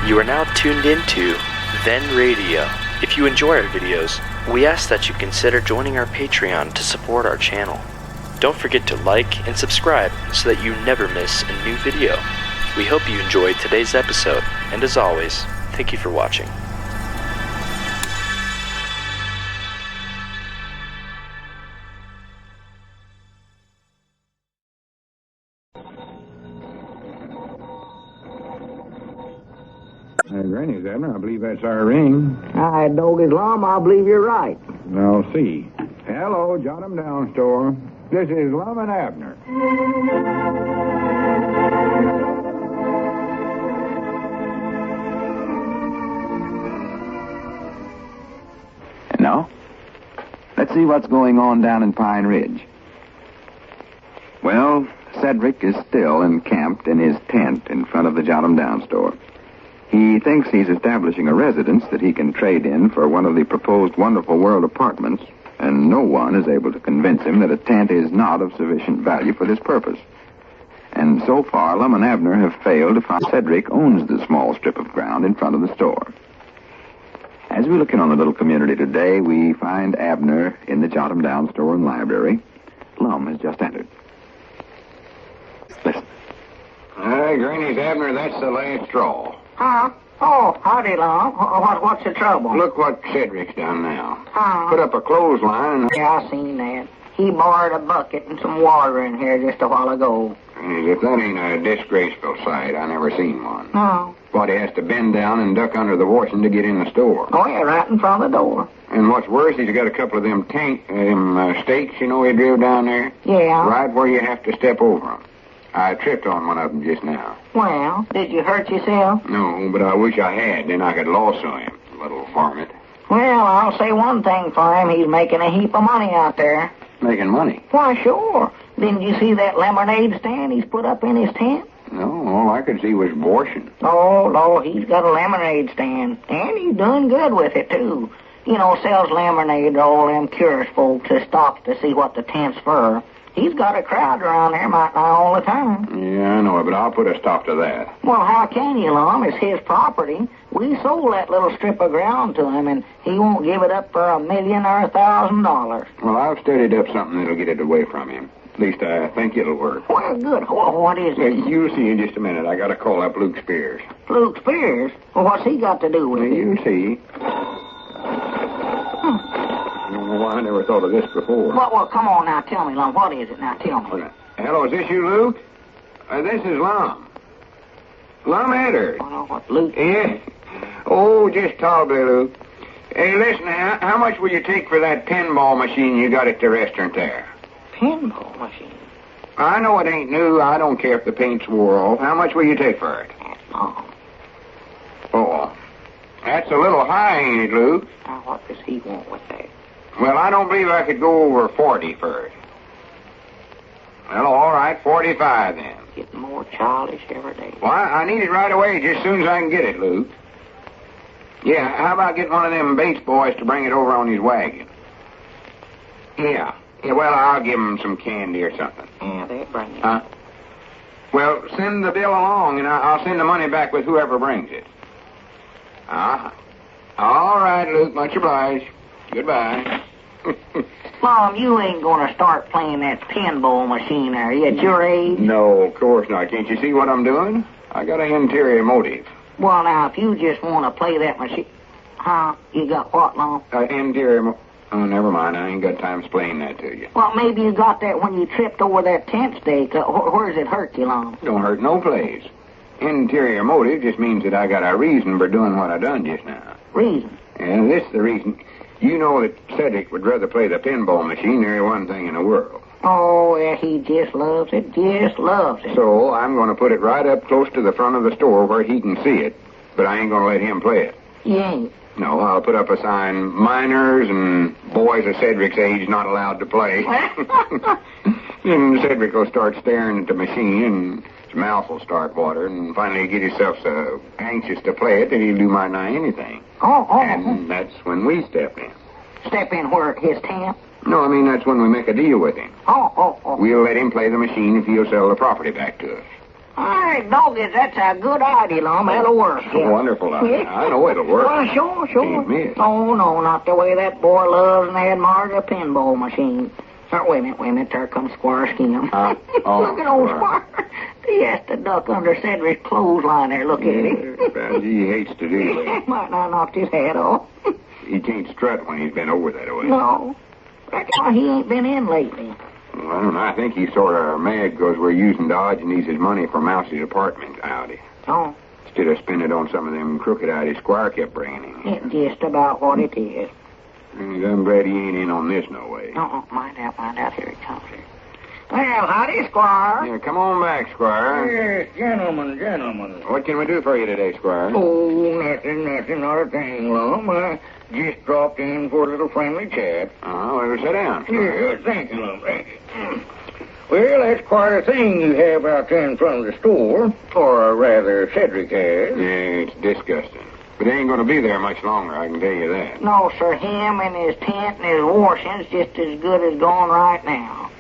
You are now tuned into Then Radio. If you enjoy our videos, we ask that you consider joining our Patreon to support our channel. Don't forget to like and subscribe so that you never miss a new video. We hope you enjoyed today's episode, and as always, thank you for watching. Granny's, Abner. I believe that's our ring. I dog is Lum. I believe you're right. I'll see. Hello, jot 'em down, store. This is Lum and Abner. And now, let's see what's going on down in Pine Ridge. Well, Cedric is still encamped in his tent in front of the Jot 'em Down store. He thinks he's establishing a residence that he can trade in for one of the proposed Wonderful World apartments, and no one is able to convince him that a tent is not of sufficient value for this purpose. And so far, Lum and Abner have failed to find Cedric owns the small strip of ground in front of the store. As we look in on the little community today, we find Abner in the Jot 'em Down store and library. Lum has just entered. Listen. Granny's, Abner, that's the last straw. Huh? Oh, howdy, Lum. What's the trouble? Look what Cedric's done now. Huh? Put up a clothesline and... Yeah, I seen that. He borrowed a bucket and some water in here just a while ago. If that ain't a disgraceful sight, I never seen one. Oh. But he has to bend down and duck under the washing to get in the store. Oh, yeah, right in front of the door. And what's worse, he's got a couple of them stakes, you know, he drilled down there. Yeah. Right where you have to step over them. I tripped on one of them just now. Well, did you hurt yourself? No, but I wish I had. Then I could lasso him, little varmint. Well, I'll say one thing for him. He's making a heap of money out there. Making money? Why, sure. Didn't you see that lemonade stand he's put up in his tent? No, all I could see was abortion. Oh, he's got a lemonade stand. And he's doing good with it, too. You know, sells lemonade to all them curious folks that stops to see what the tent's for. He's got a crowd around there all the time. Yeah, I know it, but I'll put a stop to that. Well, how can you, Lum? It's his property. We sold that little strip of ground to him, and he won't give it up for $1 million or $1,000. Well, I've studied up something that'll get it away from him. At least I think it'll work. Well, good. What is it? You'll see in just a minute. I got to call up Luke Spears. Luke Spears? Well, what's he got to do with it? You'll see. Well, I never thought of this before. Well, come on now. Tell me, Lum. What is it now? Tell me. Hello, is this you, Luke? This is Lum. Lum Eddards. Well, what, Luke? Yeah. Oh, just tolerably, Luke. Hey, listen, how much will you take for that pinball machine you got at the restaurant there? Pinball machine? I know it ain't new. I don't care if the paint's wore off. How much will you take for it? Oh. That's a little high, ain't it, Luke? Now, what does he want with that? Well, I don't believe I could go over 40 for it. Well, all right, 45 then. Getting more childish every day. Well, I need it right away, just as soon as I can get it, Luke. Yeah, how about getting one of them Bates boys to bring it over on his wagon? Yeah, well, I'll give him some candy or something. Yeah, they'll bring it. Huh? Well, send the bill along, and I'll send the money back with whoever brings it. All right, Luke, much obliged. Goodbye. Mom, you ain't gonna start playing that pinball machine, are you, at your age? No, of course not. Can't you see what I'm doing? I got an interior motive. Well, now, if you just want to play that machine... Huh? You got what, Lum? Oh, never mind. I ain't got time to explain that to you. Well, maybe you got that when you tripped over that tent stake. Where's it hurt you, Lum? Don't hurt no place. Interior motive just means that I got a reason for doing what I done just now. Reason? And this is the reason. You know that Cedric would rather play the pinball machine than one thing in the world. Oh, yeah, he just loves it. Just loves it. So I'm going to put it right up close to the front of the store where he can see it, but I ain't going to let him play it. You ain't? No, I'll put up a sign, minors and boys of Cedric's age not allowed to play. Then Cedric will start staring at the machine, and his mouth will start watering, and finally he'll get himself so anxious to play it that he'll do might nigh anything. And that's when we step in. Step in where? His tent? No, I mean that's when we make a deal with him. We'll let him play the machine if he'll sell the property back to us. All right, doggies, that's a good idea, Lum. That'll work. Wonderful idea. I know it'll work. Well, sure. Can't miss. Oh, no, not the way that boy loves and admires a pinball machine. Wait a minute. There comes Squire Skim. Look at old Squire. He has to duck under Cedric's clothesline there. Look at him. He hates to do that. Might not knocked his hat off. He can't strut when he's been over that way. No. That's why he ain't been in lately. Well, I don't know. I think he's sort of mad because we're using Dodge and needs his money for Mousey's apartment Audi. Oh, Instead of spending it on some of them crooked Audi Squire kept bringing him. it's just about what it is. I'm glad he ain't in on this no way. Mind out. Here he comes. Well, howdy, Squire. Yeah, come on back, Squire. Yes, gentlemen. What can we do for you today, Squire? Oh, nothing, not a thing, Lum. I just dropped in for a little friendly chat. Well, sit down. Yeah, thank you, Lum, thank you. Well, that's quite a thing you have out there in front of the store, or rather, Cedric has. Yeah, it's disgusting. But they ain't going to be there much longer, I can tell you that. No, sir, him and his tent and his washing's just as good as going right now.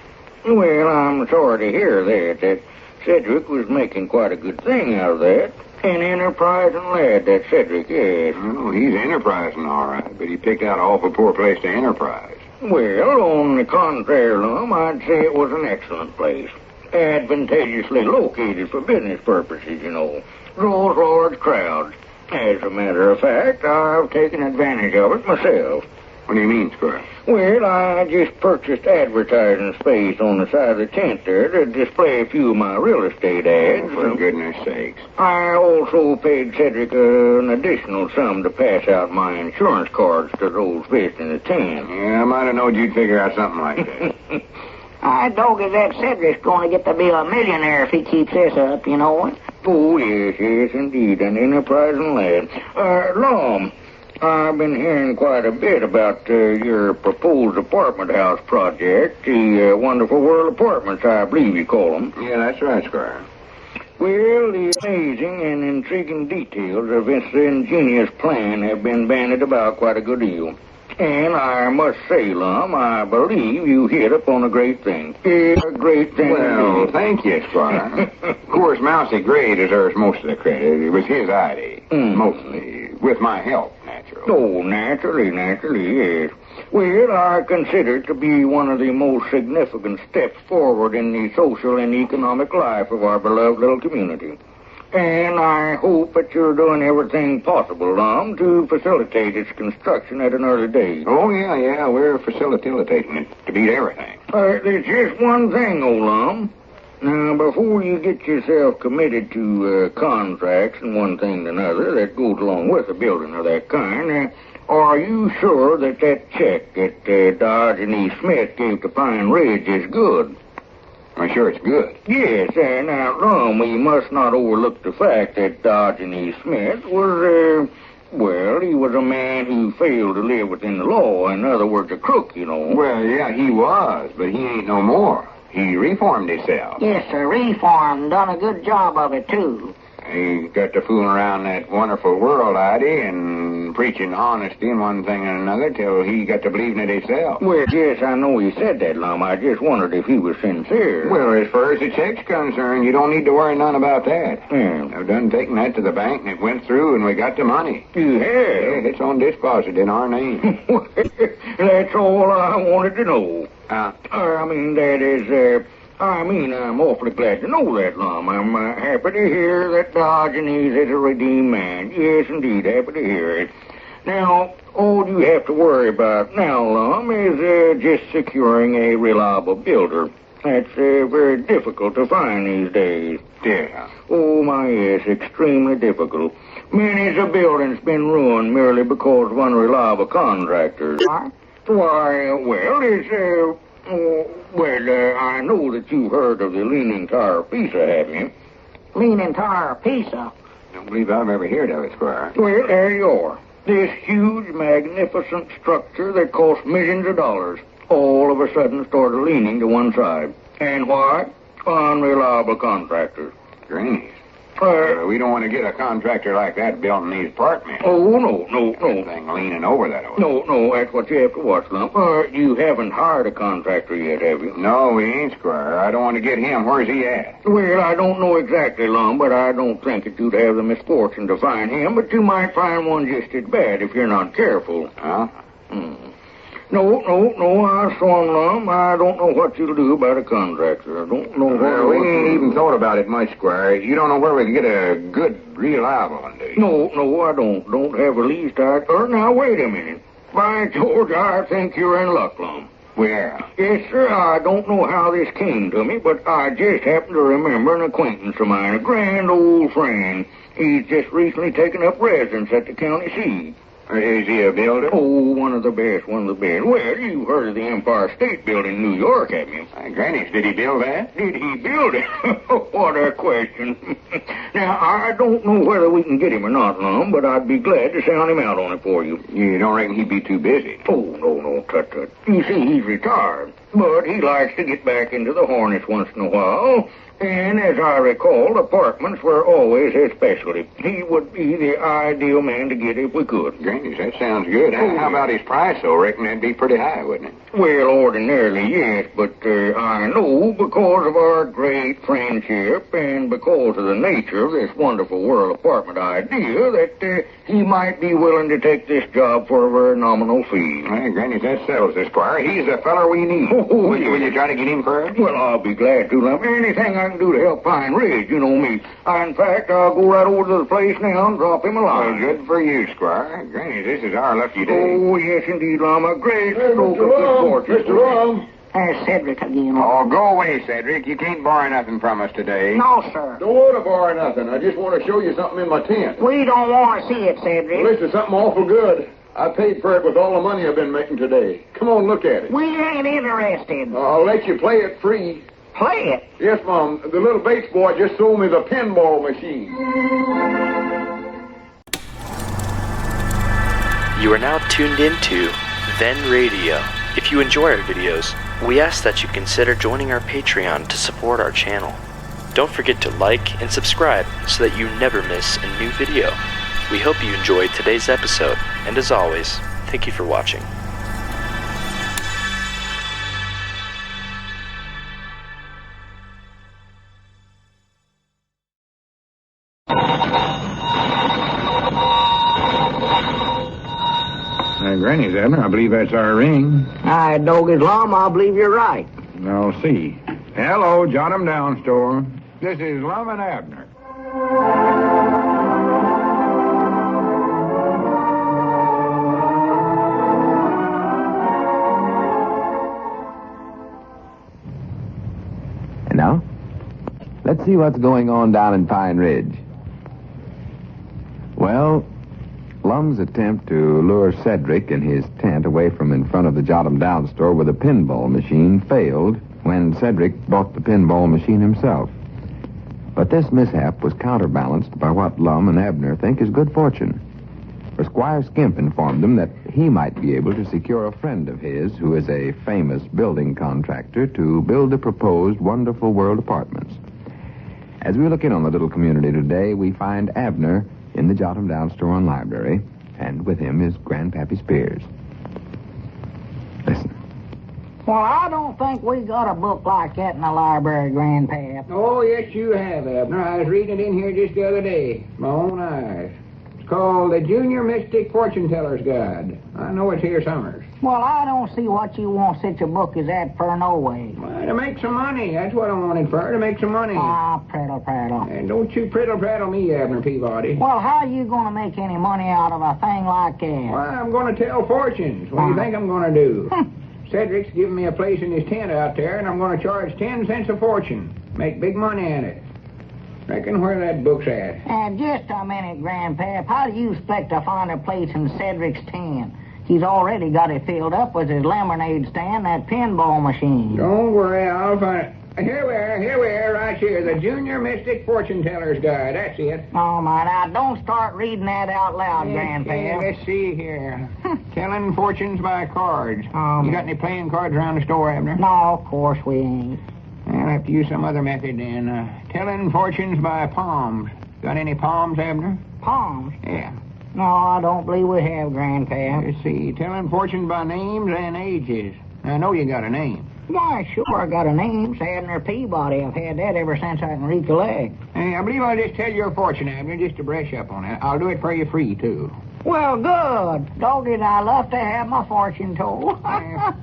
Well, I'm sorry to hear that Cedric was making quite a good thing out of that. An enterprising lad, that Cedric is. Well, he's enterprising, all right, but he picked out an awful poor place to enterprise. Well, on the contrary, Lum, I'd say it was an excellent place. Advantageously located for business purposes, you know. Draws large crowds. As a matter of fact, I've taken advantage of it myself. What do you mean, Squire? Well, I just purchased advertising space on the side of the tent there to display a few of my real estate ads. For goodness sakes. I also paid Cedric an additional sum to pass out my insurance cards to those visiting the tent. Yeah, I might have known you'd figure out something like that. I doggy that Cedric's going to get to be a millionaire if he keeps this up, you know it. Oh, yes, indeed, an enterprising lad. Lum, I've been hearing quite a bit about your proposed apartment house project, the Wonderful World Apartments, I believe you call them. Yeah, that's right, Squire. Well, the amazing and intriguing details of this ingenious plan have been bandied about quite a good deal. And I must say, Lum, I believe you hit upon a great thing. A great thing. Well, thank you, Squire. Of course, Mousey Gray deserves most of the credit. It was his idea, mostly, with my help, naturally. Oh, naturally, yes. Well, I consider it to be one of the most significant steps forward in the social and economic life of our beloved little community. And I hope that you're doing everything possible, Lum, to facilitate its construction at an early date. Oh, yeah, we're facilitating it to beat everything. There's just one thing, old Lum. Now, before you get yourself committed to contracts and one thing and another that goes along with a building of that kind, are you sure that check that Dodge and E. Smith gave to Pine Ridge is good? I'm sure it's good. Yes, now, Lum, we must not overlook the fact that Dodge and E. Smith was, he was a man who failed to live within the law. In other words, a crook, you know. Well, yeah, he was, but he ain't no more. He reformed himself. Yes, sir, reformed. Done a good job of it, too. He got to fooling around that wonderful world idea and preaching honesty and one thing and another till he got to believing it himself. Well, yes, I know he said that, Lum. I just wondered if he was sincere. Well, as far as the check's concerned, you don't need to worry none about that. Yeah. I've done taken that to the bank and it went through and we got the money. You have? Yeah, it's on deposit in our name. That's all I wanted to know. I'm awfully glad to know that, Lum. I'm happy to hear that Diogenes is a redeemed man. Yes, indeed, happy to hear it. Now, all you have to worry about now, Lum, is just securing a reliable builder. That's very difficult to find these days. Yeah. Oh, my, yes, extremely difficult. Many's a building's been ruined merely because of unreliable contractors. I know that you've heard of the Leaning Tower of Pisa, haven't you? Leaning Tower of Pisa? Don't believe I've ever heard of it, Squire. Well, there you are. This huge, magnificent structure that cost millions of dollars all of a sudden started leaning to one side. And why? Unreliable contractors. Greenies. We don't want to get a contractor like that building these apartments. Oh, no. Everything leaning over that way. No, that's what you have to watch, Lum. You haven't hired a contractor yet, have you? No, we ain't, Squire. I don't want to get him. Where's he at? Well, I don't know exactly, Lum, but I don't think that you'd have the misfortune to find him, but you might find one just as bad if you're not careful. Huh? No, I saw him, Lum. I don't know what you'll do about a contractor. I don't know We ain't even thought about it much, Squire. You don't know where we can get a good, reliable one, do you? No, I don't. Don't have the least idea. Now, wait a minute. By George, I think you're in luck, Lum. Where? Yes, sir, I don't know how this came to me, but I just happen to remember an acquaintance of mine, a grand old friend. He's just recently taken up residence at the county seat. Is he a builder? Oh, one of the best. Well, you've heard of the Empire State Building in New York, haven't you? Granny's, did he build that? Did he build it? What a question. Now, I don't know whether we can get him or not, Lum, but I'd be glad to sound him out on it for you. You don't reckon he'd be too busy? Oh, no, tut. You see, he's retired, but he likes to get back into the Hornets once in a while. And as I recall, apartments were always his specialty. He would be the ideal man to get if we could. Granny, that sounds good. How about his price, though? Reckon that'd be pretty high, wouldn't it? Well, ordinarily, yes, but I know because of our great friendship and because of the nature of this wonderful world apartment idea that he might be willing to take this job for a very nominal fee. Well, Granny, that settles this, Squire. He's the feller we need. Will you try to get him for us? Well, I'll be glad to, Lum. Anything I can do to help Pine Ridge, you know me. In fact, I'll go right over to the place now and drop him a line. Well, good for you, Squire. Granny, this is our lucky day. Oh, yes, indeed, Lum. A great stroke of good fortune. Mr. Lum. There's Cedric again. Oh, go away, Cedric. You can't borrow nothing from us today. No, sir. Don't want to borrow nothing. I just want to show you something in my tent. We don't want to see it, Cedric. Well, this is something awful good. I paid for it with all the money I've been making today. Come on, look at it. We ain't interested. I'll let you play it free. Play it. Yes, Mom. The little Bates boy just sold me the pinball machine. You are now tuned into Then Radio. If you enjoy our videos, we ask that you consider joining our Patreon to support our channel. Don't forget to like and subscribe so that you never miss a new video. We hope you enjoyed today's episode, and as always, thank you for watching. Granny's, Abner. I believe that's our ring. Dog is Lum, I believe you're right. I'll see. Hello, Jot 'em Down store. This is Lum and Abner. And now, let's see what's going on down in Pine Ridge. Well, Lum's attempt to lure Cedric and his tent away from in front of the Jot 'em Down store with a pinball machine failed when Cedric bought the pinball machine himself. But this mishap was counterbalanced by what Lum and Abner think is good fortune. For Squire Skimp informed them that he might be able to secure a friend of his who is a famous building contractor to build the proposed wonderful world apartments. As we look in on the little community today, we find Abner in the Jot 'em Down store and library, and with him is Grandpappy Spears. Listen. Well, I don't think we got a book like that in the library, Grandpap. Oh, yes, you have, Abner. I was reading it in here just the other day. My own eyes. It's called The Junior Mystic Fortune Teller's Guide. I know it's here somewhere. Well, I don't see what you want such a book as that for, no way. Well, to make some money. That's what I want it for, to make some money. Ah, prattle. And don't you prattle me, Abner Peabody. Well, how are you going to make any money out of a thing like that? Well, I'm going to tell fortunes. What do you think I'm going to do? Cedric's giving me a place in his tent out there, and I'm going to charge 10 cents a fortune. Make big money at it. Reckon where that book's at. And just a minute, Grandpap. How do you expect to find a place in Cedric's tent? He's already got it filled up with his lemonade stand, that pinball machine. Don't worry, I'll find it. Here we are, right here. The Junior Mystic Fortune Teller's Guide. That's it. Oh, my, now, don't start reading that out loud, Grandpap. Let's see here. Telling fortunes by cards. Oh, You got any playing cards around the store, Abner? No, of course we ain't. I'll have to use some other method then. Telling fortunes by palms. Got any palms, Abner? Palms? Yeah. No, I don't believe we have, Grandpa. Let's see. Telling fortunes by names and ages. I know you got a name. Why, sure, I got a name. It's Abner Peabody. I've had that ever since I can recollect. Hey, I believe I'll just tell your fortune, Abner, just to brush up on it. I'll do it for you free, too. Well, good. Doggies, I love to have my fortune told.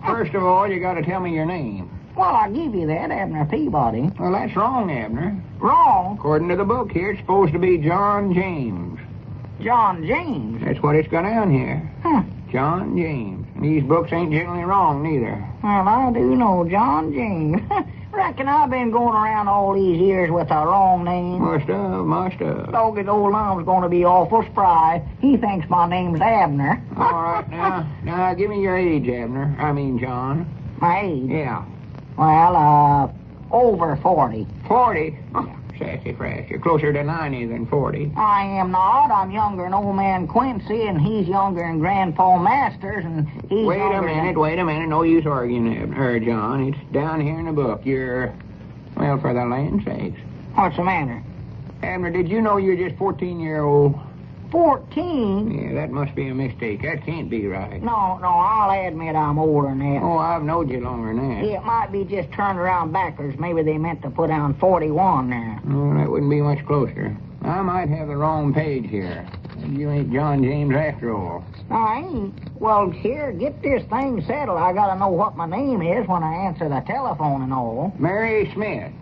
First of all, you got to tell me your name. Well, I'll give you that, Abner Peabody. Well, that's wrong, Abner. Wrong? According to the book here, it's supposed to be John James. John James? That's what it's got down here. Huh. John James. These books ain't generally wrong, neither. Well, I do know John James. Reckon I've been going around all these years with a wrong name. Must have. Doggy's old Lum's going to be awful spry. He thinks my name's Abner. All right, now, give me your age, Abner. I mean, John. My age? Yeah. Well, over 40. 40? Oh, sassy-frass. You're closer to 90 than 40. I am not. I'm younger than old man Quincy, and he's younger than Grandpa Masters, and he's Wait younger a minute. No use arguing, Abner, John. It's down here in the book. You're, well, for the land's sakes. What's the matter? Abner, did you know you're just 14-year-old? 14? Yeah, that must be a mistake. That can't be right. No, I'll admit I'm older than that. Oh, I've knowed you longer than that. Yeah, it might be just turned around backwards. Maybe they meant to put down 41 there. Oh, that wouldn't be much closer. I might have the wrong page here. You ain't John James after all. I ain't. Well, here, get this thing settled. I gotta know what my name is when I answer the telephone and all. Mary Smith.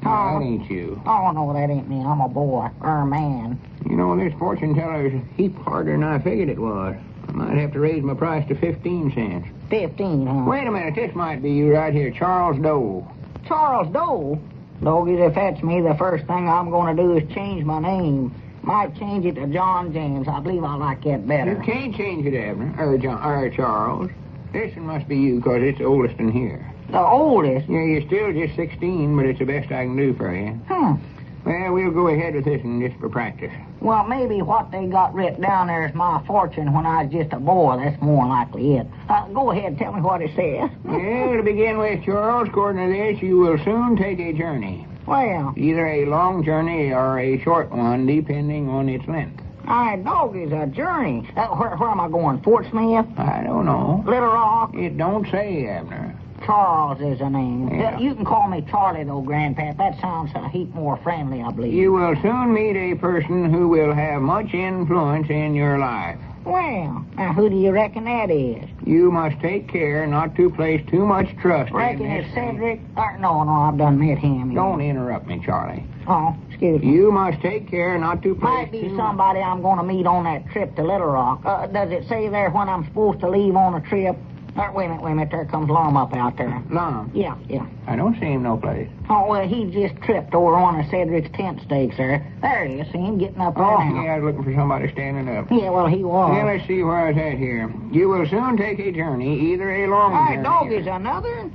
No, that ain't you. Oh, no, that ain't me. I'm a boy, or a man. You know, this fortune teller's a heap harder than I figured it was. I might have to raise my price to 15 cents. 15, huh? Wait a minute, this might be you right here, Charles Doe. Charles Doe? Doggies, if that's me, the first thing I'm going to do is change my name. Might change it to John James. I believe I like that better. You can't change it, Abner, or Charles. This one must be you, because it's the oldest in here. The oldest? Yeah, you're still just 16, but it's the best I can do for you. Well, we'll go ahead with this one just for practice. Well, maybe what they got written down there is my fortune when I was just a boy. That's more likely it. Go ahead, tell me what it says. Well, to begin with, Charles, according to this, you will soon take a journey. Well? Either a long journey or a short one, depending on its length. Doggies, a journey. Where am I going, Fort Smith? I don't know. Little Rock? It don't say, Abner. Charles is a name. Yeah. You can call me Charlie, though, Grandpap. That sounds a heap more friendly, I believe. You will soon meet a person who will have much influence in your life. Well, now who do you reckon that is? You must take care not to place too much trust Reckon in this. it's Cedric? No, I've done met him. Don't interrupt me, Charlie. Oh, excuse me. You must take care not to place Might be somebody I'm going to meet on that trip to Little Rock. Does it say there when I'm supposed to leave on a trip? Wait a minute. There comes Lum up out there. Lum? Yeah. I don't see him no place. Oh, well, he just tripped over one of Cedric's tent stakes there. There he is. See him getting up there now. Yeah, I was looking for somebody standing up. Yeah, well, he was. Yeah, let's see where I was at here. You will soon take a journey, either a long journey. Doggies, another?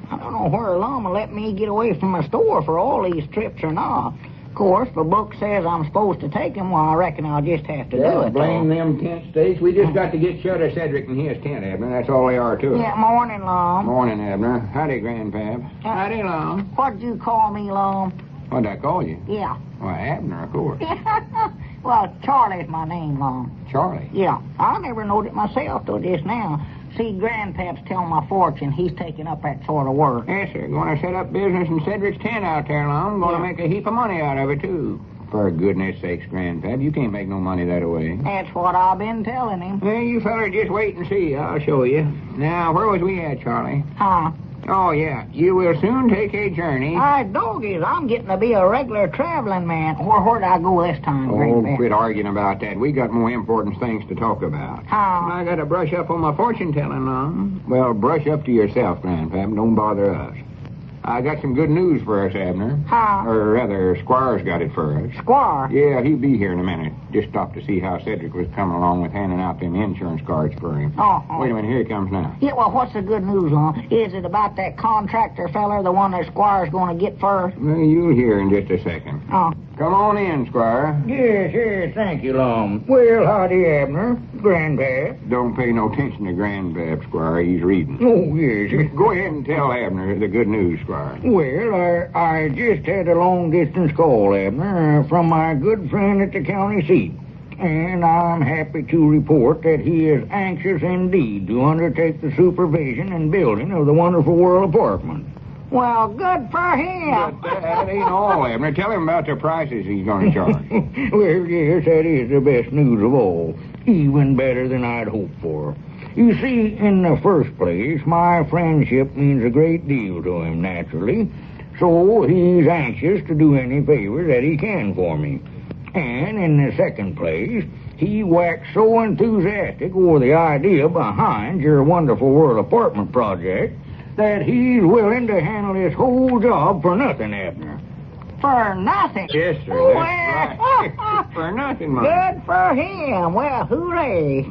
I don't know where Lum will let me get away from my store for all these trips or not. Of course, the book says I'm supposed to take him, well, I reckon I'll just have to do it. Blame them tent stakes. We just got to get shut of Cedric and his tent, Abner. That's all they are to it. Yeah, morning, Lum. Morning, Abner. Howdy, Grandpap. Howdy, Lum. What'd you call me, Lum? What'd I call you? Yeah. Why, Abner, of course. Well, Charlie's my name, Lum. Charlie? Yeah. I never knowed it myself till just now. See, Grandpap's telling my fortune. He's taking up that sort of work. Yes, sir. Going to set up business in Cedric's tent out there, Lum. Going to make a heap of money out of it, too. For goodness sakes, Grandpap, you can't make no money that way. That's what I've been telling him. Well, you fellers just wait and see. I'll show you. Now, where was we at, Charlie? Huh? Oh, yeah. You will soon take a journey. Doggies, I'm getting to be a regular traveling man. Where'd I go this time, Grandpap? Quit arguing about that. We got more important things to talk about. How? I got to brush up on my fortune-telling, Lum. Well, brush up to yourself, Grandpap. Don't bother us. I got some good news for us, Abner. How? Or rather, Squire's got it for us. Squire? Yeah, he'll be here in a minute. Just stopped to see how Cedric was coming along with handing out them insurance cards for him. Oh. Wait a minute, here he comes now. Yeah, well, what's the good news, Lum? Is it about that contractor feller, the one that Squire's going to get first? Well, you'll hear in just a second. Oh. Come on in, Squire. Yes, thank you, Lum. Well, howdy, Abner. Grandpap. Don't pay no attention to Grandpap, Squire. He's reading. Oh, yes. Go ahead and tell Abner the good news, Squire. Well, I just had a long-distance call, Abner, from my good friend at the county seat. And I'm happy to report that he is anxious indeed to undertake the supervision and building of the Wonderful World apartment. Well, good for him. But that ain't all, Abner. Tell him about the prices he's going to charge. Well, yes, that is the best news of all. Even better than I'd hoped for. You see, in the first place, my friendship means a great deal to him, naturally. So he's anxious to do any favors that he can for me. And in the second place, he waxed so enthusiastic over the idea behind your Wonderful World apartment project that he's willing to handle this whole job for nothing, Abner. For nothing? Yes, sir. Well, That's right. For nothing, Mom. good for him. Well, hooray.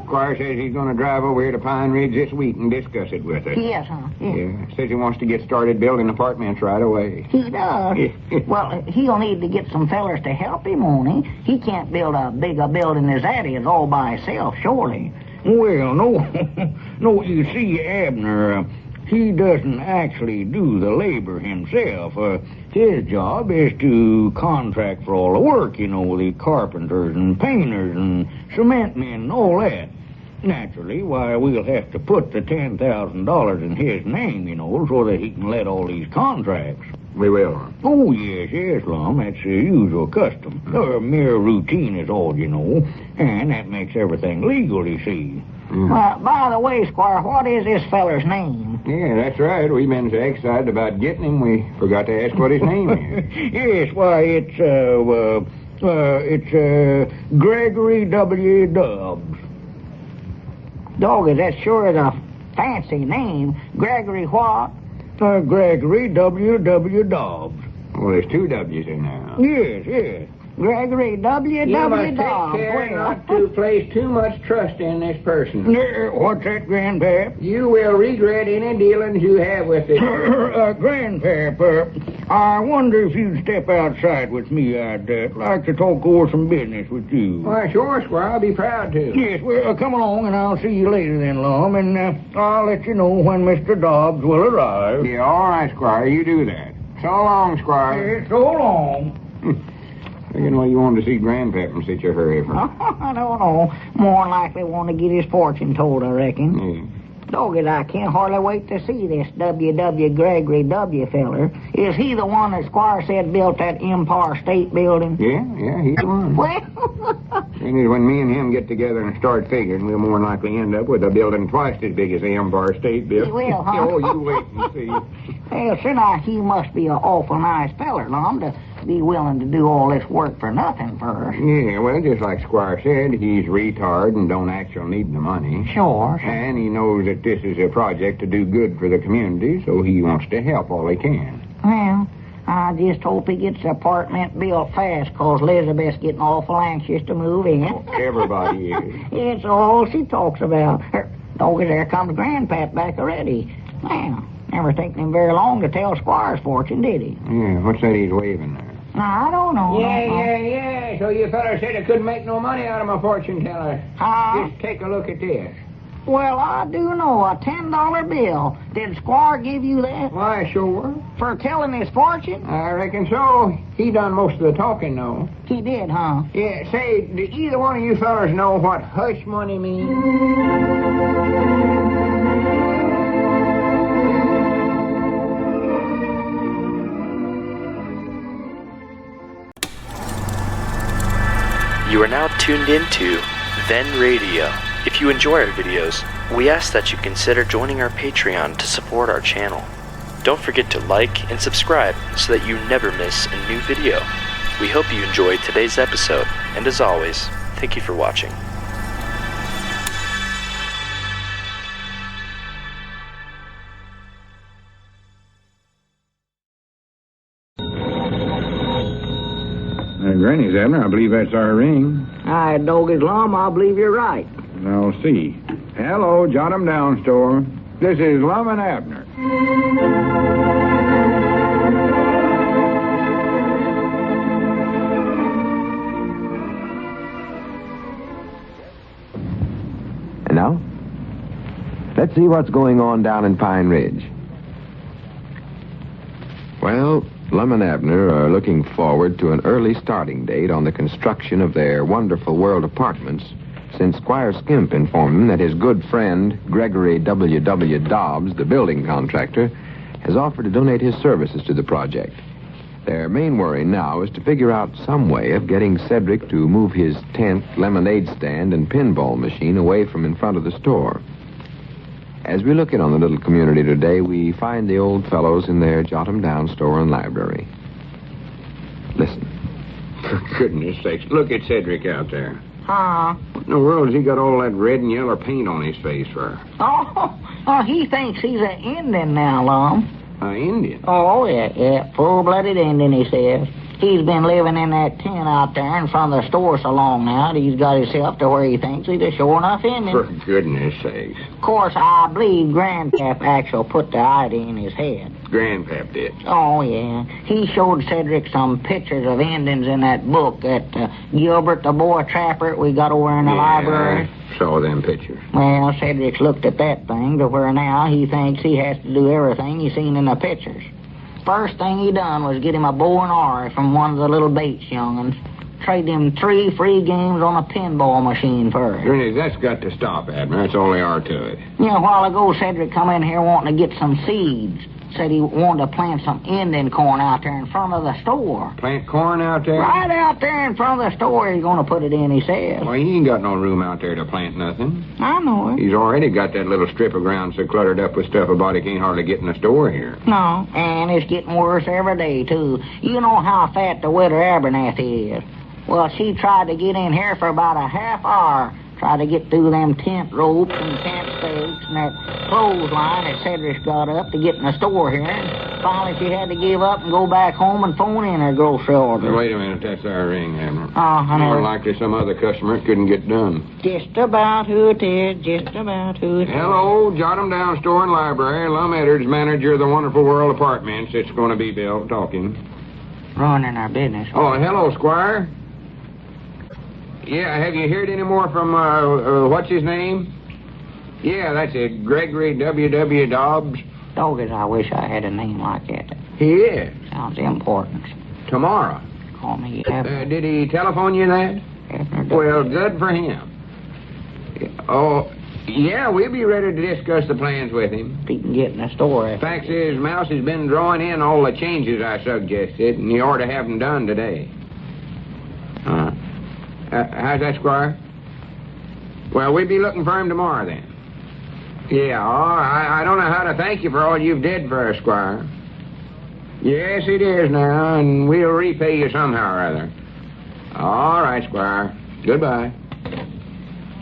Squire says he's going to drive over here to Pine Ridge this week and discuss it with us. Yes, huh? Yeah, says he wants to get started building apartments right away. He does. Well, he'll need to get some fellers to help him, won't he? He can't build a big a building as that is all by himself, surely. Well, no, you see, Abner, he doesn't actually do the labor himself. His job is to contract for all the work, the carpenters and painters and cement men and all that. Naturally, we'll have to put the $10,000 in his name, so that he can let all these contracts. We will. Oh, yes, Lum. That's the usual custom. Mere routine is all, and that makes everything legal, you see. By the way, Squire, what is this feller's name? Yeah, that's right. We've been so excited about getting him, we forgot to ask what his name is. Yes, why, it's Gregory W. Dobbs. Doggy, that sure is a fancy name. Gregory what? Gregory W. Dobbs. Well, there's two W's in there. Yes. Gregory W. You must Dobbs. take care not to place too much trust in this person. What's that, Grandpap? You will regret any dealings you have with it. Grandpap, I wonder if you'd step outside with me. I'd like to talk over some business with you. Why, sure, Squire. I'll be proud to. Yes, well, come along, and I'll see you later then, Lum, and I'll let you know when Mr. Dobbs will arrive. Yeah, all right, Squire. You do that. So long, Squire. Yeah, so long. Thinking what you wanted to see Grandpap in such a hurry for. I don't know. More likely want to get his fortune told, I reckon. Yeah. Doggy, I can't hardly wait to see this W. Gregory W. feller. Is he the one that Squire said built that Empire State Building? Yeah, he's the one. Well, Thing is, when me and him get together and start figuring, we'll more than likely end up with a building twice as big as the Empire State Building. We will, huh? Oh, you wait and see. well, sure, now, he must be an awful nice feller, Lum, to be willing to do all this work for nothing first. Yeah, well, just like Squire said, he's retard and don't actually need the money. Sure. And he knows that this is a project to do good for the community, so he wants to help all he can. Well, I just hope he gets the apartment built fast, 'cause Elizabeth's getting awful anxious to move in. Everybody is. It's all she talks about. Doggy, there comes Grandpap back already. Well, never taken him very long to tell Squire's fortune, did he? Yeah, what's that he's waving there? I don't know. Yeah. So you fellas said I couldn't make no money out of my fortune teller. Huh? Just take a look at this. Well, I do know, a $10 bill. Did Squire give you that? Why, sure. For telling his fortune? I reckon so. He done most of the talking, though. He did, huh? Yeah, say, do either one of you fellas know what hush money means? You are now tuned into Then Radio. If you enjoy our videos, we ask that you consider joining our Patreon to support our channel. Don't forget to like and subscribe so that you never miss a new video. We hope you enjoyed today's episode, and as always, thank you for watching. Granny's, Abner. I believe that's our ring. Aye, Doggy's Lum, I believe you're right. I'll see. Hello, jot 'em down, store. This is Lum and Abner. And now, let's see what's going on down in Pine Ridge. Well, Lum and Abner are looking forward to an early starting date on the construction of their wonderful world apartments, since Squire Skimp informed them that his good friend, Gregory W.W. Dobbs, the building contractor, has offered to donate his services to the project. Their main worry now is to figure out some way of getting Cedric to move his tent, lemonade stand, and pinball machine away from in front of the store. As we look in on the little community today, we find the old fellows in their jot-em-down store and library. Listen. For goodness sakes, look at Cedric out there. Huh? What in the world has he got all that red and yellow paint on his face for? Oh, he thinks he's an Indian now, Lum. Indian? Oh, yeah. Full-blooded Indian, he says. He's been living in that tent out there in front of the store so long now that he's got himself to where he thinks he's a sure enough Indian. For goodness sakes. Of course, I believe Grandpap actually put the idea in his head. Grandpap did? Oh, yeah. He showed Cedric some pictures of Indians in that book that Gilbert the Boy Trapper we got over in the library. I saw them pictures. Well, Cedric's looked at that thing to where now he thinks he has to do everything he's seen in the pictures. First thing he done was get him a bow and arrow from one of the little Bates young'uns. Trade him 3 free games on a pinball machine first. Granny, that's got to stop, Abner. That's all there are to it. A while ago, Cedric come in here wanting to get some seeds. Said he wanted to plant some Indian corn out there in front of the store. Plant corn out there? Right out there in front of the store he's going to put it in, he says. Well, he ain't got no room out there to plant nothing. I know it. He's already got that little strip of ground so cluttered up with stuff about he can't hardly get in the store here. No, and it's getting worse every day, too. You know how fat the widow Abernathy is. Well, she tried to get in here for about a half hour. Tried to get through them tent ropes and tent stakes and that clothesline that Cedric's got up to get in the store here. And finally, she had to give up and go back home and phone in her grocery order. Wait a minute, that's our ring, Abner. More likely some other customer couldn't get done. Just about who it is, just about who it is. Hello, Jot-em-Down Store and Library. Lum Eddards, manager of the Wonderful World Apartments. It's going to be built, talking. Running our business. Oh, hello, Squire. Yeah, have you heard any more from, what's his name? Yeah, that's it, Gregory W.W. Dobbs. Doggos, I wish I had a name like that. He is. Sounds important. Tomorrow. Call me Abner. Did he telephone you that? Abner. Well, good for him. Oh, yeah, we'll be ready to discuss the plans with him. If he can get in the store. Fact is, Mousey's been drawing in all the changes I suggested, and he ought to have them done today. How's that, Squire? Well, we'll be looking for him tomorrow, then. Yeah, I don't know how to thank you for all you've did for us, Squire. Yes, it is now, and we'll repay you somehow or other. All right, Squire. Goodbye.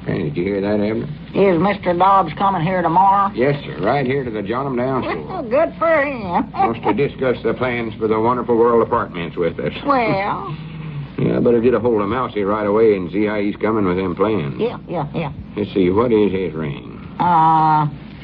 Hey, did you hear that, Abner? Is Mr. Dobbs coming here tomorrow? Yes, sir. Right here to the Jot-em-Down Store. Well, good for him. Wants to discuss the plans for the Wonderful World Apartments with us. Well... Yeah, I better get a hold of Mousey right away and see how he's coming with them plans. Yeah. Let's see, what is his ring?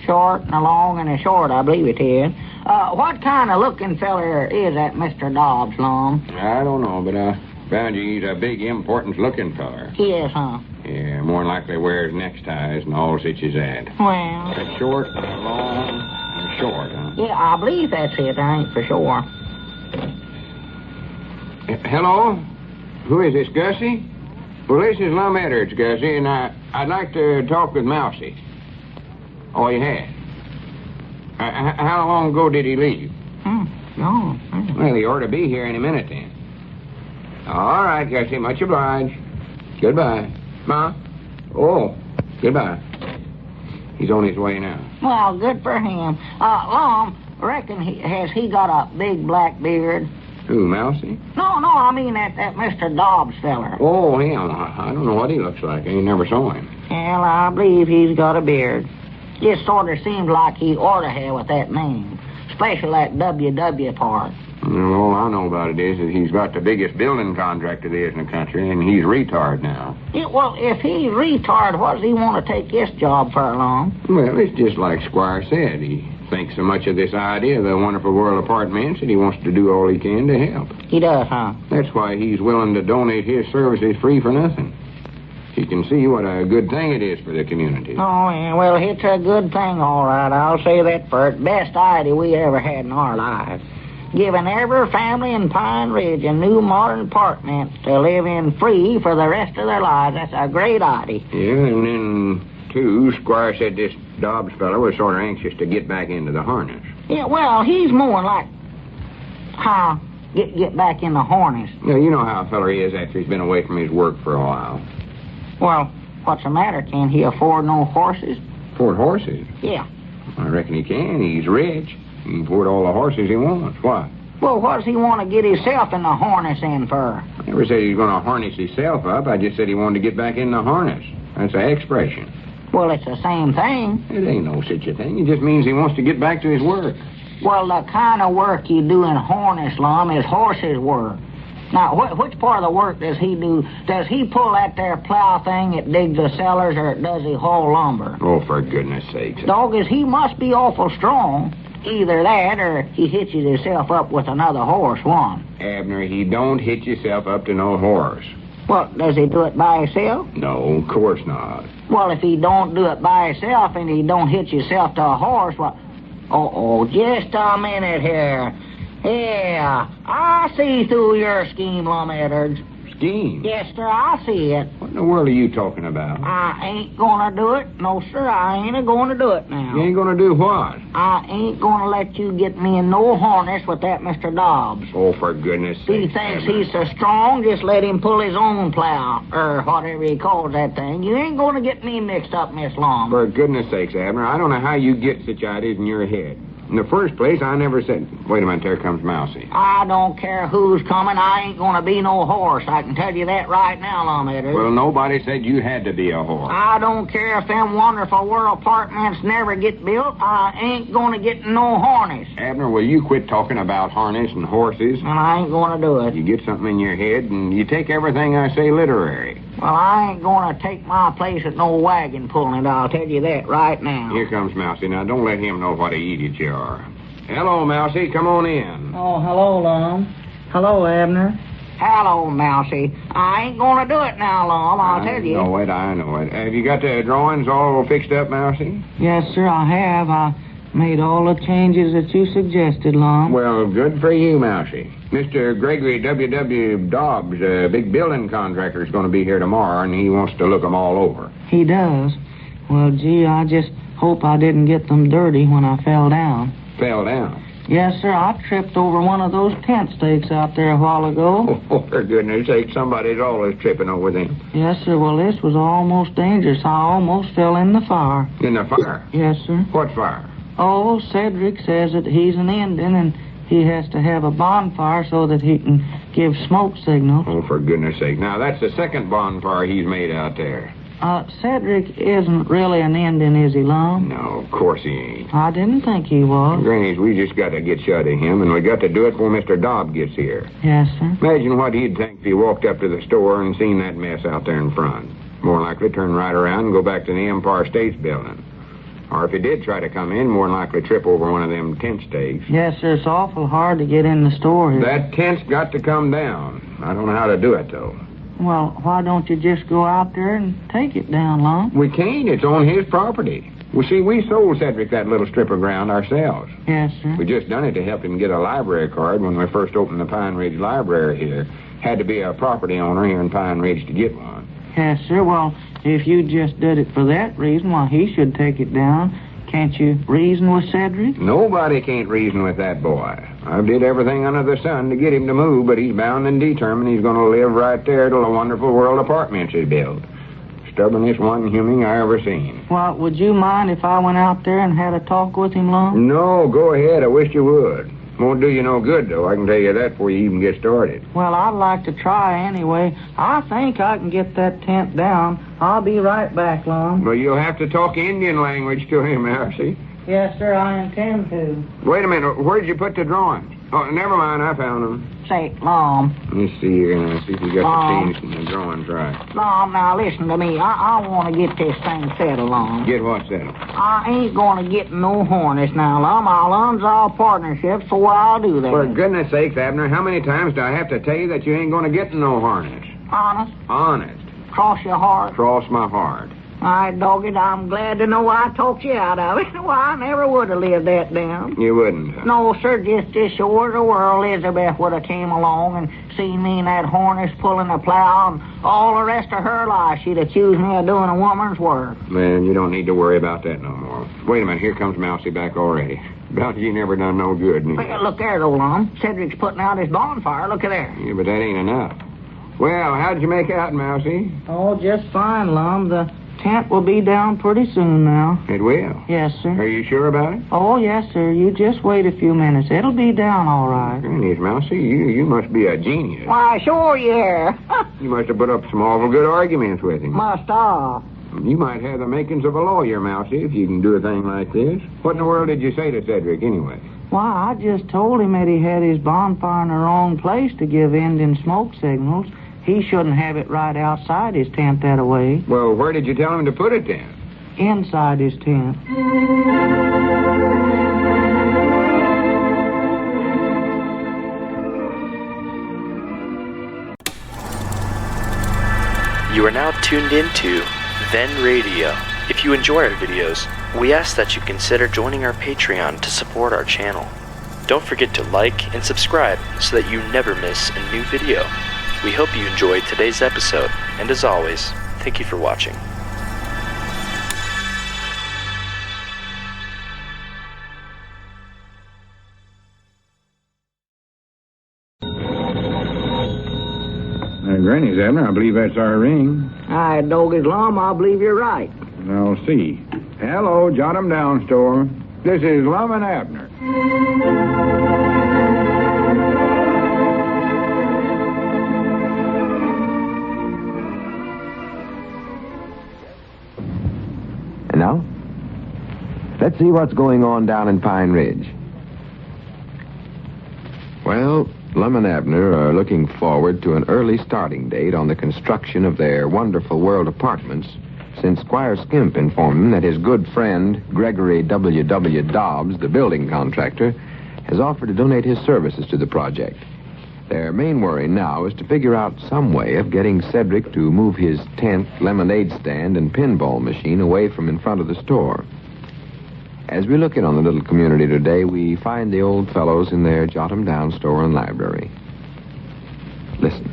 Short and a long and a short, I believe it is. What kind of looking feller is that Mr. Dobbs, Lum? I don't know, but I found you he's a big, important looking feller. He is, huh? Yeah, more than likely wears neckties and all such as that. Well... A short, a long, and a short, huh? Yeah, I believe that's it. I ain't for sure. Hello? Who is this, Gussie? Well, this is Lum Eddards, Gussie, and I'd like to talk with Mousey. Oh, you had? How long ago did he leave? No. Well, he ought to be here any minute, then. All right, Gussie, much obliged. Goodbye. Ma? Oh, goodbye. He's on his way now. Well, good for him. Lum, reckon has he got a big black beard? Who, Mousey? No, I mean that Mr. Dobbs feller. Oh, him. I don't know what he looks like. I ain't never saw him. Well, I believe he's got a beard. Just sort of seems like he ought to have with that name. Especially that WW part. Well, all I know about it is that he's got the biggest building contractor there is in the country, and he's retard now. Yeah, well, if he's retard, what does he want to take this job for, Lum? Well, it's just like Squire said. He thinks so much of this idea of the Wonderful World Apartments that he wants to do all he can to help. He does, huh? That's why he's willing to donate his services free for nothing. You can see what a good thing it is for the community. Oh, yeah, well, it's a good thing, all right. I'll say that for it. Best idea we ever had in our lives. Giving every family in Pine Ridge a new modern apartment to live in free for the rest of their lives. That's a great idea. Yeah, and then, too, Squire said this Dobbs fellow was sort of anxious to get back into the harness. Yeah, well, he's more like how get back in the harness. Yeah, you know how a feller is after he's been away from his work for a while. Well, what's the matter? Can't he afford no horses? Afford horses? Yeah. I reckon he can. He's rich. He can afford all the horses he wants. Why? Well, what does he want to get himself in the harness in for? I never said he was going to harness himself up. I just said he wanted to get back in the harness. That's an expression. Well, it's the same thing. It ain't no such a thing. It just means he wants to get back to his work. Well, the kind of work you do in harness, Lum, is horses' work. Now, which part of the work does he do? Does he pull that there plow thing that digs the cellars, or does he haul lumber? Oh, for goodness sakes. Doggers, he must be awful strong. Either that, or he hitches himself up with another horse, one. Abner, he don't hitch himself up to no horse. Well, does he do it by himself? No, of course not. Well, if he don't do it by himself and he don't hitch himself to a horse, well... Oh, just a minute here. Yeah, I see through your scheme, Lum Eddards. Scheme? Yes, sir, I see it. What in the world are you talking about? I ain't gonna do it. No, sir, I ain't gonna do it now. You ain't gonna do what? I ain't gonna let you get me in no harness with that Mr. Dobbs. Oh, for goodness sake. He thinks he's so strong, just let him pull his own plow, or whatever he calls that thing. You ain't gonna get me mixed up, Miss Lum. For goodness sakes, Abner, I don't know how you get such ideas in your head. In the first place, I never said... Wait a minute, there comes Mousey. I don't care who's coming. I ain't gonna be no horse. I can tell you that right now, Lum Eddards. Well, nobody said you had to be a horse. I don't care if them wonderful world apartments never get built. I ain't gonna get in no harness. Abner, will you quit talking about harness and horses? And I ain't gonna do it. You get something in your head, and you take everything I say literary. Well, I ain't gonna take my place at no wagon pulling, I'll tell you that right now. Here comes Mousey. Now, don't let him know what an idiot you are. Hello, Mousey. Come on in. Oh, hello, Lum. Hello, Abner. Hello, Mousey. I ain't gonna do it now, Lum, I'll tell you. I know it. Have you got the drawings all fixed up, Mousey? Yes, sir, I have. I made all the changes that you suggested, Lum. Well, good for you, Mousey. Mr. Gregory W.W. Dobbs, a big building contractor, is going to be here tomorrow, and he wants to look them all over. He does? Well, gee, I just hope I didn't get them dirty when I fell down. Fell down? Yes, sir. I tripped over one of those tent stakes out there a while ago. Oh, for goodness sake, somebody's always tripping over them. Yes, sir. Well, this was almost dangerous. I almost fell in the fire. In the fire? Yes, sir. What fire? Oh, Cedric says that he's an Indian and he has to have a bonfire so that he can give smoke signals. Oh, for goodness sake. Now, that's the second bonfire he's made out there. Cedric isn't really an Indian, is he, Lum? No, of course he ain't. I didn't think he was. Grannies, we just got to get shut of him, and we got to do it before Mr. Dobbs gets here. Yes, sir. Imagine what he'd think if he walked up to the store and seen that mess out there in front. More likely turn right around and go back to the Empire States Building. Or if he did try to come in, more likely trip over one of them tent stakes. Yes, sir. It's awful hard to get in the store here. That tent's got to come down. I don't know how to do it, though. Well, why don't you just go out there and take it down, Lum? We can't. It's on his property. Well, see, we sold Cedric that little strip of ground ourselves. Yes, sir. We just done it to help him get a library card when we first opened the Pine Ridge Library here. Had to be a property owner here in Pine Ridge to get one. Yes, sir. Well, if you just did it for that reason, why, he should take it down. Can't you reason with Cedric? Nobody can't reason with that boy. I did everything under the sun to get him to move, but he's bound and determined he's going to live right there till the wonderful world apartments is built. Stubbornest one human I ever seen. Well, would you mind if I went out there and had a talk with him, Lum? No, go ahead. I wish you would. Won't do you no good, though. I can tell you that before you even get started. Well, I'd like to try anyway. I think I can get that tent down. I'll be right back, Lum. Well, you'll have to talk Indian language to him, Mousey. Yes, sir, I intend to. Wait a minute. Where'd you put the drawings? Oh, never mind. I found them. Say, Lum. Let me see here. See if you got the scenes and the drawings right. Lum, now listen to me. I want to get this thing settled, Lum. Get what settled? I ain't going to get no harness now, Lum. I'll unsolve partnerships before I'll do that. For goodness sakes, Abner, how many times do I have to tell you that you ain't going to get no harness? Honest? Honest. cross your heart? Cross my heart. All right, doggy, I'm glad to know I talked you out of it. Well, I never would have lived that down. You wouldn't, huh? No, sir, just sure as the world Elizabeth would have came along and seen me and that harness pulling the plow, and all the rest of her life she'd accuse me of doing a woman's work. Man, you don't need to worry about that no more. Wait a minute, here comes Mousey back already. About you never done no good, neither. Well, look there, though, Lum. Cedric's putting out his bonfire. Look at there. Yeah, but that ain't enough. Well, how'd you make out, Mousey? Oh, just fine, Lum. The tent will be down pretty soon now. It will? Yes, sir. Are you sure about it? Oh, yes, sir. You just wait a few minutes. It'll be down all right. Goodness, Mousey, you must be a genius. Why, sure, yeah. You must have put up some awful good arguments with him. Must have. You might have the makings of a lawyer, Mousey, if you can do a thing like this. What in the world did you say to Cedric, anyway? Why, I just told him that he had his bonfire in the wrong place to give Indian smoke signals. He shouldn't have it right outside his tent that way. Well, where did you tell him to put it then? Inside his tent. You are now tuned into Then Radio. If you enjoy our videos, we ask that you consider joining our Patreon to support our channel. Don't forget to like and subscribe so that you never miss a new video. We hope you enjoyed today's episode, and as always, thank you for watching. Granny's, Abner, I believe that's our ring. Aye, doggy's Lum, I believe you're right. I'll see. Hello, jot 'em down, store. This is Lum and Abner. And now, let's see what's going on down in Pine Ridge. Well, Lum and Abner are looking forward to an early starting date on the construction of their wonderful world apartments, since Squire Skimp informed them that his good friend, Gregory W. Dobbs, the building contractor, has offered to donate his services to the project. Their main worry now is to figure out some way of getting Cedric to move his tent, lemonade stand, and pinball machine away from in front of the store. As we look in on the little community today, we find the old fellows in their jot-em-down store and library. Listen.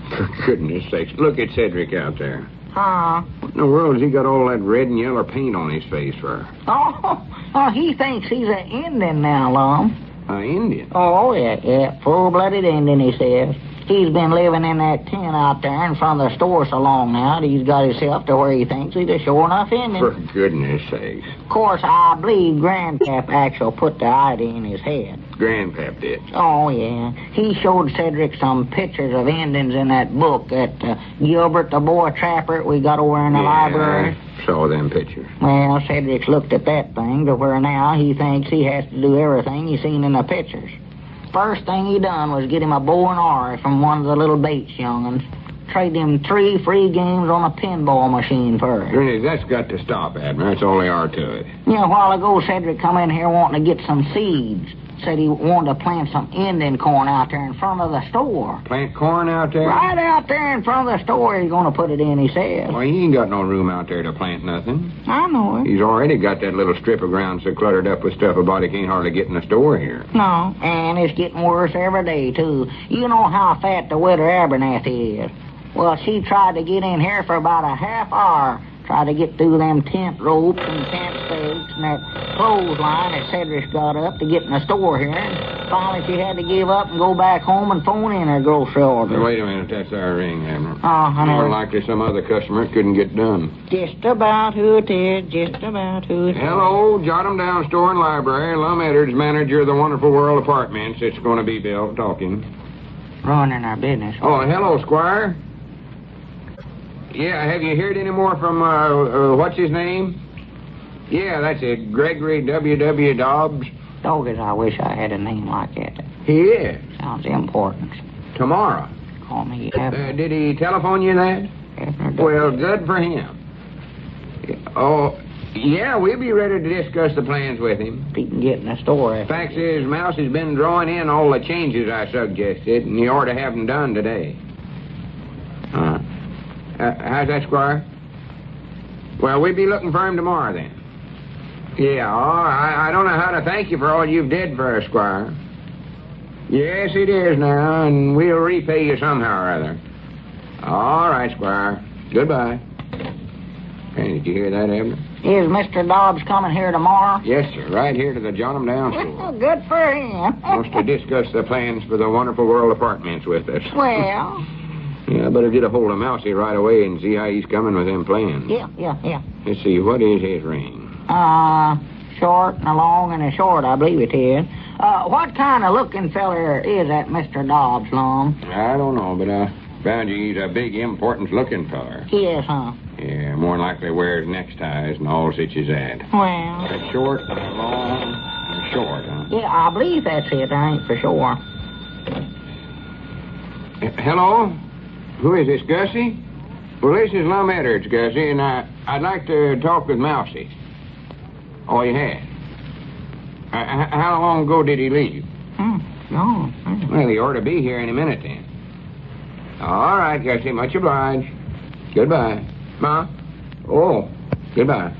For goodness sakes, look at Cedric out there. Huh? What in the world has he got all that red and yellow paint on his face for? Oh, he thinks he's an Indian now, Lum. Indian? Oh, yeah, full-blooded Indian, he says. He's been living in that tent out there in front of the store so long now that he's got himself to where he thinks he's a sure enough Indian. For goodness sakes. Of course, I believe Grandpap actually put the idea in his head. Grandpap did. Oh, yeah. He showed Cedric some pictures of Indians in that book that Gilbert, the boy trapper, we got over in the library. I saw them pictures. Well, Cedric's looked at that thing to where now he thinks he has to do everything he's seen in the pictures. First thing he done was get him a bow and arrow from one of the little Bates young'uns. Trade him 3 free games on a pinball machine for it. Granny, that's got to stop, Abner. That's all there are to it. A while ago, Cedric come in here wanting to get some seeds. Said he wanted to plant some Indian corn out there in front of the store. Plant corn out there? Right out there in front of the store he's going to put it in, he says. Well, he ain't got no room out there to plant nothing. I know it. He's already got that little strip of ground so cluttered up with stuff about he can't hardly get in the store here. No, and it's getting worse every day, too. You know how fat the widow Abernathy is. Well, she tried to get in here for about a half hour. Tried to get through them tent ropes and tent stakes and that clothesline that Cedric's got up to get in the store here. And finally she had to give up and go back home and phone in her grocery order. Now, wait a minute, that's our ring, Abner. I know. More likely some other customer it couldn't get done. Just about who it is, just about who it is. Hello, jot 'em down, store and library. Lum Eddards, manager of the Wonderful World Apartments. It's going to be built, talking. Running our business. Oh, hello, Squire. Yeah, have you heard any more from, what's his name? Yeah, that's it, Gregory W. Dobbs. Doggers, I wish I had a name like that. He is. Sounds important. Tomorrow. Call me Abner. Did he telephone you that? Abner. Well, good for him. Oh, yeah, we'll be ready to discuss the plans with him. He can get in the store. Fact is, Mouse has been drawing in all the changes I suggested, and you ought to have them done today. How's that, Squire? Well, we'll be looking for him tomorrow, then. Yeah, I don't know how to thank you for all you've did for us, Squire. Yes, it is now, and we'll repay you somehow or other. All right, Squire. Goodbye. Hey, did you hear that, Abner? Is Mr. Dobbs coming here tomorrow? Yes, sir. Right here to the John 'em Down store. Good for him. Wants to discuss the plans for the Wonderful World apartments with us. Well... Yeah, I better get a hold of Mousey right away and see how he's coming with them plans. Yeah. Let's see, what is his ring? Short and a long and a short, I believe it is. What kind of looking feller is that Mr. Dobbs, Lum? I don't know, but I found you he's a big, important looking feller. He is, huh? Yeah, more than likely wears neckties and all such as that. Well... But a short and a long and a short, huh? Yeah, I believe that's it. I ain't for sure. Hello? Who is this, Gussie? Well, this is Lum Eddards, Gussie, and I'd like to talk with Mousey. Oh, you had? How long ago did he leave? No. Well, he ought to be here any minute, then. All right, Gussie, much obliged. Goodbye. Ma? Oh, goodbye.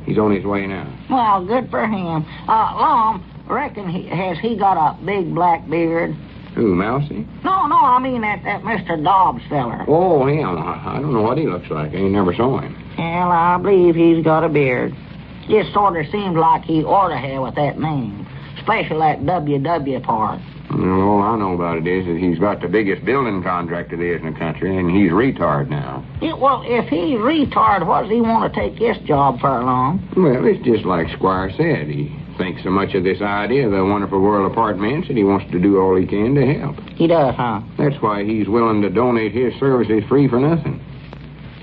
He's on his way now. Well, good for him. Lum, reckon has he got a big black beard? Who, Mousey? No, I mean that Mr. Dobbs feller. Oh, him. I don't know what he looks like. I ain't never saw him. Well, I believe he's got a beard. Just sort of seems like he ought to have with that name. Especially that WW part. Well, all I know about it is that he's got the biggest building contractor there is in the country, and he's retard now. Yeah, well, if he's retard, what does he want to take this job for, Lum? Well, it's just like Squire said. He thinks so much of this idea of the Wonderful World apartments that he wants to do all he can to help. He does, huh? That's why he's willing to donate his services free for nothing.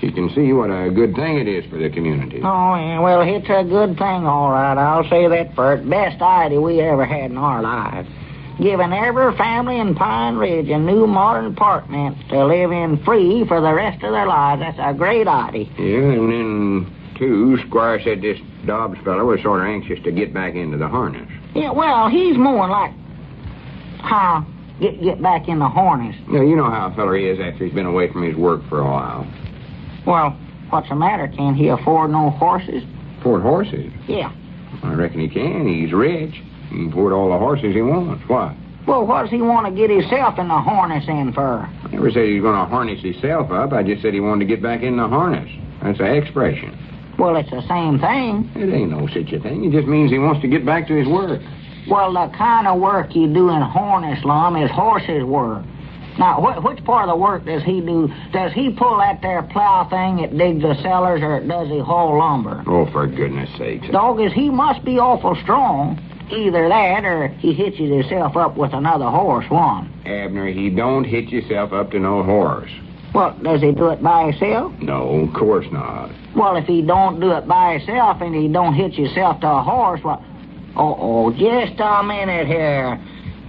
You can see what a good thing it is for the community. Oh, yeah, well, it's a good thing, all right. I'll say that for it. Best idea we ever had in our lives. Giving every family in Pine Ridge a new modern apartment to live in free for the rest of their lives. That's a great idea. Yeah, and then, too, Squire said this Dobbs fellow was sort of anxious to get back into the harness. Yeah, well, he's more like how get back in the harness. Now, you know how a feller is after he's been away from his work for a while. Well, what's the matter? Can't he afford no horses? Afford horses? Yeah. I reckon he can. He's rich. He can afford all the horses he wants. Why? Well, what does he want to get himself in the harness in for? I never said he was going to harness himself up. I just said he wanted to get back in the harness. That's an expression. Well, it's the same thing. It ain't no such a thing. It just means he wants to get back to his work. Well, the kind of work you do in harness, Lum, is horses' work. Now, which part of the work does he do? Does he pull that there plow thing that digs the cellars, or does he haul lumber? Oh, for goodness sakes. Doggers, he must be awful strong. Either that, or he hitches himself up with another horse, one. Abner, he don't hitch himself up to no horse. Well, does he do it by himself? No, of course not. Well, if he don't do it by himself and he don't hitch himself to a horse, well... Oh, just a minute here.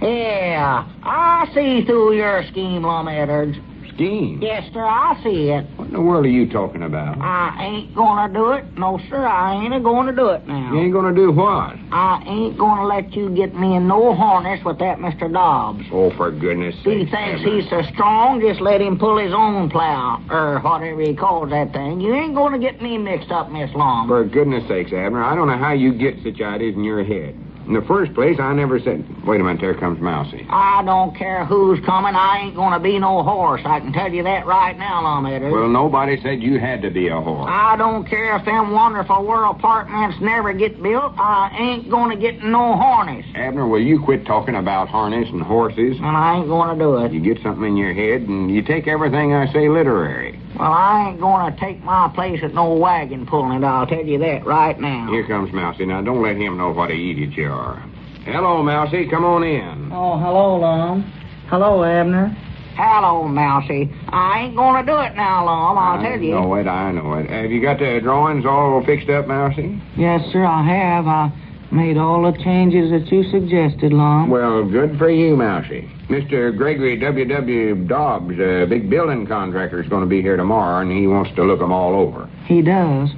Yeah, I see through your scheme, Lum Eddards. Scheme? Yes, sir, I see it. What in the world are you talking about? I ain't gonna do it. No, sir, I ain't gonna do it now. You ain't gonna do what? I ain't gonna let you get me in no harness with that Mr. Dobbs. Oh, for goodness sake. He thinks he's so strong, just let him pull his own plow, or whatever he calls that thing. You ain't gonna get me mixed up, Miss Lum. For goodness sakes, Abner, I don't know how you get such ideas in your head. In the first place, I never said... Wait a minute, there comes Mousey. I don't care who's coming. I ain't gonna be no horse. I can tell you that right now, Lum Eddards. Well, nobody said you had to be a horse. I don't care if them Wonderful World apartments never get built. I ain't gonna get no harness. Abner, will you quit talking about harness and horses? And I ain't gonna do it. You get something in your head, and you take everything I say literary. Well, I ain't gonna take my place at no wagon pulling it. I'll tell you that right now. Here comes Mousey. Now, don't let him know what an idiot you are. Hello, Mousey. Come on in. Oh, hello, Lum. Hello, Abner. Hello, Mousey. I ain't gonna do it now, Lum, I'll tell you. I know it. Have you got the drawings all fixed up, Mousey? Yes, sir, I have. I made all the changes that you suggested, Lum. Well, good for you, Mousey. Mr. Gregory W.W. Dobbs, a big building contractor, is going to be here tomorrow, and he wants to look them all over. He does?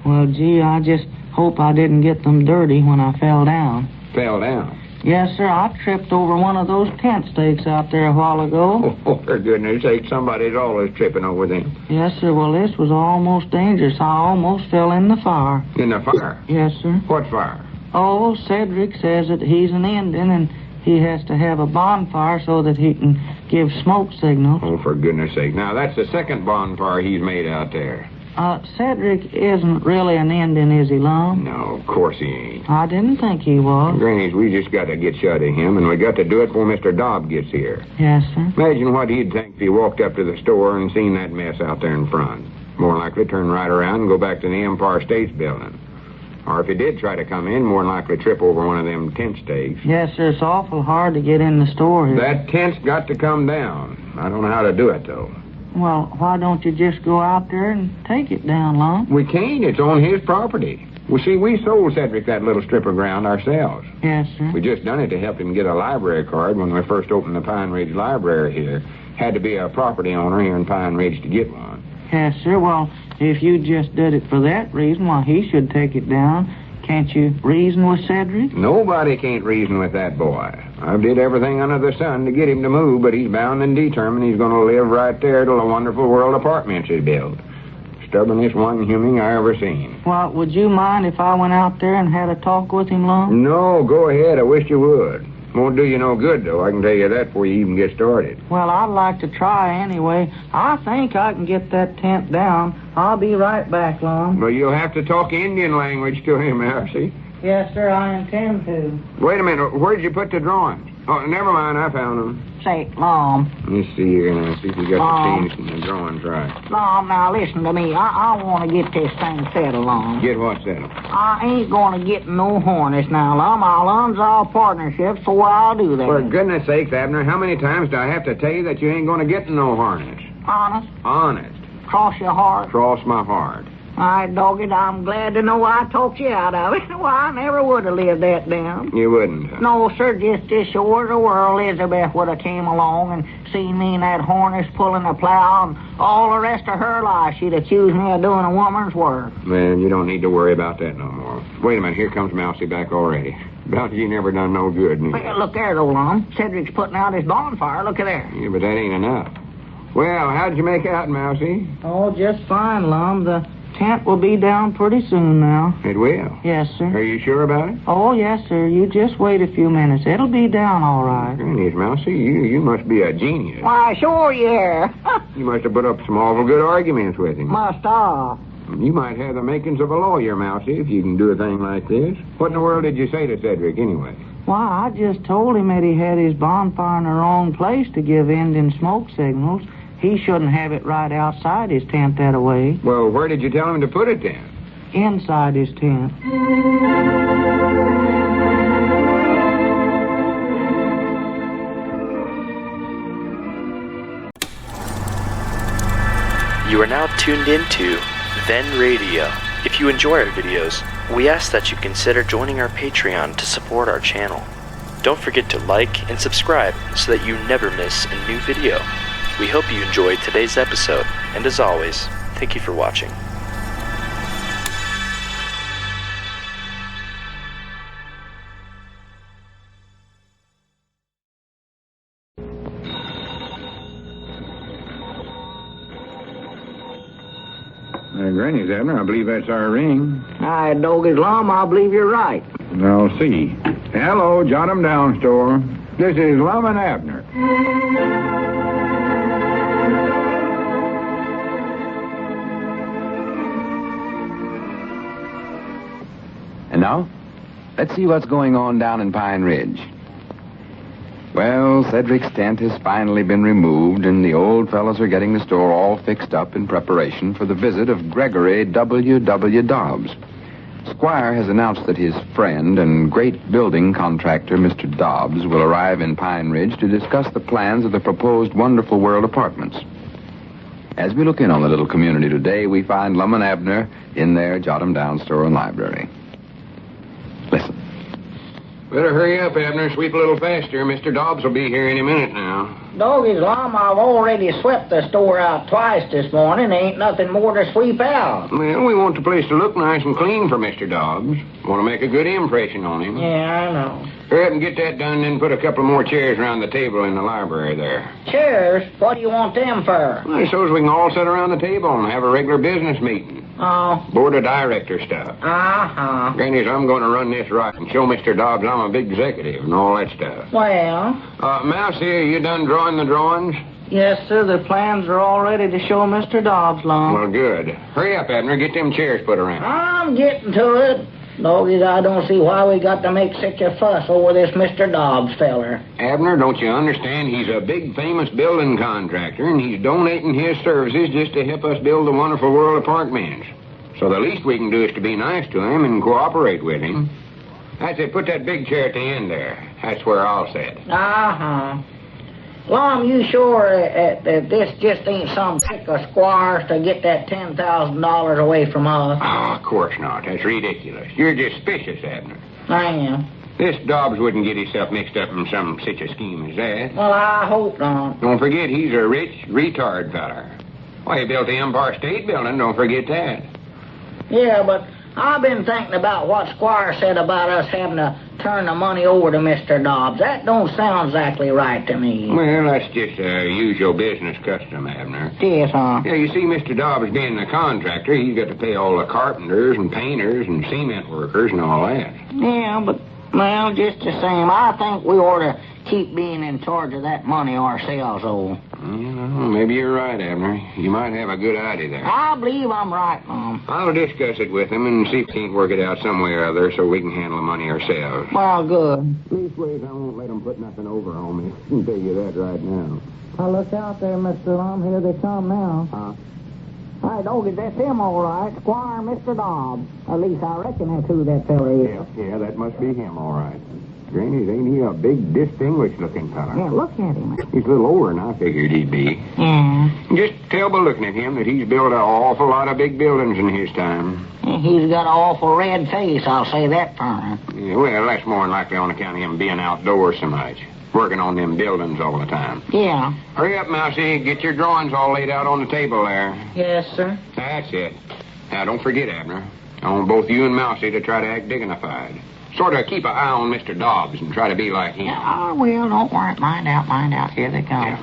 Well, gee, I just hope I didn't get them dirty when I fell down. Fell down? Yes, sir. I tripped over one of those tent stakes out there a while ago. Oh, for goodness sake, somebody's always tripping over them. Yes, sir. Well, this was almost dangerous. I almost fell in the fire. In the fire? Yes, sir. What fire? Oh, Cedric says that he's an Indian and he has to have a bonfire so that he can give smoke signals. Oh, for goodness sake. Now, that's the second bonfire he's made out there. Cedric isn't really an Indian, is he, Lum? No, of course he ain't. I didn't think he was. Grannies, we just got to get shut of him, and we got to do it before Mr. Dobb gets here. Yes, sir. Imagine what he'd think if he walked up to the store and seen that mess out there in front. More likely turn right around and go back to the Empire States Building. Or if he did try to come in, more likely trip over one of them tent stakes. Yes, sir. It's awful hard to get in the store here. That tent's got to come down. I don't know how to do it, though. Well, why don't you just go out there and take it down, Lum? We can't. It's on his property. Well, see, we sold Cedric that little strip of ground ourselves. Yes, sir. We just done it to help him get a library card when we first opened the Pine Ridge Library here. Had to be a property owner here in Pine Ridge to get one. Yes, sir. Well, if you just did it for that reason, why, he should take it down. Can't you reason with Cedric? Nobody can't reason with that boy. I did everything under the sun to get him to move, but he's bound and determined he's going to live right there till the wonderful world apartments is built. Stubbornest one human I ever seen. Well, would you mind if I went out there and had a talk with him, Lum? No, go ahead. I wish you would. Won't do you no good, though. I can tell you that before you even get started. Well, I'd like to try anyway. I think I can get that tent down. I'll be right back, Lum. Well, you'll have to talk Indian language to him, Mousey. Yes, sir, I intend to. Wait a minute. Where'd you put the drawings? Oh, never mind. I found them. Say, Lum. Let me see here now. See if you got the teams and the drawings right. Lum, now listen to me. I want to get this thing settled, Lum. Get what settled? I ain't going to get no harness now, Lum. I'll unsolve partnerships before I'll do that. For goodness sakes, Abner, how many times do I have to tell you that you ain't going to get no harness? Honest? Honest. Cross your heart? Cross my heart. All right, doggy, I'm glad to know I talked you out of it. Well, I never would have lived that down. You wouldn't, huh? No, sir, just as sure as the world Elizabeth would have came along and seen me in that harness pulling the plow, and all the rest of her life she'd accuse me of doing a woman's work. Man, you don't need to worry about that no more. Wait a minute, here comes Mousey back already. About you never done no good, neither. Well, look there, though, Lum. Cedric's putting out his bonfire. Look at there. Yeah, but that ain't enough. Well, how'd you make out, Mousey? Oh, just fine, Lum. The tent will be down pretty soon now. It will? Yes, sir. Are you sure about it? Oh, yes, sir. You just wait a few minutes. It'll be down all right. Goodness, Mousey, you must be a genius. Why, sure, yeah. You must have put up some awful good arguments with him. Must I? You might have the makings of a lawyer, Mousey, if you can do a thing like this. What in the world did you say to Cedric, anyway? Why, I just told him that he had his bonfire in the wrong place to give Indian smoke signals. He shouldn't have it right outside his tent that way. Well, where did you tell him to put it then? Inside his tent. You are now tuned into Then Radio. If you enjoy our videos, we ask that you consider joining our Patreon to support our channel. Don't forget to like and subscribe so that you never miss a new video. We hope you enjoyed today's episode, and as always, thank you for watching. Granny's, Abner, I believe that's our ring. Aye, doggy's Lum, I believe you're right. I'll see. Hello, jot 'em down, store. This is Lum and Abner. And now, let's see what's going on down in Pine Ridge. Well, Cedric's tent has finally been removed, and the old fellows are getting the store all fixed up in preparation for the visit of Gregory W. Dobbs. Squire has announced that his friend and great building contractor, Mr. Dobbs, will arrive in Pine Ridge to discuss the plans of the proposed Wonderful World apartments. As we look in on the little community today, we find Lum and Abner in their jot 'em down store and library. Listen. Better hurry up, Abner. Sweep a little faster. Mr. Dobbs will be here any minute now. Doggies, Lum, I've already swept the store out twice this morning. There ain't nothing more to sweep out. Well, we want the place to look nice and clean for Mr. Dobbs. Want to make a good impression on him. Yeah, I know. Hurry up and get that done, then put a couple more chairs around the table in the library there. Chairs? What do you want them for? Well, so we can all sit around the table and have a regular business meeting. Oh. Board of director stuff. Uh-huh. Granny's, I'm going to run this right and show Mr. Dobbs I'm a big executive and all that stuff. Well? Mousey, are you done drawing the drawings? Yes, sir. The plans are all ready to show Mr. Dobbs, Lum. Well, good. Hurry up, Abner. Get them chairs put around. I'm getting to it. Doggies, I don't see why we got to make such a fuss over this Mr. Dobbs feller. Abner, don't you understand? He's a big, famous building contractor, and he's donating his services just to help us build the wonderful world apartments. So the least we can do is to be nice to him and cooperate with him. That's it. Put that big chair at the end there. That's where I'll sit. Uh-huh. Lum, you sure that this just ain't some trick of Squire's to get that $10,000 away from us? Oh, of course not. That's ridiculous. You're just suspicious, Abner. I am. This Dobbs wouldn't get himself mixed up in some such a scheme as that. Well, I hope not. Don't forget, he's a rich, retard feller. Why, he built the Empire State Building, don't forget that. Yeah, but I've been thinking about what Squire said about us having to turn the money over to Mr. Dobbs. That don't sound exactly right to me. Well, that's just a usual business custom, Abner. Yes, huh? Yeah, you see, Mr. Dobbs being the contractor, he's got to pay all the carpenters and painters and cement workers and all that. Yeah, but, well, just the same, I think we ought to keep being in charge of that money ourselves, old. Maybe you're right, Abner. You might have a good idea there. I believe I'm right, Mom. I'll discuss it with him and see if we can't work it out some way or other so we can handle the money ourselves. Well, good. Leastways, I won't let them put nothing over on me. I can tell you that right now. Now, look out there, Mr. Lum. Here they come now. Huh? Hey, Doggy, that's him, all right. Squire Mr. Dobbs. At least I reckon that's who that fella is. Yeah, that must be him, all right. Granny, ain't he a big, distinguished-looking fella? Yeah, look at him. He's a little older than I figured he'd be. Yeah. Just tell by looking at him that he's built an awful lot of big buildings in his time. He's got an awful red face, I'll say that for him. Yeah, well, that's more than likely on account of him being outdoors so much. Working on them buildings all the time. Yeah. Hurry up, Mousey. Get your drawings all laid out on the table there. Yes, sir. That's it. Now, don't forget, Abner. I want both you and Mousey to try to act dignified. Sort of keep an eye on Mr. Dobbs and try to be like him. Yeah, I will. Don't worry. Mind out. Here they come.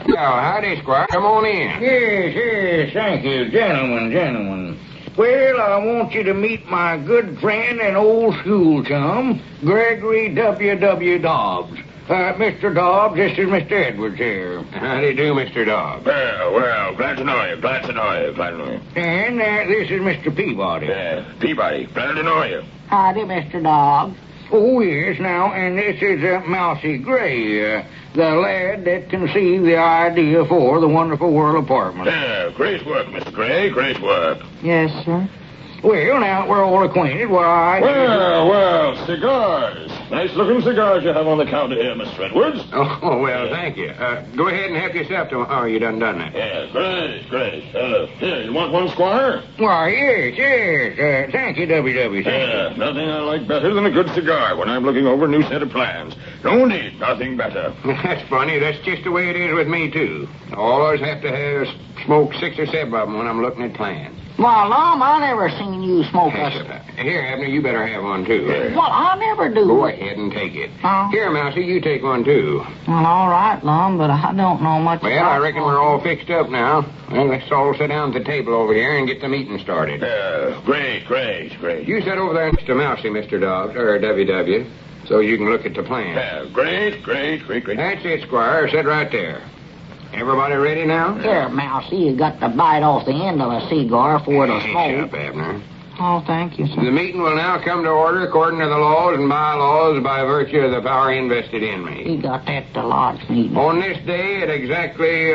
Now, howdy, Squire. Come on in. Yes, thank you, gentlemen. Well, I want you to meet my good friend and old school chum, Gregory W. Dobbs. Mr. Dobbs, this is Mr. Edwards here. How do you do, Mr. Dobbs? Well, glad to know you. And this is Mr. Peabody. Peabody, glad to know you. Howdy, Mr. Dobbs. Oh, yes, now, and this is Mousey Gray, the lad that conceived the idea for the wonderful world apartment. Great work, Mr. Gray, great work. Yes, sir. Well, now, we're all acquainted. Well, cigars. Nice-looking cigars you have on the counter here, Mr. Edwards. Oh, well, thank you. Go ahead and help yourself to... Oh, you done that. Yeah, great. Here, you want one, Squire? Why, yes. Thank you, W.W. Yeah, nothing I like better than a good cigar when I'm looking over a new set of plans. No need, nothing better. That's funny. That's just the way it is with me, too. I always have to smoke 6 or 7 of them when I'm looking at plans. Well, Lum, I never seen you smoke a... Here, Abner, you better have one, too. Well, I never do. Go ahead and take it. Oh. Here, Mousey, you take one, too. Well, all right, Lum, but I don't know much Well, I reckon we're all fixed up now. Well, let's all sit down at the table over here and get the meeting started. Great. You sit over there next to Mousey, Mr. Dobbs, or W.W., so you can look at the plan. Great. That's it, Squire. Sit right there. Everybody ready now? Here, Mousey, you got to bite off the end of a cigar for it'll smoke. Shut up, Abner. Oh, thank you, sir. The meeting will now come to order according to the laws and bylaws by virtue of the power invested in me. You got that to lodge meeting. On this day at exactly...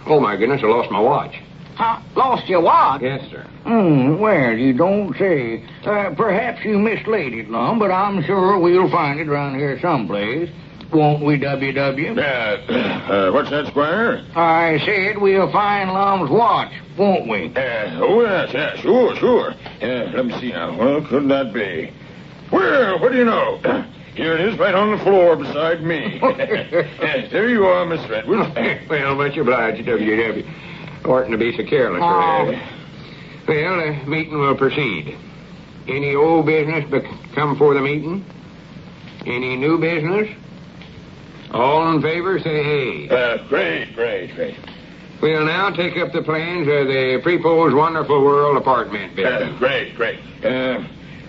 Oh, my goodness, I lost my watch. Lost your watch? Yes, sir. Well, you don't say. Perhaps you mislaid it, Lum, but I'm sure we'll find it around here someplace. Won't we, W.W.? What's that, Squire? I said we'll find Lum's watch, won't we? Yes, sure. Let me see now. What could that be? Well, what do you know? Here it is right on the floor beside me. There you are, Miss Redwood. Well, much obliged, W.W. Oughtn't to be so careless, Well, the meeting will proceed. Any old business come for the meeting? Any new business? All in favor, say hey. Great. We'll now take up the plans of the proposed wonderful world apartment building. Great.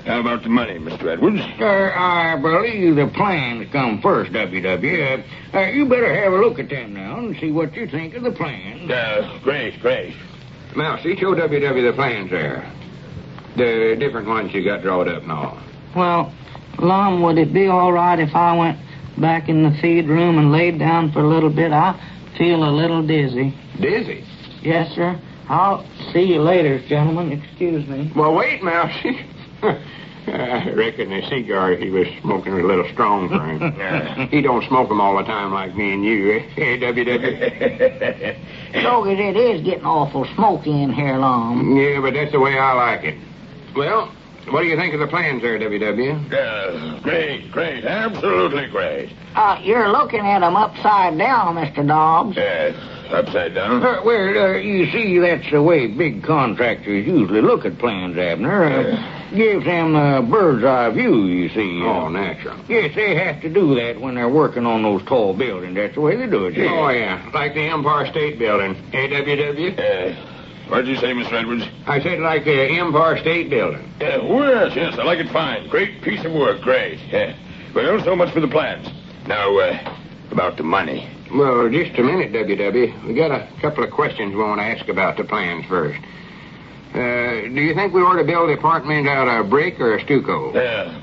How about the money, Mr. Edwards? I believe the plans come first, W.W. You better have a look at them now and see what you think of the plans. Great. Mousey, show W.W. the plans there. The different ones you got drawn up and all. Well, Lum, would it be all right if I went back in the feed room and laid down for a little bit? I feel a little dizzy. Dizzy? Yes, sir. I'll see you later, gentlemen. Excuse me. Well, wait, Mousey. I reckon the cigar he was smoking was a little strong for him. He don't smoke them all the time like me and you, eh, W.W.? So it is getting awful smoky in here, Lum. Yeah, but that's the way I like it. Well, what do you think of the plans there, W.W.? Great. Absolutely great. You're looking at them upside down, Mr. Dobbs. Upside down? You see, that's the way big contractors usually look at plans, Abner. Gives them a bird's eye view, you see. Oh, natural. Yes, they have to do that when they're working on those tall buildings. That's the way they do it. Yeah. Oh, yeah. Like the Empire State Building. Eh, W.W.? What did you say, Mr. Edwards? I said like the Empire State Building. Yes, I like it fine. Great piece of work, great. Well, so much for the plans. Now, about the money. Well, just a minute, W.W. We got a couple of questions we want to ask about the plans first. Do you think we ought to build the apartment out of brick or stucco?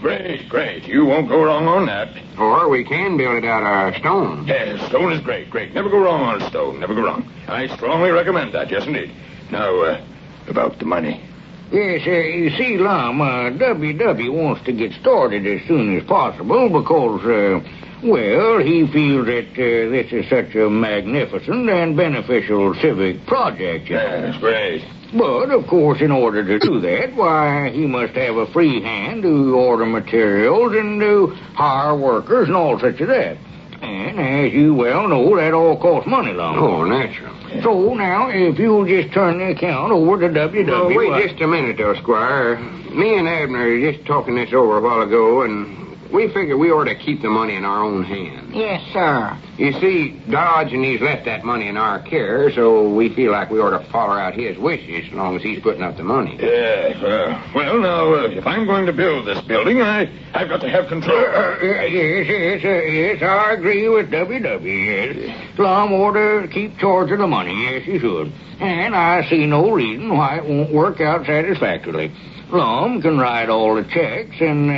Great. You won't go wrong on that. Or we can build it out of stone. Stone is great. Never go wrong on stone. Never go wrong. I strongly recommend that, yes, indeed. Now, about the money. Yes, you see, Lum, W.W. wants to get started as soon as possible because, he feels that this is such a magnificent and beneficial civic project. Yes, great. But, of course, in order to do that, why, he must have a free hand to order materials and to hire workers and all such of that. And, as you well know, that all costs money, Lum. Oh, natural. So, now, if you'll just turn the account over to W.W. Well, wait just a minute, though, Squire. Me and Abner were just talking this over a while ago, and we figure we ought to keep the money in our own hands. Yes, sir. You see, Dodge and he's left that money in our care, so we feel like we ought to follow out his wishes as long as he's putting up the money. Well, now, if I'm going to build this building, I've got to have control. Yes, I agree with W.W. Yes. Lum ought to keep charge of the money. Yes, he should. And I see no reason why it won't work out satisfactorily. Lum can write all the checks, and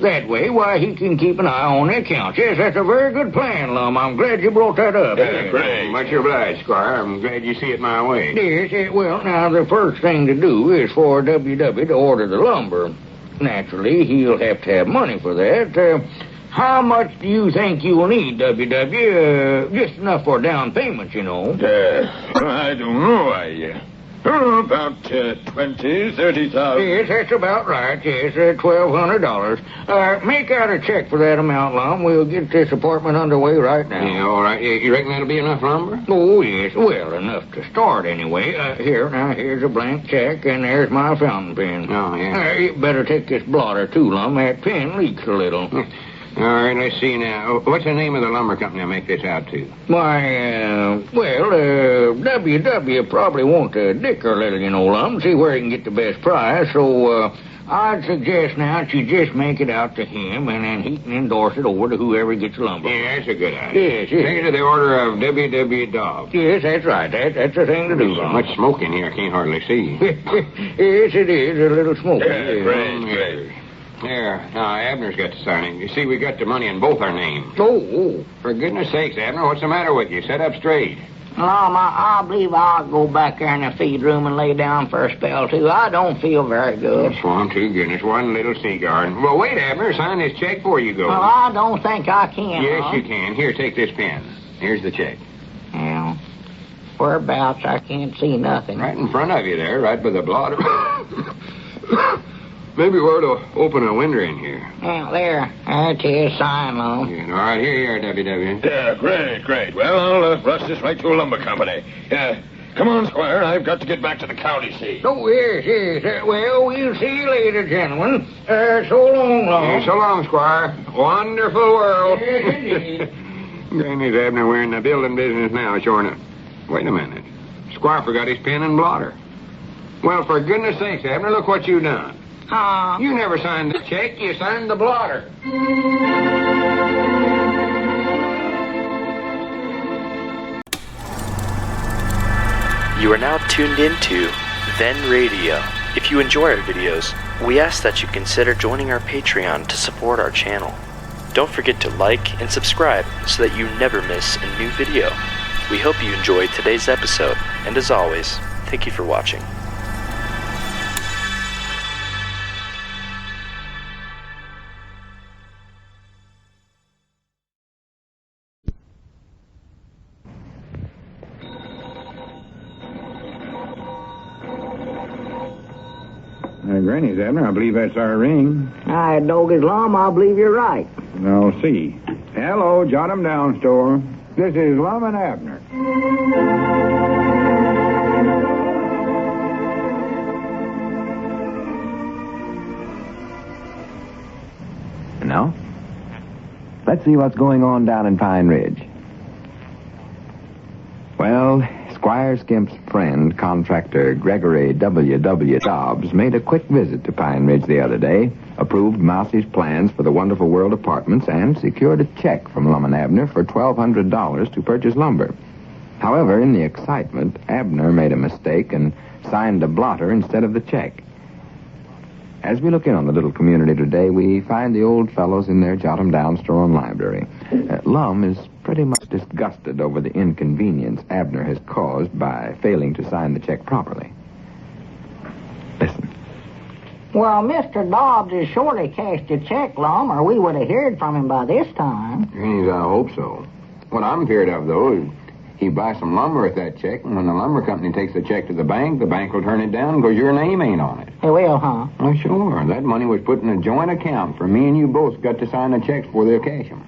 that way, why, he can keep an eye on the accounts. Yes, that's a very good plan, Lum. I'm glad you brought that up. Great. Much obliged, Squire. I'm glad you see it my way. Yes, well, now, the first thing to do is for W.W. to order the lumber. Naturally, he'll have to have money for that. How much do you think you'll need, W.W.? Just enough for a down payment, you know. I don't know. About 30,000. Yes, that's about right. Yes, $1,200. Make out a check for that amount, Lum. We'll get this apartment underway right now. Yeah, all right. You reckon that'll be enough lumber? Oh, yes. Well, enough to start anyway. Here's a blank check, and there's my fountain pen. Oh, yeah. You better take this blotter, too, Lum. That pen leaks a little. All right, let's see now. What's the name of the lumber company I make this out to? Why, W.W. probably wants to dicker a little, you know, Lum, see where he can get the best price. So, I'd suggest now that you just make it out to him, and then he can endorse it over to whoever gets the lumber. Yeah, that's a good idea. Yes. Take it to the order of W.W. Dobbs. Yes, that's right. That's the thing to do, So Lum. much smoke in here, I can't hardly see. Yes, it is. A little smoky. Great. There. Now, Abner's got to sign it. You see, we got the money in both our names. Oh. For goodness sakes, Abner, what's the matter with you? Sit up straight. Lum, I believe I'll go back there in the feed room and lay down for a spell, too. I don't feel very good. Swan to goodness, one little cigar. Well, wait, Abner, sign this check before you go. Well, I don't think I can, Yes, Lum. you can. Here, take this pen. Here's the check. Well, whereabouts, I can't see nothing. Right in front of you there, right by the blotter. Maybe we ought to open a window in here. Yeah, there. That's his sign, Lum. Yeah, all right, here you are, WW. Yeah, great. Well, I'll rush this right to a lumber company. Come on, Squire. I've got to get back to the county seat. Oh, yes. Well, we'll see you later, gentlemen. So long, Lum. Hey, so long, Squire. Wonderful world. Yes, indeed. Granny's Abner, we're in the building business now, sure enough. Wait a minute. Squire forgot his pen and blotter. Well, for goodness sakes, Abner, look what you done. You never signed the check, you signed the blotter. You are now tuned into Then Radio. If you enjoy our videos, we ask that you consider joining our Patreon to support our channel. Don't forget to like and subscribe so that you never miss a new video. We hope you enjoyed today's episode, and as always, thank you for watching. Granny's Abner, I believe that's our ring. I dog his Lum, I believe you're right. I'll see. Hello, jot 'em down, store. This is Lum and Abner. Now, let's see what's going on down in Pine Ridge. Well, Squire Skimp's friend, Contractor Gregory W. Dobbs, made a quick visit to Pine Ridge the other day, approved Mousey's plans for the Wonderful World Apartments, and secured a check from Lum and Abner for $1,200 to purchase lumber. However, in the excitement, Abner made a mistake and signed a blotter instead of the check. As we look in on the little community today, we find the old fellows in their jot-em-down store and library. Lum is pretty much disgusted over the inconvenience Abner has caused by failing to sign the check properly. Listen. Well, Mr. Dobbs has surely cashed a check, Lum, or we would have heard from him by this time. Granny's, I hope so. What I'm feared of, though, is he buys some lumber with that check, and when the lumber company takes the check to the bank will turn it down because your name ain't on it. They will, huh? Oh, sure. That money was put in a joint account for me and you both got to sign the checks before they'll cash them.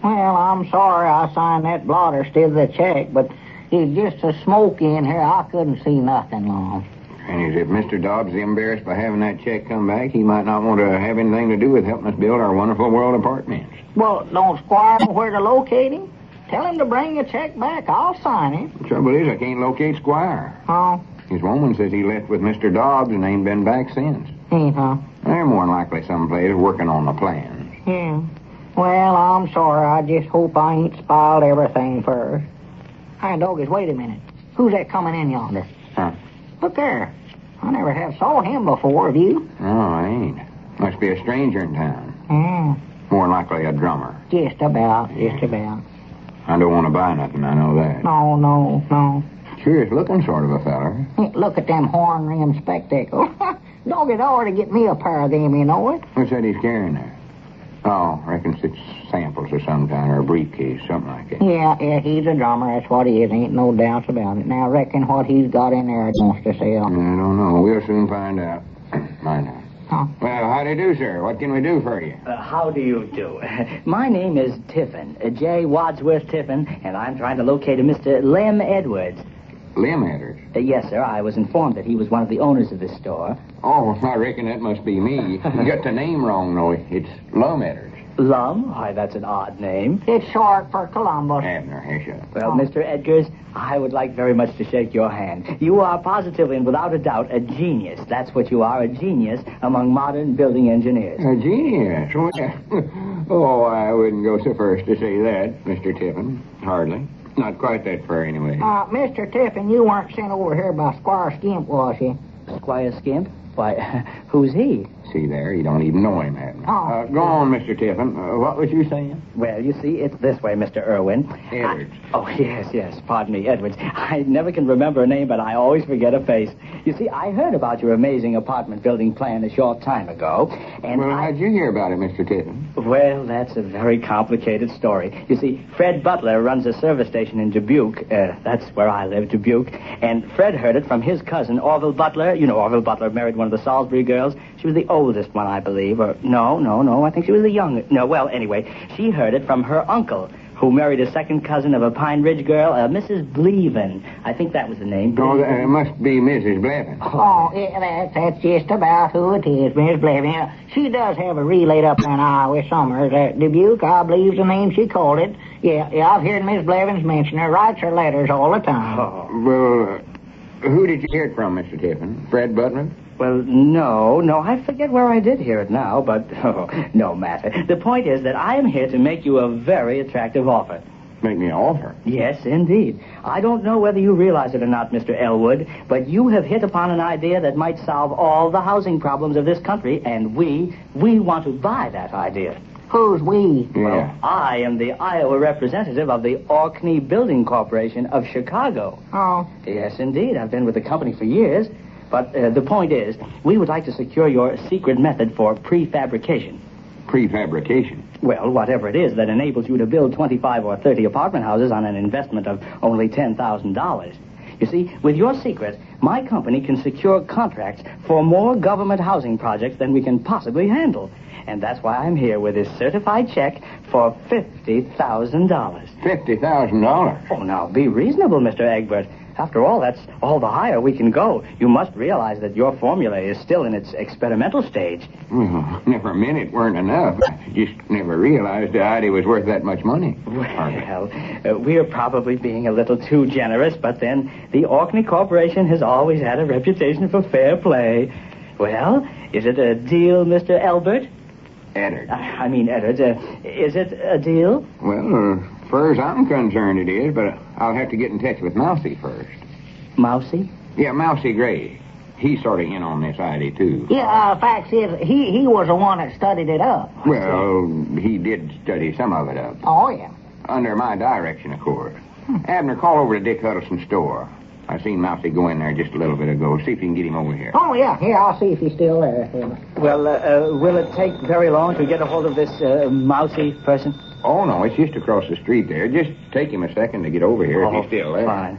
Well, I'm sorry I signed that blotter instead of the check, but it's just so smoky in here, I couldn't see nothing, Lum. And if Mr. Dobbs is embarrassed by having that check come back, he might not want to have anything to do with helping us build our Wonderful World Apartments. Well, don't Squire know where to locate him? Tell him to bring the check back. I'll sign it. The trouble is, I can't locate Squire. Oh? His woman says he left with Mr. Dobbs and ain't been back since. Huh? They're more than likely someplace working on the plans. Yeah. Well, I'm sorry. I just hope I ain't spoiled everything first. Hey, doggies, wait a minute. Who's that coming in yonder? Huh? Look there. I never have saw him before, have you? No, I ain't. Must be a stranger in town. Yeah. More than likely a drummer. Just about. I don't want to buy nothing, I know that. No. Curious looking sort of a feller. Look at them horn-rimmed spectacles. Doggies ought to get me a pair of them, you know it. What's that he's carrying there? Oh, reckons it's samples of some kind, or a briefcase, something like that. Yeah, he's a drummer. That's what he is. Ain't no doubts about it. Now, reckon what he's got in there he wants to sell. I don't know. We'll soon find out. Mind out. Huh? Well, how do you do, sir? What can we do for you? How do you do? My name is Tiffin, J. Wadsworth Tiffin, and I'm trying to locate a Mr. Lum Edwards. Lum Edwards? Yes, sir. I was informed that he was one of the owners of this store. Oh, I reckon that must be me. You got the name wrong, though. It's Lum Edwards. Lum? Why, that's an odd name. It's short for Columbus. Abner, here, shut up. Well, Mr. Edgars, I would like very much to shake your hand. You are positively and without a doubt a genius. That's what you are, a genius among modern building engineers. A genius? Oh, I wouldn't go so first to say that, Mr. Tiffin. Hardly. Not quite that far, anyway. Mr. Tiffin, you weren't sent over here by Squire Skimp, was you? Squire Skimp? Why, who's he? See there, you don't even know him, Abner. Oh. Go on, Mr. Tiffin. What was you saying? Well, you see, it's this way, Mr. Irwin. Edwards. Yes. Pardon me, Edwards. I never can remember a name, but I always forget a face. You see, I heard about your amazing apartment building plan a short time ago, and Well, how'd you hear about it, Mr. Tiffin? Well, that's a very complicated story. You see, Fred Butler runs a service station in Dubuque. That's where I live, Dubuque. And Fred heard it from his cousin, Orville Butler. You know Orville Butler married one of the Salisbury girls. She was the oldest one, I believe. Or no. I think she was the youngest. No, well, anyway, she heard it from her uncle, who married a second cousin of a Pine Ridge girl, Mrs. Blevins. I think that was the name. Oh, it must be Mrs. Blevins. Oh, yeah, that's just about who it is, Miss Blevins. Yeah, she does have a relay up there in Iowa Summers. Dubuque, I believe's the name she called it. Yeah, I've heard Miss Blevins mention her. Writes her letters all the time. Oh. Well, who did you hear it from, Mr. Tiffin? Fred Butler? Well, no, I forget where I did hear it now, but no matter. The point is that I am here to make you a very attractive offer. Make me an offer? Yes, indeed. I don't know whether you realize it or not, Mr. Elwood, but you have hit upon an idea that might solve all the housing problems of this country, and we want to buy that idea. Who's we? Yeah. Well, I am the Iowa representative of the Orkney Building Corporation of Chicago. Oh. Yes, indeed. I've been with the company for years. But the point is, we would like to secure your secret method for prefabrication. Prefabrication? Well, whatever it is that enables you to build 25 or 30 apartment houses on an investment of only $10,000. You see, with your secret, my company can secure contracts for more government housing projects than we can possibly handle. And that's why I'm here with this certified check for $50,000. $50,000? Oh, now, be reasonable, Mr. Egbert. After all, that's all the higher we can go. You must realize that your formula is still in its experimental stage. Well, never a minute weren't enough. I just never realized the idea was worth that much money. Well, we're probably being a little too generous, but then the Orkney Corporation has always had a reputation for fair play. Well, is it a deal, Mr. Elbert? Eddards. I mean, Eddards, is it a deal? Well, as far as I'm concerned, it is, but I'll have to get in touch with Mousey first. Mousey? Yeah, Mousey Gray. He's sort of in on this idea, too. Yeah, facts is, he was the one that studied it up. Well, he did study some of it up. Oh, yeah. Under my direction, of course. Abner, call over to Dick Huddleston's store. I seen Mousey go in there just a little bit ago. See if you can get him over here. Oh, yeah, I'll see if he's still there. Well, will it take very long to get a hold of this Mousey person? Oh, no, it's just across the street there. Just take him a second to get over here if he's still there. Fine.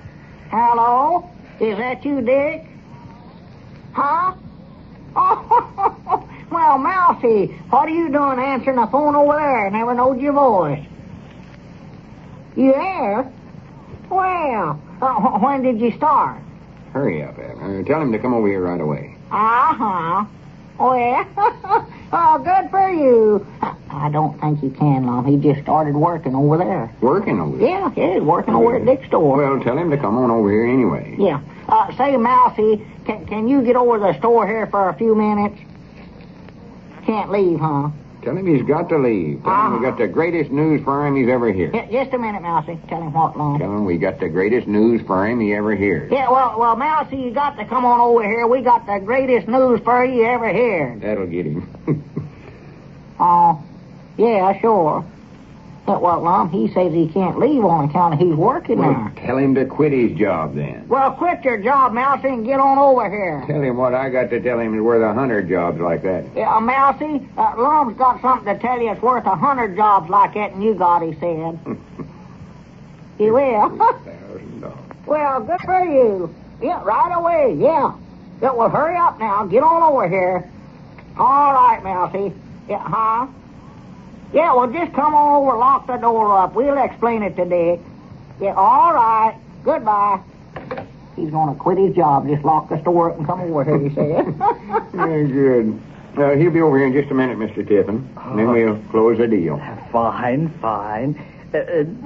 Hello? Is that you, Dick? Huh? Oh, well, Mousey, what are you doing answering the phone over there? Never knowed your voice. You there? Well, when did you start? Hurry up, Abner. Tell him to come over here right away. Uh-huh. Well, oh, good for you. I don't think you can, Lum. He just started working over there. Working over there? Yeah, he's working over at Dick's store. Well, tell him to come on over here anyway. Yeah. Say, Mousey, can you get over to the store here for a few minutes? Can't leave, huh? Tell him he's got to leave. Tell him we got the greatest news for him he's ever heard. Yeah, just a minute, Mousey. Tell him what, Lum? Tell him we got the greatest news for him he ever heard. Yeah, well, Mousey, you got to come on over here. We got the greatest news for you ever heard. That'll get him. Oh, yeah, sure. But, well, Lum, he says he can't leave on account of he's working Well, there. tell him to quit his job then. Well, quit your job, Mousey, and get on over here. Tell him what I got to tell him is worth 100 jobs like that. Yeah, Mousey, Lum's got something to tell you it's worth 100 jobs like that, and you got, he said. He will. $1,000. Well, good for you. Yeah, right away, yeah. Yeah, well, hurry up now. Get on over here. All right, Mousey. Yeah, huh? Yeah, well, just come on over, lock the door up. We'll explain it to Dick. Yeah, all right. Goodbye. He's going to quit his job, just lock the store up and come over here, he said. Very good. He'll be over here in just a minute, Mr. Tiffin. And then we'll close the deal. Fine.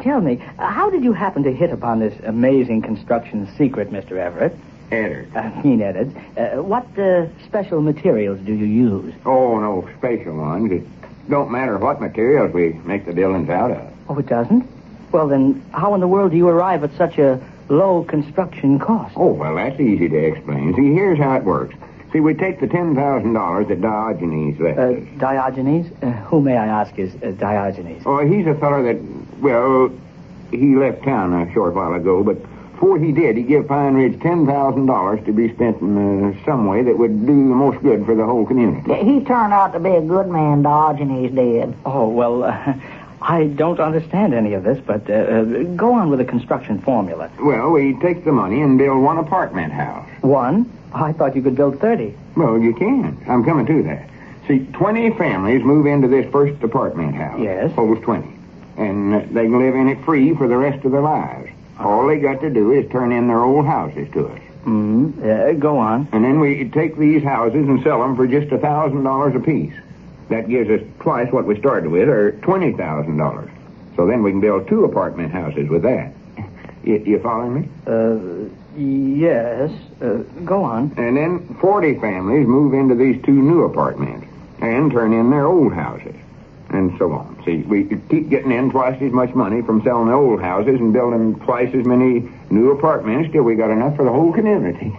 Tell me, how did you happen to hit upon this amazing construction secret, Mr. Everett? Eddards. Eddards. What special materials do you use? Oh, no special ones. It don't matter what materials we make the buildings out of. Oh, it doesn't? Well, then, how in the world do you arrive at such a low construction cost? Oh, well, that's easy to explain. See, here's how it works. See, we take the $10,000 that Diogenes left us. Diogenes? Who, may I ask, is Diogenes? Oh, he's a fellow that, well, he left town a short while ago, but before he did, he gave Pine Ridge $10,000 to be spent in some way that would do the most good for the whole community. Yeah, he turned out to be a good man, Diogenes did. Oh, well, I don't understand any of this, but go on with the construction formula. Well, we take the money and build one apartment house. One? I thought you could build 30. Well, you can. I'm coming to that. See, 20 families move into this first apartment house. Yes. Holds 20. And they can live in it free for the rest of their lives. All they got to do is turn in their old houses to us. Go on. And then we take these houses and sell them for just $1,000 apiece. That gives us twice what we started with, or $20,000. So then we can build 2 apartment houses with that. You following me? Yes. Go on. And then 40 families move into these 2 new apartments and turn in their old houses. And so on. See, we keep getting in twice as much money from selling the old houses and building twice as many new apartments till we got enough for the whole community.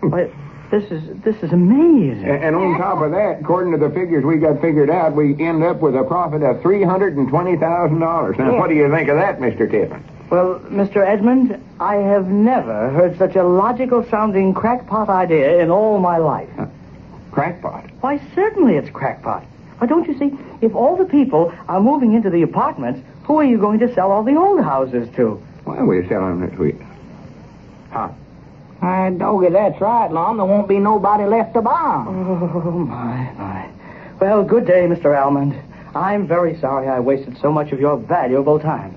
Wait, this is amazing. And on top of that, according to the figures we got figured out, we end up with a profit of $320,000. Now, what do you think of that, Mr. Tiffin? Well, Mr. Edmund, I have never heard such a logical-sounding crackpot idea in all my life. Crackpot? Why, certainly it's crackpot. Why, don't you see, if all the people are moving into the apartments, who are you going to sell all the old houses to? Well, we're selling it to... Huh? Doggy, that's right, Lum. There won't be nobody left to buy 'em. Oh, my. Well, good day, Mr. Almond. I'm very sorry I wasted so much of your valuable time.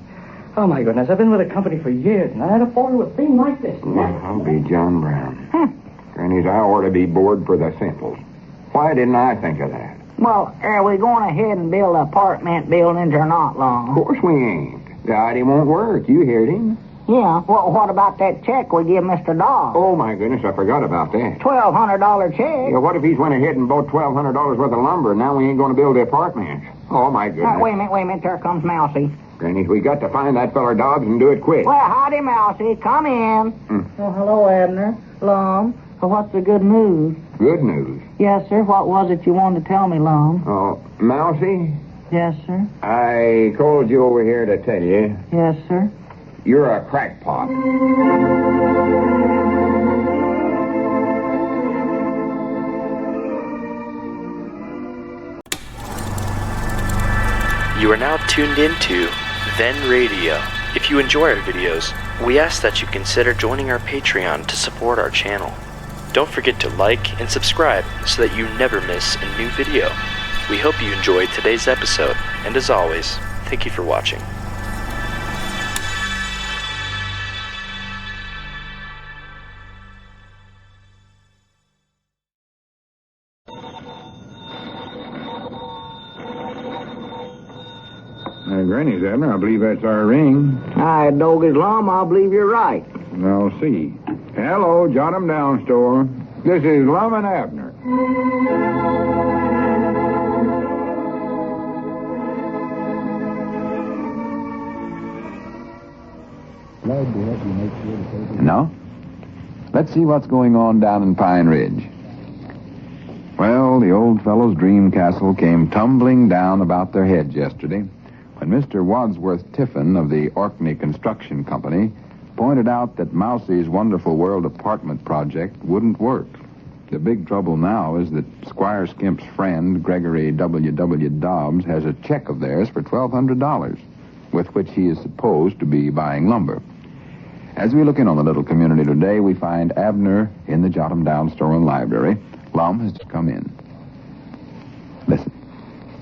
Oh, my goodness, I've been with the company for years, and I had afford to a thing like this. Well, I'll be John Brown. Granny's, I ought to be bored for the simples. Why didn't I think of that? Well, are we going ahead and build apartment buildings or not, Lum? Of course we ain't. The idea won't work. You heard him. Yeah, well, what about that check we give Mr. Dobbs? Oh, my goodness, I forgot about that. $1,200 check. Yeah, what if he's went ahead and bought $1,200 worth of lumber, and now we ain't going to build the apartments? Oh, my goodness. Wait a minute, there comes Mousey. Granny, we got to find that feller Dobbs and do it quick. Well, howdy, Mousey. Come in. Well, hello, Abner. Lum. Well, what's the good news? Good news? Yes, sir. What was it you wanted to tell me, Lum? Oh, Mousey? Yes, sir. I called you over here to tell you. Yes, sir. You're a crackpot. You are now tuned into Then Radio. If you enjoy our videos, we ask that you consider joining our Patreon to support our channel. Don't forget to like and subscribe so that you never miss a new video. We hope you enjoyed today's episode, and as always, thank you for watching. Granny's, Abner, I believe that's our ring. Hi, Doggy's Lum. I believe you're right. I'll see. Hello, Jot 'em Down store. This is Lum and Abner. Now, let's see what's going on down in Pine Ridge. Well, the old fellow's dream castle came tumbling down about their heads yesterday when Mr. Wadsworth Tiffin of the Orkney Construction Company pointed out that Mousey's Wonderful World apartment project wouldn't work. The big trouble now is that Squire Skimp's friend, Gregory W. Dobbs, has a check of theirs for $1,200, with which he is supposed to be buying lumber. As we look in on the little community today, we find Abner in the Jot 'em Down store and library. Lum has just come in. Listen.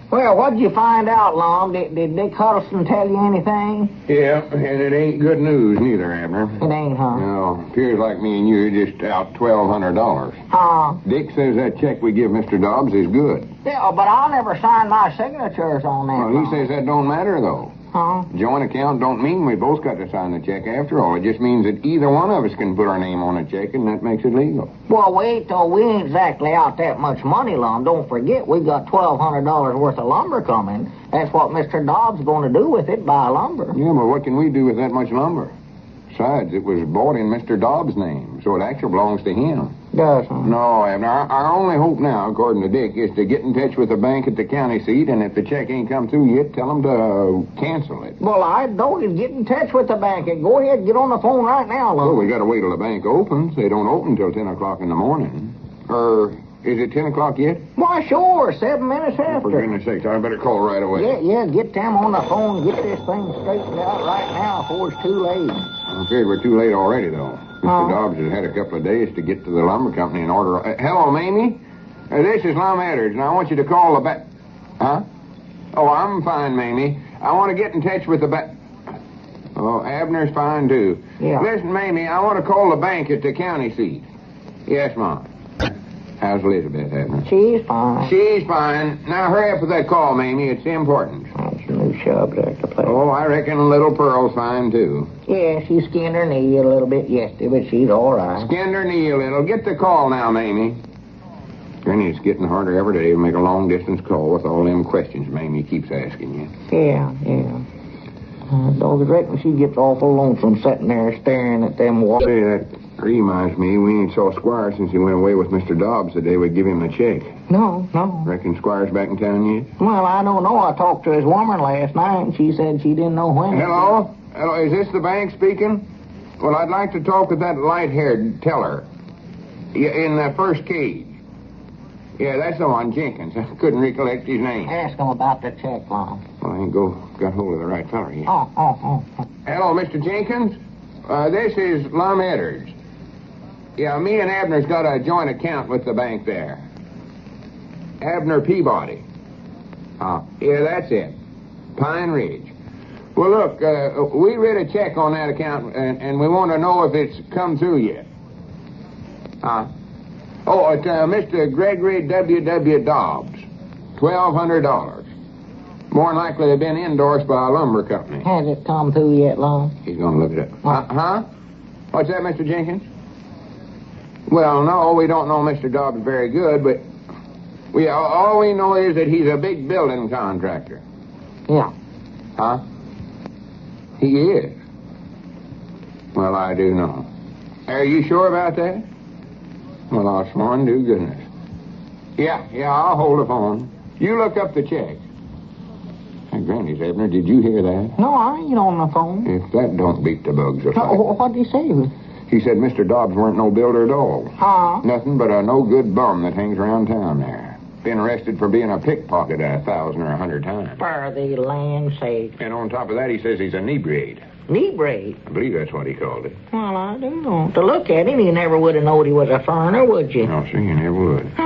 Well, what'd you find out, Lum? Did Dick Huddleston tell you anything? Yeah, and it ain't good news neither, Abner. It ain't, huh? No, appears like me and you are just out $1,200. Dick says that check we give Mr. Dobbs is good. Yeah, but I never signed my signatures on that. Well, he says that don't matter, though. Huh? Joint account don't mean we both got to sign the check after all. It just means that either one of us can put our name on a check, and that makes it legal. Well, wait, though. We ain't exactly out that much money, Lum. Don't forget, we got $1,200 worth of lumber coming. That's what Mr. Dobbs going to do with it, buy lumber. Yeah, but what can we do with that much lumber? Besides, it was bought in Mr. Dobbs' name, so it actually belongs to him. Does, huh? No, Abner. Our only hope now, according to Dick, is to get in touch with the bank at the county seat, and if the check ain't come through yet, tell them to cancel it. Well, I don't get in touch with the bank, and go ahead, get on the phone right now, Lum. Well, we got to wait till the bank opens. They don't open till 10 o'clock in the morning. Is it 10 o'clock yet? Why, sure, 7 minutes after. For goodness sakes, I better call right away. Yeah, get them on the phone, get this thing straightened out right now before it's too late. I'm afraid we're too late already, though. Mr. Dobbs has had a couple of days to get to the lumber company and order... hello, Mamie? This is Lum Eddards, and I want you to call the bank. Huh? Oh, I'm fine, Mamie. I want to get in touch with the bank. Oh, Abner's fine, too. Yeah. Listen, Mamie, I want to call the bank at the county seat. Yes, Mom. How's Elizabeth, Abner? She's fine. She's fine. Now, hurry up with that call, Mamie. It's important. That's a new subject to play. Oh, I reckon little Pearl's fine, too. Yeah, she skinned her knee a little bit yesterday, but she's all right. Skinned her knee a little. Get the call now, Mamie. Granny, it's getting harder every day to make a long-distance call with all them questions Mamie keeps asking you. Yeah. Dog, I reckon she gets awful lonesome sitting there staring at them walls. Say, that reminds me, we ain't saw Squire since he went away with Mr. Dobbs the day we give him the check. No. Reckon Squire's back in town yet? Well, I don't know. I talked to his woman last night, and she said she didn't know when. Hello? Is this the bank speaking? Well, I'd like to talk with that light-haired teller. Yeah, in the first cage. Yeah, that's the one, Jenkins. I couldn't recollect his name. Ask him about the check, Lum. Well, I ain't got hold of the right feller yet. Oh. Hello, Mr. Jenkins? This is Lum Eddards. Yeah, me and Abner's got a joint account with the bank there. Abner Peabody. Yeah, that's it. Pine Ridge. Well, look, we read a check on that account, and we want to know if it's come through yet. Oh, it's Mr. Gregory W. Dobbs. $1,200. More than likely they've been endorsed by a lumber company. Has it come through yet, Lum? He's going to look it up. Huh? What's that, Mr. Jenkins? Well, no, we don't know Mr. Dobbs very good, but all we know is that he's a big building contractor. Yeah. Huh? He is. Well, I do know. Are you sure about that? Well, I'll sworn to goodness. Yeah, I'll hold the phone. You look up the check. Hey, Granny's, Abner, did you hear that? No, I ain't on the phone. If that don't beat the bugs or something. What'd he say? He said Mr. Dobbs weren't no builder at all. Huh? Nothing but a no-good bum that hangs around town there. Been arrested for being a pickpocket 1,000 or 100 times. For the land's sake. And on top of that, he says he's a inebriate. Inebriate? I believe that's what he called it. Well, I don't know. To look at him, you never would have known he was a foreigner, would you? No, sir, you never would.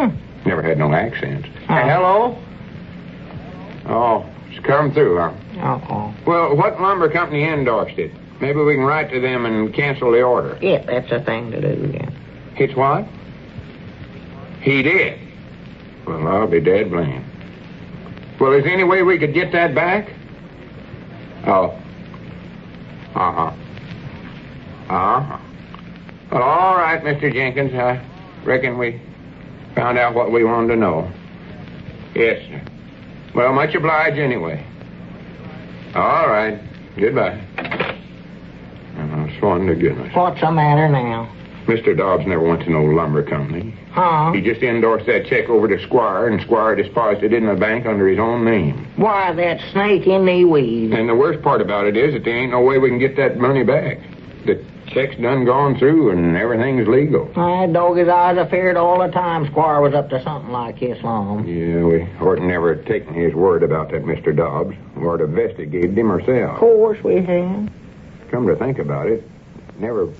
Never had no accent. Hello? Oh, it's come through, huh? Uh-oh. Well, what lumber company endorsed it? Maybe we can write to them and cancel the order. Yeah, that's the thing to do, yeah. It's what? He did. Well, I'll be dead blamed. Well, is there any way we could get that back? Oh. Uh-huh. Well, all right, Mr. Jenkins. I reckon we found out what we wanted to know. Yes, sir. Well, much obliged anyway. All right. Goodbye. I sworn to goodness. What's the matter now? Mr. Dobbs never went to no lumber company. Huh? He just endorsed that check over to Squire, and Squire deposited it in the bank under his own name. Why, that snake in the weeds. And the worst part about it is that there ain't no way we can get that money back. The check's done gone through, and everything's legal. My dog's eyes are feared all the time Squire was up to something like this, Lum. Yeah, we oughtn't never taken his word about that Mr. Dobbs. We ought to investigated him ourselves. Of course we have. Come to think about it,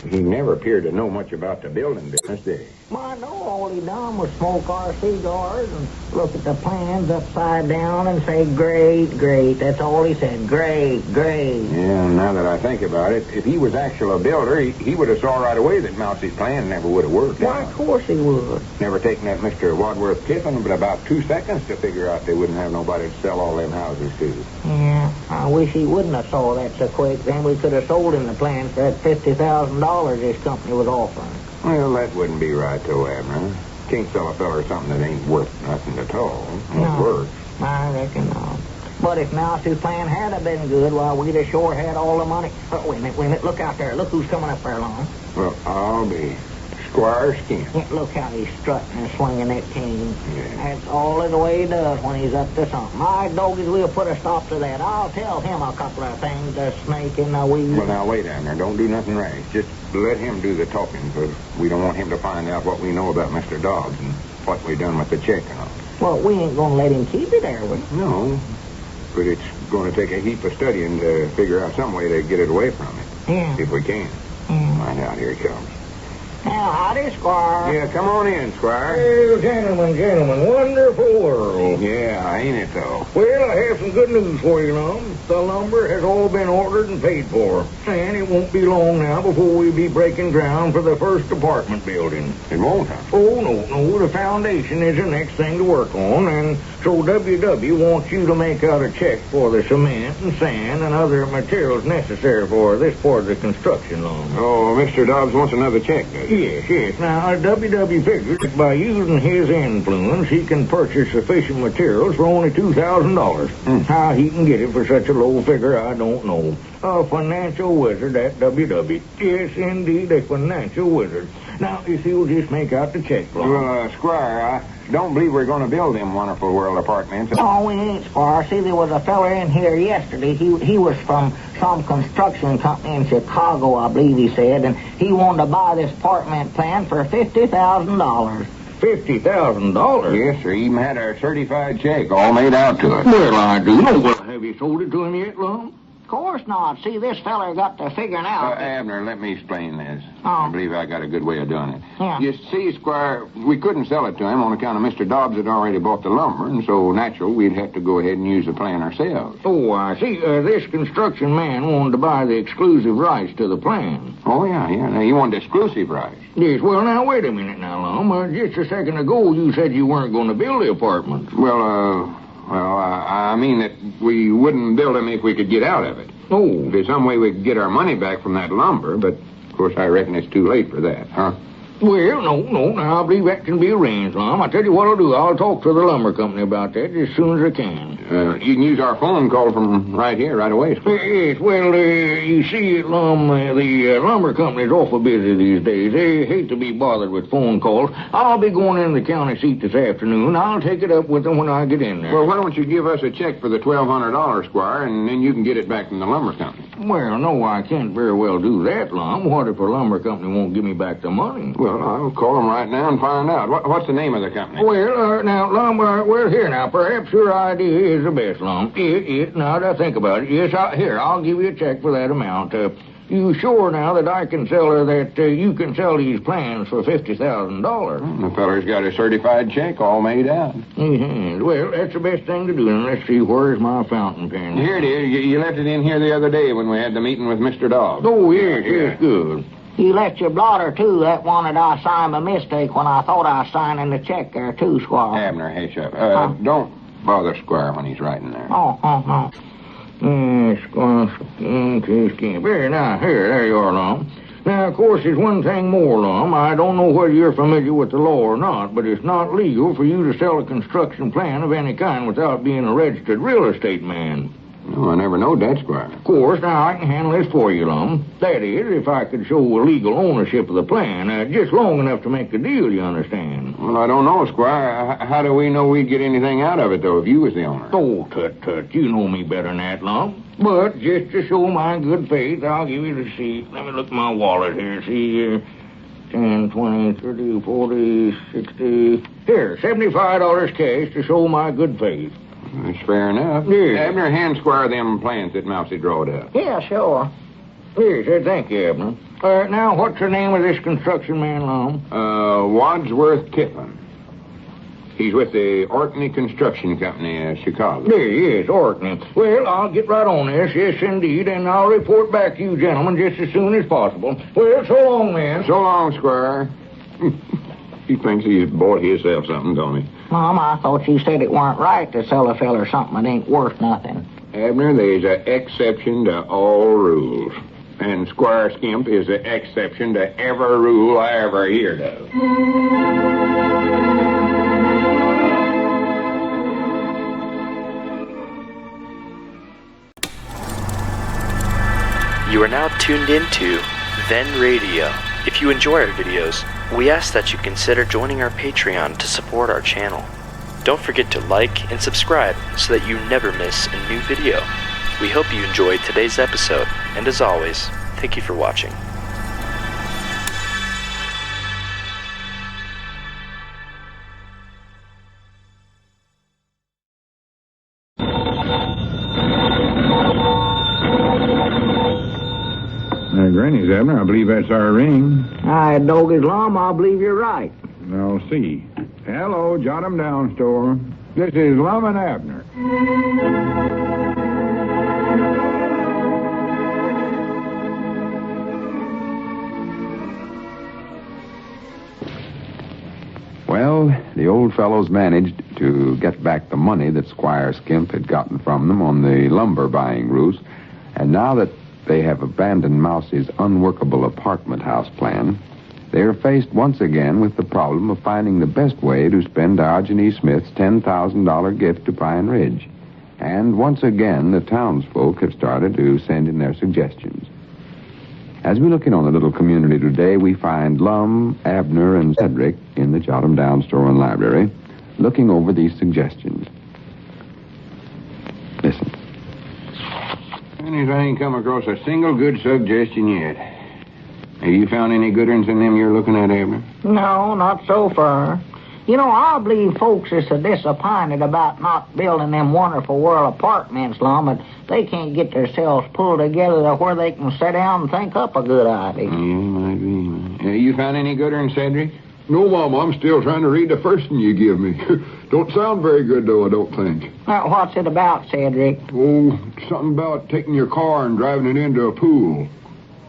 he never appeared to know much about the building business, did he? Well, I know all he done was smoke our cigars and look at the plans upside down and say, great, great. That's all he said, great, great. Yeah, now that I think about it, if he was actually a builder, he would have saw right away that Mousey's plan never would have worked. Why, of course he would. Never taken that Mr. Wadsworth Kiffin but about 2 seconds to figure out they wouldn't have nobody to sell all them houses to. Yeah, I wish he wouldn't have saw that so quick. Then we could have sold him the plan for that $50,000 this company was offering. Well, that wouldn't be right, though, Abner. Can't sell a feller something that ain't worth nothing at all. No, worth. I reckon not. But if Mousey's plan had have been good, well, we'd have sure had all the money. Oh, wait a minute. Look out there. Look who's coming up there, Lum. Well, I'll be Squire Skin. Yeah, look how he's strutting and swinging that cane. Yeah. That's all the way he does when he's up to something. My doggies, we'll put a stop to that. I'll tell him a couple of things, the snake in the weeds. Well, now, wait, Abner. Don't do nothing rash. Just let him do the talking, because we don't want him to find out what we know about Mr. Dobbs and what we done with the check and all. Well, we ain't going to let him keep it, are we? No, but it's going to take a heap of studying to figure out some way to get it away from it. Yeah. If we can. Yeah. Find out. Here he comes. Now, Well, howdy, Squire. Yeah, come on in, Squire. Well, gentlemen, wonderful world. Yeah, ain't it, though? Well, I have some good news for you, Lum. The lumber has all been ordered and paid for. And it won't be long now before we'll be breaking ground for the first apartment building. It won't, huh? Oh, no. The foundation is the next thing to work on, and so WW wants you to make out a check for the cement and sand and other materials necessary for this part of the construction, Lum. Oh, Mr. Dobbs wants another check, does he? Yes. Now, WW figures that by using his influence, he can purchase sufficient materials for only $2,000. How he can get it for such a low figure, I don't know. A financial wizard at WW. Yes, indeed, a financial wizard. Now, if you'll just make out the check, Lum. Well, Squire, I don't believe we're going to build them wonderful world apartments. Oh, we ain't, Squire. See, there was a feller in here yesterday. He was from some construction company in Chicago, I believe he said, and he wanted to buy this apartment plan for $50,000. $50,000? Yes, sir. He even had a certified check all made out to it. Well, I do know. Well, have you sold it to him yet, Lum? Of course not. See, this feller got to figuring out. Abner, let me explain this. Oh. I believe I got a good way of doing it. Yeah. You see, Squire, we couldn't sell it to him on account of Mr. Dobbs had already bought the lumber, and so natural we'd have to go ahead and use the plan ourselves. Oh, I see. This construction man wanted to buy the exclusive rights to the plan. Oh, yeah. Now, he wanted exclusive rights. Yes, well, now, wait a minute now, Lum. Just a second ago, you said you weren't going to build the apartment. Well, I mean that we wouldn't build them if we could get out of it. Oh. There's some way we could get our money back from that lumber, but, of course, I reckon it's too late for that, huh? Well, no. Now, I believe that can be arranged, Lum. I tell you what I'll do. I'll talk to the lumber company about that as soon as I can. You can use our phone call from right here, right away. Yes, well, you see, Lum, the lumber company's awful busy these days. They hate to be bothered with phone calls. I'll be going in the county seat this afternoon. I'll take it up with them when I get in there. Well, why don't you give us a check for the $1,200, Squire, and then you can get it back from the lumber company? Well, no, I can't very well do that, Lum. What if a lumber company won't give me back the money? Well, I'll call them right now and find out. What's the name of the company? Well, now, Lum, well, here now, perhaps your idea is the best, Lum. Now that I think about it, yes, I'll give you a check for that amount. You sure now that I can sell her that you can sell these plans for $50,000? The feller's got a certified check all made out. Mm-hmm. Well, that's the best thing to do. And let's see, where's my fountain pen? Here it is. You left it in here the other day when we had the meeting with Mr. Dobbs. Oh, yes, good. You left your blotter, too. That one that I signed by mistake when I thought I was signing the check there, too, Squire. Abner, hush up. Don't bother Squire when he's writing there. Oh. Squire, Very now, there you are, Lum. Now, of course, there's one thing more, Lum. I don't know whether you're familiar with the law or not, but it's not legal for you to sell a construction plan of any kind without being a registered real estate man. Oh, I never knowed that, Squire. Of course, now I can handle this for you, Lum. That is, if I could show legal ownership of the plan, just long enough to make the deal, you understand. Well, I don't know, Squire. How do we know we'd get anything out of it, though, if you was the owner? Oh, tut. You know me better than that, Lum. But just to show my good faith, I'll give you the receipt. Let me look at my wallet here. See, 10, 20, 30, 40, 60... Here, $75 cash to show my good faith. That's fair enough. Yes. Abner, hand Squire them plans that Mousey drawed up. Yeah, sure. Yes, thank you, Abner. Now, what's the name of this construction man, Lum? Wadsworth Tiffin. He's with the Orkney Construction Company, Chicago. Yes, Orkney. Well, I'll get right on this, yes, indeed, and I'll report back to you gentlemen just as soon as possible. Well, so long, man. So long, Squire. He thinks he's bought himself something, don't he? Mom, I thought you said it weren't right to sell a feller something that ain't worth nothing. Abner, there's an exception to all rules. And Squire Skimp is an exception to every rule I ever heard of. You are now tuned into Then Radio. If you enjoy our videos, we ask that you consider joining our Patreon to support our channel. Don't forget to like and subscribe so that you never miss a new video. We hope you enjoyed today's episode, and as always, thank you for watching. Granny's, Abner. I believe that's our ring. I dog his Lum. I believe you're right. I'll see. Hello, jot 'em down, store. This is Lum and Abner. Well, the old fellows managed to get back the money that Squire Skimp had gotten from them on the lumber buying ruse, and now that they have abandoned Mousey's unworkable apartment house plan, they are faced once again with the problem of finding the best way to spend Diogenes Smith's $10,000 gift to Pine Ridge. And once again, the townsfolk have started to send in their suggestions. As we look in on the little community today, we find Lum, Abner, and Cedric in the Jot 'em Down store and library, looking over these suggestions. Listen. Granny's, I ain't come across a single good suggestion yet. Have you found any good ones in them you're looking at, Abner? No, not so far. You know, I believe folks is so disappointed about not building them wonderful world apartments, Lum, that they can't get themselves pulled together to where they can sit down and think up a good idea. Yeah, might be. You found any good ones, Cedric? No, Mom, I'm still trying to read the first one you give me. Don't sound very good, though, I don't think. What's it about, Cedric? Oh, something about taking your car and driving it into a pool.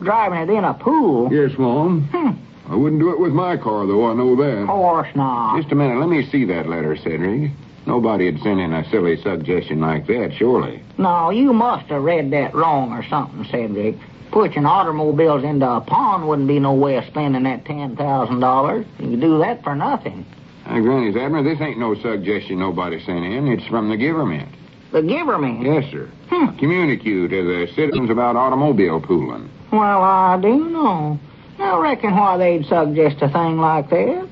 Driving it in a pool? Yes, Mom. I wouldn't do it with my car, though, I know that. Of course not. Just a minute, let me see that letter, Cedric. Nobody'd send in a silly suggestion like that, surely. No, you must have read that wrong or something, Cedric. Pushing automobiles into a pond wouldn't be no way of spending that $10,000. You could do that for nothing. Granny's, Abner, this ain't no suggestion nobody sent in. It's from the government. The government? Yes, sir. Communicate to the citizens about automobile pooling. Well, I do know. I reckon why they'd suggest a thing like that.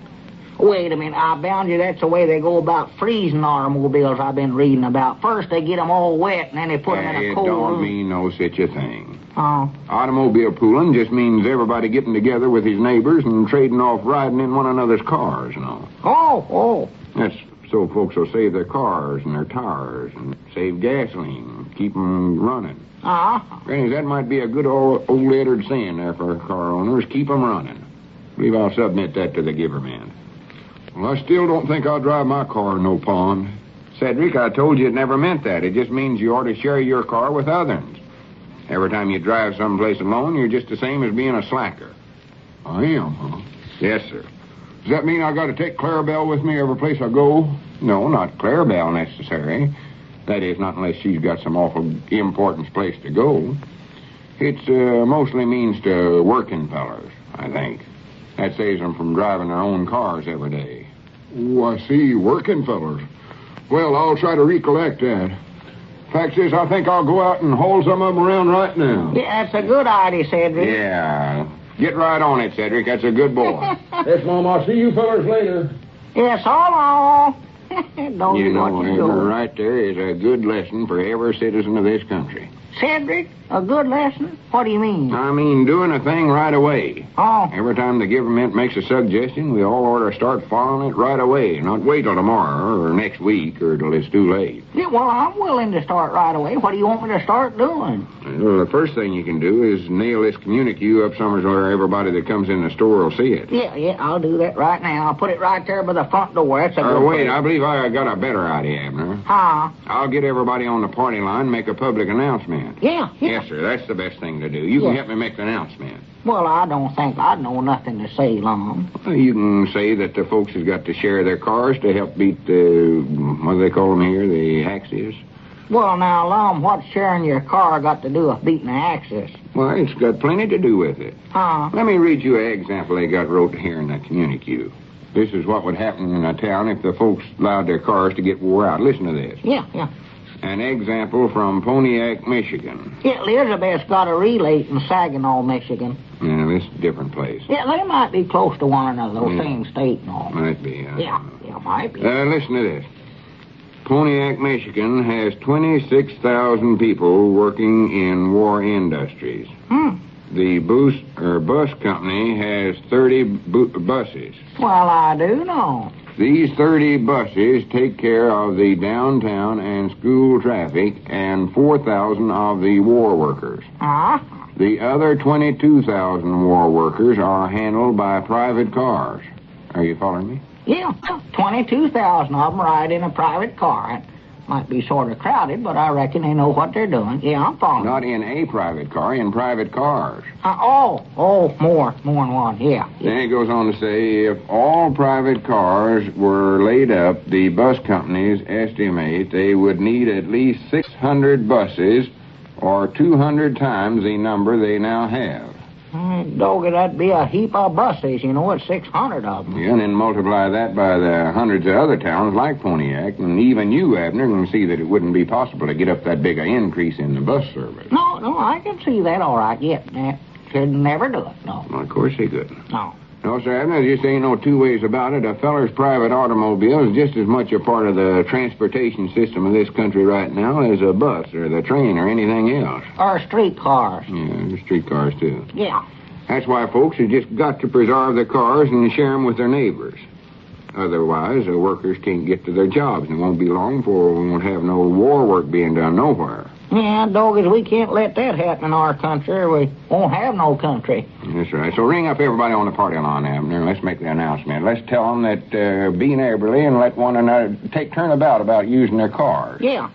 Wait a minute, I bound you that's the way they go about freezing automobiles I've been reading about. First they get them all wet and then they put them in a cold It don't room. mean no such a thing. Oh. Automobile pooling just means everybody getting together with his neighbors and trading off riding in one another's cars, you know. Oh. That's so folks will save their cars and their tires and save gasoline, keep them running. Granny, that might be a good old Eddards Saying there for car owners. Keep them running. I believe I'll submit that to the giverman. Well, I still don't think I'll drive my car in no pond. Cedric, I told you it never meant that. It just means you ought to share your car with others. Every time you drive someplace alone, you're just the same as being a slacker. I am, huh? Yes, sir. Does that mean I got to take Clarabelle with me every place I go? No, not Clarabelle necessary. That is, not unless she's got some awful important place to go. It's mostly means to working fellers, I think. That saves them from driving their own cars every day. Oh, I see. Working fellers. Well, I'll try to recollect that. Fact is, I think I'll go out and haul some of them around right now. Yeah, that's a good idea, Cedric. Yeah. Get right on it, Cedric. That's a good boy. Yes, Mom. I'll see you fellers later. Yeah, so long. Don't You do know, what you Abner, do. right there is a good lesson for every citizen of this country. Cedric, a good lesson? What do you mean? I mean, doing a thing right away. Oh. Every time the government makes a suggestion, we all ought to start following it right away, not wait till tomorrow or next week or till it's too late. Yeah, well, I'm willing to start right away. What do you want me to start doing? Well, the first thing you can do is nail this communique up somewhere where everybody that comes in the store will see it. Yeah, I'll do that right now. I'll put it right there by the front door. That's a good Wait, place. I believe I got a better idea, Abner. Huh? I'll get everybody on the party line and make a public announcement. Yeah. Yes, sir, that's the best thing to do. You can Yeah. help me make the announcement. Well, I don't think I know nothing to say, Lum. Well, you can say that the folks has got to share their cars to help beat the, what do they call them here, the axes? Well, now, Lum, what's sharing your car got to do with beating the axis? Well, it's got plenty to do with it. Huh? Let me read you an example they got wrote here in the communique. This is what would happen in a town if the folks allowed their cars to get wore out. Listen to this. Yeah. An example from Poetic, Michigan. Yeah, Elizabeth's got a relay in Saginaw, Michigan. Yeah, this is a different place. Yeah, they might be close to one another, Yeah. same state and all. Might be. Yeah, might be. Listen to this. Poetic, Michigan has 26,000 people working in war industries. The bus company has 30 buses. Well, I do know. These 30 buses take care of the downtown and school traffic and 4,000 of the war workers. Huh? The other 22,000 war workers are handled by private cars. Are you following me? Yeah, 22,000 of them ride in a private car. It might be sort of crowded, but I reckon they know what they're doing. Yeah, I'm following. Not in a private car, in private cars. More than one, yeah. Then it goes on to say, if all private cars were laid up, the bus companies estimate they would need at least 600 buses, or 200 times the number they now have. Doggy, that'd be a heap of buses, you know, it's 600 of them. Yeah, and then multiply that by the hundreds of other towns like Pontiac, and even you, Abner, can see that it wouldn't be possible to get up that big an increase in the bus service. No, I can see that all right, yeah. Could never do it, no. Well, of course he couldn't. No. No, sir, Abner, there just ain't no two ways about it. A feller's private automobile is just as much a part of the transportation system of this country right now as a bus or the train or anything else. Or streetcars. Yeah, streetcars, too. Yeah. That's why folks have just got to preserve their cars and share them with their neighbors. Otherwise, the workers can't get to their jobs, and it won't be long before we won't have no war work being done nowhere. Yeah, doggies, we can't let that happen in our country. We won't have no country. That's right. So ring up everybody on the party line, Abner. Let's make the announcement. Let's tell them that be neighborly and let one another take turnabout about using their cars. Yeah.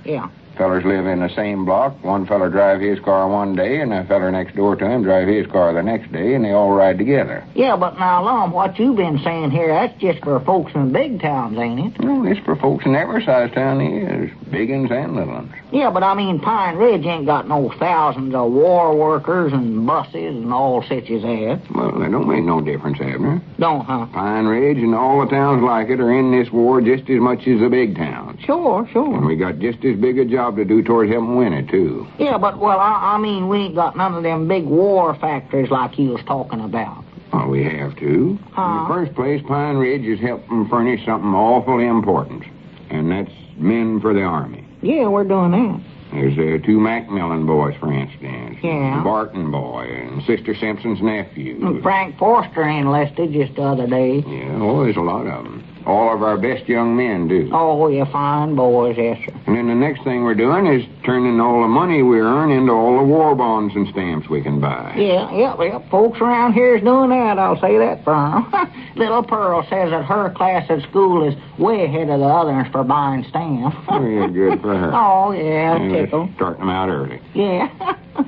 Fellers live in the same block. One feller drive his car one day, and the feller next door to him drive his car the next day, and they all ride together. Yeah, but now, Lum, what you've been saying here, that's just for folks in big towns, ain't it? No, it's for folks in every size town is, big uns and little uns. Yeah, but I mean, Pine Ridge ain't got no thousands of war workers and buses and all such as that. Well, that don't make no difference, Abner. Don't, huh? Pine Ridge and all the towns like it are in this war just as much as the big towns. Sure. And we got just as big a job to do toward helping win it, too. Yeah, but, well, I mean, we ain't got none of them big war factories like you was talking about. Well, we have to. In the first place, Pine Ridge is helping furnish something awfully important, and that's men for the Army. Yeah, we're doing that. There's two Macmillan boys, for instance. Yeah. The Barton boy and Sister Simpson's nephew. And Frank Forster enlisted just the other day. Yeah, there's a lot of them. All of our best young men do. Oh, yeah, fine boys, yes, sir. And then the next thing we're doing is turning all the money we earn into all the war bonds and stamps we can buy. Yeah. Folks around here is doing that, I'll say that for 'em. Little Pearl says that her class at school is way ahead of the others for buying stamps. Very good for her. Oh, yeah, tickle. Starting them out early. Yeah.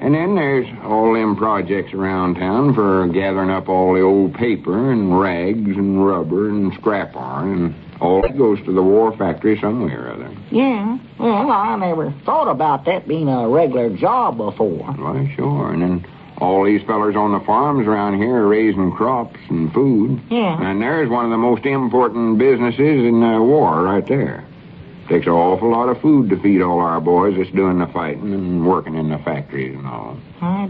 And then there's all them projects around town for gathering up all the old paper and rags and rubber and scrap iron, and all that goes to the war factory somewhere or other. Yeah. Well, I never thought about that being a regular job before. Why, sure. And then all these fellers on the farms around here are raising crops and food. Yeah. And there's one of the most important businesses in the war right there. Takes an awful lot of food to feed all our boys that's doing the fighting and working in the factories and all.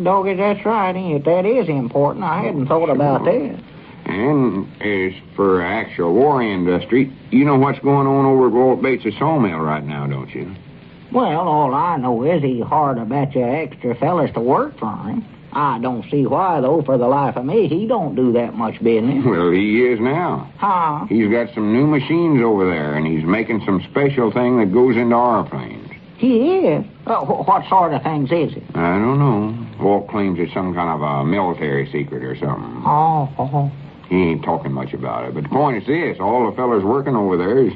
Doggy, that's right, ain't it? That is important. I hadn't thought about that. And as for actual war industry, you know what's going on over at Walt Bates' sawmill right now, don't you? Well, all I know is he's hard a batch of extra fellas to work for him. I don't see why, though, for the life of me, he don't do that much business. Well, he is now. Huh? He's got some new machines over there, and he's making some special thing that goes into airplanes. He is? What sort of things is it? I don't know. Walt claims it's some kind of a military secret or something. Oh. He ain't talking much about it. But the point is this, all the fellers working over there has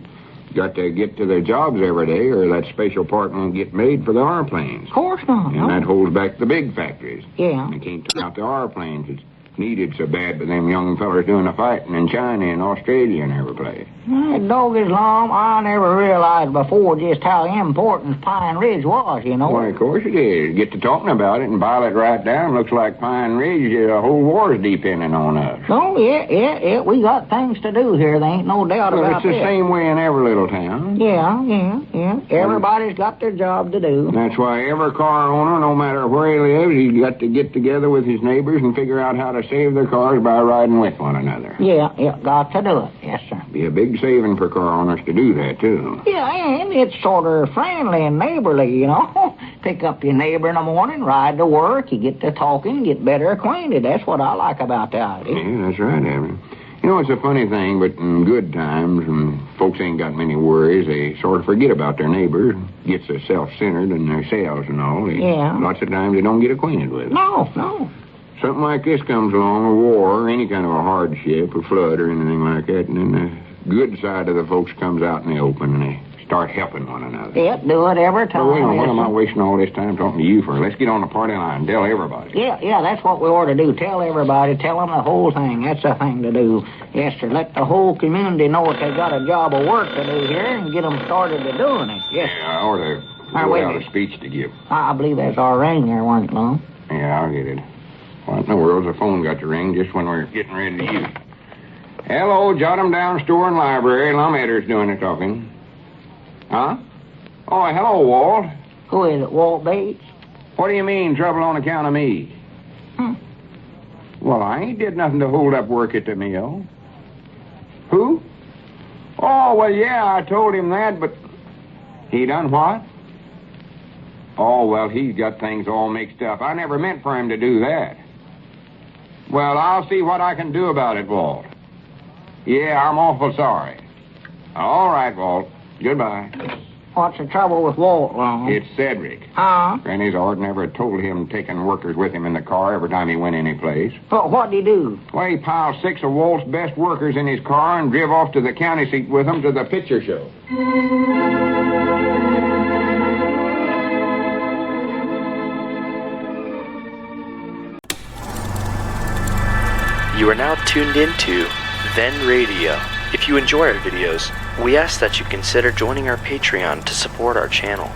got to get to their jobs every day, or that special part won't get made for the airplanes. Of course not. And that holds back the big factories. Yeah. They can't turn out the airplanes. It's needed so bad by them young fellers doing the fighting in China and Australia and every place. That dog is long. I never realized before just how important Pine Ridge was, you know. Why, of course it is. Get to talking about it and boil it right down. Looks like Pine Ridge, the whole war's depending on us. Oh, yeah. We got things to do here. There ain't no doubt about it's the that. same way in every little town. Yeah. Everybody's got their job to do. That's why every car owner, no matter where he lives, he's got to get together with his neighbors and figure out how to save their cars by riding with one another. Yeah, got to do it. Yes, sir. Be a big saving for car owners to do that, too. Yeah, and it's sort of friendly and neighborly, you know. Pick up your neighbor in the morning, ride to work, you get to talking, get better acquainted. That's what I like about the idea. Yeah, that's right, Abner. You know, it's a funny thing, but in good times, when folks ain't got many worries, they sort of forget about their neighbor, gets so self-centered in themselves and all. Yeah. Lots of times they don't get acquainted with it. No. Something like this comes along, a war, or any kind of a hardship, a flood, or anything like that, and then the good side of the folks comes out in the open, and they start helping one another. Yep, do it every time. But wait a minute, what am I wasting all this time talking to you for? Let's get on the party line and tell everybody. Yeah, that's what we ought to do. Tell everybody, tell them the whole thing. That's the thing to do. Yes, sir. Let the whole community know that they got a job of work to do here and get them started to doing it. Yes, sir. Yeah, I ought to wait a out a minute. speech to give. I believe that's our ring there, wasn't it, Lum? Yeah, I'll get it. What in the world's the phone got to ring just when we're getting ready to use it? Hello, jot 'em down, store and library. Lum Eddards doing the talking. Huh? Oh, hello, Walt. Who is it, Walt Bates? What do you mean, trouble on account of me? Well, I ain't did nothing to hold up work at the mill. Who? Oh, well, yeah, I told him that, but... He done what? Oh, well, he's got things all mixed up. I never meant for him to do that. Well, I'll see what I can do about it, Walt. Yeah, I'm awful sorry. All right, Walt. Goodbye. What's the trouble with Walt, Lum? It's Cedric. Huh? Granny's Ord never told him taking workers with him in the car every time he went any place. But what'd he do? Well, he piled 6 of Walt's best workers in his car and drove off to the county seat with them to the picture show. You are now tuned into Then Radio. If you enjoy our videos, we ask that you consider joining our Patreon to support our channel.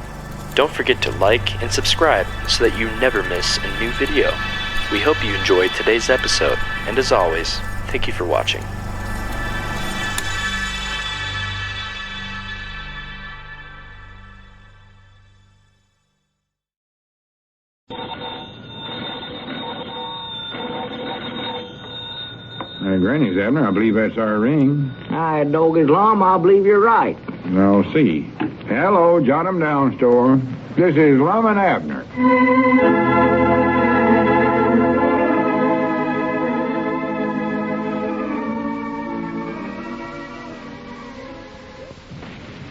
Don't forget to like and subscribe so that you never miss a new video. We hope you enjoyed today's episode, and as always, thank you for watching. Granny's, Abner, I believe that's our ring. I dog is Lum, I believe you're right. I'll see. Hello, jot 'em down, store. This is Lum and Abner.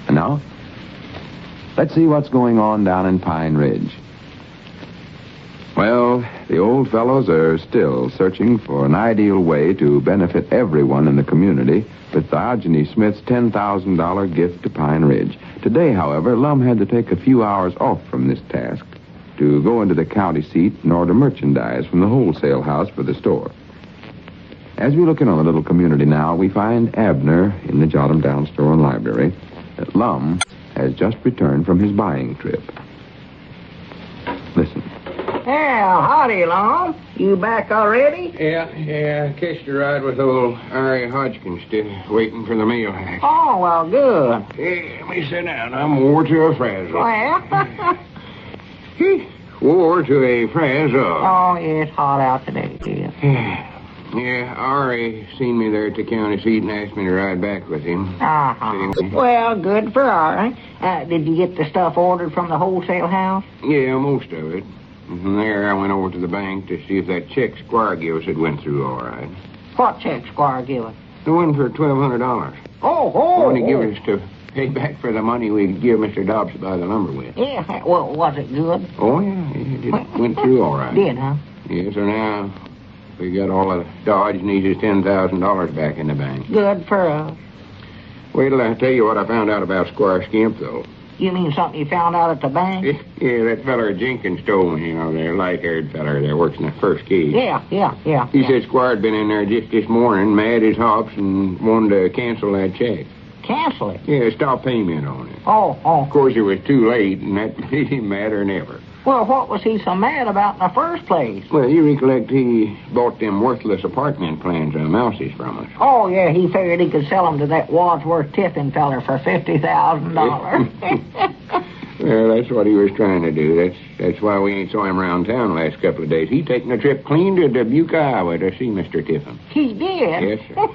And now, let's see what's going on down in Pine Ridge. Well, the old fellows are still searching for an ideal way to benefit everyone in the community with Diogenes Smith's $10,000 gift to Pine Ridge. Today, however, Lum had to take a few hours off from this task to go into the county seat and order merchandise from the wholesale house for the store. As we look in on the little community now, we find Abner in the Jot 'em Down store and library. That Lum has just returned from his buying trip. Listen. Yeah, howdy, Lum. You back already? Yeah, catched a ride with old Ari Hodgkins still waiting for the mail hack. Oh, well, good. Hey, let me sit down. I'm wore to a frazzle. Well, Wore to a frazzle. oh, yeah, it's hot out today, dear. Yeah, Ari seen me there at the county seat and asked me to ride back with him. Uh-huh. See? Well, good for Ari. Did you get the stuff ordered from the wholesale house? Yeah, most of it. And from there, I went over to the bank to see if that check Squire gave us had went through all right. What check Squire give us? The one for $1,200. Oh, The one he gave us to pay back for the money we give Mr. Dobbs to buy the lumber with. Yeah, well, was it good? Oh, yeah, it went through all right. Did, huh? Yeah, so now we got all of Dodge needs his $10,000 back in the bank. Good for us. Wait till I tell you what I found out about Squire Skimp, though. You mean something you found out at the bank? Yeah, that feller Jenkins told me, the light-haired feller that works in the first key. Yeah. He said Squire had been in there just this morning, mad as hops, and wanted to cancel that check. Cancel it? Yeah, stop payment on it. Oh. Of course, it was too late, and that made him madder than ever. Well, what was he so mad about in the first place? Well, you recollect he bought them worthless apartment plans on Mousey's from us. Oh, yeah, he figured he could sell them to that Wadsworth Tiffin feller for $50,000. Well, that's what he was trying to do. That's why we ain't saw him around town the last couple of days. He taken a trip clean to Dubuque, Iowa to see Mr. Tiffin. He did? Yes, sir.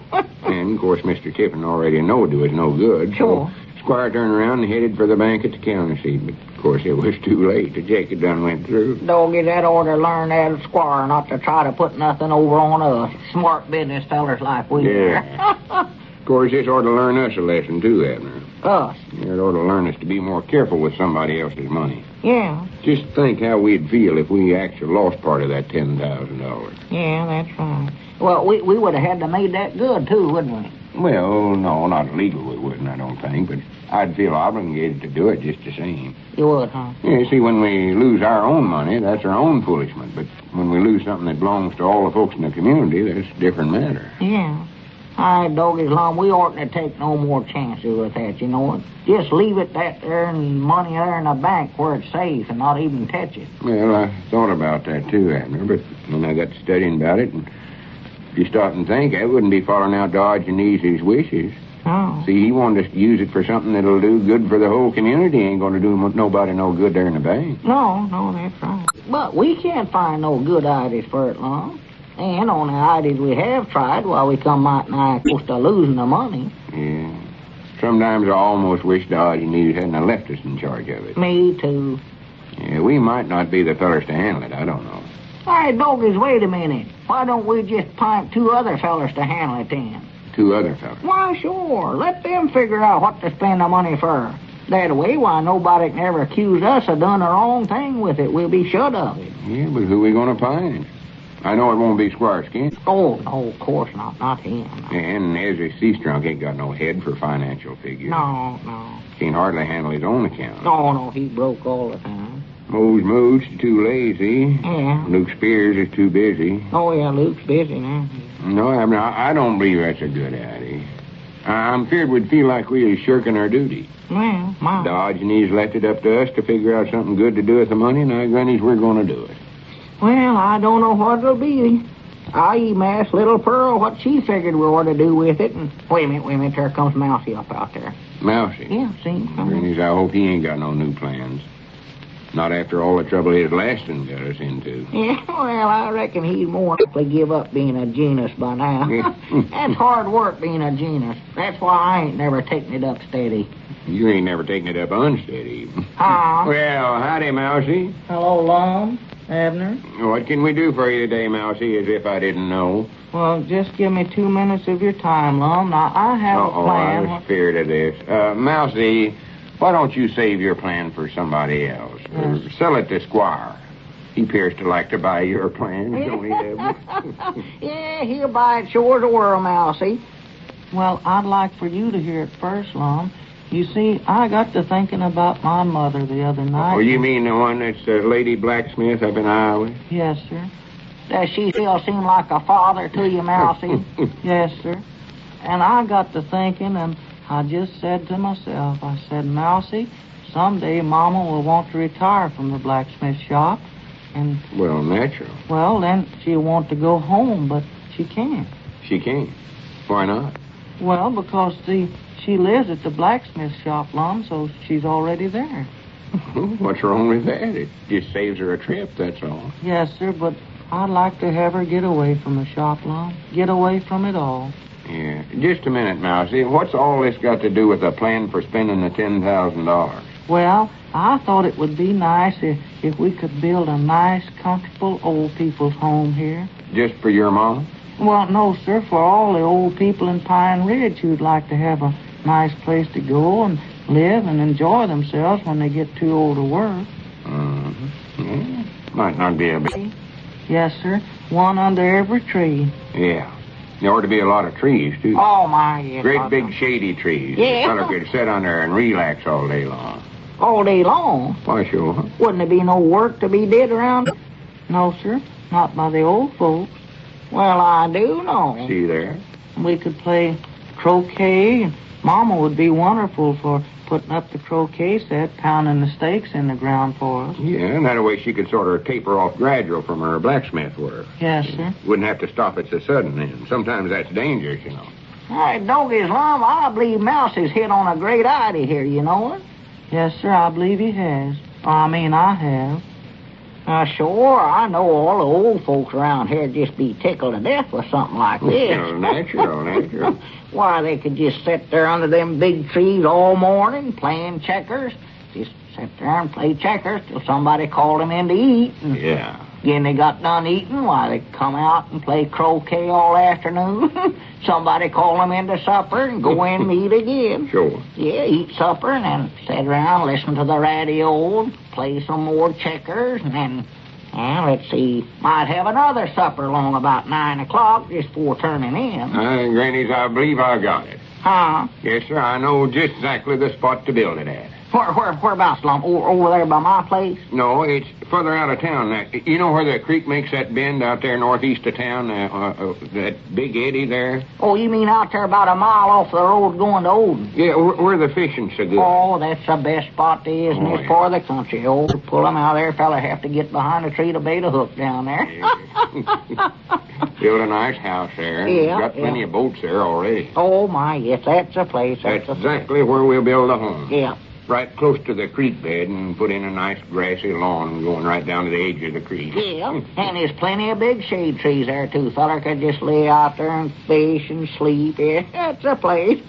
And, of course, Mr. Tiffin already knowed it was no good. Sure. So Squire turned around and headed for the bank at the county seat. But Of course, it was too late. The check had done went through. Doggy, that ought to learn that Squire not to try to put nothing over on us smart business fellers like we are. Of course, this ought to learn us a lesson, too, Abner. Us? It ought to learn us to be more careful with somebody else's money. Yeah. Just think how we'd feel if we actually lost part of that $10,000. Yeah, that's right. Well, we would have had to made that good, too, wouldn't we? Well, no, not legal we wouldn't, I don't think, but I'd feel obligated to do it just the same. You would, huh? Yeah, see, when we lose our own money, that's our own punishment. But when we lose something that belongs to all the folks in the community, that's a different matter. Yeah. All right, Doggy's Lum, we oughtn't to take no more chances with that, you know what? Just leave it that there and money there in the bank where it's safe and not even touch it. Well, I thought about that, too, Abner, but when I got to studying about it, and if you stop and think, I wouldn't be following out Dodging Easy's wishes. Oh. See, he wanted us to use it for something that'll do good for the whole community. Ain't going to do nobody no good there in the bank. No, that's right. But we can't find no good ideas for it, Lum. And on the ideas we have tried, well, we come might nigh close to losing the money. Yeah. Sometimes I almost wish Dodging Easy hadn't left us in charge of it. Me too. Yeah, we might not be the fellers to handle it. I don't know. All right, Doggies, wait a minute. Why don't we just pint 2 other fellers to handle it then? 2 other fellers? Why, sure. Let them figure out what to spend the money for. That way, why, nobody can ever accuse us of doing the wrong thing with it. We'll be shut of it. Yeah, but who we going to find? I know it won't be Squire Skin. Oh, no, of course not. Not him. And Ezra Seastrunk ain't got no head for financial figures. No. Can't hardly handle his own account. No, he broke all the time. Mose Mooch is too lazy. Yeah. Luke Spears is too busy. Oh, yeah, Luke's busy now. No, I don't believe that's a good idea. I'm feared we'd feel like we was shirking our duty. Well, my... Dodging Easy left it up to us to figure out something good to do with the money, and I grannies we're going to do it. Well, I don't know what it'll be. I even asked Little Pearl what she figured we ought to do with it, and... Wait a minute, there comes Mousey up out there. Mousey? Yeah, see? Grannies, I hope he ain't got no new plans. Not after all the trouble his last one got us into. Yeah, well, I reckon he'd more likely give up being a genius by now. That's hard work being a genius. That's why I ain't never taken it up steady. You ain't never taken it up unsteady. Huh? Well, howdy, Mousey. Hello, Lum, Abner. What can we do for you today, Mousey, as if I didn't know? Well, just give me 2 minutes of your time, Lum. Now, I have a plan. I was feared of this. Mousey, why don't you save your plan for somebody else? Or sell it to Squire. He appears to like to buy your plan, don't he, Abner? Yeah, he'll buy it sure as the world, Mousey. Well, I'd like for you to hear it first, Lum. You see, I got to thinking about my mother the other night. Oh, you mean the one that's the lady blacksmith up in Iowa? Yes, sir. Does she still seem like a father to you, Mousey? Yes, sir. And I got to thinking, and I just said to myself, I said, Mousey, someday Mama will want to retire from the blacksmith shop, and... Well, natural. Well, then she'll want to go home, but she can't. She can't? Why not? Well, because she lives at the blacksmith shop, Lum, so she's already there. What's wrong with that? It just saves her a trip, that's all. Yes, sir, but I'd like to have her get away from the shop, Lum. Get away from it all. Yeah. Just a minute, Mousey. What's all this got to do with the plan for spending the $10,000? Well, I thought it would be nice if we could build a nice, comfortable old people's home here. Just for your mom? Well, no, sir, for all the old people in Pine Ridge who'd like to have a nice place to go and live and enjoy themselves when they get too old to work. Mm-hmm. Yeah. Might not be a big... Yes, sir. One under every tree. Yeah. There ought to be a lot of trees, too. Oh, my, yes. Great big shady trees. Yeah. The fellow could sit under and relax all day long. All day long? Why, sure. Wouldn't there be no work to be did around? No, sir. Not by the old folks. Well, I do know. See there? We could play croquet, and Mama would be wonderful for putting up the croquet set, pounding the stakes in the ground for us. Yeah, and that way she could sort of taper off gradual from her blacksmith work. Yes, sir. Wouldn't have to stop it so sudden then. Sometimes that's dangerous, you know. All right, Doggy's Lum, I believe Mousey's hit on a great idea here, you know it? Yes, sir, I believe he has. I have. Sure, I know all the old folks around here just be tickled to death with something like this. Well, natural. Why, they could just sit there under them big trees all morning playing checkers, Just sit there and play checkers till somebody called him in to eat. And Yeah. when they got done eating, why, they come out and play croquet all afternoon. Somebody call them in to supper and go in and eat again. Sure. Yeah, eat supper and then sit around, listen to the radio, play some more checkers, and then, let's see, might have another supper along about 9 o'clock just before turning in. Grannies, I believe I got it. Huh? Yes, sir. I know just exactly the spot to build it at. Whereabouts, Lum? Over there by my place? No, it's further out of town. You know where the creek makes that bend out there northeast of town? That big eddy there? Oh, you mean out there about a mile off the road going to Odin? Yeah, where the fishing's so good. Oh, that's the best spot there is in this part of the country. Oh, to pull them out there, fella have to get behind a tree to bait a hook down there. Build a nice house there. Yeah, Got plenty of boats there already. Oh, my, yes, that's the place. That's exactly where we'll build a home. Yeah. Right close to the creek bed and put in a nice grassy lawn going right down to the edge of the creek. Yeah, and there's plenty of big shade trees there, too. Feller could just lay out there and fish and sleep. Yeah, that's a place.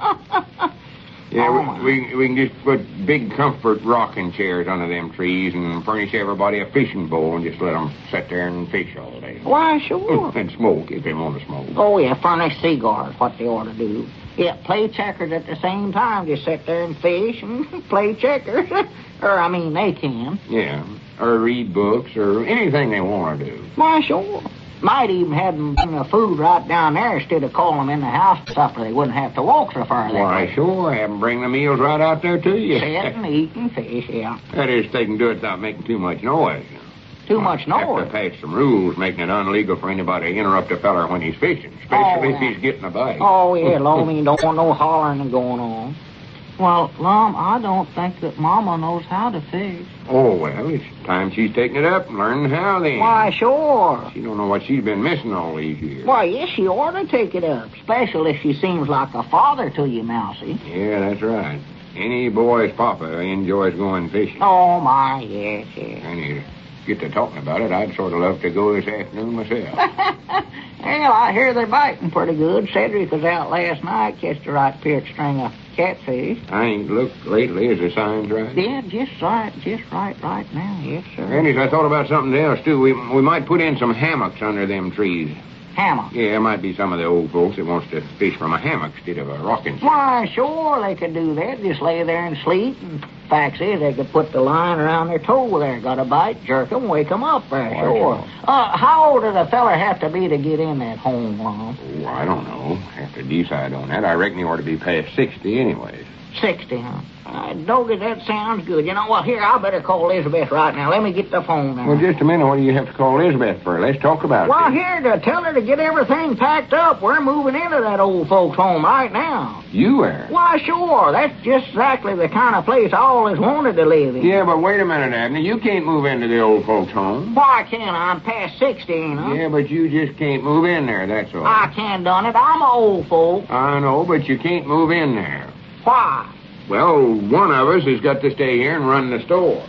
Yeah, we can just put big comfort rocking chairs under them trees and furnish everybody a fishing bowl and just let them sit there and fish all day. Why, sure. And smoke if they want to smoke. Oh, yeah, furnish cigars, what they ought to do. Yeah, play checkers at the same time. Just sit there and fish and play checkers. They can. Yeah, or read books or anything they want to do. Why, sure. Might even have them bring the food right down there instead of calling them in the house for supper. They wouldn't have to walk so far. Why, sure. Have them bring the meals right out there to you. Sit and eat and fish, yeah. That is, they can do it without making too much noise. Too much noise? Have to pass some rules making it unlegal for anybody to interrupt a feller when he's fishing, especially if he's getting a bite. Oh, yeah, Lum, don't want no hollering going on. Well, Lum, I don't think that Mama knows how to fish. Oh, well, it's time she's taking it up and learning how then. Why, sure. She don't know what she's been missing all these years. Why, yes, she ought to take it up, especially if she seems like a father to you, Mousey. Yeah, that's right. Any boy's papa enjoys going fishing. Oh, my, yes. And you get to talking about it, I'd sort of love to go this afternoon myself. Well, I hear they're biting pretty good. Cedric was out last night, catched a right pierced string of catfish. I ain't looked lately. Is the signs right? Yeah, just right now, yes, sir. Grannies, I thought about something else, too. We might put in some hammocks under them trees. Hammock? Yeah, it might be some of the old folks that wants to fish from a hammock instead of a rocking chair. Why, sure, they could do that. Just lay there and sleep. And fact is, they could put the line around their toe there. Got a bite, jerk them, wake them up there, sure. How old does a feller have to be to get in that home, Lum? Oh, I don't know. Have to decide on that. I reckon he ought to be past 60 anyways. 60, huh? Doggy, that sounds good. You know what? Here, I better call Elizabeth right now. Let me get the phone now. Well, just a minute. What do you have to call Elizabeth for? Let's talk about it. Well, here, to tell her to get everything packed up. We're moving into that old folks' home right now. You are? Why, sure. That's just exactly the kind of place I always wanted to live in. Yeah, but wait a minute, Abner. You can't move into the old folks' home. Why can't I? I'm past 60, ain't I? Yeah, but you just can't move in there, that's all. I can't done it. I'm a old folk. I know, but you can't move in there. Why? Well, one of us has got to stay here and run the store.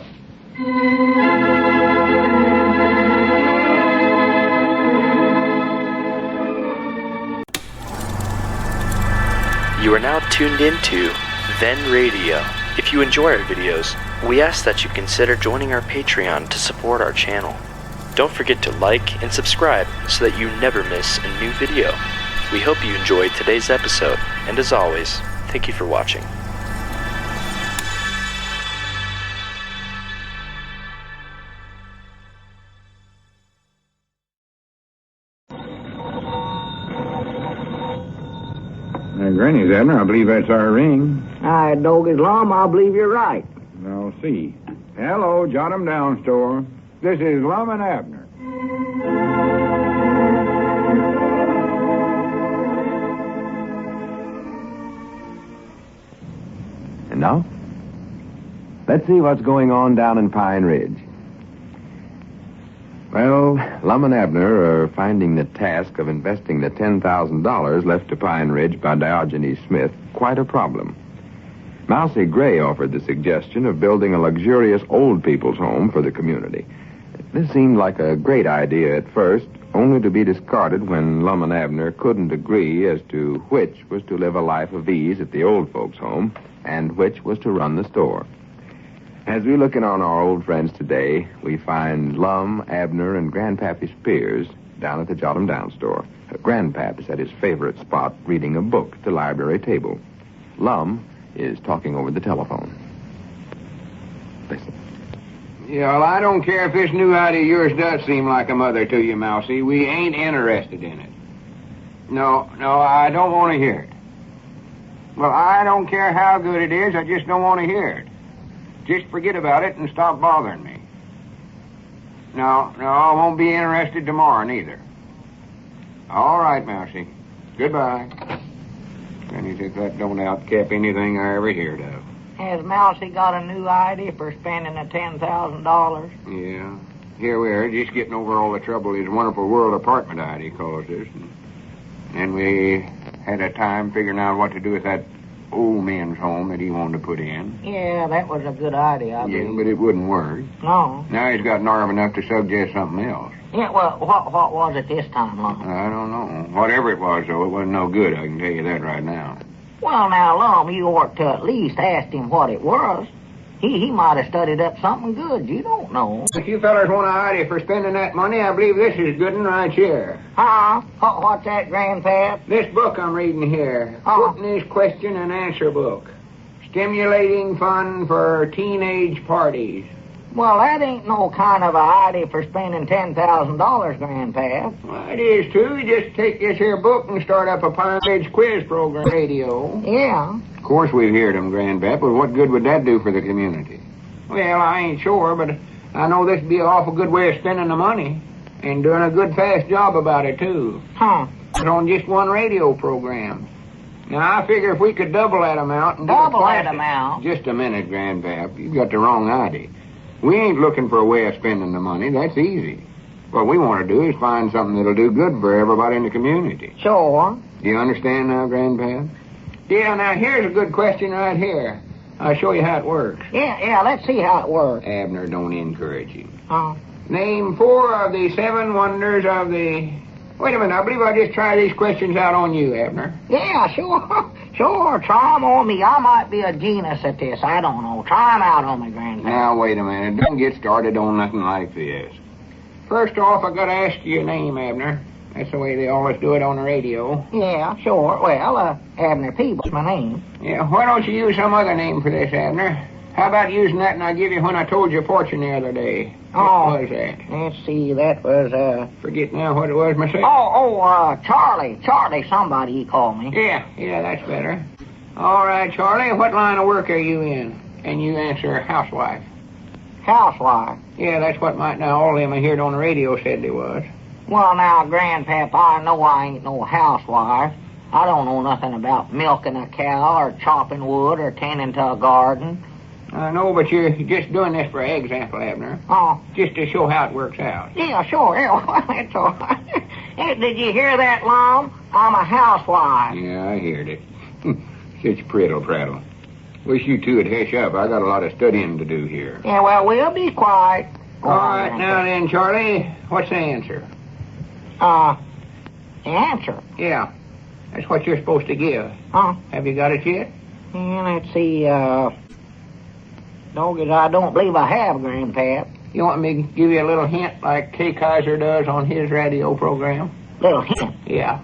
You are now tuned into Then Radio. If you enjoy our videos, we ask that you consider joining our Patreon to support our channel. Don't forget to like and subscribe so that you never miss a new video. We hope you enjoyed today's episode, and as always, thank you for watching. Granny's, Abner, I believe that's our ring. Doggy's Lum, I believe you're right. I'll see. Hello, jot 'em down, store. This is Lum and Abner. And now, let's see what's going on down in Pine Ridge. Well, Lum and Abner are finding the task of investing the $10,000 left to Pine Ridge by Diogenes Smith quite a problem. Mousey Gray offered the suggestion of building a luxurious old people's home for the community. This seemed like a great idea at first, only to be discarded when Lum and Abner couldn't agree as to which was to live a life of ease at the old folks' home and which was to run the store. As we look in on our old friends today, we find Lum, Abner, and Grandpappy Spears down at the Jot 'em Down store. Grandpap is at his favorite spot reading a book at the library table. Lum is talking over the telephone. Listen. Yeah, well, I don't care if this new idea of yours does seem like a mother to you, Mousey. We ain't interested in it. No, I don't want to hear it. Well, I don't care how good it is, I just don't want to hear it. Just forget about it and stop bothering me. No, I won't be interested tomorrow, neither. All right, Mousey. Goodbye. And you think that don't outcap anything I ever heard of. Has Mousey got a new idea for spending the $10,000? Yeah. Here we are, just getting over all the trouble his wonderful world apartment idea caused us. And we had a time figuring out what to do with that old men's home that he wanted to put in. Yeah, that was a good idea, I believe. Yeah, but it wouldn't work. No. Now he's got nerve enough to suggest something else. Yeah, well, what was it this time, Lum? I don't know. Whatever it was, though, it wasn't no good, I can tell you that right now. Well, now, Lum, you ought to at least ask him what it was. He might have studied up something good. You don't know. If you fellas want an idea for spending that money, I believe this is good one right here. Huh? What's that, Grandpap? This book I'm reading here. Whitney's question and answer book. Stimulating fun for teenage parties. Well, that ain't no kind of a idea for spending $10,000, Grandpap. Well, it is, too. You just take this here book and start up a Pine quiz program radio. Yeah. Of course we've heard them, Grandpap, but what good would that do for the community? Well, I ain't sure, but I know this'd be an awful good way of spending the money. And doing a good, fast job about it, too. Huh. But on just one radio program. Now, I figure if we could double that amount and double that amount? Just a minute, Grandpap. You've got the wrong idea. We ain't looking for a way of spending the money. That's easy. What we want to do is find something that'll do good for everybody in the community. Sure. Do you understand now, Grandpap? Yeah, now here's a good question right here. I'll show you how it works. Yeah, let's see how it works. Abner, don't encourage him. Oh. Name 4 of the 7 wonders of the... Wait a minute, I believe I'll just try these questions out on you, Abner. Yeah, sure. Sure, try 'em on me. I might be a genius at this. I don't know. Try 'em out on me, Grandpa. Now, wait a minute. Don't get started on nothing like this. First off, I gotta ask you your name, Abner. That's the way they always do it on the radio. Yeah, sure. Well, Abner Peebles, my name. Yeah, why don't you use some other name for this, Abner? How about using that and I give you when I told your fortune the other day? What was that? Let's see, that was, Forget now what it was myself. Charlie. Charlie somebody, he called me. Yeah, that's better. All right, Charlie, what line of work are you in? And you answer housewife. Housewife? Yeah, that's what all them I heard on the radio said they was. Well, now, Grandpap, I know I ain't no housewife. I don't know nothing about milking a cow or chopping wood or tending to a garden. I know, but you're just doing this for example, Abner. Oh. Just to show how it works out. Yeah, sure. Yeah, well, that's all right. Hey, did you hear that, Lum? I'm a housewife. Yeah, I heard it. Such prattle. Wish you two would hush up. I got a lot of studying to do here. Yeah, well, we'll be quiet. All right, now then, Charlie, what's the answer? The answer? Yeah, that's what you're supposed to give. Huh? Have you got it yet? Yeah, let's see, Doggies, I don't believe I have, Grandpap. You want me to give you a little hint like Kay Kaiser does on his radio program? Little hint? Yeah.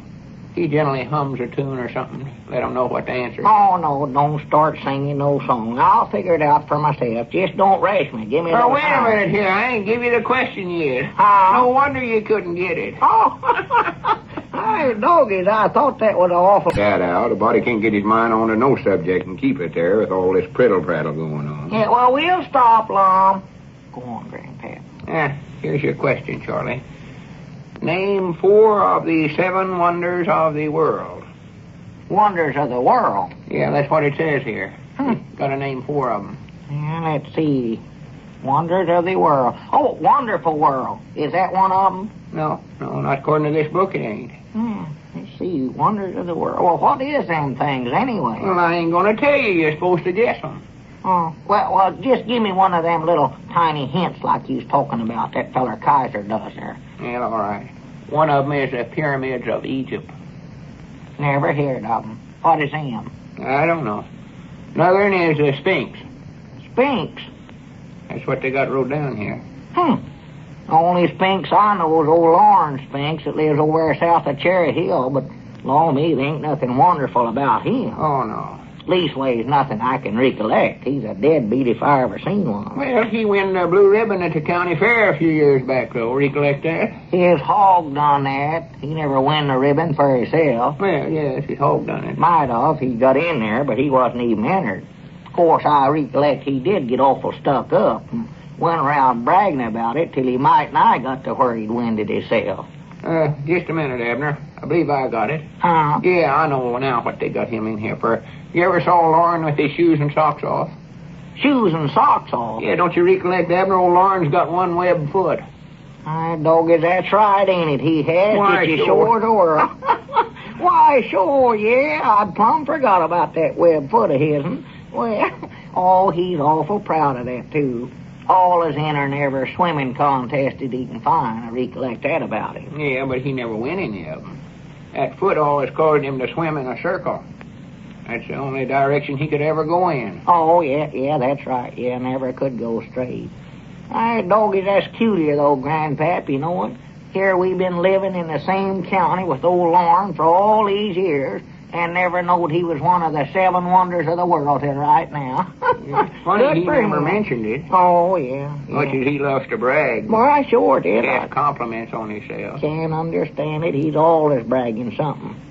He generally hums a tune or something. Let him know what the answer is. Oh, no, don't start singing no song. I'll figure it out for myself. Just don't rush me. Give me a little wait time. a minute here. I ain't give you the question yet. No wonder you couldn't get it. Oh, hey, Doggies, I thought that was awful. That out. A body can't get his mind on to no subject and keep it there with all this prattle going on. Yeah, well, we'll stop, Lum. Go on, Grandpap. Here's your question, Charlie. Name 4 of the 7 wonders of the world. Wonders of the world? Yeah, that's what it says here. Got to name 4 of them. Yeah, let's see. Wonders of the world. Oh, wonderful world. Is that one of them? No, not according to this book it ain't. Let's see. Wonders of the world. Well, what is them things anyway? Well, I ain't going to tell you. You're supposed to guess them. Oh, well, just give me one of them little tiny hints like you was talking about that feller Kaiser does there. Yeah, all right. One of them is the pyramids of Egypt. Never heard of them. What is them? I don't know. Another one is the Sphinx. Sphinx? That's what they got wrote down here. The only Spinks I know is old Lawrence Spinks that lives over there south of Cherry Hill, but, law me, there ain't nothing wonderful about him. Oh, no. Leastways, nothing I can recollect. He's a deadbeat if I ever seen one. Well, he won the blue ribbon at the county fair a few years back, though. Recollect that? His hog done that. He never won the ribbon for himself. Well, yes, his hog done it. Might have. He got in there, but he wasn't even entered. Of course, I recollect he did get awful stuck up and went around bragging about it till he might nigh got to where he'd winded himself. Just a minute, Abner. I believe I got it. Huh? Yeah, I know now what they got him in here for. You ever saw Lauren with his shoes and socks off? Shoes and socks off? Yeah, don't you recollect, Abner? Old Lauren's got one web foot. Doggy, that's right, ain't it? He has. Why, Get you sure. sure to work. Why, sure, yeah. I'd plumb forgot about that web foot of his'n. Well, he's awful proud of that, too. All is entering every swimming contest that he can find. I recollect that about him. Yeah, but he never win any of them. That foot always caused him to swim in a circle. That's the only direction he could ever go in. Oh, yeah, that's right. Yeah, never could go straight. Doggy, that's cuter, though, Grandpap, you know what? Here we've been living in the same county with old Lorne for all these years, and never knowed he was one of the 7 wonders of the world till right now. It's funny Good he for never him. mentioned it. Oh, yeah. Much as he loves to brag. Well, I sure did. Cast compliments on himself. Can't understand it. He's always bragging something.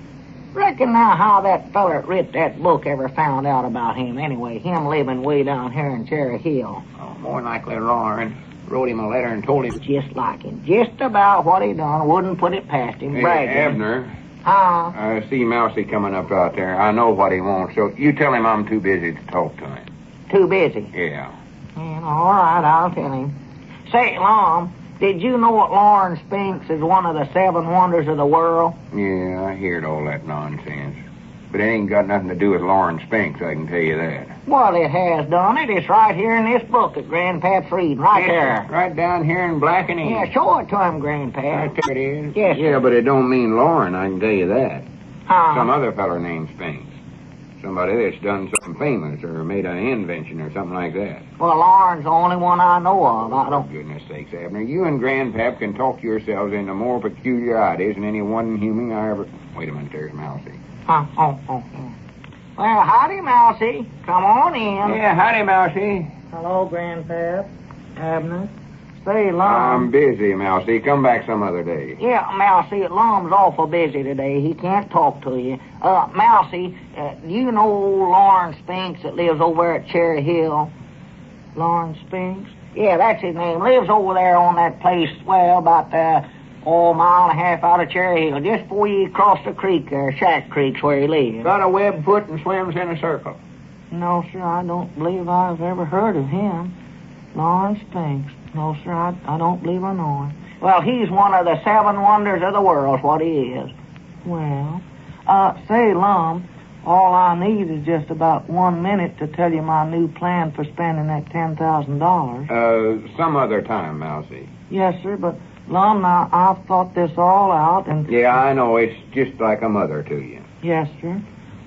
Reckon now how that feller that writ that book ever found out about him anyway, him living way down here in Cherry Hill. Oh, more likely Lauren wrote him a letter and told him. Just like him. Just about what he done. Wouldn't put it past him. Hey, Bragging. Abner, Huh? I see Mousey coming up out there. I know what he wants, so you tell him I'm too busy to talk to him. Too busy. Yeah. All right, I'll tell him. Say, Lum, did you know that Lawrence Spinks is one of the 7 wonders of the world? Yeah, I heard all that nonsense. But it ain't got nothing to do with Lawrence Spinks, I can tell you that. Well, it has done it. It's right here in this book that Grandpap's reading. Right Yes, there. sir. Right down here in black and ink. Yeah, show it to him, Grandpap. Right there it is. Yes, Yeah, sir. but it don't mean Lauren, I can tell you that. Huh? Some other feller named Spinks. Somebody that's done something famous or made an invention or something like that. Well, Lauren's the only one I know of. I For don't... goodness sakes, Abner, you and Grandpap can talk yourselves into more peculiarities than any one human I ever... Wait a minute, there's Mousey. Huh? Oh. Well, howdy, Mousey. Come on in. Yeah, howdy, Mousey. Hello, Grandpap. Abner. Say, Lum. I'm busy, Mousey. Come back some other day. Yeah, Mousey, Lum's awful busy today. He can't talk to you. Mousey, do you know Lawrence Spinks that lives over at Cherry Hill? Lawrence Spinks? Yeah, that's his name. Lives over there on that place, well, about a mile and a half out of Cherry Hill. Just before you cross the creek there, Shack Creek's where he lives. Got a web foot and swims in a circle. No, sir, I don't believe I've ever heard of him. Lawrence Spinks. No, sir, I don't believe I know him. Well, he's one of the 7 wonders of the world, what he is. Well, say, Lum, all I need is just about 1 minute to tell you my new plan for spending that $10,000. Some other time, Mousey. Yes, sir, but, Lum, now, I've thought this all out, and... Yeah, I know. It's just like a mother to you. Yes, sir.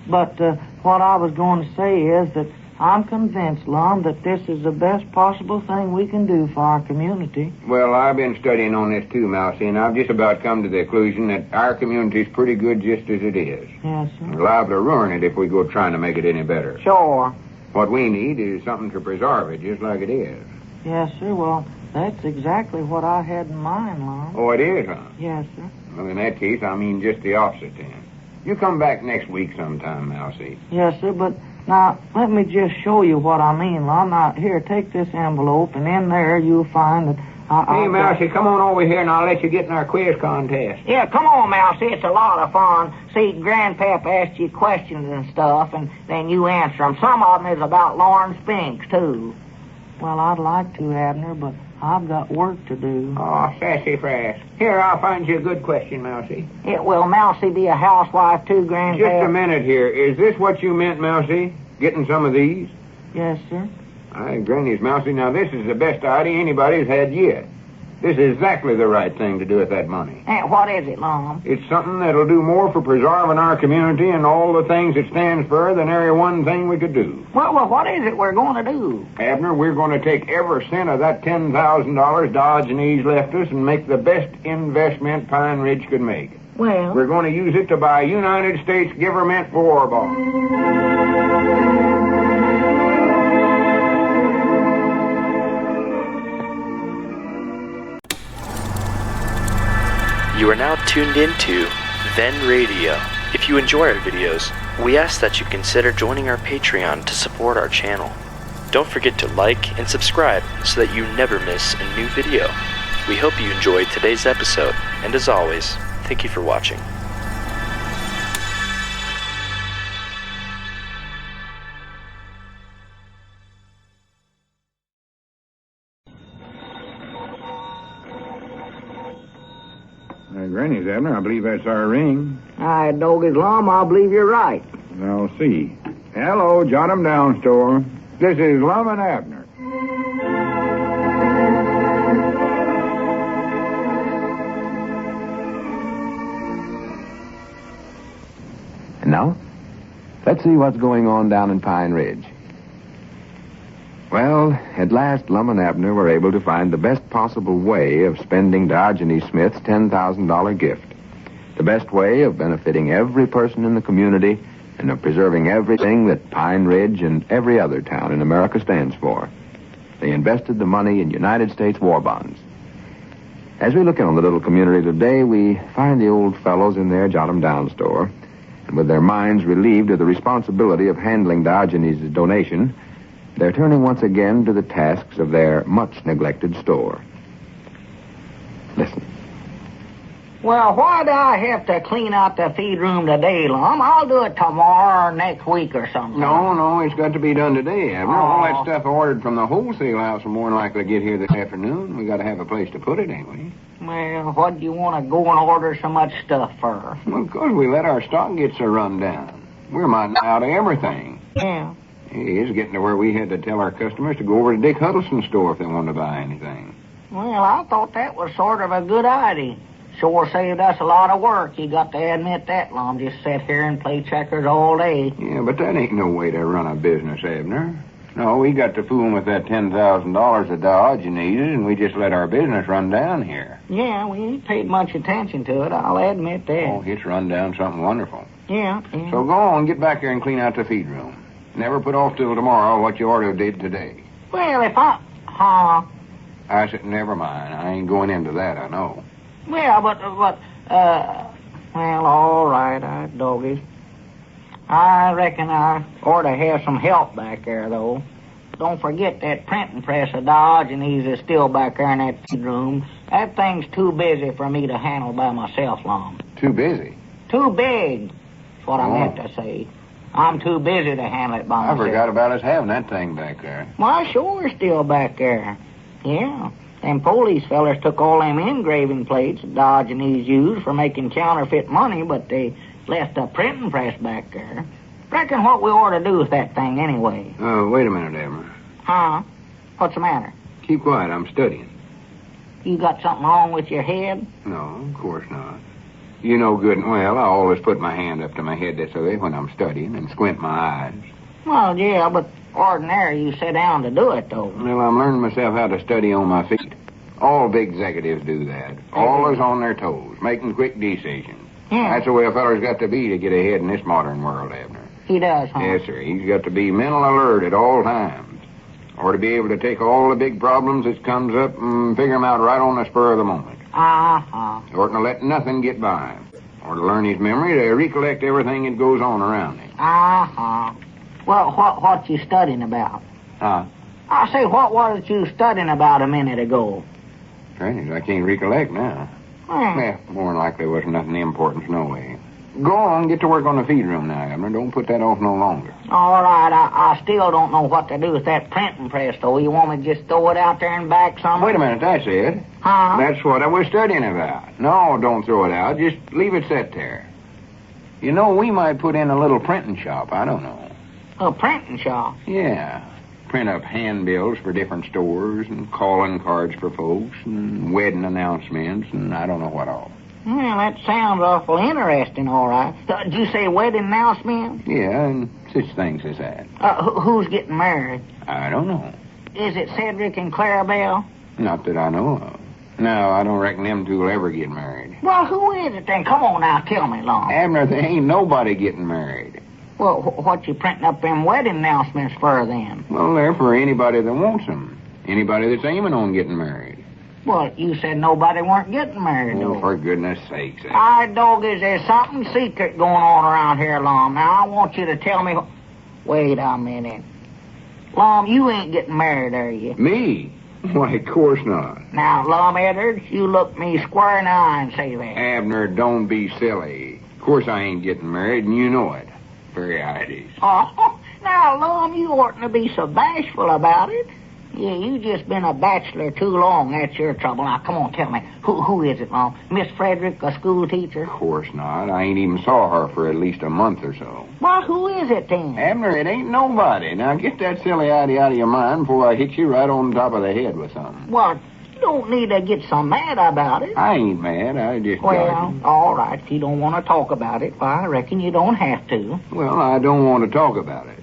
But what I was going to say is that I'm convinced, Lum, that this is the best possible thing we can do for our community. Well, I've been studying on this too, Mousey, and I've just about come to the conclusion that our community's pretty good just as it is. Yes, sir. We're liable to ruin it if we go trying to make it any better. Sure. What we need is something to preserve it just like it is. Yes, sir. Well, that's exactly what I had in mind, Lum. Oh, it is, huh? Yes, sir. Well, in that case, I mean just the opposite then. You come back next week sometime, Mousey. Yes, sir, but now, let me just show you what I mean, Lum. Now, here, take this envelope, and in there you'll find that Hey, Mousey, come on over here, and I'll let you get in our quiz contest. Yeah, come on, Mousey. It's a lot of fun. See, Grandpap asks you questions and stuff, and then you answer them. Some of them is about Lawrence Spinks, too. Well, I'd like to, Abner, but I've got work to do. Oh, sassafras. Here, I'll find you a good question, Mousey. Will Mousey be a housewife, too, Grandpap? Just a minute here. Is this what you meant, Mousey? Getting some of these? Yes, sir. Granny's, Mousey. Now, this is the best idea anybody's had yet. This is exactly the right thing to do with that money. What is it, Lum? It's something that'll do more for preserving our community and all the things it stands for than every one thing we could do. Well, what is it we're going to do? Abner, we're going to take every cent of that $10,000 Diogenes left us and make the best investment Pine Ridge could make. Well, We're going to use it to buy United States government war bonds. You are now tuned into Then Radio. If you enjoy our videos, we ask that you consider joining our Patreon to support our channel. Don't forget to like and subscribe so that you never miss a new video. We hope you enjoyed today's episode, and as always, thank you for watching. Granny's, Abner. I believe that's our ring. I dog his Lum, I believe you're right. I'll see. Hello, Jot 'em Down store. This is Lum and Abner. And now, let's see what's going on down in Pine Ridge. Well, at last, Lum and Abner were able to find the best possible way of spending Diogenes Smith's $10,000 gift. The best way of benefiting every person in the community and of preserving everything that Pine Ridge and every other town in America stands for. They invested the money in United States war bonds. As we look in on the little community today, we find the old fellows in their Jot 'em Down store, and with their minds relieved of the responsibility of handling Diogenes' donation, they're turning once again to the tasks of their much-neglected store. Listen. Well, why do I have to clean out the feed room today, Lum? I'll do it tomorrow or next week or something. No, it's got to be done today, Abner. All that Oh. stuff ordered from the wholesale house will more than likely get here this afternoon. We got to have a place to put it, ain't we? Well, what do you want to go and order so much stuff for? Well, because we let our stock get so run down. We're mighty out of everything. Yeah. It's getting to where we had to tell our customers to go over to Dick Huddleston's store if they wanted to buy anything. Well, I thought that was sort of a good idea. Sure saved us a lot of work. You got to admit that, Lum. Just sit here and play checkers all day. Yeah, but that ain't no way to run a business, Abner. No, we got to fooling with that $10,000 of Diogenes, and we just let our business run down here. Yeah, we ain't paid much attention to it. I'll admit that. Oh, it's run down something wonderful. Yeah. So go on, get back there and clean out the feed room. Never put off till tomorrow what you ordered did today. Well, if I... I said, never mind. I ain't going into that, I know. Well, but, well, all right, doggies. I reckon I ought to have some help back there, though. Don't forget that printing press of Diogenes is still back there in that room. That thing's too busy for me to handle by myself, Lum. Too busy? Too big. That's what I meant to say. I'm too busy to handle it by myself. I forgot about us having that thing back there. Why, sure, it's still back there. Yeah. Them police fellers took all them engraving plates that Diogenes used for making counterfeit money, but they left a printing press back there. Reckon what we ought to do with that thing anyway. Oh, wait a minute, Abner. Huh? What's the matter? Keep quiet, I'm studying. You got something wrong with your head? No, of course not. You know good and well I always put my hand up to my head this way when I'm studying and squint my eyes. Well, yeah, but ordinary you sit down to do it, though. Well, I'm learning myself how to study on my feet. All big executives do that. Always on their toes, making quick decisions. Yeah. That's the way a feller's got to be to get ahead in this modern world, Abner. He does, huh? Yes, sir. He's got to be mental alert at all times. Or to be able to take all the big problems that comes up and figure them out right on the spur of the moment. Uh-huh. Or to let nothing get by him. Or to learn his memory to recollect everything that goes on around him. Uh-huh. Well, what you studying about? Huh? I say, what was you studying about a minute ago? Granny, I can't recollect now. Well, Well, more than likely wasn't nothing important, no way. Go on, get to work on the feed room now, Abner. Don't put that off no longer. all right, I still don't know what to do with that printing press, though. You want me to just throw it out there and back some? Wait a minute, that's it. Huh? That's what I was studying about. No, don't throw it out. Just leave it set there. You know, we might put in a little printing shop. I don't know. A printing shop? Yeah. print up handbills for different stores and calling cards for folks and wedding announcements and I don't know what all. Well, that sounds awful interesting, all right. Did you say wedding announcement? Yeah, and such things as that. Who's getting married? I don't know. Is it Cedric and Clarabelle? Not that I know of. No, I don't reckon them two will ever get married. Well, who is it then? Come on now, tell me, Lum. Abner, there ain't nobody getting married. Well, what you printing up them wedding announcements for then? Well, they're for anybody that wants them. Anybody that's aiming on getting married. Well, you said nobody weren't getting married, Oh, though. for goodness sakes. I dog, is there something secret going on around here, Lum? Now, I want you to tell me... Wait a minute. Lum, you ain't getting married, are you? Me? Why, of course not. Now, Lum Eddards, you look me square in the eye and say that. Abner, don't be silly. Of course I ain't getting married, and you know it. Varieties. Oh, now, Lum, you oughtn't to be so bashful about it. Yeah, you just been a bachelor too long. That's your trouble. Now, come on, tell me. Who is it, Lum? Miss Frederick, a school teacher? Of course not. I ain't even saw her for at least a month or so. Well, who is it then? Abner, it ain't nobody. Now, get that silly idea out of your mind before I hit you right on top of the head with something. Well, you don't need to get so mad about it. I ain't mad. I just... Well, all right. If you don't want to talk about it, well, I reckon you don't have to. Well, I don't want to talk about it.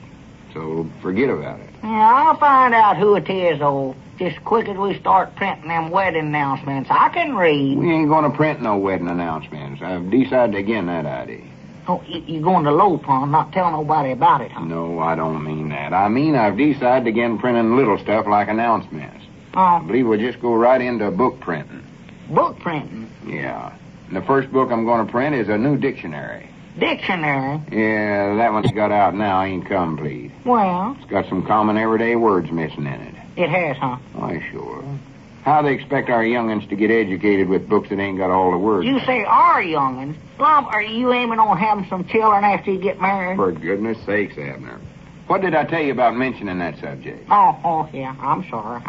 So forget about it. Yeah, I'll find out who it is, though. Just quick as we start printing them wedding announcements. I can read. We ain't going to print no wedding announcements. I've decided again that idea. Oh, you going to low pond, not tell nobody about it, huh? No, I don't mean that. I mean I've decided again printing little stuff like announcements. I believe we'll just go right into book printing. Book printing? Yeah. And the first book I'm going to print is a new dictionary. Dictionary? Yeah, that one's got out now ain't complete. Well? It's got some common everyday words missing in it. It has, huh? Why, sure. How they expect our young'uns to get educated with books that ain't got all the words? You say our young'uns? Lum, are you aiming on having some children after you get married? For goodness sakes, Abner. What did I tell you about mentioning that subject? Oh, yeah. I'm sorry.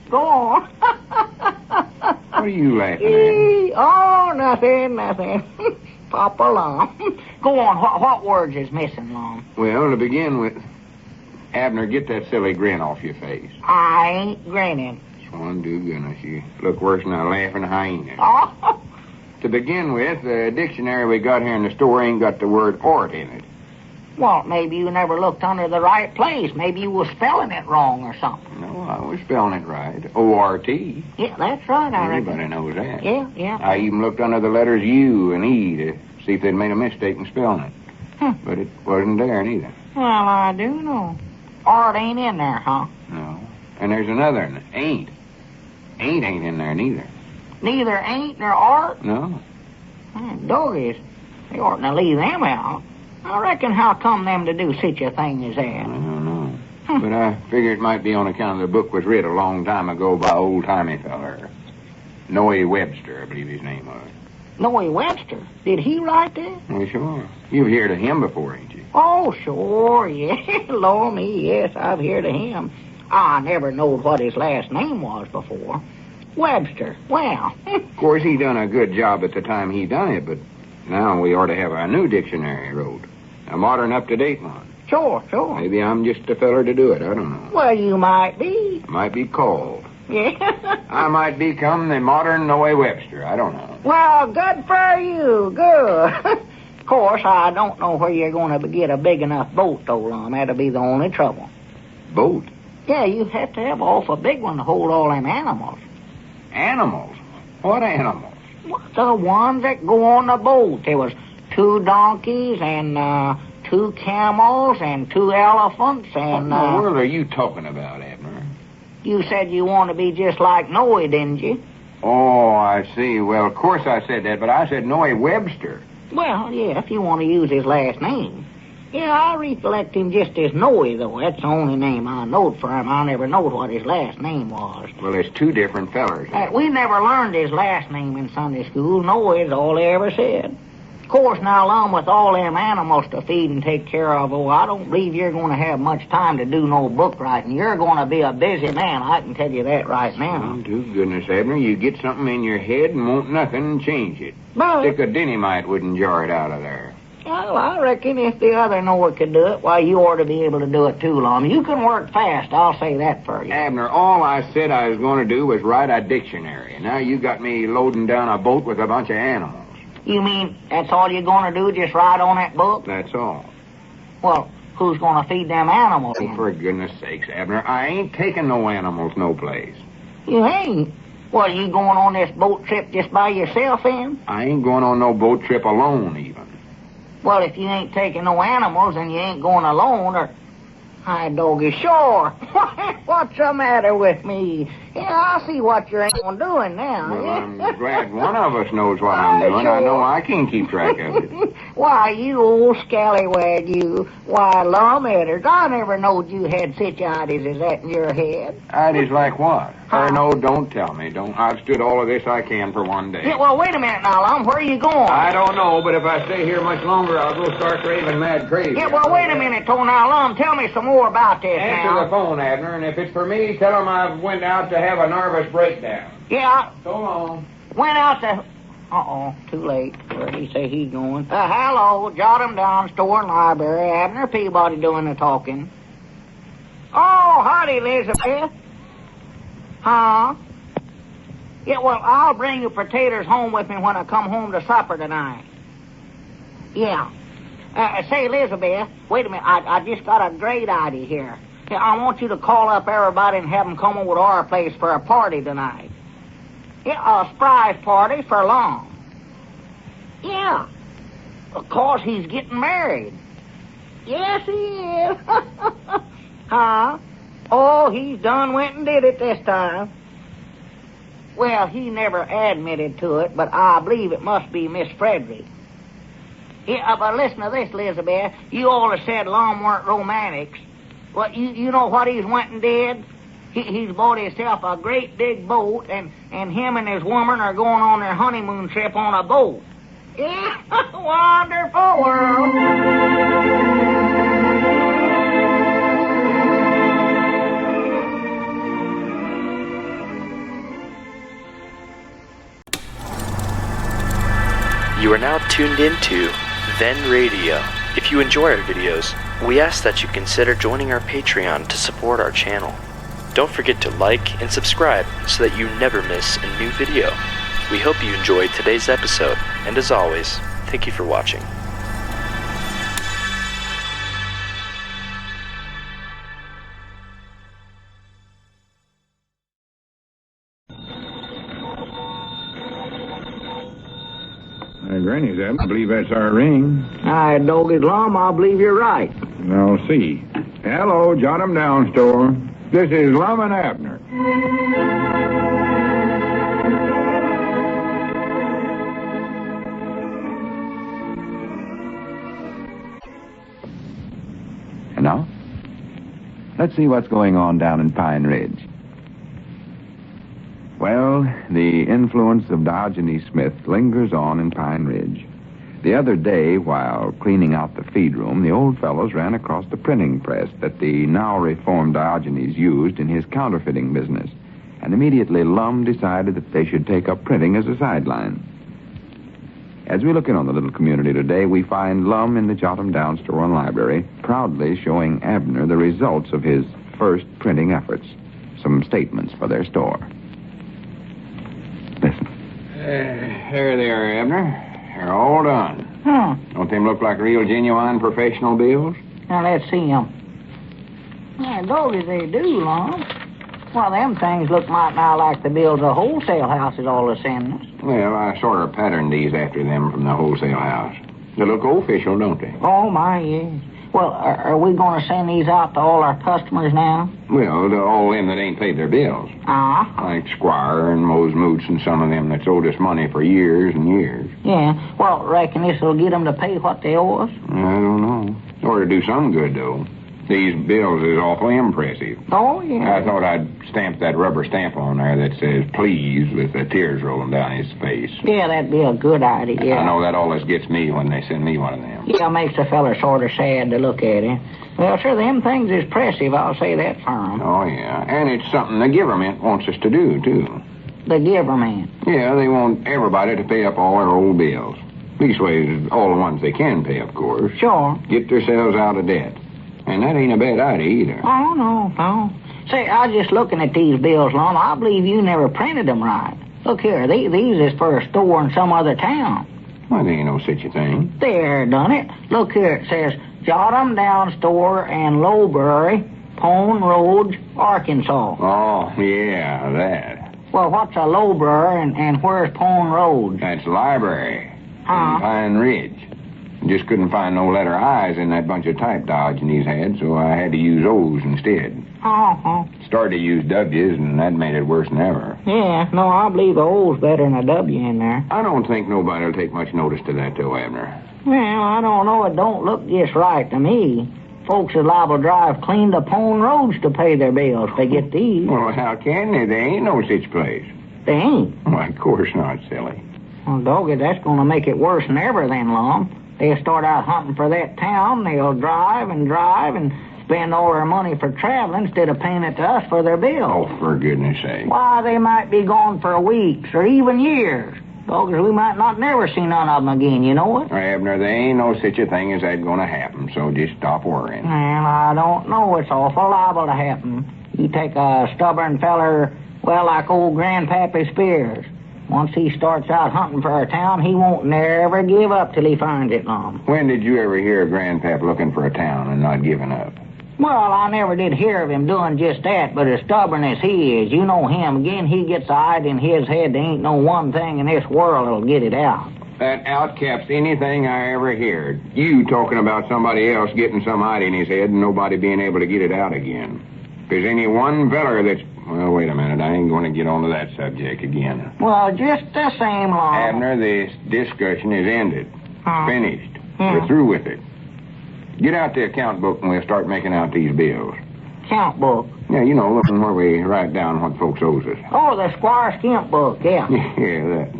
Go on. What are you laughing at? Oh, nothing. Papa Lum. Go on. What words is missing, Lum? Well, to begin with, Abner, get that silly grin off your face. I ain't grinning. Swan do goodness, you look worse than a laughing hyena. Oh. To begin with, the dictionary we got here in the store ain't got the word ort in it. Well, maybe you never looked under the right place. Maybe you was spelling it wrong or something. No, I was spelling it right. O-R-T. Yeah, that's right, I reckon. Everybody knows that. Yeah. I even looked under the letters U and E to see if they'd made a mistake in spelling it. But it wasn't there neither. Well, I do know. Art ain't in there, huh? No. And there's another one. Ain't. Ain't in there neither. Neither ain't nor art? No. Doggies, they oughtn't to leave them out. I reckon how come them to do such a thing as that? I don't know. But I figure it might be on account of the book was writ a long time ago by old-timey feller. Noe Webster, I believe his name was. Noe Webster? Did he write that? Well, sure. You've heard of him before, ain't you? Oh, sure, yeah. Lord me, yes, I've heard of him. I never knowed what his last name was before. Webster, well. Of course, he done a good job at the time he done it, but now we ought to have a new dictionary wrote. A modern, up-to-date one. Sure. Maybe I'm just the feller to do it. I don't know. Well, you might be. Might be called. Yeah. I might become the modern Noe Webster. I don't know. Well, good for you. Good. Of course, I don't know where you're going to get a big enough boat, though, Lum. That'll be the only trouble. Boat? Yeah, you have to have an awful big one to hold all them animals. Animals? What animals? The ones that go on the boat. There was 2 donkeys and 2 camels and 2 elephants and... What in the world are you talking about, Abner? You said you want to be just like Noe, didn't you? Oh, I see. Well, of course I said that, but I said Noe Webster. Well, yeah, if you want to use his last name. Yeah, I recollect him just as Noe, though. That's the only name I knowed for him. I never knowed what his last name was. Well, there's 2 different fellers. We never learned his last name in Sunday school. Noe's all they ever said. Of course, now, along with all them animals to feed and take care of, I don't believe you're going to have much time to do no book writing. You're going to be a busy man, I can tell you that right now. Oh, to goodness, Abner, you get something in your head and won't nothing change it. But... Stick of dynamite wouldn't jar it out of there. Well, I reckon if the other Noah could do it, why, you ought to be able to do it too, Lum. You can work fast, I'll say that for you. Abner, all I said I was going to do was write a dictionary. Now you got me loading down a boat with a bunch of animals. You mean that's all you're going to do, just ride on that boat? That's all. Well, who's going to feed them animals then? For goodness sakes, Abner, I ain't taking no animals no place. You ain't? Well, you going on this boat trip just by yourself, then? I ain't going on no boat trip alone, even. Well, if you ain't taking no animals and you ain't going alone, or... Hi, doggy, sure. What's the matter with me? Yeah, I see what you're doing now. Well, I'm glad one of us knows what I'm doing. Sure. I know I can keep track of it. Why, you old scallywag, you. Why, Lum, Eddards, I never knowed you had such ideas as that in your head. Ideas like what? Huh? No, don't tell me. Don't. I've stood all of this I can for one day. Yeah, well, wait a minute now, Lum. Where are you going? I don't know, but if I stay here much longer, I'll go start raving mad crazy. Yeah, well, wait a minute, now, Lum. Tell me some more about this Answer now. the phone, Abner, and if it's for me, tell him I went out to have a nervous breakdown. Yeah, So long. went out to... Uh-oh, too late. Where'd he say he's going? Hello, jot him down, store and library. Abner Peabody doing the talking. Oh, howdy, Elizabeth. Huh? Yeah, well, I'll bring you potatoes home with me when I come home to supper tonight. Yeah. Say, Elizabeth, wait a minute. I just got a great idea here. Yeah, I want you to call up everybody and have them come over to our place for a party tonight. Yeah, a surprise party for Lum. Yeah. Of course, he's getting married. Yes, he is. Huh? Oh, he's done went and did it this time. Well, he never admitted to it, but I believe it must be Miss Frederick. Yeah, but listen to this, Elizabeth. You all have said Lum weren't romantics. Well, you know what he's went and did? He's bought himself a great big boat, and him and his woman are going on their honeymoon trip on a boat. Yeah, wonderful world. You are now tuned into Then Radio. If you enjoy our videos, we ask that you consider joining our Patreon to support our channel. Don't forget to like and subscribe so that you never miss a new video. We hope you enjoyed today's episode, and as always, thank you for watching. Granny's up. I believe that's our ring. Hi, doggy Lum, I believe you're right. I'll see. Hello, jot 'em down, store. This is Lum and Abner. And now, let's see what's going on down in Pine Ridge. Well, the influence of Diogenes Smith lingers on in Pine Ridge. The other day, while cleaning out the feed room, the old fellows ran across the printing press that the now reformed Diogenes used in his counterfeiting business, and immediately Lum decided that they should take up printing as a sideline. As we look in on the little community today, we find Lum in the Jot-'em-Down store and library, proudly showing Abner the results of his first printing efforts. Some statements for their store. Listen. There they are, Abner. They're all done. Don't them look like real, genuine, professional bills? Now, let's see them. Yeah, doggy, they do, Lum. Well, them things look might now like the bills of wholesale houses all are sending us. Well, I sort of patterned these after them from the wholesale house. They look official, don't they? Oh, my, yes. Well, are we going to send these out to all our customers now? Well, to all them that ain't paid their bills. Like Squire and Mose Moots and some of them that's owed us money for years and years. Yeah. Well, reckon this will get them to pay what they owe us? I don't know. Or to do some good, though. These bills is awfully impressive. Oh, yeah. I thought I'd stamp that rubber stamp on there that says, please, with the tears rolling down his face. Yeah, that'd be a good idea. Yeah. I know that always gets me when they send me one of them. Yeah, makes a fella sort of sad to look at it. Well, sure, them things is impressive, I'll say that for 'em. Oh, yeah. And it's something the government wants us to do, too. The government. Yeah, they want everybody to pay up all their old bills. Leastways, all the ones they can pay, of course. Sure. Get themselves out of debt. And that ain't a bad idea either. Oh, no. Say, I was just looking at these bills, Lum. I believe you never printed them right. Look here, these is for a store in some other town. Well, there ain't no such a thing. There, done it. Look here, it says, Jotham Down Store and Lowbury, Pone Road, Arkansas. Oh, yeah, that. Well, what's a Lowbury and where's Pone Road? That's library. Huh? In Pine Ridge. Just couldn't find no letter I's in that bunch of type dodging he's had, so I had to use O's instead. Uh-huh. Started to use W's, and that made it worse than ever. Yeah, no, I believe a O's better than a W in there. I don't think nobody will take much notice to that, though, Abner. Well, I don't know. It don't look just right to me. Folks at liable drive clean the Pone roads to pay their bills if they get these. Well, how can they? There ain't no such place. They ain't. Why, of course not, silly. Well, doggy, that's going to make it worse than ever then, Lum. They'll start out hunting for that town. They'll drive and spend all their money for traveling instead of paying it to us for their bills. Oh, for goodness sake. Why, they might be gone for weeks or even years. Doggy, we might not never see none of them again, you know it? Abner, there ain't no such a thing as that going to happen, so just stop worrying. Well, I don't know. It's awful liable to happen. You take a stubborn feller, well, like old Grandpappy Spears. Once he starts out hunting for a town, he won't never give up till he finds it, Lum. When did you ever hear of Grandpap looking for a town and not giving up? Well, I never did hear of him doing just that, but as stubborn as he is, you know him. Again, he gets the idea in his head there ain't no one thing in this world that'll get it out. That outcaps anything I ever heard. You talking about somebody else getting some idea in his head and nobody being able to get it out again. If there's any one feller that's... Well, wait a minute. I ain't going to get onto that subject again. Well, just the same, Lum. Abner, this discussion is ended. Finished. Yeah. We're through with it. Get out the account book and we'll start making out these bills. Count book? Yeah, you know, looking where we write down what folks owes us. Oh, the Squire skimp book, yeah. Yeah, that.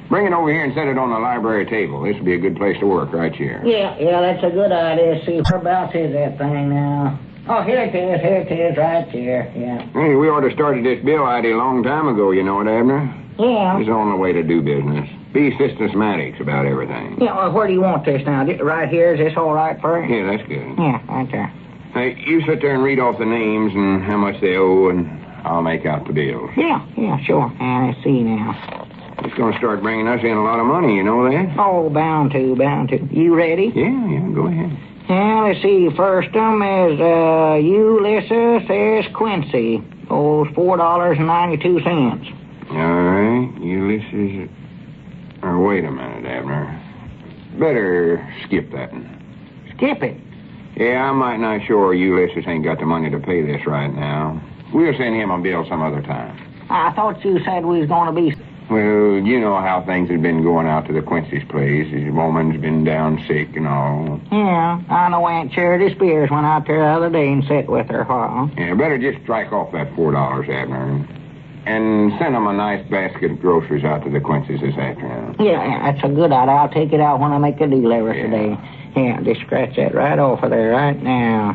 Bring it over here and set it on the library table. This would be a good place to work right here. Yeah, that's a good idea. See, whereabouts is that thing now? Oh, here it is, right here, yeah. Hey, we ought to have started this bill idea a long time ago, you know it, Abner? Yeah. It's the only way to do business. Be systematic about everything. Yeah, well, where do you want this now? Right here, is this all right for you? Yeah, that's good. Yeah, right there. Hey, you sit there and read off the names and how much they owe, and I'll make out the bills. Yeah, sure. And let's see now. It's going to start bringing us in a lot of money, you know that? Oh, bound to. You ready? Yeah, go ahead. Yeah, let's see. First is Ulysses S. Quincy. Owes $4.92. All right, Ulysses... wait a minute, Abner. Better skip that one. Skip it? Yeah, I might not sure Ulysses ain't got the money to pay this right now. We'll send him a bill some other time. I thought you said we was going to be... Well, you know how things have been going out to the Quincy's place. His woman's been down sick and all. Yeah, I know Aunt Charity Spears went out there the other day and sat with her. Yeah, better just strike off that $4, Abner. And send them a nice basket of groceries out to the Quincy's this afternoon. Yeah, that's a good idea. I'll take it out when I make a deal every today. Yeah, just scratch that right off of there right now.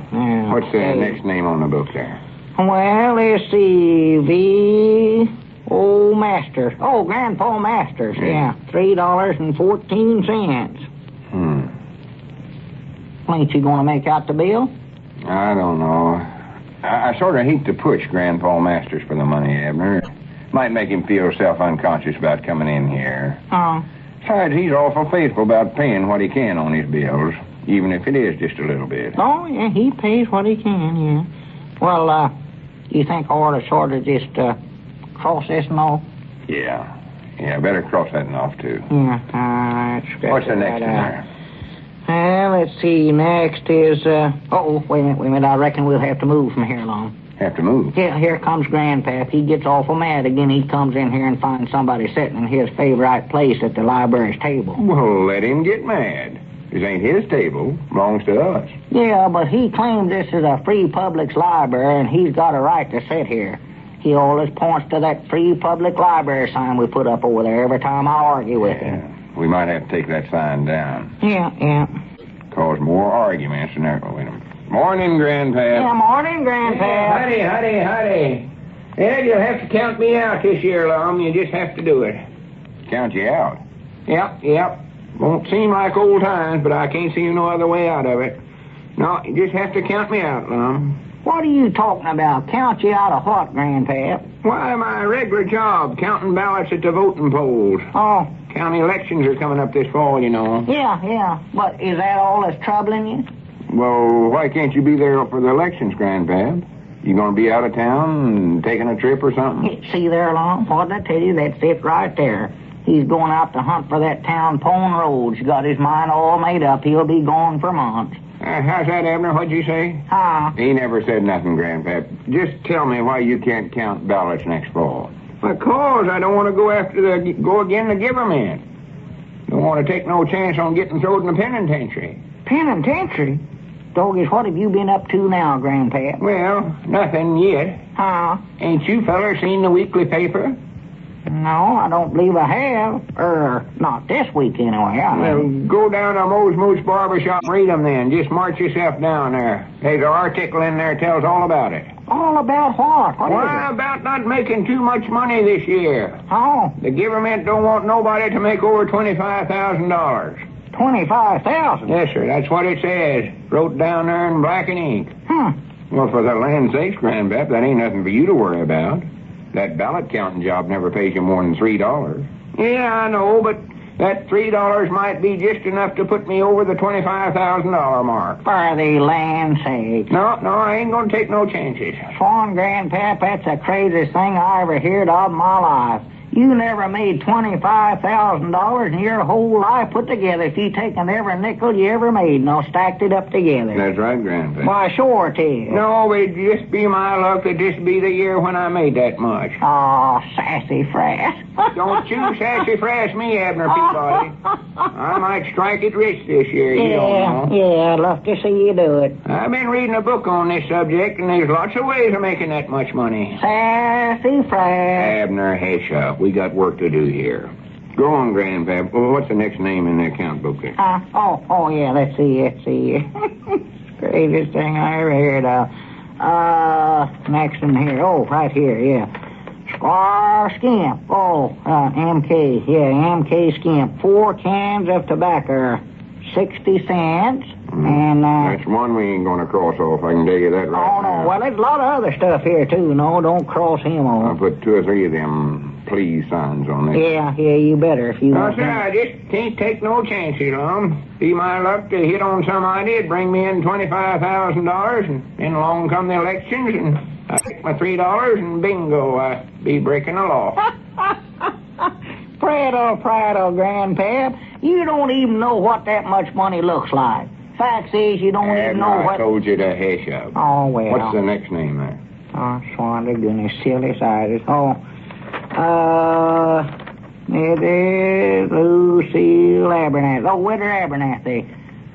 What's the next name on the book there? Well, let's see. Masters. Oh, Grandpa Masters. Yeah, $3.14. Ain't you going to make out the bill? I don't know. I sort of hate to push Grandpa Masters for the money, Abner. Might make him feel self-unconscious about coming in here. Oh. Besides, he's awful faithful about paying what he can on his bills, even if it is just a little bit. Oh, yeah, he pays what he can, yeah. Well, you think I ought to sort of just cross this and all? Yeah, better cross that one off, too. Yeah, all right. What's the next one there? Let's see. Next is, wait a minute. I reckon we'll have to move from here along. Have to move? Yeah, here comes Grandpap. He gets awful mad again. He comes in here and finds somebody sitting in his favorite place at the library's table. Well, let him get mad. This ain't his table. Belongs to us. Yeah, but he claims this is a free public library, and he's got a right to sit here. He always points to that free public library sign we put up over there every time I argue with him. We might have to take that sign down. Yeah. Cause more arguments than ever. Wait a minute. Morning, Grandpap. Yeah, morning, Grandpap. Howdy. Ed, you'll have to count me out this year, Lum. You just have to do it. Count you out? Yep. Won't seem like old times, but I can't see no other way out of it. No, you just have to count me out, Lum. What are you talking about? Count you out of what, Grandpap? Why, my regular job, counting ballots at the voting polls. Oh, County elections are coming up this fall, you know. yeah. But is that all that's troubling you? Well, why can't you be there for the elections, Grandpap? You gonna be out of town and taking a trip or something? See there, Lum? What did I tell you? That's it right there. He's going out to hunt for that town Pone Road. He's got his mind all made up. He'll be gone for months. How's that, Abner? What'd you say? Huh? He never said nothing, Grandpap. Just tell me why you can't count ballots next fall. Because I don't want to go again to government. Don't want to take no chance on getting thrown in the penitentiary. Penitentiary? Doggies, what have you been up to now, Grandpap? Well, nothing yet. Huh? Ain't you fellers seen the weekly paper? No, I don't believe I have. Not this week anyway. Well, go down to Moose Barbershop and read them then. Just march yourself down there. There's an article in there tells all about it. All about what? Why, about not making too much money this year. Oh? The government don't want nobody to make over $25,000. 25,000? Yes, sir, that's what it says. Wrote down there in black and ink. Well, for the land's sakes, Grandpap, that ain't nothing for you to worry about. That ballot counting job never pays you more than $3. Yeah, I know, but that $3 might be just enough to put me over the $25,000 mark. For the land's sake. No, I ain't gonna take no chances. Swan, Grandpap, that's the craziest thing I ever heard of in my life. You never made $25,000 in your whole life put together if you taken every nickel you ever made and all stacked it up together. That's right, Grandpa. Why, sure it is. No, it'd just be my luck that this be the year when I made that much. Oh, sassy frass. Don't you sassy frass me, Abner Peabody. I might strike it rich this year, you don't know. Yeah, I'd love to see you do it. I've been reading a book on this subject, and there's lots of ways of making that much money. Sassy frass. Abner, hush up. We got work to do here. Go on, Grandpap. Well, what's the next name in the account book there? Yeah, let's see. Greatest thing I ever heard of. Next one here. Oh, right here, yeah. Squire Skimp. MK. Yeah, MK Skimp. 4 cans of tobacco. 60 cents. And, that's one we ain't gonna cross off, I can tell you that right now. Well, there's a lot of other stuff here, too. No, don't cross him off. I'll put 2 or 3 of them please signs on there. Yeah, you better if you No, want sir, I just can't take no chances, Lum. Be my luck to hit on some idea, bring me in $25,000, and then along come the elections, and I take my $3, and bingo, I be breaking the law. Prattle, Grandpap. You don't even know what that much money looks like. Facts is, you don't even know what... I told you to hush up. Oh, well. What's the next name there? Oh, swan to goodness, silly siders. It is Lucille Abernathy. Oh, Widow Abernathy.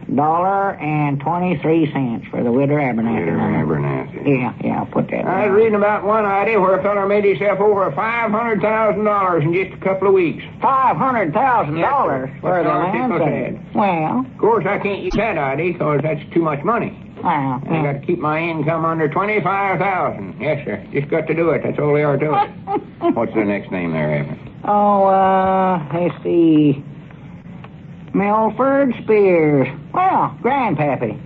$1.23 for the Widow Abernathy. Widow Abernathy. Yeah, I'll put that I was reading about one idea where a fellow made himself over $500,000 in just a couple of weeks. $500,000 for the land sale. Well... Of course, I can't use that idea because that's too much money. Well, I got to keep my income under $25,000. Yes, sir. Just got to do it. That's all they are to it. What's the next name there, Evan? Let's see... Milford Spears. Well, Grandpappy.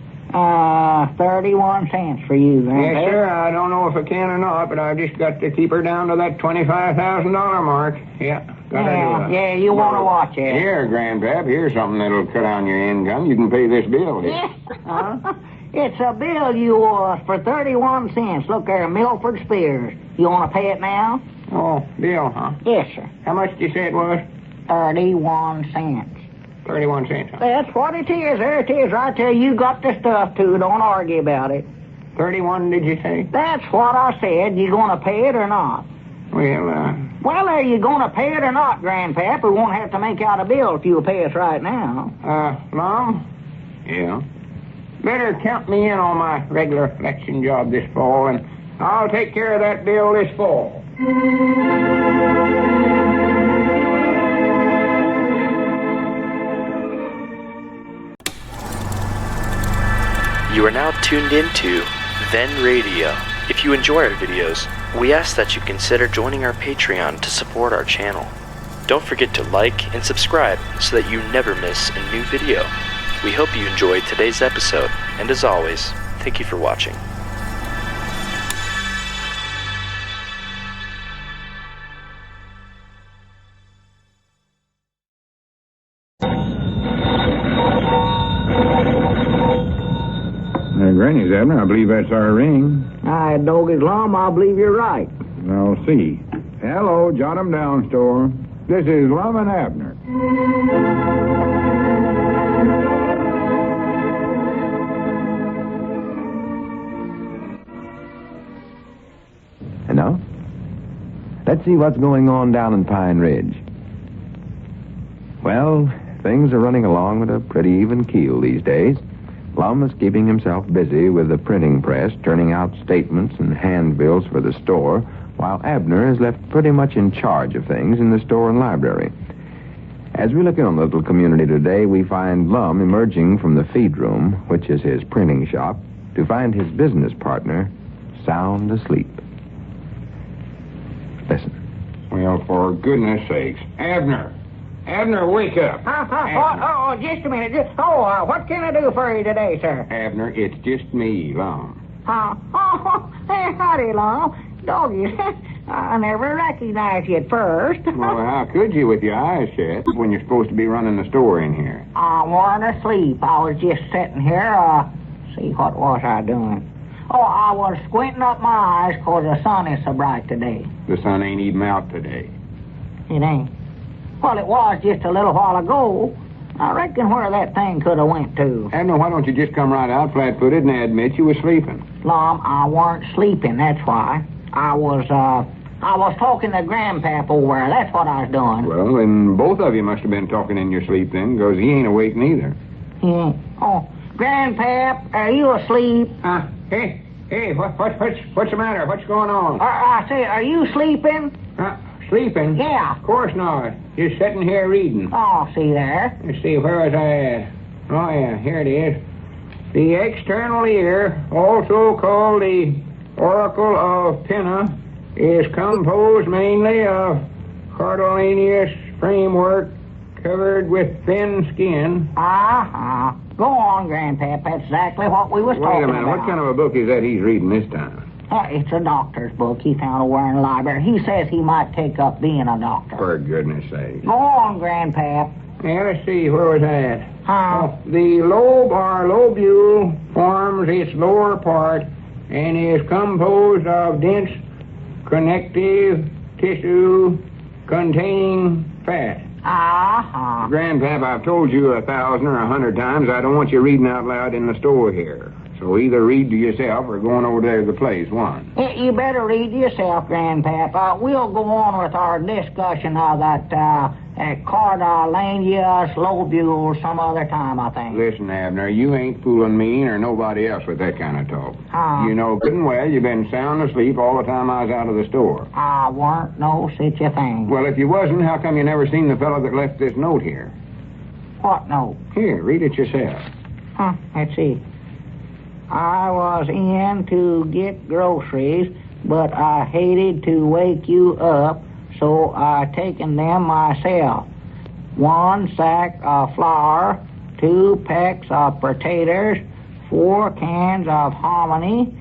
31 cents for you, Grandpappy. Yes, sir. I don't know if I can or not, but I just got to keep her down to that $25,000 mark. Yeah, got to do it. Yeah, you want to watch it. Here, Grandpap, here's something that'll cut down your income. You can pay this bill here. Yeah. It's a bill you owe us for 31 cents. Look there, Milford Spears. You want to pay it now? Oh, bill, huh? Yes, sir. How much did you say it was? 31 cents. 31 cents, huh? That's what it is. There it is right there. You got the stuff, too. Don't argue about it. 31, did you say? That's what I said. You going to pay it or not? Well, are you going to pay it or not, Grandpap? We won't have to make out a bill if you'll pay us right now. Lum? Yeah? Better count me in on my regular election job this fall, and I'll take care of that bill this fall. You are now tuned into Then Radio. If you enjoy our videos, we ask that you consider joining our Patreon to support our channel. Don't forget to like and subscribe so that you never miss a new video. We hope you enjoyed today's episode, and as always, thank you for watching. Granny's, Abner. I believe that's our ring. Doggy's Lum, I believe you're right. I'll see. Hello, jot 'em down, store. This is Lum and Abner. And now, let's see what's going on down in Pine Ridge. Well, things are running along at a pretty even keel these days. Lum is keeping himself busy with the printing press, turning out statements and handbills for the store, while Abner is left pretty much in charge of things in the store and library. As we look in on the little community today, we find Lum emerging from the feed room, which is his printing shop, to find his business partner sound asleep. Listen. Well, for goodness sakes. Abner! Abner, wake up! What? Just a minute. What can I do for you today, sir? Abner, it's just me, Lum. Hey, howdy, Lum. Doggy, I never recognized you at first. Well, how could you with your eyes shut when you're supposed to be running the store in here? I wasn't asleep. I was just sitting here, see, what was I doing? I was squinting up my eyes 'cause the sun is so bright today. The sun ain't even out today. It ain't. Well, it was just a little while ago. I reckon where that thing could have went to. Abner, why don't you just come right out flat-footed and admit you were sleeping? Lum, I weren't sleeping, that's why. I was talking to Grandpap over there. That's what I was doing. Well, then both of you must have been talking in your sleep then, because he ain't awake neither. He ain't. Oh, Grandpap, are you asleep? Hey, what's the matter? What's going on? I say, are you sleeping? Sleeping? Yeah. Of course not. Just sitting here reading. Oh, see there. Let's see, where was I at? Oh, yeah, here it is. The external ear, also called the Oracle of Pinna, is composed mainly of cartilaginous framework covered with thin skin. Go on, Grandpap. That's exactly what we was talking about. Wait a minute. What kind of a book is that he's reading this time? It's a doctor's book he found over in the library. He says he might take up being a doctor. For goodness sake. Go on, Grandpap. Yeah, let's see. Where was that? The lobe or lobule forms its lower part and is composed of dense connective tissue containing fat. Grandpap, I've told you 1,000 or 100 times I don't want you reading out loud in the store here. So either read to yourself or going over there to the place, one. You better read to yourself, Grandpap. We'll go on with our discussion of that cartilaginous lobule some other time, I think. Listen, Abner, you ain't fooling me or nobody else with that kind of talk. You know good and well you've been sound asleep all the time I was out of the store. I weren't no such a thing. Well, if you wasn't, how come you never seen the fellow that left this note here? What note? Here, read it yourself. Let's see. I was in to get groceries, but I hated to wake you up, so I taken them myself. 1 sack of flour, 2 pecks of potatoes, 4 cans of hominy,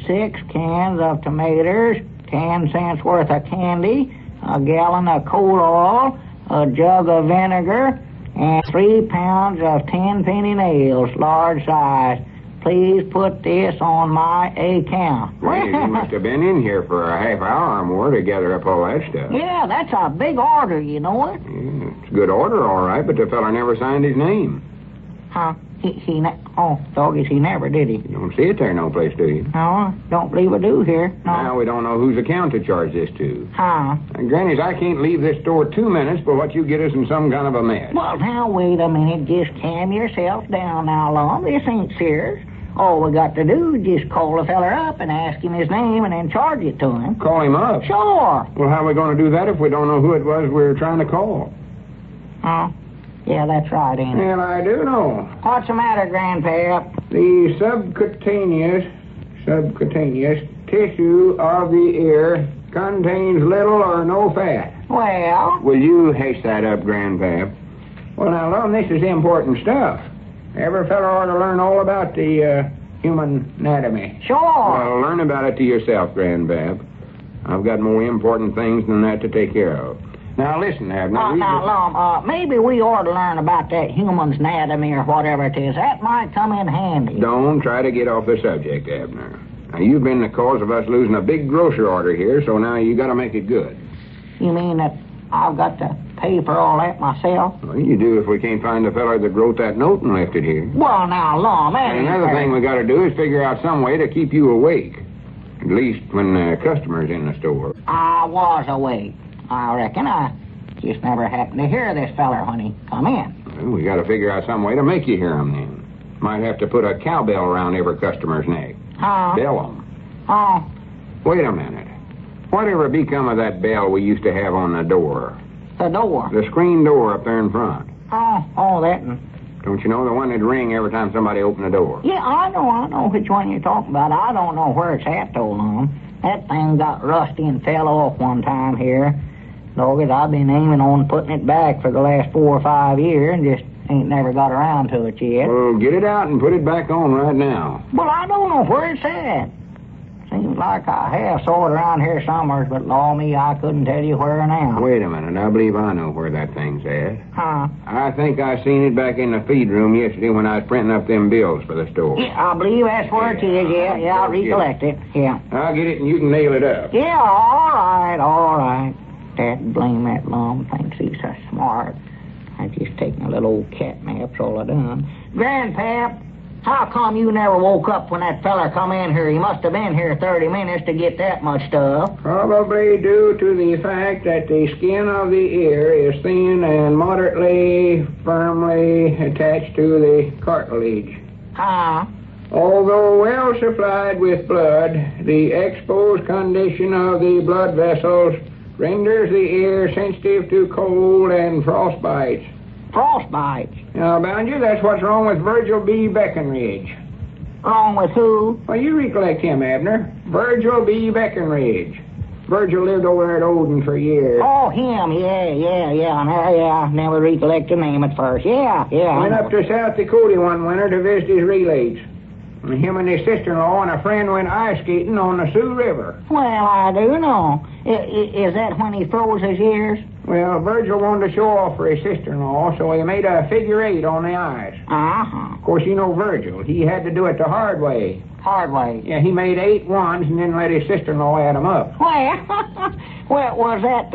6 cans of tomatoes, 10 cents worth of candy, a gallon of coal oil, a jug of vinegar, and 3 pounds of 10-penny nails, large size. Please put this on my account. Well, you must have been in here for a half hour or more to gather up all that stuff. Yeah, that's a big order, you know it? Yeah, it's a good order, all right, but the fella never signed his name. Doggies, he never did he? You don't see it there no place, do you? No, don't believe I do here. No. Now we don't know whose account to charge this to. And Granny's, I can't leave this store 2 minutes but what you get us in some kind of a mess. Well, now, wait a minute. Just calm yourself down now, Lum. This ain't serious. All we got to do is just call the feller up and ask him his name and then charge it to him. Call him up? Sure. Well, how are we going to do that if we don't know who it was we were trying to call? Yeah, that's right, ain't it? Well, I do know. What's the matter, Grandpap? The subcutaneous tissue of the ear contains little or no fat. Well? Will you haste that up, Grandpap? Well, now, Lum, this is important stuff. Every fellow ought to learn all about the human anatomy. Sure. Well, learn about it to yourself, Grandpap. I've got more important things than that to take care of. Now, listen, Abner. Now, Lum, maybe we ought to learn about that human's anatomy or whatever it is. That might come in handy. Don't try to get off the subject, Abner. Now, you've been the cause of us losing a big grocery order here, so now you got to make it good. You mean that I've got to pay for all that myself? Well, you do if we can't find the fellow that wrote that note and left it here. Well, now, Lum, that And another thing we got to do is figure out some way to keep you awake. At least when the customer's in the store. I was awake, I reckon. I just never happened to hear this feller when he come in. Well, we got to figure out some way to make you hear him then. Might have to put a cowbell around every customer's neck. Bell 'em. Oh. Wait a minute. Whatever become of that bell we used to have on the door? The door? The screen door up there in front. Oh, that one. Don't you know the one that'd ring every time somebody opened the door? Yeah, I know which one you're talking about. I don't know where it's at, though, Lum. That thing got rusty and fell off one time here. Dogged, I've been aiming on putting it back for the last 4 or 5 years and just ain't never got around to it yet. Well, get it out and put it back on right now. Well, I don't know where it's at. Seems like I have saw it around here somewhere, but law me, I couldn't tell you where now. Wait a minute. I believe I know where that thing's at. Huh? I think I seen it back in the feed room yesterday when I was printing up them bills for the store. Yeah, I believe that's where it is. Yeah, I recollect it. Yeah. I'll get it and you can nail it up. Yeah, all right. Dad, blame that Lum. Thinks he's so smart. I just taken a little old cat nap's all I done. Grandpap, how come you never woke up when that feller come in here? He must have been here 30 minutes to get that much stuff. Probably due to the fact that the skin of the ear is thin and moderately firmly attached to the cartilage. Huh? Although well supplied with blood, the exposed condition of the blood vessels renders the ear sensitive to cold and frostbites. Frostbites? Now, bound you, that's what's wrong with Virgil B. Breckenridge. Wrong with who? Well, you recollect him, Abner. Virgil B. Breckenridge. Virgil lived over there at Odin for years. Oh, him, yeah. Never recollect the name at first. Yeah. Went up to South Dakota one winter to visit his relates. And him and his sister-in-law and a friend went ice skating on the Sioux River. Well, I do know. Is that when he froze his ears? Well, Virgil wanted to show off for his sister-in-law, so he made a figure 8 on the ice. Uh-huh. Of course, you know Virgil. He had to do it the hard way. Hard way? Yeah, he made 8 ones and then let his sister-in-law add them up. Well, was that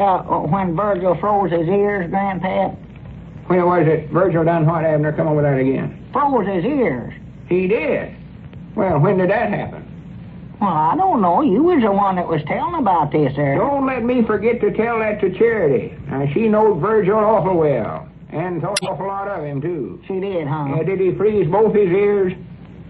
when Virgil froze his ears, Grandpap? Well, was it Virgil done what, Abner? Come over that again. Froze his ears? He did. Well, when did that happen? Well, I don't know. You was the one that was telling about this there. Don't let me forget to tell that to Charity. Now, she knows Virgil awful well. And thought an awful lot of him, too. She did, huh? Did he freeze both his ears?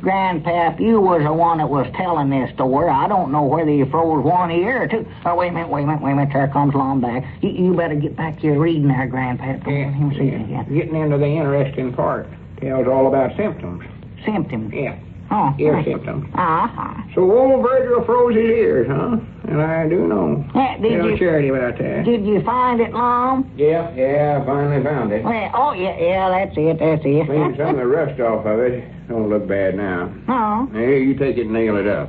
Grandpap, you was the one that was telling this story. I don't know whether you froze one ear or two. Oh, wait a minute. There comes Lum back. You better get back to your reading there, Grandpap. Yeah. Getting into the interesting part. Tells all about symptoms. Symptoms? Yeah. Oh. Ear symptoms. Uh-huh. So old Virgil froze his ears, huh? And I do know. Yeah, Tell Charity about that. Did you find it, Lum? Yeah, I finally found it. Well, yeah, that's it. Cleaned some of the rust off of it. Don't look bad now. No. Here, you take it and nail it up.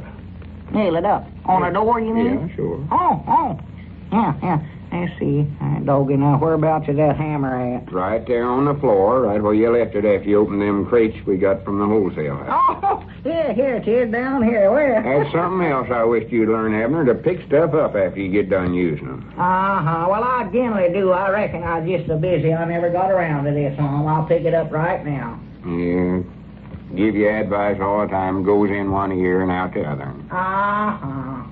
Nail it up? On a door, you mean? Yeah, sure. Oh. Yeah. Let's see. Doggy, now, whereabouts is that hammer at? Right there on the floor, right where you left it after you opened them crates we got from the wholesale house. Oh, yeah, here it is, down here. Where? That's something else I wished you'd learn, Abner, to pick stuff up after you get done using them. Uh-huh. Well, I generally do. I reckon I was just so busy I never got around to this, Lum. I'll pick it up right now. Yeah. Give you advice all the time. Goes in one ear and out the other. Uh-huh.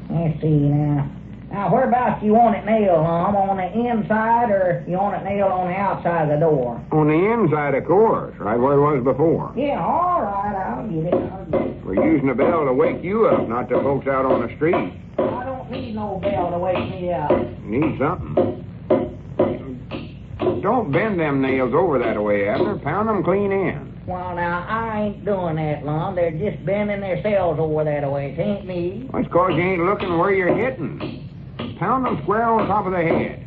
Let's see now. Now, whereabouts do you want it nailed, Lum? On the inside or you want it nailed on the outside of the door? On the inside, of course, right where it was before. Yeah, all right, I'll get it. We're using a bell to wake you up, not the folks out on the street. I don't need no bell to wake me up. Need something. Don't bend them nails over that way, Abner. Pound them clean in. Well, now, I ain't doing that, Lum. They're just bending themselves over that way. It ain't me. Well, it's 'cause you ain't looking where you're hitting. Pound them square on top of the head.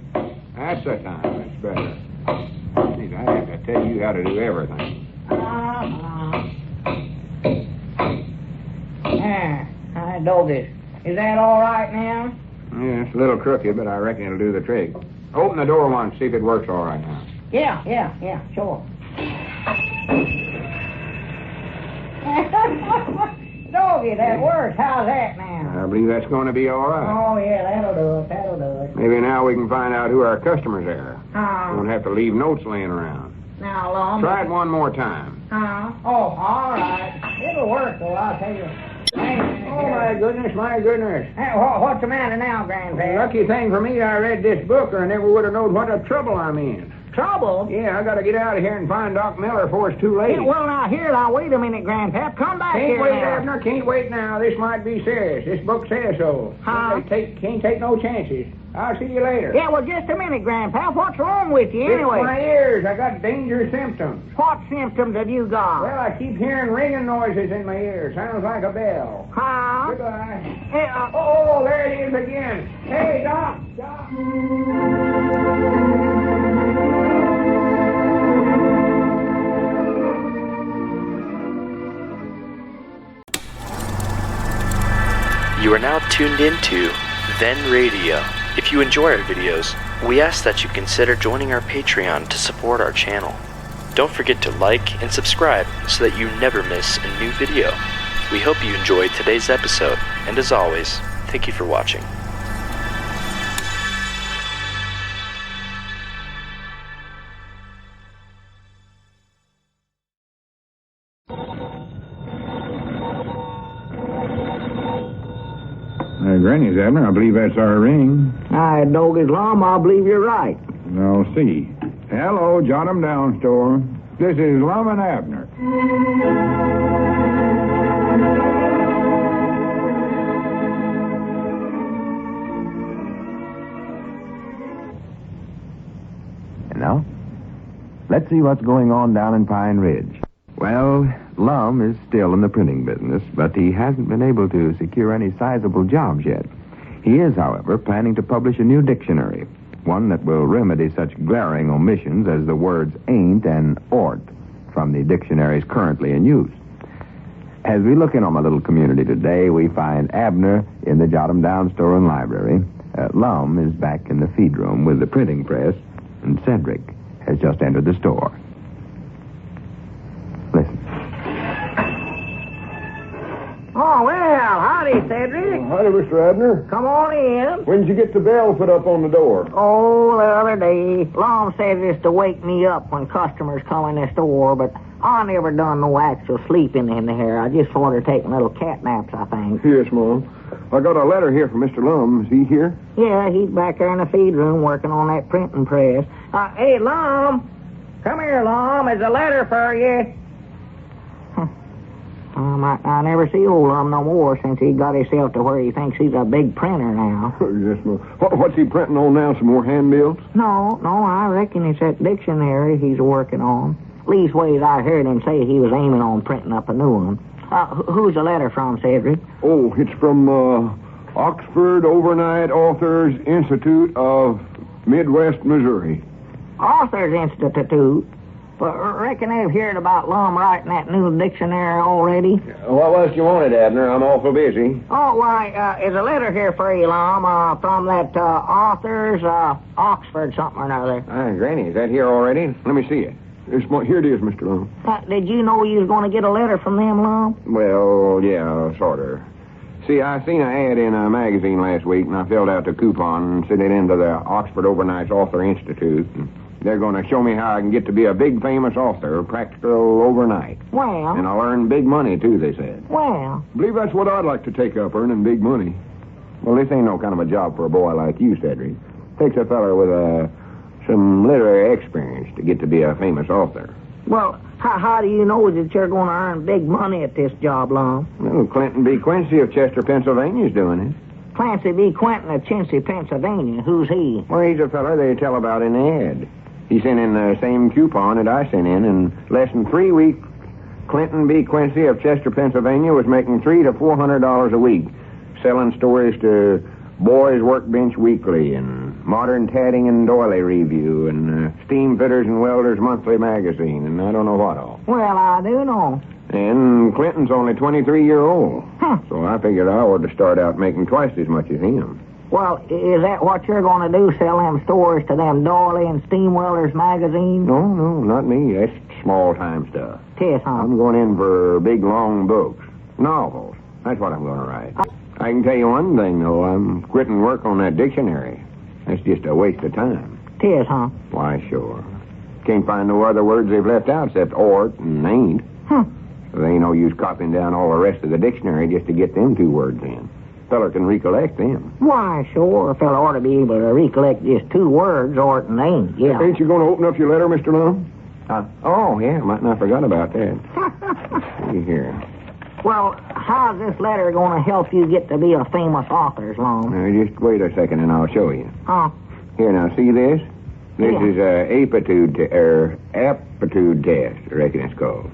That's the time. That's better. Geez, I have to tell you how to do everything. Doggies. Is that all right now? Yeah, it's a little crooked, but I reckon it'll do the trick. Open the door once, see if it works all right now. Yeah, sure. Doggy, that works. How's that now? I believe that's going to be all right. Oh, yeah, that'll do it. Maybe now we can find out who our customers are. Won't have to leave notes laying around. Now, Lum. Try it one more time. Oh, all right. It'll work, though, I'll tell you. Oh, my goodness. Hey, what's the matter now, Grandpa? Lucky thing for me, I read this book, or I never would have known what a trouble I'm in. Trouble? Yeah, I got to get out of here and find Doc Miller before it's too late. Yeah, well, now, wait a minute, Grandpa. Come back Can't here wait, now. Abner. Can't wait now. This might be serious. This book says so. Huh? Can't take no chances. I'll see you later. Yeah, well, just a minute, Grandpa. What's wrong with you, anyway? It's my ears. I got danger symptoms. What symptoms have you got? Well, I keep hearing ringing noises in my ears. Sounds like a bell. Huh? Goodbye. Hey, Oh, there it is again. Hey, Doc. You are now tuned into Then Radio. If you enjoy our videos, we ask that you consider joining our Patreon to support our channel. Don't forget to like and subscribe so that you never miss a new video. We hope you enjoyed today's episode, and as always, thank you for watching. Granny's, Abner. I believe that's our ring. Hi, Doggy's Lum. I believe you're right. I'll see. Hello, Jot 'em Down store. This is Lum and Abner. And now, let's see what's going on down in Pine Ridge. Well, Lum is still in the printing business, but he hasn't been able to secure any sizable jobs yet. He is, however, planning to publish a new dictionary, one that will remedy such glaring omissions as the words ain't and ort from the dictionaries currently in use. As we look in on my little community today, we find Abner in the Jot 'em Down store and library. Lum is back in the feed room with the printing press, and Cedric has just entered the store. Listen. Oh, well, howdy, Cedric. Howdy, Mr. Abner. Come on in. When did you get the bell put up on the door? Oh, the other day. Lum says it's to wake me up when customers come in the store, but I never done no actual sleeping in here. I just sort of taking little cat naps, I think. Yes, Mom. I got a letter here from Mr. Lum. Is he here? Yeah, he's back there in the feed room working on that printing press. Hey, Lum. Come here, Lum. There's a letter for you. I never see old Lum no more since he got himself to where he thinks he's a big printer now. Yes, Mom. What's he printing on now? Some more handbills? No, I reckon it's that dictionary he's working on. Leastways, I heard him say he was aiming on printing up a new one. Who's the letter from, Cedric? Oh, it's from Oxford Overnight Authors Institute of Midwest Missouri. Authors Institute? But reckon they've heard about Lum writing that new dictionary already. What was you wanted, Abner? I'm awful busy. Oh, why, there's a letter here for you, Lum, from that Authors, Oxford something or another. Granny, is that here already? Let me see it. Here it is, Mr. Lum. Did you know you was going to get a letter from them, Lum? Well, yeah, sort of. See, I seen an ad in a magazine last week, and I filled out the coupon and sent it into the Oxford Overnight Author Institute. And they're going to show me how I can get to be a big, famous author, practical overnight. Well. And I'll earn big money, too, they said. Well. I believe that's what I'd like to take up, earning big money. Well, this ain't no kind of a job for a boy like you, Cedric. Takes a feller with some literary experience to get to be a famous author. Well, how do you know that you're going to earn big money at this job, Lum? Well, Clinton B. Quincy of Chester, Pennsylvania's doing it. Clancy B. Quentin of Chelsea, Pennsylvania. Who's he? Well, he's a feller they tell about in the ad. He sent in the same coupon that I sent in less than 3 weeks, Clinton B. Quincy of Chester, Pennsylvania was making $300 to $400 a week, selling stories to Boys Workbench Weekly, and Modern Tatting and Doily Review, and Steam Fitters and Welders Monthly Magazine, and I don't know what all. Well, I do know. And Clinton's only 23-year-old. Huh. So I figured I ought to start out making twice as much as him. Well, is that what you're going to do, sell them stories to them Doily and Steam Welders magazines? No, not me. That's small-time stuff. Yes, huh? I'm going in for big, long books. Novels. That's what I'm going to write. I can tell you one thing, though. I'm quitting work on that dictionary. That's just a waste of time. Tis, huh? Why, sure. Can't find no other words they've left out except ort and ain't. So there ain't no use copying down all the rest of the dictionary just to get them 2 words in. Feller can recollect them. Why, sure. A fella ought to be able to recollect just 2 words, ort and ain't, yeah. Ain't you going to open up your letter, Mr. Lum? Oh, yeah, might not forgot about that. Let's see here. Well, how's this letter going to help you get to be a famous author, Lum? Just wait a second and I'll show you. Huh? Here, now, see this? This Yeah. is a aptitude test, I reckon it's called.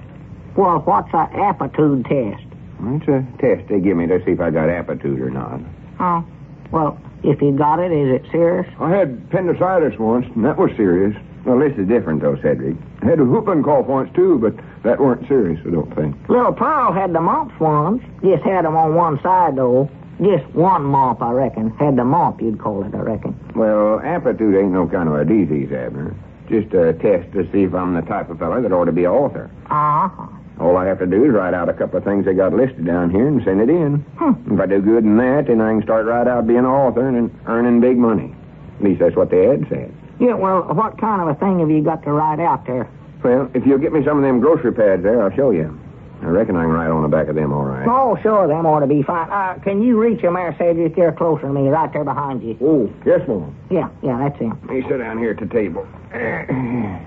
Well, what's a aptitude test? It's a test they give me to see if I got aptitude or not. Oh, well, if you got it, is it serious? I had appendicitis once, and that was serious. Well, this is different, though, Cedric. I had a whooping cough once, too, but that weren't serious, I don't think. Little Pearl had the mumps once. Just had them on one side, though. Just one mump, I reckon. Had the mump, you'd call it, I reckon. Well, aptitude ain't no kind of a disease, Abner. Just a test to see if I'm the type of fella that ought to be an author. Uh-huh. All I have to do is write out a couple of things they got listed down here and send it in. If I do good in that, then I can start right out being an author and earning big money. At least that's what the ad said. Yeah, well, what kind of a thing have you got to write out there? Well, if you'll get me some of them grocery pads there, I'll show you. I reckon I can write on the back of them all right. Oh, sure, them ought to be fine. Can you reach him there, Cedric? They're closer to me, right there behind you. Oh, yes, ma'am. Yeah, that's him. Let me sit down here at the table. Yeah,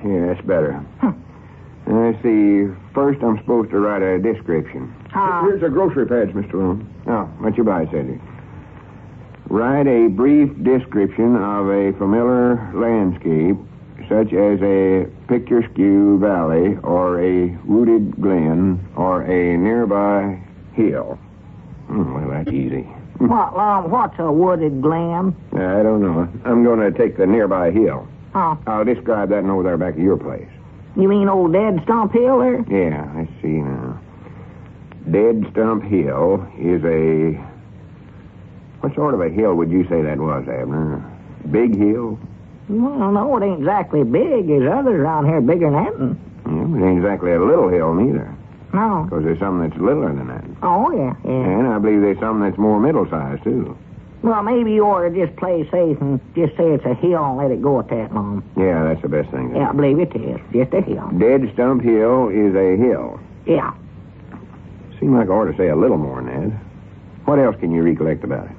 that's better. Let's see. First, I'm supposed to write a description. Here's the grocery pads, Mr. Lum. Oh, what you buy, Cedric? Write a brief description of a familiar landscape, such as a picturesque valley, or a wooded glen, or a nearby hill. Well, that's easy. What's a wooded glen? I don't know. I'm going to take the nearby hill. Oh, I'll describe that over there back at your place. you mean old Dead Stump Hill there? Yeah, let's see now. Dead Stump Hill is a... What sort of a hill would you say that was, Abner? Big hill? Well, no, it ain't exactly big. There's others around here bigger than that. Yeah, it ain't exactly a little hill, neither. No. Because there's some that's littler than that. Oh, yeah. And I believe there's some that's more middle-sized, too. Well, maybe you ought to just play safe and just say it's a hill and let it go at that long. Yeah, that's the best thing. Yeah, I believe it is. Just a hill. Dead Stump Hill is a hill. Yeah. Seemed like I ought to say a little more than that. What else can you recollect about it?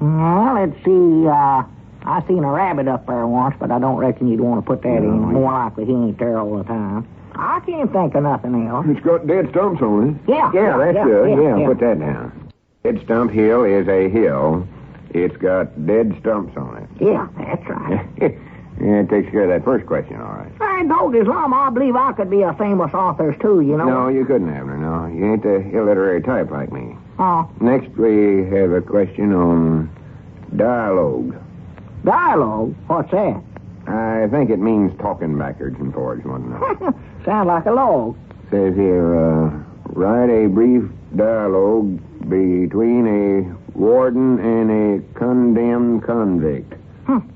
Well, let's see. I seen a rabbit up there once, but I don't reckon you'd want to put that in. More likely he ain't there all the time. I can't think of nothing else. It's got dead stumps on it. Yeah, that's good. Yeah, Put that down. Dead Stump Hill is a hill. It's got dead stumps on it. Yeah, that's right. Yeah, it takes care of that first question, all right. I told his Lum, I believe I could be a famous author, too, you know. No, you couldn't, Abner, no. You ain't the illiterary type like me. Oh. Next, we have a question on dialogue. Dialogue? What's that? I think it means talking backwards and forwards, you want to know. Sounds like a log. Says here, write a brief dialogue between a warden and a condemned convict.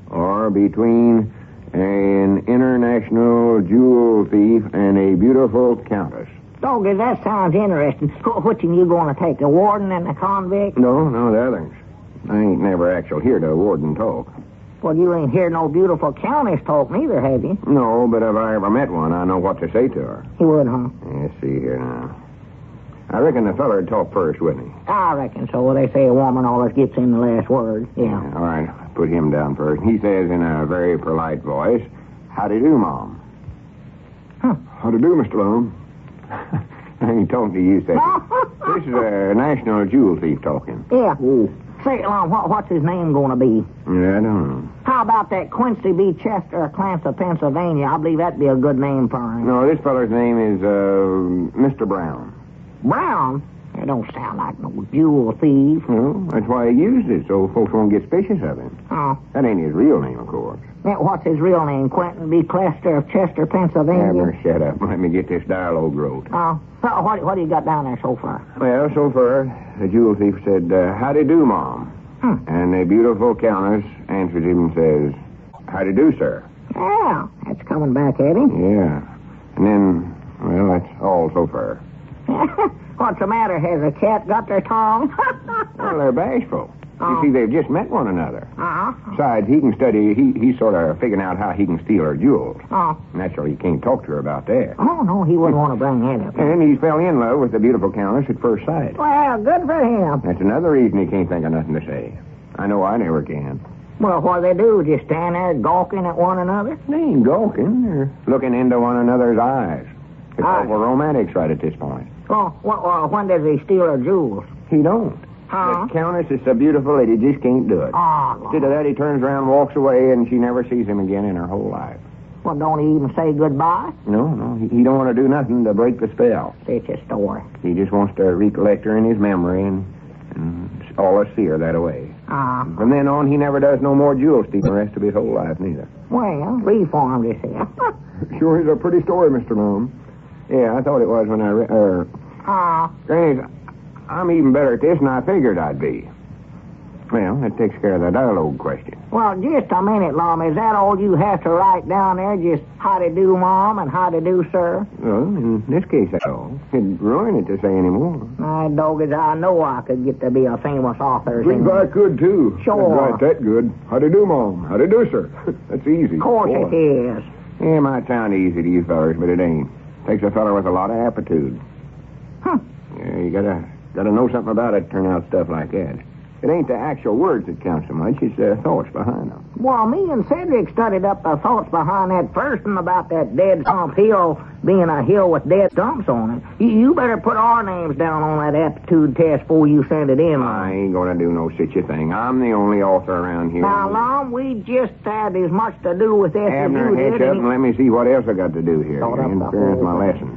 Or between an international jewel thief and a beautiful countess. Doggy, that sounds interesting. Which are you going to take, the warden and the convict? No, the others. I ain't never actually heard a warden talk. Well, you ain't heard no beautiful countess talk neither, have you? No, but if I ever met one, I know what to say to her. You would, huh? Let's see here now. I reckon the feller'd talk first, wouldn't he? I reckon so. They say a woman always gets in the last word. Yeah. All right, put him down first. He says in a very polite voice, "How do you do, Mom?" How do you do, Mr. Lum? I ain't talking to you, Cedric. This is a national jewel thief talking. Yeah. Say, Lum, what's his name going to be? Yeah, I don't know. How about that Quincy B. Chester of Clancy, Pennsylvania? I believe that'd be a good name for him. No, this feller's name is, Mr. Brown. Brown? It don't sound like no jewel thief. Well, that's why he used it, so folks won't get suspicious of him. Oh. That ain't his real name, of course. What's his real name? Quentin B. Clester of Chester, Pennsylvania? Abner, shut up. Let me get this dialogue wrote. Oh. What do you got down there so far? Well, so far, the jewel thief said, howdy do, Mom. And the beautiful countess answers him and says, howdy do, sir. Yeah, that's coming back at him. Yeah. And then, well, that's all so far. What's the matter? Has a cat got their tongue? Well, they're bashful. You see, they've just met one another. Uh-huh. Besides, he can study, he's sort of figuring out how he can steal her jewels. Oh. Naturally, he can't talk to her about that. Oh, no, he wouldn't want to bring that up. And he fell in love with the beautiful countess at first sight. Well, good for him. That's another reason he can't think of nothing to say. I know I never can. Well, what do they do? Just stand there gawking at one another? They ain't gawking. They're looking into one another's eyes. It's awful romantics right at this point. Well, when does he steal her jewels? He don't. Huh? The countess is so beautiful that he just can't do it. Oh, Instead of that, he turns around, walks away, and she never sees him again in her whole life. well, don't he even say goodbye? No. He don't want to do nothing to break the spell. It's a story. He just wants to recollect her in his memory and all us see her that away. From then on, he never does no more jewel stealing the rest of his whole life, neither. Well, reformed, you see. Sure is a pretty story, Mr. Lum. Yeah, I thought it was when I read... Granny, I'm even better at this than I figured I'd be. Well, that takes care of the dialogue question. Well, just a minute, Lum. Is that all you have to write down there? Just how to do, Mom, and how to do, sir? Well, in this case, that's all. It'd ruin it to say any more. My doggies, I know I could get to be a famous author. Believe I could, too. Sure. I'd write that good. How do you do, Mom? How do you do, sir? That's easy. Of course it is. Yeah, it might sound easy to you fellas, but it ain't. Takes a fella with a lot of aptitude. Yeah, you gotta know something about it to turn out stuff like that. It ain't the actual words that count so much, it's the thoughts behind them. Well, me and Cedric studied up the thoughts behind that first one about that dead stump hill being a hill with dead stumps on it. You better put our names down on that aptitude test before you send it in. I ain't gonna do no such a thing. I'm the only author around here. Now, Lum, we just had as much to do with this Abner, as you hitch did. up and let me see what else I got to do here. You're interfering with my lesson.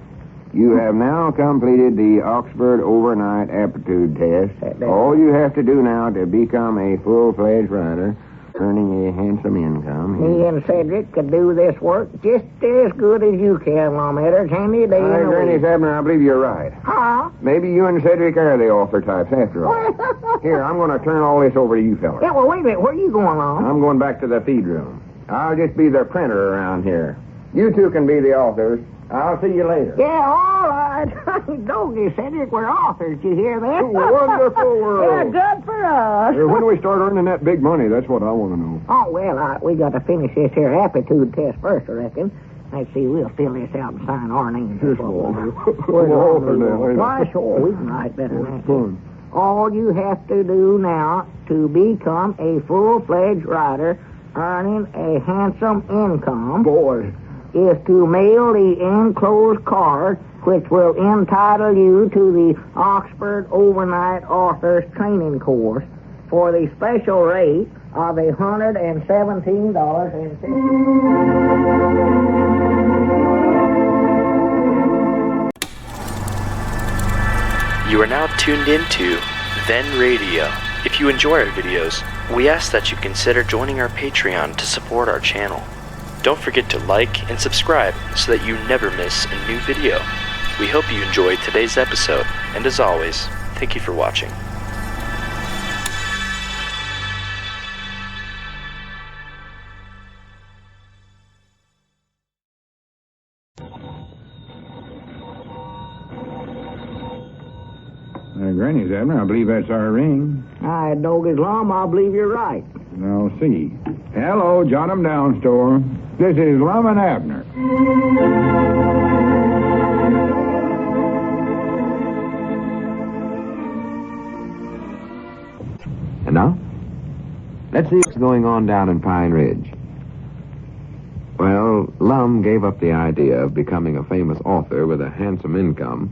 You have now completed the Oxford Overnight Aptitude Test. All you have to do now to become a full-fledged writer, earning a handsome income. Me and Cedric could do this work just as good as you can, Lum Eddards, any day in the Granny week. Abner, I believe you're right. Huh? Maybe you and Cedric are the author types after all. Here, I'm going to turn all this over to you fellas. Yeah, well, wait a minute. Where are you going, Lum? I'm going back to the feed room. I'll just be the printer around here. You two can be the authors. I'll see you later. Yeah, all right. Doggy, Cedric, we're authors. Did you hear that? Wonderful world. Yeah, good for us. When do we start earning that big money? That's what I want to know. Oh, well, we got to finish this here aptitude test first, I reckon. Let's see, we'll fill this out and sign our names. Yes, Why, sure, we can write better than that. All you have to do now to become a full-fledged writer earning a handsome income... Boy... is to mail the enclosed card, which will entitle you to the Oxford Overnight Authors Training Course for the special rate of $117.50. You are now tuned into Then Radio. If you enjoy our videos, we ask that you consider joining our Patreon to support our channel. Don't forget to like and subscribe so that you never miss a new video. We hope you enjoyed today's episode, and as always, thank you for watching. Granny's, Abner, I believe that's our ring. Aye, Doggy's Lum, I believe you're right. I'll see. Hello, Jot 'em Down store. This is Lum and Abner. And now, let's see what's going on down in Pine Ridge. Well, Lum gave up the idea of becoming a famous author with a handsome income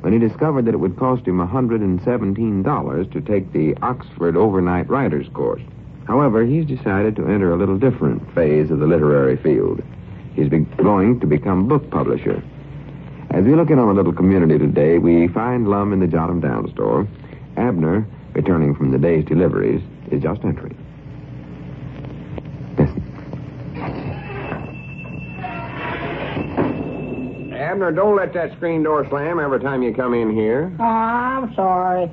when he discovered that it would cost him $117 to take the Oxford Overnight Writers Course. However, he's decided to enter a little different phase of the literary field. He's going to become book publisher. As we look in on a little community today, we find Lum in the Jot 'em Down store. Abner, returning from the day's deliveries, is just entering. Listen. Abner, don't let that screen door slam every time you come in here. Oh, I'm sorry.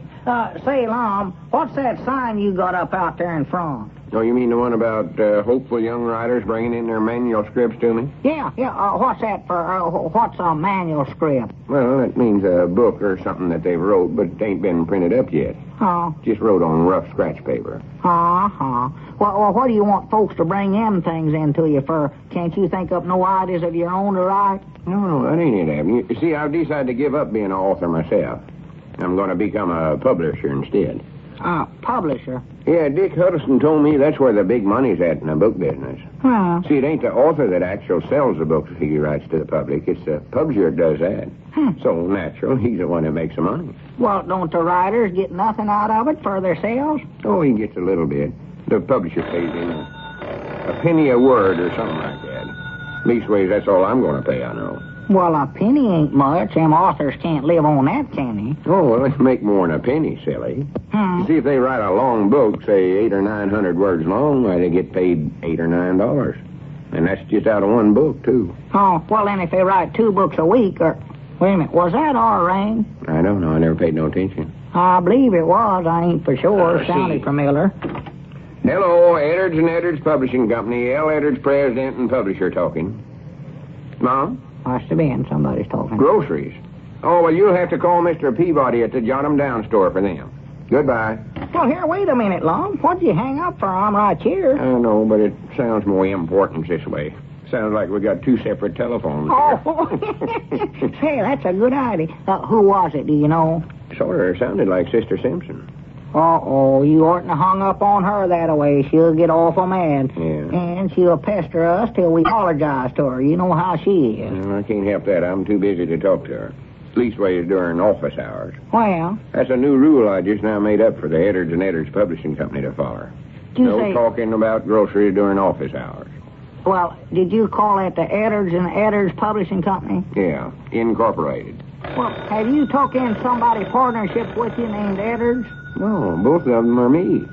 Say, Lum, what's that sign you got up out there in front? Oh, you mean the one about hopeful young writers bringing in their manuscripts to me? Yeah. What's that for? What's a manuscript? Well, that means a book or something that they've wrote, but it ain't been printed up yet. Oh. Just wrote on rough scratch paper. Uh-huh. Well, what do you want folks to bring them things into you for? Can't you think up no ideas of your own to write? No, that ain't it, Abner. You see, I've decided to give up being an author myself. I'm going to become a publisher instead. Publisher? Yeah, Dick Huddleston told me that's where the big money's at in the book business. Huh. See, it ain't the author that actually sells the books he writes to the public. It's the publisher that does that. So, natural, he's the one that makes the money. Well, don't the writers get nothing out of it for their sales? Oh, he gets a little bit. The publisher pays him a penny a word or something like that. Leastways, that's all I'm going to pay, I know. Well, a penny ain't much. Them authors can't live on that, can they? Oh, well, they make more than a penny, silly. You see, if they write a long book, say 800 or 900 words long, why, they get paid $8 or $9. And that's just out of one book, too. Oh, well, then if they write 2 books a week, or... Wait a minute, was that our ring? I don't know. I never paid no attention. I believe it was. I ain't for sure. Sounded familiar. Hello, Eddards and Eddards Publishing Company. L. Eddards, President and Publisher talking. Mom? Must have been. Somebody's talking. Groceries. Oh, well, you'll have to call Mr. Peabody at the Jot 'em Down store for them. Goodbye. Well, here, wait a minute, Lum. What'd you hang up for? I'm right here. I know, but it sounds more important this way. Sounds like we got 2 separate telephones. Oh, hey, that's a good idea. Who was it, do you know? Sort of sounded like Sister Simpson. Uh-oh, you oughtn't have hung up on her that way. She'll get awful mad. Yeah. And she'll pester us till we apologize to her. You know how she is. Well, I can't help that. I'm too busy to talk to her. Leastways during office hours. Well? That's a new rule I just now made up for the Eddards and Eddards Publishing Company to follow. No talking about groceries during office hours. Well, did you call it the Eddards and Eddards Publishing Company? Yeah, incorporated. Well, have you took in somebody partnership with you named Eddards? No, both of them are me.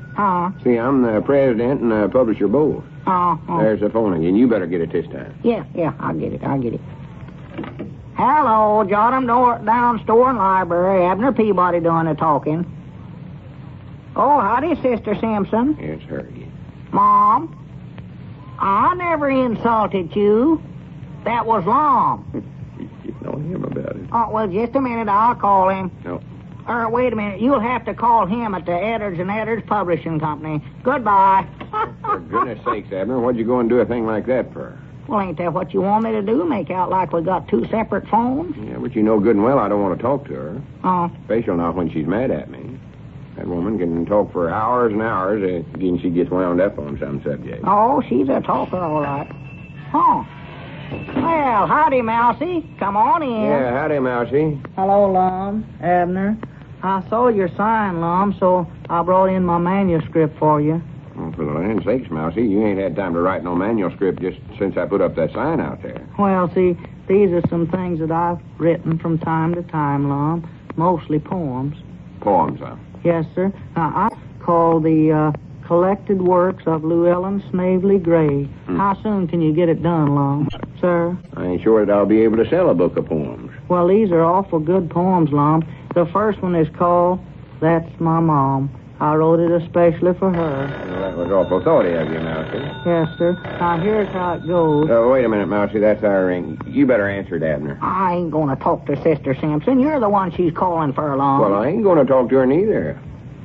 See, I'm the president and the publisher both. There's the phone again. You better get it this time. Yeah, I'll get it. Hello, Jot 'em Down store and library. Abner Peabody doing the talking. Oh, howdy, Sister Simpson. It's her again. Mom, I never insulted you. That was Lum. You know him about it. Oh, well, just a minute. I'll call him. No. Wait a minute. You'll have to call him at the Eddards and Eddards Publishing Company. Goodbye. For goodness sakes, Abner, what'd you go and do a thing like that for? Well, ain't that what you want me to do? Make out like we got 2 separate phones? Yeah, but you know good and well I don't want to talk to her. Oh. Especially not when she's mad at me. That woman can talk for hours and hours, and she gets wound up on some subject. Oh, she's a talker, all right. Oh. Well, howdy, Mousey. Come on in. Yeah, howdy, Mousey. Hello, Lum. Abner. I saw your sign, Lum, so I brought in my manuscript for you. Oh, for the land's sakes, Mousey, you ain't had time to write no manuscript just since I put up that sign out there. Well, see, these are some things that I've written from time to time, Lum. Mostly poems. Poems, huh? Yes, sir. Now, I call the collected works of Llewellyn Snavely Gray. How soon can you get it done, Lum? Sir? I ain't sure that I'll be able to sell a book of poems. Well, these are awful good poems, Lum. The first one is called That's My Mom. I wrote it especially for her. Well, that was awful thoughty of you, Mousey. Yes, sir. Now, here's how it goes. Oh, wait a minute, Mousey. That's our ring. You better answer it, Abner. I ain't going to talk to Sister Simpson. You're the one she's calling for, Lum. Well, I ain't going to talk to her neither.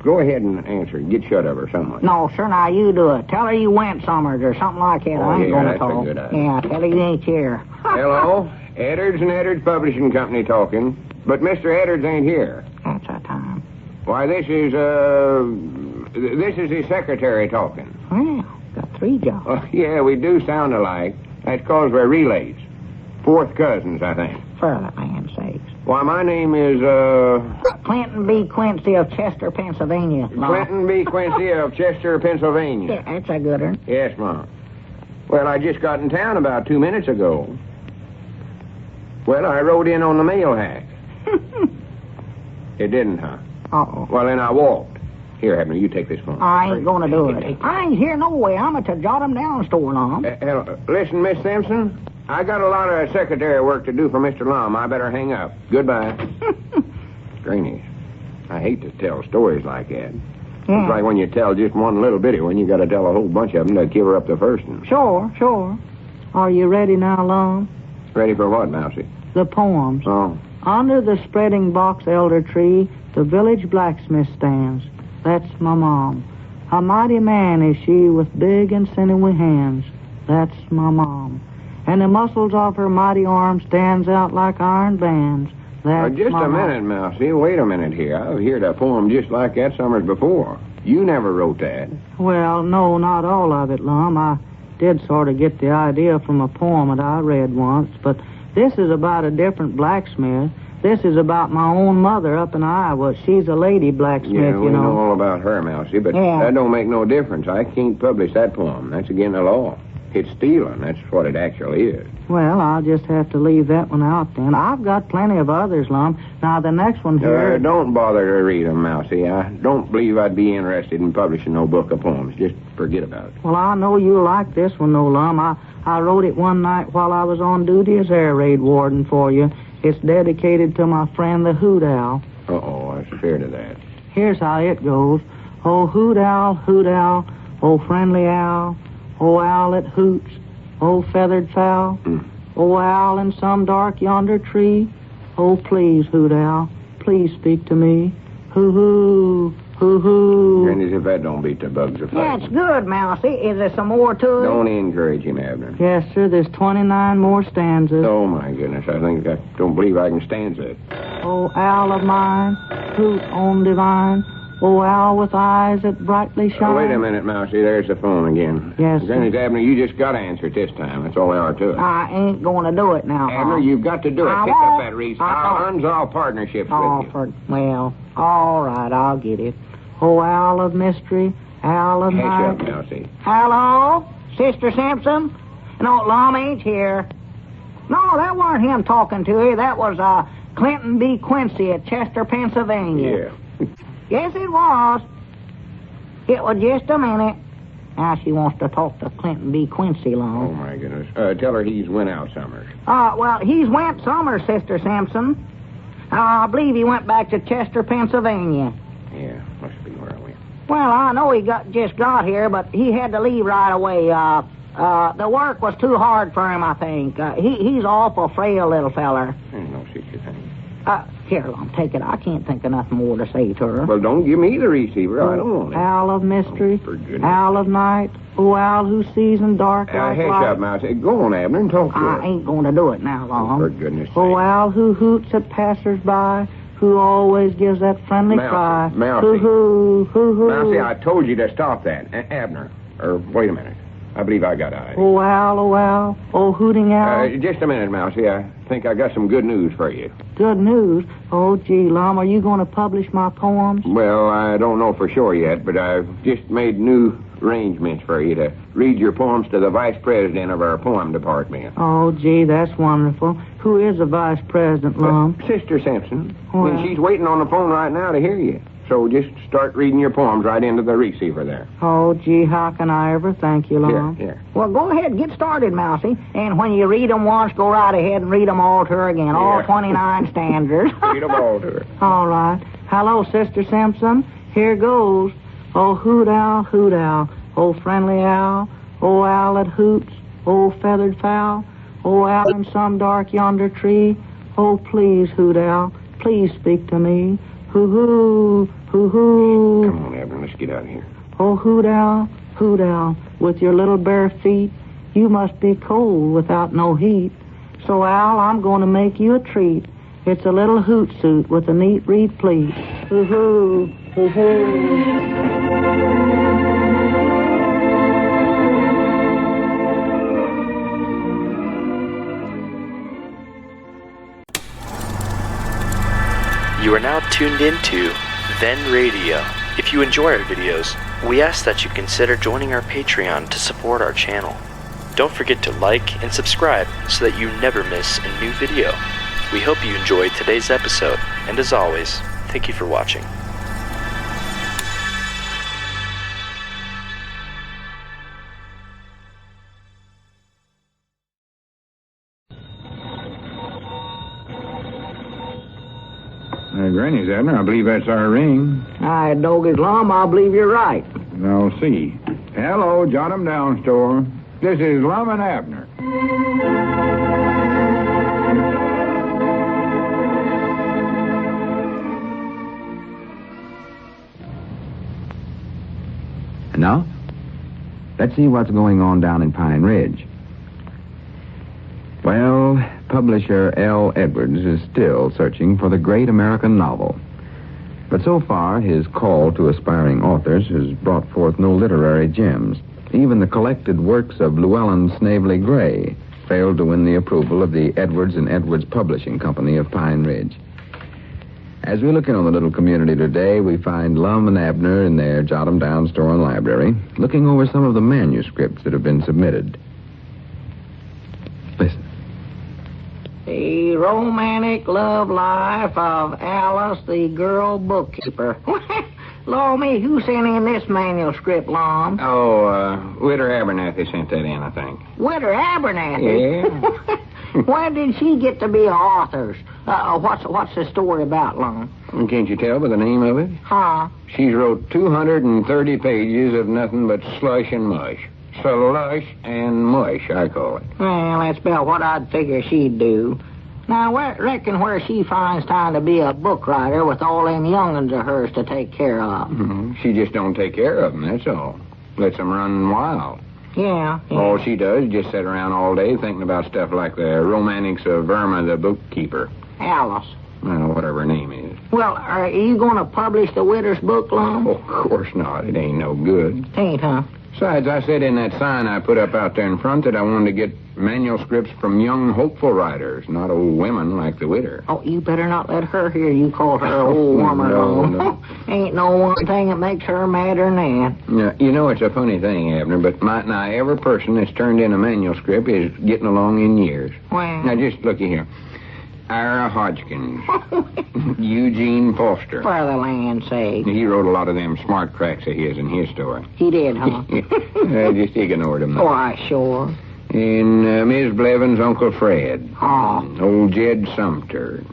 Go ahead and answer. Get shut of her somewhat. No, sir. Now, you do it. Tell her you went somewhere or something like that. I ain't going to talk. That's a good idea. Yeah, tell her you ain't here. Hello? Eddards and Eddards Publishing Company talking. But Mr. Eddards ain't here. That's our time. Why, this is the secretary talking. Well, got 3 jobs. Oh, yeah, we do sound alike. That's 'cause we're relays. 4th cousins, I think. For the land's sakes. Why, my name is, Clinton B. Quincy of Chester, Pennsylvania. Clinton B. Quincy of Chester, Pennsylvania. Yeah, that's a good one. Yes, Mom. Well, I just got in town about 2 minutes ago. Well, I rode in on the mail hack. It didn't, huh? Uh-oh. Well, then I walked. Here, Abner, you take this phone. I ain't gonna do it. I ain't here no way. I'm at the jot 'em down store, Lum. Listen, Miss Simpson, I got a lot of secretary work to do for Mr. Lum. I better hang up. Goodbye. Greenies, I hate to tell stories like that. Yeah. It's like when you tell just one little bitty one, you got to tell a whole bunch of them to cover up the first one. Sure. Are you ready now, Lum? Ready for what, Mousey? The poems. Oh. Under the spreading box elder tree, the village blacksmith stands. That's my mom. A mighty man is she with big and sinewy hands. That's my mom. And the muscles of her mighty arms stands out like iron bands. That's Just my a minute, Mousey. Wait a minute here. I've heard a poem just like that summers before. You never wrote that. Well, no, not all of it, Lum. I did sort of get the idea from a poem that I read once, but this is about a different blacksmith. This is about my own mother up in Iowa. She's a lady blacksmith, Yeah, we you know know. all about her, Mousey, but Yeah. that don't make no difference. I can't publish that poem. That's against the law. It's stealing. That's what it actually is. Well, I'll just have to leave that one out then. I've got plenty of others, Lum. Now, the next one here... Don't bother to read them, Mousey. I don't believe I'd be interested in publishing no book of poems. Just forget about it. Well, I know you like this one, though, Lum. I wrote it one night while I was on duty as air raid warden for you. It's dedicated to my friend the hoot owl. Uh-oh, I was scared of that. Here's how it goes. Oh, hoot owl, oh, friendly owl, oh, owl that hoots, oh, feathered fowl, oh, owl in some dark yonder tree, oh, please, hoot owl, please speak to me. Hoo-hoo, hoo-hoo. And as if that don't beat the bugs of Yeah, fighting. it's good, Mousey. Is there some more to it? Don't encourage him, Abner. Yes, sir, there's 29 more stanzas. Oh, my goodness. I don't believe I can stand it. Oh, owl of mine, hoot on divine, oh, owl with eyes that brightly shine. Wait a minute, Mousey. There's the phone again. Yes, sir. Granny Abner, you just got to answer it this time. That's all there are to it. I ain't going to do it now, Abner, you've got to do it. I Pick up won't. that reese. I I'll won't. unsolve partnerships with you. Well, all right, I'll get it. Oh, owl of mystery, owl of Catch night. up, Mousey. Hello? Sister Simpson? No, Lum ain't here. No, that weren't him talking to you. That was, Clinton B. Quincy at Chester, Pennsylvania. Yeah. Yes, it was. It was just a minute. Now she wants to talk to Clinton B. Quincy, Oh, Lum. my goodness. Tell her he's went out summers. Well, he's went summer, Sister Simpson. I believe he went back to Chester, Pennsylvania. Yeah, must be where I went. Well, I know he just got here, but he had to leave right away. The work was too hard for him, I think. He's awful frail little feller. There's no such a thing. Here, Lum, take it. I can't think of nothing more to say to her. Well, don't give me the receiver. I don't want it. Owl of mystery, Oh, for goodness owl of night, oh, owl who sees in dark like Hush light. up, Mousy. Go on, Abner, and talk to I her. ain't going to do it now, Lum. For goodness sake. Oh, owl who hoots at passers-by, who always gives that friendly cry. Mousy. Hoo-hoo, hoo-hoo. Mousy, I told you to stop that. Abner. Wait a minute. I believe I got eyes. Oh, owl, oh, hooting owl. Just a minute, Mousy. I think I got some good news for you. Good news. Oh, gee, Lum, are you going to publish my poems? Well, I don't know for sure yet, but I've just made new arrangements for you to read your poems to the vice president of our poem department. Oh, gee, that's wonderful. Who is the vice president, Lum? Sister Simpson. Well. And she's waiting on the phone right now to hear you. So just start reading your poems right into the receiver there. Oh, gee, how can I ever thank you, Lum? Here. Well, go ahead, get started, Mousy. And when you read them once, go right ahead and read them all to her again. All Yeah. 29 stanzas. Read them all to her. All right. Hello, Sister Simpson. Here goes. Oh, hoot owl, oh, friendly owl, oh, owl that hoots, oh, feathered fowl, oh, owl in some dark yonder tree, oh, please, hoot owl, please speak to me. Hoo-hoo, hoo-hoo. Come on, Abner, let's get out of here. Oh, hoot owl, with your little bare feet, you must be cold without no heat. So, owl, I'm going to make you a treat. It's a little hoot suit with a neat reed pleat. Hoo-hoo, hoo-hoo. You are now tuned into Then Radio. If you enjoy our videos, we ask that you consider joining our Patreon to support our channel. Don't forget to like and subscribe so that you never miss a new video. We hope you enjoyed today's episode, and as always, thank you for watching. Granny's, Abner. I believe that's our ring. I dog is Lum. I believe you're right. I'll see. Hello, Jot 'em Down store. This is Lum and Abner. And now, let's see what's going on down in Pine Ridge. Well, publisher L. Edwards is still searching for the great American novel. But so far, his call to aspiring authors has brought forth no literary gems. Even the collected works of Llewellyn Snavely Gray failed to win the approval of the Edwards and Edwards Publishing Company of Pine Ridge. As we look in on the little community today, we find Lum and Abner in their Jot 'em Down store and library, looking over some of the manuscripts that have been submitted. Listen. The romantic love life of Alice, the girl bookkeeper. Lord me, who sent in this manuscript, Lum? Witter Abernathy sent that in, I think. Witter Abernathy? Yeah. When did she get to be an author? What's the story about, Lum? Can't you tell by the name of it? Huh? She's wrote 230 pages of nothing but slush and mush. Slush and mush, I call it. Well, that's about what I'd figure she'd do. Now, reckon where she finds time to be a book writer with all them young'uns of hers to take care of. Mm-hmm. She just don't take care of them, that's all. Lets them run wild. Yeah. All she does is just sit around all day thinking about stuff like the romantics of Irma the bookkeeper. Alice. Well, whatever her name is. Well, are you going to publish the widow's book, Lum? Oh, of course not. It ain't no good. Ain't, huh? Besides, I said in that sign I put up out there in front that I wanted to get manuscripts from young, hopeful writers, not old women like the widow. Oh, you better not let her hear you call her an old woman. No. Ain't no one thing that makes her madder than that. Yeah, you know, it's a funny thing, Abner, but might not every person that's turned in a manuscript is getting along in years. Well. Now, just looky here. Ira Hodgkins, Eugene Foster. For the land's sake. He wrote a lot of them smart cracks of his in his story. He did, huh? I just ignored him. Why, sure. And Miss Blevins' Uncle Fred. Oh. Old Jed Sumter.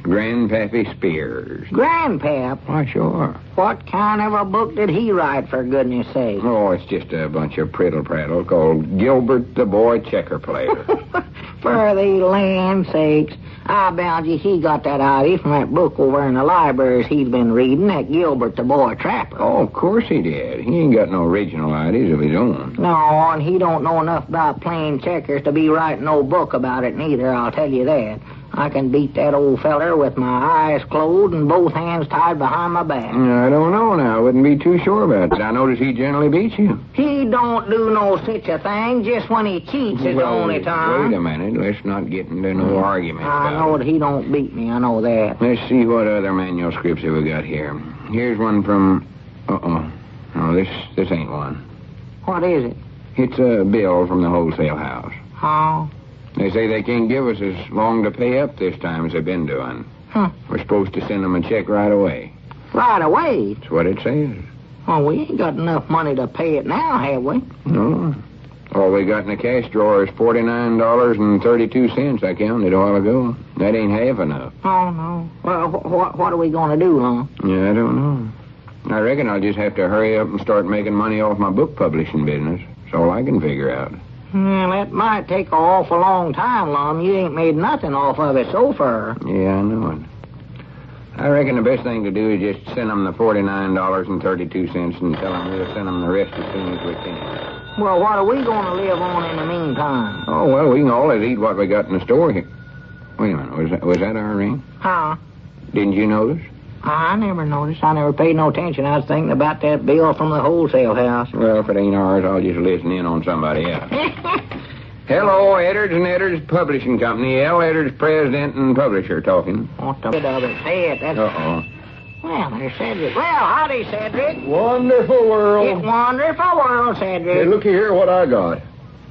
Grandpappy Spears. Grandpap? Why, sure. What kind of a book did he write, for goodness sake? Oh, it's just a bunch of prattle-prattle called Gilbert the Boy Checker Player. For the land's sakes. I bound you he got that idea from that book over in the libraries he's been reading, that Gilbert the Boy Trapper. Oh, of course he did. He ain't got no original ideas of his own. No, and he don't know enough about playing checkers to be writing no book about it neither, I'll tell you that. I can beat that old feller with my eyes closed and both hands tied behind my back. I don't know now. I wouldn't be too sure about that. I notice he generally beats you. He don't do no such a thing. Just when he cheats is the only time. Wait a minute. Let's not get into no argument I about know it. that he don't beat me. I know that. Let's see what other manuscripts have we got here. Here's one from... No, this ain't one. What is it? It's a bill from the wholesale house. Oh. They say they can't give us as long to pay up this time as they've been doing. Huh. We're supposed to send them a check right away. Right away? That's what it says. Oh, we ain't got enough money to pay it now, have we? No. All we got in the cash drawer is $49.32, I counted a while ago. That ain't half enough. Oh, no. Well, what are we going to do, huh? Yeah, I don't know. I reckon I'll just have to hurry up and start making money off my book publishing business. That's all I can figure out. Well, that might take an awful long time, Lum. You ain't made nothing off of it so far. Yeah, I know it. I reckon the best thing to do is just send them the $49.32 and tell them we'll send them the rest as soon as we can. Well, what are we going to live on in the meantime? Oh, well, we can always eat what we got in the store here. Wait a minute, was that our ring? Huh? Didn't you notice? I never noticed. I never paid no attention. I was thinking about that bill from the wholesale house. Well, if it ain't ours, I'll just listen in on somebody else. Hello, Eddards and Eddards Publishing Company. L. Eddards, president and publisher, talking. What the bit of it? Say it. That's... Uh-oh. Well, there's Cedric. Well, howdy, Cedric. Wonderful world. It's wonderful world, Cedric. Hey, looky here what I got.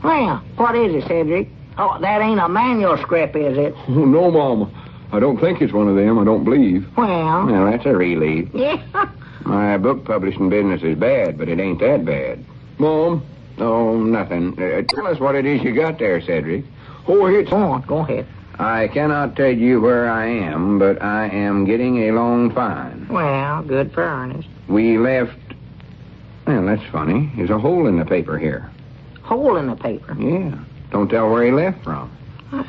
Well, what is it, Cedric? Oh, that ain't a manuscript, is it? Oh, no, Mama. I don't think it's one of them. I don't believe. Well, Well, that's a relief. yeah. My book publishing business is bad, but it ain't that bad. Mom? Oh, nothing. Tell us what it is you got there, Cedric. Oh, it's... Go on, go ahead. I cannot tell you where I am, but I am getting along fine. Well, good for Ernest. We left... Well, that's funny. There's a hole in the paper here. Hole in the paper. Yeah. Don't tell where he left from.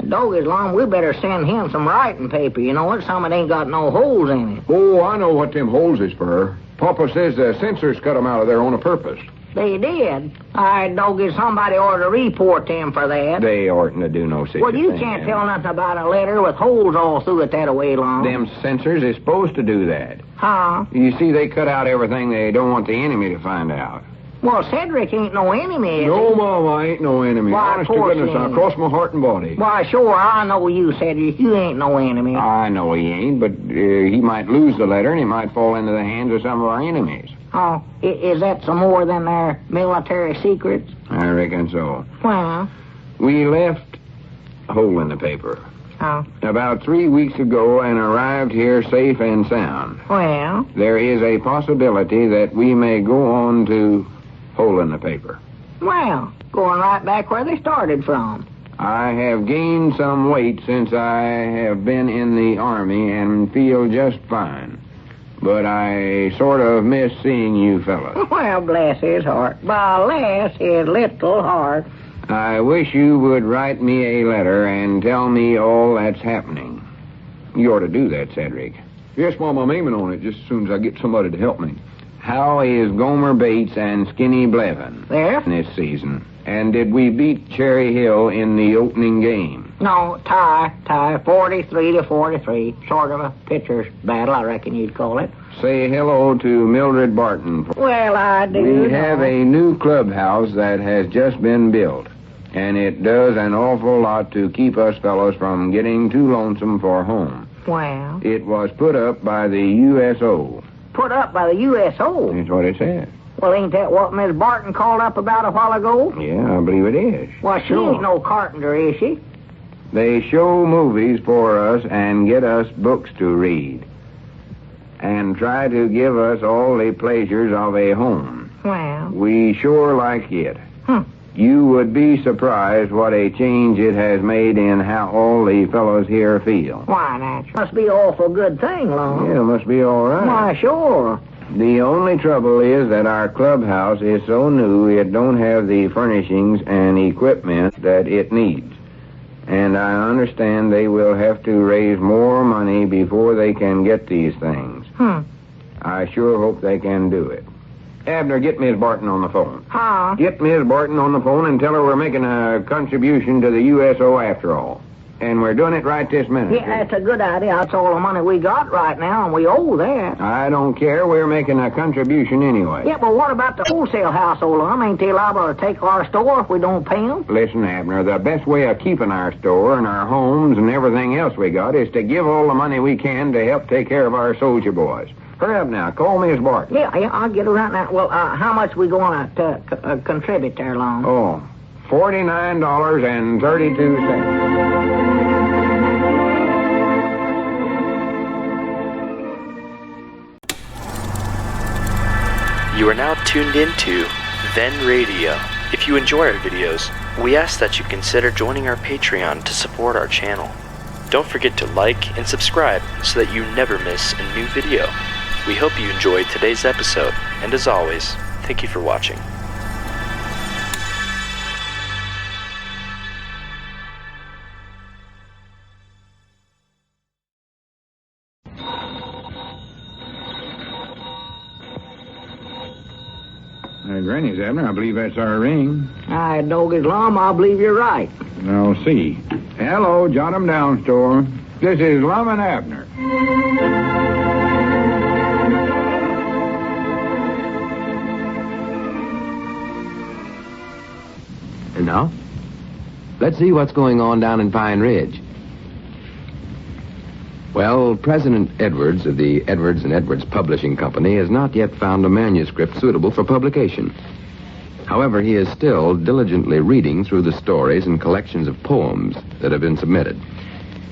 Dog is long, we better send him some writing paper. You know what? Some it ain't got no holes in it. Oh, I know what them holes is for. Papa says the censors cut them out of there on a purpose. They did. Doggy, somebody ought to report them for that. They oughtn't to do no such Well, you thing. can't tell nothing about a letter with holes all through it that way long. Them censors is supposed to do that. Huh? You see, they cut out everything they don't want the enemy to find out. Well, Cedric ain't no enemy, is No, he? Mom, I ain't no enemy. Why, Honest of to course goodness, he I ain't. cross my heart and body. Why, sure, I know you, Cedric. You ain't no enemy. I know he ain't, but he might lose the letter and he might fall into the hands of some of our enemies. Oh, is that some more than their military secrets? I reckon so. Well, We left a hole in the paper oh, about 3 weeks ago and arrived here safe and sound. well, There is a possibility that we may go on to hole in the paper. well, going right back where they started from. I have gained some weight since I have been in the Army and feel just fine. But I sort of miss seeing you fellas. Well, bless his heart. Bless his little heart. I wish you would write me a letter and tell me all that's happening. You ought to do that, Cedric. Yes, Mom, I'm aiming on it just as soon as I get somebody to help me. How is Gomer Bates and Skinny Blevins There? this season? And did we beat Cherry Hill in the opening game? No, tie, 43-43. Sort of a pitcher's battle, I reckon you'd call it. Say hello to Mildred Barton. Well, I do. We have a new clubhouse that has just been built, and it does an awful lot to keep us fellows from getting too lonesome for home. Well, It was put up by the USO. put up by the USO. That's what it says. Well, ain't that what Miss Barton called up about a while ago? Yeah, I believe it is. Well, she ain't no carpenter, is she? They show movies for us and get us books to read, and try to give us all the pleasures of a home. Well, We sure like it. Hmm. You would be surprised what a change it has made in how all the fellows here feel. why, natural. Must be an awful good thing, Lum. Yeah, it must be all right. Why, sure. The only trouble is that our clubhouse is so new it don't have the furnishings and equipment that it needs. And I understand they will have to raise more money before they can get these things. I sure hope they can do it. Abner, get Miss Barton on the phone. Huh? Get Miss Barton on the phone and tell her we're making a contribution to the USO after all. And we're doing it right this minute. Yeah, that's a good idea. That's all the money we got right now, and we owe that. I don't care. We're making a contribution anyway. Yeah, but what about the wholesale house, old Lum? Ain't they liable to take our store if we don't pay them? Listen, Abner, the best way of keeping our store and our homes and everything else we got is to give all the money we can to help take care of our soldier boys. Hurry up now. Call Miss Barton. Yeah, I'll get her right now. Well, how much we going to contribute there, Lum? Oh, $49.32. You are now tuned into Then Radio. If you enjoy our videos, we ask that you consider joining our Patreon to support our channel. Don't forget to like and subscribe so that you never miss a new video. We hope you enjoyed today's episode, and as always, thank you for watching. Granny's, Abner. I believe that's our ring. Doggy's Lum, I believe you're right. I'll see. Hello, jot 'em down, store. This is Lum and Abner. And now, let's see what's going on down in Pine Ridge. Well, President Edwards of the Edwards and Edwards Publishing Company has not yet found a manuscript suitable for publication. However, he is still diligently reading through the stories and collections of poems that have been submitted.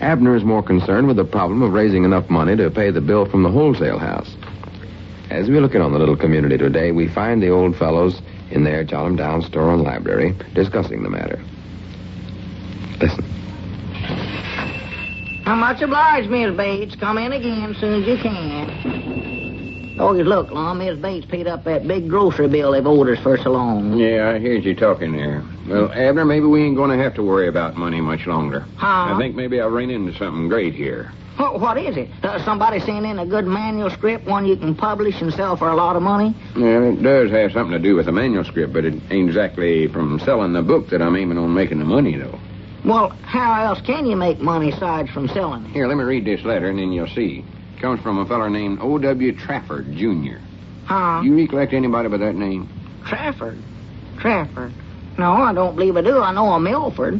Abner is more concerned with the problem of raising enough money to pay the bill from the wholesale house. As we look in on the little community today, we find the old fellows in their Jot'em Down store and library discussing the matter. Listen. How much obliged, Miss Bates. Come in again as soon as you can. Oh, look, Lum, Miss Bates paid up that big grocery bill they've owed us for so long. Yeah, I heard you talking there. Well, Abner, maybe we ain't going to have to worry about money much longer. Huh? I think maybe I'll run into something great here. Oh, what is it? Somebody sent in a good manuscript, one you can publish and sell for a lot of money? Yeah, it does have something to do with the manuscript, but it ain't exactly from selling the book that I'm aiming on making the money, though. Well, how else can you make money aside from selling it? Here, let me read this letter, and then you'll see. It comes from a feller named O.W. Trafford, Jr. Huh? You recollect anybody by that name? Trafford? No, I don't believe I do. I know a Milford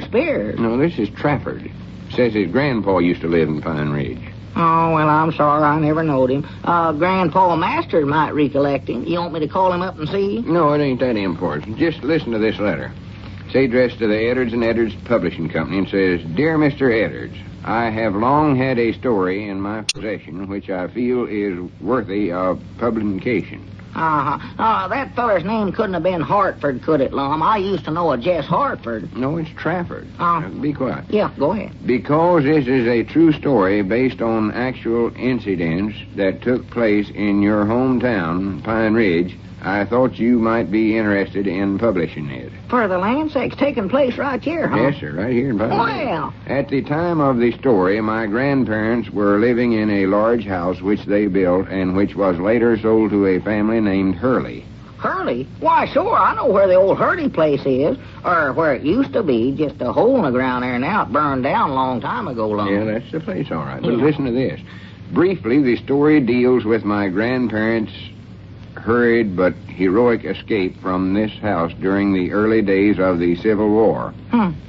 Spears. No, this is Trafford. Says his grandpa used to live in Pine Ridge. Oh, well, I'm sorry. I never knowed him. Grandpa Masters might recollect him. You want me to call him up and see? No, it ain't that important. Just listen to this letter. It's addressed to the Eddards and Eddards Publishing Company and says, Dear Mr. Eddards, I have long had a story in my possession which I feel is worthy of publication. That feller's name couldn't have been Hartford, could it, Lum? I used to know a Jess Hartford. No, it's Trafford. Be quiet. Yeah, go ahead. Because this is a true story based on actual incidents that took place in your hometown, Pine Ridge, I thought you might be interested in publishing it. For the land sakes, taking place right here, huh? Yes, sir, right here in Pine Ridge. Well. At the time of the story, my grandparents were living in a large house which they built and which was later sold to a family named Hurley. Hurley? Why, sure, I know where the old Hurley place is, or where it used to be, just a hole in the ground there now. It burned down a long time ago, Lum. Yeah, that's the place, all right. But listen to this. Briefly, the story deals with my grandparents' hurried but heroic escape from this house during the early days of the Civil War,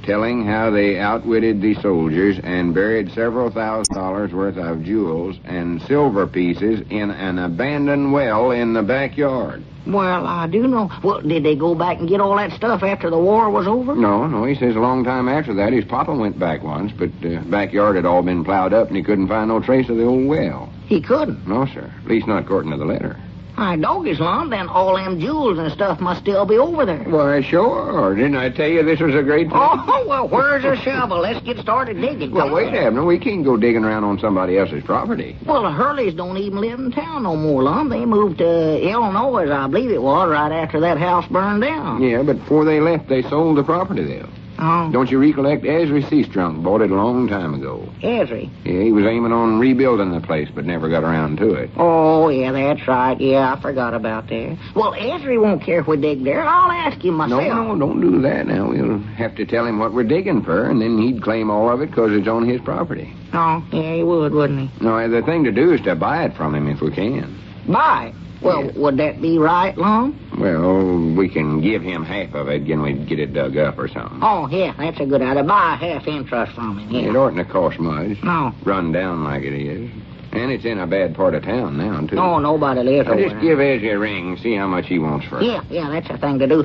telling how they outwitted the soldiers and buried several $1,000s worth of jewels and silver pieces in an abandoned well in the backyard. Well, I do know. Well, did they go back and get all that stuff after the war was over? No, he says a long time after that his papa went back once, but the backyard had all been plowed up and he couldn't find no trace of the old well. He couldn't? No, sir. At least not according to the letter. My doggies, Lum, then all them jewels and stuff must still be over there. Why, sure. Didn't I tell you this was a great time? Oh, well, where's the shovel? Let's get started digging. Well, wait, Abner. We can't go digging around on somebody else's property. Well, the Hurleys don't even live in town no more, Lum. They moved to Illinois, I believe it was, right after that house burned down. Yeah, but before they left, they sold the property there. Oh. Don't you recollect? Ezra Seastrunk bought it a long time ago. Ezra? Yeah, he was aiming on rebuilding the place, but never got around to it. Oh, yeah, that's right. Yeah, I forgot about that. Well, Ezra won't care if we dig there. I'll ask him myself. No, don't do that now. We'll have to tell him what we're digging for, and then he'd claim all of it because it's on his property. Oh, yeah, he would, wouldn't he? No, the thing to do is to buy it from him if we can. Buy it? Well, yeah. Would that be right, Lum? Well, we can give him half of it, and we get it dug up or something. Oh, yeah, that's a good idea. Buy half interest from him, yeah. It oughtn't to cost much. No. Run down like it is. And it's in a bad part of town now, too. Oh, nobody lives over Just there. give Ezra a ring and see how much he wants for it. Yeah, that's the thing to do.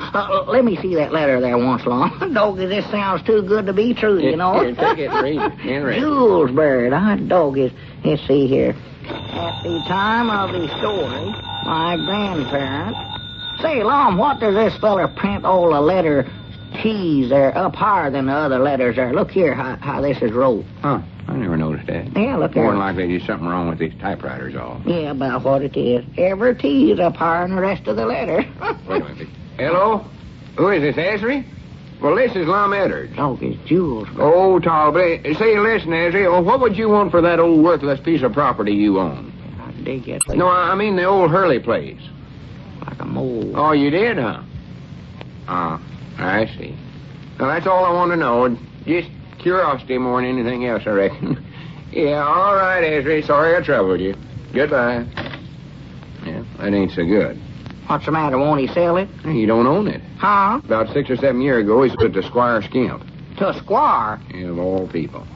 Let me see that letter there once, Lum. Doggy, this sounds too good to be true, you know. Here, take it, read it. Jules Bird. Doggy. Let's see here. At the time of the story, my grandparents... Say, Lum, what does this feller print all the letter T's there up higher than the other letters there? Look here how this is wrote. Huh, I never noticed that. Yeah, look More here. than likely there's something wrong with these typewriters all. Yeah, about what it is. Every T is up higher than the rest of the letter. Wait a minute. Hello? Who is this, Ezra? Well, this is Lum Eddards. Doggy's Jules. Oh, Talbot. Say, listen, Ezra, what would you want for that old worthless piece of property you own? I dig it. No, I mean the old Hurley place. Like a mole. Oh, you did, huh? I see. Well, that's all I want to know. Just curiosity more than anything else, I reckon. Yeah, all right, Ezra. Sorry I troubled you. Goodbye. Yeah, that ain't so good. What's the matter? Won't he sell it? You don't own it. Huh? About 6 or 7 years ago, he sold it to Squire Skimp. To Squire? Yeah, of all people.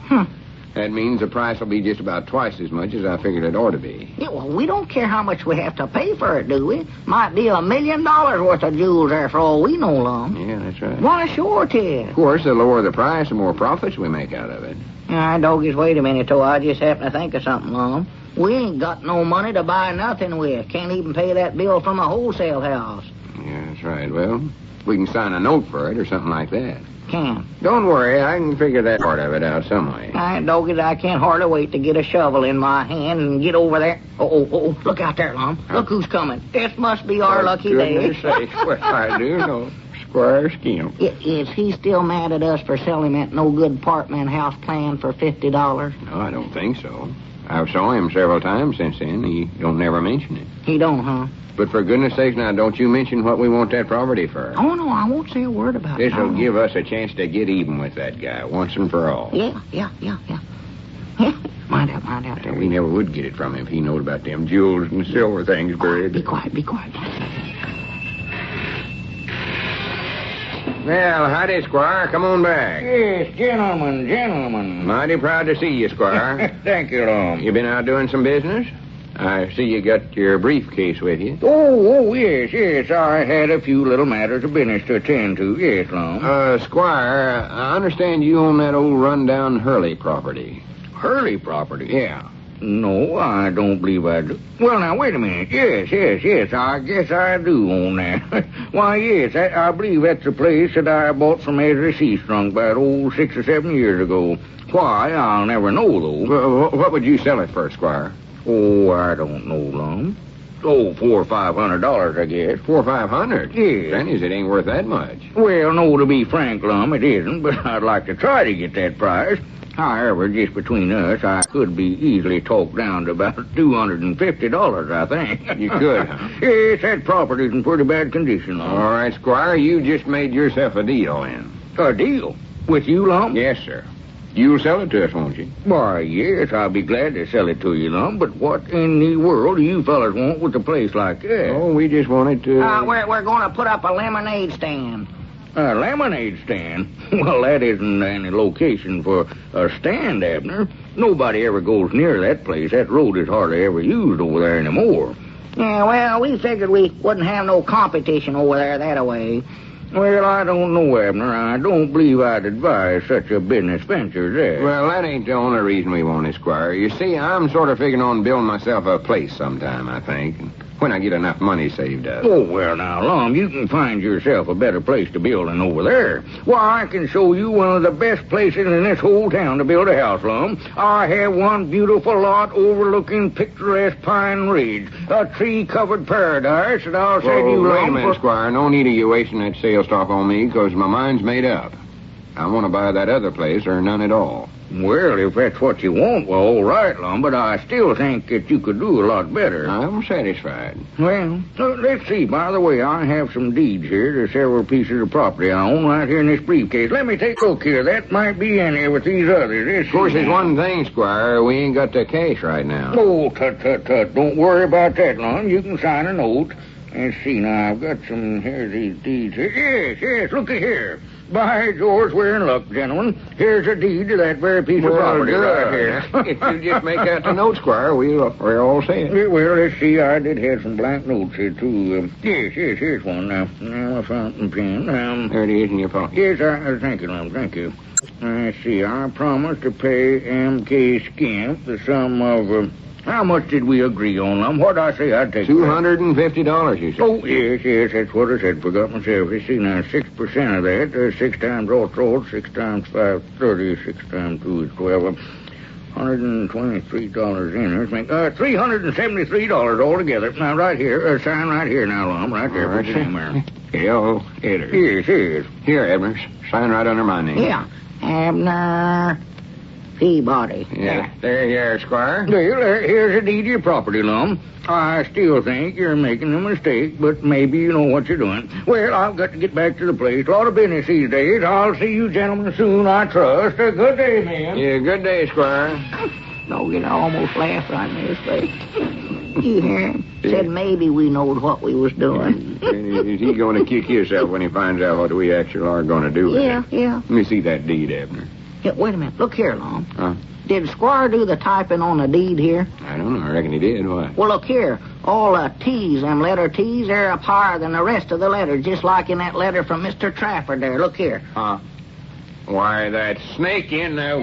That means the price will be just about twice as much as I figured it ought to be. Yeah, well, we don't care how much we have to pay for it, do we? Might be $1 million worth of jewels there for all we know, Lum. Yeah, that's right. Why, sure, Ted. Of course, the lower the price, the more profits we make out of it. All right, doggies, wait a minute, though. I just happened to think of something, Lum. We ain't got no money to buy nothing with. Can't even pay that bill from the wholesale house. Yeah, that's right. Well, we can sign a note for it or something like that. Can. Don't worry, I can figure that part of it out some way. All right, doggies, I can't hardly wait to get a shovel in my hand and get over there. Oh, look out there, Lum. Look who's coming. This must be our lucky day. Goodness sakes, well, I do know. Squire Skimp. Is he still mad at us for selling that no-good apartment house plan for $50? No, I don't think so. I've saw him several times since then. He don't never mention it. He don't, huh? But for goodness sakes, now, don't you mention what we want that property for. Oh, no, I won't say a word about it. This'll give us a chance to get even with that guy once and for all. Yeah. Mind out. And we never would get it from him if he knowed about them jewels and silver things buried. Be quiet. Well, howdy, Squire. Come on back. Yes, gentlemen. Mighty proud to see you, Squire. Thank you, Lum. You been out doing some business? I see you got your briefcase with you. Oh, yes. I had a few little matters of business to attend to. Yes, Lum. Squire, I understand you own that old rundown Hurley property. Hurley property? Yeah. No, I don't believe I do. Well, now, wait a minute. Yes. I guess I do own that. Why, yes, I believe that's the place that I bought from Ezra Seastrunk about, 6 or 7 years ago. Why, I'll never know, though. Well, what would you sell it for, Squire? Oh, I don't know, Lum. $400 or $500, I guess. $400 or $500? Yes. Denny's, it ain't worth that much. Well, no, to be frank, Lum, it isn't, but I'd like to try to get that price. However, just between us, I could be easily talked down to about $250, I think. You could, huh? Yes, that property's in pretty bad condition, Lum. All right, Squire, you just made yourself a deal then. A deal? With you, Lum? Yes, sir. You'll sell it to us, won't you? Why, yes, I'll be glad to sell it to you, Lum, but what in the world do you fellas want with a place like that? Oh, we just wanted to... We're going to put up a lemonade stand. A lemonade stand? Well, that isn't any location for a stand, Abner. Nobody ever goes near that place. That road is hardly ever used over there anymore. Yeah, well, we figured we wouldn't have no competition over there that way. Well, I don't know, Abner. I don't believe I'd advise such a business venture as that. Well, that ain't the only reason we want it, Squire. You see, I'm sort of figuring on building myself a place sometime, I think, when I get enough money saved up. Oh, well, now, Lum, you can find yourself a better place to build than over there. Why, I can show you one of the best places in this whole town to build a house, Lum. I have one beautiful lot overlooking picturesque Pine Ridge, a tree-covered paradise that I'll say to you, Lum. Wait a minute, Squire. No need of you wasting that sales talk on me, because my mind's made up. I want to buy that other place or none at all. Well, if that's what you want, well, all right, Lum, but I still think that you could do a lot better. I'm satisfied. Well, let's see. By the way, I have some deeds here to several pieces of property I own right here in this briefcase. Let me take a look here. That might be in here with these others. Of course, there's one thing, Squire. We ain't got the cash right now. Oh, tut. Don't worry about that, Lum. You can sign a note. Let's see, now, I've got some, here's these deeds here. Yes, look at here. By George, we're in luck, gentlemen. Here's a deed to that very piece of property right here. If you just make out the note, Squire, we're all set. Well, let's see, I did have some blank notes here, too. Yes, here's one. Now, a fountain pen. There it is in your pocket. Yes, thank you, Lum, thank you. Let's see, I promised to pay M.K. Skimp the sum of... how much did we agree on, Lum? What'd I say I'd take? $250, you said. Oh, yes, that's what I said. Forgot myself. You see, now, 6% of that, 6 times all 6 times 5, 30, 6 times 2 is 12. $123 in. Let's make $373 altogether. Now, right here, sign right here now, Lum, right there. Put your name there. L. Eddards. Yes. Here, Abner, sign right under my name. Yeah, Abner Peabody. Yeah, there you are, Squire. Well, here's a deed to your property, Lum. I still think you're making a mistake, but maybe you know what you're doing. Well, I've got to get back to the place. A lot of business these days. I'll see you gentlemen soon, I trust. A good day, man. Yeah, good day, Squire. No, I almost laughed right in his face. You hear him? Said maybe we knowed what we was doing. Is he going to kick himself when he finds out what we actually are going to do with it? Yeah. Let me see that deed, Abner. Yeah, wait a minute. Look here, Lum. Huh? Did Squire do the typing on the deed here? I don't know. I reckon he did. Why? Well, look here. All the T's, them letter T's, they're up higher than the rest of the letters, just like in that letter from Mr. Trafford there. Look here. Huh? Why, that snake in there...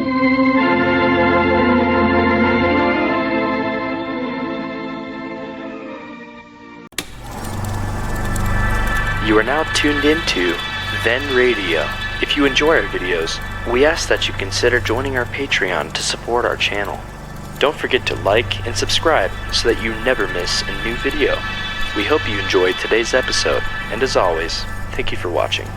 You are now tuned into Then Radio. If you enjoy our videos, we ask that you consider joining our Patreon to support our channel. Don't forget to like and subscribe so that you never miss a new video. We hope you enjoyed today's episode, and as always, thank you for watching.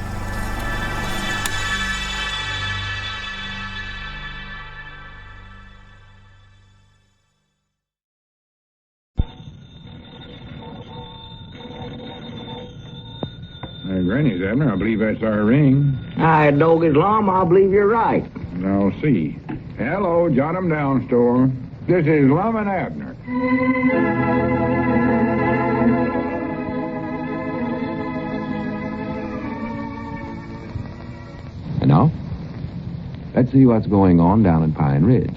Granny's, Abner. I believe that's our ring. Aye, Doggy's Lum, I believe you're right. I'll see. Hello, Jot 'em Down store. This is Lum and Abner. And now, let's see what's going on down in Pine Ridge.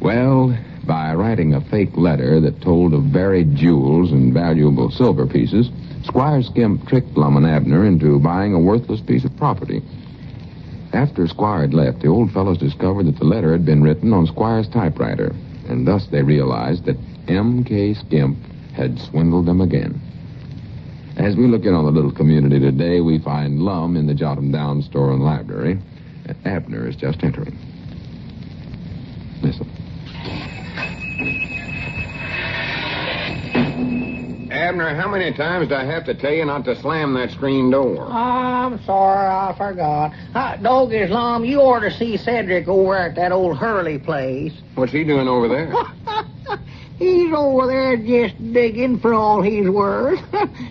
Well, by writing a fake letter that told of buried jewels and valuable silver pieces, Squire Skimp tricked Lum and Abner into buying a worthless piece of property. After Squire had left, the old fellows discovered that the letter had been written on Squire's typewriter, and thus they realized that M.K. Skimp had swindled them again. As we look in on the little community today, we find Lum in the Jot 'em Down store and library. Abner is just entering. Listen. Abner, how many times do I have to tell you not to slam that screen door? I'm sorry, I forgot. Doggy's Lum, you ought to see Cedric over at that old Hurley place. What's he doing over there? He's over there just digging for all he's worth.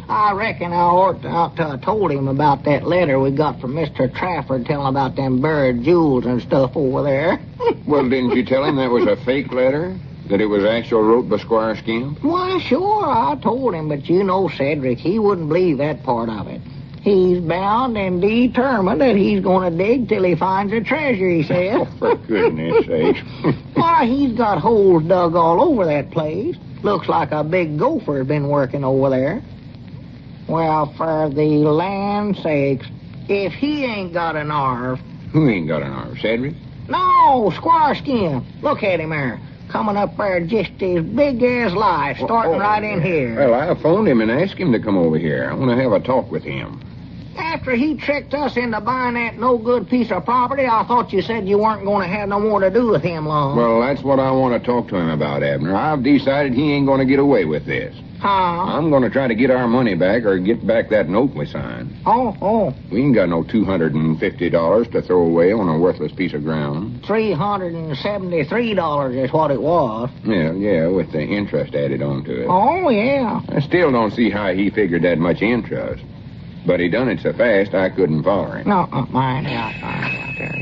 I reckon I ought to have told him about that letter we got from Mr. Trafford telling about them buried jewels and stuff over there. Well, didn't you tell him that was a fake letter? That it was actual wrote by Squire Skimp? Why, sure, I told him, but you know Cedric, he wouldn't believe that part of it. He's bound and determined that he's going to dig till he finds a treasure, he says. Oh, for goodness sake. Why, he's got holes dug all over that place. Looks like a big gopher's been working over there. Well, for the land's sakes, if he ain't got an arv... Who ain't got an arv, Cedric? No, Squire Skimp. Look at him there. Coming up there just as big as life, starting right in here. Well, I phoned him and asked him to come over here. I want to have a talk with him. After he tricked us into buying that no-good piece of property, I thought you said you weren't going to have no more to do with him long. Well, that's what I want to talk to him about, Abner. I've decided he ain't going to get away with this. Huh? I'm going to try to get our money back or get back that note we signed. Oh. We ain't got no $250 to throw away on a worthless piece of ground. $373 is what it was. Yeah, with the interest added onto it. Oh, yeah. I still don't see how he figured that much interest. But he done it so fast I couldn't follow him. No, mind out there.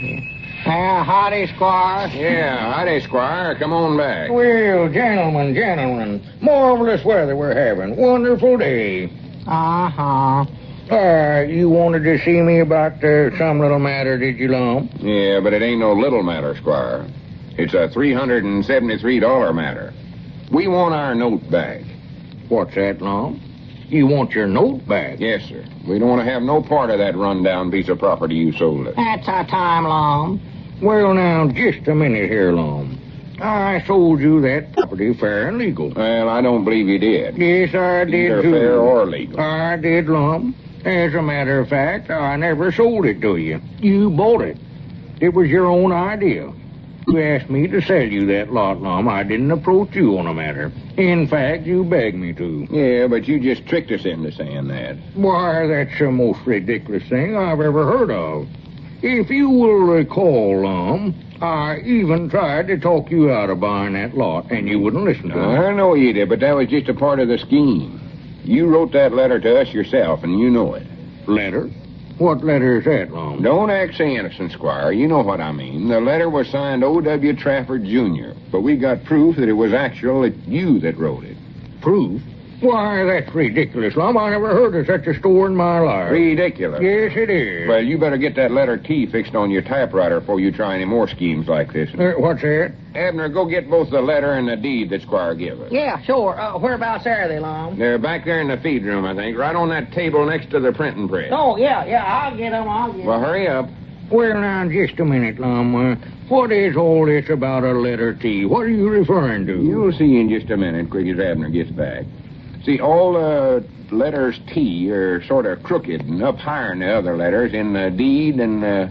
Yeah, howdy, Squire. Yeah, howdy, Squire. Come on back. Well, gentlemen, marvelous weather we're having. Wonderful day. Uh-huh. You wanted to see me about some little matter, did you, Lum? Yeah, but it ain't no little matter, Squire. It's a $373 matter. We want our note back. What's that, Lum? You want your note back? Yes, sir. We don't want to have no part of that rundown piece of property you sold us. That's our time, Lum. Well, now, just a minute here, Lum. I sold you that property fair and legal. Well, I don't believe you did. Yes, I did, Either too. fair or legal. I did, Lum. As a matter of fact, I never sold it to you. You bought it. It was your own idea. You asked me to sell you that lot, Lum. I didn't approach you on a matter. In fact, you begged me to. Yeah, but you just tricked us into saying that. Why, that's the most ridiculous thing I've ever heard of. If you will recall, Lum, I even tried to talk you out of buying that lot, and you wouldn't listen to me. I know you did, but that was just a part of the scheme. You wrote that letter to us yourself, and you know it. Letter? What letter is that, Lum? Don't act so innocent, Squire. You know what I mean. The letter was signed O.W. Trafford, Jr., but we got proof that it was actually you that wrote it. Proof? Why, that's ridiculous, Lum. I never heard of such a store in my life. Ridiculous. Yes, it is. Well, you better get that letter T fixed on your typewriter before you try any more schemes like this. What's that? Abner, go get both the letter and the deed that Squire gave us. Yeah, sure. Whereabouts are they, Lum? They're back there in the feed room, I think, right on that table next to the printing press. Oh, yeah, I'll get them. Well, hurry up. Well, now, just a minute, Lum. What is all this about a letter T? What are you referring to? You'll see in just a minute, quick as Abner gets back. See, all letters T are sort of crooked and up higher than the other letters in the deed and the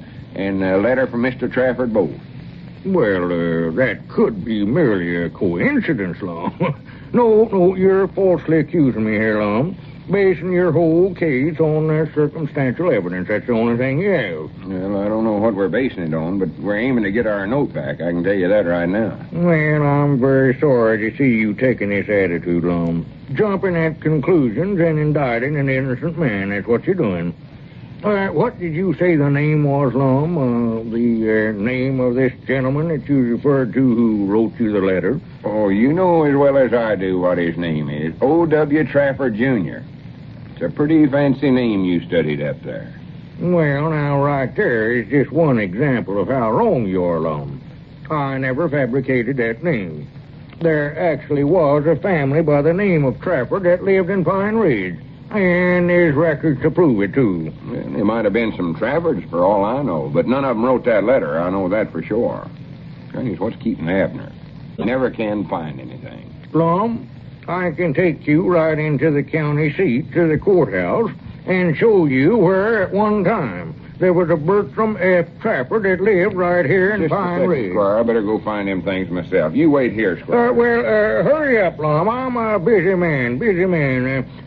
letter from Mr. Trafford both. Well, that could be merely a coincidence, Lum. No, you're falsely accusing me here, Lum. Basing your whole case on circumstantial evidence. That's the only thing you have. Well, I don't know what we're basing it on, but we're aiming to get our note back. I can tell you that right now. Well, I'm very sorry to see you taking this attitude, Lum. Jumping at conclusions and indicting an innocent man. That's what you're doing. What did you say the name was, Lum? The name of this gentleman that you referred to who wrote you the letter? Oh, you know as well as I do what his name is. O.W. Trafford, Jr. It's a pretty fancy name you studied up there. Well, now, right there is just one example of how wrong you are, Lum. I never fabricated that name. There actually was a family by the name of Trafford that lived in Pine Ridge. And there's records to prove it, too. Well, there might have been some Traffords for all I know, but none of them wrote that letter. I know that for sure. Goodness, what's keeping Abner? He never can find anything. Lum, I can take you right into the county seat to the courthouse and show you where at one time there was a Bertram F. Trafford that lived right here in Pine Ridge. Squire, I better go find them things myself. You wait here, Squire. Hurry up, Lum. I'm a busy man.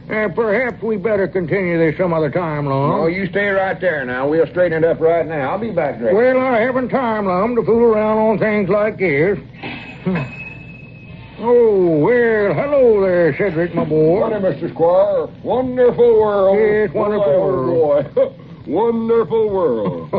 Perhaps we better continue this some other time, Lum. No, you stay right there now. We'll straighten it up right now. I'll be back there. Well, I haven't time, Lum, to fool around on things like this. Oh, well, hello there, Cedric, my boy. Morning, Mr. Squire. Wonderful world. Yes, wonderful world. Boy. Wonderful world.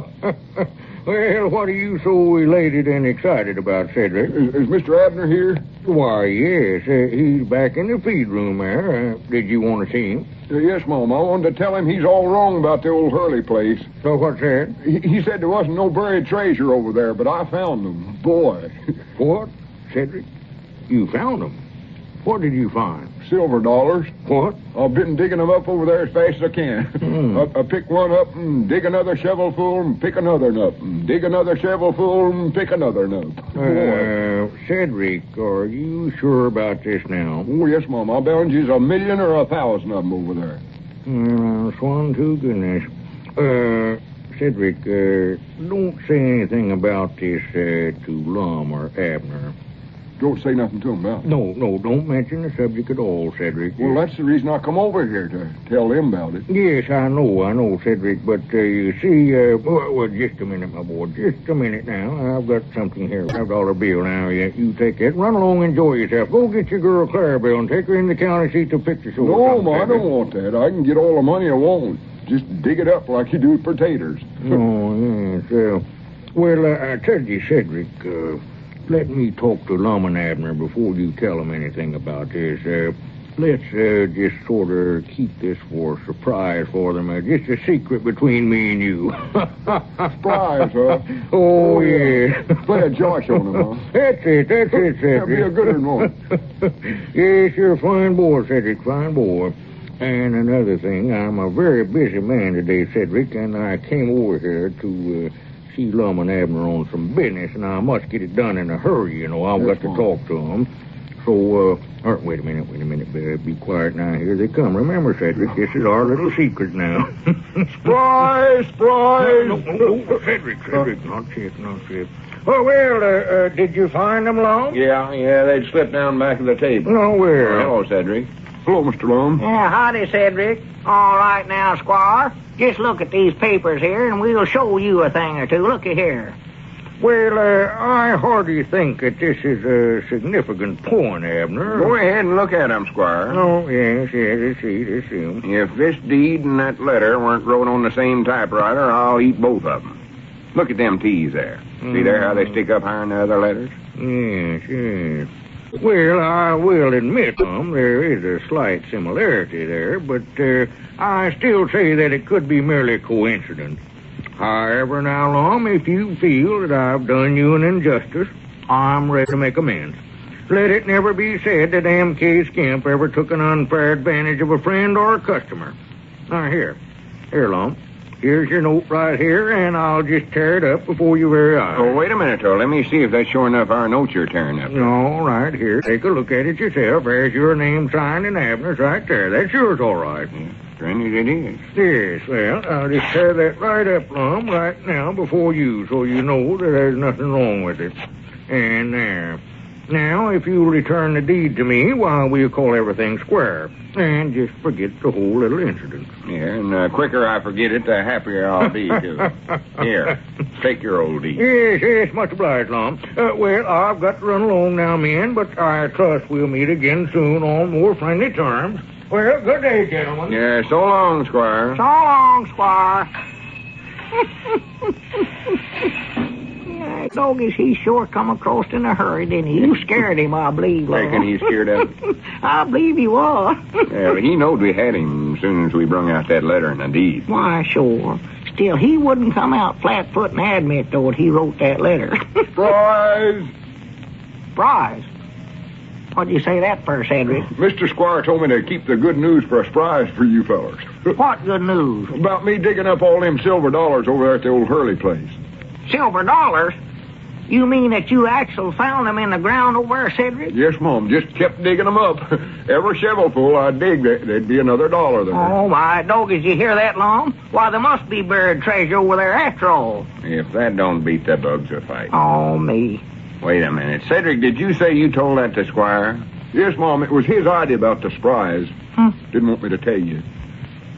Well, what are you so elated and excited about, Cedric? Is Mr. Abner here? Why, yes. He's back in the feed room there. Did you want to see him? Yes, Mom. I wanted to tell him he's all wrong about the old Hurley place. So what's that? He said there wasn't no buried treasure over there, but I found them. Boy. What? Cedric? You found them? What did you find? Silver dollars. What? I've been digging them up over there as fast as I can. I pick one up and dig another shovelful and pick another nut. And dig another shovelful and pick another nut. Cedric, are you sure about this now? Oh, yes, Mom. I'll bet you's 1,000,000 or 1,000 of them over there. Swan to goodness. Cedric, don't say anything about this to Lum or Abner. Don't say nothing to him about it. No, don't mention the subject at all, Cedric. Well, that's the reason I come over here, to tell them about it. Yes, I know, Cedric, but you see, well, just a minute, my boy, just a minute now. I've got something here, $5 bill now. You take that. Run along, enjoy yourself. Go get your girl Clarabelle and take her in the county seat to picture show. No, Ma, I don't want that. I can get all the money I want. Just dig it up like you do with potatoes. Oh, yes. Well, I tell you, Cedric, let me talk to Lum and Abner before you tell them anything about this. Let's just sort of keep this for a surprise for them. Just a secret between me and you. Surprise, huh? Oh, yeah. Play a Josh on them, huh? That's it, Cedric. That'll be a good one. Yes, you're a fine boy, Cedric, fine boy. And another thing, I'm a very busy man today, Cedric, and I came over here to see Lum and Abner on some business, and I must get it done in a hurry, you know. I've got to talk to them. So, wait a minute. Be quiet now. Here they come. Remember, Cedric, this is our little secret now. Surprise! No, Cedric, not yet. Oh, well, did you find them, Lum? Yeah, they'd slipped down back of the table. No, where? Hello, Cedric. Hello, Mr. Lum. Yeah, howdy, Cedric. All right now, Squire. Just look at these papers here, and we'll show you a thing or two. Look at here. Well, I hardly think that this is a significant point, Abner. Go ahead and look at them, Squire. Oh, yes, I see them. If this deed and that letter weren't wrote on the same typewriter, I'll eat both of them. Look at them T's there. See there how they stick up higher than the other letters? Yes. Well, I will admit, Lum, there is a slight similarity there, but I still say that it could be merely coincidence. However, now, Lum, if you feel that I've done you an injustice, I'm ready to make amends. Let it never be said that M.K. Skimp ever took an unfair advantage of a friend or a customer. Now, here, Lum. Here's your note right here, and I'll just tear it up before your very eyes. Oh, wait a minute, though. Let me see if that's sure enough our note you're tearing up. All right, here. Take a look at it yourself. There's your name signed in Abner's right there. That's yours, all right. Strange it is. Yes, well, I'll just tear that right up, Lum, right now before you, so you know that there's nothing wrong with it. And there. Now, if you'll return the deed to me, why, we'll call everything square. And just forget the whole little incident. Yeah, and the quicker I forget it, the happier I'll be, too. Here, take your old deed. Yes, much obliged, Lum. Well, I've got to run along now, men, but I trust we'll meet again soon on more friendly terms. Well, good day, gentlemen. Yeah, so long, Squire. So long, Squire. Doggies, he sure come across in a hurry, didn't he? You scared him, I believe. Reckon he's scared of it? I believe he was. Yeah, but he knowed we had him as soon as we brung out that letter and the deed. Why, sure. Still, he wouldn't come out flat-foot and admit, though, that he wrote that letter. Surprise! Surprise? What'd you say that for, Cedric? Mr. Squire told me to keep the good news for a surprise for you fellas. What good news? About me digging up all them silver dollars over there at the old Hurley place. Silver dollars? You mean that you actually found them in the ground over there, Cedric? Yes, Mom. Just kept digging them up. Every shovelful I dig, there'd be another dollar there. Oh, my doggies, you hear that, Lum? Why, there must be buried treasure over there after all. If that don't beat the bugs a fight. Oh, me. Wait a minute. Cedric, did you say you told that to Squire? Yes, Mom. It was his idea about the surprise. Didn't want me to tell you.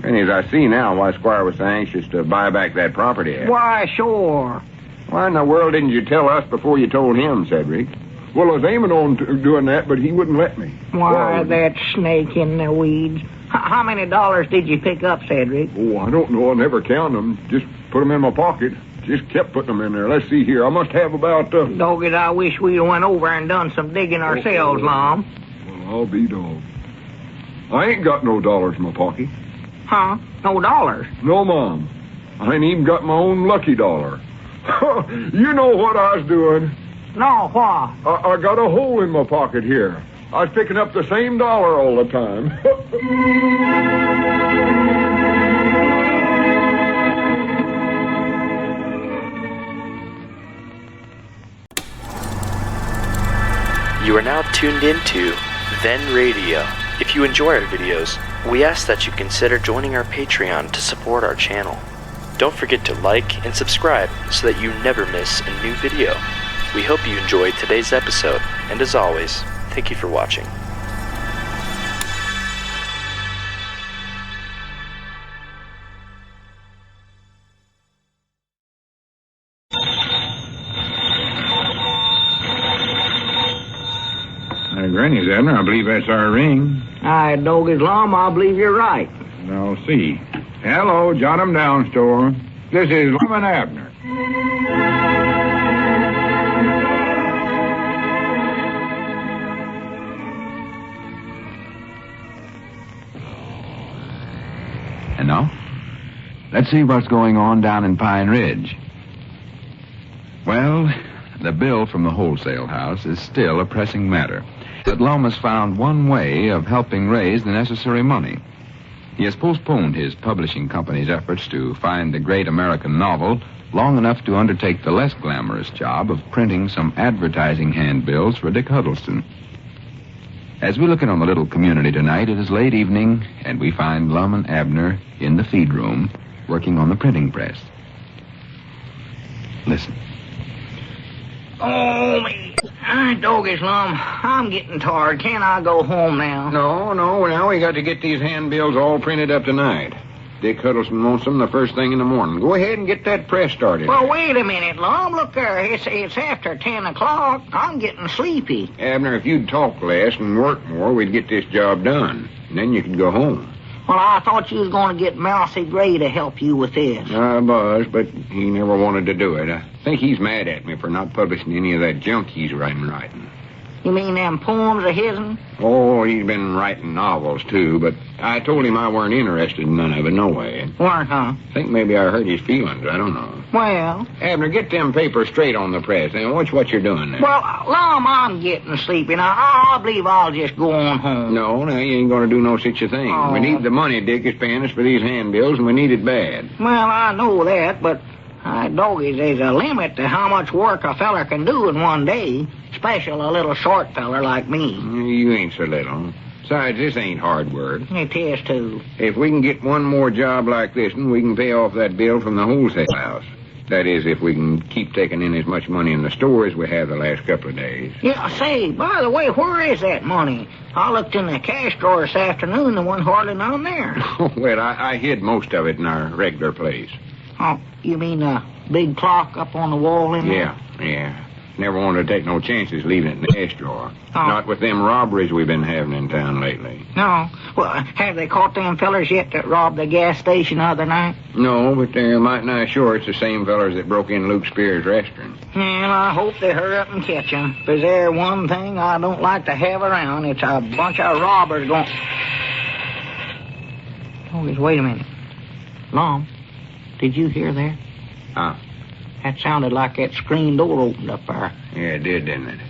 And as I see now why Squire was so anxious to buy back that property. Why, sure. Why in the world didn't you tell us before you told him, Cedric? Well, I was aiming on doing that, but he wouldn't let me. Why, that snake in the weeds. How many dollars did you pick up, Cedric? Oh, I don't know. I never counted them. Just put them in my pocket. Just kept putting them in there. Let's see here. I must have about... Doggies, I wish we went over and done some digging ourselves, Lum. Well, I'll be dogged. I ain't got no dollars in my pocket. Huh? No dollars? No, Mom. I ain't even got my own lucky dollar. You know what I was doing. No, what? I got a hole in my pocket here. I was picking up the same dollar all the time. You are now tuned into Then Radio. If you enjoy our videos, we ask that you consider joining our Patreon to support our channel. Don't forget to like and subscribe so that you never miss a new video. We hope you enjoyed today's episode, and as always, thank you for watching. Granny's, Abner. I believe that's our ring. Aye, doggies, Lum, I believe you're right. I'll see. Hello, jot 'em down, store. This is Lum and Abner. And now, let's see what's going on down in Pine Ridge. Well, the bill from the wholesale house is still a pressing matter. But Lum has found one way of helping raise the necessary money. He has postponed his publishing company's efforts to find the great American novel long enough to undertake the less glamorous job of printing some advertising handbills for Dick Huddleston. As we look in on the little community tonight, it is late evening, and we find Lum and Abner in the feed room working on the printing press. Listen. Oh, me. Doggies, Lum, I'm getting tired. Can't I go home now? No, now we got to get these handbills all printed up tonight. Dick Huddleston wants them the first thing in the morning. Go ahead and get that press started. Well, wait a minute, Lum. Look there. It's after 10 o'clock. I'm getting sleepy. Abner, if you'd talk less and work more, we'd get this job done. And then you could go home. Well, I thought you was going to get Mousey Gray to help you with this. I was, but he never wanted to do it. I think he's mad at me for not publishing any of that junk he's writing. You mean them poems of his'n? Oh, he's been writing novels, too, but I told him I weren't interested in none of it, no way. Weren't, huh? I think maybe I hurt his feelings. I don't know. Well... Abner, get them papers straight on the press. And watch what you're doing there. Well, Lum, I'm getting sleepy now. I believe I'll just go on home. No, you ain't going to do no such a thing. Oh. We need the money Dick is paying us for these handbills, and we need it bad. Well, I know that, but... doggies, there's a limit to how much work a feller can do in one day, especially a little short feller like me. You ain't so little. Besides, this ain't hard work. It is, too. If we can get one more job like this, we can pay off that bill from the wholesale house. That is, if we can keep taking in as much money in the store as we have the last couple of days. Yeah, say, by the way, where is that money? I looked in the cash drawer this afternoon, there wasn't hardly none there. Well, I hid most of it in our regular place. Oh, you mean the big clock up on the wall in there? Yeah. Never wanted to take no chances leaving it in the cash drawer. Oh. Not with them robberies we've been having in town lately. No. Well, have they caught them fellers yet that robbed the gas station the other night? No, but they're mighty nigh sure it's the same fellers that broke in Luke Spear's restaurant. Well, I hope they hurry up and catch them. If there's one thing I don't like to have around, it's a bunch of robbers going... Oh, wait a minute. Lum, did you hear that? Huh? That sounded like that screen door opened up there. Yeah, it did, didn't it?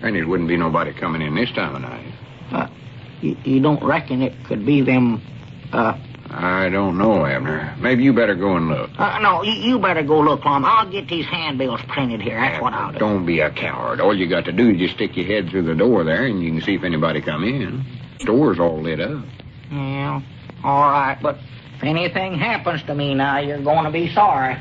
And it wouldn't be nobody coming in this time of night. You don't reckon it could be them, I don't know, Abner. Maybe you better go and look. No, you better go look, Lum. I'll get these handbills printed here. That's what I'll do. Don't be a coward. All you got to do is just stick your head through the door there, and you can see if anybody come in. The store's all lit up. Yeah, all right, but if anything happens to me now, you're going to be sorry.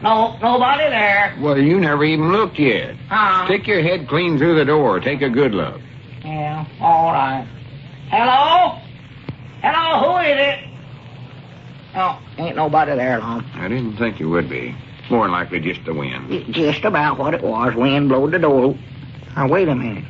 No, nobody there. Well, you never even looked yet. Stick your head clean through the door. Take a good look. Yeah, all right. Hello? Hello, who is it? Oh, ain't nobody there, Lum. I didn't think you would be. More than likely just the wind. Just about what it was. Wind blowed the door. Now, wait a minute.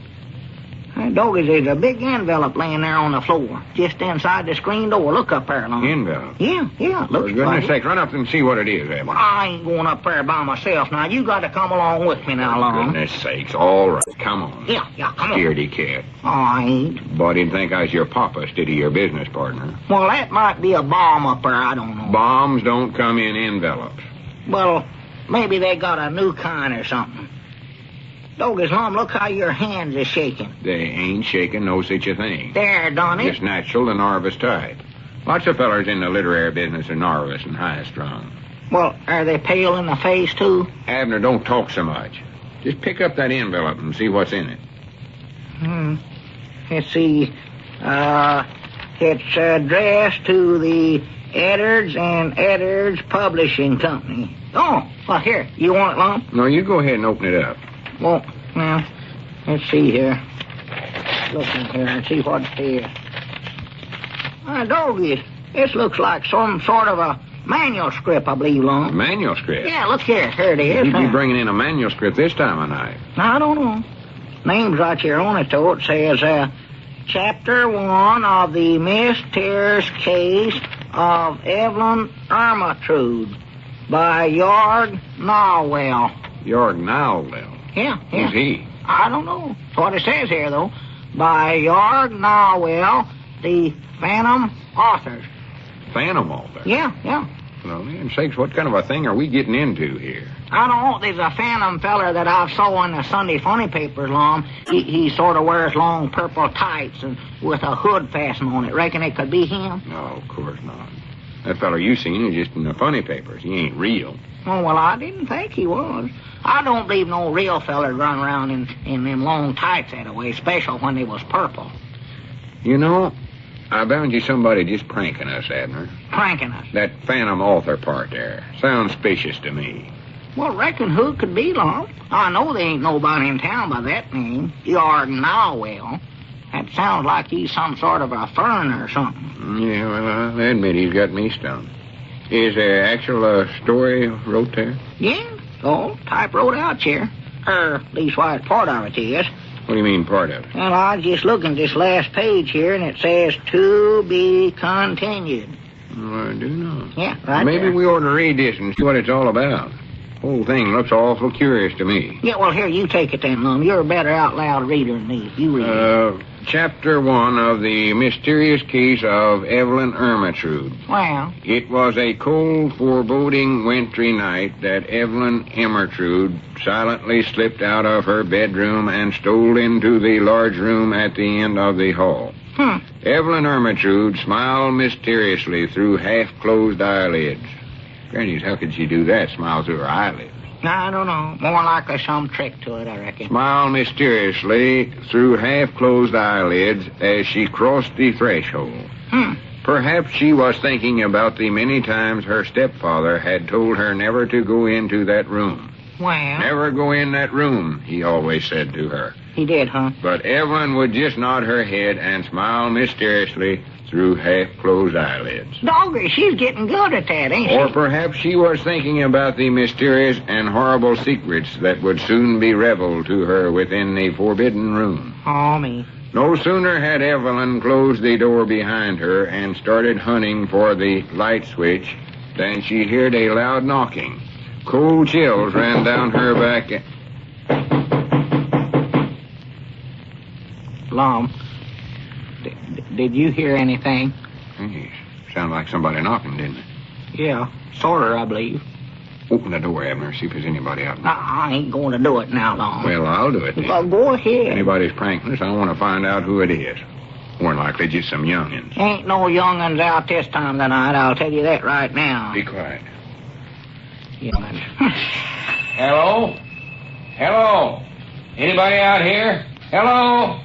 Doggies, there's a big envelope laying there on the floor, just inside the screen door. Look up there, Lum. Envelope? Yeah, For looks goodness like sake, run up and see what it is, Abner. I ain't going up there by myself. Now, you got to come along with me now, Lum. Goodness sakes, all right. Come on. Yeah, come on. Scaredy cat. Oh, I ain't. Boy, I didn't think I was your papa instead of your business partner. Well, that might be a bomb up there. I don't know. Bombs don't come in envelopes. Well, maybe they got a new kind or something. Doggies, Lum, look how your hands are shaking. They ain't shaking no such a thing. There, done it. It's natural and nervous type. Lots of fellers in the literary business are nervous and high-strung. Well, are they pale in the face, too? Abner, don't talk so much. Just pick up that envelope and see what's in it. Let's see. It's addressed to the Eddards and Eddards Publishing Company. Oh, well, here. You want it, Lum? No, you go ahead and open it up. Well, let's see here. Look in here and see what it is. Doggies, this looks like some sort of a manuscript, I believe, Lum. A manuscript? Yeah, look here. Here it is. You'd be bringing in a manuscript this time of night. I don't know. Name's right here on it, though. It says, Chapter 1 of the mysterious case of Evelyn Ermintrude by Jorg Narwell. Jorg Narwell? Yeah. Who's he? I don't know. That's what it says here, though. By Jorg Narwell, the Phantom Authors. Phantom Author? Yeah. Well, man sakes, what kind of a thing are we getting into here? I don't know. There's a phantom feller that I saw in the Sunday funny papers, Lum. He sort of wears long purple tights and with a hood fastened on it. Reckon it could be him? No, of course not. That feller you seen is just in the funny papers. He ain't real. Oh, well, I didn't think he was. I don't believe no real feller run around in them long tights that way, especially when they was purple. You know, I bound you somebody just pranking us, Abner. Pranking us? That phantom author part there. Sounds suspicious to me. Well, reckon who could be, Lum? I know there ain't nobody in town by that name. Jorg Narwell. That sounds like he's some sort of a fern or something. Yeah, well, I'll admit he's got me stumped. Is there actual story wrote there? Yeah. Oh, type wrote out here. Leastwise, part of it is. What do you mean, part of it? Well, I was just looking at this last page here, and it says, to be continued. Well, I do know. Yeah, right Maybe there. we ought to read this and see what it's all about. Whole thing looks awful curious to me. Yeah, well, here, you take it then, Lum. You're a better out-loud reader than me. You read it. Chapter 1 of the mysterious case of Evelyn Ermyntrude. Well, It was a cold, foreboding wintry night that Evelyn Ermyntrude silently slipped out of her bedroom and stole into the large room at the end of the hall. Evelyn Ermyntrude smiled mysteriously through half-closed eyelids. Grannies, how could she do that, smile through her eyelids? I don't know. More likely some trick to it, I reckon. Smiled mysteriously through half-closed eyelids as she crossed the threshold. Perhaps she was thinking about the many times her stepfather had told her never to go into that room. Well, Never go in that room, he always said to her. he did, huh? But Evelyn would just nod her head and smile mysteriously through half-closed eyelids. Doggy, she's getting good at that, ain't Or she? perhaps she was thinking about the mysterious and horrible secrets that would soon be revealed to her within the forbidden room. Oh, me. No sooner had Evelyn closed the door behind her and started hunting for the light switch than she heard a loud knocking. Cold chills ran down her back. Lum, did you hear anything? Hey, sounded like somebody knocking, didn't it? Yeah, sorta, I believe. Open the door, Abner, see if there's anybody out there. I ain't going to do it now, Lum. Well, I'll do it then. Well, go ahead. Anybody's pranking us, I want to find out who it is. More than likely just some youngins. Ain't no young'uns out this time of the night, I'll tell you that right now. Be quiet. Young'uns. Hello? Hello? Anybody out here? Hello?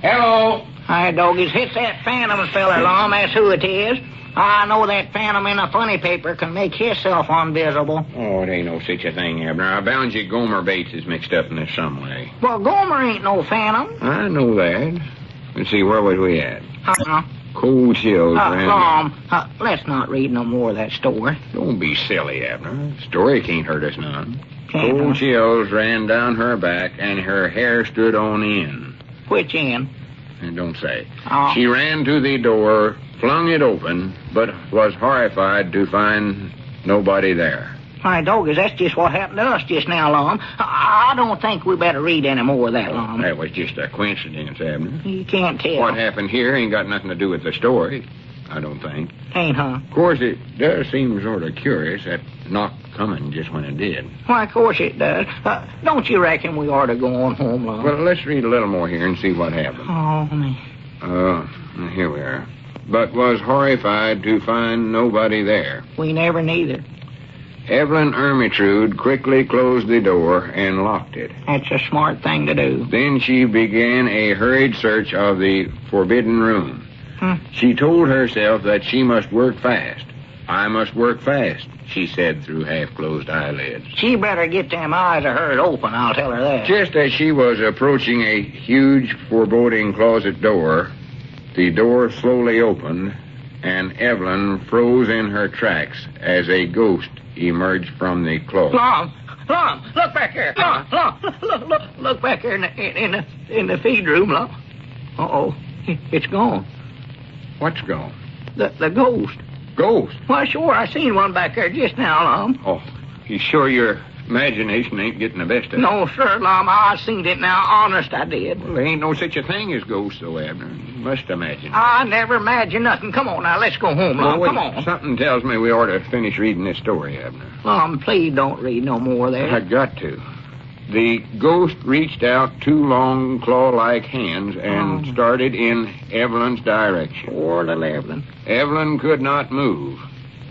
Hello? Hi, doggies. It's that Phantom fella, Lum. That's who it is. I know that Phantom in a funny paper can make himself invisible. Oh, it ain't no such a thing, Abner. I bound you Gomer Bates is mixed up in this some way. Well, Gomer ain't no Phantom. I know that. Let's see, where was we at? Uh-uh. Cold chills ran... Lum, let's not read no more of that story. Don't be silly, Abner. Story can't hurt us none. Can't, Cold huh? chills ran down her back, and her hair stood on end. Which end? And don't say. Oh. She ran to the door, flung it open, but was horrified to find nobody there. Hi, doggies, that's just what happened to us just now, Lum. I don't think we better read any more of that, Lum. That was just a coincidence, Abner. You can't tell. What happened here ain't got nothing to do with the story, I don't think. Ain't, huh? Of course, it does seem sort of curious, that knock coming just when it did. Why, of course it does. Don't you reckon we ought to go on home, Lum? Well, let's read a little more here and see what happened. Oh, me. Here we are. But was horrified to find nobody there. We never neither. Evelyn Ermyntrude quickly closed the door and locked it. That's a smart thing to do. Then she began a hurried search of the forbidden room. She told herself that she must work fast. I must work fast, she said through half-closed eyelids. She better get them eyes of hers open, I'll tell her that. Just as she was approaching a huge, foreboding closet door, the door slowly opened, and Evelyn froze in her tracks as a ghost emerged from the closet. Lum, look back here. Lum, look back here in the feed room, Lum. Uh-oh, it's gone. What's gone? The ghost. Ghost? Why, sure, I seen one back there just now, Lum. Oh, you sure your imagination ain't getting the best of it? No, sir, Lum, I seen it now. Honest, I did. Well, there ain't no such a thing as ghosts, though, Abner. You must imagine. I never imagined nothing. Come on now, let's go home, Lum. Wait, Come on. Something tells me we ought to finish reading this story, Abner. Lum, please don't read no more of I that. got to. The ghost reached out two long, claw-like hands and started in Evelyn's direction. Poor little Evelyn. Evelyn could not move.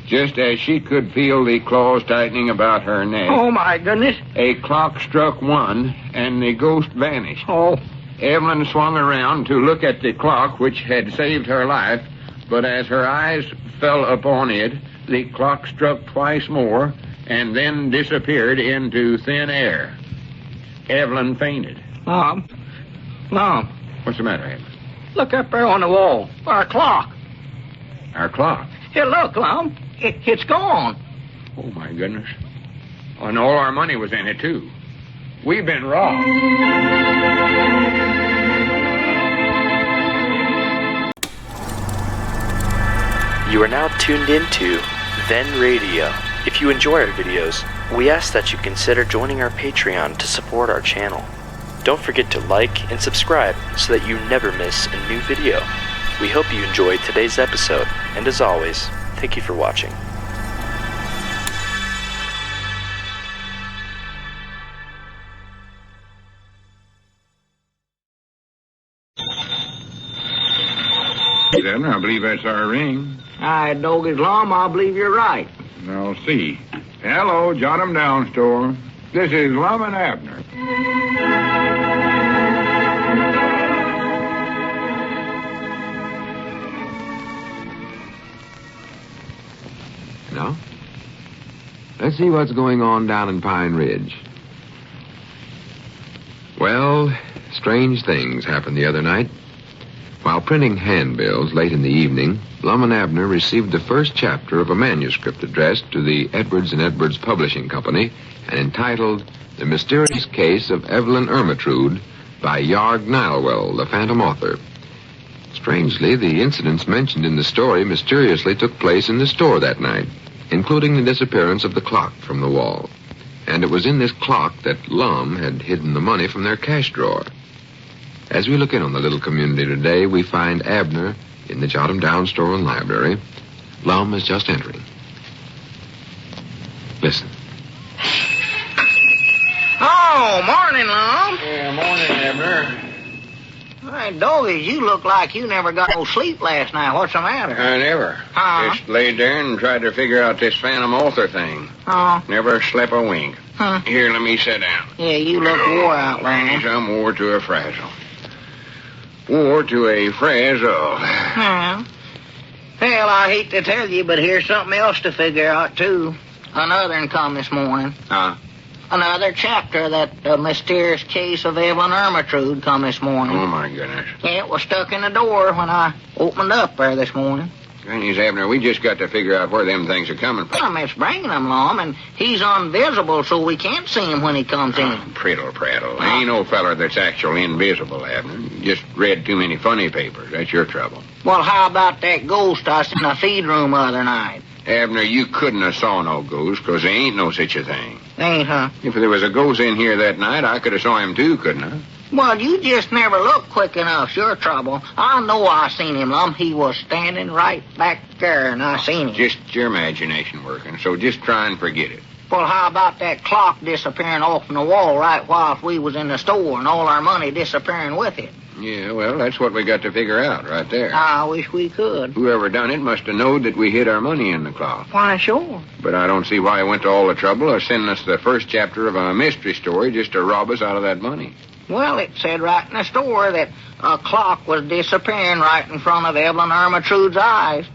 Just as she could feel the claws tightening about her neck, Oh, my goodness. a clock struck 1, and the ghost vanished. Oh, Evelyn swung around to look at the clock, which had saved her life, but as her eyes fell upon it, the clock struck twice more and then disappeared into thin air. Evelyn fainted. Lum, What's the matter, Evelyn? look up there on the wall. Our clock. Our clock. Here, look, Lum. It's gone. Oh, my goodness. And all our money was in it, too. We've been robbed. You are now tuned into Then Radio. If you enjoy our videos, we ask that you consider joining our Patreon to support our channel. Don't forget to like and subscribe so that you never miss a new video. We hope you enjoyed today's episode, and as always, thank you for watching. Abner, I believe that's our ring. I dog is Lum, I believe you're right. I'll see. Hello, jot 'em down, store. This is Lum and Abner. Now, let's see what's going on down in Pine Ridge. Well, strange things happened the other night. While printing handbills late in the evening, Lum and Abner received the first chapter of a manuscript addressed to the Eddards and Edwards Publishing Company and entitled The Mysterious Case of Evelyn Ermyntrude by Yarg Nilewell, the Phantom Author. Strangely, the incidents mentioned in the story mysteriously took place in the store that night, including the disappearance of the clock from the wall. And it was in this clock that Lum had hidden the money from their cash drawer. As we look in on the little community today, we find Abner in the Jot 'em Down store and library. Lum is just entering. Listen. Oh, morning, Lum. Yeah, morning, Abner. Hey, doggy, you look like you never got no sleep last night. What's the matter? I never. Huh? Just laid there and tried to figure out this Phantom Author thing. Oh. Never slept a wink. Huh? Here, let me sit down. Yeah, you look wore out, Yes, Lum. I'm wore to a frazzle. Wore to a frazzle. Yeah. Well, I hate to tell you, but here's something else to figure out, too. Another one come this morning. Huh? Another chapter of that mysterious case of Evelyn Ermyntrude come this morning. Oh, my goodness. Yeah, it was stuck in the door when I opened up there this morning. Granny's Abner, we just got to figure out where them things are coming from. Well, Miss bringing him, Lum, and he's invisible, so we can't see him when he comes in. Prattle, prattle. Ain't no feller that's actually invisible, Abner. You just read too many funny papers. That's your trouble. Well, how about that ghost I seen in the feed room the other night? Abner, you couldn't have saw no ghost, 'cause there ain't no such a thing. Ain't, huh? If there was a ghost in here that night, I could have saw him too, couldn't I? Well, you just never look quick enough. Your trouble. I know I seen him, Lum. He was standing right back there, and I seen him. Just your imagination working, so just try and forget it. Well, how about that clock disappearing off from the wall right while we was in the store and all our money disappearing with it? Yeah, well, that's what we got to figure out right there. I wish we could. Whoever done it must have known that we hid our money in the clock. Why, sure. But I don't see why he went to all the trouble of sending us the first chapter of a mystery story just to rob us out of that money. Well, it said right in the store that a clock was disappearing right in front of Evelyn Ermyntrude's eyes.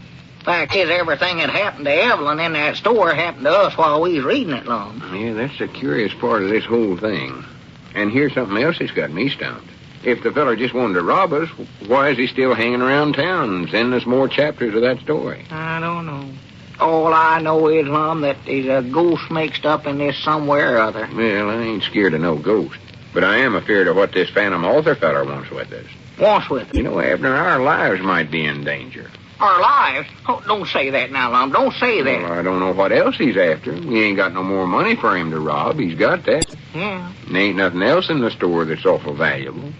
Fact is, everything that happened to Evelyn in that store happened to us while we was reading it, Lum. Yeah, that's the curious part of this whole thing. And here's something else that's got me stumped. If the feller just wanted to rob us, why is he still hanging around town and sending us more chapters of that story? I don't know. All I know is, Lum, that there's a ghost mixed up in this somewhere or other. Well, I ain't scared of no ghost. But I am afeard of what this Phantom Author feller wants with us. Wants with it? You know, Abner, our lives might be in danger. Our lives? Oh, don't say that now, Lum. Don't say that. Well, I don't know what else he's after. We ain't got no more money for him to rob. He's got that. Yeah. And ain't nothing else in the store that's awful valuable.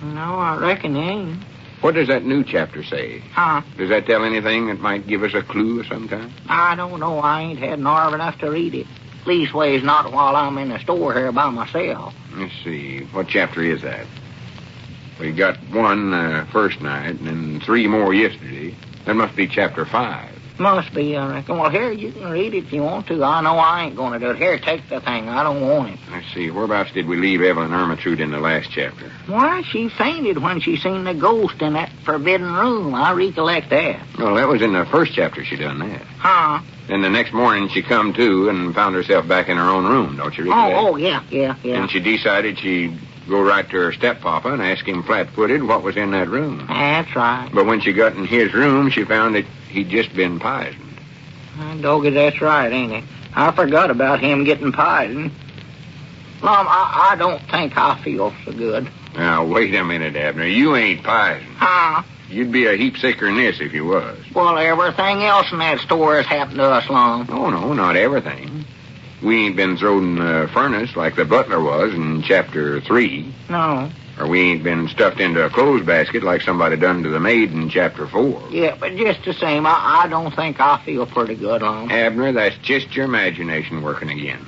No, I reckon he ain't. What does that new chapter say? Huh? Does that tell anything that might give us a clue of some kind? I don't know. I ain't had nerve enough to read it. Leastways, not while I'm in the store here by myself. Let's see. What chapter is that? We got one first night and then 3 more yesterday. That must be chapter 5. Must be, I reckon. Well, here, you can read it if you want to. I know I ain't going to do it. Here, take the thing. I don't want it. Let's see. Whereabouts did we leave Evelyn Ermyntrude in the last chapter? Why, she fainted when she seen the ghost in that forbidden room. I recollect that. Well, that was in the first chapter she done that. Huh? Then the next morning she come to and found herself back in her own room, don't you recollect? Oh, yeah. And she decided she'd go right to her steppapa and ask him flat-footed what was in that room. That's right. But when she got in his room, she found that he'd just been poisoned. Doggy, that's right, ain't it? I forgot about him getting poisoned. Lum, I don't think I feel so good. Now, wait a minute, Abner. You ain't poisoned. Huh? You'd be a heap sicker than this if you was. Well, everything else in that store has happened to us, Lum. Oh, no, not everything. We ain't been thrown in the furnace like the butler was in Chapter 3. No. Or we ain't been stuffed into a clothes basket like somebody done to the maid in Chapter 4. Yeah, but just the same, I don't think I feel pretty good, Lum. Abner, that's just your imagination working again.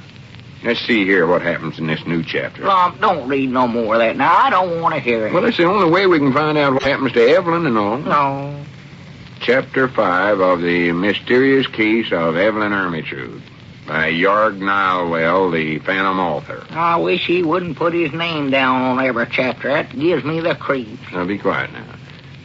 Let's see here what happens in this new chapter. Lum, don't read no more of that now. I don't want to hear it. Well, it's the only way we can find out what happens to Evelyn and all. No. Chapter 5 of the mysterious case of Evelyn Ermytrud by Yarg Nilewell, the Phantom author. I wish he wouldn't put his name down on every chapter. That gives me the creeps. Now, be quiet now.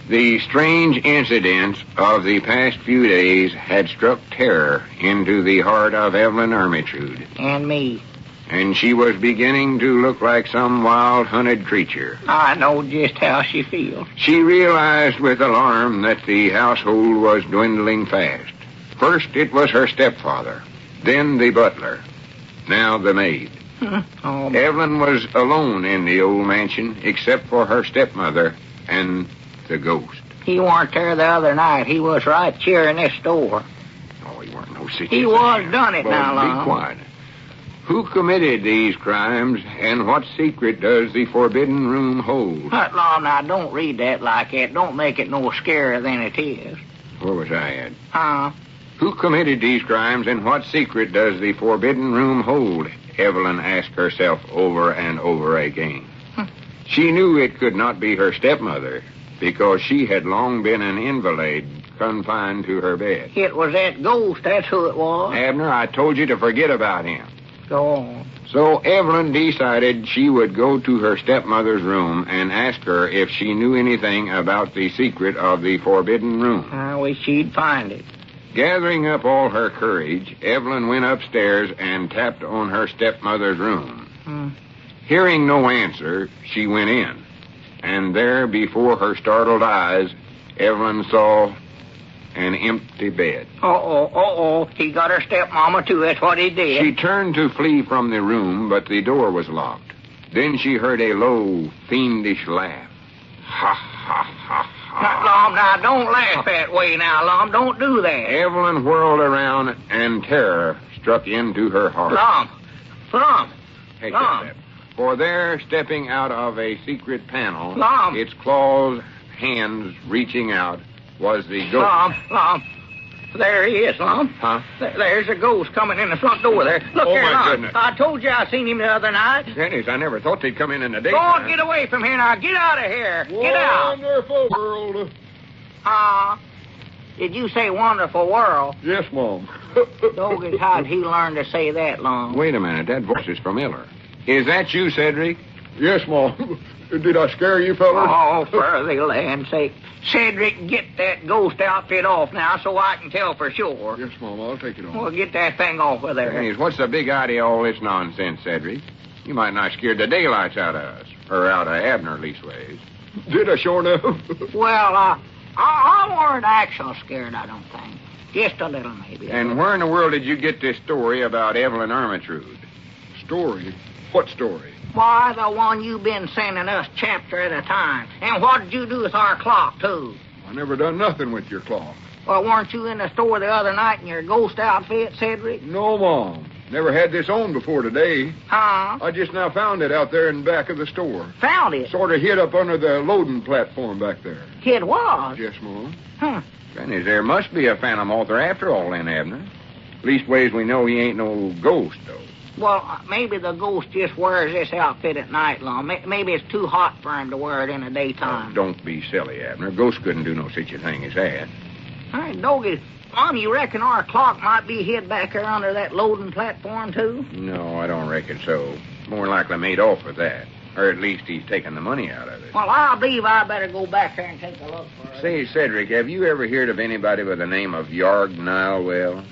The strange incidents of the past few days had struck terror into the heart of Evelyn Ermytrud. And me. And she was beginning to look like some wild hunted creature. I know just how she feels. She realized with alarm that the household was dwindling fast. First it was her stepfather, then the butler, now the maid. Oh, Evelyn was alone in the old mansion except for her stepmother and the ghost. he weren't there the other night. He was right here in this store. Oh, he weren't no such He was done it well, now, Lum. Be quiet. Who committed these crimes, and what secret does the forbidden room hold? But, Lum, now, don't read that like that. Don't make it no scarier than it is. Where was I at? Huh? Who committed these crimes, and what secret does the forbidden room hold? Evelyn asked herself over and over again. She knew it could not be her stepmother, because she had long been an invalid, confined to her bed. It was that ghost, that's who it was. Abner, I told you to forget about him. Go on. So Evelyn decided she would go to her stepmother's room and ask her if she knew anything about the secret of the forbidden room. I wish she'd find it. Gathering up all her courage, Evelyn went upstairs and tapped on her stepmother's room. Hearing no answer, she went in. And there, before her startled eyes, Evelyn saw an empty bed. He got her stepmama, too. That's what he did. She turned to flee from the room, but the door was locked. Then she heard a low, fiendish laugh. Ha, ha, ha, ha. Now, Lum, now, don't laugh that way now, Lum. Don't do that. Evelyn whirled around, and terror struck into her heart. Lum. Hey, Lum. step. For there, stepping out of a secret panel, Lum. its claws, hands reaching out, was the ghost. Lum. There he is, Lum. Huh? There's a ghost coming in the front door there. Look here, my Lum. goodness. I told you I seen him the other night. Goodness, I never thought they'd come in the Go daytime. on, get away from here now. Get out of here. Get out. Wonderful world. Did you say wonderful world? Yes, Mom. Dogged, how'd he learn to say that, Lum? Wait a minute, that voice is familiar. Is that you, Cedric? Yes, Mom. Did I scare you, fellas? Oh, for the land's sake. Cedric, get that ghost outfit off now so I can tell for sure. Yes, Mom, I'll take it off. Well, get that thing off of there. Goodness, what's the big idea of all this nonsense, Cedric? You might not scared the daylights out of us. Or out of Abner, leastways. Did I sure enough? Well, I weren't actually scared, I don't think. Just a little, maybe. And where in the world did you get this story about Evelyn Ermytrud? Story? What story? Why, the one you've been sending us chapter at a time. And what did you do with our clock, too? I never done nothing with your clock. Well, weren't you in the store the other night in your ghost outfit, Cedric? No, Mom. Never had this on before today. Huh? I just now found it out there in the back of the store. Found it? Sort of hid up under the loading platform back there. It was? Yes, Mom. Goodness, there must be a phantom author after all, then, Abner. Leastways, we know he ain't no ghost, though. Well, maybe the ghost just wears this outfit at night, Lum. Maybe it's too hot for him to wear it in the daytime. Don't be silly, Abner. Ghost couldn't do no such a thing as that. Hey, Doggy, Mom, you reckon our clock might be hid back there under that loading platform, too? No, I don't reckon so. More likely made off with that. Or at least he's taking the money out of it. Well, I believe I better go back there and take a look for it. Say, Cedric, have you ever heard of anybody by the name of Yarg Nilewell?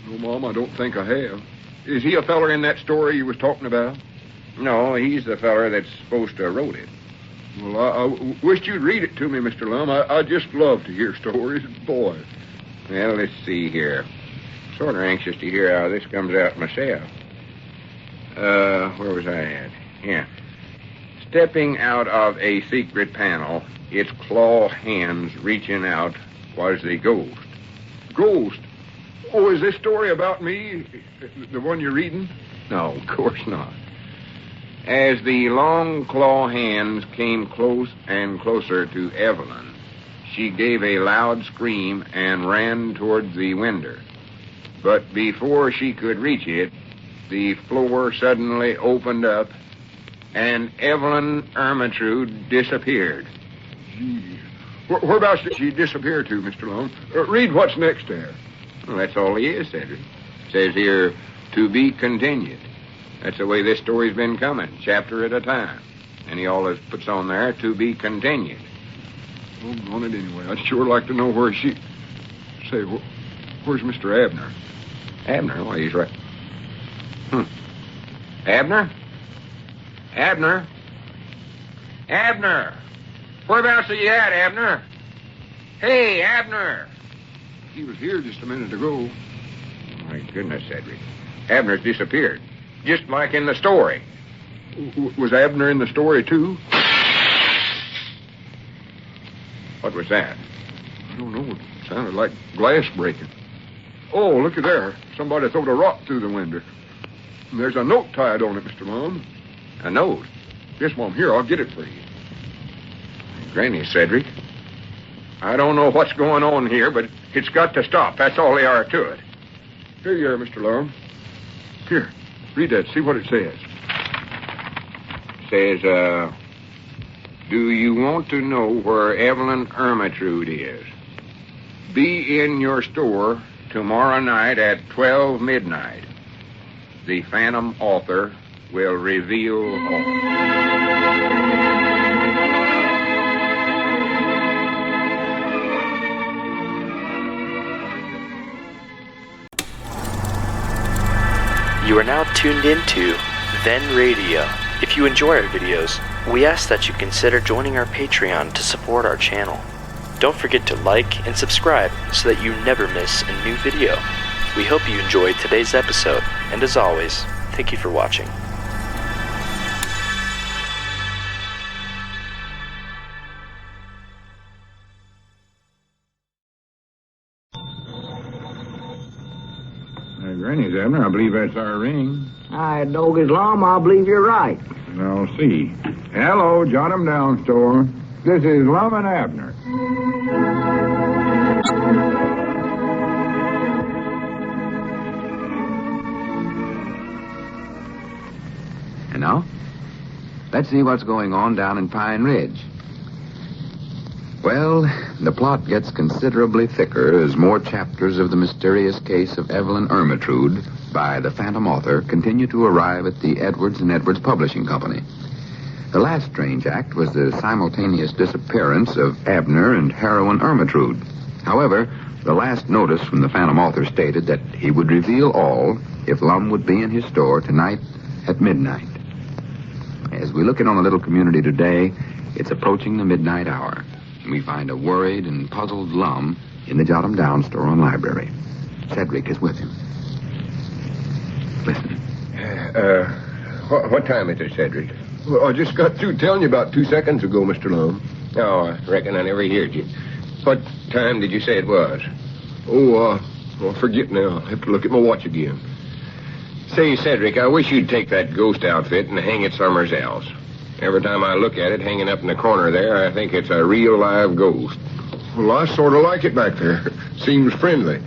No, Mom, I don't think I have. Is he a feller in that story you was talking about? No, he's the feller that's supposed to have wrote it. Well, I wished you'd read it to me, Mr. Lum. I just love to hear stories. Boy. Well, let's see here. Sort of anxious to hear how this comes out myself. Where was I at? Yeah. Stepping out of a secret panel, its claw hands reaching out, was the ghost. Ghost? Oh, is this story about me? The one you're reading? No, of course not. As the long claw hands came close and closer to Evelyn, she gave a loud scream and ran toward the window. But before she could reach it, the floor suddenly opened up, and Evelyn Ermintrude disappeared. Gee. Whereabouts did she disappear to, Mr. Lum? Read what's next there. Well, that's all he is, Cedric. Says here, to be continued. That's the way this story's been coming, chapter at a time. And he always puts on there, to be continued. Oh, on it anyway. I'd sure like to know where she... Say, where's Mr. Abner? Abner? Why, he's right. Abner? Abner? Abner! Whereabouts are you at, Abner? Hey, Abner! He was here just a minute ago. My goodness, Cedric. Abner's disappeared. Just like in the story. Was Abner in the story, too? What was that? I don't know. It sounded like glass breaking. Oh, look at there. Somebody throwed a rock through the window. And there's a note tied on it, Mr. Lum. A note? Yes, Mom. Here, I'll get it for you. Granny, Cedric. I don't know what's going on here, but it's got to stop. That's all there are to it. Here you are, Mr. Lum. Here, read that. See what it says. Says, do you want to know where Evelyn Ermintrude is? Be in your store tomorrow night at 12 midnight. The Phantom Author will reveal all. You are now tuned into Then Radio. If you enjoy our videos, we ask that you consider joining our Patreon to support our channel. Don't forget to like and subscribe so that you never miss a new video. We hope you enjoyed today's episode, and as always, thank you for watching. Granny's, Abner. I believe that's our ring. I dog his Lum, I believe you're right. I'll see. Hello, jot 'em down, store. This is Lum and Abner. And now, let's see what's going on down in Pine Ridge. Well, the plot gets considerably thicker as more chapters of the mysterious case of Evelyn Ermintrude by the Phantom Author continue to arrive at the Edwards and Edwards Publishing Company. The last strange act was the simultaneous disappearance of Abner and heroine Ermintrude. However, the last notice from the Phantom Author stated that he would reveal all if Lum would be in his store tonight at midnight. As we look in on a little community today, it's approaching the midnight hour. We find a worried and puzzled Lum in the Jot 'em Down store and library. Cedric is with him. Listen. What time is it, Cedric? Well, I just got through telling you about 2 seconds ago, Mr. Lum. Oh, I reckon I never heard you. What time did you say it was? Oh, I forget now. I'll have to look at my watch again. Say, Cedric, I wish you'd take that ghost outfit and hang it somewhere else. Every time I look at it hanging up in the corner there, I think it's a real live ghost. Well, I sort of like it back there. Seems friendly.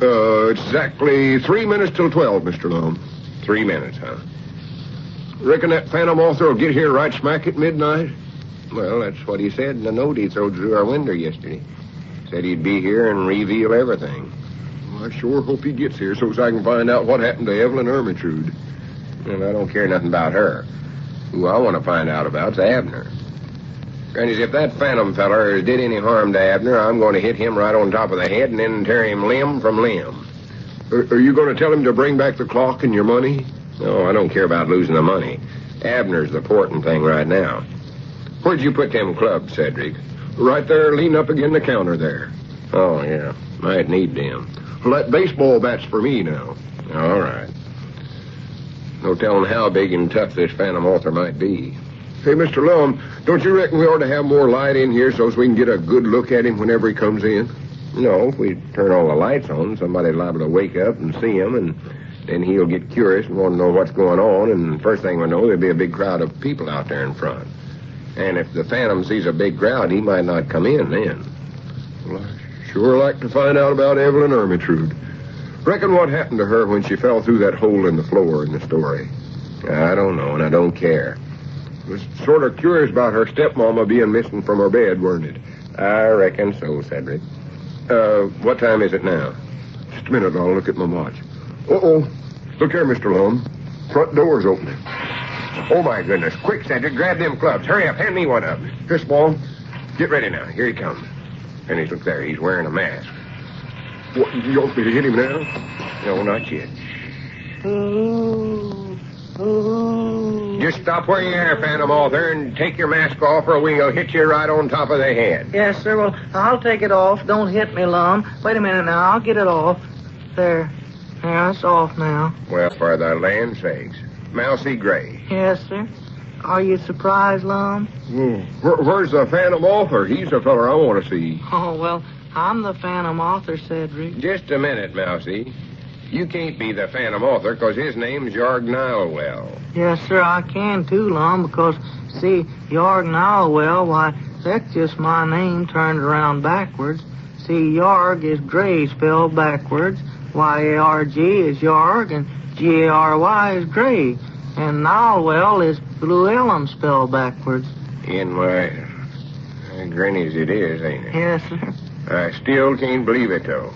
It's exactly 3 minutes till 12, Mr. Lum. 3 minutes, huh? Reckon that Phantom Author will get here right smack at midnight? Well, that's what he said in the note he threw through our window yesterday. Said he'd be here and reveal everything. Well, I sure hope he gets here so I can find out what happened to Evelyn Ermintrude. And I don't care nothing about her. Who I want to find out about's Abner. Grannies, if that Phantom feller did any harm to Abner, I'm going to hit him right on top of the head and then tear him limb from limb. Are you going to tell him to bring back the clock and your money? No, I don't care about losing the money. Abner's the important thing right now. Where'd you put them clubs, Cedric? Right there, lean up against the counter there. Oh, yeah. Might need them. Well, that baseball bat's for me now. All right. No telling how big and tough this Phantom Author might be. Hey, Mr. Lum, don't you reckon we ought to have more light in here so as we can get a good look at him whenever he comes in? No, if we turn all the lights on, somebody's liable to wake up and see him, and then he'll get curious and want to know what's going on, and first thing we know, there'll be a big crowd of people out there in front. And if the Phantom sees a big crowd, he might not come in then. Well, I sure like to find out about Evelyn Ermyntrude. Reckon what happened to her when she fell through that hole in the floor in the story? I don't know, and I don't care. Was sort of curious about her stepmama being missing from her bed, weren't it? I reckon so, Cedric. What time is it now? Just a minute, I'll look at my watch. Uh-oh. Look here, Mr. Lum. Front door's opening. Oh, my goodness. Quick, Cedric, grab them clubs. Hurry up, hand me one of them. Here, Small. Get ready now. Here he comes. And look there, he's wearing a mask. What, you want me to hit him now? No, not yet. Just stop where you are, Phantom Author, and take your mask off, or we'll hit you right on top of the head. Yes, sir. Well, I'll take it off. Don't hit me, Lum. Wait a minute now. I'll get it off. There. Yeah, it's off now. Well, for the land's sakes. Mousey Gray. Yes, sir. Are you surprised, Lum? Where's the Phantom Author? He's the feller I want to see. Oh, well, I'm the Phantom Author, Cedric. Just a minute, Mousey. You can't be the Phantom Author, because his name's Yarg Nilewell. Yes, sir, I can too, Lum, because, see, Yarg Nilewell, why, that's just my name turned around backwards. See, Yarg is Gray spelled backwards. Y-A-R-G is Yarg, and G-A-R-Y is Gray. And Nilewell is Llewellyn spelled backwards. In why, granny as it is, ain't it? Yes, sir. I still can't believe it, though.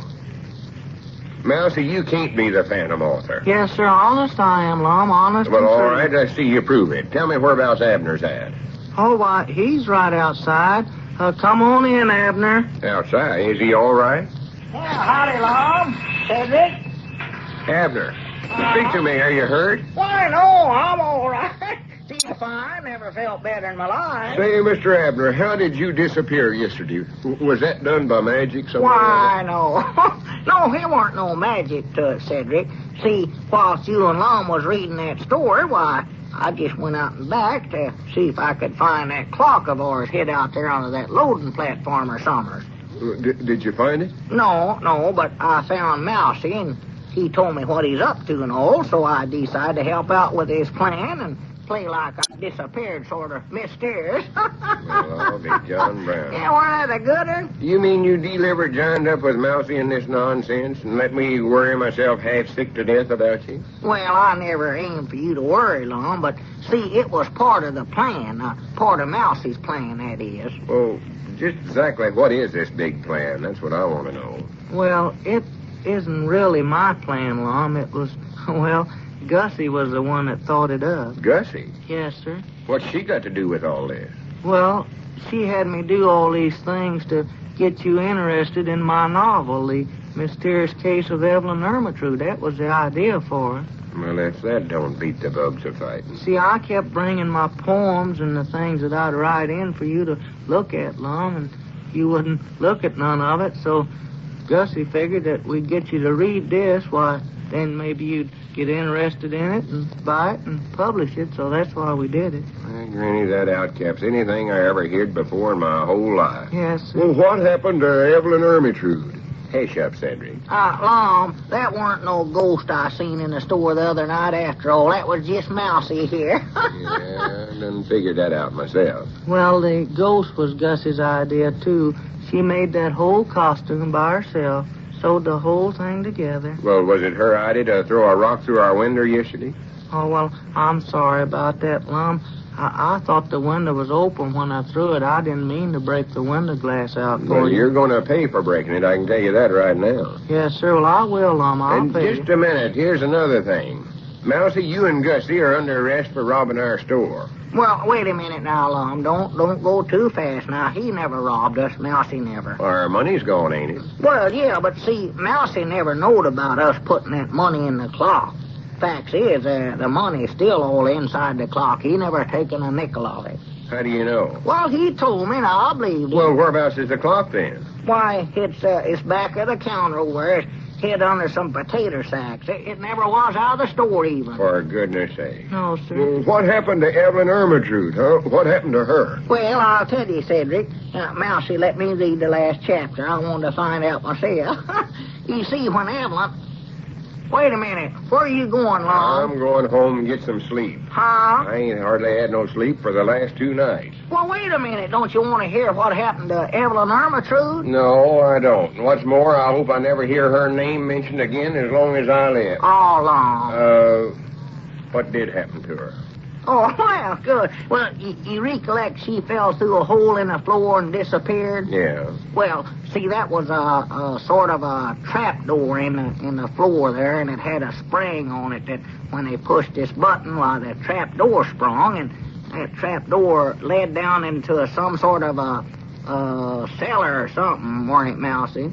Mousey, you can't be the Phantom Author. Yes, sir, honest I am, Lum, honest. Well, and all true. right, I see you prove it. Tell me whereabouts Abner's at. Oh, why, he's right outside. Come on in, Abner. Outside? Is he all right? Yeah, howdy, Lum. Cedric? Abner, speak to me. Are you hurt? Why, no, I'm all right. Seems fine. Never felt better in my life. Say, Mr. Abner, how did you disappear yesterday? Was that done by magic somewhere? Why, no. No, there weren't no magic to it, Cedric. See, whilst you and Lum was reading that story, why, I just went out and back to see if I could find that clock of ours hid out there under that loading platform or something. Did you find it? No, but I found Mousey, and he told me what he's up to and all, so I decided to help out with his plan and play like I disappeared, sort of mysterious. Well, I'll be John Brown. Yeah, wasn't that a good one? You mean you delivered joined up with Mousey in this nonsense and let me worry myself half sick to death about you? Well, I never aimed for you to worry, Lum, but see, it was part of the plan, part of Mousey's plan, that is. Well, just exactly what is this big plan? That's what I want to know. Well, it isn't really my plan, Lum. It was, well, Gussie was the one that thought it up. Gussie? Yes, sir. What's she got to do with all this? Well, she had me do all these things to get you interested in my novel, The Mysterious Case of Evelyn Ermyntrude. That was the idea for it. Well, if that don't beat the bugs of fighting. See, I kept bringing my poems and the things that I'd write in for you to look at, Lum, and you wouldn't look at none of it, so Gussie figured that we'd get you to read this, why, then maybe you'd get interested in it and buy it and publish it, so that's why we did it. Well, Granny, that outcaps anything I ever heard before in my whole life. Yes, sir. Well, what happened to Evelyn Ermyntrude? Hush up, Cedric. Lum, that weren't no ghost I seen in the store the other night after all. That was just Mousey here. Yeah, I done figured that out myself. Well, the ghost was Gussie's idea, too. She made that whole costume by herself, sewed the whole thing together. Well, was it her idea to throw a rock through our window yesterday? Oh, well, I'm sorry about that, Lum. I thought the window was open when I threw it. I didn't mean to break the window glass out for Well, you. you're going to pay for breaking it, I can tell you that right now. Yes, sir. Well, I will, Lum. I'll And pay just you. a minute, here's another thing. Mousey, you and Gussie are under arrest for robbing our store. Well, wait a minute now, Lum. Don't go too fast now. He never robbed us. Mousey never. Our money's gone, ain't it? Well, yeah, but see, Mousey never knowed about us putting that money in the clock. Fact is, the money's still all inside the clock. He never taken a nickel of it. How do you know? Well, he told me, and I believed him. Well, whereabouts is the clock then? Why, it's back at the counter over there. hid under some potato sacks. It never was out of the store even. For goodness sake. No, sir. Well, what happened to Evelyn Ermintrude, huh? What happened to her? Well, I'll tell you, Cedric. Mousey let me read the last chapter. I wanted to find out myself. You see, when Evelyn... Wait a minute. Where are you going, Lum? I'm going home and get some sleep. Huh? I ain't hardly had no sleep for the last 2 nights. Well, wait a minute. Don't you want to hear what happened to Evelyn Ermintrude? No, I don't. What's more, I hope I never hear her name mentioned again as long as I live. Oh, Lum. What did happen to her? Oh, well, good. Well, you recollect she fell through a hole in the floor and disappeared? Yeah. Well, see, that was a sort of a trap door in the floor there, and it had a spring on it that when they pushed this button, the trap door sprung, and that trap door led down into some sort of a cellar or something, weren't it, Mousey?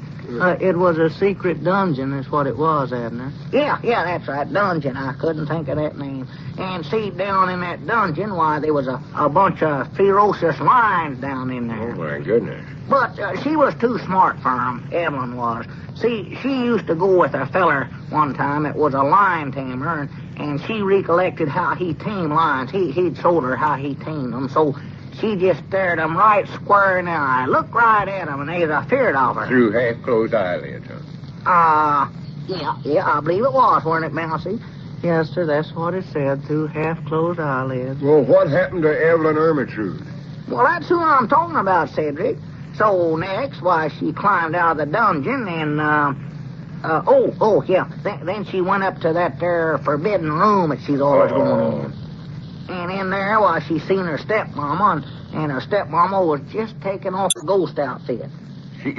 It was a secret dungeon is what it was, Abner. Yeah, that's right, dungeon. I couldn't think of that name. And see, down in that dungeon, there was a bunch of ferocious lions down in there. Oh, my goodness. But she was too smart for him, Evelyn was. See, she used to go with a feller one time that was a lion tamer, and she recollected how he tamed lions. He'd told her how he tamed them, so she just stared them right square in the eye, looked right at them, and they was afeard of her. Through half-closed eyelids, huh? Yeah, I believe it was, wasn't it, Mousey? Yes, sir, that's what it said, through half-closed eyelids. Well, what happened to Evelyn Ermintrude? Well, that's who I'm talking about, Cedric. So next, she climbed out of the dungeon and, Then she went up to that there forbidden room that she's always going in. And in there, she seen her stepmama, and her stepmama was just taking off the ghost outfit.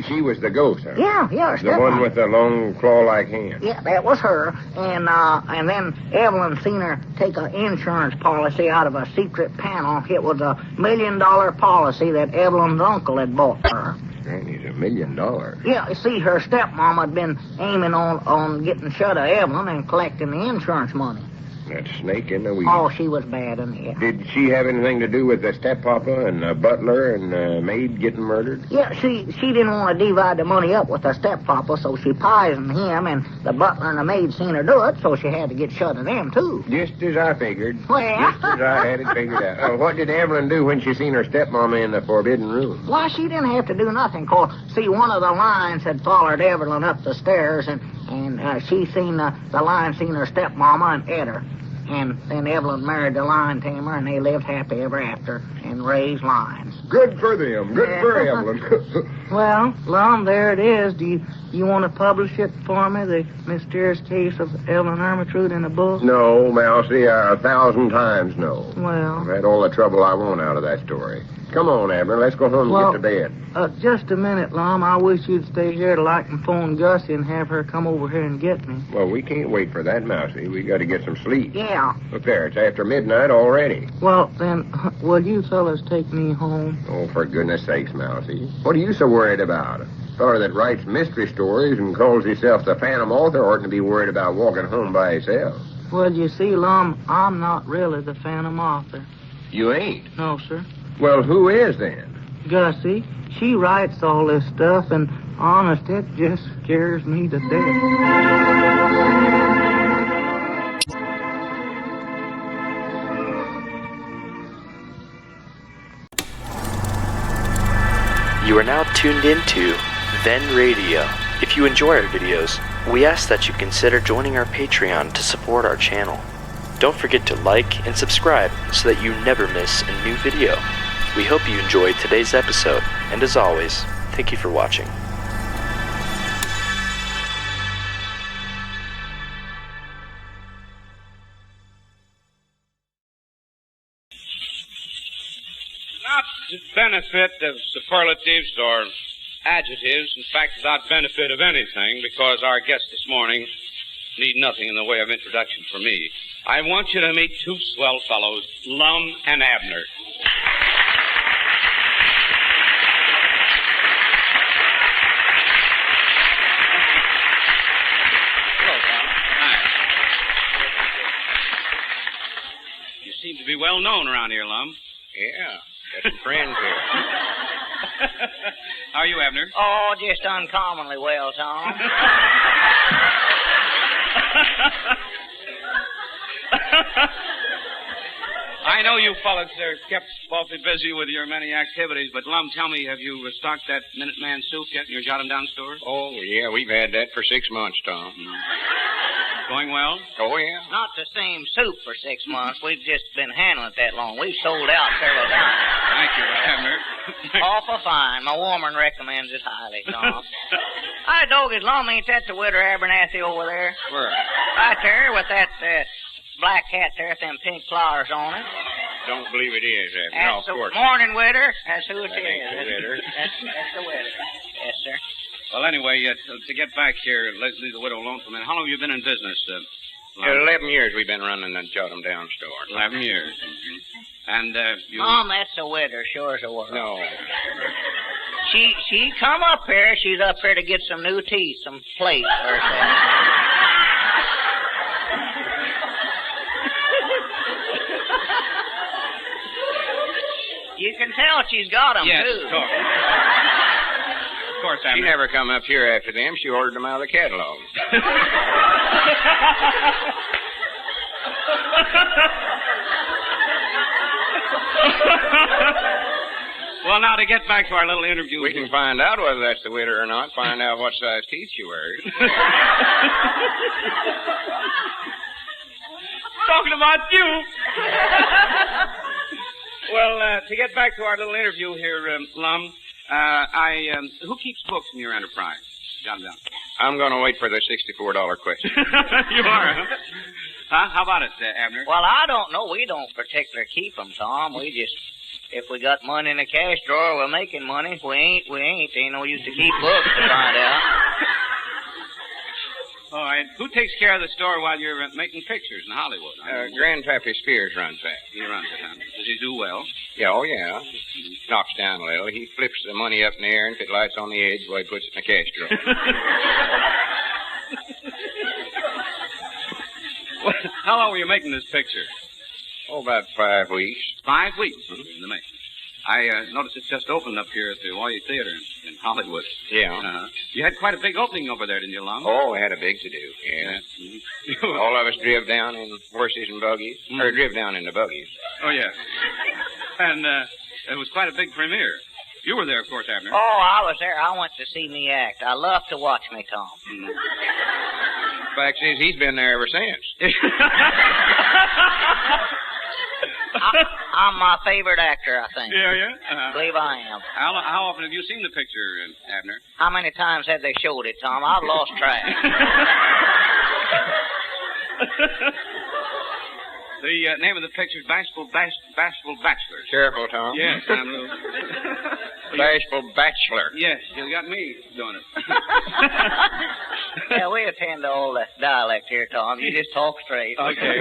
She was the ghost, huh? Yeah, her stepmama. The one with the long claw-like hand. Yeah, that was her. And then Evelyn seen her take an insurance policy out of a secret panel. It was a $1 million policy that Evelyn's uncle had bought for her. Granny's $1 million. Yeah, you see, her stepmama had been aiming on getting shut of Evelyn and collecting the insurance money. That snake in the weeds. Oh, she was bad in it. Did she have anything to do with the step-papa and the butler and the maid getting murdered? Yeah, she didn't want to divide the money up with the step-papa, so she poisoned him, and the butler and the maid seen her do it, so she had to get shut of them, too. Just as I figured. Well. Just as I had it figured out. What did Evelyn do when she seen her stepmama in the forbidden room? Why, she didn't have to do nothing, 'cause, see, one of the lions had followed Evelyn up the stairs, and she seen the lion seen her stepmama and ate her. And then Evelyn married the lion tamer, and they lived happy ever after and raised lions. Good for them. Good for Evelyn. Well, Lum, there it is. Do you want to publish it for me, the mysterious case of Evelyn Ermintrude in a book? No, Mousey, 1,000 times no. Well... I've had all the trouble I want out of that story. Come on, Abner, let's go home and get to bed. Just a minute, Lum. I wish you'd stay here till I can phone Gussie and have her come over here and get me. Well, we can't wait for that, Mousey. We got to get some sleep. Yeah. Look there, it's after midnight already. Well, then, will you fellas take me home? Oh, for goodness sakes, Mousey. What are you so worried about? A fellow that writes mystery stories and calls himself the Phantom Author oughtn't to be worried about walking home by himself. Well, you see, Lum, I'm not really the Phantom Author. You ain't? No, sir. Well, who is then? Gussie. She writes all this stuff, and honest, it just scares me to death. You are now tuned into Then Radio. If you enjoy our videos, we ask that you consider joining our Patreon to support our channel. Don't forget to like and subscribe so that you never miss a new video. We hope you enjoyed today's episode, and as always, thank you for watching. Not to benefit of superlatives or adjectives, in fact, without benefit of anything, because our guests this morning need nothing in the way of introduction from me. I want you to meet two swell fellows, Lum and Abner. You seem to be well known around here, Lum. Yeah, got some friends here. How are you, Abner? Oh, just uncommonly well, Tom. I know you fellas are kept awfully busy with your many activities, but Lum, tell me, have you stocked that Minuteman soup yet in your jot-em-down store? Oh, yeah, we've had that for 6 months, Tom. Going well? Oh, yeah. Not the same soup for 6 months. We've just been handling it that long. We've sold out several times. Thank you, Abner. Awful fine. My woman recommends it highly, Tom. I dog his Lum, ain't that the widow Abernathy over there? Where? Right there with that black hat there with them pink flowers on it. Don't believe it is, Abner. That's No, of course. the morning widder. That's who it That ain't is. the widder. That's the widder. Yes, sir. Well, anyway, to get back here, let's leave the widow alone for a minute. How long have you been in business, Lum? 11 years we've been running the jot-em-down store. 11 years. Mm-hmm. And you... Mom, that's the widder, sure as a world. No. She come up here. She's up here to get some new teeth, some plates or something. You can tell she's got them, yes, too. Of course, Abner. She never come up here after them. She ordered them out of the catalog. Well, now, to get back to our little interview... We can find out whether that's the widow or not, find out what size teeth she wears. Talking about you. Well, to get back to our little interview here, Lum, who keeps books in your enterprise? Jot down. I'm going to wait for the $64 question. You are, huh? Huh? How about it, Abner? Well, I don't know. We don't particularly keep them, Tom. We just, if we got money in the cash drawer, we're making money. If we ain't, we ain't. Ain't no use to keep books to find out. All right. Who takes care of the store while you're making pictures in Hollywood? Grandpappy Spears runs that. He runs it, huh? Does he do well? Yeah, oh, yeah. Knocks down a little. He flips the money up in the air, and if it lights on the edge, well, he puts it in the cash drawer. Well, how long were you making this picture? Oh, about 5 weeks. 5 weeks in the making. I noticed it just opened up here at the Royal Theater in Hollywood. Yeah. You had quite a big opening over there, didn't you, Lum? Oh, we had a big to-do, yeah. Mm-hmm. All of us driv down in horses and buggies, or driv down in the buggies. Oh, yeah. And it was quite a big premiere. You were there, of course, Abner. Oh, I was there. I went to see me act. I love to watch me, Tom. Mm-hmm. Fact is, he's been there ever since. I'm my favorite actor, I think. Yeah, yeah? I believe I am. How often have you seen the picture, Abner? How many times have they showed it, Tom? I've lost track. The name of the picture is Bashful Bachelor. Careful, Tom. Yes, I'm a little... Bashful Bachelor. Yes, you got me doing it. Yeah, we attend to all that dialect here, Tom. You just talk straight. Okay.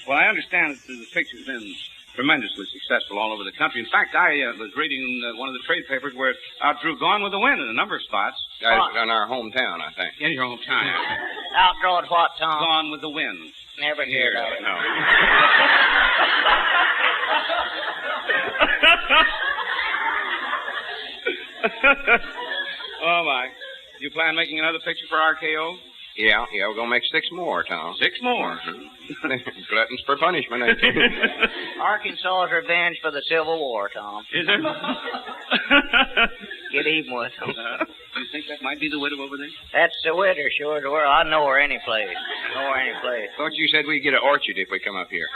Well, I understand that the picture's been tremendously successful all over the country. In fact, I was reading one of the trade papers where it outdrew Gone with the Wind in a number of spots. In our hometown, I think. In your hometown. Outdrawed what, Tom? Gone with the Wind. Never heard of it. No. Oh, my. You plan making another picture for RKO? Yeah, we're going to make 6 more, Tom. 6 more? Gluttons for punishment, ain't you? Arkansas's revenge for the Civil War, Tom. Is there? Get even with them. You think that might be the widow over there? That's the widow, sure as the world. I know her any place. Thought you said we'd get an orchard if we come up here.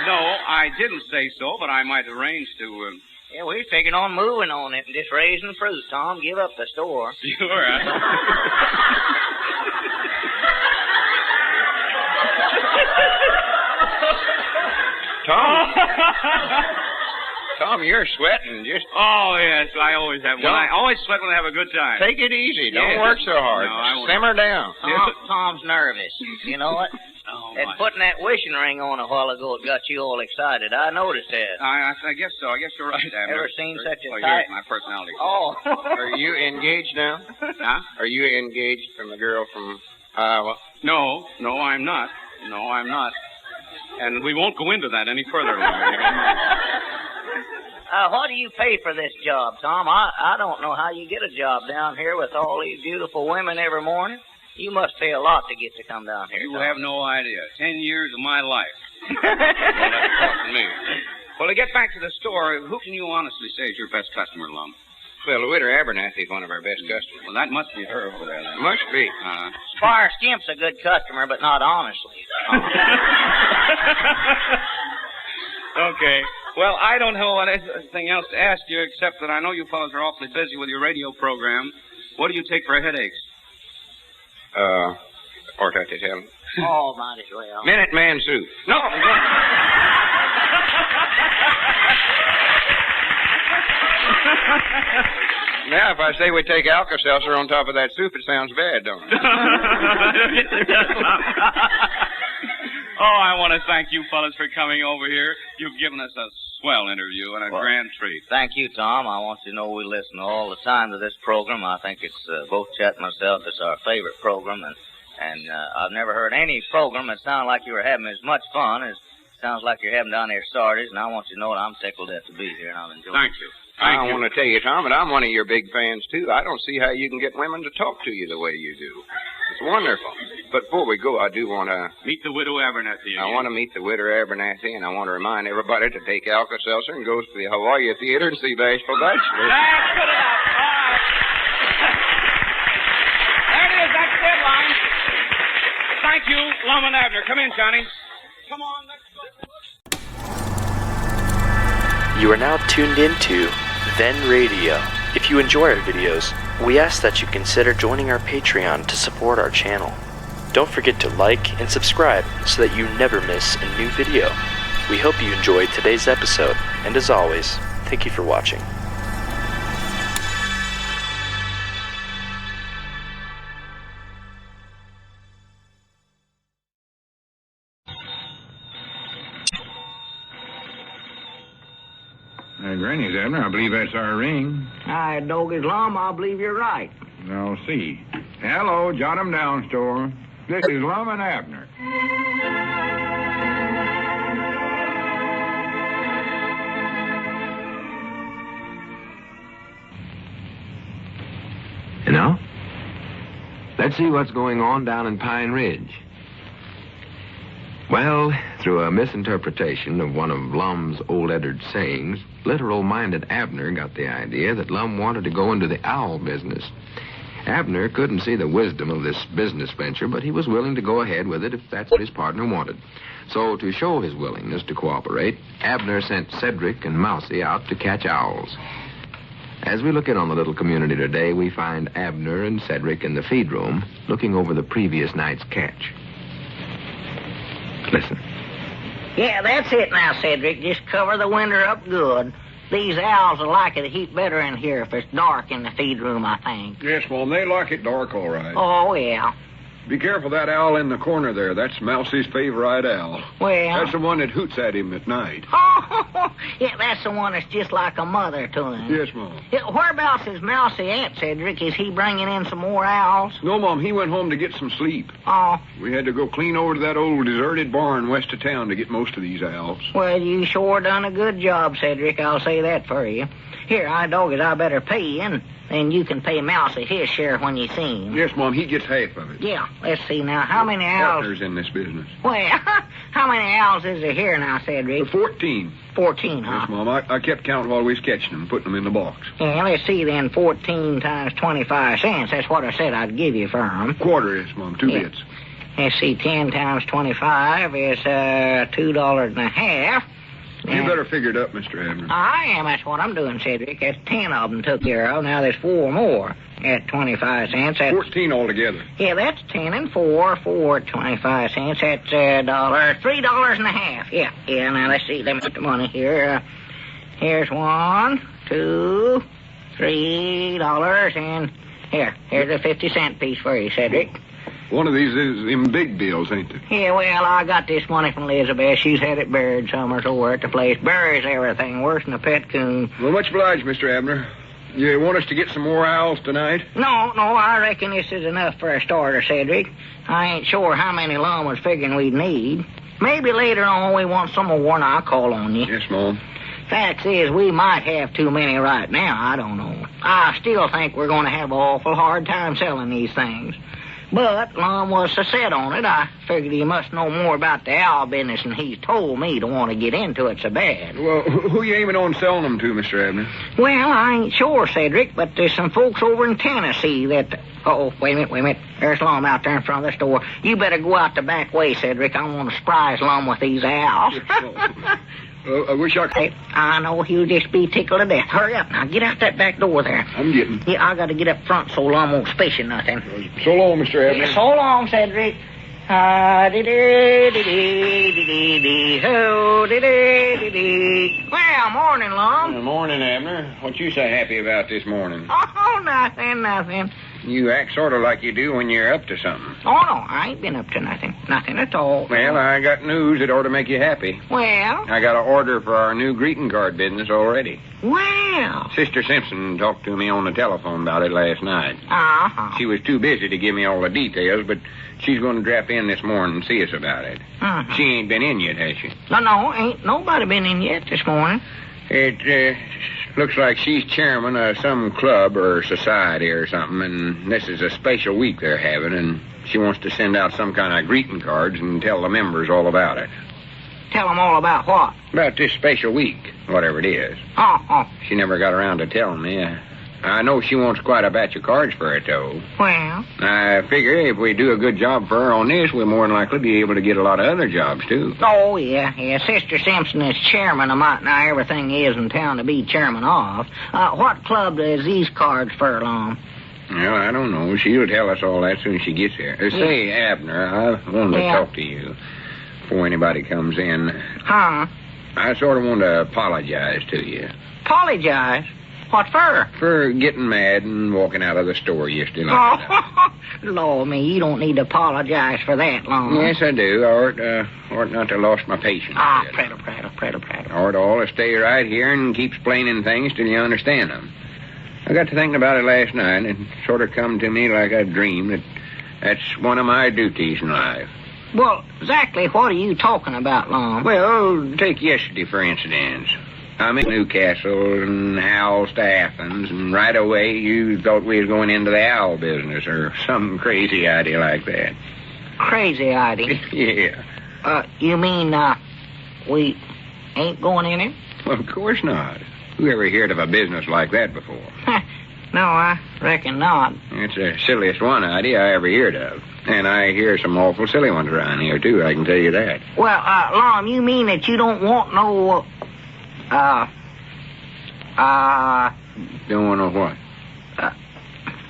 No, I didn't say so, but I might arrange to... Yeah, we're figuring on moving on it and just raising fruit, Tom. Give up the store. Sure. Tom, you're sweating. Just Oh, yes, I always have. I always sweat when I have a good time. take it easy. Don't work so hard. No, I won't. Simmer down. Tom's nervous. You know what? Oh, And my. putting that wishing ring on a while ago, it got you all excited. I noticed that. I guess so. I guess you're right, Abner. Ever seen such a Well, tight... here's my personality. Oh. Are you engaged now? Huh? Are you engaged from a girl from Iowa? No, I'm not. No, I'm not. And we won't go into that any further, Larry. What do you pay for this job, Tom? I don't know how you get a job down here with all these beautiful women every morning. You must pay a lot to get to come down here. You Tom. have no idea. 10 years of my life. Well, that's costing me. Well, to get back to the store, who can you honestly say is your best customer, Lum? Well, the widow Abernathy is one of our best customers. Well, that must be her over there, then. Must be. Squire Skimp's a good customer, but not honestly. Okay. Well, I don't know anything else to ask you except that I know you fellows are awfully busy with your radio program. What do you take for headaches? Orthotitel. Oh, might as well. Minute Man soup. No. Now, if I say we take Alka-Seltzer on top of that soup, it sounds bad, don't it? Oh, I want to thank you fellas for coming over here. You've given us a swell interview and a grand treat. Thank you, Tom. I want you to know we listen all the time to this program. I think it's, both Chet and myself, it's our favorite program. And I've never heard any program that sounded like you were having as much fun as sounds like you're having down there at Sardi's. And I want you to know that I'm tickled to be here, and I'm enjoying it. Thank you. I want to tell you, Tom, that I'm one of your big fans, too. I don't see how you can get women to talk to you the way you do. It's wonderful. But before we go, I do want to... Meet the widow Abernathy. I want to meet the widow Abernathy, and I want to remind everybody to take Alka-Seltzer and go to the Hawaii Theater and see Bashful Bachelor. That's good enough. All right. There it is. That's the deadline. Thank you, Lum and Abner. Come in, Johnny. Come on, let's go. You are now tuned into Then Radio. If you enjoy our videos, we ask that you consider joining our Patreon to support our channel. Don't forget to like and subscribe so that you never miss a new video. We hope you enjoyed today's episode, and as always, thank you for watching. Granny's, Abner. I believe that's our ring. Hi, Doggy's Lum. I believe you're right. I'll see. Hello, Jot 'em Down store. This is Lum and Abner. You know? Let's see what's going on down in Pine Ridge. Well, through a misinterpretation of one of Lum's old Eddards sayings, literal-minded Abner got the idea that Lum wanted to go into the owl business. Abner couldn't see the wisdom of this business venture, but he was willing to go ahead with it if that's what his partner wanted. So, to show his willingness to cooperate, Abner sent Cedric and Mousey out to catch owls. As we look in on the little community today, we find Abner and Cedric in the feed room looking over the previous night's catch. Listen. Yeah, that's it now, Cedric. Just cover the window up good. These owls will like it a heap better in here if it's dark in the feed room, I think. Yes, Mom, they like it dark, all right. Oh, yeah. Be careful that owl in the corner there. That's Mousey's favorite owl. Well... That's the one that hoots at him at night. Oh, yeah, that's the one that's just like a mother to him. Yes, Mom. Yeah, whereabouts is Mousey at, Cedric? Is he bringing in some more owls? No, Mom, he went home to get some sleep. Oh. We had to go clean over to that old deserted barn west of town to get most of these owls. Well, you sure done a good job, Cedric. I'll say that for you. Here, I better pay you, and then you can pay Mousey his share when you see him. Yes, Mom, he gets half of it. Yeah, let's see now. How many owls... Partners in this business. Well, how many owls is there here now, Cedric? 14. 14, huh? Yes, Mom. I kept count while we was catching them, putting them in the box. Yeah, let's see then. 14 times 25 cents. That's what I said I'd give you for them. Quarter, yes, Mom. 2 bits. Let's see. 10 times 25 is $2.50. You better figure it up, Mr. Abner. I am. That's what I'm doing, Cedric. That's 10 of them took care of. Now there's 4 more at 25 cents. That's 14 altogether. Yeah, that's 10 and 4. 4 at 25 cents. That's $3.50. Yeah. Now let's see. Let me put the money here. Here's 1, 2, $3, and here's a 50-cent piece for you, Cedric. One of these is them big bills, ain't they? Yeah, well, I got this money from Elizabeth. She's had it buried somewhere over at the place. Buries everything, worse than a pet coon. Well, much obliged, Mr. Abner. You want us to get some more owls tonight? No, I reckon this is enough for a starter, Cedric. I ain't sure how many Lum was figuring we'd need. Maybe later on we want some more, and I'll call on you. Yes, Mom. Facts is, we might have too many right now. I don't know. I still think we're going to have an awful hard time selling these things. But Lum was so set on it, I figured he must know more about the owl business than he's told me to want to get into it so bad. Well, who you aiming on selling them to, Mr. Abner? Well, I ain't sure, Cedric, but there's some folks over in Tennessee that... Uh-oh, wait a minute. There's Lum out there in front of the store. You better go out the back way, Cedric. I want to surprise Lum with these owls. I wish I could. Hey, I know he'll just be tickled to death. Hurry up now. Get out that back door there. I'm getting. Yeah, I got to get up front so Lum won't suspicion nothing. So long, Mr. Abner. Yeah, so long, Cedric. Well, morning, Lum. Morning, Abner. What you so happy about this morning? Oh, nothing. You act sort of like you do when you're up to something. Oh, no, I ain't been up to nothing. Nothing at all. Well, I got news that ought to make you happy. Well? I got an order for our new greeting card business already. Well? Sister Simpson talked to me on the telephone about it last night. Uh-huh. She was too busy to give me all the details, but she's going to drop in this morning and see us about it. Uh-huh. She ain't been in yet, has she? No, ain't nobody been in yet this morning. It looks like she's chairman of some club or society or something, and this is a special week they're having, and she wants to send out some kind of greeting cards and tell the members all about it. Tell them all about what? About this special week, whatever it is. Oh. She never got around to telling me. I know she wants quite a batch of cards for it, though. Well? I figure if we do a good job for her on this, we'll more than likely be able to get a lot of other jobs, too. Oh, yeah. Sister Simpson is chairman of might now everything is in town to be chairman of. What club is these cards for, Lum? Well, I don't know. She'll tell us all that as soon as she gets here. Say, Abner, I wanted to talk to you before anybody comes in. Huh? I sort of want to apologize to you. Apologize? What for? For getting mad and walking out of the store yesterday night. Oh, Lord, me, you don't need to apologize for that, Lum. Yes, I do. I ought not to lost my patience. Prattle. I ought all to stay right here and keep explaining things till you understand them. I got to thinking about it last night, and it sort of come to me like a dream that's one of my duties in life. Well, exactly what are you talking about, Lum? Well, take yesterday, for instance. I'm in Newcastle and Howells to Athens, and right away you thought we was going into the owl business or some crazy idea like that. Crazy idea? Yeah. You mean, we ain't going in it? Well, of course not. Who ever heard of a business like that before? No, I reckon not. It's the silliest one idea I ever heard of. And I hear some awful silly ones around here, too, I can tell you that. Well, Lum, you mean that you don't want no... Don't want to know what?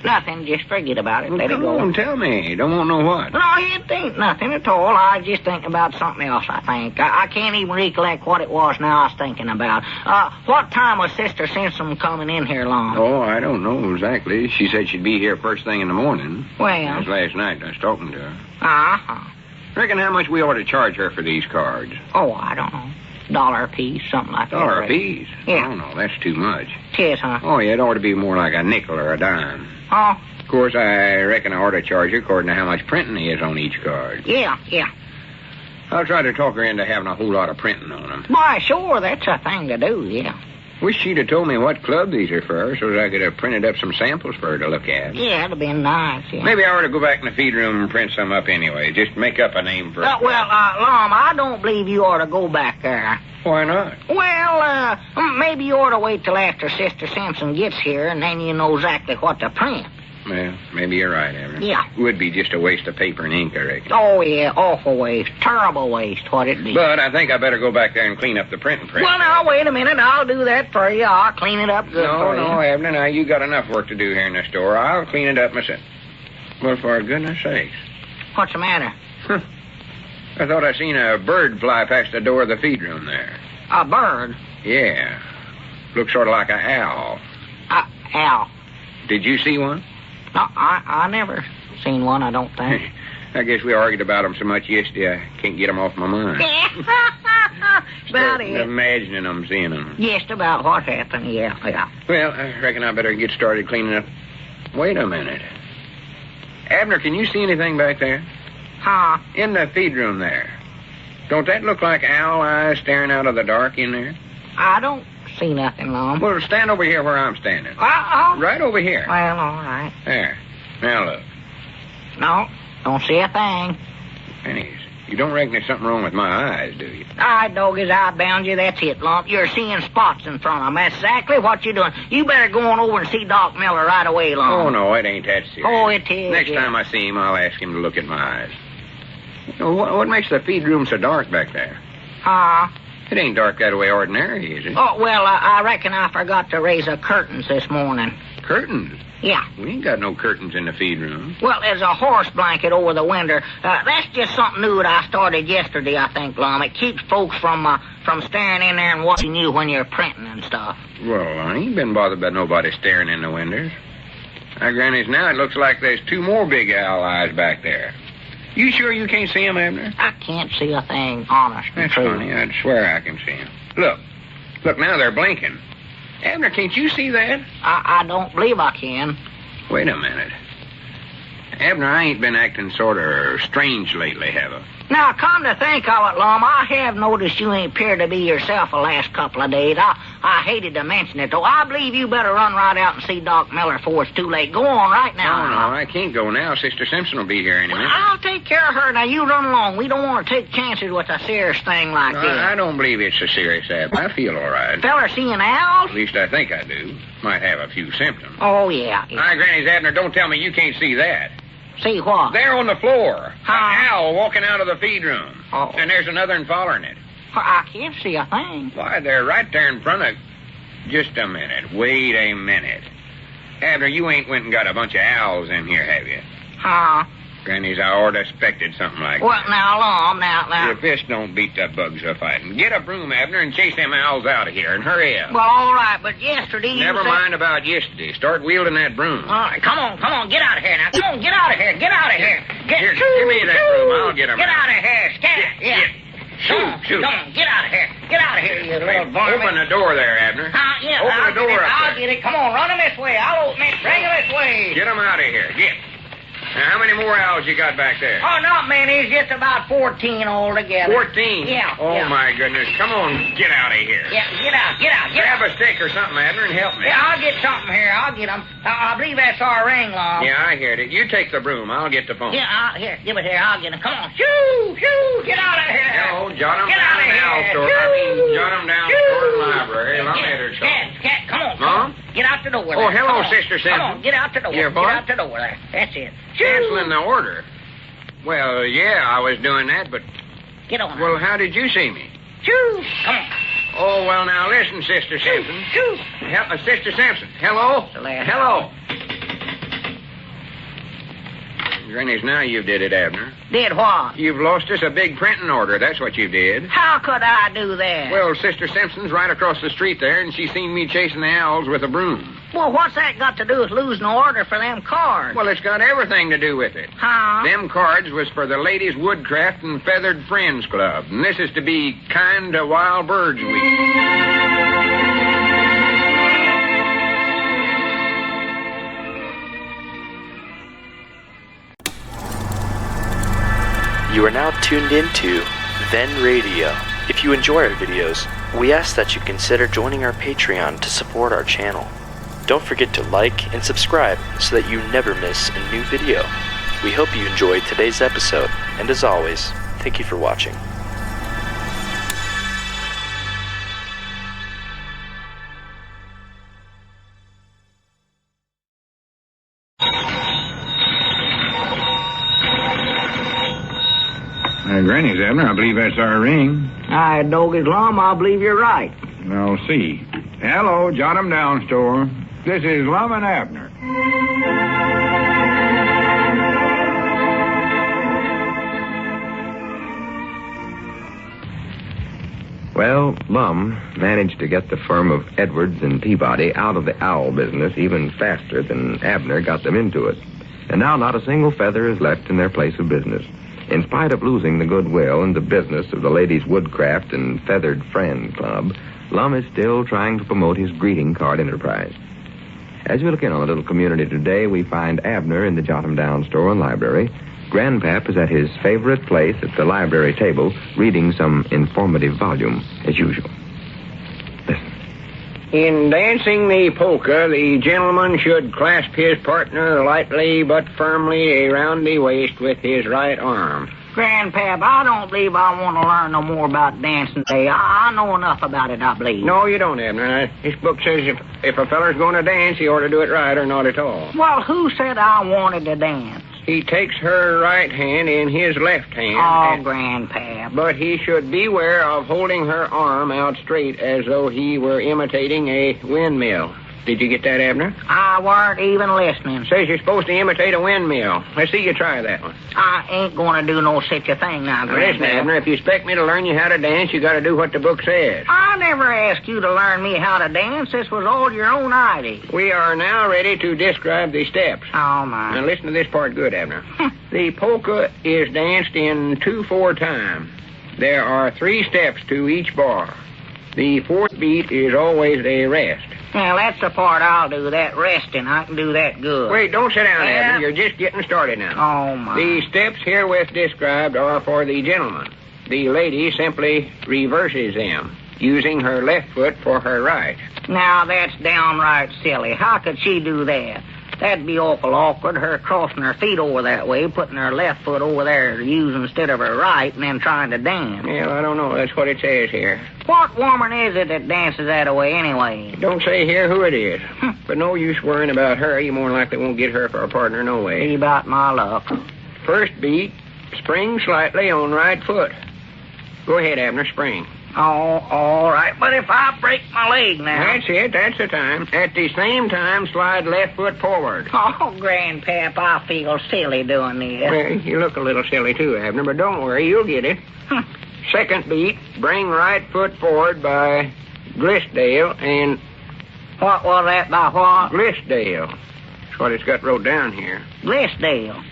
Nothing. Just forget about it. Well, Let it go. Come on, tell me. Don't want to know what? No, it ain't nothing at all. I just thinking about something else, I think. I can't even recollect what it was now I was thinking about. What time was Sister Simpson coming in here, Lum? Oh, I don't know exactly. She said she'd be here first thing in the morning. Well? That was last night I was talking to her. Uh-huh. Reckon how much we ought to charge her for these cards? Oh, I don't know. $1 a piece, something like that. $1 a piece? Yeah. Oh, no, that's too much. Tis, huh? Oh, yeah, it ought to be more like a nickel or a dime. Oh? Of course, I reckon I ought to charge her according to how much printing is on each card. Yeah. I'll try to talk her into having a whole lot of printing on them. Why, sure, that's a thing to do, yeah. Wish she'd have told me what club these are for so that I could have printed up some samples for her to look at. Yeah, it'd have been nice, yeah. Maybe I ought to go back in the feed room and print some up anyway. Just make up a name for it. Lum, I don't believe you ought to go back there. Why not? Well, maybe you ought to wait till after Sister Simpson gets here, and then you know exactly what to print. Well, maybe you're right, Abner. Yeah. It would be just a waste of paper and ink, I reckon. Oh, yeah, awful waste. Terrible waste, what it be. But I think I better go back there and clean up the printing press. Well, now, wait a minute. I'll do that for you. I'll clean it up good for you. No, Abner, now you got enough work to do here in the store. I'll clean it up myself. Well, for goodness sakes. What's the matter? I thought I seen a bird fly past the door of the feed room there. A bird? Yeah. Looks sort of like an owl. Owl. Did you see one? No, I never seen one, I don't think. I guess we argued about them so much yesterday, I can't get them off my mind. About it. Imagining them, seeing them. Just about what happened, yeah. Well, I reckon I better get started cleaning up. Wait a minute. Abner, can you see anything back there? Huh? In the feed room there. Don't that look like owl eyes staring out of the dark in there? I don't see nothing, Lum. Well, stand over here where I'm standing. Right over here. Well, all right. There. Now look. No, don't see a thing. Pennies, you don't reckon there's something wrong with my eyes, do you? All right, doggies, I bound you. That's it, Lump. You're seeing spots in front of them. That's exactly what you're doing. You better go on over and see Doc Miller right away, Lump. Oh, no, it ain't that serious. Oh, it is. Next time I see him, I'll ask him to look at my eyes. What makes the feed room so dark back there? Huh? It ain't dark that way ordinary, is it? Oh, well, I reckon I forgot to raise the curtains this morning. Curtains? Yeah. We ain't got no curtains in the feed room. Well, there's a horse blanket over the window. That's just something new that I started yesterday, I think, Lum. It keeps folks from staring in there and watching you when you're printing and stuff. Well, I ain't been bothered by nobody staring in the windows. Granny's, now it looks like there's two more big owl eyes back there. You sure you can't see 'em, Abner? I can't see a thing, honest and That's true. funny. I'd swear I can see 'em. Look, now they're blinking. Abner, can't you see that? I don't believe I can. Wait a minute. Abner, I ain't been acting sort of strange lately, have I? Now, come to think of it, Lum, I have noticed you ain't appeared to be yourself the last couple of days. I hated to mention it, though. I believe you better run right out and see Doc Miller before it's too late. Go on right now. No, I can't go now. Sister Simpson will be here any minute. I'll take care of her. Now, you run along. We don't want to take chances with a serious thing like this. I don't believe it's so serious, Abner. I feel all right. Feller seeing owls? At least I think I do. Might have a few symptoms. Oh, yeah. Hi, Granny's, Abner, don't tell me you can't see that. See what? There on the floor. Huh? An owl walking out of the feed room. Oh. And there's another one following it. Well, I can't see a thing. Why, they're right there in front of... Just a minute. Wait a minute. Abner, you ain't went and got a bunch of owls in here, have you? Huh? Granny's, I orter expected something like Well, that. now, Lum, now. Your fist don't beat the bugs a fighting. Get a broom, Abner, and chase them owls out of here, and hurry up. Well, all right, but yesterday you Never said... mind about yesterday. Start wielding that broom. All right, come on, get out of here now. Come on, get out of here, get out of here. Here, give me that broom. I'll get him Get out. out of here, scat. Yeah. Shoot. Come on, get out of here. Get out of here, you little varmint. Open the door there, Abner. Yeah, Open I'll the door get it. up I'll there. get it. Come on, run him this way. I'll open it. Bring him this way. Get him out of here. Get. Now, how many more owls you got back there? Oh, not many. It's just about 14 altogether. 14? Yeah. Oh, yeah. my goodness. Come on, get out of here. Yeah, get out. Grab a stick or something, Abner, and help me. Yeah, I'll get something here. I'll get them. I believe that's our ring, Lum. Yeah, I heard it. You take the broom. I'll get the phone. Yeah, here, give it here. I'll get him. Come on. Shoo! Get out of here. Hello, jot 'em Get down out of in the owl here. store. Jot 'em down in the library. Lum Eddards Saying. Scat, come on. Huh? Get out the door there. Oh, hello, Come on. Sister Simpson. Come on, get out the door. Yeah, Get what? out the door there. That's it. Canceling the order. Well, yeah, I was doing that, but... Get on. Well, how did you see me? Shoo! Come on. Oh, well, now, listen, Sister Simpson. Shoo! Sister Simpson. Hello? The last Hello. Granny's, now you did it, Abner. Did what? You've lost us a big printing order. That's what you did. How could I do that? Well, Sister Simpson's right across the street there, and she's seen me chasing the owls with a broom. Well, what's that got to do with losing an order for them cards? Well, it's got everything to do with it. Huh? Them cards was for the Ladies' Woodcraft and Feathered Friends Club, and this is to be Kind to Wild Birds Week. You are now tuned into Then Radio. If you enjoy our videos, we ask that you consider joining our Patreon to support our channel. Don't forget to like and subscribe so that you never miss a new video. We hope you enjoyed today's episode, and as always, thank you for watching. Granny's, Abner, I believe that's our ring. I dog is Lum. I believe you're right. I'll see. Hello, jot 'em down, store. This is Lum and Abner. Well, Lum managed to get the firm of Edwards and Peabody out of the owl business even faster than Abner got them into it. And now not a single feather is left in their place of business. In spite of losing the goodwill and the business of the Ladies' Woodcraft and Feathered Friend Club, Lum is still trying to promote his greeting card enterprise. As we look in on the little community today, we find Abner in the Jot 'em Down store and library. Grandpap is at his favorite place at the library table, reading some informative volume, as usual. In dancing the polka, the gentleman should clasp his partner lightly but firmly around the waist with his right arm. Grandpap, I don't believe I want to learn no more about dancing today. I know enough about it, I believe. No, you don't, Abner. This book says if a feller's going to dance, he ought to do it right or not at all. Well, who said I wanted to dance? He takes her right hand in his left hand. Oh, Grandpap. But he should beware of holding her arm out straight as though he were imitating a windmill. Did you get that, Abner? I weren't even listening. Says you're supposed to imitate a windmill. Let's see you try that one. I ain't going to do no such a thing now, Grandpap. Listen, Abner, if you expect me to learn you how to dance, you got to do what the book says. I never asked you to learn me how to dance. This was all your own idea. We are now ready to describe the steps. Oh, my. Now, listen to this part good, Abner. The polka is danced in 2/4 time. There are 3 steps to each bar. The 4th beat is always a rest. Well, that's the part I'll do, that resting. I can do that good. Wait, don't sit down, Abner. You're just getting started now. Oh, my. The steps herewith described are for the gentleman. The lady simply reverses them, using her left foot for her right. Now, that's downright silly. How could she do that? That'd be awful awkward, her crossing her feet over that way, putting her left foot over there to use instead of her right, and then trying to dance. Well, I don't know. That's what it says here. What woman is it that dances that way anyway? Don't say here who it is. But no use worrying about her. You more than likely won't get her for a partner no way. See about my luck. First beat, spring slightly on right foot. Go ahead, Abner, spring. Oh, all right. But if I break my leg now... That's it. That's the time. At the same time, slide left foot forward. Oh, Grandpap, I feel silly doing this. Well, you look a little silly too, Abner, but don't worry. You'll get it. Second beat, bring right foot forward by Glissdale and... What was that by what? Glissdale. That's what it's got wrote down here. Glissdale.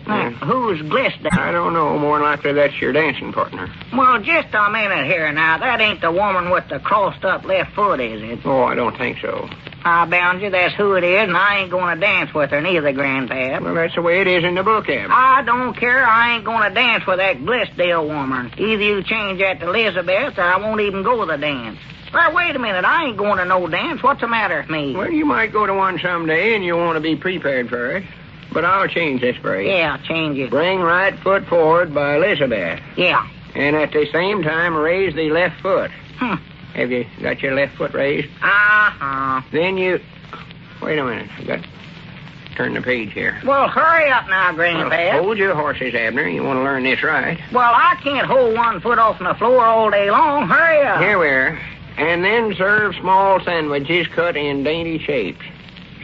Now, who's Glissdale? I don't know. More than likely that's your dancing partner. Well, just a minute here now. That ain't the woman with the crossed-up left foot, is it? Oh, I don't think so. I bound you that's who it is, and I ain't going to dance with her neither, Grandpap. Well, that's the way it is in the book, Abner. I don't care. I ain't going to dance with that Glissdale woman. Either you change that to Elizabeth, or I won't even go to the dance. Well, wait a minute. I ain't going to no dance. What's the matter with me? Well, you might go to one someday, and you'll want to be prepared for it. But I'll change this for you. Yeah, change it. Bring right foot forward by Elizabeth. Yeah. And at the same time, raise the left foot. Have you got your left foot raised? Uh-huh. Then you... Wait a minute. I've got to turn the page here. Well, hurry up now, Grandpap. Well, hold your horses, Abner. You want to learn this right. Well, I can't hold one foot off the floor all day long. Hurry up. Here we are. And then serve small sandwiches cut in dainty shapes.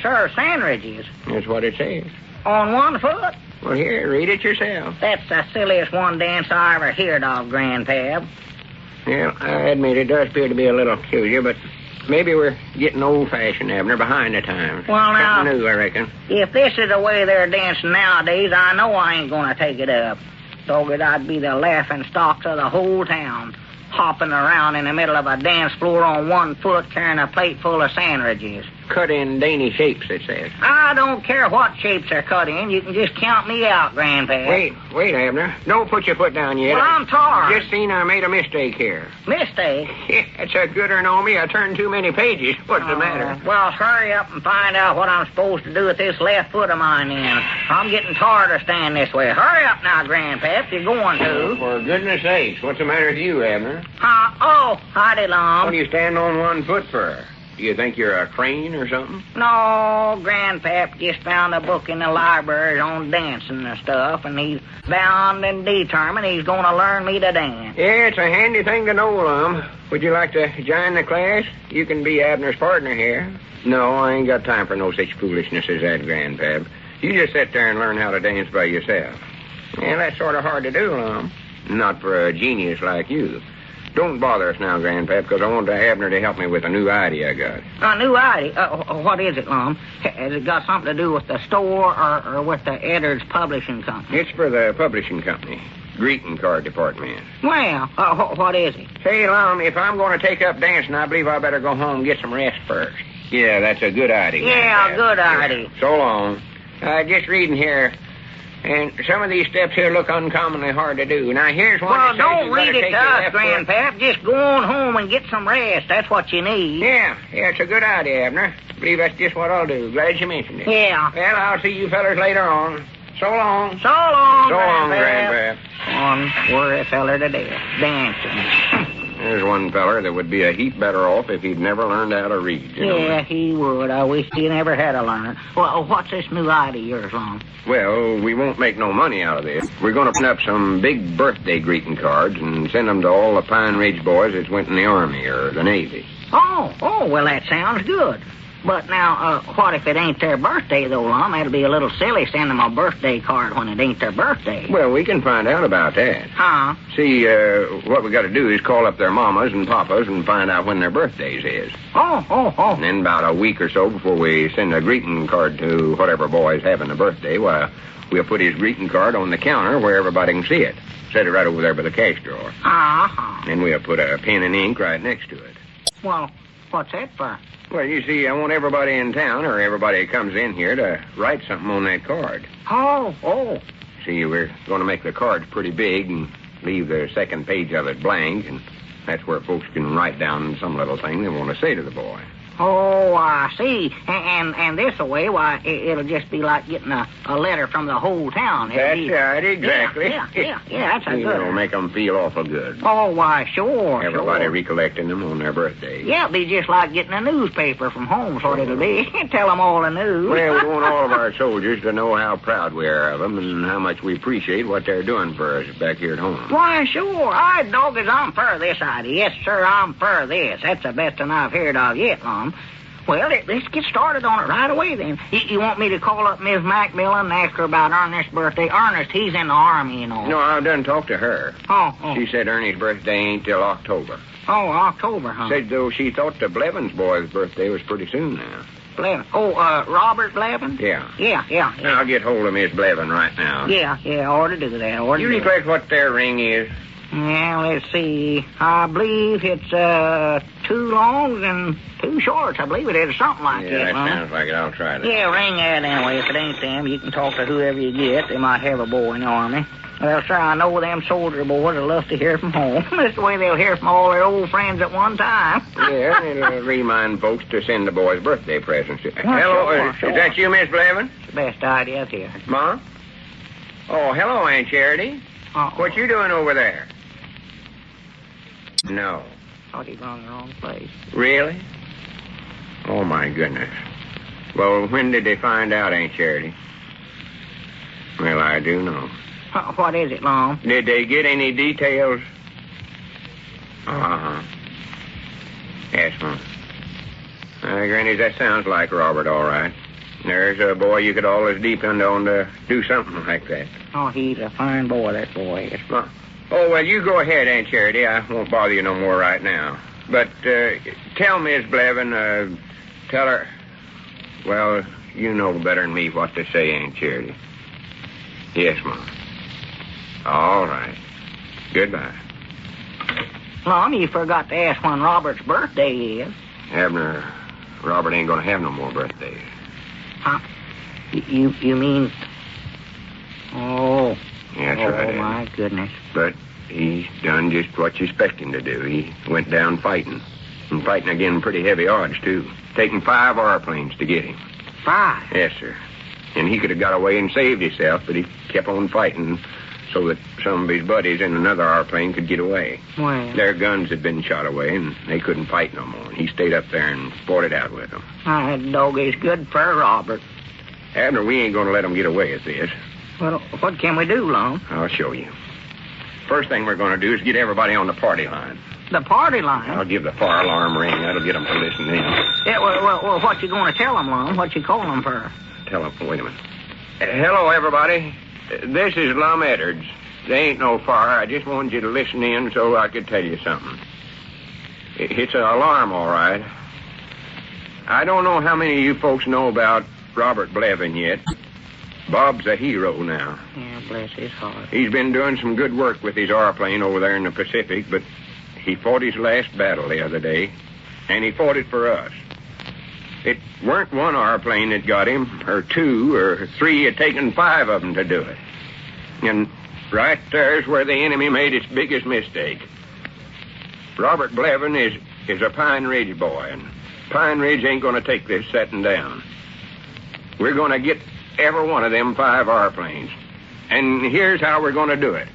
Serve sandwiches? That's what it says. On one foot? Well, here, read it yourself. That's the silliest one dance I ever heard of, Grandpap. Well, I admit it does appear to be a little peculiar, but maybe we're getting old-fashioned, Abner, behind the times. Well, now... Something new, I reckon. If this is the way they're dancing nowadays, I know I ain't going to take it up. Thought I'd be the laughing stock of the whole town, hopping around in the middle of a dance floor on one foot carrying a plate full of sandwiches. Cut in dainty shapes, it says. I don't care what shapes they're cut in. You can just count me out, Grandpa. Wait, Abner. Don't put your foot down yet. Well, I'm tired. Just seen I made a mistake here. Mistake? Yeah, that's a good or no me. I turned too many pages. What's the matter? Well, hurry up and find out what I'm supposed to do with this left foot of mine then. I'm getting tired of standing this way. Hurry up now, Grandpa, if you're going to. For goodness sakes, what's the matter with you, Abner? Oh, howdy, Lum. What do you stand on one foot for? Do you think you're a crane or something? No, Grandpap just found a book in the library on dancing and stuff, and he's bound and determined he's going to learn me to dance. Yeah, it's a handy thing to know, Lum. Would you like to join the class? You can be Abner's partner here. No, I ain't got time for no such foolishness as that, Grandpap. You just sit there and learn how to dance by yourself. Yeah, that's sort of hard to do, Lum. Not for a genius like you. Don't bother us now, Grandpap, because I want Abner to help me with a new idea I got. A new idea? What is it, Lum? Has it got something to do with the store or with the Eddards Publishing Company? It's for the publishing company. Greeting card department. Well, what is it? Say, Lum, if I'm going to take up dancing, I believe I better go home and get some rest first. Yeah, that's a good idea. Yeah, good idea. So long. Just reading here. And some of these steps here look uncommonly hard to do. Now, here's one Well, that says don't you better read it take to your us, left foot. Grandpap. Just go on home and get some rest. That's what you need. Yeah, it's a good idea, Abner. I believe that's just what I'll do. Glad you mentioned it. Yeah. Well, I'll see you fellers later on. So long. So long, So long, Grandpap. Grandpap. On worry a feller to death. Dancing. There's one feller that would be a heap better off if he'd never learned how to read, you know. Yeah, he would. I wish he never had to learn. Well, what's this new idea of yours, Lum? Well, we won't make no money out of this. We're going to print up some big birthday greeting cards and send them to all the Pine Ridge boys that went in the Army or the Navy. Oh, well, that sounds good. But now, what if it ain't their birthday, though, Lum? That'll be a little silly sending them a birthday card when it ain't their birthday. Well, we can find out about that. Huh? See, what we got to do is call up their mamas and papas and find out when their birthdays is. Oh. And then about a week or so before we send a greeting card to whatever boy's having a birthday, why, we'll put his greeting card on the counter where everybody can see it. Set it right over there by the cash drawer. Uh-huh. Then we'll put a pen and ink right next to it. Well, what's that for? Well, you see, I want everybody in town or everybody that comes in here to write something on that card. Oh. See, we're going to make the cards pretty big and leave the second page of it blank, and that's where folks can write down some little thing they want to say to the boy. Oh, I see. And this way, why, it'll just be like getting a letter from the whole town. That's right, exactly. Yeah, that's a good It'll one. make them feel awful good. Oh, why, sure. Everybody recollecting them on their birthday. Yeah, it'll be just like getting a newspaper from home, sort of it'll be. Tell them all the news. Well, we want all of our soldiers to know how proud we are of them and how much we appreciate what they're doing for us back here at home. Why, sure. Doggers, I'm for this idea. Yes, sir, I'm for this. That's the best one I've heard of yet, Lum. Well, let's get started on it right away, then. You want me to call up Miss Macmillan and ask her about Ernest's birthday? Ernest, he's in the Army, you know. No, I've done talked to her. Oh. She said Ernie's birthday ain't till October. Oh, October, huh? Said, though, she thought the Blevins boy's birthday was pretty soon now. Blevins. Oh, Robert Blevins? Yeah. Yeah. I'll get hold of Miss Blevin right now. Yeah, ought to do that. You recollect what their ring is? Yeah, let's see. I believe it's 2 longs and 2 shorts. I believe it is, something like that. Yeah, that sounds like it. I'll try that. Yeah, ring that anyway. If it ain't them, you can talk to whoever you get. They might have a boy in the Army. Well, sir, I know them soldier boys will love to hear from home. That's the way they'll hear from all their old friends at one time. Yeah, it'll remind folks to send the boys birthday presents. Well, hello, sure. Is that you, Miss Blevin? It's the best idea here. Ma? Oh, hello, Aunt Charity. What you doing over there? No. Thought he'd gone the wrong place. Really? Oh, my goodness. Well, when did they find out, Aunt Charity? Well, I do know. What is it, Lum? Did they get any details? Uh-huh. Yes, Mom. Granny, that sounds like Robert, all right. There's a boy you could always depend on to do something like that. Oh, he's a fine boy, that boy is. Oh, well, you go ahead, Aunt Charity. I won't bother you no more right now. But tell Miss Blevin, tell her... Well, you know better than me what to say, Aunt Charity. Yes, Mom. All right. Goodbye. Lum, you forgot to ask when Robert's birthday is. Abner, Robert ain't gonna have no more birthdays. Huh? You mean... Oh... Yeah, that's right. Oh, my goodness. But he's done just what you expect him to do. He went down fighting. And fighting again pretty heavy odds, too. Taking 5 airplanes to get him. 5? Yes, sir. And he could have got away and saved himself, but he kept on fighting so that some of his buddies in another airplane could get away. Well... Their guns had been shot away, and they couldn't fight no more. And he stayed up there and fought it out with them. That dog is good for Robert. Abner, we ain't going to let him get away with this. Well, what can we do, Lum? I'll show you. First thing we're going to do is get everybody on the party line. The party line? I'll give the fire alarm ring. That'll get them to listen in. Yeah, well, what you going to tell them, Lum? What you calling them for? Tell them. Wait a minute. Hello, everybody. This is Lum Eddards. There ain't no fire. I just wanted you to listen in so I could tell you something. It's an alarm, all right. I don't know how many of you folks know about Robert Blevin yet. Bob's a hero now. Yeah, bless his heart. He's been doing some good work with his airplane over there in the Pacific, but he fought his last battle the other day, and he fought it for us. It weren't one airplane that got him, or 2, or 3. It taken 5 of them to do it. And right there's where the enemy made its biggest mistake. Robert Blevin is a Pine Ridge boy, and Pine Ridge ain't going to take this setting down. We're going to get every one of them 5 airplanes. And here's how we're going to do it.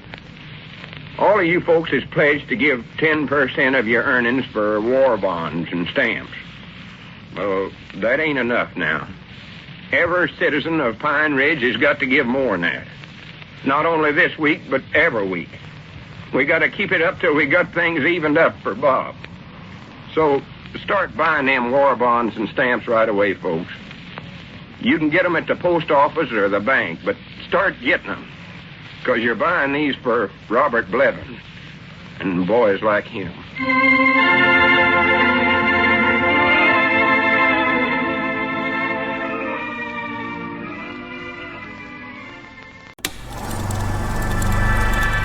All of you folks is pledged to give 10% of your earnings for war bonds and stamps. Well, that ain't enough now. Every citizen of Pine Ridge has got to give more than that. Not only this week, but every week. We got to keep it up till we got things evened up for Bob. So start buying them war bonds and stamps right away, folks. You can get them at the post office or the bank, but start getting them. Because you're buying these for Robert Blevins and boys like him.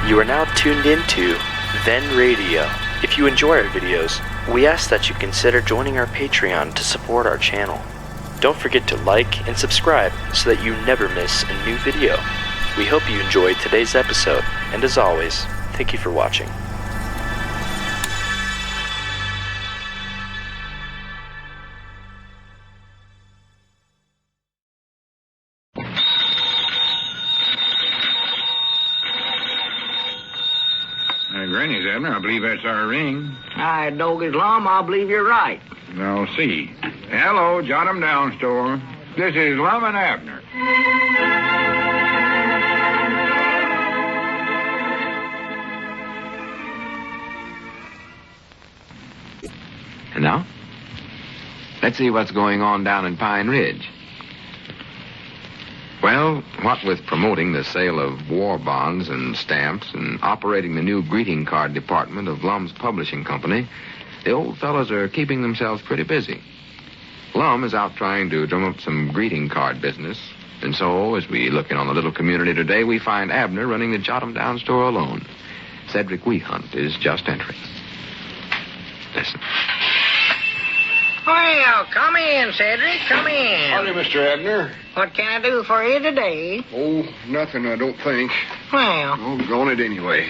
You are now tuned into Then Radio. If you enjoy our videos, we ask that you consider joining our Patreon to support our channel. Don't forget to like and subscribe so that you never miss a new video. We hope you enjoyed today's episode, and as always, thank you for watching. Granny's, Abner. I believe that's our ring. Aye, Doggy's Lum, I believe you're right. I'll see. Hello, jot 'em down, store. This is Lum and Abner. And now, let's see what's going on down in Pine Ridge. Well, what with promoting the sale of war bonds and stamps and operating the new greeting card department of Lum's publishing company, the old fellows are keeping themselves pretty busy. Lum is out trying to drum up some greeting card business, and so, as we look in on the little community today, we find Abner running the Jot 'em Down store alone. Cedric Wehunt is just entering. Listen. Well, come in, Cedric. Come in. Howdy, Mr. Abner. What can I do for you today? Oh, nothing, I don't think. Well, Oh, gone it anyway.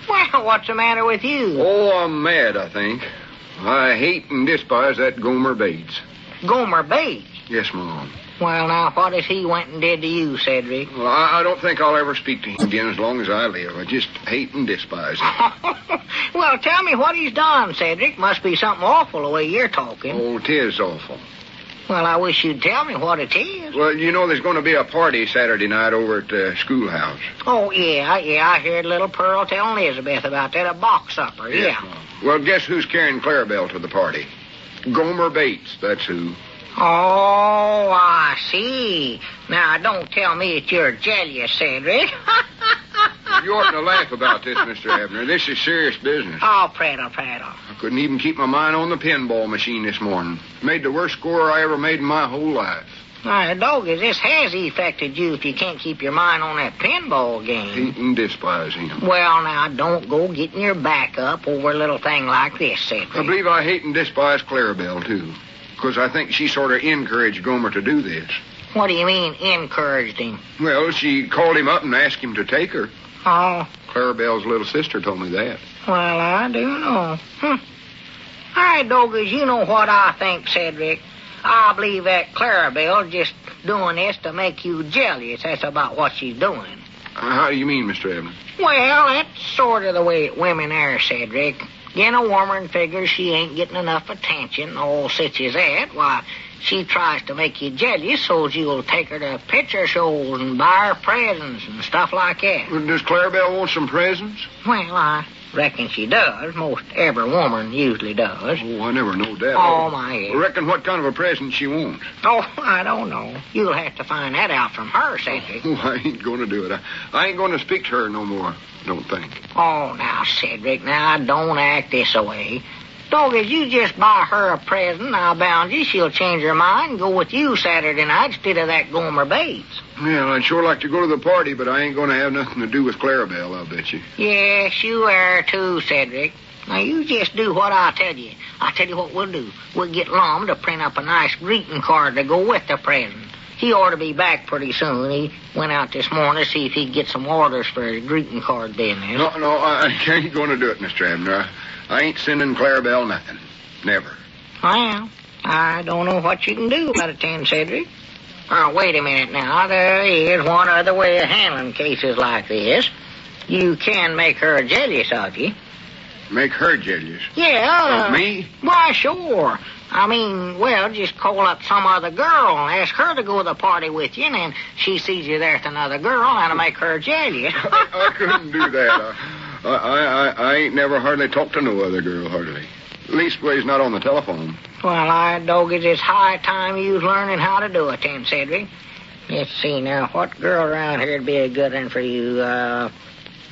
well, what's the matter with you? Oh, I'm mad, I think. I hate and despise that Gomer Bates. Gomer Bates? Yes, Mom. Well, now, what has he went and did to you, Cedric? Well, I don't think I'll ever speak to him again as long as I live. I just hate and despise him. Well, tell me what he's done, Cedric. Must be something awful the way you're talking. Oh, 'tis awful. Well, I wish you'd tell me what it is. Well, you know there's going to be a party Saturday night over at the schoolhouse. Oh, yeah, I heard little Pearl telling Elizabeth about that, a box supper, yeah. Mom. Well, guess who's carrying Clarabelle to the party? Gomer Bates, that's who. Oh, I see. Now, don't tell me that you're jealous, Cedric. You oughtn't to laugh about this, Mr. Abner. This is serious business. Oh, prattle. I couldn't even keep my mind on the pinball machine this morning. Made the worst score I ever made in my whole life. Now, Doggy, this has affected you if you can't keep your mind on that pinball game. Hate and despise him. Well, now, don't go getting your back up over a little thing like this, Cedric. I believe I hate and despise Clarabelle, too. Because I think she sort of encouraged Gomer to do this. What do you mean, encouraged him? Well, she called him up and asked him to take her. Oh, Clarabelle's little sister told me that. well, I do know. All right, Doggies, you know what I think, Cedric. I believe that Clarabelle's just doing this to make you jealous. That's about what she's doing. How do you mean, Mr. Abner? Well, that's sort of the way women are, Cedric. Getting a woman figures she ain't getting enough attention, all such as that. Why, she tries to make you jealous so you'll take her to picture shows and buy her presents and stuff like that. Well, does Clarabelle want some presents? Well, I reckon she does. Most every woman usually does. Oh, I never know that. Oh, my head. I reckon what kind of a present she wants. Oh, I don't know. You'll have to find that out from her, Cedric. Oh, I ain't going to do it. I ain't going to speak to her no more, don't think. Oh, now, Cedric, now, don't act this way. Dog, if you just buy her a present, I'll bound you she'll change her mind and go with you Saturday night instead of that Gomer Bates. Well, I'd sure like to go to the party, but I ain't going to have nothing to do with Clarabelle, I'll bet you. Yes, you are too, Cedric. Now, you just do what I tell you. I tell you what we'll do. We'll get Lum to print up a nice greeting card to go with the present. He ought to be back pretty soon. He went out this morning to see if he'd get some orders for his greeting card business. No, I ain't going to do it, Mr. Abner. I ain't sending Clarabelle nothing. Never. Well, I don't know what you can do about it then, Cedric. Oh, wait a minute now. There is one other way of handling cases like this. You can make her jealous of you. Make her jealous? Yeah. Of me? Why, sure. I mean, well, just call up some other girl and ask her to go to the party with you, and then she sees you there with another girl, and it'll make her jealous. I couldn't do that. I ain't never hardly talked to no other girl, hardly. Leastways, not on the telephone. Well, it's high time you was learning how to do it then, Cedric. Let's see now, what girl around here'd be a good one for you?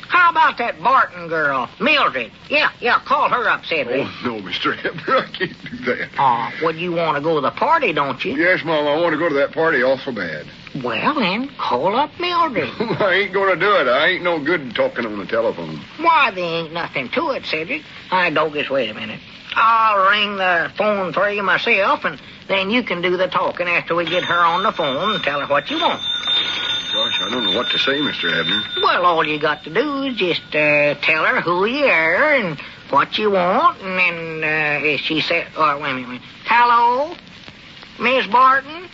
How about that Barton girl, Mildred? Yeah, call her up, Cedric. Oh, no, Mr. Abner, I can't do that. Oh, well, you want to go to the party, don't you? Yes, Mom, I want to go to that party awful bad. Well, then, call up Mildred. I ain't going to do it. I ain't no good talking on the telephone. Why, there ain't nothing to it, Cedric. Dogus, wait a minute. I'll ring the phone for you myself, and then you can do the talking after we get her on the phone and tell her what you want. Gosh, I don't know what to say, Mr. Abner. Well, all you got to do is just tell her who you are and what you want, and then if she said, wait a minute. Hello? Miss Barton?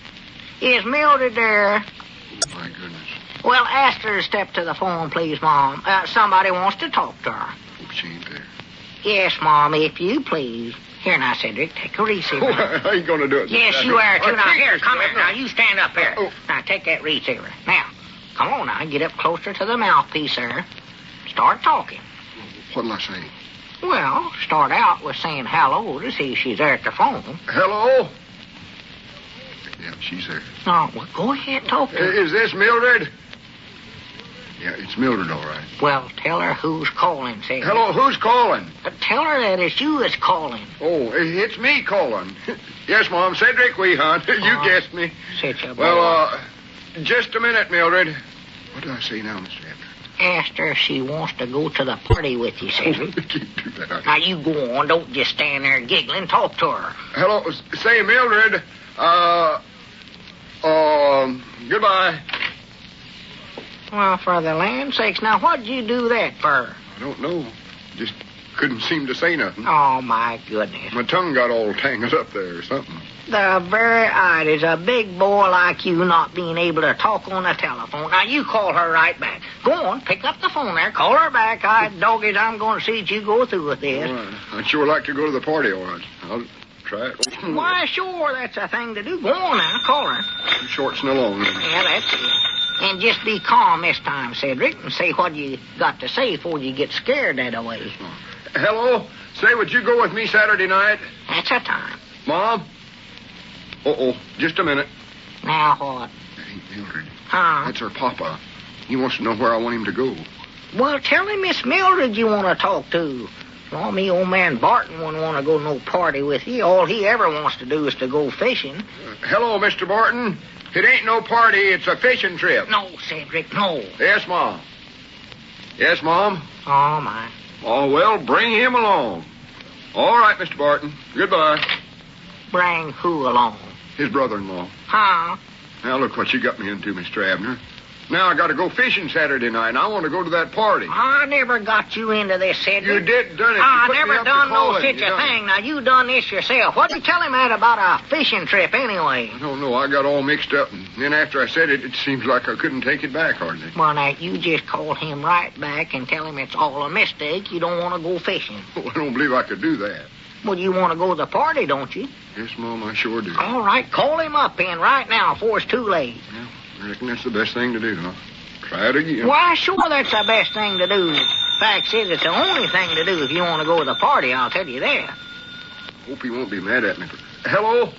Is Mildred there? Oh, my goodness. Well, ask her to step to the phone, please, Mom. Somebody wants to talk to her. Hope she ain't there. Yes, Mom, if you please. Here now, Cedric, take a receiver. Oh, I ain't going to do it. Yes, you are, too. Now, here, come here. Now, you stand up here. Now, take that receiver. Now, come on now, get up closer to the mouthpiece there. Start talking. What'll I say? Well, start out with saying hello to see if she's there at the phone. Hello? Yeah, she's there. No, well, go ahead and talk to her. Is this Mildred? Yeah, it's Mildred, all right. Well, tell her who's calling, Cedric. Hello, who's calling? Tell her that it's you that's calling. Oh, it's me calling. Yes, Mom, Cedric Weehunt. You guessed me. Such a boy. Well, just a minute, Mildred. What do I say now, Mr. Abner? Asked her if she wants to go to the party with you, Cedric. I can't do that. Now, you go on. Don't just stand there giggling. Talk to her. Hello, say, Mildred, goodbye. Well, for the land's sakes, now, what'd you do that for? I don't know. Just couldn't seem to say nothing. Oh, my goodness. My tongue got all tangled up there or something. The very ideas, a big boy like you not being able to talk on the telephone. Now, you call her right back. Go on, pick up the phone there. Call her back. I'm going to see that you go through with this. All right. I'd sure like to go to the party, all right. I'll try it. Why, sure, that's a thing to do. Go on now, call her. Shorts and along. Yeah, that's it. And just be calm this time, Cedric, and say what you got to say before you get scared that way. Hello? Say, would you go with me Saturday night? That's a time. Mom? Just a minute. Now what? That ain't Mildred. Huh? That's her papa. He wants to know where I want him to go. Well, tell him Miss Mildred you want to talk to. Well, me old man Barton wouldn't want to go to no party with you. All he ever wants to do is to go fishing. Hello, Mr. Barton. It ain't no party, it's a fishing trip. No, Cedric, no. Yes, Mom. Yes, Mom? Oh, my. Oh, well, bring him along. All right, Mr. Barton. Goodbye. Bring who along? His brother-in-law. Huh? Now, look what you got me into, Mr. Abner. Now I got to go fishing Saturday night, and I want to go to that party. I never got you into this, Cedric. You did done it. I never done no such a thing. Now, you done this yourself. What'd you tell him that about a fishing trip, anyway? I don't know. I got all mixed up, and then after I said it, it seems like I couldn't take it back hardly. Well, now, you just call him right back and tell him it's all a mistake. You don't want to go fishing. Well, I don't believe I could do that. Well, you want to go to the party, don't you? Yes, Mom, I sure do. All right, call him up in right now before it's too late. Yeah, I reckon that's the best thing to do, huh? Try it again. Why, sure, that's the best thing to do. Fact is, it's the only thing to do if you want to go to the party, I'll tell you that. Hope he won't be mad at me. Hello?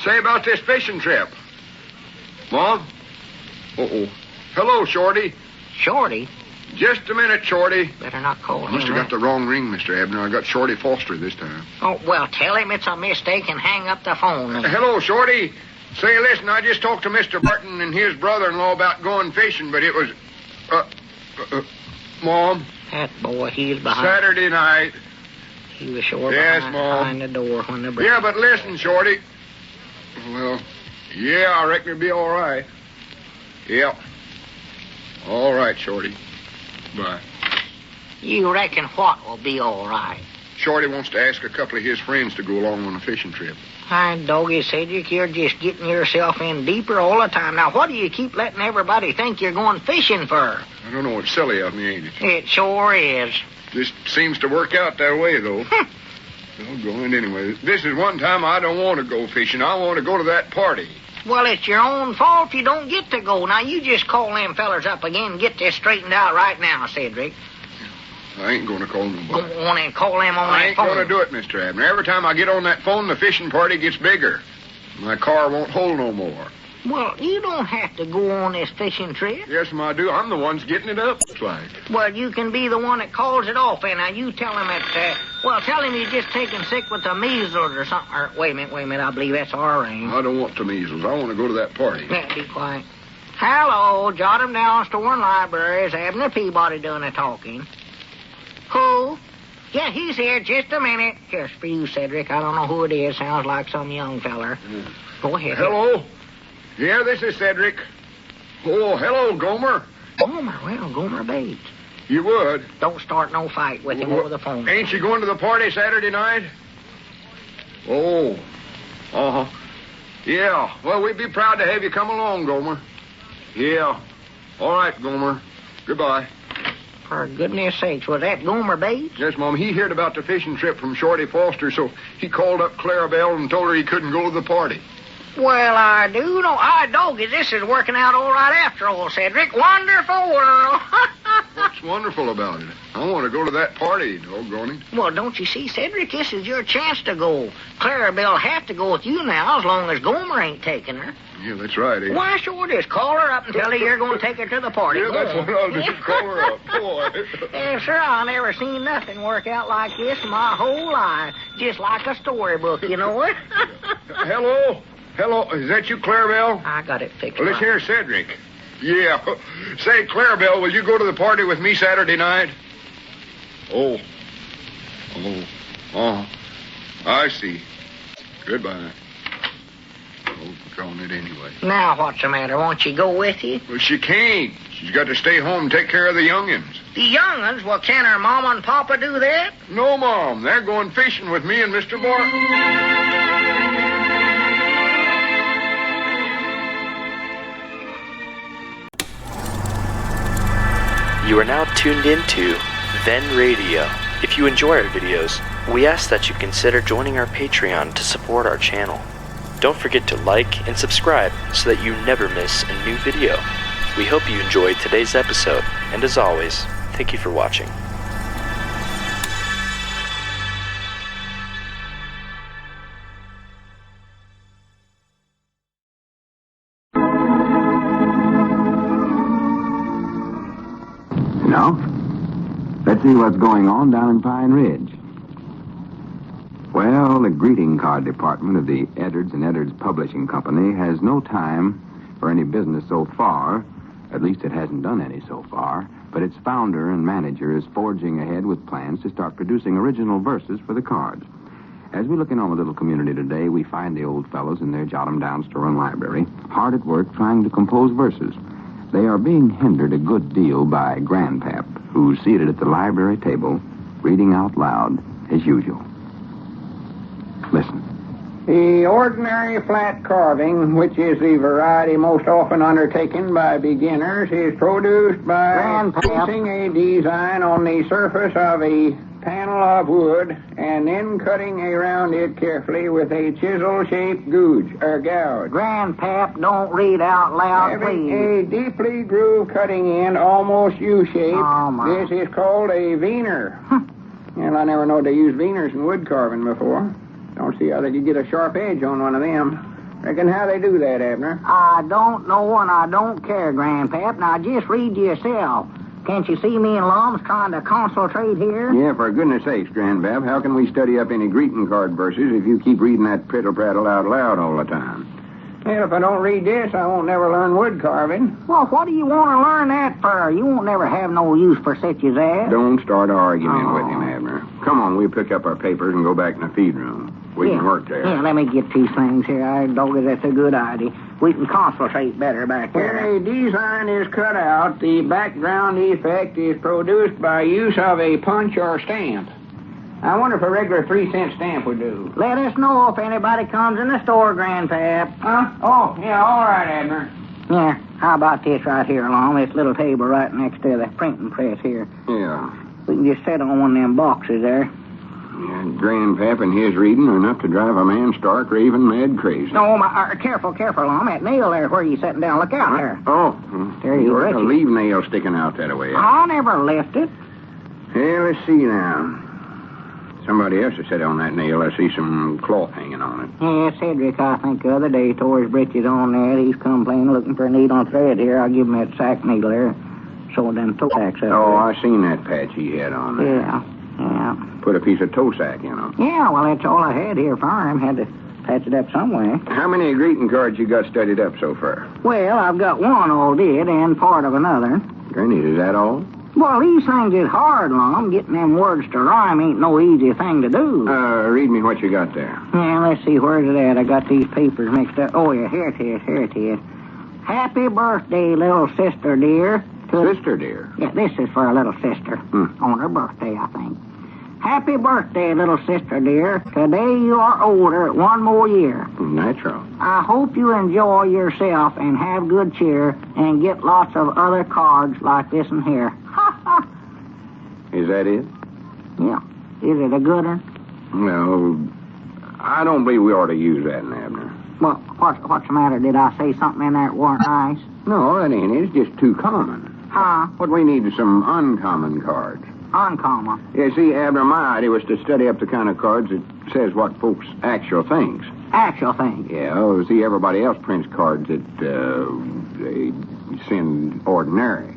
Say about this fishing trip. Mom? Hello, Shorty. Shorty? Just a minute, Shorty. Better not call him. Must have got the wrong ring, Mr. Abner. I got Shorty Foster this time. Oh, well, tell him it's a mistake and hang up the phone then. Hello, Shorty. Say, listen, I just talked to Mr. Barton and his brother-in-law about going fishing, but it was... Mom? That boy, he's behind... Saturday night. He was sure yes, Mom. behind the door when the... Yeah, but listen, Shorty. Well, Yeah, I reckon it'll be all right. Yep. All right, Shorty. Bye. You reckon what will be all right? Shorty wants to ask a couple of his friends to go along on a fishing trip. Hi, doggy Cedric, you're just getting yourself in deeper all the time. Now, what do you keep letting everybody think you're going fishing for? I don't know. It's silly of me, ain't it? It sure is. Just seems to work out that way, though. I'll go in anyway. This is one time I don't want to go fishing. I want to go to that party. Well, it's your own fault if you don't get to go. Now, you just call them fellers up again and get this straightened out right now, Cedric. I ain't going to call nobody. Go on and call them on I that phone. ain't going to do it, Mr. Abner. Every time I get on that phone, the fishing party gets bigger. My car won't hold no more. Well, you don't have to go on this fishing trip. Yes, I do. I'm the one's getting it up, looks like. Well, you can be the one that calls it off, and now you tell him tell him you're just taking sick with the measles or something. Wait a minute, I believe that's our ring. I don't want the measles. I want to go to that party. Yeah, be quiet. Hello, jot him down, store and library. Is Abner Peabody doing the talking? Who? Yeah, he's here. Just a minute. Just for you, Cedric. I don't know who it is. Sounds like some young feller. Go ahead. Hello? Yeah, this is Cedric. Oh, hello, Gomer. Gomer? Well, Gomer Bates. You would? Don't start no fight with him over the phone. Ain't you going to the party Saturday night? Oh. Uh-huh. Yeah. Well, we'd be proud to have you come along, Gomer. Yeah. All right, Gomer. Goodbye. For goodness sakes, was that Gomer Bates? Yes, Mom. He heard about the fishing trip from Shorty Foster, so he called up Clarabelle and told her he couldn't go to the party. Well, I do know. Doggy, this is working out all right after all, Cedric. Wonderful world. What's wonderful about it? I want to go to that party, doggone it. Well, don't you see, Cedric? This is your chance to go. Clarabelle'll have to go with you now as long as Gomer ain't taking her. Yeah, that's right, eh? Why, sure, just call her up and tell her you're going to take her to the party. Yeah, that's what I'll do. Call her up. Boy. Yeah, sir, I never seen nothing work out like this in my whole life. Just like a storybook, you know what? Hello? Hello, is that you, Clarabelle? I got it fixed. Well, it's here, Cedric. Yeah. Say, Clarabelle, will you go to the party with me Saturday night? Oh. I see. Goodbye. Oh, calling it anyway. Now, what's the matter? Won't she go with you? Well, she can't. She's got to stay home and take care of the young'uns. The young'uns? Well, can her mama and papa do that? No, Mom. They're going fishing with me and Mr. Barton. You are now tuned into Then Radio. If you enjoy our videos, we ask that you consider joining our Patreon to support our channel. Don't forget to like and subscribe so that you never miss a new video. We hope you enjoyed today's episode, and as always, thank you for watching. Now, let's see what's going on down in Pine Ridge. Well, the greeting card department of the Eddards and Eddards Publishing Company has no time for any business so far. At least it hasn't done any so far. But its founder and manager is forging ahead with plans to start producing original verses for the cards. As we look in on the little community today, we find the old fellows in their jot-em-down store and library, hard at work trying to compose verses. They are being hindered a good deal by Grandpap, who's seated at the library table, reading out loud, as usual. Listen. The ordinary flat carving, which is the variety most often undertaken by beginners, is produced by placing a design on the surface of a panel of wood and then cutting around it carefully with a chisel-shaped gouge. Grandpap, don't read out loud, Having please. a deeply grooved cutting end, almost U-shaped. Oh, my. This is called a veneer. Well, I never knowed they used veners in wood carving before. Don't see how they could get a sharp edge on one of them. Reckon how they do that, Abner? I don't know and I don't care, Grandpap. Now, just read yourself. Can't you see me and Lum's trying to concentrate here? Yeah, for goodness sakes, Grandpap, how can we study up any greeting card verses if you keep reading that prittle-prattle out loud all the time? Well, if I don't read this, I won't never learn wood carving. Well, what do you want to learn that for? You won't never have no use for such as that. Don't start arguing with him, Abner. Come on, we'll pick up our papers and go back in the feed room. We can work there. Yeah, let me get these things here. I dog it, that's a good idea. We can concentrate better back there. When a design is cut out, the background effect is produced by use of a punch or stamp. I wonder if a regular 3-cent stamp would do. Let us know if anybody comes in the store, Grandpap. Huh? Oh, yeah, all right, Abner. Yeah, how about this right here, Lum? This little table right next to the printing press here. Yeah. We can just sit on one of them boxes there. Yeah, Grandpap and his reading are enough to drive a man stark, raving, mad crazy. No, careful, Lum. That nail there where you sitting down. Look out there. Oh. There you got go. a leave nail sticking out that way. I never left it. Hey, let's see now. Somebody else has sat on that nail. I see some cloth hanging on it. Yeah, Cedric, I think the other day tore his britches on there. He's complaining, looking for a needle and thread here. I'll give him that sack needle there. So them toe sacks up Oh, there. I seen that patch he had on there. Yeah. Put a piece of toe sack in him. Yeah, well, that's all I had here for him. Had to patch it up somewhere. How many greeting cards you got studied up so far? Well, I've got one all did and part of another. Granny, is that all? Well, these things is hard, Lum. Getting them words to rhyme ain't no easy thing to do. Read me what you got there. Yeah, let's see, where's it at? I got these papers mixed up. Oh, yeah, here it is. Happy birthday, little sister dear. Sister dear? Yeah, this is for a little sister. On her birthday, I think. Happy birthday, little sister dear. Today you are older 1 more year. Natural. I hope you enjoy yourself and have good cheer and get lots of other cards like this one here. Is that it? Yeah. Is it a good one? No, I don't believe we ought to use that in Abner. Well, what's the matter? Did I say something in there that weren't nice? No, that ain't it. It's just too common. Huh? What we need is some uncommon cards. Uncommon. Yeah, see, Abner, my idea was to study up the kind of cards that says what folks actual things. Actual things? Yeah, well, see, everybody else prints cards that they send ordinary.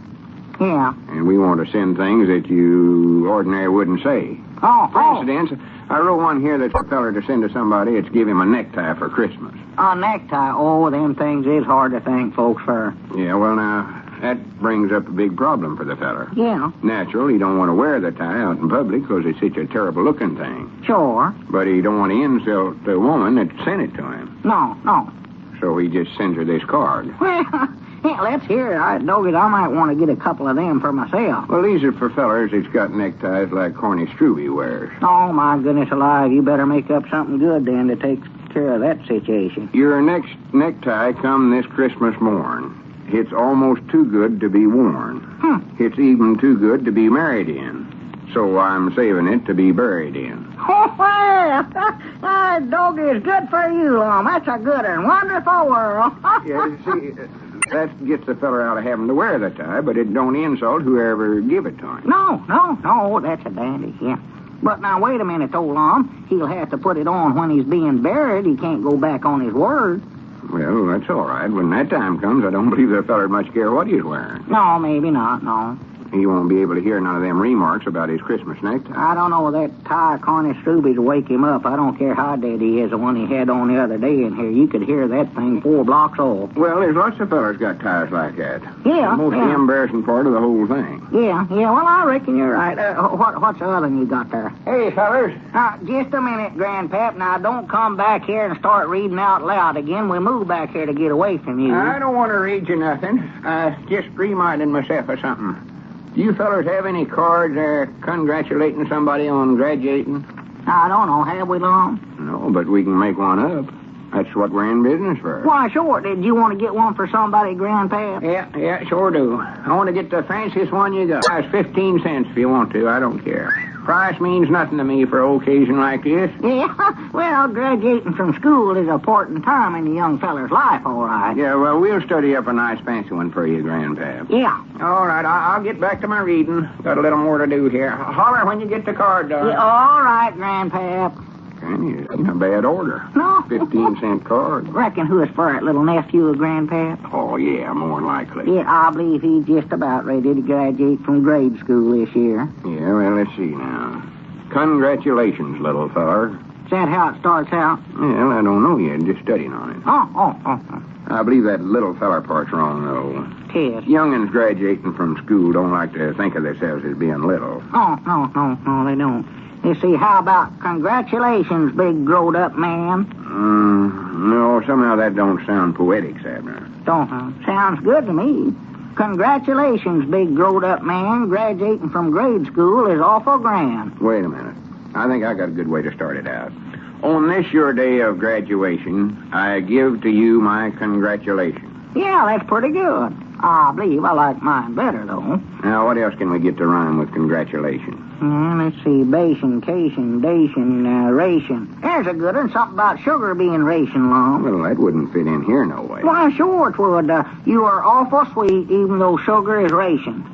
Yeah. And we want to send things that you ordinary wouldn't say. For instance, I wrote one here that's a feller to send to somebody. It's give him a necktie for Christmas. A necktie? Oh, them things is hard to thank folks for. Yeah, well, now, that brings up a big problem for the feller. Yeah. Natural, he don't want to wear the tie out in public because it's such a terrible-looking thing. Sure. But he don't want to insult the woman that sent it to him. No. So he just sends her this card. Well, yeah, let's hear it. I might want to get a couple of them for myself. Well, these are for fellers that's got neckties like Corny Struby wears. Oh, my goodness alive. You better make up something good then to take care of that situation. Your next necktie come this Christmas morn. It's almost too good to be worn. It's even too good to be married in. So I'm saving it to be buried in. Oh, well, doggy is good for you, Lum. That's a good and wonderful world. Yeah, see, that gets the feller out of having to wear the tie, but it don't insult whoever give it to him. No, that's a dandy, yeah. But now, wait a minute, old Lum. He'll have to put it on when he's being buried. He can't go back on his word. Well, that's all right. When that time comes, I don't believe the feller'd much care what he's wearing. No, maybe not, no. He won't be able to hear none of them remarks about his Christmas necktie. I don't know. That tie of Corny Struby's will wake him up. I don't care how dead he is. The one he had on the other day in here, you could hear that thing 4 blocks off. Well, there's lots of fellers got ties like that. Yeah. The most embarrassing part of the whole thing. Yeah. Well, I reckon you're right. What's the other one you got there? Hey, fellers. Just a minute, Grandpap. Now, don't come back here and start reading out loud again. We moved back here to get away from you. I don't want to read you nothing. Just reminding myself of something. Do you fellers have any cards congratulating somebody on graduating? I don't know. Have we, Lum? No, but we can make one up. That's what we're in business for. Why, sure. Did you want to get one for somebody, Grandpap? Yeah, sure do. I want to get the fanciest one you got. It's 15 cents if you want to. I don't care. Price means nothing to me for an occasion like this. Yeah, well, graduating from school is an important time in the young feller's life, all right. Yeah, well, we'll study up a nice fancy one for you, Grandpap. Yeah. All right, I'll get back to my reading. Got a little more to do here. Holler when you get the card done. Yeah, all right, Grandpap. Granny, it ain't a bad order. No. 15-cent card. Reckon who is for that little nephew of Grandpap? Oh, yeah, more than likely. Yeah, I believe he's just about ready to graduate from grade school this year. Yeah, well, let's see now. Congratulations, little feller. Is that how it starts out? Well, I don't know yet. Just studying on it. Oh. I believe that little feller part's wrong, though. Tis. Young'uns graduating from school don't like to think of themselves as being little. Oh, no, they don't. You see, how about congratulations, big growed-up man? No, somehow that don't sound poetic, Abner. Don't, sounds good to me. Congratulations, big growed-up man. Graduating from grade school is awful grand. Wait a minute. I think I got a good way to start it out. On this your day of graduation, I give to you my congratulations. Yeah, that's pretty good. I believe I like mine better, though. Now, what else can we get to rhyme with congratulations? Let's see. Bation, cation, dation, ration. There's a good one. Something about sugar being ration, Lum. Well, that wouldn't fit in here no way. Why, sure it would. You are awful sweet, even though sugar is ration.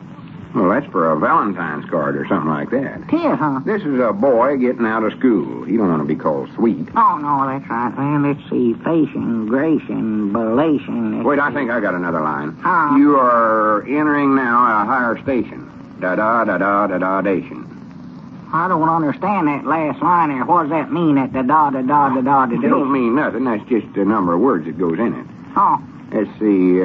Well, that's for a Valentine's card or something like that. Here, huh? This is a boy getting out of school. He don't want to be called sweet. Oh, no, that's right. Well, let's see. Fashion, gration, belation. Wait, I think I got another line. Huh? You are entering now a higher station. Da-da-da-da-da-da-dation. I don't understand that last line there. What does that mean, that da-da-da-da-da-da-da? It don't mean nothing. That's just the number of words that goes in it. Oh. Let's see.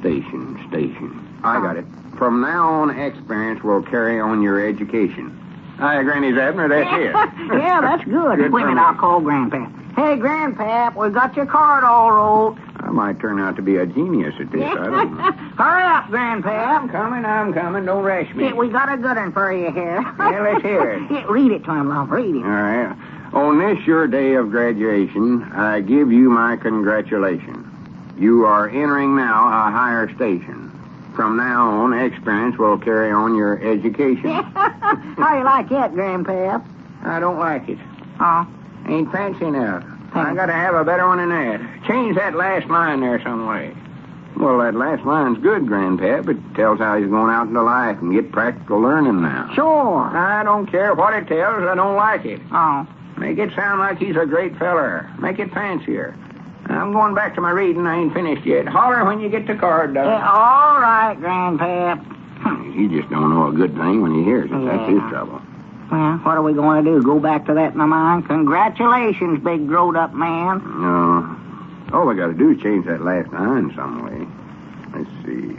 Station. I got it. From now on, experience will carry on your education. Hi, Granny's Abner, that's it. Yeah, that's good. Wait a minute, I'll call Grandpap. Hey, Grandpap, we got your card all rolled. I might turn out to be a genius at this. I don't know. Hurry up, Grandpap. I'm coming. Don't rush me. Yeah, we got a good one for you here. Yeah, let's hear it. Yeah, read it to him, Lum. Read it. All right. On this your day of graduation, I give you my congratulations. You are entering now a higher station. From now on, experience will carry on your education. How you like that, Grandpap? I don't like it. Oh. Ain't fancy enough. I gotta have a better one than that. Change that last line there some way. Well, that last line's good, Grandpap. It tells how he's going out into life and get practical learning now. Sure. I don't care what it tells. I don't like it. Oh. Make it sound like he's a great feller. Make it fancier. I'm going back to my reading. I ain't finished yet. Holler when you get the card done. Yeah, all right, Grandpap. He just don't know a good thing when he hears it. That's his trouble. Well, what are we going to do? Go back to that in my mind? Congratulations, big growed-up man. No. All we got to do is change that last line some way. Let's see.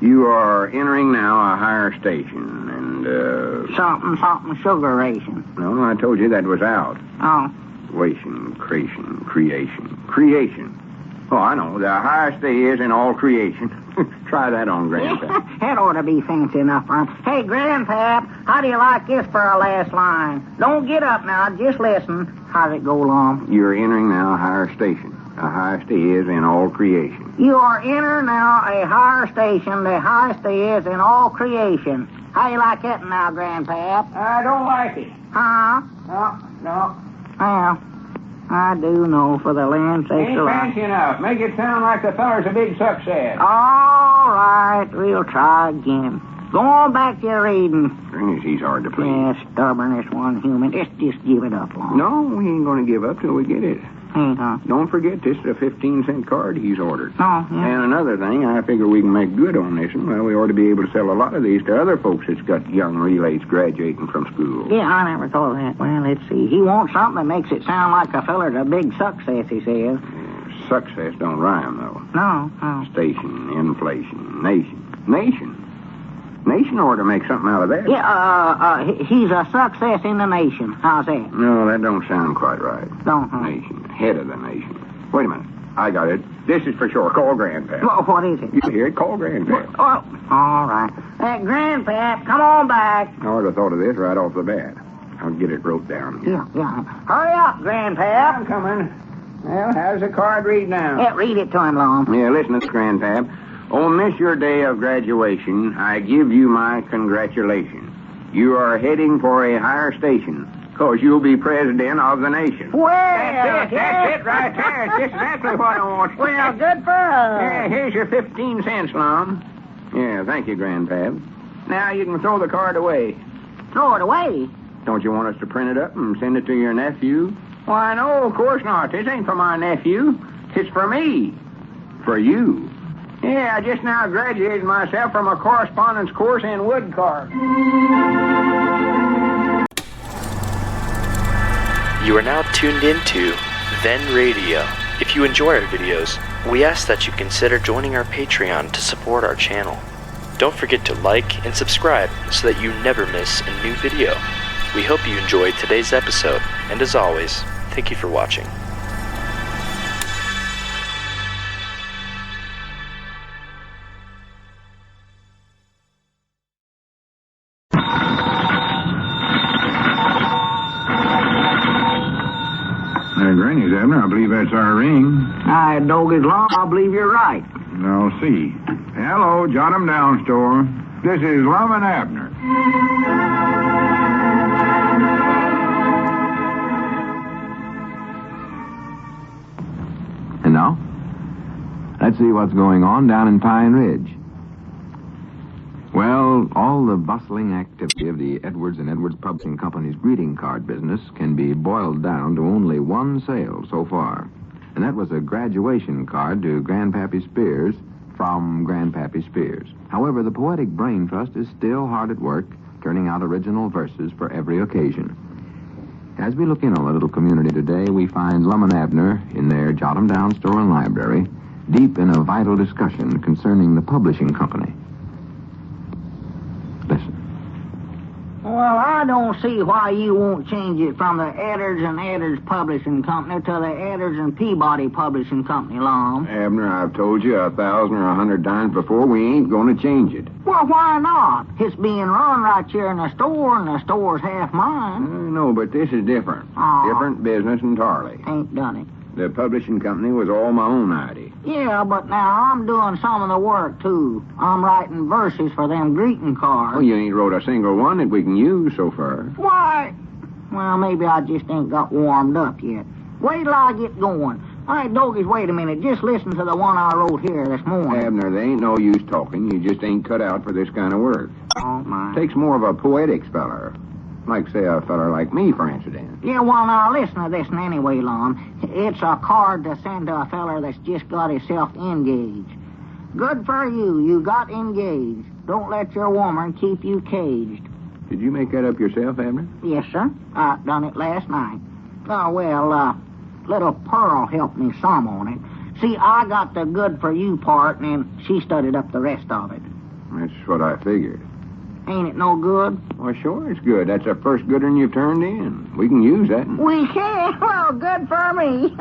You are entering now a higher station, and, Something sugar ration. No, I told you that was out. Oh. Creation. Oh, I know. The highest they is in all creation. Try that on, Grandpap. That ought to be fancy enough for him. Hey, Grandpap, how do you like this for our last line? Don't get up now. Just listen. How's it go, Lum? You're entering now a higher station. The highest they is in all creation. You are entering now a higher station. The highest they is in all creation. How you like that now, Grandpap? I don't like it. Huh? No. Well, I do know, for the land's sake. Ain't fancy enough. Make it sound like the feller's a big success. All right, we'll try again. Go on back to your reading. Goodness, he's hard to please. Yeah, stubbornest one human. Just give it up, Lum. No, we ain't going to give up till we get it. Ain't, huh? Don't forget, this is a 15-cent card he's ordered. Oh, yeah. And another thing, I figure we can make good on this one. Well, we ought to be able to sell a lot of these to other folks that's got young relays graduating from school. Yeah, I never thought of that. Well, let's see. He wants something that makes it sound like a feller's a big success, he says. Yeah, success don't rhyme, though. No. Station, inflation, nation. Nation ought to make something out of that. Yeah, he's a success in the nation. How's that? No, that don't sound quite right. Don't, huh? Nation, head of the nation. Wait a minute. I got it. This is for sure. Call Grandpap. Well, what is it? You hear it? Call Grandpap. Oh, all right. Hey, Grandpap, come on back. I ought to have thought of this right off the bat. I'll get it wrote down. Yeah. Hurry up, Grandpap. I'm coming. Well, how's the card read now? Yeah, read it to him, Lum. Yeah, listen to this, Grandpap. On this your day of graduation, I give you my congratulations. You are heading for a higher station, because you'll be president of the nation. Well, that's it right there. It's just exactly what I want. Well, good for us. Yeah, here's your 15 cents, Lum. Yeah, thank you, Grandpap. Now you can throw the card away. Throw it away? Don't you want us to print it up and send it to your nephew? Why, no, of course not. This ain't for my nephew. It's for me. For you. Yeah, I just now graduated myself from a correspondence course in wood carving. You are now tuned into Then Radio. If you enjoy our videos, we ask that you consider joining our Patreon to support our channel. Don't forget to like and subscribe so that you never miss a new video. We hope you enjoyed today's episode, and as always, thank you for watching. Granny's, Abner. I believe that's our ring. Aye, doggy's Lum. I believe you're right. I'll see. Hello, Jot 'em Down store. This is Lum and Abner. And now, let's see what's going on down in Pine Ridge. Well, all the bustling activity of the Edwards and Edwards Publishing Company's greeting card business can be boiled down to only one sale so far. And that was a graduation card to Grandpappy Spears from Grandpappy Spears. However, the Poetic Brain Trust is still hard at work, turning out original verses for every occasion. As we look in on the little community today, we find Lum and Abner in their Jot 'em Down store and library, deep in a vital discussion concerning the publishing company. Listen. Well, I don't see why you won't change it from the Eddards and Eddards Publishing Company to the Eddards and Peabody Publishing Company, Lum. Abner, I've told you 1,000 or 100 times before, we ain't going to change it. Well, why not? It's being run right here in the store, and the store's half mine. No, but this is different. Different business entirely. Ain't done it. The publishing company was all my own idea. Yeah, but now I'm doing some of the work, too. I'm writing verses for them greeting cards. Well, you ain't wrote a single one that we can use so far. Why? Well, maybe I just ain't got warmed up yet. Wait till I get going. Hey, Dogies, wait a minute. Just listen to the one I wrote here this morning. Abner, there ain't no use talking. You just ain't cut out for this kind of work. Oh, my. Takes more of a poetic speller. Like, say, a feller like me, for instance. Yeah, well, now, listen to this anyway, Lum. It's a card to send to a feller that's just got himself engaged. Good for you. You got engaged. Don't let your woman keep you caged. Did you make that up yourself, Abner? Yes, sir. I done it last night. Oh, well, little Pearl helped me some on it. See, I got the good for you part, and then she studied up the rest of it. That's what I figured. Ain't it no good? Well, sure it's good. That's the first good one you've turned in. We can use that. We can? Well, good for me.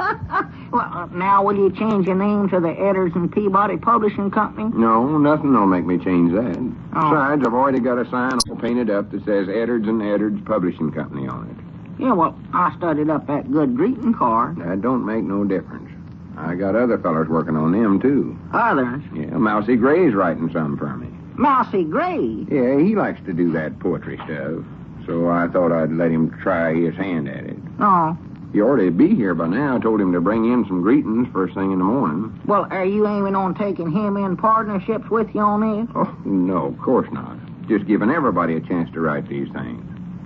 Well, now will you change your name to the Eddards and Peabody Publishing Company? No, nothing will make me change that. Oh. Besides, I've already got a sign all painted up that says Eddards and Eddards Publishing Company on it. Yeah, well, I studied up that good greeting card. That don't make no difference. I got other fellers working on them, too. Others? Yeah, Mousey Gray's writing some for me. Mousey Gray? Yeah, he likes to do that poetry stuff. So I thought I'd let him try his hand at it. Oh. He ought to be here by now. I told him to bring in some greetings first thing in the morning. Well, are you aiming on taking him in partnerships with you on this? Oh, no, of course not. Just giving everybody a chance to write these things.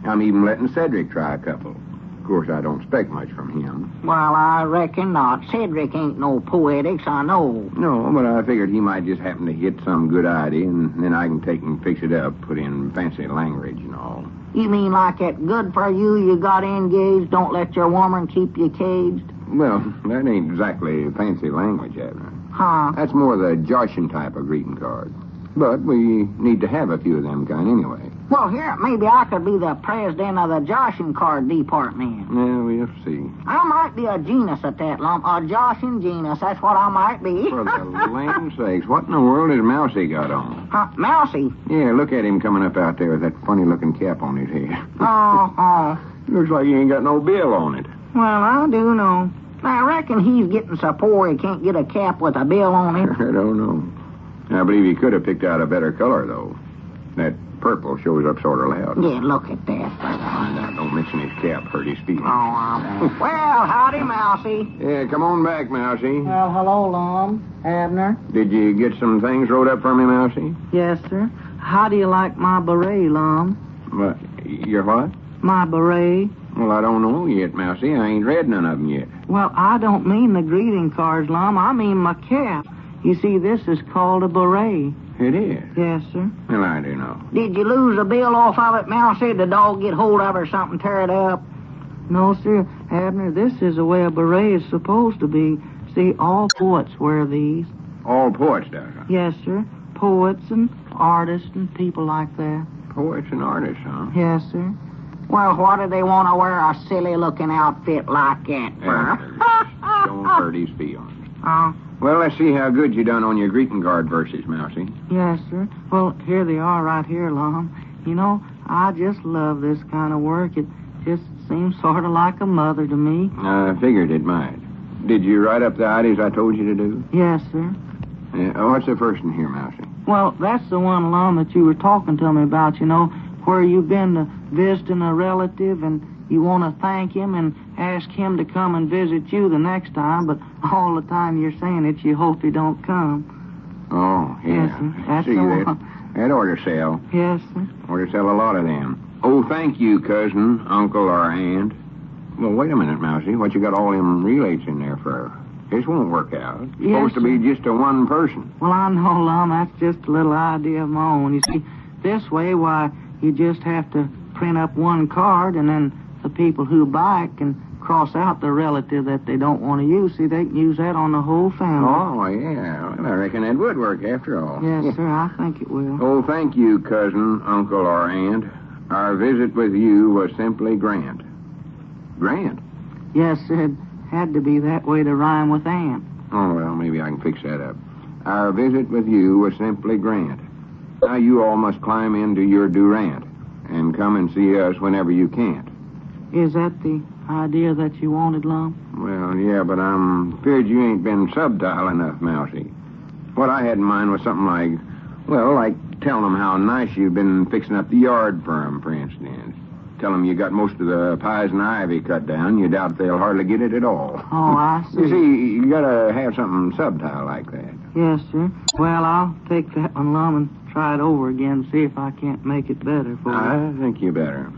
I'm even letting Cedric try a couple. Of course, I don't expect much from him. Well, I reckon not. Cedric ain't no poetics, I know. No, but I figured he might just happen to hit some good idea, and then I can take and fix it up, put in fancy language and all. You mean like it good for you got engaged, don't let your woman keep you caged? Well, that ain't exactly fancy language, Abner. Huh? That's more the Joshin type of greeting card. But we need to have a few of them kind anyway. Well, here, maybe I could be the president of the Joshin card department. Yeah, we'll see. I might be a genius at that, Lum. A Joshin genius, that's what I might be. For the land's sakes, what in the world has Mousey got on? Mousey? Yeah, look at him coming up out there with that funny-looking cap on his head. Oh. Looks like he ain't got no bill on it. Well, I do know. I reckon he's getting so poor he can't get a cap with a bill on it. I don't know. I believe he could have picked out a better color, though. That purple shows up sort of loud. Yeah, look at that. Now, don't mention his cap. Hurt his feelings. Oh, I won't. Well, howdy, Mousey. Yeah, come on back, Mousey. Well, hello, Lum. Abner. Did you get some things wrote up for me, Mousey? Yes, sir. How do you like my beret, Lum? What? Your what? My beret. Well, I don't know yet, Mousey. I ain't read none of them yet. Well, I don't mean the greeting cards, Lum. I mean my cap. You see, this is called a beret. It is? Yes, sir. Well, I do know. Did you lose a bill off of it, Mousey? Did the dog get hold of it or something, tear it up? No, sir. Abner, this is the way a beret is supposed to be. See, all poets wear these. All poets, does it? Yes, sir. Poets and artists and people like that. Poets and artists, huh? Yes, sir. Well, what do they want to wear a silly-looking outfit like that for? Don't hurt his feelings. Oh, Well, let's see how good you done on your greeting card verses, Mousey. yes, sir. Well, here they are right here, Lum. You know, I just love this kind of work. It just seems sort of like a mother to me. I figured it might. Did you write up the ideas I told you to do? Yes, sir. Yeah. What's the first one here, Mousey? Well, that's the one, Lum, that you were talking to me about, you know, where you've been visiting a relative and you want to thank him and ask him to come and visit you the next time, but all the time you're saying it, you hope he don't come. Oh, yeah. Yes, sir. That's See, the that, one. that ought to sell. Yes, sir. Ought to sell a lot of them. Oh, thank you, cousin, uncle, or aunt. Well, wait a minute, Mousey. What you got all them relates in there for? This won't work out. It's Yes, supposed to be just a one person. Well, I know, Lum, that's just a little idea of my own. You see, this way, why, you just have to print up one card, and then the people who buy it can cross out the relative that they don't want to use. See, they can use that on the whole family. Oh, yeah. Well, I reckon that would work after all. Yes, sir, I think it will. Oh, thank you, cousin, uncle, or aunt. Our visit with you was simply grand. Grand? Yes, sir, it had to be that way to rhyme with aunt. Oh, well, maybe I can fix that up. Our visit with you was simply grand. Now you all must climb into your Durant and come and see us whenever you can't. Is that the idea that you wanted, Lum? Well, yeah, but I'm feared you ain't been subtile enough, Mousey. What I had in mind was something like, well, like telling them how nice you've been fixing up the yard for 'em, for instance. Tell them you got most of the pies and ivy cut down. You doubt they'll hardly get it at all. Oh, I see. You see, you gotta have something subtile like that. Yes, sir. Well, I'll take that one, Lum, and try it over again and see if I can't make it better for you. I think you better.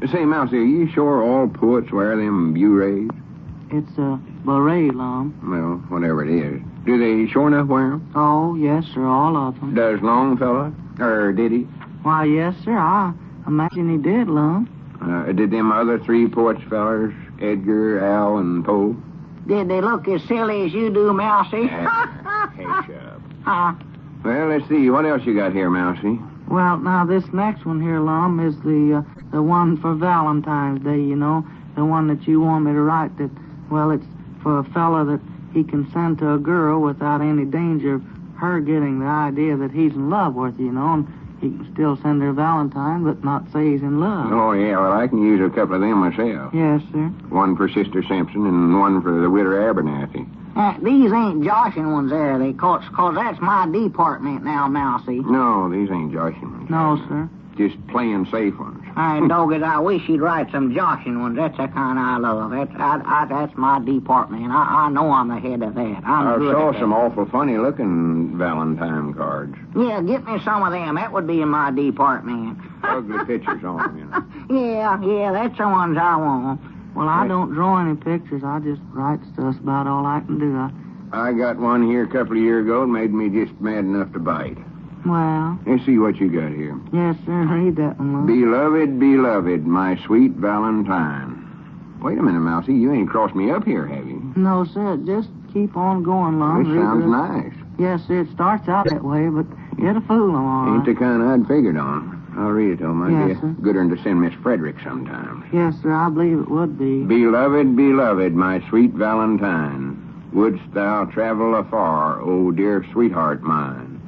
Say, Mousey, are you sure all poets wear them berets? It's a beret, Lum. Well, whatever it is. Do they sure enough wear 'em? Oh, yes, sir, all of them. Does Longfellow? Or did he? Why, yes, sir, I imagine he did, Lum. Did them other three poets fellers, Edgar, Al, and Poe? Did they look as silly as you do, Mousey? Hey, shut up. Well, let's see. What else you got here, Mousey? Well, now, this next one here, Lum, is the one for Valentine's Day, you know, the one that you want me to write that, well, it's for a fella that he can send to a girl without any danger of her getting the idea that he's in love with, you know, and he can still send her Valentine, but not say he's in love. Oh, yeah, well, I can use a couple of them myself. Yes, sir. One for Sister Simpson and one for the widow Abernathy. These ain't joshing ones there, cause that's my department now, Mousey. No, these ain't joshing ones. No, sir. Just playing safe ones. Dogged, I wish you'd write some joshing ones. That's the kind I love. That's my department. I know I'm the head of that. I good saw at some that. awful funny-looking Valentine cards. Yeah, get me some of them. That would be in my department. Ugly pictures on them, you know. Yeah, that's the ones I want. Well, I don't draw any pictures. I just write stuff. About all I can do. I got one here a couple of years ago and made me just mad enough to bite. Well. Let's see what you got here. Yes, sir. Read that one, Lum. Beloved, beloved, my sweet Valentine. Wait a minute, Mousey. You ain't crossed me up here, have you? No, sir. Just keep on going, Lum. This sounds nice. Yes, sir. It starts out that way, but it'll fool them all right. Ain't the kind I'd figured on. I'll read it to 'em, I Yes, guess. sir. Gooder than to send Miss Frederick sometimes. Yes, sir. I believe it would be. Beloved, beloved, my sweet Valentine, wouldst thou travel afar, O dear sweetheart mine?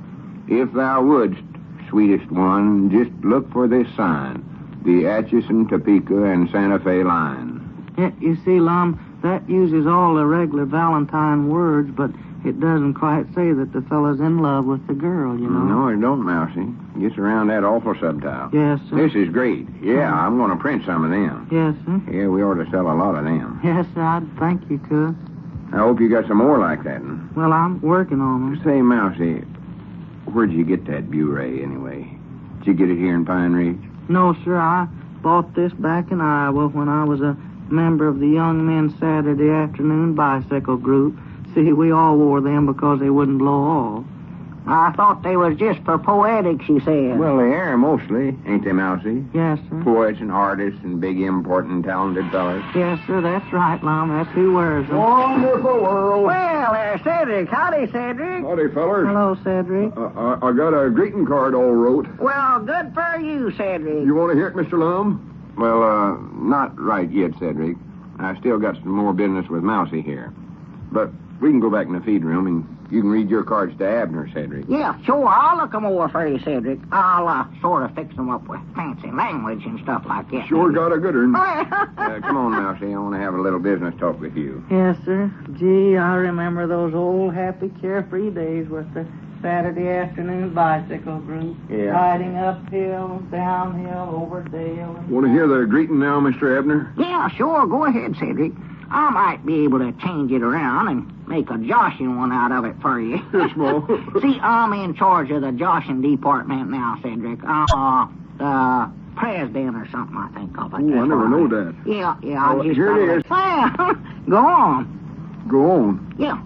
If thou wouldst, sweetest one, just look for this sign, the Atchison, Topeka, and Santa Fe line. Yeah, you see, Lum, that uses all the regular Valentine words, but it doesn't quite say that the fella's in love with the girl, you know. No, it don't, Mousey. Gets around that awful subtile. Yes, sir. This is great. Yeah, I'm going to print some of them. Yes, sir. Yeah, we ought to sell a lot of them. Yes, sir. I'd think you could. I hope you got some more like that. Well, I'm working on them. Say, Mousey, where'd you get that beret, anyway? Did you get it here in Pine Ridge? No, sir. I bought this back in Iowa when I was a member of the Young Men's Saturday Afternoon Bicycle Group. See, we all wore them because they wouldn't blow off. I thought they was just for Poetic, she said. Well, they are mostly, ain't they, Mousey? Yes, sir. Poets and artists and big, important, talented fellas. Yes, sir. That's right, Lum. That's who wears them. Wonderful world. Well, Cedric. Howdy, Cedric. Howdy, fellers. Hello, Cedric. I got a greeting card all wrote. Well, good for you, Cedric. You want to hear it, Mr. Lum? Well, not right yet, Cedric. I still got some more business with Mousey here. But we can go back in the feed room and you can read your cards to Abner, Cedric. Yeah, sure. I'll look 'em over for you, Cedric. I'll sort of fix 'em up with fancy language and stuff like that. Sure got a good one. Come on, Mousey. I want to have a little business talk with you. Yes, sir. Gee, I remember those old happy, carefree days with the Saturday afternoon bicycle group. Yeah. Riding uphill, downhill, over dale. Want to hear the greeting now, Mr. Abner? Yeah, sure. Go ahead, Cedric. I might be able to change it around and make a joshing one out of it for you. Small. See, I'm in charge of the joshing department now, Cedric. The president or something, I think of it. Oh, I never know that. Yeah, Well, here it is. Go on. Go on. Yeah,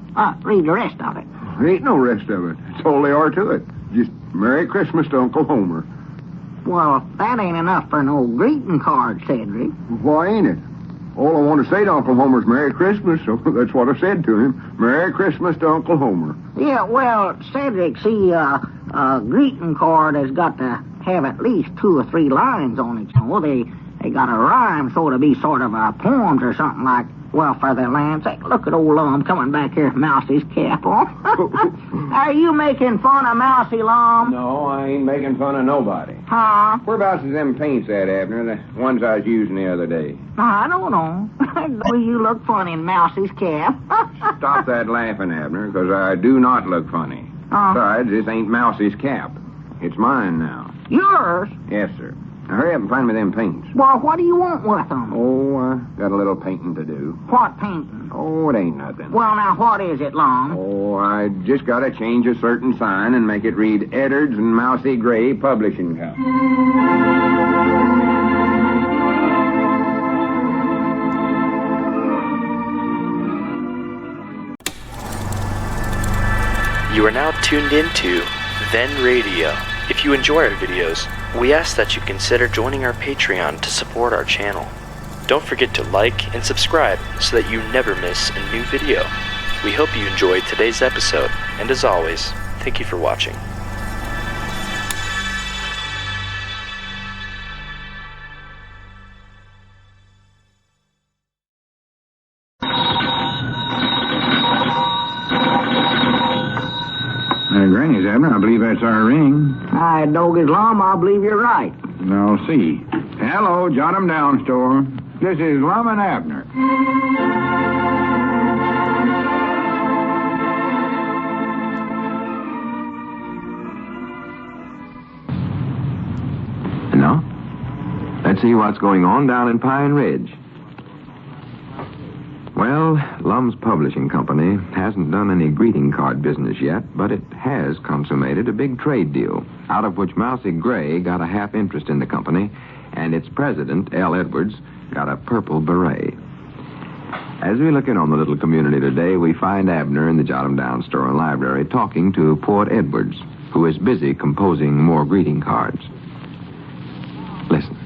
read the rest of it. There ain't no rest of it. That's all there are to it. Just Merry Christmas to Uncle Homer. Well, that ain't enough for no greeting card, Cedric. Why ain't it? All I want to say to Uncle Homer's Merry Christmas, so that's what I said to him. Merry Christmas to Uncle Homer. Yeah, well, Cedric, see, a greeting card has got to have at least 2 or 3 lines on it. So they got to rhyme, so to be sort of poems or something like, well, for their land's sake. Look at old Lum coming back here with Mousey's cap on. Are you making fun of Mousey, Lum? No, I ain't making fun of nobody. Huh? Whereabouts is them paints at, Abner? The ones I was using the other day. I don't know. Well, you look funny in Mousey's cap. Stop that laughing, Abner, because I do not look funny. Besides, this ain't Mousey's cap. It's mine now. Yours? Yes, sir. Now, hurry up and find me them paints. Well, what do you want with them? Oh, got a little painting to do. What painting? Oh, it ain't nothing. Well, now, what is it, Lum? Oh, I just got to change a certain sign and make it read Eddards and Mousey Gray Publishing Company. You are now tuned into Then Radio. If you enjoy our videos, we ask that you consider joining our Patreon to support our channel. Don't forget to like and subscribe so that you never miss a new video. We hope you enjoyed today's episode, and as always, thank you for watching. Granny's, Abner. I believe that's our ring. I dog his Lum, I believe you're right. I'll see. Hello, Jot 'em Down store. This is Lum and Abner. No? Let's see what's going on down in Pine Ridge. Well, Lum's Publishing Company hasn't done any greeting card business yet, but it has consummated a big trade deal, out of which Mousey Gray got a half interest in the company, and its president, L. Edwards, got a purple beret. As we look in on the little community today, we find Abner in the Jot 'em Down store and library talking to Poet Edwards, who is busy composing more greeting cards. Listen.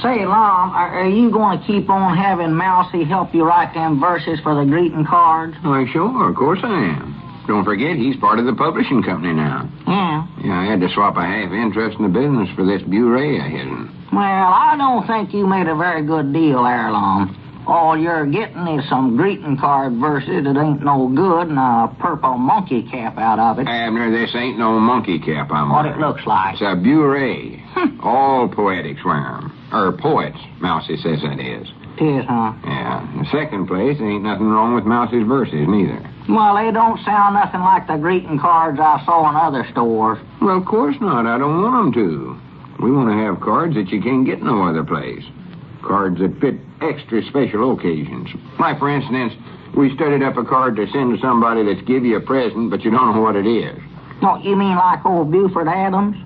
Say, Lum, are you going to keep on having Mousey help you write them verses for the greeting cards? Why, sure, of course I am. Don't forget, he's part of the publishing company now. Yeah. Yeah, I had to swap a half interest in the business for this beret of his. Well, I don't think you made a very good deal there, Lum. All you're getting is some greeting card verses that ain't no good and a purple monkey cap out of it. Abner, this ain't no monkey cap I'm What wearing. it looks like. It's a beret. All poetics wear 'em. Or poets, Mousey says that is. Tis, huh? Yeah. In the second place, there ain't nothing wrong with Mousey's verses, neither. Well, they don't sound nothing like the greeting cards I saw in other stores. Well, of course not. I don't want 'em to. We want to have cards that you can't get no other place. Cards that fit extra special occasions. Like, for instance, we studied up a card to send to somebody that's give you a present, but you don't know what it is. No, you mean like old Buford Adams?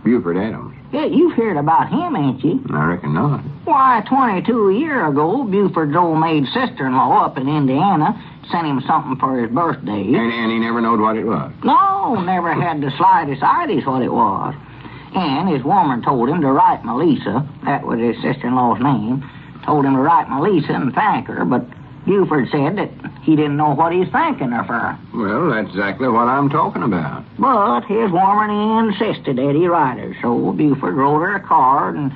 Buford Adams? Yeah, you've heard about him, ain't you? I reckon not. Why, 22 years ago, Buford's old maid sister-in-law up in Indiana sent him something for his birthday. And he never knowed what it was? No, never had the slightest idea what it was. And his woman told him to write Melissa, that was his sister-in-law's name, told him to write Melissa and thank her, but Buford said that he didn't know what he was thanking her for. Well, that's exactly what I'm talking about. But his woman insisted that he write her, so Buford wrote her a card and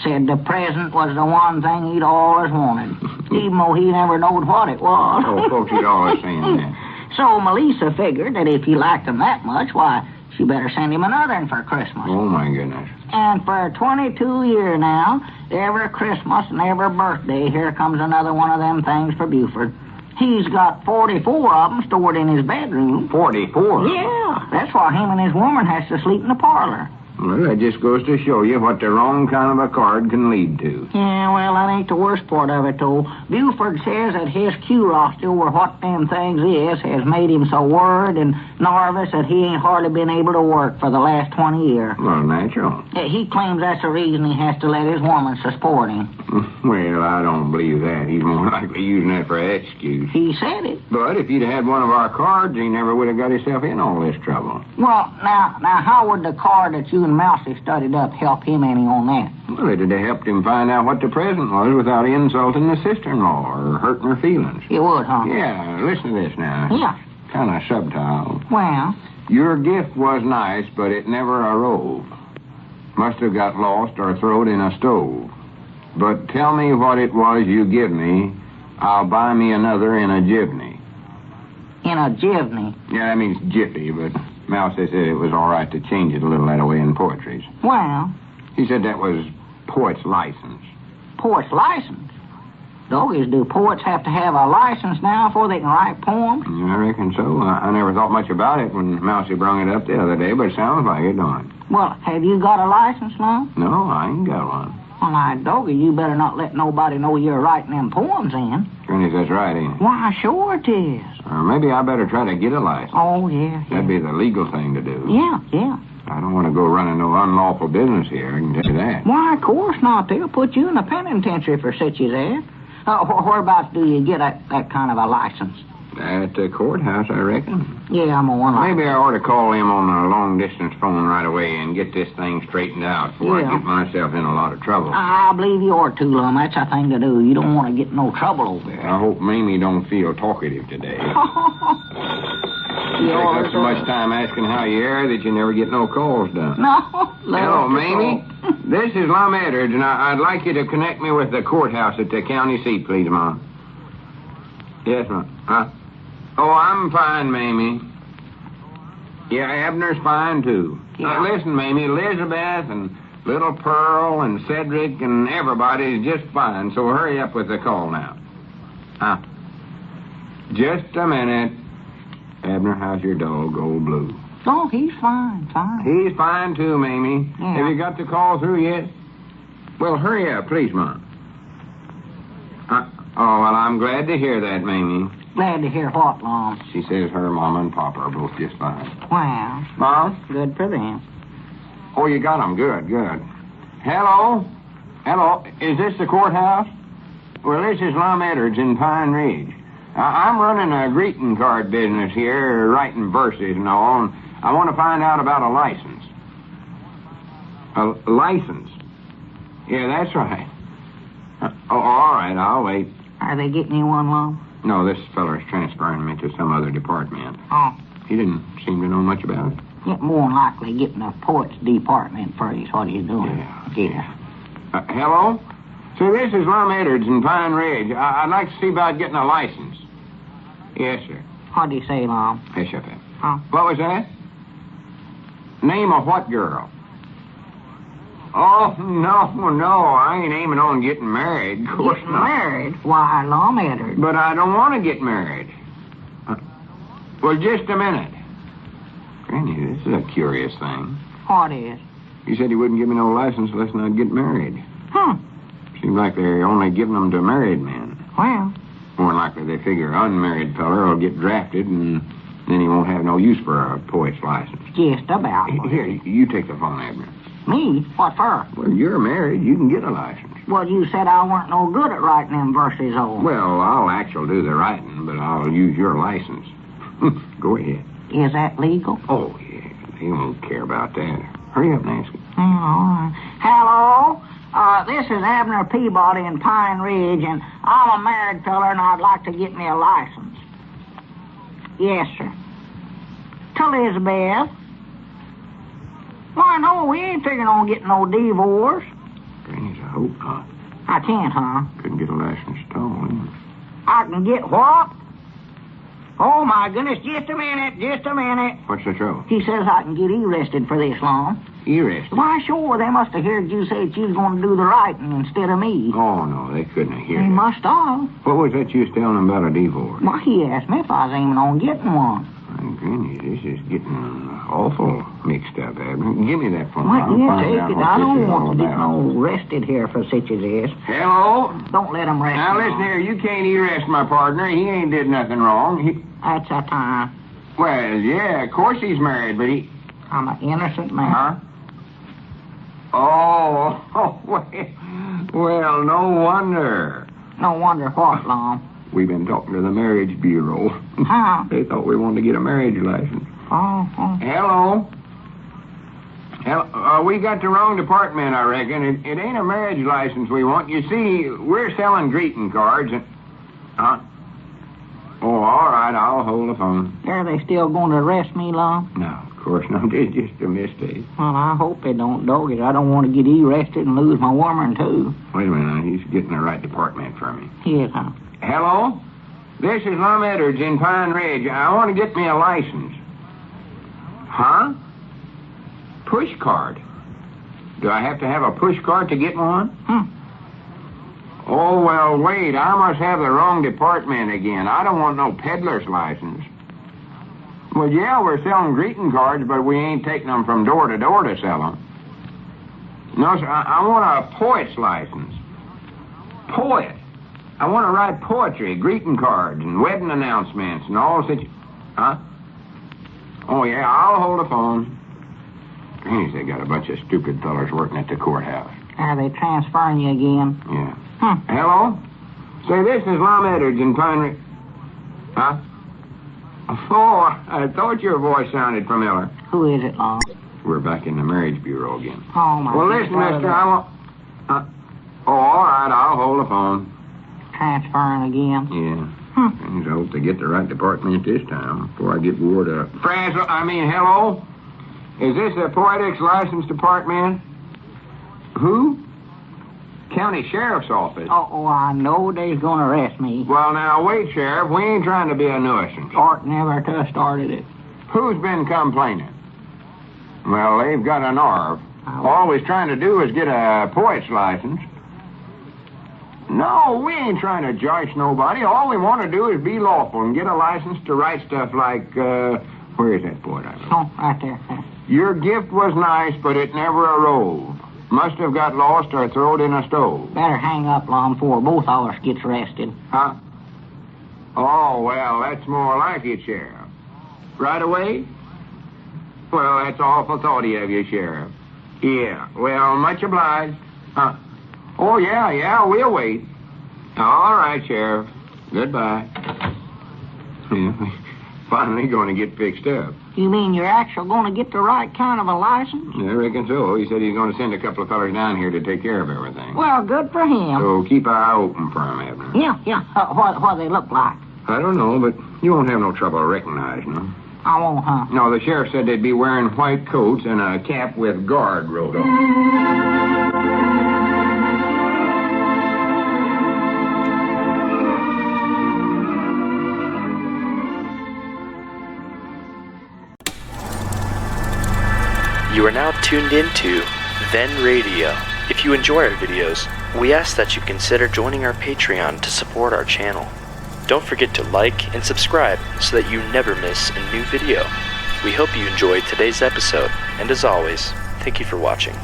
Said the present was the one thing he'd always wanted, even though he never knowed what it was. Oh, folks, he's always saying that. So Melissa figured that if he liked him that much, why, she better send him another one for Christmas. Oh, my goodness. And for 22 years now, every Christmas and every birthday, here comes another one of them things for Buford. He's got 44 of them stored in his bedroom. 44? Yeah, that's why him and his woman has to sleep in the parlor. Well, that just goes to show you what the wrong kind of a card can lead to. Yeah, well, that ain't the worst part of it, though. Buford says that his curiosity over what them things is has made him so worried and nervous that he ain't hardly been able to work for the last 20 years. Well, natural. He claims that's the reason he has to let his woman support him. Well, I don't believe that. He's more likely using that for an excuse. He said it. But if he'd had one of our cards, he never would have got himself in all this trouble. Well, now, how would the card that you and Mousey studied up help him any on that? Well, it'd have helped him find out what the present was without insulting the sister-in-law or hurting her feelings. It would, huh? Yeah, listen to this now. Yeah. Kind of subtle. Well? Your gift was nice, but it never arose. Must have got lost or thrown in a stove. But tell me what it was you give me. I'll buy me another in a jibney. In a jivney? Yeah, that means jiffy, but Mousey said it was all right to change it a little that way in poetries. Well? He said that was poet's license. Poet's license? Doggies, do poets have to have a license now before they can write poems? Yeah, I reckon so. I never thought much about it when Mousey brung it up the other day, but it sounds like it, don't it? Well, have you got a license, Lum? No, I ain't got one. Well, now, Doggy, you better not let nobody know you're writing them poems in. Granny, that's right, ain't it? Why, sure it is. Or maybe I better try to get a license. Oh, yeah. That'd be the legal thing to do. Yeah. I don't want to go running no unlawful business here, I can tell you that. Why, of course not. They'll put you in the penitentiary for such as that. Whereabouts do you get that kind of a license? At the courthouse, I reckon. Yeah, I'm on. Maybe I ought to call him on a long-distance phone right away and get this thing straightened out before I get myself in a lot of trouble. I believe you ought to, Lum. That's a thing to do. You don't want to get no trouble over there. I hope Mamie don't feel talkative today. You take up so much time asking how you are that you never get no calls done. No. Hello, Mamie. This is Lum Eddards, and I'd like you to connect me with the courthouse at the county seat, please, Mom. Yes, Mom. Huh? Oh, I'm fine, Mamie. Yeah, Abner's fine, too. Yeah. Listen, Mamie, Elizabeth and little Pearl and Cedric and everybody's just fine, so hurry up with the call now. Huh? Just a minute. Abner, how's your dog, Old Blue? Oh, he's fine. He's fine, too, Mamie. Yeah. Have you got the call through yet? Well, hurry up, please, Mom. Oh, well, I'm glad to hear that, Mamie. Glad to hear what, Lum? She says her mom and papa are both just fine. Well. Mom? Good for them. Oh, you got them. Good. Hello? Is this the courthouse? Well, this is Lum Eddards in Pine Ridge. I'm running a greeting card business here, writing verses and all, and I want to find out about a license. A license? Yeah, that's right. All right, I'll wait. Are they getting you one, Lum? No, this feller's transferring me to some other department. Oh. He didn't seem to know much about it. Yeah, more than likely getting a poet's department for you. What are you doing? Yeah. Hello? So this is Lum Eddards in Pine Ridge. I'd like to see about getting a license. Yes, sir. What do you say, Lum? Hey, shut up. Huh? What was that? Name of what girl? Oh, no. I ain't aiming on getting married. Of course getting not. Married? Why, Lum Eddards. But I don't want to get married. Well, just a minute. Granny, this is a curious thing. What is? You said you wouldn't give me no license unless I'd get married. Seems like they're only giving them to married men. Well. More than likely they figure an unmarried feller will get drafted and then he won't have no use for a poet's license. Just about. Here, you take the phone, Abner. Me? What for? Well, you're married. You can get a license. Well, you said I weren't no good at writing them verses, old. Well, I'll actually do the writing, but I'll use your license. Go ahead. Is that legal? Oh, yeah. They won't care about that. Hurry up, Nancy. All right. Hello? This is Abner Peabody in Pine Ridge, and I'm a married feller, and I'd like to get me a license. Yes, sir. To Elizabeth. Why, no, we ain't figuring on getting no divorce. Granny's a hope not. I can't, huh? Couldn't get a license at all. I can get what? Oh, my goodness, just a minute. What's the trouble? He says I can get arrested for this, Lum. Arrested? Why, sure, they must have heard you say that you was going to do the writing instead of me. Oh, no, they couldn't have heard They it. must have. What was that you was telling them about a divorce? Why, he asked me if I was aiming on getting one. My goodness, this is getting awful mixed up, Abner. Give me that phone. What, I'll yeah, find take out it. what I this don't is all want to get about. no arrested here for such as this. Hello? Don't let him arrest Now, me. listen here. You can't arrest my partner. He ain't did nothing wrong. That's a time. Well, yeah, of course he's married, but he... I'm an innocent man. Huh? Oh, well, no wonder. No wonder what, Lum. We've been talking to the marriage bureau. Huh? They thought we wanted to get a marriage license. Oh. Hello? We got the wrong department, I reckon. It ain't a marriage license we want. You see, we're selling greeting cards and... Huh? Oh, all right, I'll hold the phone. Are they still going to arrest me, Lum? No, of course not. It's just a mistake. Well, I hope they don't, doggies. I don't want to get arrested and lose my woman, too. Wait a minute, he's getting the right department for me. Yes, huh? Hello? This is Lum Eddards in Pine Ridge. I want to get me a license. Huh? Push card. Do I have to have a push card to get one? Oh, well, wait. I must have the wrong department again. I don't want no peddler's license. Well, yeah, we're selling greeting cards, but we ain't taking them from door to door to sell them. No, sir, I want a poet's license. Poet. I want to write poetry, greeting cards, and wedding announcements, and all such... Huh? Oh, yeah, I'll hold the phone. Granny's, they got a bunch of stupid fellers working at the courthouse. Are they transferring you again? Yeah. Hello? Say, this is Lum Eddards in Pine Ridge. Huh? Oh, I thought your voice sounded familiar. Who is it, Lum? We're back in the marriage bureau again. Oh, my Well, goodness, listen, mister, I want... Oh, all right, I'll hold the phone. Transferring again? Yeah. I hope they get the right department this time before I get word up. Hello? Is this the Poetic's license department? Who? County Sheriff's Office. Oh, I know they's going to arrest me. Well, now, wait, Sheriff. We ain't trying to be a nuisance. Art never started it. Who's been complaining? Well, they've got a nerve. All we're trying to do is get a poet's license. No, we ain't trying to josh nobody. All we want to do is be lawful and get a license to write stuff like, where is that poet I wrote? Oh, right there. Your gift was nice, but it never arose. Must have got lost or thrown in a stove. Better hang up, Lum, before both of us gets arrested. Huh? Oh, well, that's more like it, Sheriff. Right away? Well, that's awful thoughty of you, Sheriff. Yeah, well, much obliged. Huh? Oh, yeah, we'll wait. All right, Sheriff. Goodbye. Finally going to get fixed up. You mean you're actually going to get the right kind of a license? I reckon so. He said he's going to send a couple of fellers down here to take care of everything. Well, good for him. So keep an eye open for him, Abner. Yeah. What do they look like? I don't know, but you won't have no trouble recognizing them. I won't, huh? No, the sheriff said they'd be wearing white coats and a cap with guard wrote on. You are now tuned into Then Radio. If you enjoy our videos, we ask that you consider joining our Patreon to support our channel. Don't forget to like and subscribe so that you never miss a new video. We hope you enjoyed today's episode, and as always, thank you for watching.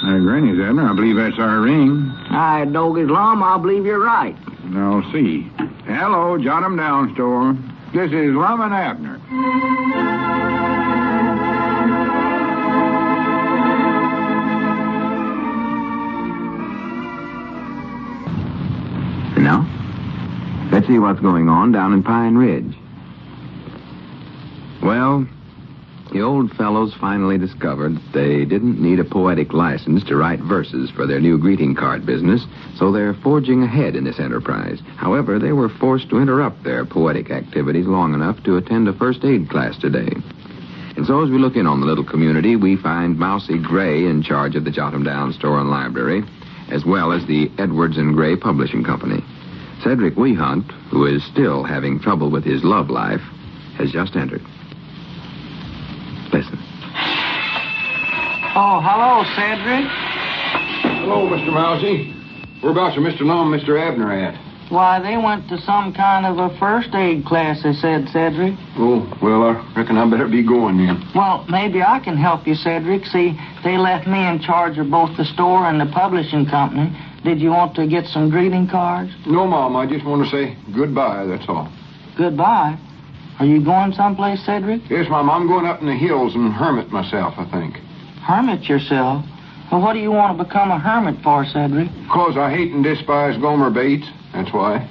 Granny's, Abner. I believe that's our ring. Aye, doggies, Lum, I believe you're right. I'll see. Hello, jot 'em down, store. This is Lum and Abner. And now, let's see what's going on down in Pine Ridge. Well, The old fellows finally discovered that they didn't need a poetic license to write verses for their new greeting card business, so they're forging ahead in this enterprise. However, they were forced to interrupt their poetic activities long enough to attend a first aid class today. And so as we look in on the little community, we find Mousey Gray in charge of the Jot-'em Down store and library, as well as the Edwards and Gray Publishing Company. Cedric Wehunt, who is still having trouble with his love life, has just entered. Listen. Oh, hello, Cedric. Hello, Mr. Mousey. Whereabouts are Mr. Lum and Mr. Abner at? Why, they went to some kind of a first aid class, they said, Cedric. Oh, well, I reckon I better be going then. Well, maybe I can help you, Cedric. See, they left me in charge of both the store and the publishing company. Did you want to get some greeting cards? No, Mom, I just want to say goodbye, that's all. Goodbye? Are you going someplace, Cedric? Yes, Mom, I'm going up in the hills and hermit myself, I think. Hermit yourself? Well, what do you want to become a hermit for, Cedric? Because I hate and despise Gomer Bates, that's why.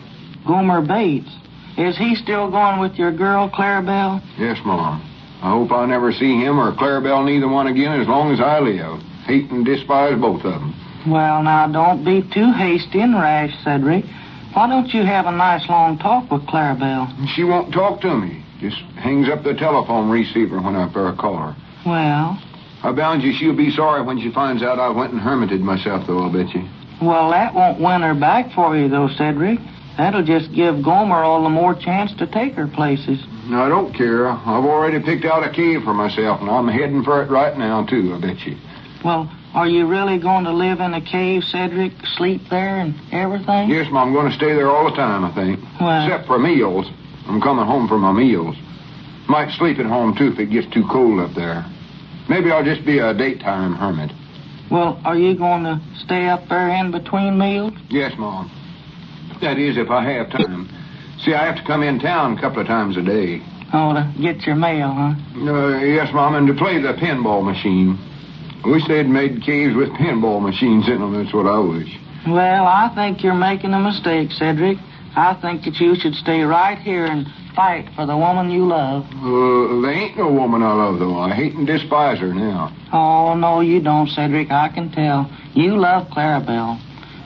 Gomer Bates? Is he still going with your girl, Clarabelle? Yes, Mom. I hope I never see him or Clarabelle neither one again as long as I live. Hate and despise both of them. Well, now, don't be too hasty and rash, Cedric. Why don't you have a nice long talk with Clarabelle? She won't talk to me. Just hangs up the telephone receiver when I first call her. Well? I bound you she'll be sorry when she finds out I went and hermited myself, though, I'll bet you. Well, that won't win her back for you, though, Cedric. That'll just give Gomer all the more chance to take her places. No, I don't care. I've already picked out a cave for myself, and I'm heading for it right now, too, I bet you. Well, are you really going to live in a cave, Cedric? Sleep there and everything? Yes, Mom, I'm going to stay there all the time, I think. Well, except for meals. I'm coming home for my meals. Might sleep at home, too, if it gets too cold up there. Maybe I'll just be a daytime hermit. Well, are you going to stay up there in between meals? Yes, Mom. That is, if I have time. See, I have to come in town a couple of times a day. Oh, to get your mail, huh? Yes, Mom, and to play the pinball machine. I wish they'd made caves with pinball machines in them. That's what I wish. Well, I think you're making a mistake, Cedric. I think that you should stay right here and fight for the woman you love. There ain't no woman I love, though. I hate and despise her now. Oh, no, you don't, Cedric. I can tell. You love Clarabelle.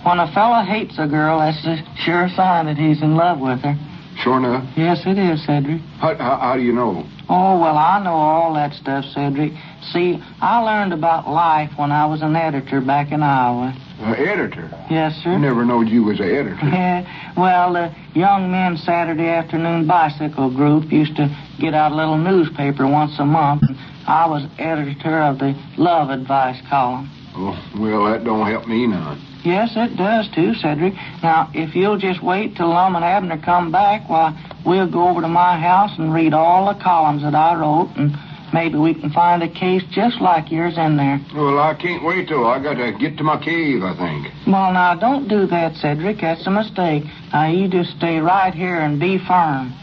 When a fella hates a girl, that's a sure sign that he's in love with her. Sure enough? Yes, it is, Cedric. How do you know? Oh, well, I know all that stuff, Cedric. See, I learned about life when I was an editor back in Iowa. Editor? Yes, sir. I never knowed you was an editor. Well, the Young Men's Saturday Afternoon Bicycle Group used to get out a little newspaper once a month. I was editor of the Love Advice column. Oh, well, that don't help me none. Yes, it does, too, Cedric. Now, if you'll just wait till Lum and Abner come back, why, we'll go over to my house and read all the columns that I wrote, and maybe we can find a case just like yours in there. Well, I can't wait till I got to get to my cave, I think. Well, now, don't do that, Cedric. That's a mistake. Now, you just stay right here and be firm.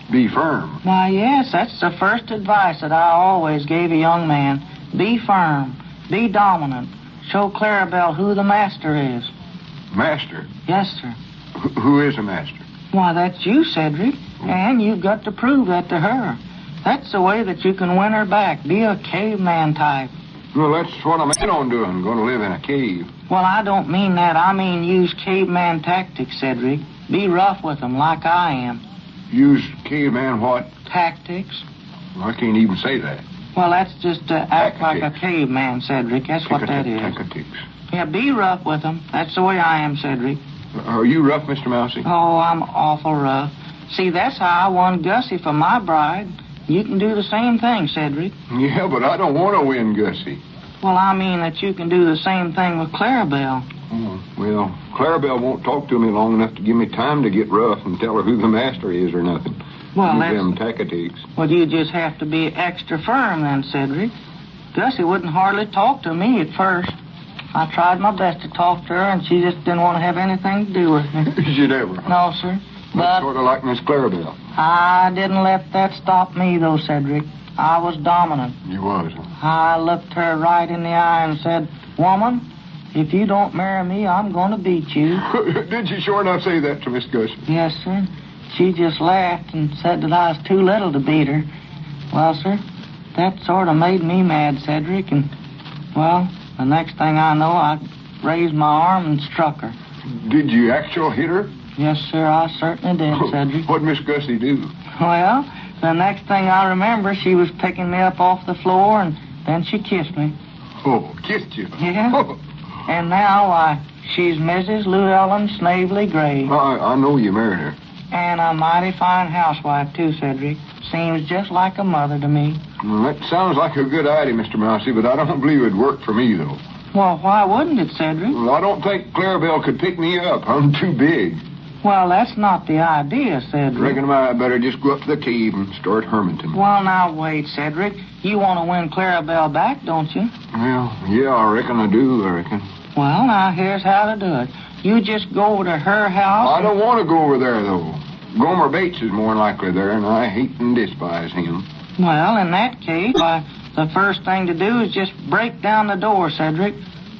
Be firm? Why, yes, that's the first advice that I always gave a young man. Be firm. Be dominant. Show Clarabelle who the master is. Master? Yes, sir. Who is a master? Why, that's you, Cedric. And you've got to prove that to her. That's the way that you can win her back. Be a caveman type. Well, that's what I'm in on doing, going to live in a cave. Well, I don't mean that. I mean use caveman tactics, Cedric. Be rough with them like I am. Use caveman what? Tactics. Well, I can't even say that. Well, that's just to act like a caveman, Cedric. That's what that is. Tactics. Yeah, be rough with them. That's the way I am, Cedric. Are you rough, Mr. Mousey? Oh, I'm awful rough. See, that's how I won Gussie for my bride. You can do the same thing, Cedric. Yeah, but I don't want to win Gussie. Well, I mean that you can do the same thing with Clarabelle. Oh, well, Clarabelle won't talk to me long enough to give me time to get rough and tell her who the master is or nothing. Well, that's... them tactics. Well, you just have to be extra firm then, Cedric. Gussie wouldn't hardly talk to me at first. I tried my best to talk to her, and she just didn't want to have anything to do with me. She never? No, sir. But sort of like Miss Clarabelle. I didn't let that stop me, though, Cedric. I was dominant. You was? I looked her right in the eye and said, "Woman, if you don't marry me, I'm going to beat you." Did you sure enough say that to Miss Gussie? Yes, sir. She just laughed and said that I was too little to beat her. Well, sir, that sort of made me mad, Cedric, and, well, the next thing I know, I raised my arm and struck her. Did you actually hit her? Yes, sir, I certainly did, Cedric. What'd Miss Gussie do? Well, the next thing I remember, she was picking me up off the floor, and then she kissed me. Oh, kissed you? Yeah. And now, why, she's Mrs. Llewellyn Snavely Gray. I know you married her. And a mighty fine housewife, too, Cedric. Seems just like a mother to me. Well, that sounds like a good idea, Mr. Mousey, but I don't believe it'd work for me, though. Well, why wouldn't it, Cedric? Well, I don't think Clarabelle could pick me up. I'm too big. Well, that's not the idea, Cedric. Reckon I better just go up to the cave and start hermiting. Well, now, wait, Cedric. You want to win Clarabelle back, don't you? Well, yeah, I reckon I do, Well, now, here's how to do it. You just go over to her house. I don't want to go over there, though. Gomer Bates is more likely there, and I hate and despise him. Well, in that case, why, the first thing to do is just break down the door, Cedric.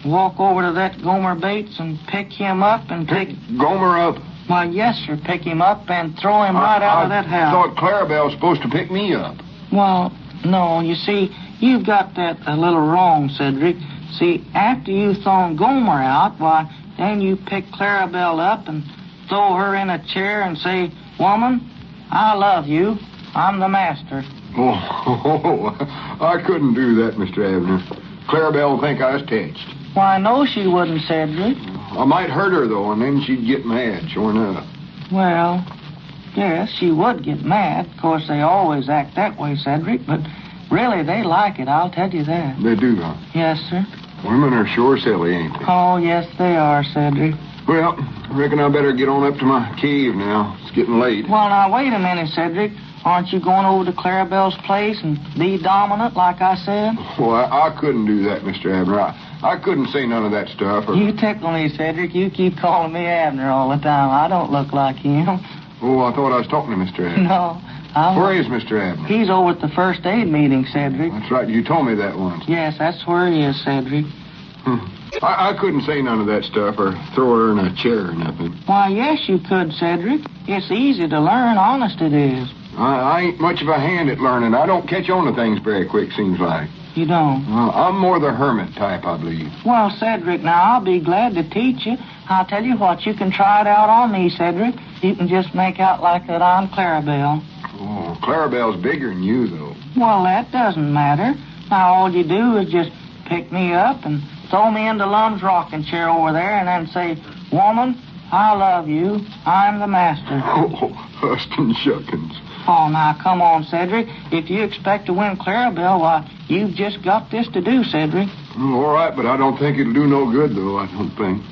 Walk over to that Gomer Bates and pick him up and Pick Gomer up? Why, yes, sir. Pick him up and throw him right out of that house. I thought Clarabelle was supposed to pick me up. Well, no, you see, you've got that a little wrong, Cedric. See, after you've thrown Gomer out, why, then you pick Clarabelle up and throw her in a chair and say, "Woman, I love you. I'm the master." Oh, I couldn't do that, Mr. Abner. Clarabelle will think I was touched. Why, no, she wouldn't, Cedric. I might hurt her, though, and then she'd get mad, sure enough. Well, yes, she would get mad. Of course, they always act that way, Cedric, but really, they like it, I'll tell you that. They do, huh? Yes, sir. Women are sure silly, ain't they? Oh, yes, they are, Cedric. Well, I reckon I better get on up to my cave now. It's getting late. Well, now, wait a minute, Cedric. Aren't you going over to Clarabelle's place and be dominant, like I said? Well, I couldn't do that, Mr. Abner. I couldn't say none of that stuff. You tickle me, Cedric. You keep calling me Abner all the time. I don't look like him. Oh, I thought I was talking to Mr. Abner. No. Where is Mr. Abner? He's over at the first aid meeting, Cedric. That's right. You told me that once. Yes, that's where he is, Cedric. I couldn't say none of that stuff or throw her in a chair or nothing. Why, yes, you could, Cedric. It's easy to learn, honest it is. I ain't much of a hand at learning. I don't catch on to things very quick, seems like. You don't? I'm more the hermit type, I believe. Well, Cedric, now, I'll be glad to teach you. I'll tell you what, you can try it out on me, Cedric. You can just make out like that I'm Clarabelle. Oh, Clarabelle's bigger than you, though. Well, that doesn't matter. Now, all you do is just pick me up and throw me into Lum's rocking chair over there and then say, "Woman, I love you. I'm the master." Oh, hustin' shuckins. Oh, now, come on, Cedric. If you expect to win Clarabelle, why, you've just got this to do, Cedric. Oh, all right, but I don't think it'll do no good, though, I don't think.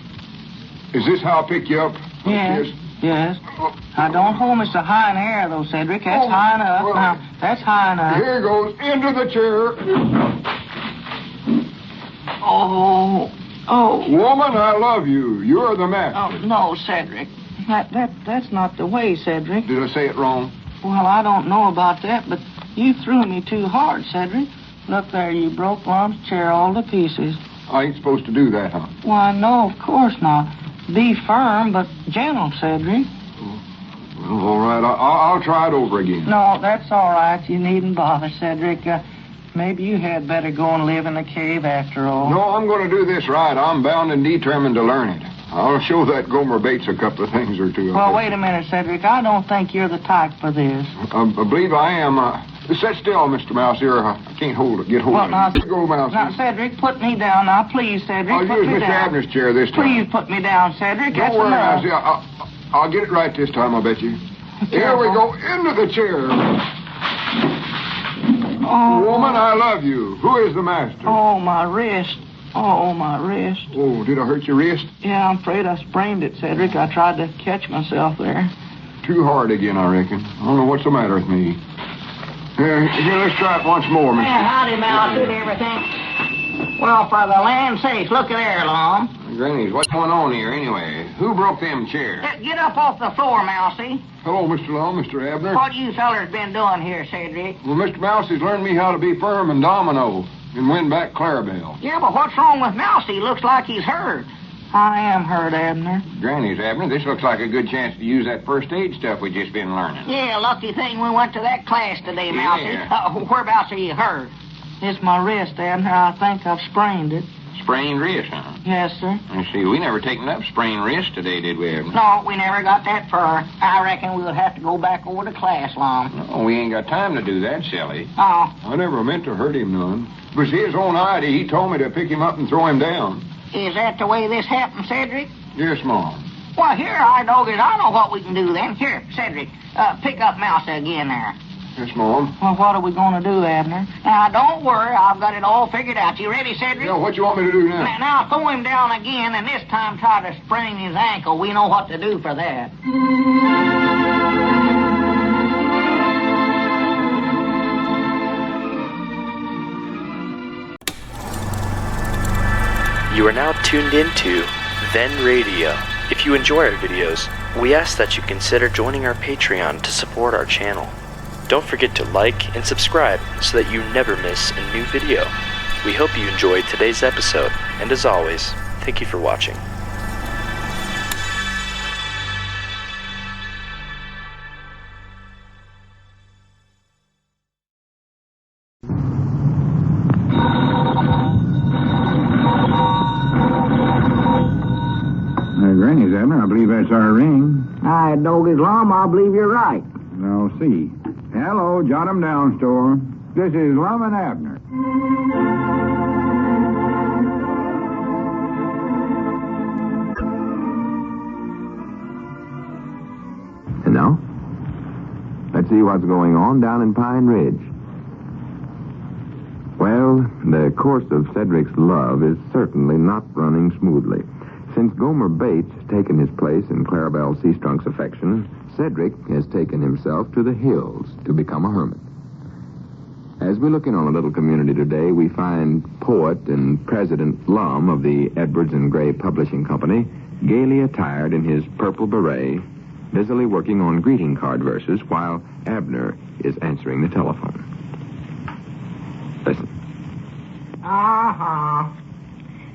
Is this how I pick you up? Yes. Yes. Now, don't hold me so high in the air, though, Cedric. That's high enough. Well, now, that's high enough. Here goes into the chair. Oh. Woman, I love you. You're the master. Oh, no, Cedric. That's not the way, Cedric. Did I say it wrong? Well, I don't know about that, but you threw me too hard, Cedric. Look there, you broke Lum's chair all to pieces. I ain't supposed to do that, huh? Why, no, of course not. Be firm, but gentle, Cedric. Well, all right. I'll try it over again. No, that's all right. You needn't bother, Cedric. Maybe you had better go and live in the cave after all. No, I'm going to do this right. I'm bound and determined to learn it. I'll show that Gomer Bates a couple of things or two. Well, wait a minute, Cedric. I don't think you're the type for this. I believe I am. Sit still, Mr. Mousey, or I can't hold it. Get hold of it. Here you go, Mousey. Now, Cedric, put me down. Now, please, Cedric, I'll use Mr. Abner's chair this time. Please put me down, Cedric. Don't worry, Mousey. I'll get it right this time, I bet you. Here we go, into the chair. Oh. Woman, I love you. Who is the master? Oh, my wrist. Oh, my wrist. Oh, did I hurt your wrist? Yeah, I'm afraid I sprained it, Cedric. I tried to catch myself there. Too hard again, I reckon. I don't know what's the matter with me. Here, let's try it once more, Mr. Howdy, Mouse, and everything. Well, for the land's sake, look at there, Lum. Grannies, what's going on here, anyway? Who broke them chairs? Get up off the floor, Mousey. Hello, Mr. Lum, Mr. Abner. What you fellers been doing here, Cedric? Well, Mr. Mousey's learned me how to be firm and domino and win back Clarabelle. Yeah, but what's wrong with Mousey? Looks like he's hurt. I am hurt, Abner. Granny's, Abner. This looks like a good chance to use that first aid stuff we just been learning. Yeah, lucky thing we went to that class today, Mousey. Yeah. Whereabouts are you hurt? It's my wrist, Abner. I think I've sprained it. Sprained wrist, huh? Yes, sir. I see. We never taken up sprained wrist today, did we, Abner? No, we never got that far. I reckon we'll have to go back over to class, Lum. No, we ain't got time to do that, silly. Oh. I never meant to hurt him none. It was his own idea. He told me to pick him up and throw him down. Is that the way this happened, Cedric? Yes, Mom. Well, here, doggies, I know what we can do then. Here, Cedric, pick up Mousey again there. Yes, Mom. Well, what are we going to do, Abner? Now, don't worry. I've got it all figured out. You ready, Cedric? Yeah, what you want me to do now? Now, throw him down again, and this time try to sprain his ankle. We know what to do for that. You are now tuned into Then Radio. If you enjoy our videos, we ask that you consider joining our Patreon to support our channel. Don't forget to like and subscribe so that you never miss a new video. We hope you enjoyed today's episode, and as always, thank you for watching. Granny's, Abner. I believe that's our ring. Aye, doggies, Lum, I believe you're right. I'll see. Hello, Jot 'em Down store. This is Lum and Abner. And now, let's see what's going on down in Pine Ridge. Well, the course of Cedric's love is certainly not running smoothly. Since Gomer Bates has taken his place in Clarabelle Seastrunk's affection, Cedric has taken himself to the hills to become a hermit. As we look in on a little community today, we find poet and President Lum of the Edwards and Gray Publishing Company, gaily attired in his purple beret, busily working on greeting card verses while Abner is answering the telephone. Listen. Uh-huh.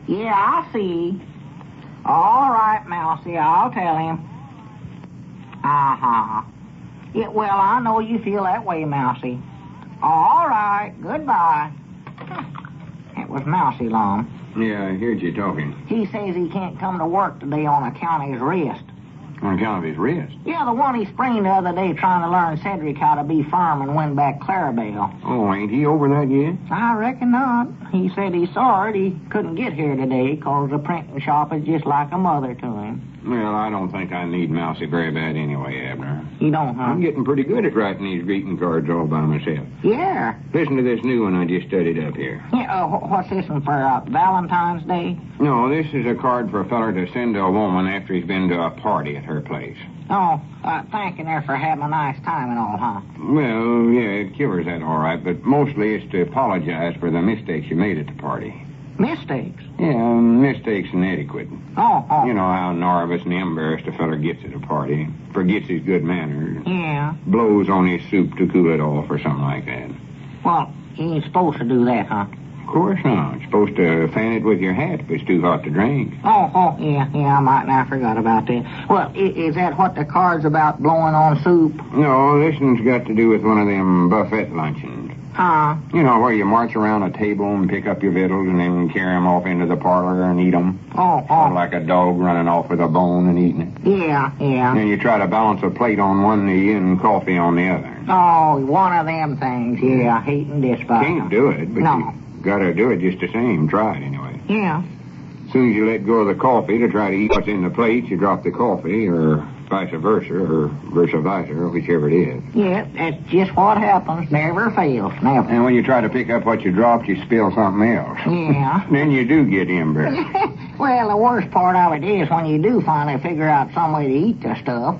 Yeah, I see. All right, Mousey, I'll tell him. Uh-huh. Yeah, well, I know you feel that way, Mousey. All right, goodbye. It was Mousey, Lum. Yeah, I heard you talking. He says he can't come to work today on account of his wrist. On account of his wrist? Yeah, the one he sprained the other day trying to learn Cedric how to be firm and win back Clarabelle. Oh, ain't he over that yet? I reckon not. He said he's sorry he couldn't get here today because the printing shop is just like a mother to him. Well, I don't think I need Mousey very bad anyway, Abner. You don't, huh? I'm getting pretty good at writing these greeting cards all by myself. Yeah. Listen to this new one I just studied up here. Yeah, what's this one for, Valentine's Day? No, this is a card for a feller to send to a woman after he's been to a party at her place. Oh, thanking her for having a nice time and all, huh? Well, yeah, it covers that all right, but mostly it's to apologize for the mistakes you made at the party. Mistakes? Yeah, mistakes and etiquette. Oh. You know how nervous and embarrassed a feller gets at a party. Forgets his good manners. Yeah. Blows on his soup to cool it off or something like that. Well, you ain't supposed to do that, huh? Of course not. You're supposed to fan it with your hat if it's too hot to drink. Oh, yeah, I might now forgot about that. Well, is that what the card's about, blowing on soup? No, this one's got to do with one of them buffet luncheons. Huh? You know, where you march around a table and pick up your victuals and then carry them off into the parlor and eat them. Oh. Sort of like a dog running off with a bone and eating it. Yeah. And you try to balance a plate on one knee and coffee on the other. Oh, one of them things. Yeah, I hate and despise. Can't do it, but no. You gotta do it just the same. Try it anyway. Yeah. As soon as you let go of the coffee to try to eat what's in the plate, you drop the coffee, or vice versa, or whichever it is. Yeah, that's just what happens. Never fails, never. And when you try to pick up what you dropped, you spill something else. Yeah. Then you do get embarrassed. Well, the worst part of it is when you do finally figure out some way to eat the stuff,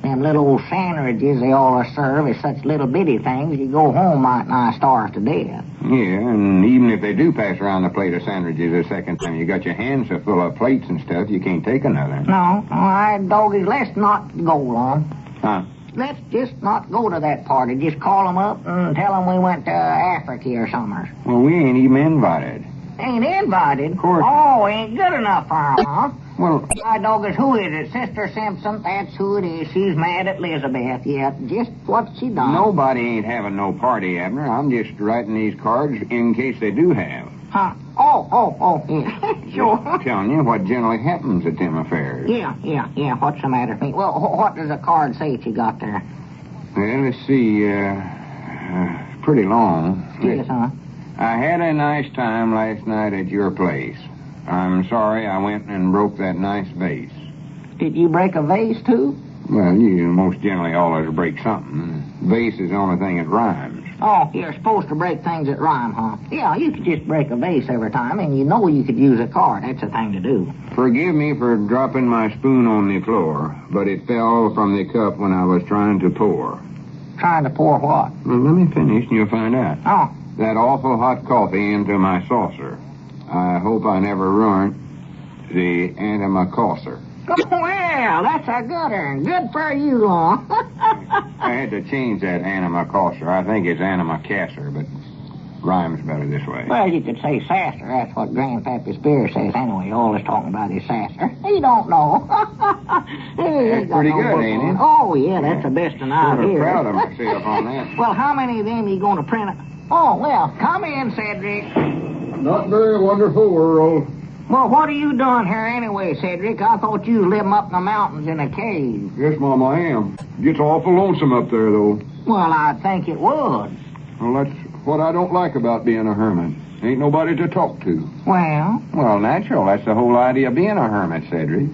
them little old sandwiches they all serve as such little bitty things, you go home might nigh starve to death. Yeah, and even if they do pass around the plate of sandwiches a second time, you got your hands so full of plates and stuff, you can't take another. No, all right, doggies, let's not go, Lum. Huh? Let's just not go to that party. Just call them up and tell them we went to Africa or somewhere. Well, we ain't even invited. Ain't invited? Of course. Oh, ain't good enough for 'em, huh? Well, My doggers, who is it? Sister Simpson, that's who it is. She's mad at Elizabeth. Yeah, just what she done. nobody ain't having no party, Abner. I'm just writing these cards in case they do have. Huh? Oh, yeah. Sure. Just telling you what generally happens at them affairs. Yeah. What's the matter with me? Well, what does the card say that you got there? Well, let's see. Pretty long. Yes, huh? I had a nice time last night at your place. I'm sorry I went and broke that nice vase. Did you break a vase, too? Well, you most generally always break something. Vase is the only thing that rhymes. Oh, you're supposed to break things that rhyme, huh? Yeah, you could just break a vase every time, and you know you could use a card. That's the thing to do. Forgive me for dropping my spoon on the floor, but it fell from the cup when I was trying to pour. Trying to pour what? Well, let me finish and you'll find out. Oh. That awful hot coffee into my saucer. I hope I never ruined the antimacassar. Well, that's a good one. Good for you, Lum. I had to change that antimacassar. I think it's antimacassar, but rhymes better this way. Well, you could say sasser. That's what Grandpappy Spear says anyway. All he's talking about is sasser. He don't know. That's pretty good, ain't it? Oh, yeah, that's the best one I've I'm heard. proud of myself on that. Well, how many of them are you going to print? Oh, well, come in, Cedric. Not very wonderful world. Well, what are you doing here anyway, Cedric? I thought you was living up in the mountains in a cave. Yes, Mom, I am. Gets awful lonesome up there, though. Well, I'd think it would. Well, that's what I don't like about being a hermit. Ain't nobody to talk to. Well, natural. That's the whole idea of being a hermit, Cedric.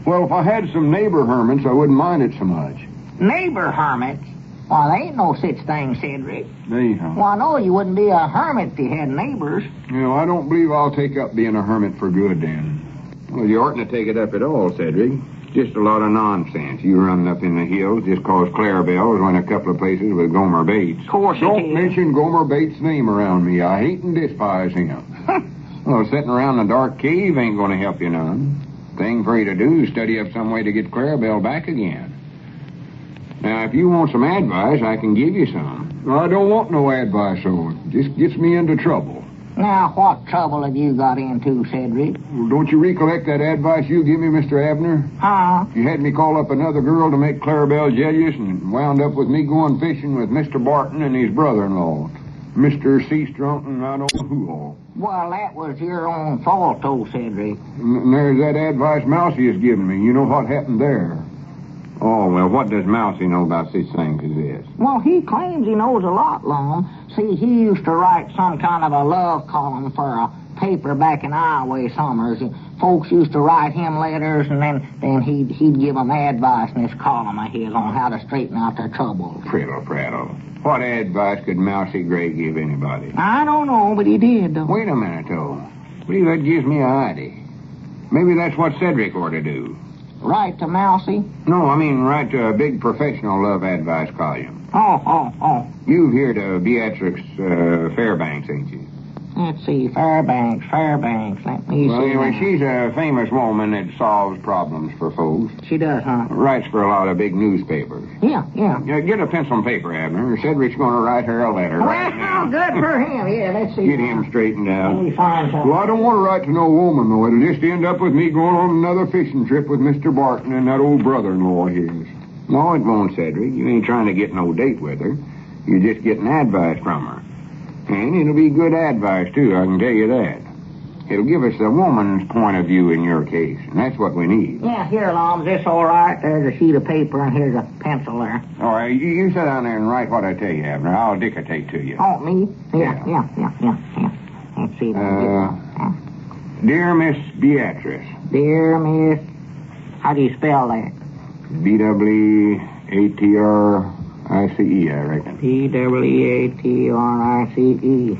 Well, if I had some neighbor hermits, I wouldn't mind it so much. Neighbor hermits? Well, there ain't no such thing, Cedric. There, huh? Well, I know you wouldn't be a hermit if you had neighbors. You know, I don't believe I'll take up being a hermit for good, then. Well, you oughtn't to take it up at all, Cedric. Just a lot of nonsense. You running up in the hills just 'cause Clarabelle was in a couple of places with Gomer Bates. Of course Don't mention Gomer Bates' name around me. I hate and despise him. Well, sitting around in a dark cave ain't going to help you none. Thing for you to do is study up some way to get Clarabelle back again. Now, if you want some advice, I can give you some. I don't want no advice, so it just gets me into trouble. Now, what trouble have you got into, Cedric? Well, don't you recollect that advice you gave me, Mr. Abner? Huh? You had me call up another girl to make Clarabelle jealous and wound up with me going fishing with Mr. Barton and his brother-in-law, Mr. Seastrunk, and I don't know who all. Well, that was your own fault, though, Cedric. And there's that advice Mousey has given me. You know what happened there. Oh, well, what does Mousey know about such things as this? Well, he claims he knows a lot, Lum. See, he used to write some kind of a love column for a paper back in Iowa summers. Folks used to write him letters, and then he'd give them advice in this column of his on how to straighten out their troubles. Prattle. What advice could Mousey Gray give anybody? I don't know, but he did, though. Wait a minute, though. Believe that gives me an idea. Maybe that's what Cedric ought to do. Write to Mousey? No, I mean write to a big professional love advice column. Oh. You've heard of Beatrix Fairbanks, ain't you? Let's see, Fairbanks. Let me Well, see. anyway, she's a famous woman that solves problems for folks. She does, huh? Writes for a lot of big newspapers. Yeah. Get a pencil and paper, Abner. Cedric's going to write her a letter right now. Well, good for him. Yeah, let's see. Get him straightened out. Let me find something. Well, I don't want to write to no woman, though. It'll just end up with me going on another fishing trip with Mr. Barton and that old brother-in-law of his. No, it won't, Cedric. You ain't trying to get no date with her. You're just getting advice from her. And it'll be good advice, too, I can tell you that. It'll give us the woman's point of view in your case, and that's what we need. Yeah, here, Lum. Is this all right? There's a sheet of paper, and here's a pencil there. All right, you sit down there and write what I tell you, Abner. I'll dictate to you. Oh, me? Yeah. Let's see. Dear Miss Beatrice. Dear Miss... How do you spell that? B-W-A-T-R-I-C-E, I reckon. B-W-A-T-R-I-C-E.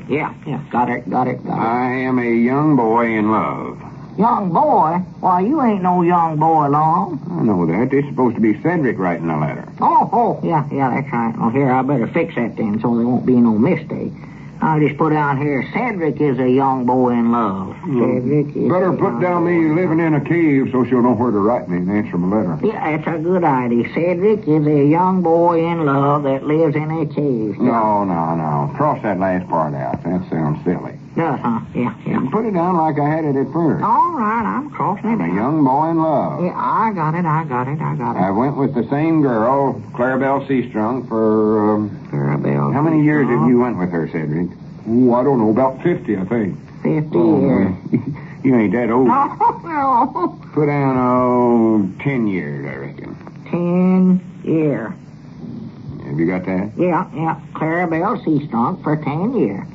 Yeah, got it. I am a young boy in love. Young boy? Why, you ain't no young boy, Lum. I know that. It's supposed to be Cedric writing the letter. Oh, yeah, that's right. Well, here, I better fix that then so there won't be no mistake. I'll just put down here, Cedric is a young boy in love. Cedric is Better put down me living in a cave so she'll know where to write me and answer my letter. Yeah, that's a good idea. Cedric is a young boy in love that lives in a cave. No. Cross that last part out. That sounds silly. Does, huh? Yeah, yeah. Put it down like I had it at first. All right, I'm crossing it I'm a down. young boy in love. Yeah, I got it. I went with the same girl, Clarabelle Seastrunk, for, Clarabelle. how many years have you went with her, Cedric? Oh, I don't know, about 50, I think. 50 years. You ain't that old. No. Put down, 10 years, I reckon. 10 years. Have you got that? Yeah. Clarabelle Seastrunk for 10 years.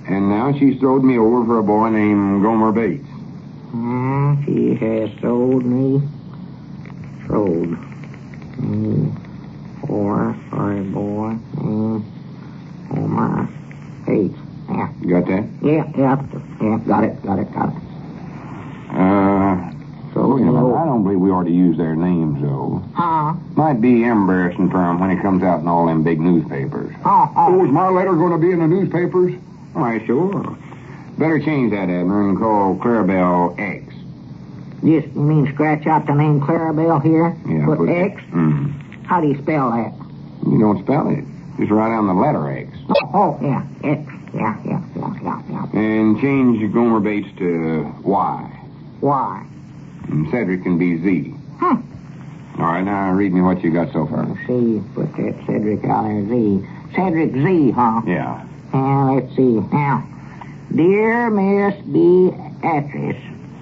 And now she's throwed me over for a boy named Gomer Bates. She has sold me for a boy named Gomer Bates. Yeah. You got that? Yeah, got it. I don't believe we ought to use their names, though. Might be embarrassing for them when it comes out in all them big newspapers. Oh, is my letter going to be in the newspapers? Why, sure. Better change that, Abner, and call Clarabelle X. You mean scratch out the name Clarabelle here? Yeah, Put put X? How do you spell that? You don't spell it. Just write down the letter X. Yeah, X. Yeah. And change Gomer Bates to Y. Y. And Cedric can be Z. All right, now read me what you got so far. Let's see, put that Cedric out there, Z. Cedric Z, huh? Yeah. And let's see. Now, dear Miss Beatrice,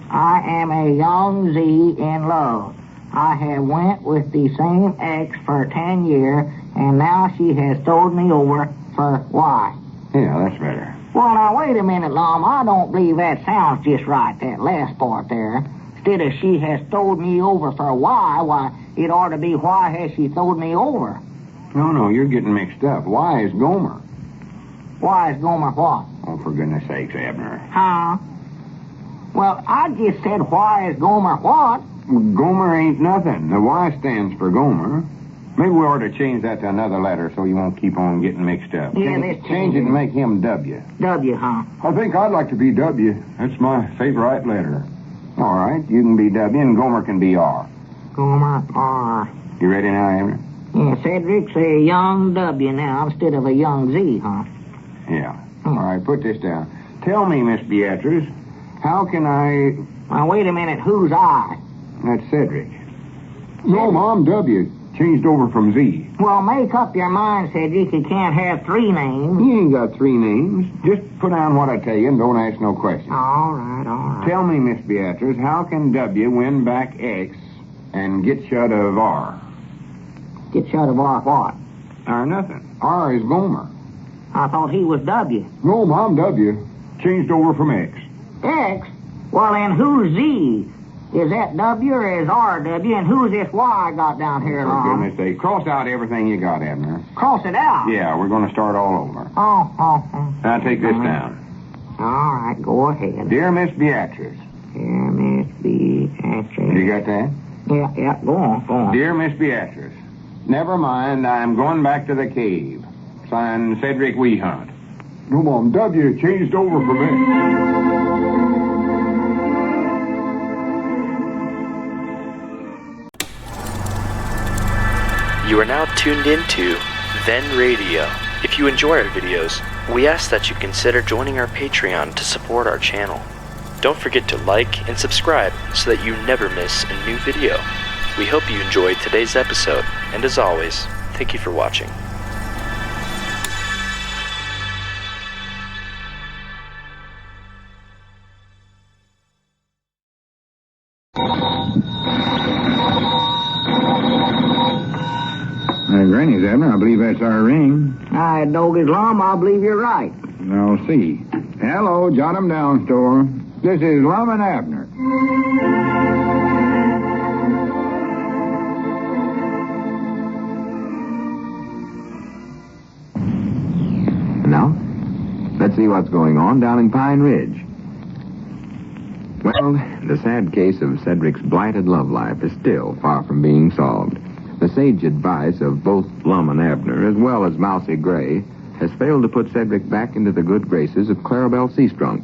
I am a young Z in love. I have went with the same X for 10 years, and now she has sold me over for Y. Yeah, that's better. Well, now, wait a minute, Lum. I don't believe that sounds just right, that last part there. Instead of she has sold me over for Y, why, it ought to be why has she sold me over? No, you're getting mixed up. Y is Gomer. Why is Gomer what? Oh, for goodness sakes, Abner. Huh? Well, I just said why is Gomer what? Gomer ain't nothing. The Y stands for Gomer. Maybe we ought to change that to another letter so you won't keep on getting mixed up. Yeah, let's change it and make him W. W, huh? I think I'd like to be W. That's my favorite letter. All right, you can be W and Gomer can be R. Gomer R. You ready now, Abner? Yeah, Cedric's a young W now instead of a young Z, huh? Yeah. All right, put this down. Tell me, Miss Beatrice, how can I... Now, wait a minute, who's I? That's Cedric. No, Mom, W. Changed over from Z. Well, make up your mind, Cedric. You can't have 3 names. You ain't got 3 names. Just put down what I tell you and don't ask no questions. All right. Tell me, Miss Beatrice, how can W win back X and get shut of R? Get shut of R what? R nothing. R is Gomer. I thought he was W. No, Mom, W. Changed over from X. X? Well, then who's Z? Is that W or is R W? And who's this Y I got down here, For Lum? goodness sake, cross out everything you got, Abner. Cross it out? Yeah, we're going to start all over. Oh. Now take this down. All right, go ahead. Dear Miss Beatrice. Dear Miss Beatrice. You got that? Yeah, go on. Dear Miss Beatrice, never mind, I'm going back to the cave. Signed, Cedric Weehunt. No, Mom, W. Changed over from X. You are now tuned into Then Radio. If you enjoy our videos, we ask that you consider joining our Patreon to support our channel. Don't forget to like and subscribe so that you never miss a new video. We hope you enjoyed today's episode, and as always, thank you for watching. Granny's, Abner. I believe that's our ring. I dog his Lum. I believe you're right. I'll see. Hello, jot 'em down, store. This is Lum and Abner. Now, let's see what's going on down in Pine Ridge. Well, the sad case of Cedric's blighted love life is still far from being solved. The sage advice of both Lum and Abner, as well as Mousey Gray, has failed to put Cedric back into the good graces of Clarabelle Seastrunk,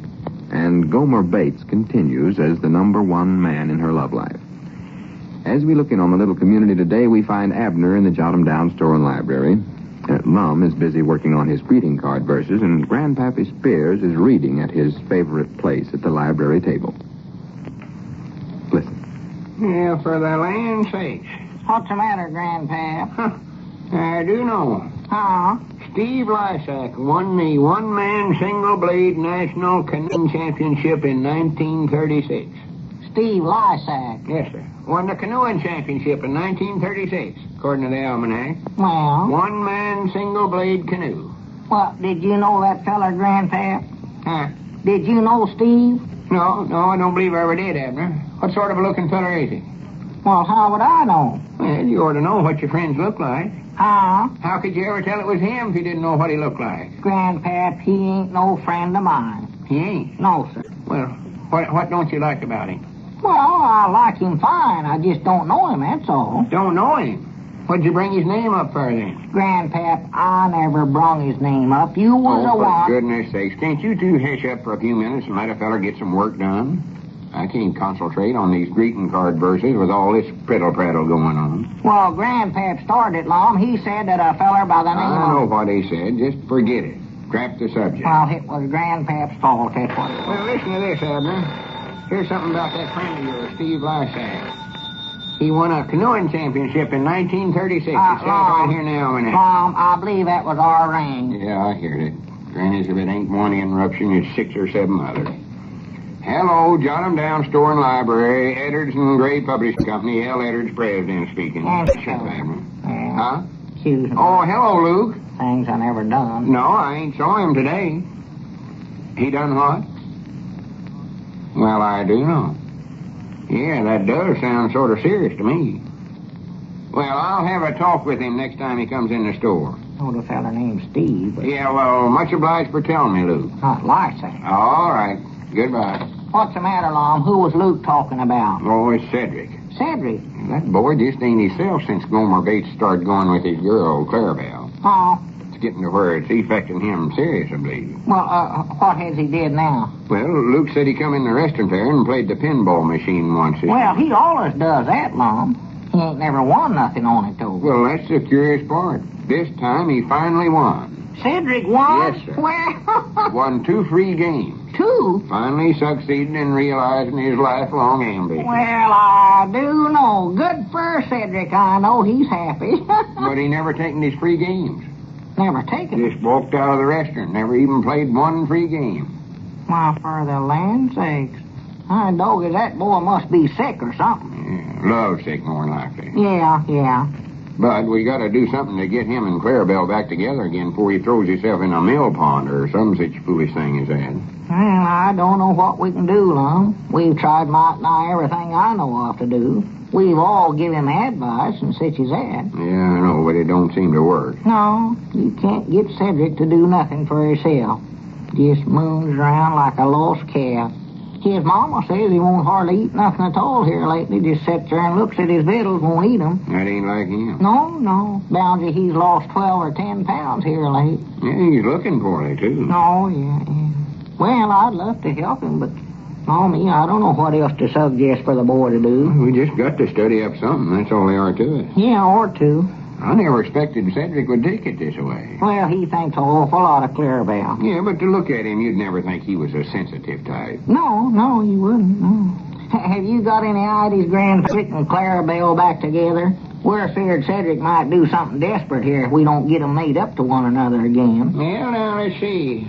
and Gomer Bates continues as the #1 man in her love life. As we look in on the little community today, we find Abner in the Jot 'em Down store and library. Lum is busy working on his greeting card verses, and Grandpappy Spears is reading at his favorite place at the library table. Listen. Yeah, for the land's sakes. What's the matter, Grandpap? I do know. Huh? Steve Lysack won the one-man single-blade national canoeing championship in 1936. Steve Lysack? Yes, sir. Won the canoeing championship in 1936, according to the almanac. Well? One-man single-blade canoe. Well, did you know that feller, Grandpap? Huh? Did you know Steve? No, I don't believe I ever did, Abner. What sort of a looking feller is he? Well, how would I know? Well, you ought to know what your friends look like. Huh? How could you ever tell it was him if you didn't know what he looked like? Grandpap, he ain't no friend of mine. He ain't? No, sir. Well, what don't you like about him? Well, I like him fine. I just don't know him, that's all. Don't know him? What'd you bring his name up for then? Grandpap, I never brung his name up. You was the one. For goodness sakes, can't you two hush up for a few minutes and let a feller get some work done? I can't concentrate on these greeting card verses with all this prattle going on. Well, Grandpap started, Lum. He said that a feller by the name of... I know what he said. Just forget it. Drop the subject. Well, it was Grandpap's fault, that's what it was. Well, listen to this, Abner. Here's something about that friend of yours, Steve Lysack. He won a canoeing championship in 1936. It says right here now. Lum, I believe that was our ring. Yeah, I heard it. Granny, if it ain't one interruption, it's 6 or 7 others. Hello, jot 'em down, store and library, Eddards and Gray Publishing Company, L. Eddards, President speaking. Shut up, Abner. Huh? Excuse me. Oh, hello, Luke. Things I never done. No, I ain't saw him today. He done what? Well, I do know. Yeah, that does sound sort of serious to me. Well, I'll have a talk with him next time he comes in the store. Oh, the fella named Steve. But... Yeah, well, much obliged for telling me, Luke. Not Lysack. All right. Goodbye. What's the matter, Lum? Who was Luke talking about? Oh, it's Cedric. Cedric? That boy just ain't himself since Gomer Bates started going with his girl, Clarabelle. Oh. It's getting to where it's affecting him serious, I believe. Well, what has he did now? Well, Luke said he come in the restaurant there and played the pinball machine once. Well, he always does that, Lum. He ain't never won nothing on it, though. Well, that's the curious part. This time he finally won. Cedric won? Yes, sir. Well... Won 2 free games. 2? Finally succeeded in realizing his lifelong ambition. Well, I do know. Good for Cedric. I know he's happy. But he never taken his free games. Never taken? Just walked out of the restaurant. Never even played one free game. Why, for the land's sakes. I doggy, that boy must be sick or something. Yeah, love sick, more than likely. Yeah. But we got to do something to get him and Clarabelle back together again before he throws himself in a mill pond or some such foolish thing as that. Well, I don't know what we can do, Lum. We've tried might nigh everything I know of to do. We've all given him advice and such as that. Yeah, I know, but it don't seem to work. No, you can't get Cedric to do nothing for himself. Just moons around like a lost calf. His mama says he won't hardly eat nothing at all here lately. Just sits there and looks at his victuals, won't eat them. That ain't like him. No. Bound you he's lost 12 or 10 pounds here late. Yeah, he's looking poorly, too. Oh, yeah. Well, I'd love to help him, but, me, I don't know what else to suggest for the boy to do. We just got to study up something. That's all there are to it. Yeah, or two. I never expected Cedric would take it this way. Well, he thinks an awful lot of Clarabelle. Yeah, but to look at him, you'd never think he was a sensitive type. No, you wouldn't, no. Have you got any ideas, Cedric and Clarabelle back together? We're afraid Cedric might do something desperate here if we don't get them made up to one another again. Well, now, let's see.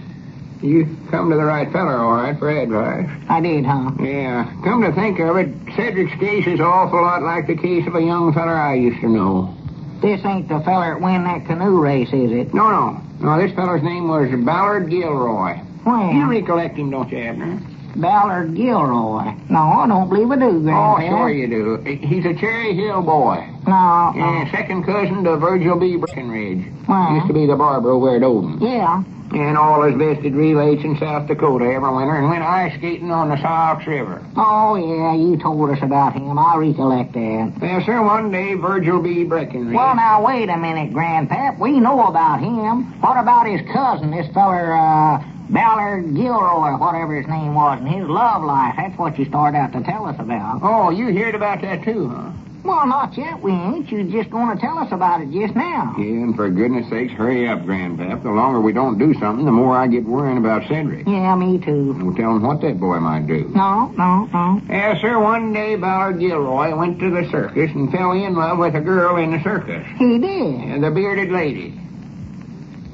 You come to the right feller, all right, for advice. I did, huh? Yeah. Come to think of it, Cedric's case is an awful lot like the case of a young feller I used to know. This ain't the feller that won that canoe race, is it? No, this feller's name was Ballard Gilroy. Well, you recollect him, don't you, Abner? Ballard Gilroy? No, I don't believe I do, Grandpa. Oh, sure you do. He's a Cherry Hill boy. No. Yeah, second cousin to Virgil B. Breckenridge. Well, used to be the barber over at Odin. Yeah. And all his vested relates in South Dakota every winter and went ice skating on the Sioux River. Oh, yeah, you told us about him. I recollect that. Well, sir, one day Virgil B. Breckenridge... Well, now, wait a minute, Grandpap. We know about him. What about his cousin, this feller, Ballard Gilroy, or whatever his name was, and his love life? That's what you started out to tell us about. Oh, you heard about that too, huh? Well, not yet, we ain't. You just going to tell us about it just now. Yeah, and for goodness sakes, hurry up, Grandpap. The longer we don't do something, the more I get worrying about Cedric. Yeah, me too. We'll tell him what that boy might do. No. Yes, sir, one day Ballard Gilroy went to the circus and fell in love with a girl in the circus. He did. The bearded lady.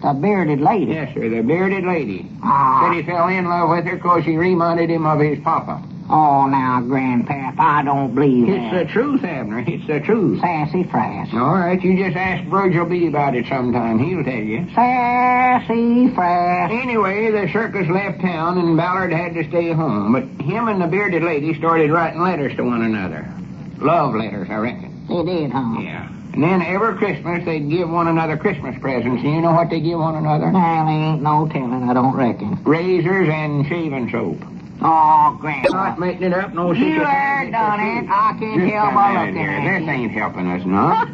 The bearded lady? Yes, sir, the bearded lady. Ah. Said he fell in love with her because she reminded him of his papa. Oh, now, Grandpap, I don't believe It's that. the truth, Abner. It's the truth. Sassy Frass. All right, you just ask Virgil B about it sometime. He'll tell you. Sassy Frass. Anyway, the circus left town and Ballard had to stay home. But him and the bearded lady started writing letters to one another. Love letters, I reckon. They did, huh? Yeah. And then every Christmas they'd give one another Christmas presents. And you know what they give one another? Well, ain't no telling, I don't reckon. Razors and shaving soap. Oh, Grandpa. Not making it up, no You secret. are done it. I can Just tell a by minute looking here. at This you. ain't helping us none.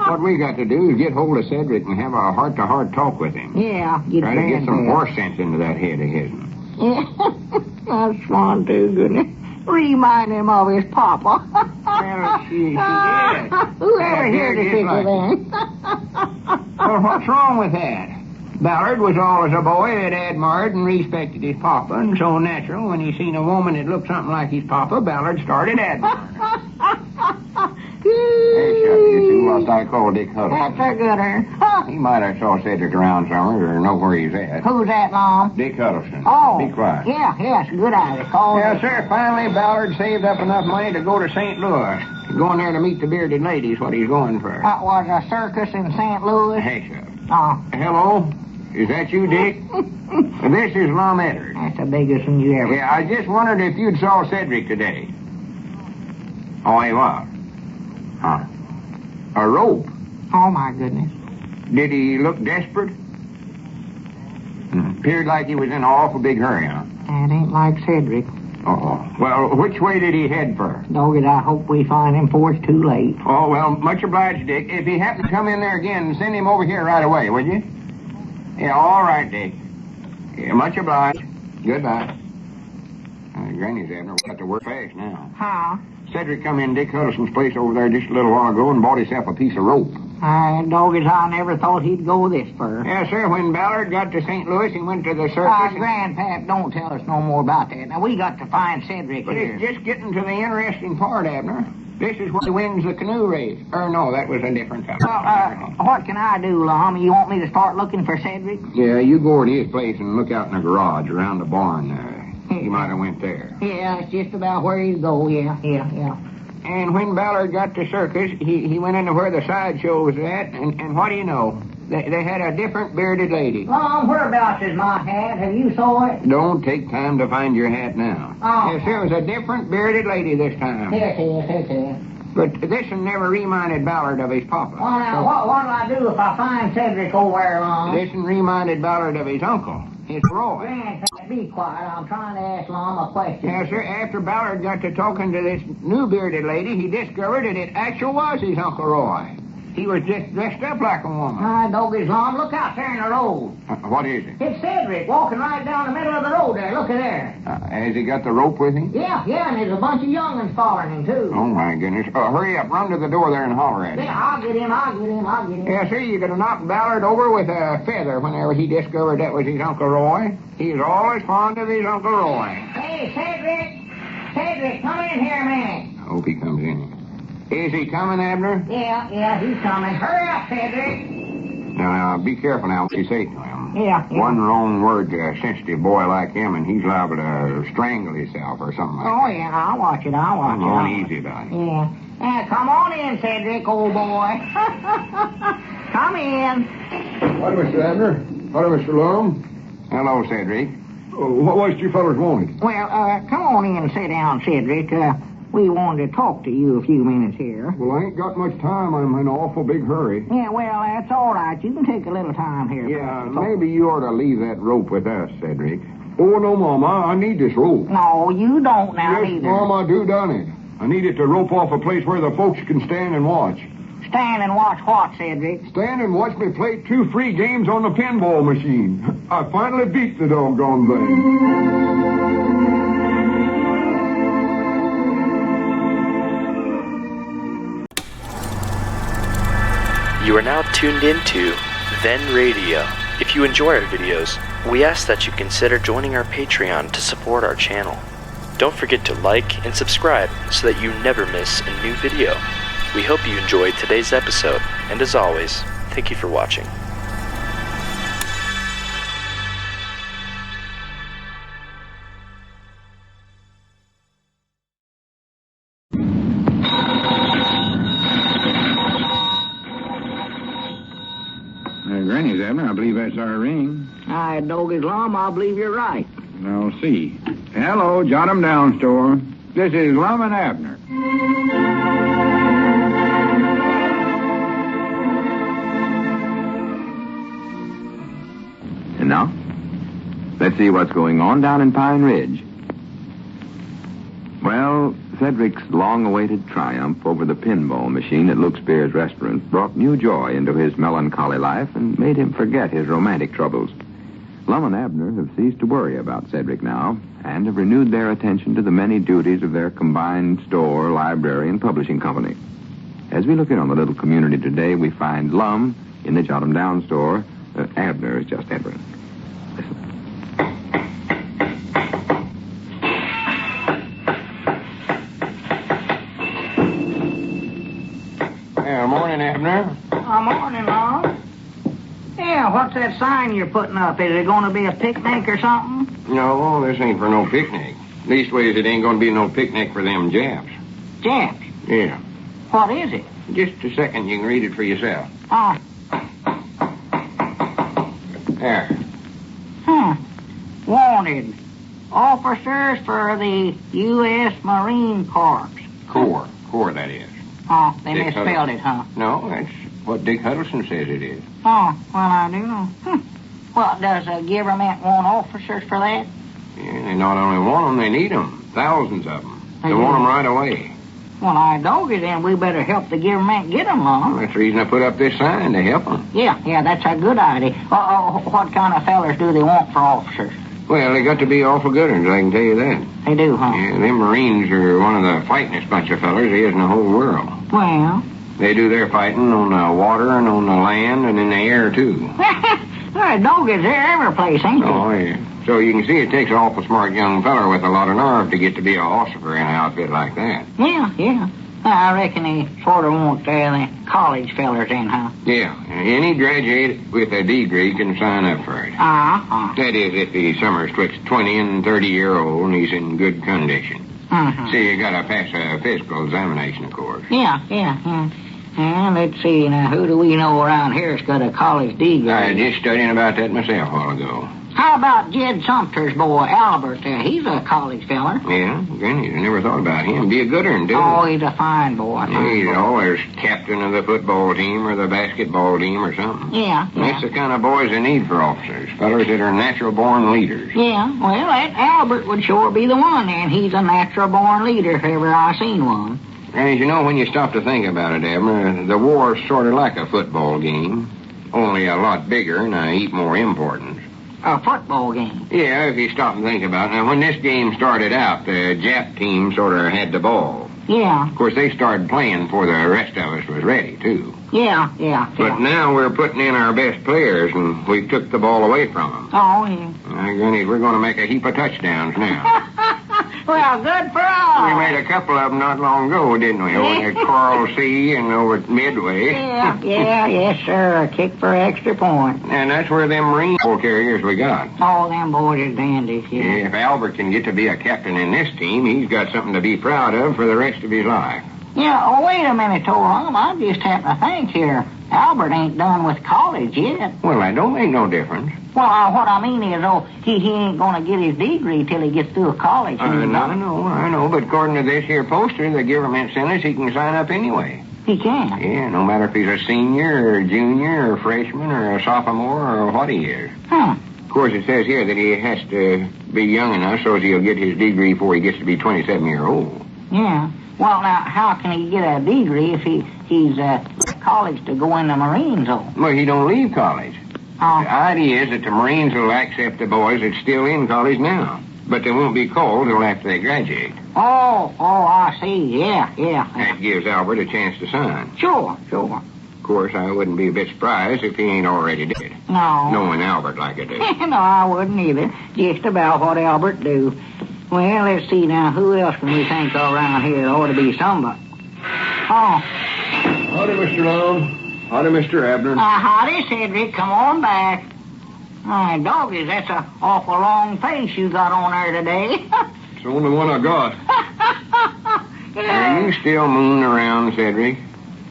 What we got to do is get hold of Cedric and have a heart-to-heart talk with him. Yeah, you Try to get some did. horse sense into that head of his. Yeah, that's fun too, goodness. Remind him of his papa. Well, she did. Whoever heard of just it like then? Well, what's wrong with that? Ballard was always a boy that admired and respected his papa, and so natural, when he seen a woman that looked something like his papa, Ballard started admiring her. Hey, Chuck, you two lost I call Dick That's Huddleston. a gooder. He might have saw Cedric around somewhere or know where he's at. Who's that, Mom? Dick Huddleston. Oh. Be quiet. Yeah, yes, good idea. Call Well, sir, finally Ballard saved up enough money to go to St. Louis. Going there to meet the bearded lady is what he's going for. That was a circus in St. Louis. Hey, Chuck. Oh, Hello? Is that you, Dick? This is Lum Eddards. that's the biggest one you ever... Yeah, I just wondered if you'd saw Cedric today. Oh, he was. Huh. A rope? Oh, my goodness. Did he look desperate? Appeared like he was in an awful big hurry, huh? That ain't like Cedric. Oh. Well, which way did he head for? Doggy, I hope we find him before it's too late. Oh, well, much obliged, Dick. If he happened to come in there again, send him over here right away, will you? Yeah, all right, Dick. Yeah, much obliged. Goodbye. Granny's Abner got to work fast now. Huh? Cedric come in Dick Huddleston's place over there just a little while ago and bought himself a piece of rope. Doggies, I never thought he'd go this far. Yes, sir, when Ballard got to St. Louis, he went to the circus. and- Grandpap, don't tell us no more about that. Now, we got to find Cedric But here. it's just getting to the interesting part, Abner. This is where he wins the canoe race. Or no, that was a different fellow. What can I do, Lum? You want me to start looking for Cedric? Yeah, you go over to his place and look out in the garage around the barn there. He might have went there. Yeah, it's just about where he'd go, yeah. And when Ballard got to circus, he went into where the sideshow was at, and what do you know? They had a different bearded lady. Lum, whereabouts is my hat? Have you saw it? Don't take time to find your hat now. Oh. Yes, there was a different bearded lady this time. Here it is. But this one never reminded Ballard of his papa. Well, now, what'll I do if I find Cedric over there, Lum? This one reminded Ballard of his uncle, his Roy. Grandpap, be quiet. I'm trying to ask Lum a question. Yes, sir. After Ballard got to talking to this new bearded lady, he discovered that it actually was his Uncle Roy. He was just dressed up like a woman. Doggies, Lum, look out there in the road. What is it? It's Cedric walking right down the middle of the road there. Look at there. Has he got the rope with him? Yeah, and there's a bunch of young'uns following him, too. Oh, my goodness. Hurry up. Run to the door there and holler at him. Yeah, I'll get him. Yes, sir, you could have knocked Ballard over with a feather whenever he discovered that was his Uncle Roy. He was always fond of his Uncle Roy. Hey, Cedric, come in here a minute. I hope he comes in. Is he coming, Abner? Yeah, he's coming. Hurry up, Cedric. Now, be careful now what you say to him. Yeah. One wrong word to a sensitive boy like him, and he's liable to strangle himself or something like that. Oh, yeah, I'll watch it. Come on, easy about it. Yeah. Come on in, Cedric, old boy. Come in. What, Mr. Abner? What, Mr. Lum? Hello, Cedric. What was it you fellas wanted? Well, come on in and sit down, Cedric. We wanted to talk to you a few minutes here. Well, I ain't got much time. I'm in an awful big hurry. Yeah, well, that's all right. You can take a little time here. Yeah, maybe you ought to leave that rope with us, Cedric. Oh, no, Mama. I need this rope. No, you don't now Yes, either. Mom, I do done it. I need it to rope off a place where the folks can stand and watch. Stand and watch what, Cedric? Stand and watch me play 2 free games on the pinball machine. I finally beat the doggone thing. You are now tuned into Then Radio. If you enjoy our videos, we ask that you consider joining our Patreon to support our channel. Don't forget to like and subscribe so that you never miss a new video. We hope you enjoyed today's episode, and as always, thank you for watching. Granny's, Abner. I believe that's our ring. I doggy's Lum, I believe you're right. I'll see. Hello, Jot 'em Down store. This is Lum and Abner. And now, let's see what's going on down in Pine Ridge. Well, Cedric's long-awaited triumph over the pinball machine at Luke Spear's restaurant brought new joy into his melancholy life and made him forget his romantic troubles. Lum and Abner have ceased to worry about Cedric now and have renewed their attention to the many duties of their combined store, library, and publishing company. As we look in on the little community today, we find Lum in the Jot 'em Down store. Abner is just entering. Listen. Morning, Abner. Morning, Lum. Yeah, what's that sign you're putting up? Is it going to be a picnic or something? No, this ain't for no picnic. Leastways, it ain't going to be no picnic for them Japs. Japs? Yeah. What is it? Just a second, you can read it for yourself. Oh. There. Wanted. Officers for the U.S. Marine Corps. Corps, that is. Oh, they Dick misspelled it, huh? No, that's what Dick Huddleston says it is. Oh, well, I do know. Well, does the government want officers for that? Yeah, they not only want them, they need them. Thousands of them. They do? want them right away. Well, I doggy then we better help the government get them, Lum. Well, that's the reason I put up this sign, to help them. Yeah, that's a good idea. What kind of fellers do they want for officers? Well, they got to be awful good ones, I can tell you that. They do, huh? Yeah, them Marines are one of the fightingest bunch of fellers there is in the whole world. Well? They do their fighting on the water and on the land and in the air, too. Well, doggies, they're every place, ain't they? Oh, yeah. So you can see it takes an awful smart young feller with a lot of nerve to get to be a officer in an outfit like that. Yeah. I reckon they sort of want the college fellers in, huh? Yeah. Any graduate with a degree can sign up for it. That is, if the summer's twixt 20 and 30-year-old and he's in good condition. See, you gotta pass a physical examination, of course. Yeah. And let's see, now, who do we know around here that's got a college degree? I was just studying about that myself a while ago. How about Jed Sumter's boy, Albert? He's a college feller. Yeah, Granny, I never thought about him. Be a good one, too. Oh, he's a fine boy. He's always captain of the football team or the basketball team or something. Yeah. That's the kind of boys they need for officers. Fellers that are natural-born leaders. Yeah, well, that Albert would sure be the one, and he's a natural-born leader if ever I seen one. And you know, when you stop to think about it, Abner, the war's sort of like a football game, only a lot bigger and a heap more important. A football game? Yeah, if you stop and think about it. Now, when this game started out, the Jap team sort of had the ball. Yeah. Of course, they started playing before the rest of us was ready, too. Yeah. But now we're putting in our best players, and we took the ball away from them. Oh, yeah. Granny, we're going to make a heap of touchdowns now. Well, good for all. We made a couple of them not long ago, didn't we? Over at Coral Sea and over at Midway. Yeah, yes, sir. A kick for extra point. And that's where them Marine carriers we got. Oh, them boys are dandies, yeah. If Albert can get to be a captain in this team, he's got something to be proud of for the rest of his life. Yeah, wait a minute, Lum. I just happened to think here. Albert ain't done with college yet. Well, that don't make no difference. Well, what I mean is, he ain't gonna get his degree till he gets through college. I know, but according to this here poster, the government sent us, he can sign up anyway. He can? Yeah, no matter if he's a senior or a junior or a freshman or a sophomore or what he is. Huh. Of course, it says here that he has to be young enough so he'll get his degree before he gets to be 27-year-old. Yeah. Well, now, how can he get a degree if he's college to go in the Marines, though? Well, he don't leave college. The idea is that the Marines will accept the boys that's still in college now. But they won't be called till after they graduate. Oh, I see. Yeah. That gives Albert a chance to sign. Sure. Of course, I wouldn't be a bit surprised if he ain't already dead. No. Knowing Albert like I do. No, I wouldn't either. Just about what Albert do. Well, let's see now. Who else can we think of around here? There ought to be somebody. Oh. Howdy, Mr. Lum. Howdy, Mr. Abner. Howdy, Cedric. Come on back. My doggies, that's an awful long face you got on there today. It's the only one I got. Are you still mooning around, Cedric?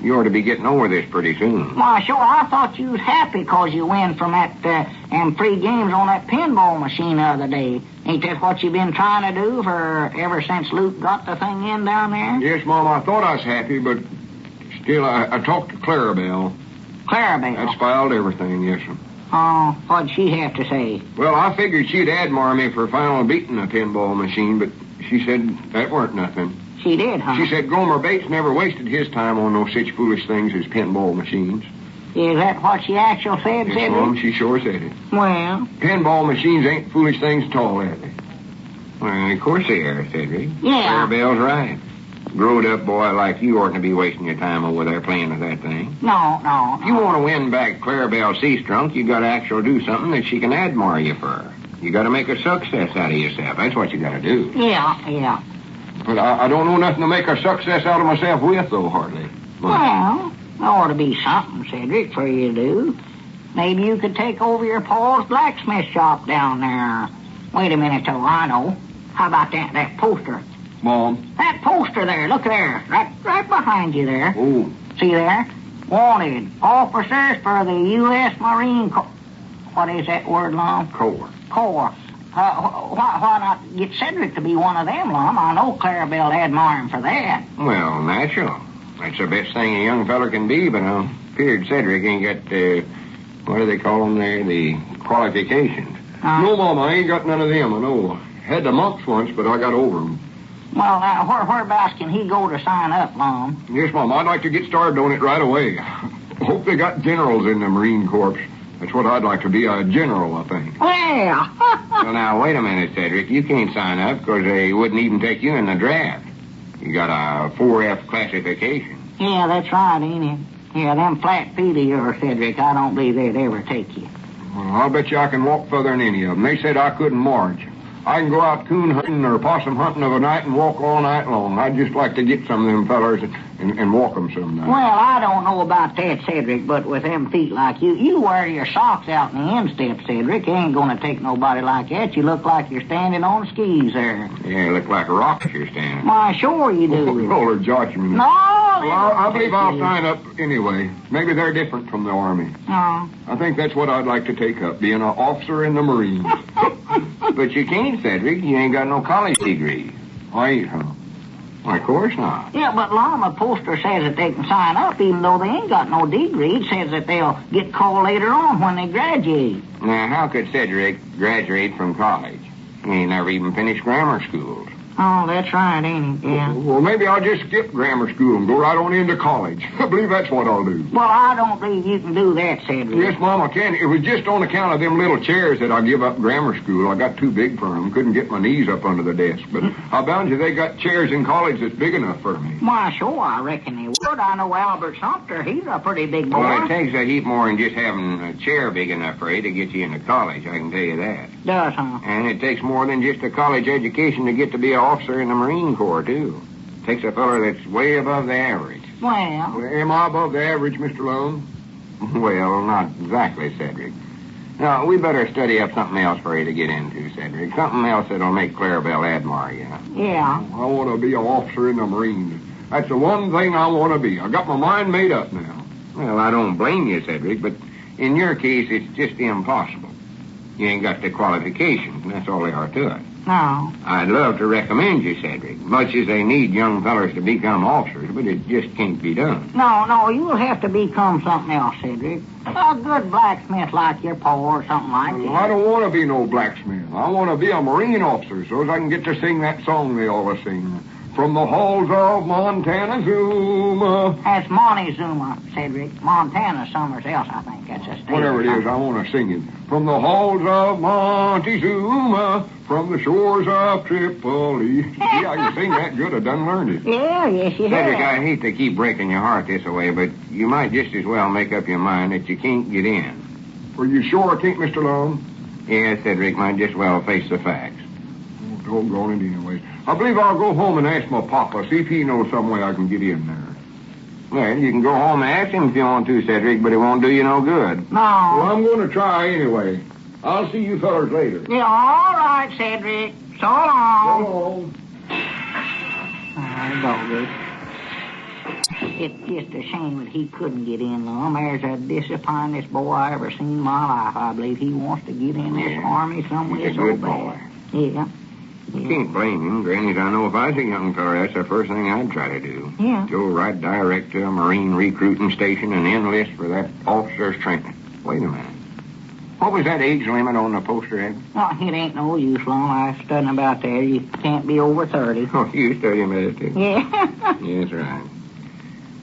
You ought to be getting over this pretty soon. Why, sure, I thought you was happy 'cause you win from that, them free games on that pinball machine the other day. Ain't that what you been trying to do for ever since Luke got the thing in down there? Yes, Mom, I thought I was happy, but still, I talked to Clarabelle. Clarabelle? That spoiled everything, yes, sir. Oh, what'd she have to say? Well, I figured she'd admire me for finally beating the pinball machine, but she said that weren't nothing. She did, huh? She said Gomer Bates never wasted his time on no such foolish things as pinball machines. Is that what she actually said, Yes, Cedric? Mom, she sure said it. Well? Pinball machines ain't foolish things at all, are they? Well, of course they are, Cedric. Yeah. Clarabelle's right. Growed-up boy like you oughtn't to be wasting your time over there playing with that thing. No. If you want to win back Clarabelle Seastrunk, you got to actually do something that she can admire you for. You got to make a success out of yourself. That's what you got to do. Yeah. But I don't know nothing to make a success out of myself with, though, hardly. Well, there ought to be something, Cedric, for you to do. Maybe you could take over your Paul's blacksmith shop down there. Wait a minute, though, I know. How about that poster? Mom? That poster there, look there. Right behind you there. Oh. See there? Wanted. Officers for the U.S. Marine Corps. What is that word, Lum? Corps. Why not get Cedric to be one of them, Lum? I know Clarabelle admire him for that. Well, natural. That's the best thing a young feller can be, but I feared Cedric ain't got, what do they call them there? The qualifications. No, Mom, I ain't got none of them, I know. Had the mumps once, but I got over them. Well, now, whereabouts can he go to sign up, Lum? Yes, Mom, I'd like to get started on it right away. Hope they got generals in the Marine Corps. That's what I'd like to be, a general, I think. Well. Well, now, wait a minute, Cedric. You can't sign up because they wouldn't even take you in the draft. You got a 4F classification. Yeah, that's right, ain't it? Yeah, them flat feet of yours, Cedric, I don't believe they'd ever take you. Well, I'll bet you I can walk further than any of them. They said I couldn't march. I can go out coon hunting or possum hunting of a night and walk all night long. I'd just like to get some of them fellers and walk them some night. Well, I don't know about that, Cedric, but with them feet like you wear your socks out in the instep, Cedric. You ain't gonna take nobody like that. You look like you're standing on skis there. Yeah, you look like a rock if you're standing. Why, sure you do. Lord, Josh, me. No, well, I believe I'll sign up anyway. Maybe they're different from the Army. No. I think that's what I'd like to take up, being an officer in the Marines. But you can't, Cedric. You ain't got no college degree. I ain't, huh? Why, of course not. Yeah, but Lum, a poster says that they can sign up even though they ain't got no degree. It says that they'll get called later on when they graduate. Now, how could Cedric graduate from college? He ain't never even finished grammar schools. Oh, that's right, ain't it? Yeah. Well, maybe I'll just skip grammar school and go right on into college. I believe that's what I'll do. Well, I don't believe you can do that, Cedric. Yes, Mom, I can. It was just on account of them little chairs that I give up grammar school. I got too big for them. Couldn't get my knees up under the desk. But I bound you they got chairs in college that's big enough for me. Why, sure, I reckon they would. I know Albert Sumter. He's a pretty big boy. Well, it takes a heap more than just having a chair big enough for you to get you into college, I can tell you that. Does, huh? And it takes more than just a college education to get to be an officer in the Marine Corps, too. Takes a feller that's way above the average. Well, am I above the average, Mr. Lum? Well, not exactly, Cedric. Now, we better study up something else for you to get into, Cedric. Something else that'll make Clarabelle admire you. Yeah. I want to be an officer in the Marines. That's the one thing I want to be. I got my mind made up now. Well, I don't blame you, Cedric, but in your case, it's just impossible. You ain't got the qualifications, and that's all there are to it. No. I'd love to recommend you, Cedric, much as they need young fellers to become officers, but it just can't be done. No, you'll have to become something else, Cedric. A good blacksmith like your pa or something like that. I don't want to be no blacksmith. I want to be a Marine officer so as I can get to sing that song they always sing. from the halls of Montana-Zuma. That's Montezuma, Cedric. Montana somewhere else, I think. That's a state. Whatever it is, I want to sing it. From the halls of Montezuma, from the shores of Tripoli. Yeah, I can sing that good. I done learned it. Yeah, yes, you Cedric, have. I hate to keep breaking your heart this way, but you might just as well make up your mind that you can't get in. Are you sure I can't, Mr. Lum? Yeah, Cedric, might just well face the facts. Oh, doggone it anyways. I believe I'll go home and ask my papa, see if he knows some way I can get in there. Well, you can go home and ask him if you want to, Cedric, but it won't do you no good. No. Well, I'm going to try anyway. I'll see you fellas later. Yeah, all right, Cedric. So long. So long. Doggone. It's just a shame that he couldn't get in, Lum. There's the disappointedest boy I ever seen in my life. I believe he wants to get in this army somewhere He's a so good bad. boy. Yeah. You can't blame him. Granted, I know if I was a young fella, that's the first thing I'd try to do. Yeah. Go right direct to a Marine recruiting station and enlist for that officer's training. Wait a minute. What was that age limit on the poster, Ed? Oh, it ain't no use, Lum. I studying about there. You can't be over 30. Oh, you study medicine. Yeah. Yes, right.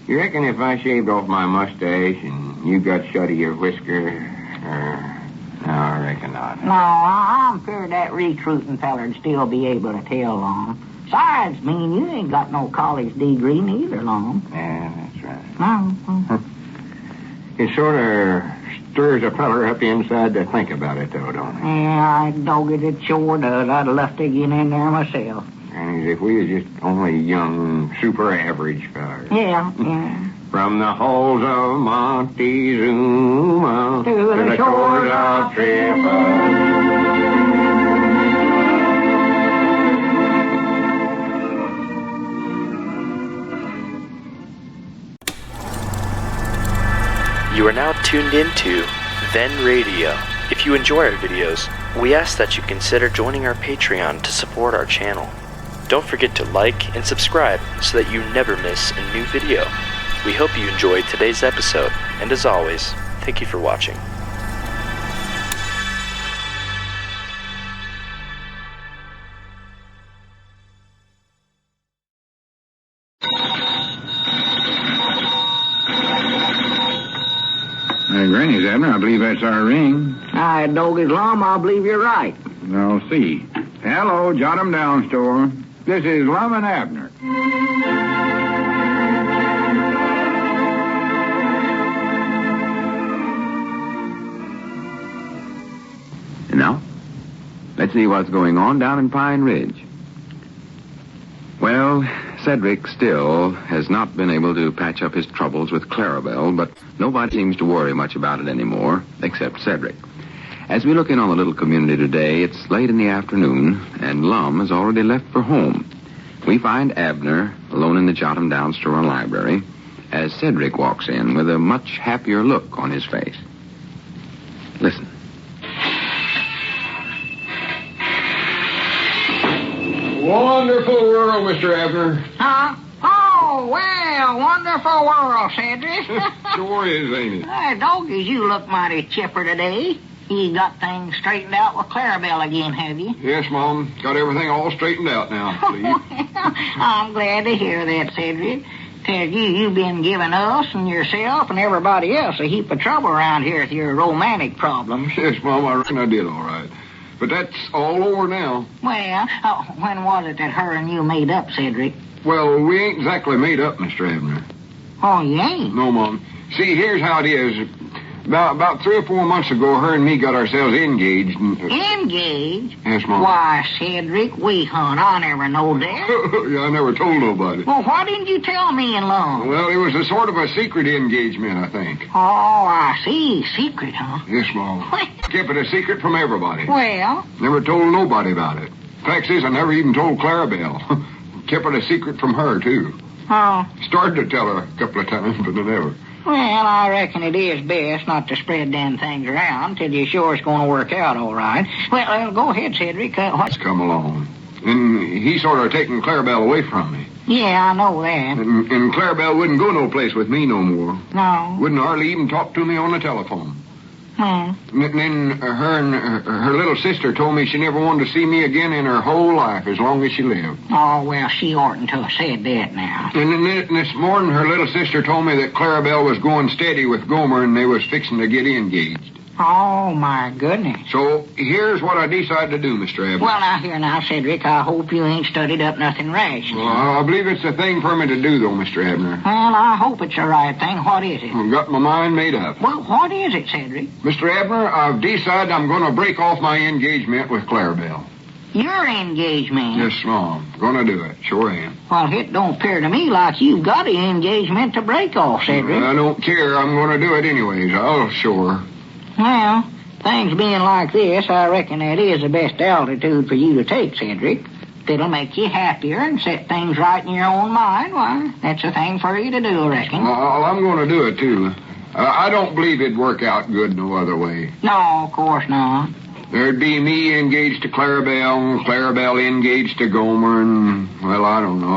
You reckon if I shaved off my mustache and you got shut of your whisker, no, I reckon not. No, I'm sure that recruiting feller'd still be able to tell, Lum. Besides, mean, you ain't got no college degree neither, Lum. Yeah, that's right. No. It sort of stirs a feller up inside to think about it, though, don't it? Yeah, dog it sure does. I'd love to get in there myself. And as if we was just only young, super average fellers. Yeah. From the halls of Montezuma to the shores of Tripoli. You are now tuned into Then Radio. If you enjoy our videos, we ask that you consider joining our Patreon to support our channel. Don't forget to like and subscribe so that you never miss a new video. We hope you enjoyed today's episode, and as always, thank you for watching. Granny's, Abner, I believe that's our ring. Aye, dog is Lum, I believe you're right. I'll see. Hello, Jot 'em Down store. This is Lum and Abner. And now, let's see what's going on down in Pine Ridge. Well, Cedric still has not been able to patch up his troubles with Clarabelle, but nobody seems to worry much about it anymore, except Cedric. As we look in on the little community today, it's late in the afternoon, and Lum has already left for home. We find Abner alone in the Jot 'em Down store and library as Cedric walks in with a much happier look on his face. Listen. Wonderful world, Mr. Abner. Huh? Oh, well, wonderful world, Cedric. Sure is, ain't it? Hey, doggies, you look mighty chipper today. You got things straightened out with Clarabelle again, have you? Yes, Mom. Got everything all straightened out now, please. I'm glad to hear that, Cedric. Tell you've been giving us and yourself and everybody else a heap of trouble around here with your romantic problems. Yes, Mom, I reckon I did all right. But that's all over now. Well, when was it that her and you made up, Cedric? Well, we ain't exactly made up, Mr. Abner. Oh, you ain't? No, Mom. See, here's how it is. About 3 or 4 months ago, her and me got ourselves engaged. Engaged? Yes, Mom. Why, Cedric, we hunt. I never knowed that. Yeah, I never told nobody. Well, why didn't you tell me and Lum? Well, it was a sort of a secret engagement, I think. Oh, I see. Secret, huh? Yes, Mom. Kept it a secret from everybody. Well? Never told nobody about it. Fact is, I never even told Clarabelle. Kept it a secret from her, too. Oh. Started to tell her a couple of times, but I never. Well, I reckon it is best not to spread them things around till you're sure it's going to work out all right. Well, go ahead, Cedric. Let's come along. And he sort of taken Clarabelle away from me. Yeah, I know that. And Clarabelle wouldn't go no place with me no more. No. Wouldn't hardly even talk to me on the telephone. Then her and her little sister told me she never wanted to see me again in her whole life as long as she lived. Oh, well, she oughtn't to have said that now. And then this morning, her little sister told me that Clarabelle was going steady with Gomer and they was fixing to get engaged. Oh, my goodness. So here's what I decided to do, Mr. Abner. Well, now, Cedric, I hope you ain't studied up nothing rash. Well, I believe it's the thing for me to do, though, Mr. Abner. Well, I hope it's the right thing. What is it? I've got my mind made up. Well, what is it, Cedric? Mr. Abner, I've decided I'm going to break off my engagement with Clarabelle. Your engagement? Yes, Mom. Going to do it. Sure am. Well, it don't appear to me like you've got an engagement to break off, Cedric. I don't care. I'm going to do it anyways. Oh, sure. Well, things being like this, I reckon that is the best altitude for you to take, Cedric. It'll make you happier and set things right in your own mind. Why, that's the thing for you to do, I reckon. Well, I'm going to do it, too. I don't believe it'd work out good no other way. No, of course not. There'd be me engaged to Clarabelle, and Clarabelle engaged to Gomer, and, well, I don't know.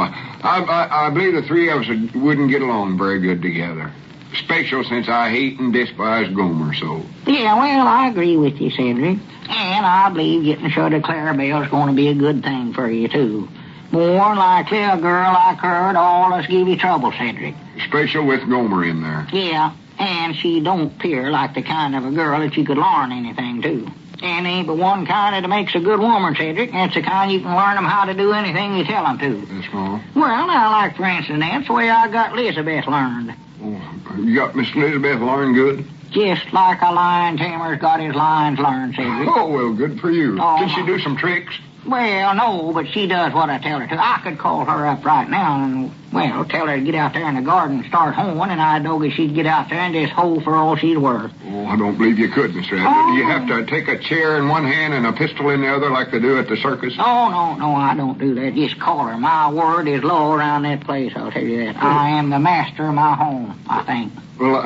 I believe the three of us wouldn't get along very good together. Special since I hate and despise Gomer so. Yeah, well, I agree with you, Cedric. And I believe getting shut of Clarabelle is going to be a good thing for you, too. More likely a girl like her to always give you trouble, Cedric. Special with Gomer in there. Yeah, and she don't appear like the kind of a girl that you could learn anything to. And ain't but one kind that makes a good woman, Cedric. That's the kind you can learn them how to do anything you tell them to. Yes, Mom. Well, now, like, for instance, that's the way I got Elizabeth learned. Oh, you got Miss Elizabeth learned good? Just like a lion tamer's got his lions learned, Cedric. Oh, well, good for you. Oh. Can she do some tricks? Well, no, but she does what I tell her to. I could call her up right now and, well, tell her to get out there in the garden and start hoeing, and I know she'd get out there and just hoe for all she's worth. Oh, I don't believe you could, Mr. Abner. Oh. Do you have to take a chair in one hand and a pistol in the other like they do at the circus? Oh, no, I don't do that. Just call her. My word is low around that place, I'll tell you that. I am the master of my home, I think. Well,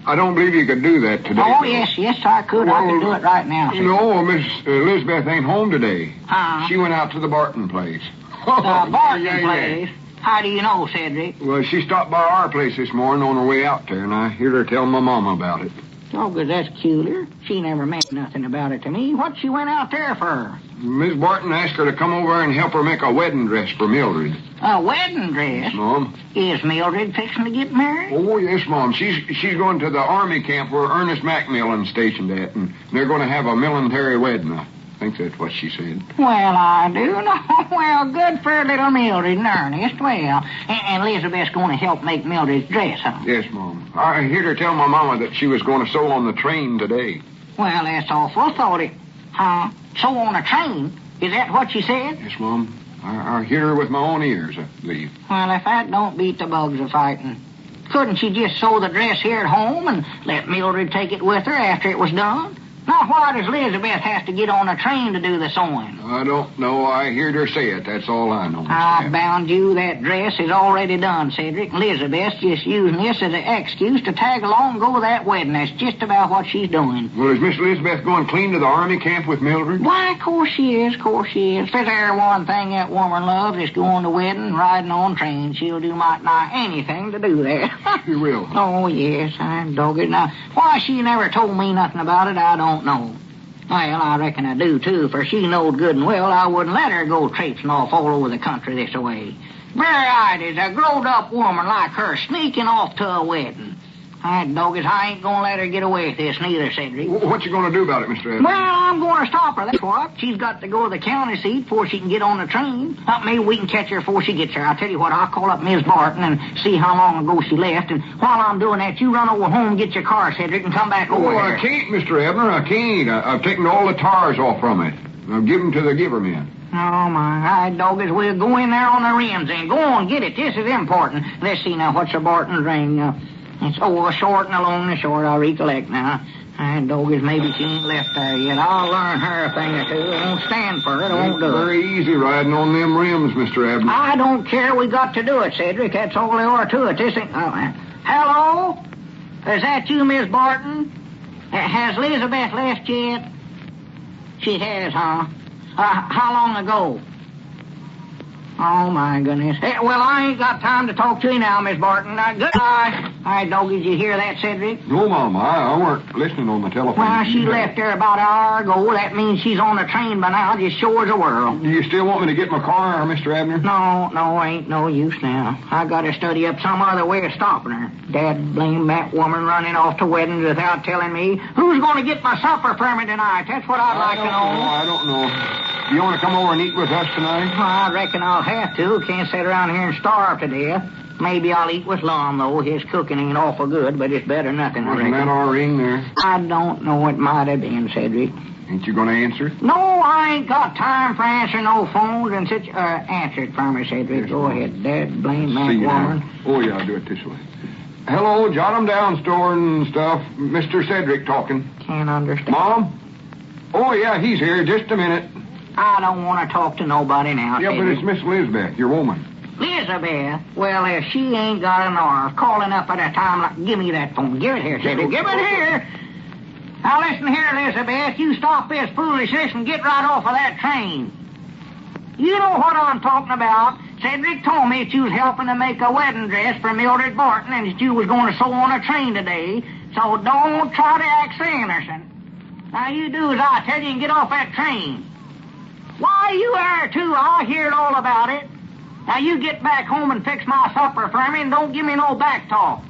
I don't believe you could do that today. Oh, though. yes, I could. Well, I can do it right now, sir. No, Miss Elizabeth ain't home today. Huh? She went out to the Barton place. The Barton yeah. place? How do you know, Cedric? Well, she stopped by our place this morning on her way out there, and I heard her tell my mama about it. Oh, 'cause that's peculiar. She never mentioned nothing about it to me. What she went out there for? Miss Barton asked her to come over and help her make a wedding dress for Mildred. A wedding dress? Mom? Is Mildred fixing to get married? Oh, yes, Mom. She's going to the army camp where Ernest Macmillan's stationed at, and they're going to have a military wedding. I think that's what she said. Well, I do know. Well, good for little Mildred and Ernest. Well, and Elizabeth's going to help make Mildred's dress, huh? Yes, Mom. I heard her tell my mama that she was going to sew on the train today. Well, that's awful. Thought it. Huh? Sew on a train? Is that what she said? Yes, Mom. I hear her with my own ears, I believe. Well, if that don't beat the bugs of fighting. Couldn't she just sew the dress here at home and let Mildred take it with her after it was done? Now, why does Elizabeth have to get on a train to do the sewing? I don't know. I heard her say it. That's all I know, Mr. I Abner. bound you that dress is already done, Cedric. Elizabeth's just using this as an excuse to tag along and go to that wedding. That's just about what she's doing. Well, is Miss Elizabeth going clean to the army camp with Mildred? Why, of course she is, If there's one thing that woman loves, it's going to wedding and riding on trains. She'll do might nigh anything to do that. She will. Oh, yes, I'm dogged. Now, why she never told me nothing about it, I don't know. Well, I reckon I do, too, for she knowed good and well I wouldn't let her go traipsing off all over the country this way. Very is a growed-up woman like her sneaking off to a wedding. I ain't gonna let her get away with this neither, Cedric. What you going to do about it, Mr. Abner? Well, I'm going to stop her, that's what. She's got to go to the county seat before she can get on the train. Maybe we can catch her before she gets there. I'll tell you what, I'll call up Miss Barton and see how long ago she left. And while I'm doing that, you run over home and get your car, Cedric, and come back over Oh, here. I can't, Mr. Abner. I can't. I've taken all the tars off from it. I've given them to the giver man. Oh, my doggers, we'll go in there on the rims and go on, get it. This is important. Let's see now, what's the Barton's ring? It's a short and along the short, I recollect now. Doggers, maybe she ain't left there yet. I'll learn her a thing or two. It won't stand for it. It won't do it. Very easy riding on them rims, Mr. Abner. I don't care. We got to do it, Cedric. That's all there are to it. This ain't... hello? Is that you, Miss Barton? Has Elizabeth left yet? She has, huh? How long ago? Oh, my goodness. Hey, well, I ain't got time to talk to you now, Miss Barton. Goodbye. All right, doggy, did you hear that, Cedric? No, Mama, I weren't listening on the telephone. Well, she left there about an hour ago. That means she's on the train by now, just sure as a whirl. Do you still want me to get my car, Mr. Abner? No, ain't no use now. I got to study up some other way of stopping her. Dad blame that woman running off to weddings without telling me. Who's going to get my supper for me tonight? That's what I'd like to know. I don't know. You want to come over and eat with us tonight? Well, I reckon I'll have to. Can't sit around here and starve to death. Maybe I'll eat with Lum, though. His cooking ain't awful good, but it's better than nothing, I reckon. Wasn't that our ring there? I don't know. It might have been, Cedric. Ain't you going to answer it? No, I ain't got time for answering no phones and such. Answer it for me, Cedric. Yes, Go ahead, Dad. Blame that woman. Now. Oh, yeah, I'll do it this way. Hello, jot 'em down store and stuff. Mr. Cedric talking. Can't understand. Mom? Oh, yeah, he's here. Just a minute. I don't want to talk to nobody now, Yeah, Cedric. but it's Miss Elizabeth, your woman. Elizabeth? Well, if she ain't got an nerve calling up at a time like... Give me that phone. Give it here, Cedric. Give it here. Now, listen here, Elizabeth. You stop this foolishness and get right off of that train. You know what I'm talking about. Cedric told me that you was helping to make a wedding dress for Mildred Barton and that you was going to sew on a train today. So don't try to act so innocent. Now, you do as I tell you and get off that train. Why, you are, too. I heard all about it. Now, you get back home and fix my supper for me and don't give me no back talk.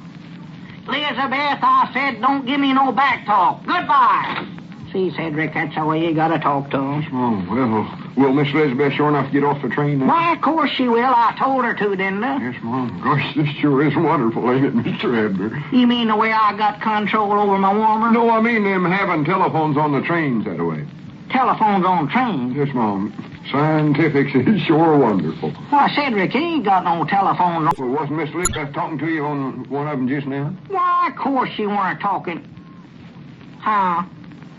Elizabeth, I said don't give me no back talk. Goodbye. See, Cedric, that's the way you got to talk to him. Oh, well, will Miss Elizabeth sure enough get off the train now? Why, of course she will. I told her to, didn't I? Yes, Mom. Gosh, this sure is wonderful, ain't it, Mr. Abner? You mean the way I got control over my woman? No, I mean them having telephones on the trains that way. Telephones on trains? Yes, Mom. Scientific is sure wonderful. Why, Cedric, he ain't got no telephone. Well, wasn't Miss Elizabeth talking to you on one of them just now? Why, of course she weren't talking. Huh?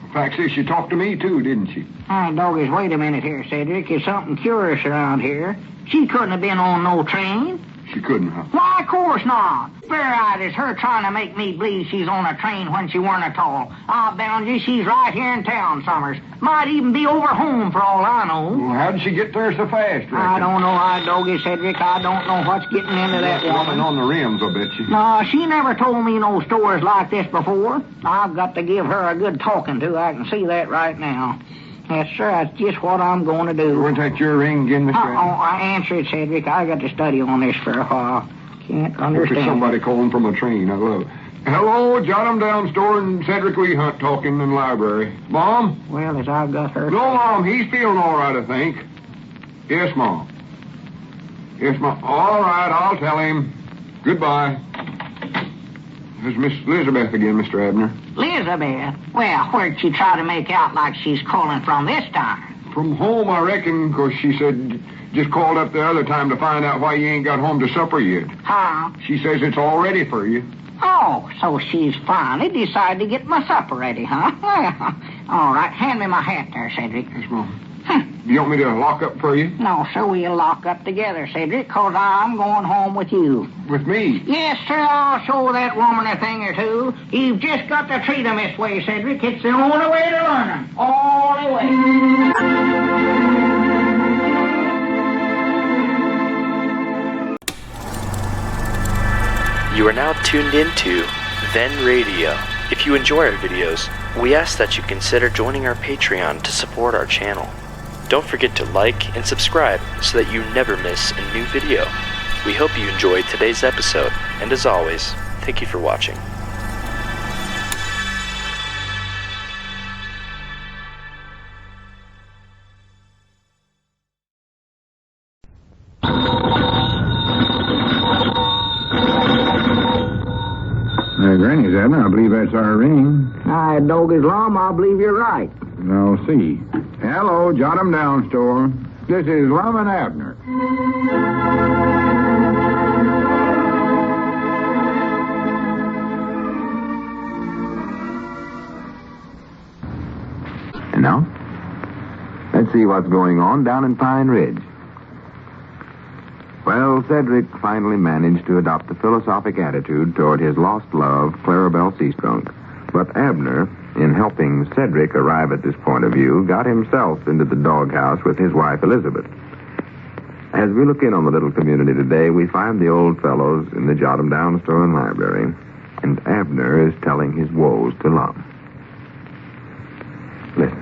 In fact, she talked to me, too, didn't she? Hey, doggies, wait a minute here, Cedric. There's something curious around here. She couldn't have been on no train. She couldn't, huh? Why, of course not. Fair eyed is her trying to make me believe she's on a train when she weren't at all. I'll bound you she's right here in town, Summers. Might even be over home for all I know. Well, how'd she get there so fast, reckon? I don't know, doggy, Cedric. I don't know what's getting into that woman. On the rims, I bet you. No, she never told me no stories like this before. I've got to give her a good talking to. I can see that right now. Yes, sir, that's just what I'm going to do. Wasn't that your ring again, Mr. Abner? I answered, Cedric. I got to study on this for a while. Can't understand. Look at somebody calling from a train. I love it. Hello, jot 'em down store and Cedric Lee Hunt talking in the library. Mom? Well, as I've got her... No, Mom, he's feeling all right, I think. Yes, Mom. Yes, Mom. All right, I'll tell him. Goodbye. There's Miss Elizabeth again, Mr. Abner. Elizabeth? Well, where'd she try to make out like she's calling from this time? From home, I reckon, 'cause she said just called up the other time to find out why you ain't got home to supper yet. Huh? She says it's all ready for you. Oh, so she's finally decided to get my supper ready, huh? Well, all right, hand me my hat there, Cedric. Yes, Mom. You want me to lock up for you? No, sir, we'll lock up together, Cedric, 'cause I'm going home with you. With me? Yes, sir, I'll show that woman a thing or two. You've just got to treat 'em this way, Cedric. It's the only way to learn 'em. All the way. You are now tuned into Then Radio. If you enjoy our videos, we ask that you consider joining our Patreon to support our channel. Don't forget to like and subscribe so that you never miss a new video. We hope you enjoyed today's episode, and as always, thank you for watching. Granny's, Abner, I believe that's our ring. Aye, doggy's Lum, I believe you're right. I'll see. Hello, jot 'em down store. This is Lum and Abner. And now, let's see what's going on down in Pine Ridge. Well, Cedric finally managed to adopt a philosophic attitude toward his lost love, Clarabelle Seaskunk. But Abner, in helping Cedric arrive at this point of view, got himself into the doghouse with his wife, Elizabeth. As we look in on the little community today, we find the old fellows in the Jot 'em Down store and library, and Abner is telling his woes to Lum. Listen.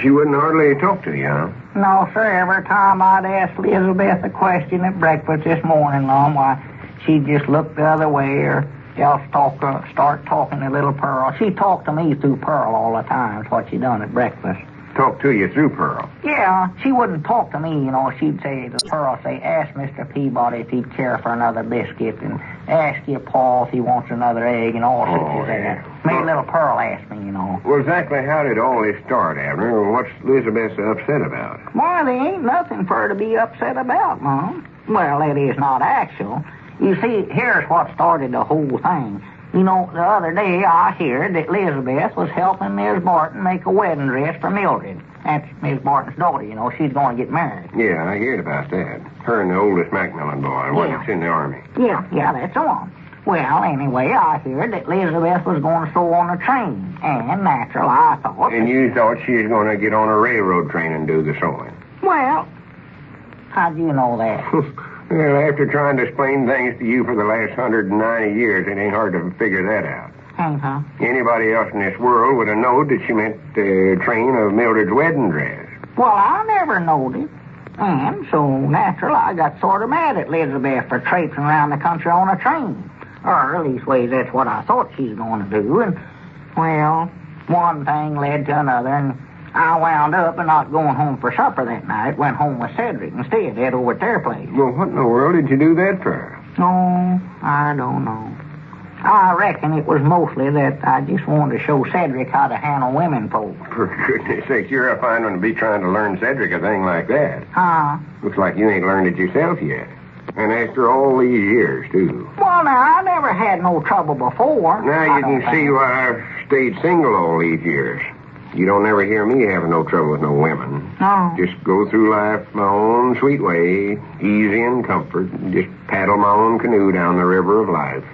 She wouldn't hardly talk to you, huh? No, sir. Every time I'd ask Elizabeth a question at breakfast this morning, Lum, why, she'd just look the other way or else start talking to little Pearl. She talked to me through Pearl all the time. That's what she done at breakfast. Talk to you through Pearl. Yeah, she wouldn't talk to me, She'd say to Pearl, ask Mr. Peabody if he'd care for another biscuit, and ask your Pa if he wants another egg, and all such as that. Made little Pearl ask me, Well, exactly how did all this start, Abner? What's Elizabeth so upset about? Why, there ain't nothing for her to be upset about, Mom. Well, it is not actual. You see, here's what started the whole thing. The other day I heard that Elizabeth was helping Miss Barton make a wedding dress for Mildred. That's Miss Barton's daughter, She's going to get married. Yeah, I heard about that. Her and the oldest Macmillan boy, one that's in the army. Yeah, that's the one. Well, anyway, I heard that Elizabeth was going to sew on a train. And natural, I thought... And you thought she was going to get on a railroad train and do the sewing? Well, how'd you know that? Well, after trying to explain things to you for the last 190 years, it ain't hard to figure that out. Ain't, huh? Anybody else in this world would have known that she meant the train of Mildred's wedding dress. Well, I never knowed it. And so, natural, I got sort of mad at Elizabeth for traipsing around the country on a train. Or, at least, that's what I thought she was going to do. And, well, one thing led to another, and I wound up not going home for supper that night. Went home with Cedric instead, head over at their place. Well, what in the world did you do that for? Oh, I don't know. I reckon it was mostly that I just wanted to show Cedric how to handle women folks. For goodness sake, you're a fine one to be trying to learn Cedric a thing like that. Huh? Looks like you ain't learned it yourself yet. And after all these years, too. Well, now, I never had no trouble before. Now you can see why I've stayed single all these years. You don't ever hear me having no trouble with no women. No. Just go through life my own sweet way, easy and comfort, and just paddle my own canoe down the river of life.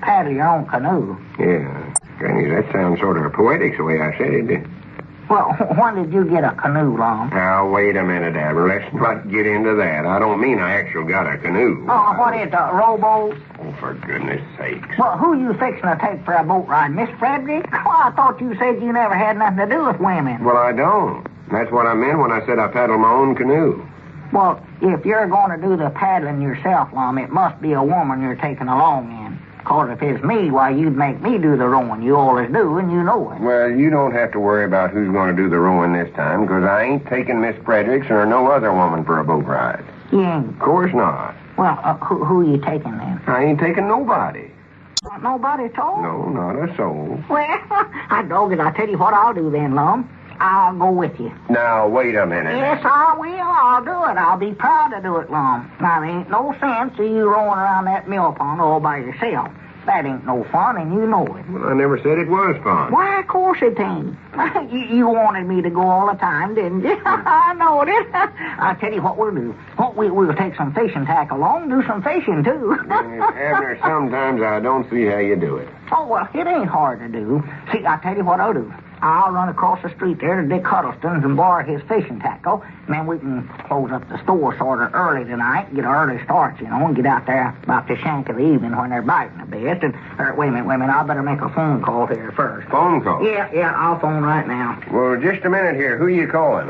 Paddle your own canoe? Yeah. Granny, that sounds sort of poetic the way I said it. Well, when did you get a canoe, Lum? Now, wait a minute, Abner. Let's not get into that. I don't mean I actually got a canoe. Oh, what is it, a rowboat? Oh, for goodness sakes. Well, who you fixing to take for a boat ride, Miss Frederick? Well, I thought you said you never had nothing to do with women. Well, I don't. That's what I meant when I said I paddle my own canoe. Well, if you're going to do the paddling yourself, Lum, it must be a woman you're taking along in. Because if it's me, why, you'd make me do the rowing. You always do, and you know it. Well, you don't have to worry about who's going to do the rowing this time, because I ain't taking Miss Fredericks or no other woman for a boat ride. You ain't? Of course not. Well, who are you taking then? I ain't taking nobody. Nobody at all? No, not a soul. Well, I dog it. I'll tell you what I'll do then, Lum. I'll go with you. Now, wait a minute. Yes, I will. I'll do it. I'll be proud to do it, Lum. Now, there ain't no sense of you rowing around that mill pond all by yourself. That ain't no fun, and you know it. Well, I never said it was fun. Why, of course it ain't. You wanted me to go all the time, didn't you? I know it. I'll tell you what we'll do. We'll take some fishing tackle along, do some fishing, too. Abner, sometimes I don't see how you do it. Oh, well, it ain't hard to do. See, I'll tell you what I'll do. I'll run across the street there to Dick Huddleston's and borrow his fishing tackle, and then we can close up the store sort of early tonight, get an early start, and get out there about the shank of the evening when they're biting the best. And, wait a minute, I better make a phone call here first. Phone call? Yeah, I'll phone right now. Well, just a minute here. Who you calling?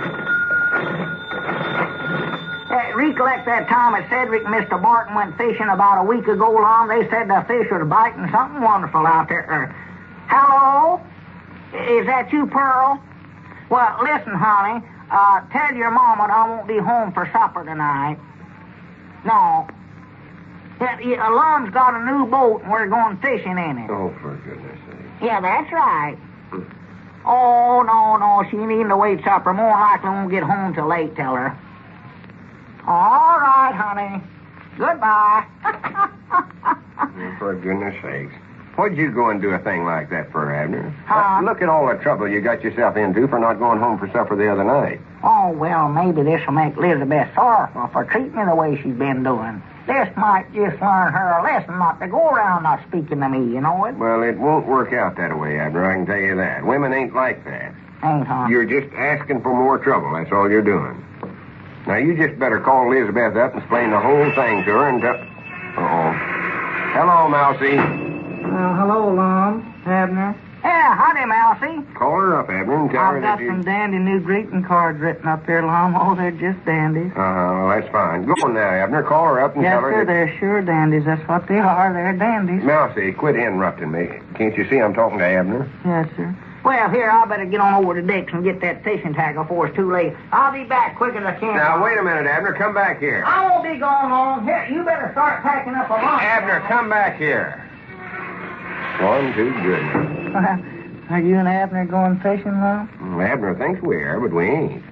Recollect that time that Cedric and Mr. Barton went fishing about a week ago, Lum? They said the fish was biting something wonderful out there. Hello? Is that you, Pearl? Well, listen, honey. Tell your mama I won't be home for supper tonight. No. Lum's got a new boat, and we're going fishing in it. Oh, for goodness sake. Yeah, that's right. Oh, no, she needn't to wait supper. More likely won't get home till late, tell her. All right, honey. Goodbye. Oh, for goodness sakes. What'd you go and do a thing like that for, Abner? Look at all the trouble you got yourself into for not going home for supper the other night. Oh, well, maybe this'll make Elizabeth sorrowful for treating me the way she's been doing. This might just learn her a lesson not to go around not speaking to me, you know it? Well, it won't work out that way, Abner, I can tell you that. Women ain't like that. Ain't, huh? You're just asking for more trouble, that's all you're doing. Now, you just better call Elizabeth up and explain the whole thing to her and tell... Uh-oh. Hello, Mousey. Hello, Lum. Abner. Yeah, howdy, Mousey. Call her up, Abner, and tell her I've that got some dandy new greeting cards written up here, Lum. Oh, they're just dandies. Well, that's fine. Go on now, Abner. Call her up and Yes, tell her sir, that... they're sure dandies. That's what they are. They're dandies. Mousey, quit interrupting me. Can't you see I'm talking to Abner? Yes, sir. Well, here, I better get on over to Dick's and get that fishing tackle before it's too late. I'll be back quick as I can. Now, wait a minute, Abner. Come back here. I won't be gone long. Here, you better start packing up a lunch. Abner, come back here. One, two, good. Are you and Abner going fishing, Lum? Abner thinks we are, but we ain't.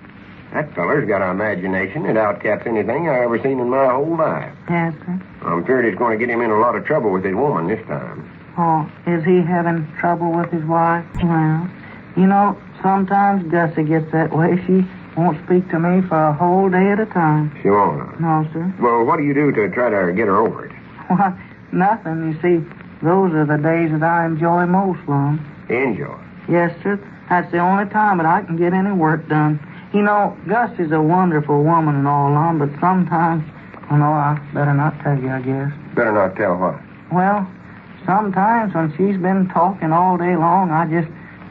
That feller's got an imagination that outcaps anything I ever seen in my whole life. Yes, sir. I'm feared it's going to get him in a lot of trouble with his woman this time. Oh, is he having trouble with his wife? Well, you know, sometimes Gussie gets that way. She won't speak to me for a whole day at a time. She won't? No, sir. Well, what do you do to try to get her over it? Why, nothing. You see, those are the days that I enjoy most, Lum. Enjoy? Yes, sir. That's the only time that I can get any work done. You know, Gussie's a wonderful woman and all, Lum, but sometimes... Oh, no, I better not tell you, I guess. Better not tell what? Well, sometimes when she's been talking all day long, I just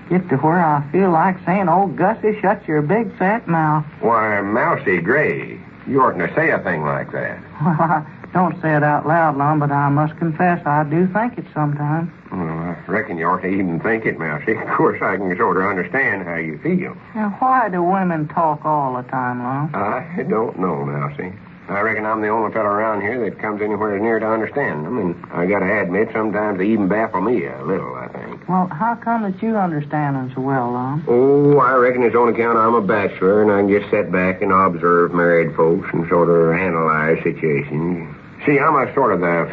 get to where I feel like saying, "Oh, Gussie, shut your big fat mouth." Why, Mousey Gray, you oughtn't to say a thing like that. Well, I don't say it out loud, Lum, but I must confess I do think it sometimes. Well, I reckon you ought to even think it, Mousey. Of course, I can sort of understand how you feel. Now, why do women talk all the time, Lum? I don't know, Mousey. I reckon I'm the only fellow around here that comes anywhere near to understand them, and I gotta admit, sometimes they even baffle me a little, I think. Well, how come that you understand them so well, Lum? Oh, I reckon it's on account I'm a bachelor, and I can just sit back and observe married folks and sort of analyze situations. See, I'm a sort of the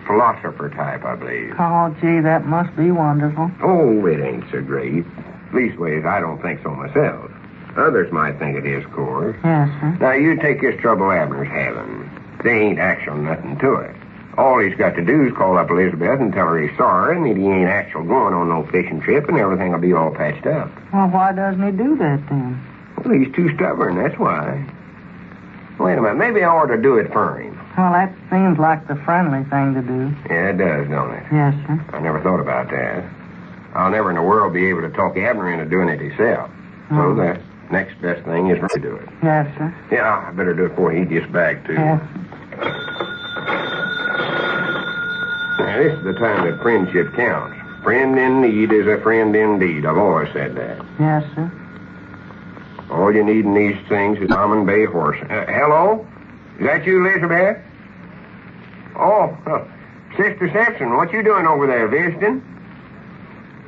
philosopher type, I believe. Oh, gee, that must be wonderful. Oh, it ain't so great. Leastways, I don't think so myself. Others might think it is, of course. Yes, sir. Now, you take this trouble Abner's having. There ain't actual nothing to it. All he's got to do is call up Elizabeth and tell her he's sorry and that he ain't actual going on no fishing trip and everything will be all patched up. Well, why doesn't he do that then? Well, he's too stubborn, that's why. Wait a minute, maybe I ought to do it for him. Well, that seems like the friendly thing to do. Yeah, it does, don't it? Yes, sir. I never thought about that. I'll never in the world be able to talk Abner into doing it himself. So the next best thing is to do it. Yes, sir. Yeah, I better do it before he gets back, too. Yes. Now, this is the time that friendship counts. Friend in need is a friend indeed. I've always said that. Yes, sir. All you need in these things is a common bay horse. Hello? Is that you, Elizabeth? Oh, Sister Simpson, what you doing over there, visiting?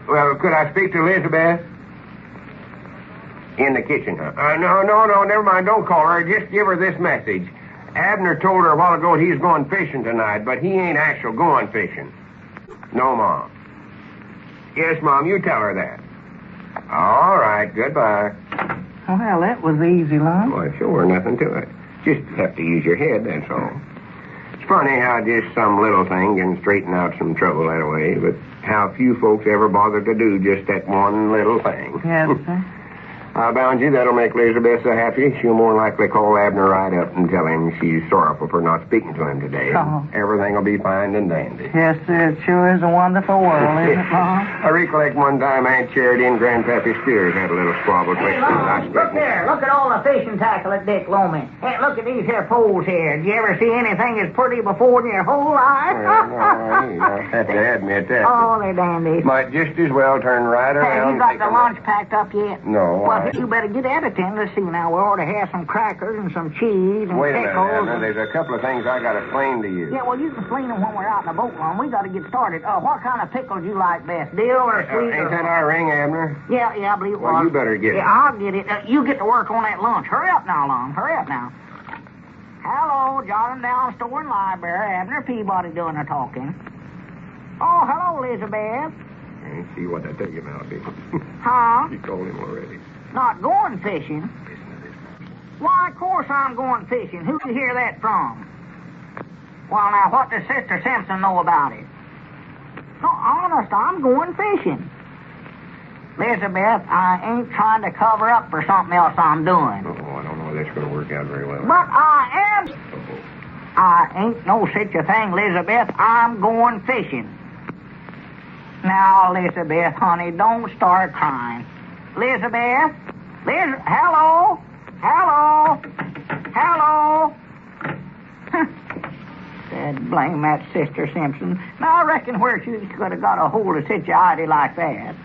Well, could I speak to Elizabeth? In the kitchen, huh? No, never mind. Don't call her. Just give her this message. Abner told her a while ago he's going fishing tonight, but he ain't actual going fishing. No, Mom. Yes, Mom, you tell her that. All right, goodbye. Well, that was easy, Lum. Well, sure, nothing to it. Just have to use your head, that's all. It's funny how just some little thing can straighten out some trouble that way, but how few folks ever bother to do just that one little thing. Yes, sir. I bound you that'll make Elizabeth so happy, she'll more likely call Abner right up and tell him she's sorrowful for not speaking to him today. Oh. Everything will be fine and dandy. Yes, sir. It sure is a wonderful world, isn't it, Lum? I recollect one time Aunt Charity and Grandpappy Spears had a little squabble. Hey, Lum, look there. Look at all the fishing tackle that Dick loaned me. Hey, look at these here poles here. Did you ever see anything as pretty before in your whole life? I have to admit that. Oh, they're dandy. Might just as well turn right Hey, around. you got the lunch packed up yet? No, Well, you better get at it then. Let's see now. We ought to have some crackers and some cheese and Wait a minute, pickles. Abner. There's a couple of things I got to explain to you. Yeah, well, you can clean them when we're out in the boat, Lum. We got to get started. What kind of pickles you like best? Dill or sweet? Ain't that our ring, Abner? Yeah, I believe it was. Well, you better get it. Yeah, I'll get it. You get to work on that lunch. Hurry up now, Lum. Hurry up now. Hello, jotting down store and library. Abner Peabody doing the talking. Oh, hello, Elizabeth. I see what I tell you now, Dick. Huh? You told him already. Not going fishing? Why, of course I'm going fishing. Who'd you hear that from? Well, now, what does Sister Simpson know about it? No, honest, I'm going fishing. Elizabeth, I ain't trying to cover up for something else I'm doing. Oh, I don't know that's going to work out very well. But I am... I ain't no such a thing, Elizabeth. I'm going fishing. Now, Elizabeth, honey, don't start crying. Elizabeth? Hello? Hello? Hello? Dad, blame that Sister Simpson. Now, I reckon where she could have got a hold of such a idea like that.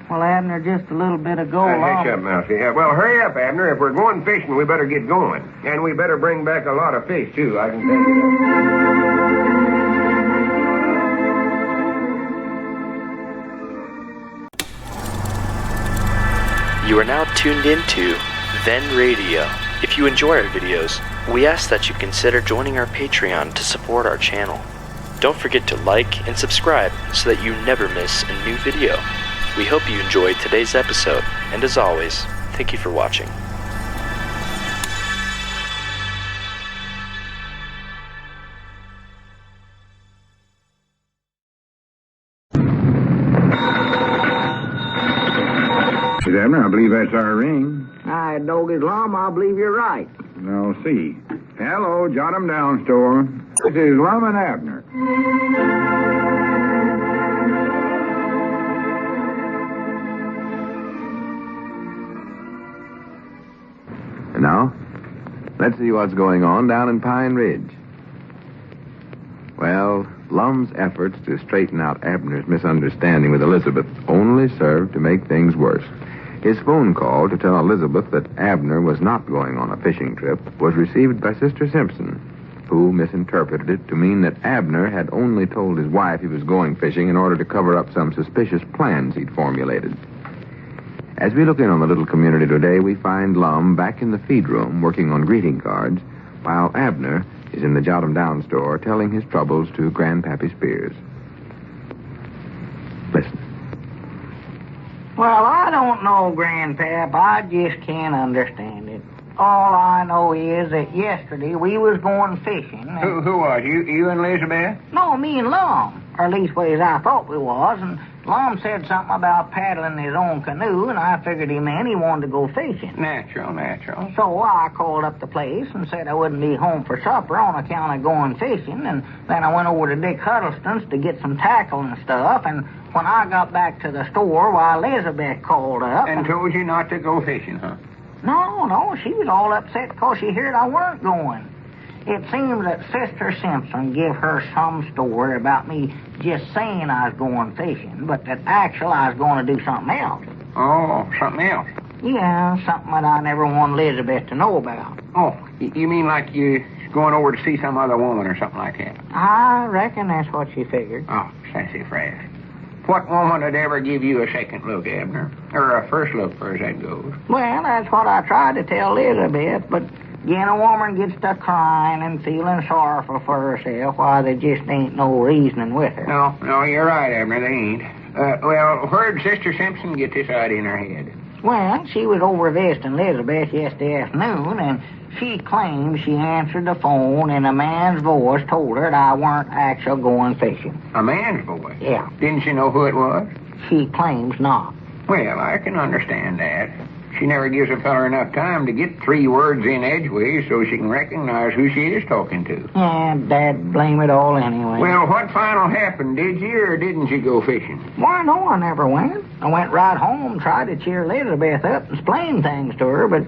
Well, Abner, just a little bit ago... Hush up, Mousey. Well, hurry up, Abner. If we're going fishing, we better get going. And we better bring back a lot of fish, too. I can tell you that. You are now tuned into Then Radio. If you enjoy our videos, we ask that you consider joining our Patreon to support our channel. Don't forget to like and subscribe so that you never miss a new video. We hope you enjoyed today's episode, and as always, thank you for watching. Mrs. Abner, I believe that's our ring. Aye, Doggy's Lum, I believe you're right. I'll see. Hello, jot 'em down, store. This is Lum and Abner. And now, let's see what's going on down in Pine Ridge. Well, Lum's efforts to straighten out Abner's misunderstanding with Elizabeth only served to make things worse. His phone call to tell Elizabeth that Abner was not going on a fishing trip was received by Sister Simpson, who misinterpreted it to mean that Abner had only told his wife he was going fishing in order to cover up some suspicious plans he'd formulated. As we look in on the little community today, we find Lum back in the feed room working on greeting cards, while Abner is in the jot-em-down store telling his troubles to Grandpappy Spears. Listen. Well, I don't know, Grandpap. I just can't understand it. All I know is that yesterday we was going fishing. And... Who was? You and Elizabeth? No, me and Lum. Or at least ways I thought we was. And Lum said something about paddling his own canoe, and I figured he meant he wanted to go fishing. Natural. So I called up the place and said I wouldn't be home for supper on account of going fishing, and then I went over to Dick Huddleston's to get some tackle and stuff, and when I got back to the store, why, Elizabeth called up. And told you not to go fishing, huh? No, she was all upset because she heard I weren't going. It seems that Sister Simpson give her some story about me just saying I was going fishing, but that actually I was going to do something else. Oh, something else? Yeah, something that I never want Elizabeth to know about. Oh, you mean like you going over to see some other woman or something like that? I reckon that's what she figured. Oh, sassy phrase. What woman would ever give you a second look, Abner? Or a first look, far as that goes? Well, that's what I tried to tell Elizabeth, but when a woman gets to crying and feeling sorrowful for herself, why, there just ain't no reasoning with her. No, you're right, Abner, they ain't. Well, where'd Sister Simpson get this idea in her head? Well, she was over visiting Elizabeth yesterday afternoon, and she claims she answered the phone and a man's voice told her that I weren't actually going fishing. A man's voice? Yeah. Didn't she know who it was? She claims not. Well, I can understand that. She never gives a feller enough time to get 3 words in edgeways so she can recognize who she is talking to. Yeah, Dad, blame it all anyway. Well, what final happened? Did you or didn't you go fishing? Why, no, I never went. I went right home, tried to cheer Elizabeth up and explain things to her, but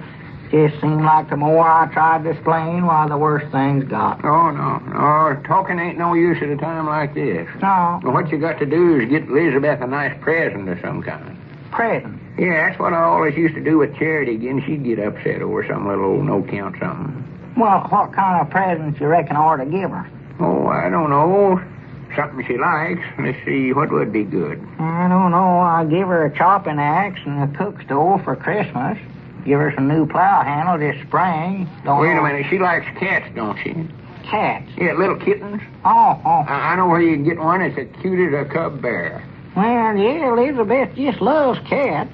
it just seemed like the more I tried to explain, why, the worse things got. Oh, no. Talking ain't no use at a time like this. No. Well, what you got to do is get Elizabeth a nice present of some kind. Present? Yeah, that's what I always used to do with Charity. Again, she'd get upset over some little old no-count something. Well, what kind of present you reckon I ought to give her? Oh, I don't know. Something she likes. Let's see, what would be good? I don't know. I'll give her a chopping axe and a cook stove for Christmas. Give her some new plow handle this spring. Wait a minute. She likes cats, don't she? Cats? Yeah, little kittens. Oh. I know where you can get one that's as cute as a cub bear. Well, yeah, Elizabeth just loves cats.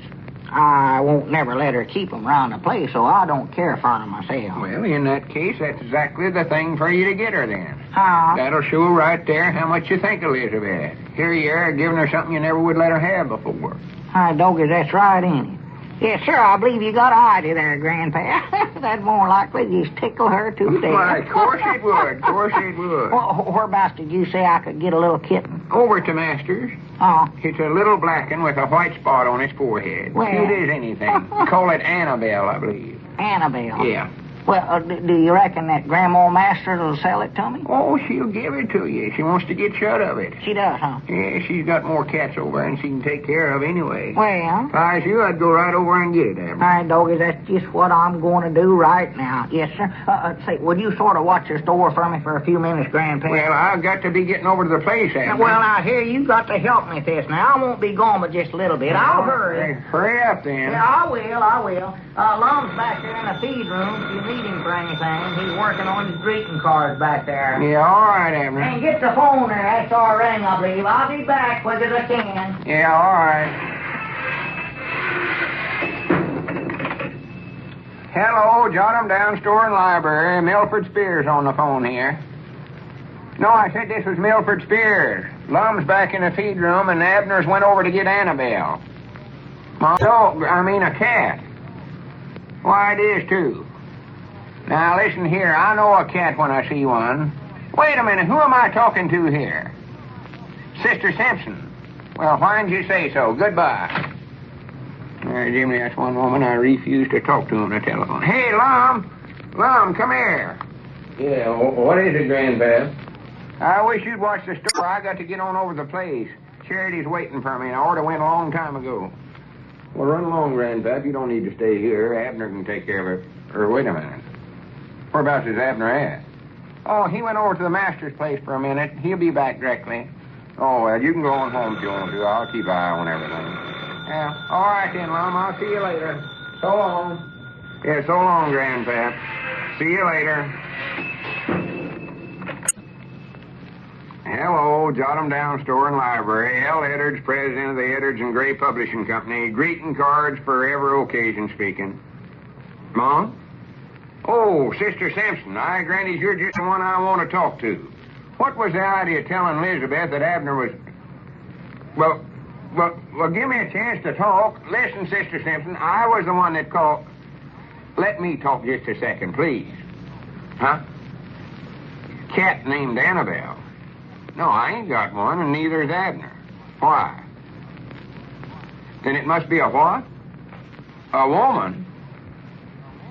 I won't never let her keep them around the place, so I don't care for them myself. Well, in that case, that's exactly the thing for you to get her then. How? That'll show right there how much you think of Elizabeth. Here you are, giving her something you never would let her have before. Hi, Doggy, that's right, ain't it? Yes, sir, I believe you got a idea there, Grandpa. That'd more likely just tickle her to death. Why, of course it would. Of course it would. Whereabouts did you say I could get a little kitten? Over to Master's. Oh. It's a little black one with a white spot on its forehead. Well. Cute as anything. Call it Annabelle, I believe. Annabelle? Yeah. Well, do you reckon that Grandma Masters will sell it to me? Oh, she'll give it to you. She wants to get shut of it. She does, huh? Yeah, she's got more cats over there than she can take care of anyway. Well. If I was you, I'd go right over and get it, Abner. All right, doggy, that's just what I'm going to do right now. Yes, sir. Say, would you sort of watch the store for me for a few minutes, Grandpa? Well, I've got to be getting over to the place, Abner. Well, now, here, you got to help me with this. Now, I won't be gone but just a little bit. I'll hurry. Hey, hurry up, then. Yeah, I will. Lum's back there in the feed room if you need him for anything. He's working on his greeting cards back there. Yeah, all right, Abner. And get the phone there. That's our ring, I believe. I'll be back quick as I can. Yeah, all right. Hello, jot 'em down, store and library. Milford Spears on the phone here. No, I said this was Milford Spears. Lum's back in the feed room, and Abner's went over to get Annabelle. A cat. Why, it is, too. Now, listen here. I know a cat when I see one. Wait a minute. Who am I talking to here? Sister Simpson. Well, why didn't you say so? Goodbye. Jimmy, that's one woman I refuse to talk to on the telephone. Hey, Lum. Lum, come here. Yeah, what is it, Grandpa? I wish you'd watch the store. I got to get on over to the place. Charity's waiting for me, and I ought to went a long time ago. Well, run along, Grandpa. If you don't need to stay here, Abner can take care of it. Or wait a minute. Whereabouts is Abner at? Oh, he went over to the master's place for a minute. He'll be back directly. Oh, well, you can go on home if you want to. I'll keep an eye on everything. Yeah, all right then, Lum. I'll see you later. So long. Yeah, so long, Grandpa. See you later. Hello, jot 'em down, store and library. L. Eddards, president of the Eddards and Gray Publishing Company. Greeting cards for every occasion speaking. Mom? Oh, Sister Simpson. Granny, you're just the one I want to talk to. What was the idea of telling Elizabeth that Abner was... Well, give me a chance to talk. Listen, Sister Simpson, I was the one that called... Let me talk just a second, please. Huh? Cat named Annabelle. No, I ain't got one, and neither is Abner. Why? Then it must be a what? A woman?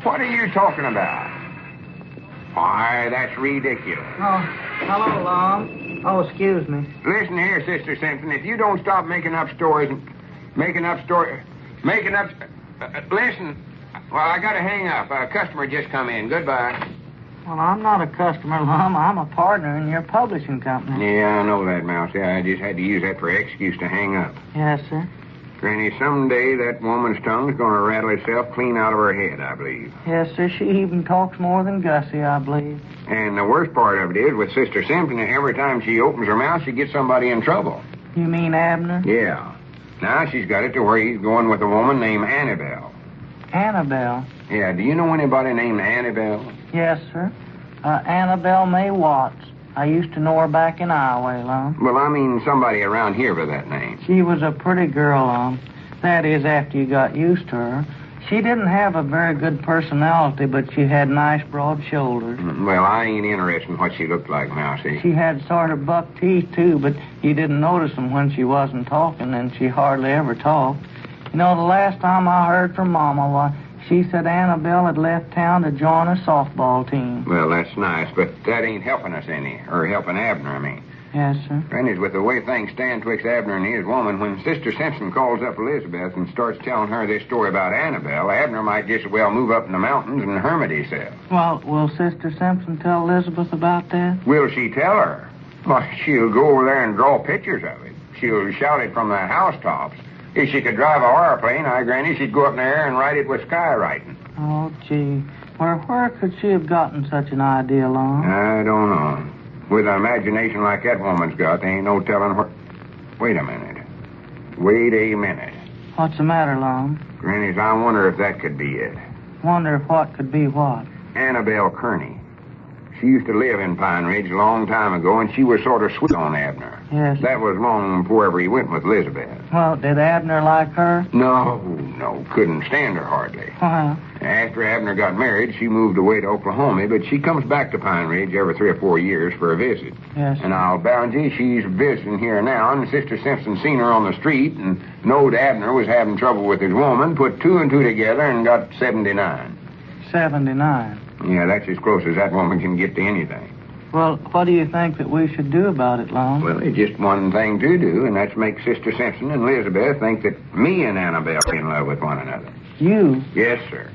What are you talking about? Why, that's ridiculous. Oh, hello, Lum. Oh, excuse me. Listen here, Sister Simpson. If you don't stop making up stories... listen. Well, I got to hang up. A customer just come in. Goodbye. Well, I'm not a customer, Lum. I'm a partner in your publishing company. Yeah, I know that, Mousey. I just had to use that for excuse to hang up. Yes, sir. Granny, someday that woman's tongue's going to rattle itself clean out of her head, I believe. Yes, sir. She even talks more than Gussie, I believe. And the worst part of it is, with Sister Simpson, every time she opens her mouth, she gets somebody in trouble. You mean Abner? Yeah. Now she's got it to where he's going with a woman named Annabelle. Annabelle? Yeah, do you know anybody named Annabelle? Yes, sir. Annabelle May Watts. I used to know her back in Iowa, Lum. Well, I mean somebody around here by that name. She was a pretty girl, Lum. That is, after you got used to her. She didn't have a very good personality, but she had nice broad shoulders. Well, I ain't interested in what she looked like, Mousey. She had sort of buck teeth, too, but you didn't notice them when she wasn't talking, and she hardly ever talked. You know, the last time I heard from Mama, why, she said Annabelle had left town to join a softball team. Well, that's nice, but that ain't helping us any. Or helping Abner, I mean. Yes, sir. Granny's with the way things stand twixt Abner and his woman, when Sister Simpson calls up Elizabeth and starts telling her this story about Annabelle, Abner might just as well move up in the mountains and hermit himself. Well, will Sister Simpson tell Elizabeth about that? Will she tell her? Well, she'll go over there and draw pictures of it. She'll shout it from the housetops. If she could drive a airplane, Granny, she'd go up in the air and write it with skywriting. Oh, gee. Where could she have gotten such an idea, Lum? I don't know. With an imagination like that woman's got, there ain't no telling where... Wait a minute. What's the matter, Lum? Granny's, I wonder if that could be it. Wonder if what could be what? Annabelle Kearney. She used to live in Pine Ridge a long time ago, and she was sort of sweet on Abner. Yes. That was long before ever he went with Elizabeth. Well, did Abner like her? No, couldn't stand her hardly. After Abner got married, she moved away to Oklahoma, but she comes back to Pine Ridge every 3 or 4 years for a visit. Yes. And I'll bound you she's visiting here now, and Sister Simpson seen her on the street and knowed Abner was having trouble with his woman, put 2 and 2 together and got 79. 79? Yeah, that's as close as that woman can get to anything. Well, what do you think that we should do about it, Lum? Well, there's just one thing to do, and that's make Sister Simpson and Elizabeth think that me and Annabelle are in love with one another. You? Yes, sir.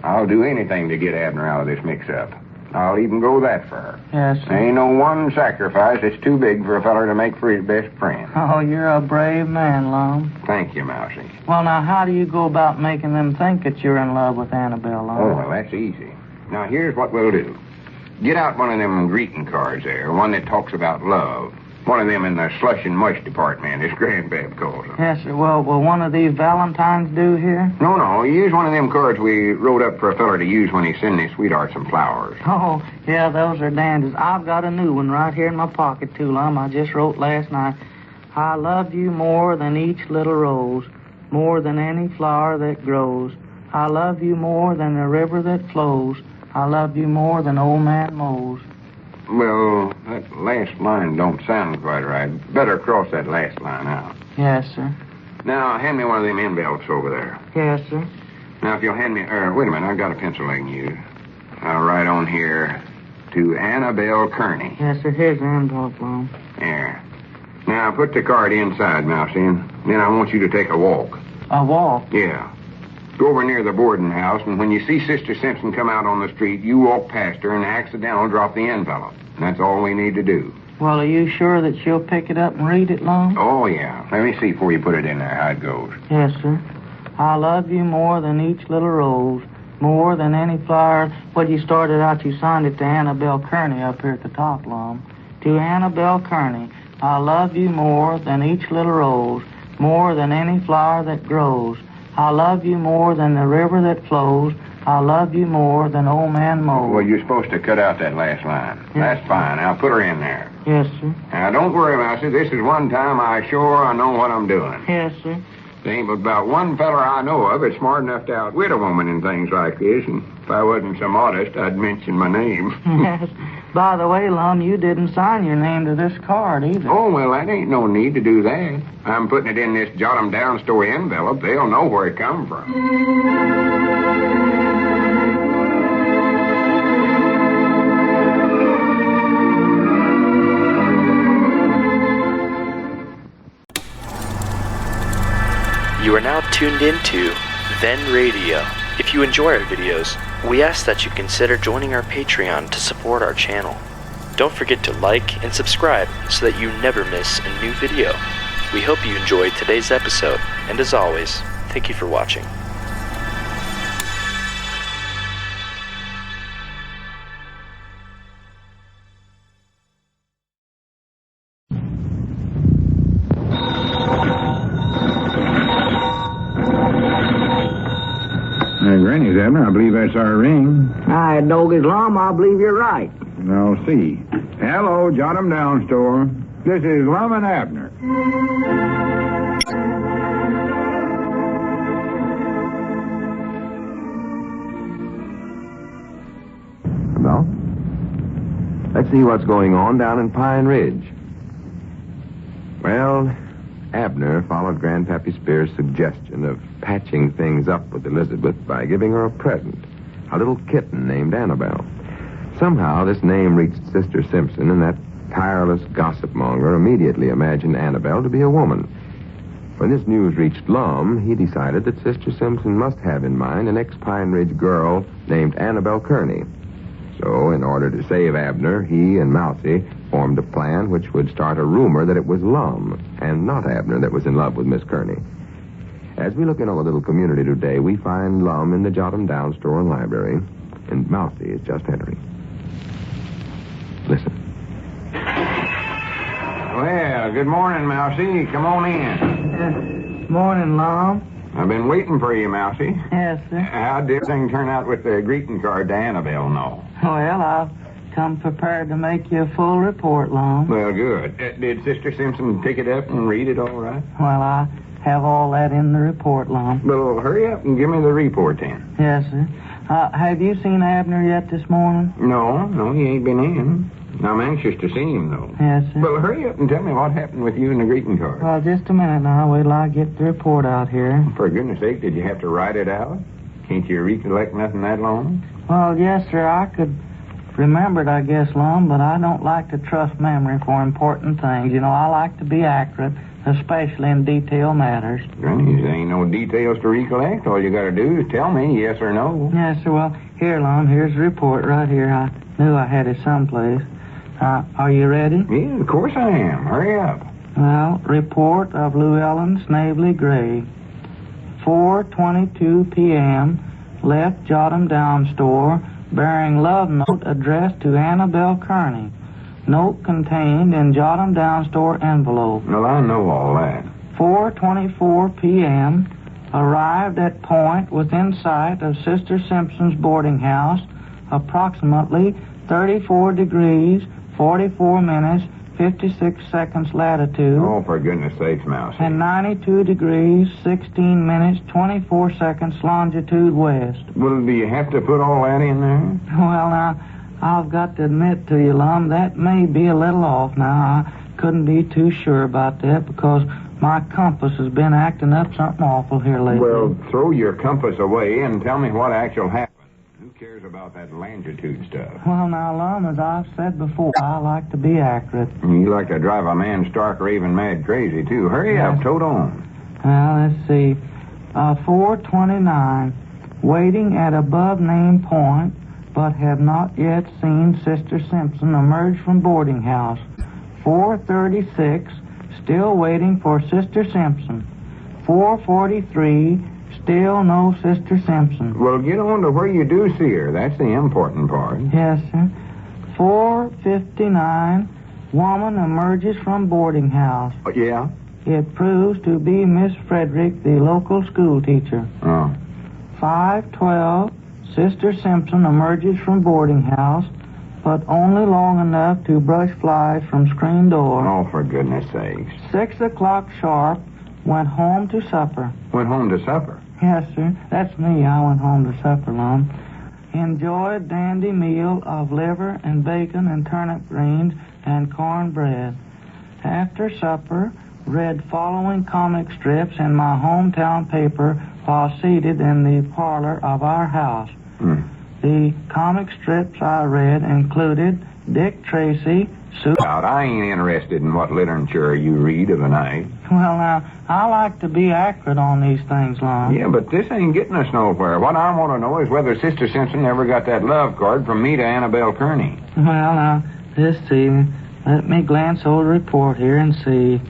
I'll do anything to get Abner out of this mix-up. I'll even go that far. Yes, sir. There ain't no one sacrifice that's too big for a feller to make for his best friend. Oh, you're a brave man, Lum. Thank you, Mousey. Well, now, how do you go about making them think that you're in love with Annabelle, Lum? Oh, well, that's easy. Now, here's what we'll do. Get out one of them greeting cards there, one that talks about love. One of them in the slush and mush department, as Grandpap calls them. Yes, sir. Well, will one of these Valentines do here? No. Use one of them cards we wrote up for a feller to use when he sends his sweetheart some flowers. Oh, yeah, those are dandies. I've got a new one right here in my pocket, too, Lum. I just wrote last night. I love you more than each little rose, more than any flower that grows. I love you more than the river that flows. I love you more than old man Mose. Well, that last line don't sound quite right. Better cross that last line out. Yes, sir. Now, hand me one of them envelopes over there. Yes, sir. Now, if you'll hand me... wait a minute, I've got a pencil I can use. I'll write on here, to Annabelle Kearney. Yes, sir. Here's the envelope, Lum. There. Now, put the card inside, Mousey, and then I want you to take a walk. A walk? Yeah. Go over near the boarding house, and when you see Sister Simpson come out on the street, you walk past her and accidentally drop the envelope. And that's all we need to do. Well, are you sure that she'll pick it up and read it, Lum? Oh, yeah. Let me see before you put it in there how it goes. Yes, sir. I love you more than each little rose, more than any flower. When you started out, you signed it to Annabelle Kearney up here at the top, Lum. To Annabelle Kearney, I love you more than each little rose, more than any flower that grows. I love you more than the river that flows. I love you more than old man Mose. Well, you're supposed to cut out that last line. Yes. That's fine. I'll put her in there. Yes, sir. Now, don't worry, Mousey. This is one time I know what I'm doing. Yes, sir. There ain't but about one feller I know of that's smart enough to outwit a woman in things like this, and if I wasn't so modest, I'd mention my name. Yes. By the way, Lum, you didn't sign your name to this card either. Oh, well, that ain't no need to do that. I'm putting it in this jot-'em-down story envelope. They'll know where it come from. You are now tuned into Then Radio. If you enjoy our videos, we ask that you consider joining our Patreon to support our channel. Don't forget to like and subscribe so that you never miss a new video. We hope you enjoyed today's episode, and as always, thank you for watching. Granny's, Abner. I believe that's our ring. I dog is Lum. I believe you're right. I'll see. Hello, Jot 'em Down store. This is Lum and Abner. Well, let's see what's going on down in Pine Ridge. Well, Abner followed Grandpappy Spear's suggestion of patching things up with Elizabeth by giving her a present, a little kitten named Annabelle. Somehow this name reached Sister Simpson, and that tireless gossip monger immediately imagined Annabelle to be a woman. When this news reached Lum, he decided that Sister Simpson must have in mind an ex-Pine Ridge girl named Annabelle Kearney. So, in order to save Abner, he and Mousey formed a plan which would start a rumor that it was Lum, and not Abner, that was in love with Miss Kearney. As we look in on the little community today, we find Lum in the Jot 'em Down store and library, and Mousey is just entering. Listen. Well, good morning, Mousey. Come on in. Morning, Lum. I've been waiting for you, Mousey. Yes, sir. How did everything turn out with the greeting card to Annabelle, no? Well, I've come prepared to make you a full report, Lum. Well, good. Did Sister Simpson pick it up and read it all right? Well, I have all that in the report, Lum. Well, hurry up and give me the report then. Yes, sir. Have you seen Abner yet this morning? No, he ain't been in. I'm anxious to see him, though. Yes, sir. Well, hurry up and tell me what happened with you and the greeting card. Well, just a minute now. Wait till I get the report out here. For goodness sake, did you have to write it out? Can't you recollect nothing that long? Well, yes, sir. I could remember it, I guess, Lum, but I don't like to trust memory for important things. You know, I like to be accurate, especially in detail matters. Granny, there ain't no details to recollect. All you got to do is tell me yes or no. Yes, sir. Well, here, Lum, here's the report right here. I knew I had it someplace. Are you ready? Yeah, of course I am. Hurry up. Well, report of Llewellyn Snavely Gray. 4:22 p.m. Left Jotham Down store bearing love note addressed to Annabelle Kearney. Note contained in Jotham Down store envelope. Well, I know all that. 4:24 p.m. Arrived at point within sight of Sister Simpson's boarding house, approximately 34 degrees, 44 minutes, 56 seconds latitude. Oh, for goodness sakes, Mousey. And 92 degrees, 16 minutes, 24 seconds longitude west. Well, do you have to put all that in there? Well, now, I've got to admit to you, Lum, that may be a little off now. I couldn't be too sure about that because my compass has been acting up something awful here lately. Well, throw your compass away and tell me what actually happened. Who cares about that longitude stuff? Well, now, Lum, as I've said before, I like to be accurate. You like to drive a man stark raving mad crazy, too. Hurry up, tote on. Well, let's see. 4:29, waiting at above named point, but have not yet seen Sister Simpson emerge from boarding house. 4:36, still waiting for Sister Simpson. 4:43, still no Sister Simpson. Well, get on to where you do see her. That's the important part. Yes, sir. 4:59, woman emerges from boarding house. Yeah? It proves to be Miss Frederick, the local school teacher. Oh. 5:12, Sister Simpson emerges from boarding house, but only long enough to brush flies from screen door. Oh, for goodness sakes. 6 o'clock sharp, went home to supper. Went home to supper? Yes, sir. That's me. I went home to supper, Lum. Enjoyed dandy meal of liver and bacon and turnip greens and cornbread. After supper, read following comic strips in my hometown paper while seated in the parlor of our house. The comic strips I read included Dick Tracy, I ain't interested in what literature you read of the night. Well, now, I like to be accurate on these things, Lum. Yeah, but this ain't getting us nowhere. What I want to know is whether Sister Simpson ever got that love card from me to Annabelle Kearney. Well, now, let's see. Let me glance over the report here and see.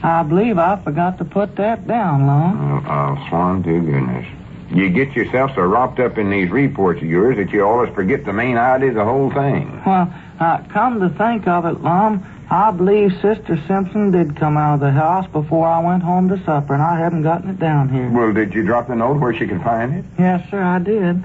I believe I forgot to put that down, Lum. I'll swan to goodness. You get yourself so wrapped up in these reports of yours that you always forget the main idea of the whole thing. Well, come to think of it, Lum, I believe Sister Simpson did come out of the house before I went home to supper, and I haven't gotten it down here. Well, did you drop the note where she could find it? Yes, sir, I did.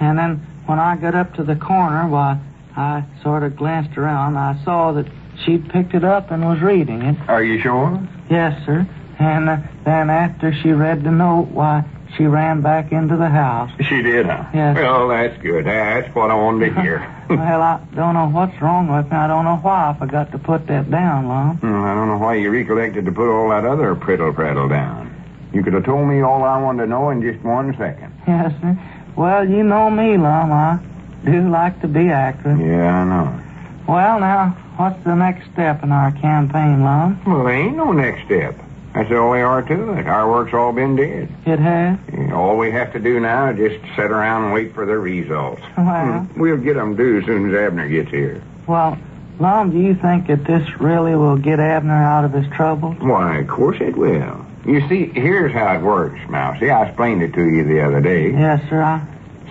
And then when I got up to the corner, why, I sort of glanced around. I saw that she'd picked it up and was reading it. Are you sure? Yes, sir. And then after she read the note, why, she ran back into the house. She did, huh? Yes. Well, that's good. That's what I wanted to hear. Well, I don't know what's wrong with me. I don't know why I forgot to put that down, Lum. I don't know why you recollected to put all that other prittle-prattle down. You could have told me all I wanted to know in just 1 second. Yes, sir. Well, you know me, Lum. I do like to be accurate. Yeah, I know. Well, now, what's the next step in our campaign, Lum? Well, there ain't no next step. That's all we are to it. Our work's all been did. It has? Yeah, all we have to do now is just sit around and wait for the results. Well... We'll get them due as soon as Abner gets here. Well, Lum, do you think that this really will get Abner out of his troubles? Why, of course it will. You see, here's how it works, Mousey. I explained it to you the other day. Yes, sir,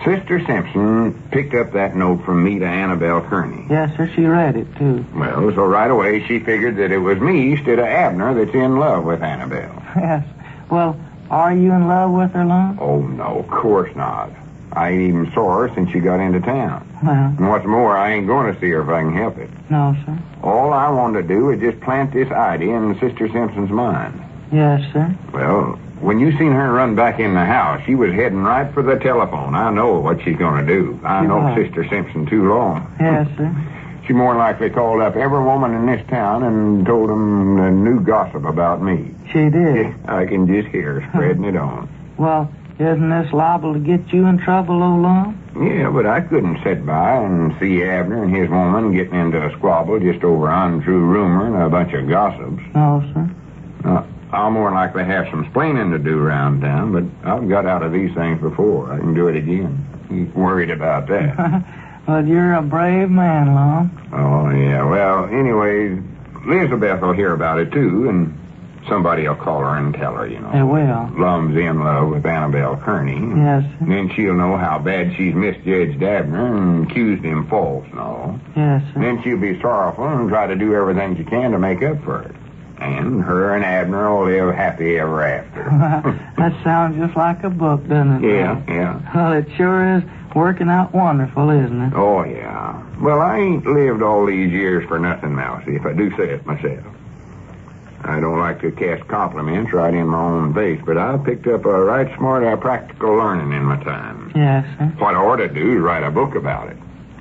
Sister Simpson picked up that note from me to Annabelle Kearney. Yes, sir, she read it, too. Well, so right away she figured that it was me instead of Abner that's in love with Annabelle. Yes. Well, are you in love with her, Lum? Oh, no, of course not. I ain't even saw her since she got into town. Well, And what's more, I ain't going to see her if I can help it. no, sir. All I wanted to do is just plant this idea in Sister Simpson's mind. Yes, sir. Well, when you seen her run back in the house, she was heading right for the telephone. I know what she's going to do. I know Yeah. Sister Simpson too long. Yes, sir. She more likely called up every woman in this town and told them the new gossip about me. She did. I can just hear her spreading it on. Well, isn't this liable to get you in trouble, old Lum? Yeah, but I couldn't sit by and see Abner and his woman getting into a squabble just over untrue rumor and a bunch of gossips. No, sir. I'll more likely have some splaining to do around town, but I've got out of these things before. I can do it again. Ain't worried about that. Well, you're a brave man, Lum. Oh, yeah. Well, anyway, Elizabeth will hear about it, too, and somebody will call her and tell her, you know. They will. Lum's in love with Annabelle Kearney. Yes, sir. And then she'll know how bad she's misjudged Abner and accused him false and all. Yes, And sir. then she'll be sorrowful and try to do everything she can to make up for it. And her and Abner will live happy ever after. That sounds just like a book, doesn't it? Yeah, Lum? yeah. Well, it sure is working out wonderful, isn't it? Oh, yeah. Well, I ain't lived all these years for nothing, Mousey, if I do say it myself. I don't like to cast compliments right in my own face, but I've picked up a right smart practical learning in my time. Yes, sir. What I ought to do is write a book about it.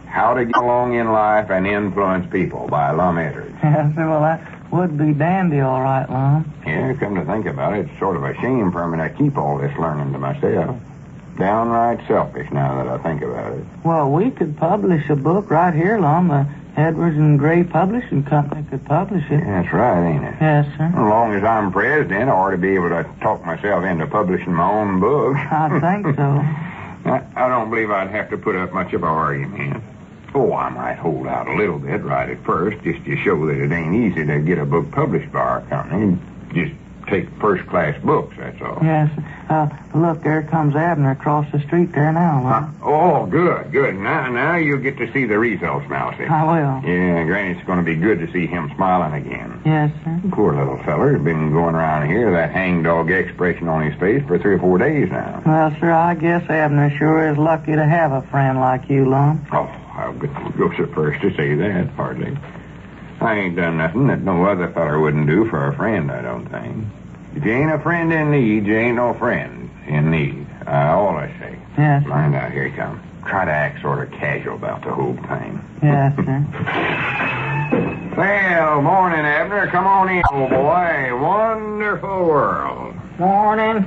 How to Get Along in Life and Influence People by Lum Eddards. Yes, sir. Well, that would be dandy, all right, Lum. Yeah, come to think about it, it's sort of a shame for me to keep all this learning to myself. Downright selfish now that I think about it. Well, we could publish a book right here, Lum. The Edwards and Gray Publishing Company could publish it. That's right, ain't it? Yes, sir. As long as I'm president, I ought to be able to talk myself into publishing my own book. I think so. I don't believe I'd have to put up much of an argument. Oh, I might hold out a little bit right at first, just to show that it ain't easy to get a book published by our company. Just take first-class books, that's all. Yes. Look, there comes Abner across the street there now, Lum. Oh, good, good. Now you'll get to see the results, Mousey. I will. Yeah, Granny, it's going to be good to see him smiling again. Yes, sir. Poor little feller. Been going around here, that hangdog expression on his face for 3 or 4 days now. Well, sir, I guess Abner sure is lucky to have a friend like you, Lum. Oh, I'll go so first to say that, hardly. I ain't done nothing that no other feller wouldn't do for a friend, I don't think. If you ain't a friend in need, you ain't no friend in need. I always say. Yes, sir. Mind out, here he comes. Try to act sort of casual about the whole thing. Yes, sir. Well, morning, Abner. Come on in, old boy. Wonderful world. Morning.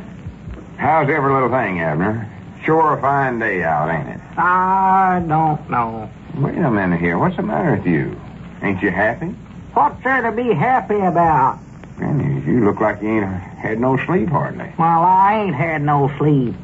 How's every little thing, Abner? Sure a fine day out, ain't it? I don't know. Wait a minute here. What's the matter with you? Ain't you happy? What's there to be happy about? Granny, you look like you ain't had no sleep hardly. Well, I ain't had no sleep.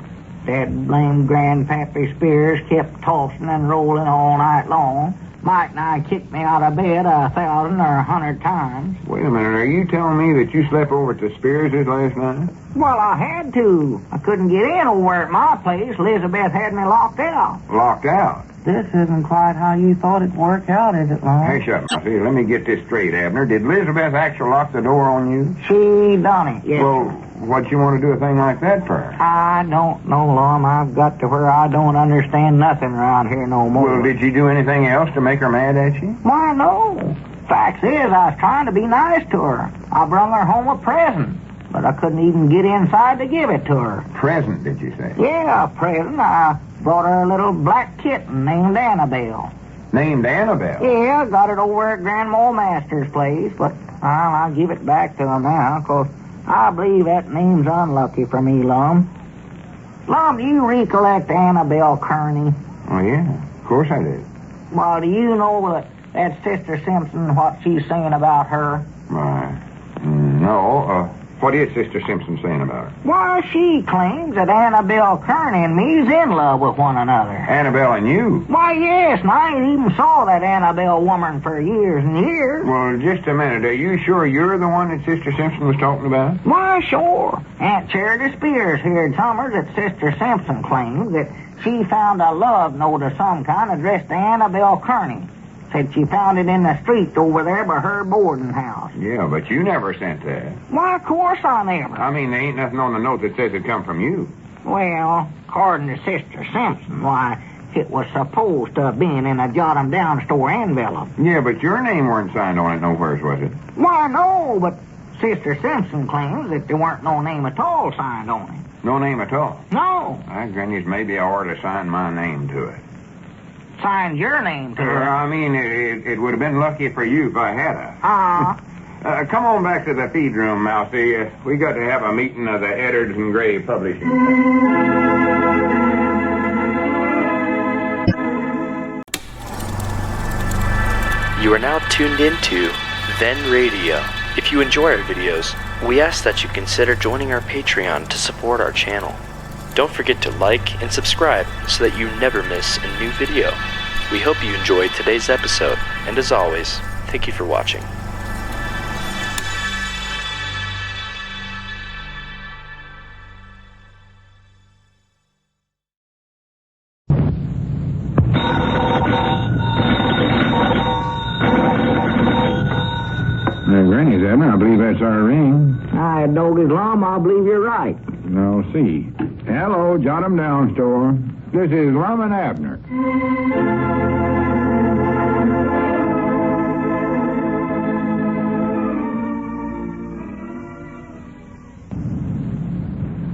That blamed Grandpappy Spears kept tossing and rolling all night long. Mike and I kicked me out of bed 1,000 or 100 times. Wait a minute. Are you telling me that you slept over at the Spears' last night? Well, I had to. I couldn't get in over at my place. Elizabeth had me locked out. Locked out? This isn't quite how you thought it'd work out, is it, Lum? Hush up. Now, see, let me get this straight, Abner. Did Elizabeth actually lock the door on you? She done it, yes. Well, what'd you want to do a thing like that for? I don't know, Lum. I've got to where I don't understand nothing around here no more. Well, did you do anything else to make her mad at you? Why, no. Fact is, I was trying to be nice to her. I brung her home a present, but I couldn't even get inside to give it to her. Present, did you say? Yeah, a present. I brought her a little black kitten named Annabelle. Named Annabelle? Yeah, got it over at Grandma Master's place, but I'll give it back to her now, 'cause I believe that name's unlucky for me, Lum. Lum, do you recollect Annabelle Kearney? Oh, yeah. Of course I did. Well, do you know that Sister Simpson, what she's saying about her? No. What is Sister Simpson saying about her? Why, she claims that Annabelle Kearney and me's in love with one another. Annabelle and you? Why, yes, and I ain't even saw that Annabelle woman for years and years. Well, just a minute. Are you sure you're the one that Sister Simpson was talking about? Why, sure. Aunt Charity Spears here told her that Sister Simpson claims that she found a love note of some kind addressed to Annabelle Kearney. Said she found it in the street over there by her boarding house. Yeah, but you never sent that. Why, of course I never. I mean, there ain't nothing on the note that says it come from you. Well, according to Sister Simpson, why, it was supposed to have been in a jot-'em-down store envelope. Yeah, but your name weren't signed on it nowhere, was it? Why, no, but Sister Simpson claims that there weren't no name at all signed on it. No name at all? No. I grant maybe I ought to sign my name to it. Signed your name to it? I mean, it would have been lucky for you if I had come on back to the feed room, Mousey. We got to have a meeting of the Eddards and Gray Publishing. You are now tuned into Then Radio. If you enjoy our videos, we ask that you consider joining our Patreon to support our channel. Don't forget to like and subscribe so that you never miss a new video. We hope you enjoyed today's episode, and as always, thank you for watching. Granny's, Abner. I believe that's our ring. I Doggy's Lum, I believe you're right. Now, see. Hello, Jot 'em Down store. This is Lum and Abner.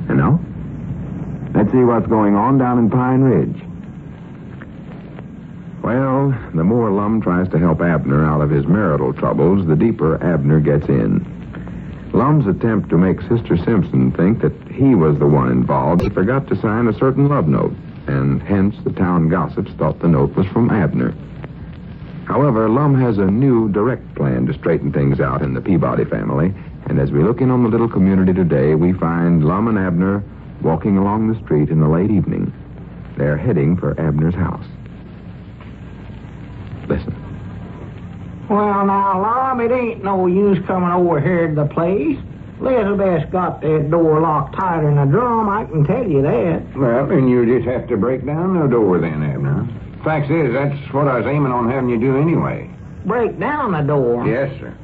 You know? Let's see what's going on down in Pine Ridge. Well, the more Lum tries to help Abner out of his marital troubles, the deeper Abner gets in. Lum's attempt to make Sister Simpson think that he was the one involved, he forgot to sign a certain love note, and hence the town gossips thought the note was from Abner. However, Lum has a new direct plan to straighten things out in the Peabody family, and as we look in on the little community today, we find Lum and Abner walking along the street in the late evening. They're heading for Abner's house. Listen. Well, now, Lum, it ain't no use coming over here to the place. Elizabeth's got that door locked tighter than a drum, I can tell you that. Well, then you just have to break down the door then, Abner. Fact is, that's what I was aiming on having you do anyway. Break down the door? Yes, sir.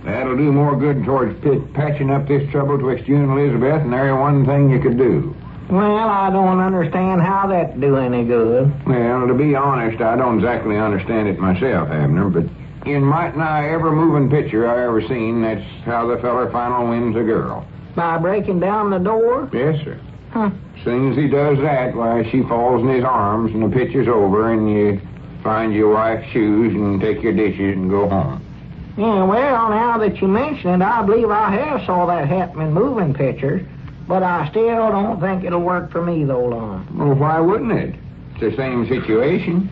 That'll do more good towards patching up this trouble twixt you and Elizabeth, and there's one thing you could do. Well, I don't understand how that'd do any good. Well, to be honest, I don't exactly understand it myself, Abner, but in might nigh every moving picture I ever seen, that's how the feller final wins a girl. By breaking down the door? Yes, sir. Huh. As soon as he does that, why, she falls in his arms, and the picture's over, and you find your wife's shoes and take your dishes and go home. Yeah, well, now that you mention it, I believe I have saw that happen in moving pictures, but I still don't think it'll work for me, though, Lum. Well, why wouldn't it? It's the same situation.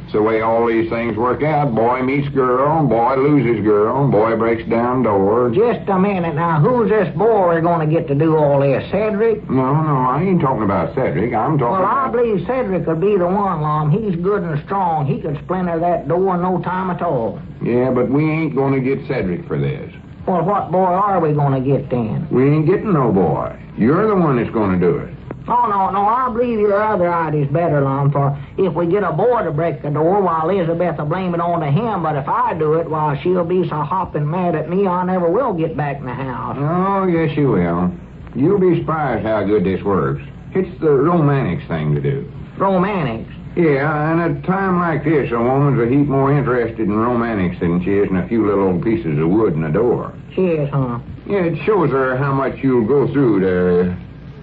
It's the way all these things work out. Boy meets girl, boy loses girl, boy breaks down door. Just a minute now. Who's this boy we're going to get to do all this? Cedric? No, I ain't talking about Cedric. I'm talking I believe Cedric could be the one, Lum. He's good and strong. He could splinter that door in no time at all. Yeah, but we ain't going to get Cedric for this. Well, what boy are we going to get then? We ain't getting no boy. You're the one that's going to do it. Oh, no, I believe your other idea's better, Lum, for if we get a boy to break the door, while Elizabeth will blame it on to him, but if I do it, why, she'll be so hopping mad at me I never will get back in the house. Oh, yes, you will. You'll be surprised how good this works. It's the romantics thing to do. Romantics? Yeah, and at a time like this, a woman's a heap more interested in romantics than she is in a few little pieces of wood in a door. She is, huh? Yeah, it shows her how much you'll go through to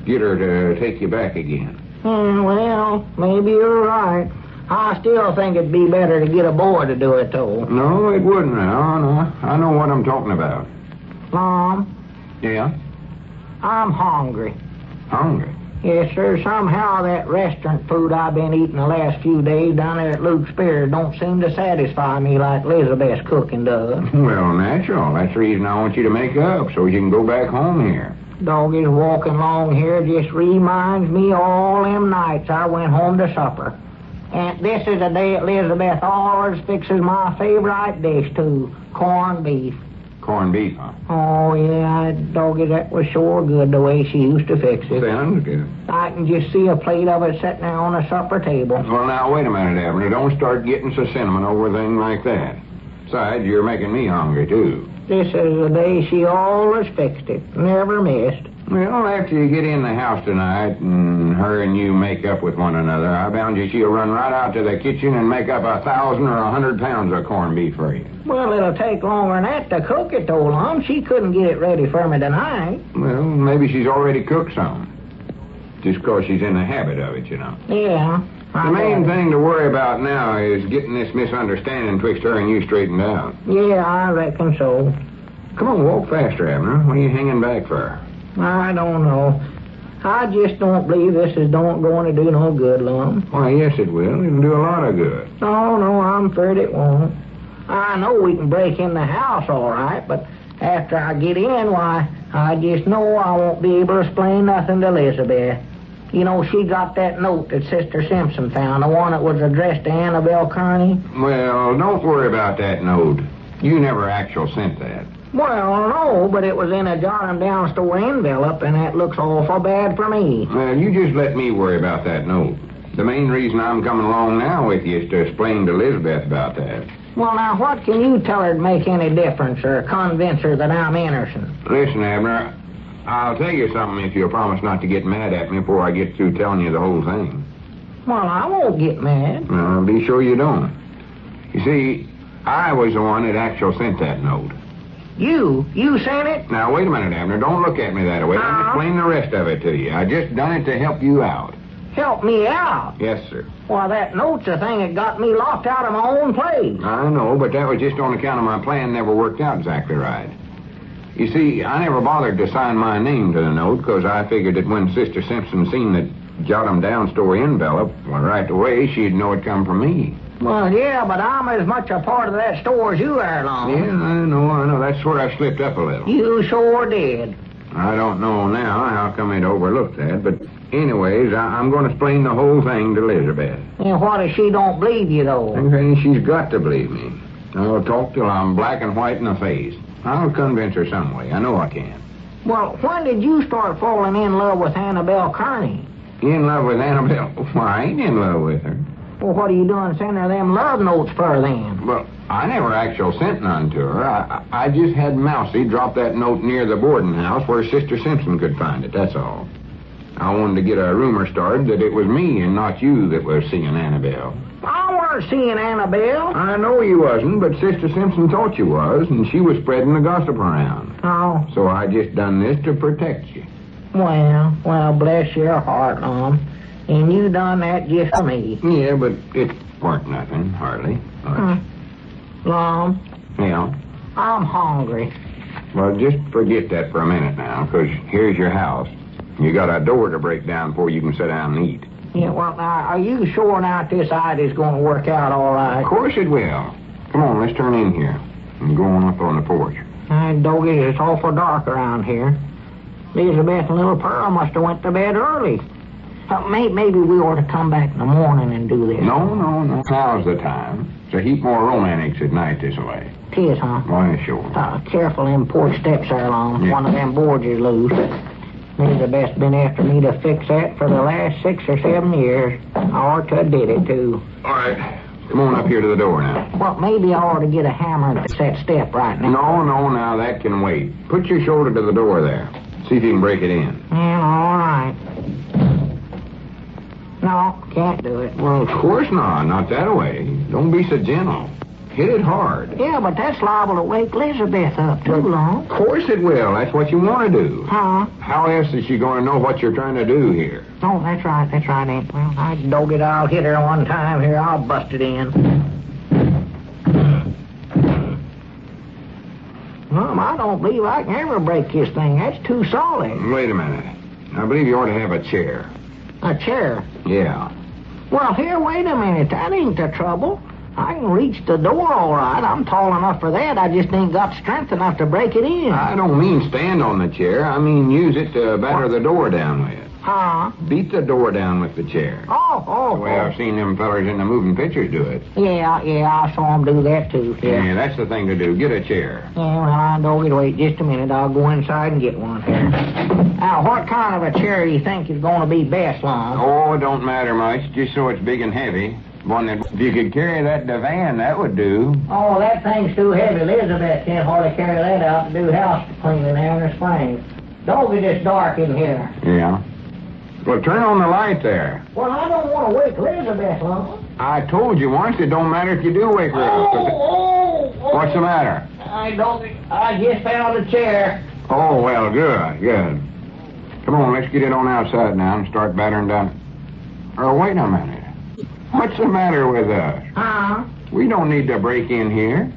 get her to take you back again. Well, maybe you're right. I still think it'd be better to get a boy to do it, though. No, it wouldn't now. No. I know what I'm talking about. Mom? Yeah? I'm hungry. Hungry? Yes, sir. Somehow that restaurant food I've been eating the last few days down there at Luke's Spear don't seem to satisfy me like Elizabeth's cooking does. Well, natural. That's the reason I want you to make up, so you can go back home here. Doggies walking along here just reminds me of all them nights I went home to supper. And this is the day Elizabeth always fixes my favorite dish, too, corned beef. Corned beef, huh? Oh, yeah, doggy, that was sure good the way she used to fix it. Sounds good. I can just see a plate of it sitting there on the supper table. Well, now, wait a minute, Abner. Don't start getting so sentimental over a thing like that. Besides, you're making me hungry, too. This is the day she always fixed it. Never missed. Well, after you get in the house tonight and her and you make up with one another, I bound you she'll run right out to the kitchen and make up 1,000 or 100 pounds of corned beef for you. Well, it'll take longer than that to cook it, though, Lum. She couldn't get it ready for me tonight. Well, maybe she's already cooked some. Just 'cause she's in the habit of it, you know. Yeah. The main thing to worry about now is getting this misunderstanding twixt her and you straightened out. Yeah, I reckon so. Come on, walk faster, Abner. What are you hanging back for? I don't know. I just don't believe this is going to do no good, Lum. Why, yes, it will. It'll do a lot of good. No, I'm afraid it won't. I know we can break in the house all right, but after I get in, why, I just know I won't be able to explain nothing to Elizabeth. You know, she got that note that Sister Simpson found, the one that was addressed to Annabelle Kearney. Well, don't worry about that note. You never actually sent that. Well, no, but it was in a jot-em-down store envelope, and that looks awful bad for me. Well, you just let me worry about that note. The main reason I'm coming along now with you is to explain to Elizabeth about that. Well, now, what can you tell her to make any difference or convince her that I'm innocent? Listen, Abner, I'll tell you something if you'll promise not to get mad at me before I get through telling you the whole thing. Well, I won't get mad. Well, be sure you don't. You see, I was the one that actually sent that note. You sent it? Now, wait a minute, Abner. Don't look at me that way. I'll explain the rest of it to you. I just done it to help you out. Help me out? Yes, sir. Why, that note's the thing that got me locked out of my own place. I know, but that was just on account of my plan never worked out exactly right. You see, I never bothered to sign my name to the note because I figured that when Sister Simpson seen the jot-em-down store envelope, well, right away, she'd know it come from me. Well, yeah, but I'm as much a part of that store as you are, Lum. Yeah, I know. That's where I slipped up a little. You sure did. I don't know now how come it overlooked that, but anyways, I'm going to explain the whole thing to Elizabeth. And what if she don't believe you, though? Okay, she's got to believe me. I'll talk till I'm black and white in the face. I'll convince her some way. I know I can. Well, when did you start falling in love with Annabelle Kearney? In love with Annabelle? Why, I ain't in love with her. Well, what are you doing sending her them love notes for, then? Well, I never actually sent none to her. I just had Mousey drop that note near the boarding house where Sister Simpson could find it, that's all. I wanted to get a rumor started that it was me and not you that was seeing Annabelle. I weren't seeing Annabelle. I know you wasn't, but Sister Simpson thought you was, and she was spreading the gossip around. Oh. So I just done this to protect you. Well, bless your heart, Lum. And you done that just for me. Yeah, but it weren't nothing, hardly. Lum? Yeah? I'm hungry. Well, just forget that for a minute now, because here's your house. You got a door to break down before you can sit down and eat. Yeah, well, now, are you sure now this idea's going to work out all right? Of course it will. Come on, let's turn in here and go on up on the porch. Doggy, it's awful dark around here. Elizabeth and little Pearl must have went to bed early. Maybe we ought to come back in the morning and do this. No. Now's the time. It's a heap more romantics at night this way. Tis, huh? Why, sure. Careful them porch steps there, Lum. Yeah. One of them boards is loose. Elizabeth's been after me to fix that for the last 6 or 7 years. I ought to have did it, too. All right. Come on up here to the door now. Well, maybe I ought to get a hammer and fix that step right now. No, now that can wait. Put your shoulder to the door there. See if you can break it in. Yeah, all right. No, can't do it. Well, of course not that way. Don't be so gentle. Hit it hard. Yeah, but that's liable to wake Elizabeth up too long. Of course it will. That's what you want to do. Huh? How else is she going to know what you're trying to do here? Oh, that's right, Aunt. Well, I dog it. I'll hit her one time here. I'll bust it in. Mom, I don't believe I can ever break this thing. That's too solid. Wait a minute. I believe you ought to have a chair. A chair? Yeah. Well, here, wait a minute. That ain't the trouble. I can reach the door all right. I'm tall enough for that. I just ain't got strength enough to break it in. I don't mean stand on the chair. I mean use it to batter the door down with. Huh? Beat the door down with the chair. Oh. The way I've seen them fellers in the moving pictures do it. Yeah, I saw them do that, too. Yeah, that's the thing to do. Get a chair. Yeah, well, I don't wait just a minute. I'll go inside and get one here. Now, what kind of a chair do you think is going to be best, Lum? Oh, it don't matter much, just so it's big and heavy. One that, if you could carry that divan, that would do. Oh, that thing's too heavy. Elizabeth can't hardly carry that out to do house cleaning there in the spring. Don't get this dark in here. Yeah. Well, turn on the light there. Well, I don't want to wake Elizabeth, Lum. I told you once, it don't matter if you do wake her up. Oh. What's the matter? I just found a chair. Oh, well, good. Come on, let's get it on outside now and start battering down. Oh, wait a minute. What's the matter with us? Huh? We don't need to break in here.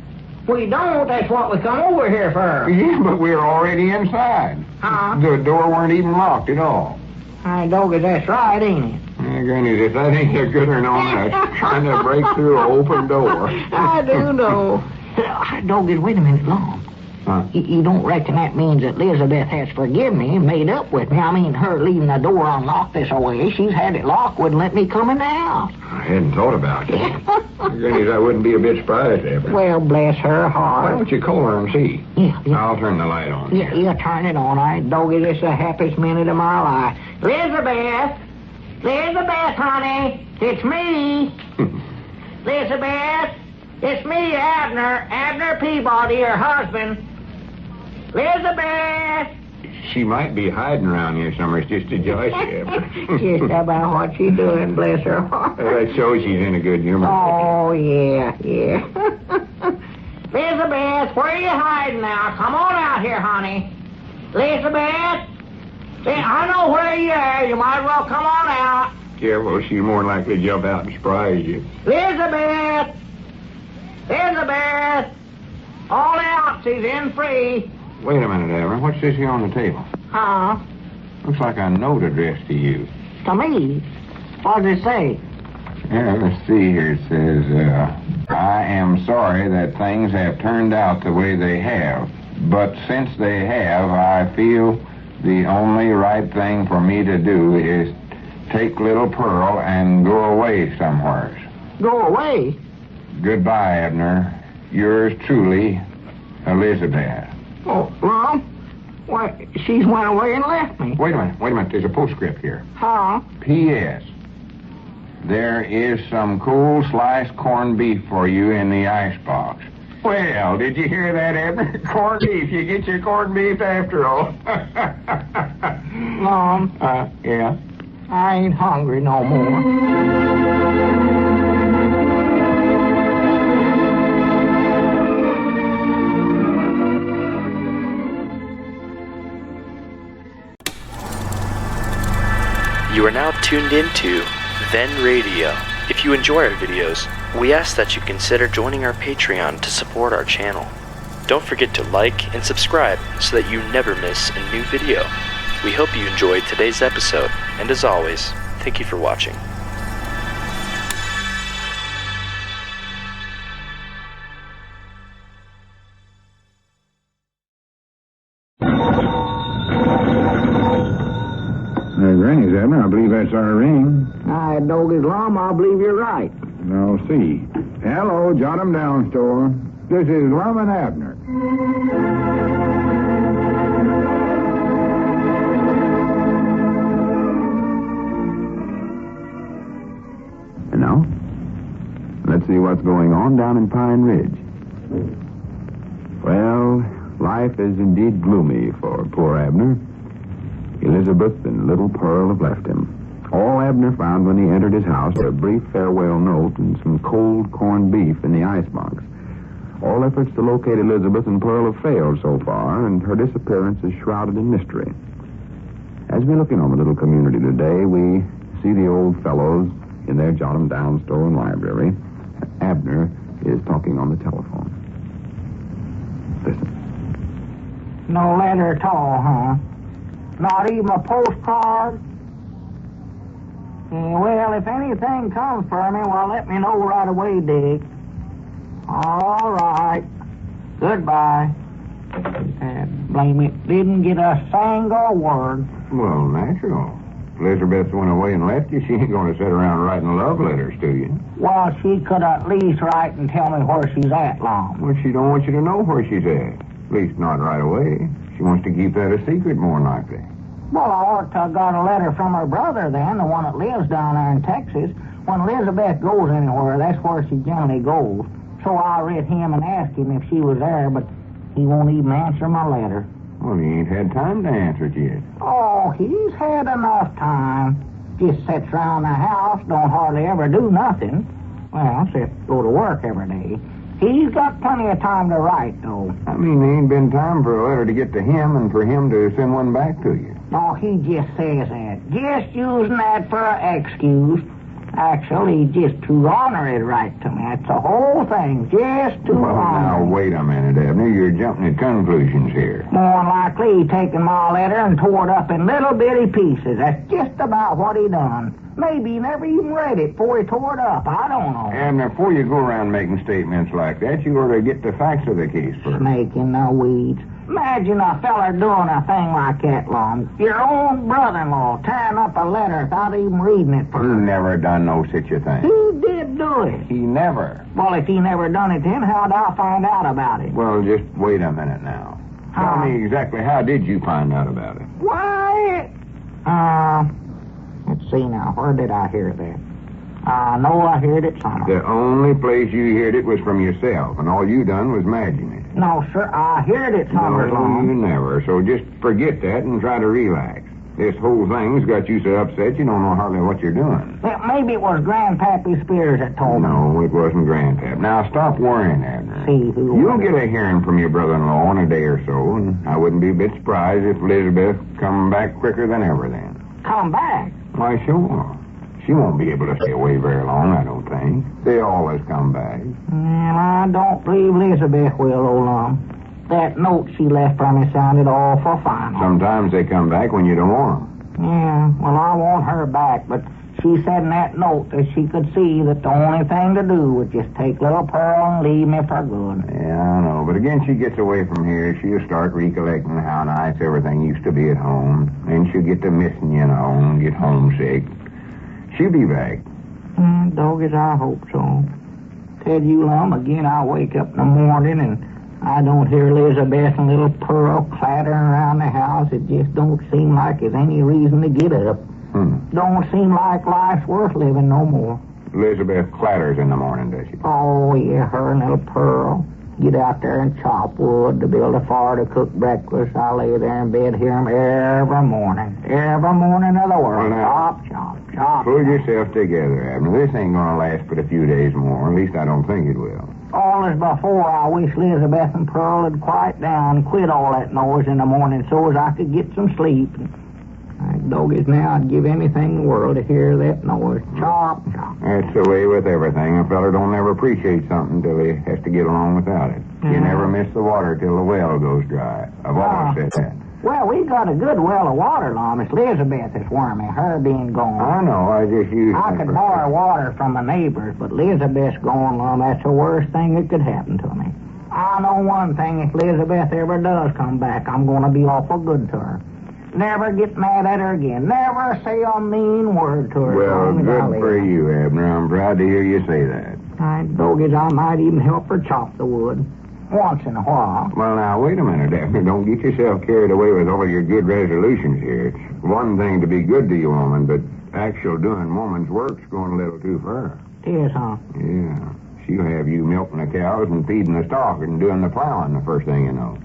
We don't. That's what we come over here for. Yeah, but we're already inside. Huh? The door weren't even locked at all. I doggy, that's right, ain't it? Yeah, Granny, if that ain't a good one on us, trying to break through an open door. I do know. Doggy, wait a minute, Lum. Huh? You don't reckon that means that Elizabeth has forgiven me and made up with me? I mean, her leaving the door unlocked this way. She's had it locked, wouldn't let me come in the house. I hadn't thought about it. Granny, I wouldn't be a bit surprised, ever. Well, bless her heart. Why don't you call her and see? Yeah. I'll turn the light on. Yeah, turn it on. Doggy, this is the happiest minute of my life. Elizabeth, honey, it's me. Elizabeth, it's me, Abner Peabody, her husband. Elizabeth! She might be hiding around here somewhere just to join you. Just about what she's doing, bless her heart. That shows she's in a good humor. Oh, yeah. Elizabeth, where are you hiding now? Come on out here, honey. Elizabeth? I know where you are. You might as well come on out. Yeah, well, she's more likely to jump out and surprise you. Elizabeth! All out, she's in free. Wait a minute, Abner. What's this here on the table? Huh? Looks like a note addressed to you. To me? What does it say? Yeah, let's see here. It says, I am sorry that things have turned out the way they have, but since they have, I feel the only right thing for me to do is take little Pearl and go away somewhere. Go away? Goodbye, Abner. Yours truly, Elizabeth. Oh, Lum? Why, she's went away and left me. Wait a minute. There's a postscript here. Huh? P.S. There is some cool sliced corned beef for you in the icebox. Well, did you hear that, Abner? Corned beef. You get your corned beef after all. Lum? Yeah? I ain't hungry no more. You are now tuned into Then Radio. If you enjoy our videos, we ask that you consider joining our Patreon to support our channel. Don't forget to like and subscribe so that you never miss a new video. We hope you enjoyed today's episode, and as always, thank you for watching. Granny's, Abner. I believe that's our ring. Doggy's Lum, I believe you're right. I'll see. Hello, Jot 'em Down store. This is Lum and Abner. And now, let's see what's going on down in Pine Ridge. Well, life is indeed gloomy for poor Abner. Elizabeth and little Pearl have left him. All Abner found when he entered his house was a brief farewell note and some cold corned beef in the icebox. All efforts to locate Elizabeth and Pearl have failed so far, and her disappearance is shrouded in mystery. As we look in on the little community today, we see the old fellows in their Jot 'em Down store and library. Abner is talking on the telephone. Listen. No letter at all, huh? Not even a postcard? Well, if anything comes for me, well, let me know right away, Dick. All right. Goodbye. Blame it, didn't get a single word. Well, natural. Elizabeth went away and left you. She ain't going to sit around writing love letters to you. Well, she could at least write and tell me where she's at, Lum. Well, she don't want you to know where she's at. At least not right away. She wants to keep that a secret, more likely. Well, I ought to have got a letter from her brother then, the one that lives down there in Texas. When Elizabeth goes anywhere, that's where she generally goes. So I writ him and asked him if she was there, but he won't even answer my letter. Well, he ain't had time to answer it yet. Oh, he's had enough time. Just sits around the house, don't hardly ever do nothing. Well, except go to work every day. He's got plenty of time to write, though. I mean, there ain't been time for a letter to get to him and for him to send one back to you. Oh, he just says that. Just using that for an excuse. Actually, he's just too ornery to write to me. That's the whole thing. Just too Well, now, ornery. wait a minute, Abner. You're jumping at conclusions here. More than likely, he taken my letter and tore it up in little bitty pieces. That's just about what he done. Maybe he never even read it before he tore it up. I don't know. Abner, before you go around making statements like that, you ought to get the facts of the case first. Snake in the weeds. Imagine a feller doing a thing like that, Lum. Your own brother-in-law tearing up a letter without even reading it He first. never done no such a thing. He did do it. He never. Well, if he never done it then, how'd I find out about it? Well, just wait a minute now. Tell me exactly, how did you find out about it? Why? Let's see now. Where did I hear that? I know I heard it somewhere. The only place you heard it was from yourself, and all you done was imagine it. No, sir, I heard it somewhere, No, Lum. you never. So just forget that and try to relax. This whole thing's got you so upset you don't know hardly what you're doing. Well, maybe it was Grandpappy Spears that told me. No, it wasn't Grandpap. Now, stop worrying, Abner. See who You'll was get a hearing from your brother-in-law in a day or so, and I wouldn't be a bit surprised if Elizabeth come back quicker than ever then. Come back? Why, sure. She won't be able to stay away very long, I don't think. They always come back. Well, I don't believe Elizabeth will, old Lum. That note she left for me sounded awful fine. Sometimes they come back when you don't want them. Yeah, well, I want her back, but she said in that note that she could see that the only thing to do was just take little Pearl and leave me for good. Yeah, I know. But again, she gets away from here, she'll start recollecting how nice everything used to be at home. Then she'll get to missing you, and get homesick. She'll be back. Doggies, I hope so. Tell you, Lum, again, I wake up in the morning and I don't hear Elizabeth and little Pearl clattering around the house. It just don't seem like there's any reason to get up. Don't seem like life's worth living no more. Elizabeth clatters in the morning, does she? Oh, yeah, her and little Pearl. Get out there and chop wood to build a fire to cook breakfast. I lay there in bed, hear 'em every morning. Every morning of the world. Chop, chop, chop. Pull yourself together, Abner. This ain't gonna last but a few days more. At least I don't think it will. All as before, I wish Elizabeth and Pearl had quiet down and quit all that noise in the morning so as I could get some sleep. Doggies, now I'd give anything in the world to hear that noise. Chop, chop. That's the way with everything. A feller don't ever appreciate something till he has to get along without it. You never miss the water till the well goes dry. I've always said that. Well, we got a good well of water, Lum. It's Elizabeth that's wormy, her being gone. I know, I just used I could borrow water from the neighbors, but Elizabeth's gone, Lum. That's the worst thing that could happen to me. I know one thing, if Elizabeth ever does come back, I'm going to be awful good to her. Never get mad at her again. Never say a mean word to her. Well, good for you, Abner. I'm proud to hear you say that. Doggies, I might even help her chop the wood. Once in a while. Well, now, wait a minute, Abner. Don't get yourself carried away with all your good resolutions here. It's one thing to be good to your woman, but actual doing woman's work's going a little too far. It is, huh? Yeah. She'll have you milking the cows and feeding the stock and doing the plowing the first thing you know.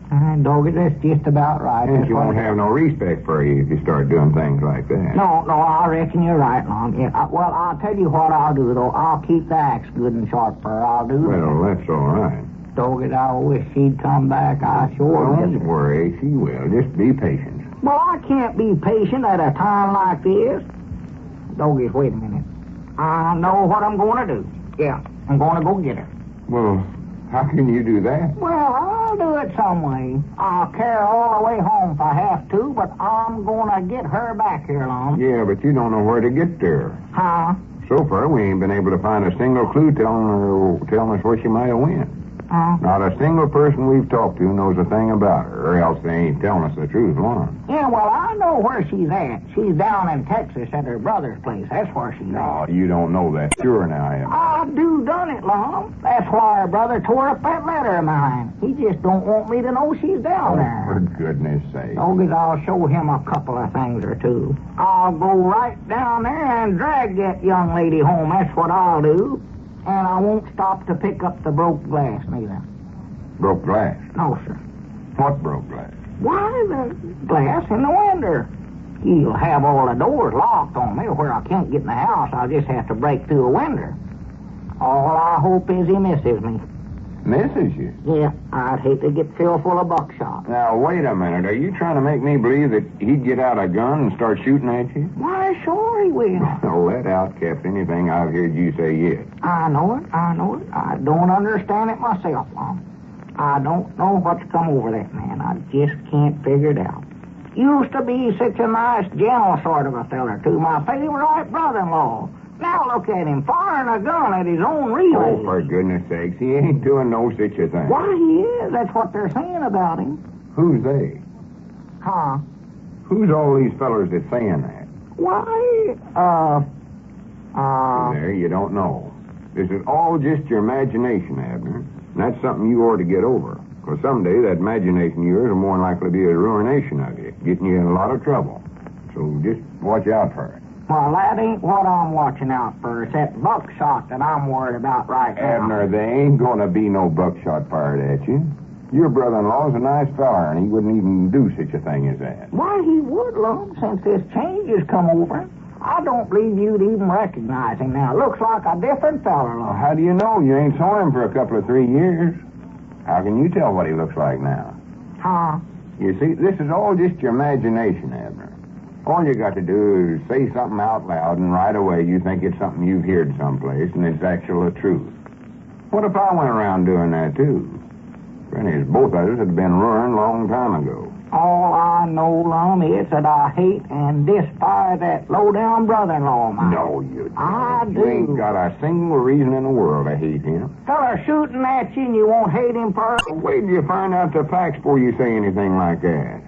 Doggies, that's just about right. And she won't have no respect for you if you start doing things like that. No, I reckon you're right, Lum. Yeah, well, I'll tell you what I'll do, though. I'll keep the axe good and sharp for her. I'll do Well, that's all right. Doggies, I wish she'd come back. I sure Don't would. worry, she will. Just be patient. Well, I can't be patient at a time like this. Doggies, wait a minute. I know what I'm going to do. Yeah, I'm going to go get her. Well, how can you do that? Well, I'll do it some way. I'll carry her all the way home if I have to, but I'm going to get her back here, Lum. Yeah, but you don't know where to get to her. Huh? So far, we ain't been able to find a single clue telling us where she might have went. Not a single person we've talked to knows a thing about her, or else they ain't telling us the truth, Lum. Yeah, well, I know where she's at. She's down in Texas at her brother's place. That's where she's at. Oh, you don't know that. Sure now, Abner. I do done it, Lum. That's why her brother tore up that letter of mine. He just don't want me to know she's down there. For goodness sake. Doggies, I'll show him a couple of things or two. I'll go right down there and drag that young lady home. That's what I'll do. And I won't stop to pick up the broke glass, neither. Broke glass? No, sir. What broke glass? Why, the glass in the window. He'll have all the doors locked on me where I can't get in the house. I'll just have to break through a window. All I hope is he misses me. Misses you? Yeah, I'd hate to get filled full of buckshot. Now, wait a minute. Are you trying to make me believe that he'd get out a gun and start shooting at you? Why, sure he will. No, let out, Cap, anything I've heard you say yet. I know it. I don't understand it myself, Lum. I don't know what's come over that man. I just can't figure it out. Used to be such a nice, gentle sort of a feller, too. My favorite brother-in-law. Now look at him, firing a gun at his own relay. Oh, for goodness sakes, he ain't doing no such a thing. Why, he is. That's what they're saying about him. Who's they? Huh? Who's all these fellers that's saying that? Why, There, you don't know. This is all just your imagination, Abner. And that's something you ought to get over. Because someday that imagination of yours will more than likely be a ruination of you, getting you in a lot of trouble. So just watch out for it. Well, that ain't what I'm watching out for. It's that buckshot that I'm worried about right now. Abner, there ain't going to be no buckshot fired at you. Your brother-in-law's a nice feller, and he wouldn't even do such a thing as that. Why, he would, Lum, since this change has come over him. I don't believe you'd even recognize him now. Looks like a different feller, Lum. Well, how do you know? You ain't saw him for a couple of 3 years. How can you tell what he looks like now? Huh? You see, this is all just your imagination, Abner. All you got to do is say something out loud, and right away you think it's something you've heard someplace, and it's actual truth. What if I went around doing that, too? Granny, both of us had been ruined a long time ago. All I know, Lum, is that I hate and despise that low-down brother-in-law of mine. No, you don't. I do. You ain't got a single reason in the world to hate him. Feller shooting at you and you won't hate him for it? Wait till you find out the facts before you say anything like that.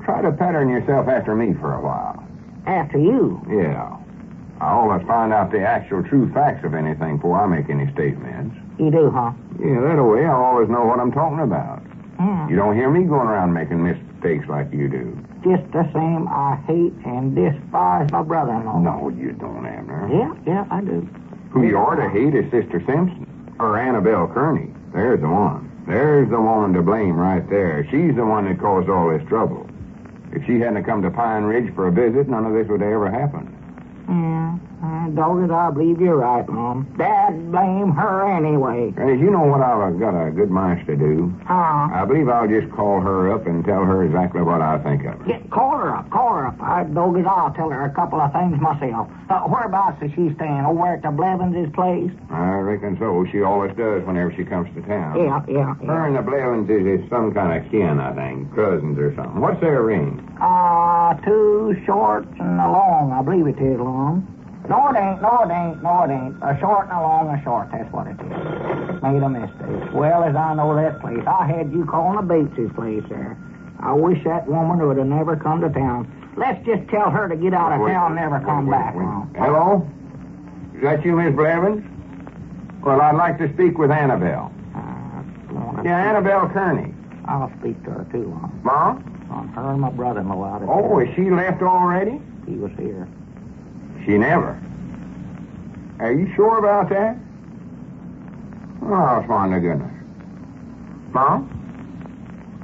Try to pattern yourself after me for a while. After you? Yeah. I always find out the actual true facts of anything before I make any statements. You do, huh? Yeah, that way I always know what I'm talking about. Yeah. You don't hear me going around making mistakes like you do. Just the same, I hate and despise my brother-in-law. No, you don't, Abner. Yeah, I do. Who you ought to hate is Sister Simpson or Annabelle Kearney. There's the one. There's the woman to blame right there. She's the one that caused all this trouble. If she hadn't come to Pine Ridge for a visit, none of this would have ever happened. Yeah, dogged, I believe you're right, Mom. Dad blame her anyway. As you know what I've got a good mind to do? Huh? I believe I'll just call her up and tell her exactly what I think of her. Yeah, call her up. Dogged, I'll tell her a couple of things myself. Whereabouts is she staying? Over at the Blevins' place? I reckon so. She always does whenever she comes to town. Yeah. Her and the Blevins is some kind of kin, I think. Cousins or something. What's their ring? 2 short and a long, I believe it is, Long. No, it ain't. A short and a long, a short, that's what it is. Made a mistake. Well, as I know that place, I had you calling the Bates' place there. I wish that woman would have never come to town. Let's just tell her to get out of town and never come back, Long. Hello? Is that you, Miss Blevins? Well, I'd like to speak with Annabelle. Annabelle Kearney. I'll speak to her, too, Long. Mom? On her and my brother-in-law out of Oh, town. is she left already? He was here. She never. Are you sure about that? Oh, my goodness. Mom?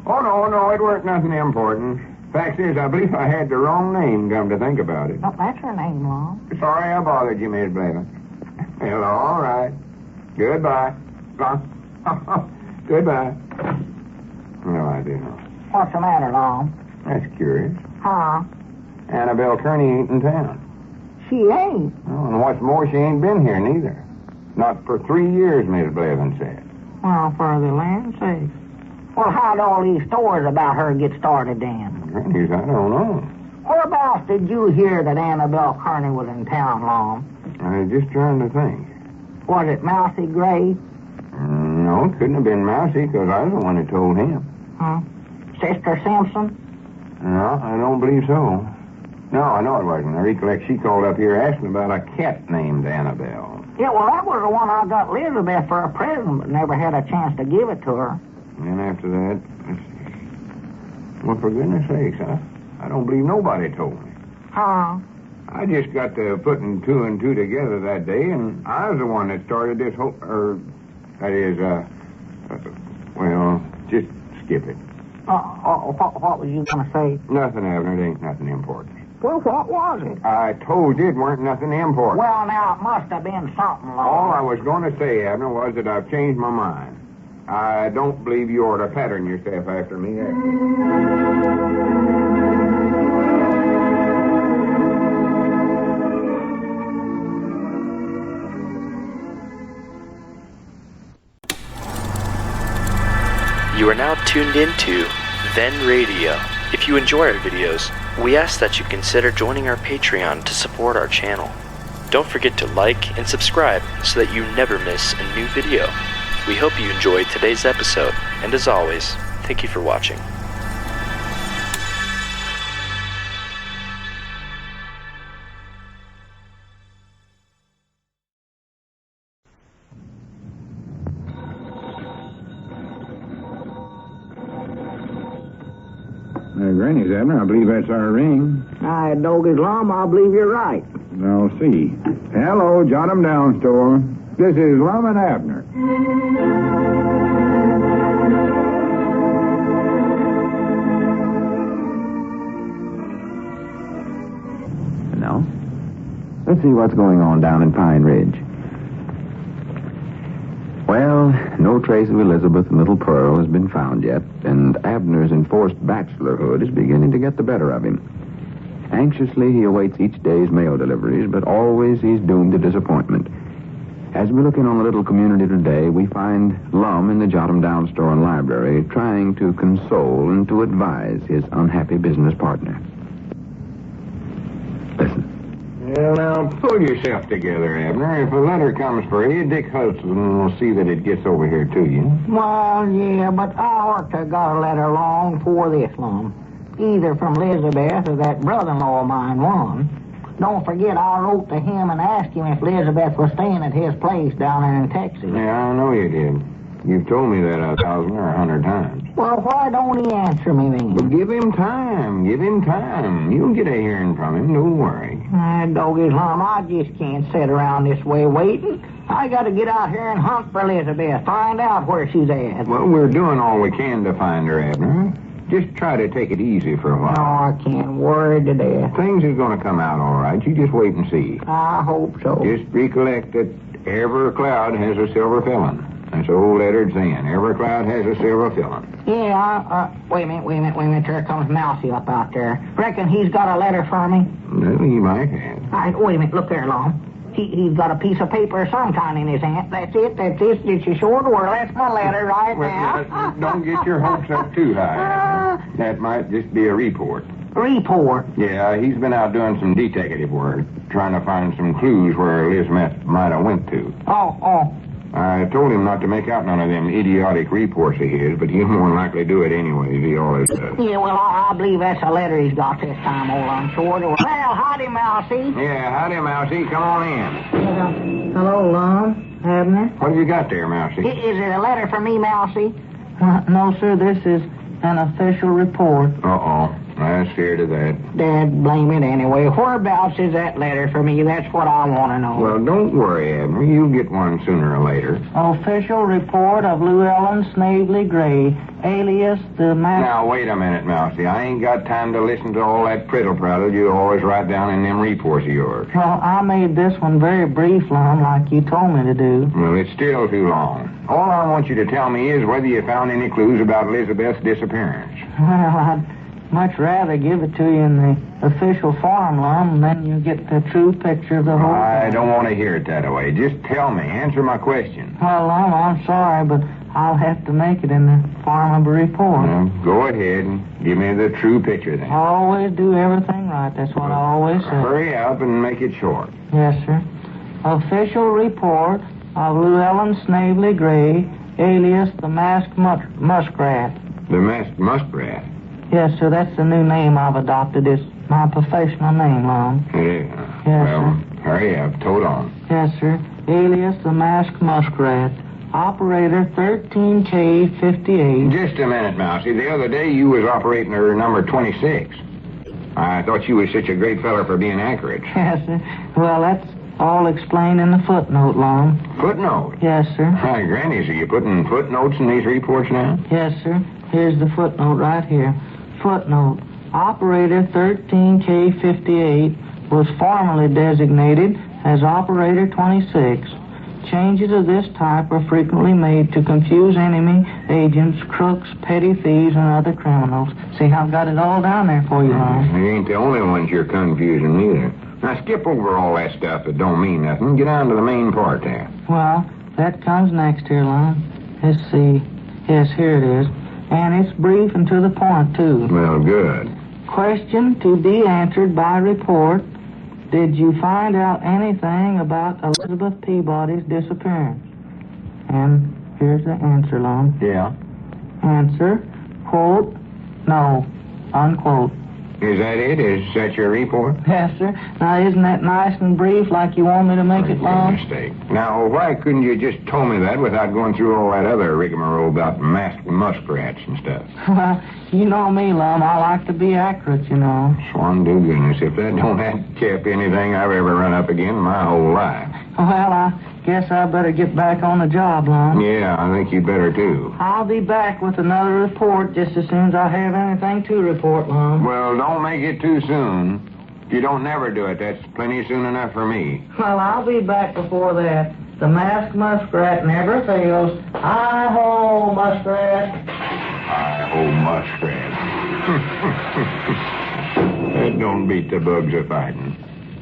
Oh, no, it weren't nothing important. Fact is, I believe I had the wrong name, come to think about it. No, that's her name, Long. Sorry I bothered you, Miss Blevins. Well, all right. Goodbye. Goodbye. Well, I do know. What's the matter, Long? That's curious. Huh? Annabelle Kearney ain't in town. She ain't. Oh, and what's more, she ain't been here neither. Not for 3 years, Miss Blevins said. Well, for the land's sake. Well, how'd all these stories about her get started then? Granny's, I don't know. Whereabouts did you hear that Annabelle Kearney was in town, Long? I was just trying to think. Was it Mousey Gray? No, it couldn't have been Mousey, because I was the one that told him. Huh? Sister Simpson? No, I don't believe so. No, I know it wasn't. I recollect she called up here asking about a cat named Annabelle. Yeah, well, that was the one I got Elizabeth for a present, but never had a chance to give it to her. And after that, well, for goodness sakes, I don't believe nobody told me. Huh? I just got to putting 2 and 2 together that day, and I was the one that started this whole, well, just skip it. What was you going to say? Nothing, Abner. It ain't nothing important. Well, what was it? I told you it weren't nothing important. Well, now, it must have been something, Lord. All I was going to say, Abner, was that I've changed my mind. I don't believe you ought to pattern yourself after me. You are now tuned into Then Radio. If you enjoy our videos, we ask that you consider joining our Patreon to support our channel. Don't forget to like and subscribe so that you never miss a new video. We hope you enjoyed today's episode, and as always, thank you for watching. Granny's, Abner. I believe that's our ring. Doggy's Lum, I believe you're right. I'll see. Hello, Jot 'em Down store. This is Lum and Abner. Now, let's see what's going on down in Pine Ridge. Well, no trace of Elizabeth and little Pearl has been found yet, and Abner's enforced bachelorhood is beginning to get the better of him. Anxiously, he awaits each day's mail deliveries, but always he's doomed to disappointment. As we look in on the little community today, we find Lum in the Jot 'em Down store and library trying to console and to advise his unhappy business partner. Listen. Well, now, pull yourself together, Abner. If a letter comes for you, Dick Hudson will see that it gets over here to you. Well, yeah, but I ought to have got a letter long before this, Lum. Either from Elizabeth or that brother-in-law of mine, one. Don't forget, I wrote to him and asked him if Elizabeth was staying at his place down there in Texas. Yeah, I know you did. You've told me that 1,000 or 100 times. Well, why don't he answer me then? Well, give him time. Give him time. You'll get a hearing from him. Don't worry. Doggy's Lum, I just can't sit around this way waiting. I got to get out here and hunt for Elizabeth. Find out where she's at. Well, we're doing all we can to find her, Abner. Just try to take it easy for a while. No, I can't. Worried to death. Things are going to come out all right. You just wait and see. I hope so. Just recollect that every cloud has a silver filling. That's old Eddards Saying. Every cloud has a silver filling. Yeah, wait a minute. There comes Mousey up out there. Reckon he's got a letter for me? Well, he might have. All right, wait a minute. Look there, Lum. He's got a piece of paper of some kind in his hand. That's it. It's a short word. That's my letter right now. Don't get your hopes up too high. That might just be a report. Report? Yeah, he's been out doing some detective work, trying to find some clues where Elizabeth might have went to. Oh. I told him not to make out none of them idiotic reports of his, but he'll more than likely do it anyway, as he always does. Yeah, well, I believe that's a letter he's got this time, old Unshort. Well, howdy, Mousey. Yeah, howdy, Mousey. Come on in. Hello, Lum. Abner? What have you got there, Mousey? Is it a letter for me, Mousey? No, sir, this is an official report. Uh-oh. I'm scared of that. Dad, blame it anyway. Whereabouts is that letter for me? That's what I want to know. Well, don't worry, Abner. You'll get one sooner or later. Official report of Llewellyn Snavely Gray, alias the man... Now, wait a minute, Mousey. I ain't got time to listen to all that prittle-prattle you always write down in them reports of yours. Well, I made this one very brief, Lum, like you told me to do. Well, it's still too long. All I want you to tell me is whether you found any clues about Elizabeth's disappearance. Well, I'd much rather give it to you in the official form, Lum, and then you get the true picture of the whole I thing. don't want to hear it that way. Just tell me. Answer my question. Well, Lum, I'm sorry, but I'll have to make it in the form of a report. Well, go ahead and give me the true picture then. I always do everything right. That's what I always say. Hurry up and make it short. Yes, sir. Official report of Llewellyn Snavely Gray, alias the Masked Muskrat. The Masked Muskrat? Yes, sir, that's the new name I've adopted. It's my professional name, Lum. Yeah. Yes, well, sir. Hurry up. Toad on. Yes, sir. Alias the Masked Muskrat. Operator 13K58. Just a minute, Mousey. The other day you was operating her number 26. I thought you was such a great feller for being accurate. Yes, sir. Well, that's all explained in the footnote, Lum. Footnote? Yes, sir. Hi, Grannies, are you putting footnotes in these reports now? Yes, sir. Here's the footnote right here. Footnote. Operator 13K58 was formerly designated as Operator 26. Changes of this type are frequently made to confuse enemy agents, crooks, petty thieves, and other criminals. See how I've got it all down there for you, Lum? You ain't the only ones you're confusing either. Now skip over all that stuff that don't mean nothing. Get on to the main part there. Well, that comes next here, Lum. Let's see. Yes, here it is. And it's brief and to the point, too. Well, good. Question to be answered by report. Did you find out anything about Elizabeth Peabody's disappearance? And here's the answer, Lum. Yeah. Answer, quote, no, unquote. Is that it? Is that your report? Yes, sir. Now, isn't that nice and brief like you want me to make it, Lum? Mistake. Now, why couldn't you just told me that without going through all that other rigmarole about masked muskrats and stuff? Well, you know me, Lum. I like to be accurate, you know. Swan to goodness, if that don't handicap anything I've ever run up again in my whole life. Well, I guess I better get back on the job, Lum. Yeah, I think you'd better, too. I'll be back with another report just as soon as I have anything to report, Lum. Well, don't make it too soon. If you don't never do it, that's plenty soon enough for me. Well, I'll be back before that. The masked muskrat never fails. Hi-ho, muskrat. Hi-ho, muskrat. That don't beat the bugs a fighting.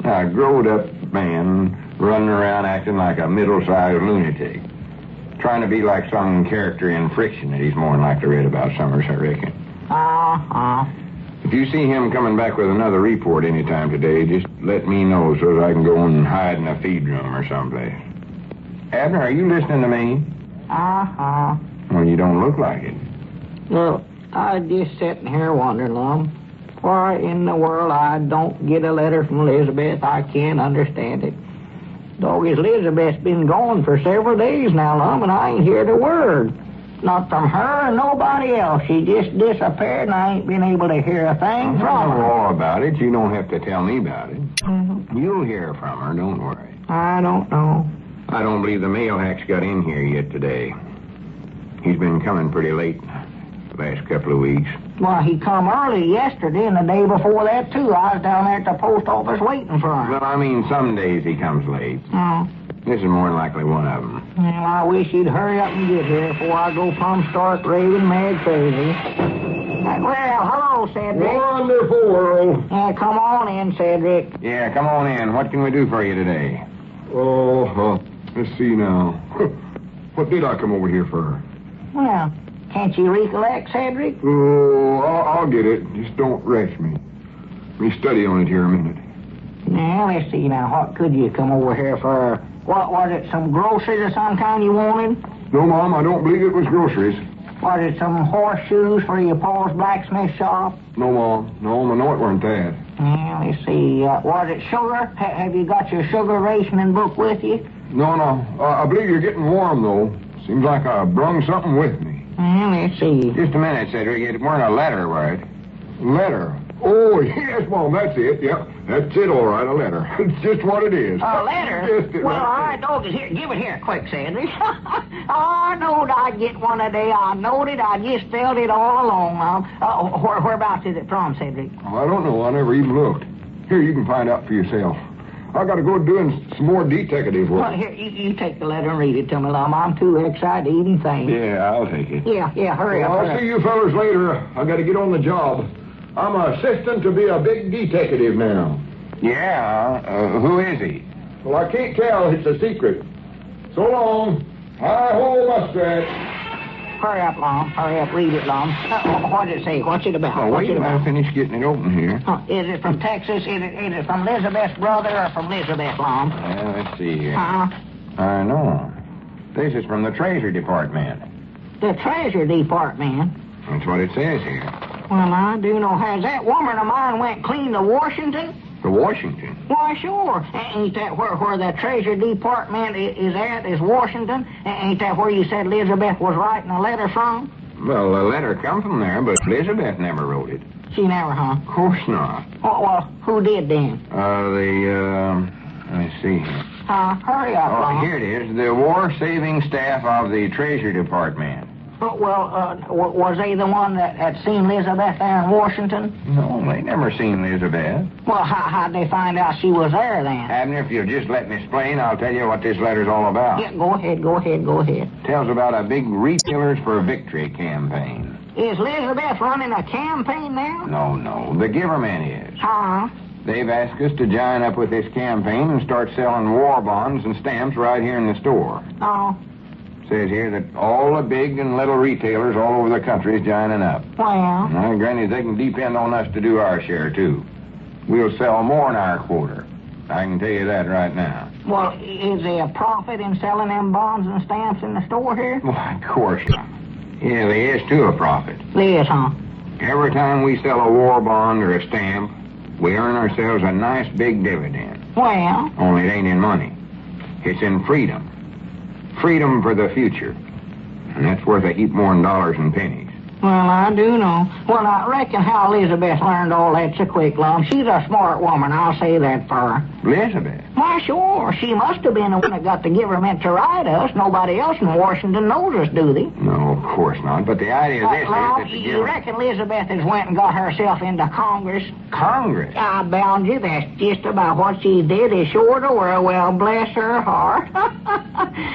A growed-up man running around acting like a middle-sized lunatic. Trying to be like some character in Friction that he's more than likely read about Summers, I reckon. If you see him coming back with another report any time today, just let me know so that I can go and hide in a feed room or someplace. Abner, are you listening to me? Well, you don't look like it. Well, I was just sitting here wondering, Lum, why in the world I don't get a letter from Elizabeth. I can't understand it. Dog, Elizabeth's been gone for several days now, Lum, and I ain't heard a word. Not from her or nobody else. She just disappeared, and I ain't been able to hear a thing from I know her. all about it. You don't have to tell me about it. You'll hear from her, don't worry. I don't know. I don't believe the mail hack's got in here yet today. He's been coming pretty late the last couple of weeks. Well, he come early yesterday and the day before that, too. I was down there at the post office waiting for him. Well, I mean, some days he comes late. Oh. This is more than likely one of them. Well, I wish he'd hurry up and get here before I go plumb start raving mad crazy. Well, hello, Cedric. Wonderful world. Yeah, come on in, Cedric. Yeah, come on in. What can we do for you today? Oh, let's see now. What did I come over here for? Well, can't you recollect, Cedric? Oh, I'll get it. Just don't rush me. Let me study on it here a minute. Now, let's see now. What could you come over here for? What was it, some groceries or some kind you wanted? No, Mom, I don't believe it was groceries. Was it some horseshoes for your pa's blacksmith shop? No, Mom. No, I know it weren't that. Now, let's see. Was it sugar? Have you got your sugar rationing book with you? No. I believe you're getting warm, though. Seems like I brung something with me. Well, let's see. Just a minute, Cedric. It weren't a letter, was it? Letter? Oh, yes, Mom, that's it. Yep, that's it, all right, a letter. It's just what it is. A letter? Just it, Well, right all right, dog, here. Give it here quick, Cedric. I knowed I'd get one today. I knowed it. I just felt it all along, Mom. Whereabouts is it from, Cedric? Oh, I don't know. I never even looked. Here, you can find out for yourself. I got to go doing some more detective work. Well, here, you take the letter and read it to me, Lum. I'm too excited to even think. Yeah, I'll take it. Yeah, hurry up. I'll see you fellas later. I got to get on the job. I'm assistant to be a big detective now. Yeah? Who is he? Well, I can't tell. It's a secret. So long. Hi-ho, Muskrat. Hurry up, Lum. Hurry up. Read it, Lum. What does it say? What's it about? Oh, What's wait it till I about? finish getting it open here. Is it from Texas? Is it from Elizabeth's brother or from Elizabeth, Lum? Let's see here. Uh-huh. I know. This is from the Treasury Department. The Treasury Department? That's what it says here. Well, I do know. Has that woman of mine went clean to Washington? To Washington? Why, sure. Ain't that where the Treasury Department is at, is Washington? Ain't that where you said Elizabeth was writing a letter from? Well, the letter come from there, but Elizabeth never wrote it. She never, huh? Of course not. Well, who did then? Let me see here. Hurry up, Oh, Lum. here it is. The War Saving Staff of the Treasury Department. Was they the one that had seen Elizabeth there in Washington? No, they never seen Elizabeth. Well, how'd they find out she was there then? Abner, if you'll just let me explain, I'll tell you what this letter's all about. Yeah, go ahead. Tells about a big Retailers for Victory campaign. Is Elizabeth running a campaign now? No, the Giverman is. Huh? They've asked us to join up with this campaign and start selling war bonds and stamps right here in the store. Oh. Says here that all the big and little retailers all over the country is joining up. Well? Well, Granny, they can depend on us to do our share, too. We'll sell more than our quota. I can tell you that right now. Well, is there a profit in selling them bonds and stamps in the store here? Why, of course not. Yeah, there is, too, a profit. There is, huh? Every time we sell a war bond or a stamp, we earn ourselves a nice big dividend. Well? Only it ain't in money. It's in freedom. Freedom for the future. And that's worth a heap more than dollars and pennies. Well, I do know. Well, I reckon how Elizabeth learned all that so quick, Lum. She's a smart woman, I'll say that for her. Elizabeth? Why, sure. She must have been the one that got the government to write us. Nobody else in Washington knows us, do they? No, of course not. But the idea of this is that the you reckon Elizabeth has went and got herself into Congress? Congress? I bound you, that's just about what she did. Is sure to her. Well, bless her heart.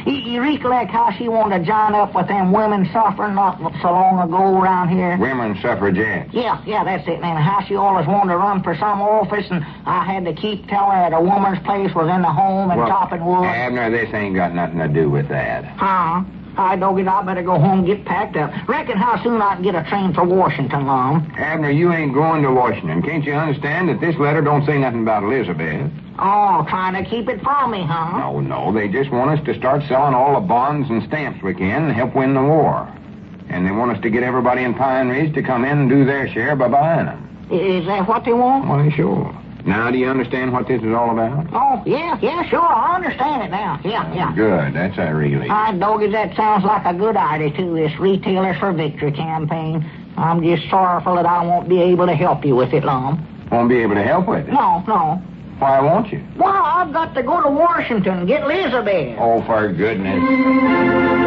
you recollect how she wanted to join up with them women suffering not so long ago around here? Women suffragettes? Yeah, that's it. And how she always wanted to run for some office, and I had to keep telling her that a woman's place was in the home and chopping wood. Abner, this ain't got nothing to do with that. Huh? I doggy, I better go home and get packed up. Reckon how soon I can get a train for Washington, Lum? Abner, you ain't going to Washington. Can't you understand that this letter don't say nothing about Elizabeth? Oh, trying to keep it from me, huh? No. They just want us to start selling all the bonds and stamps we can and help win the war. And they want us to get everybody in Pine Ridge to come in and do their share by buying them. Is that what they want? Why, sure. Now, do you understand what this is all about? Oh, yeah, sure. I understand it now. Yeah. Good. That's a relief. Doggies, that sounds like a good idea, too, this Retailers for Victory campaign. I'm just sorrowful that I won't be able to help you with it, Lum. Won't be able to help with it? No. Why won't you? Well, I've got to go to Washington and get Elizabeth. Oh, for goodness.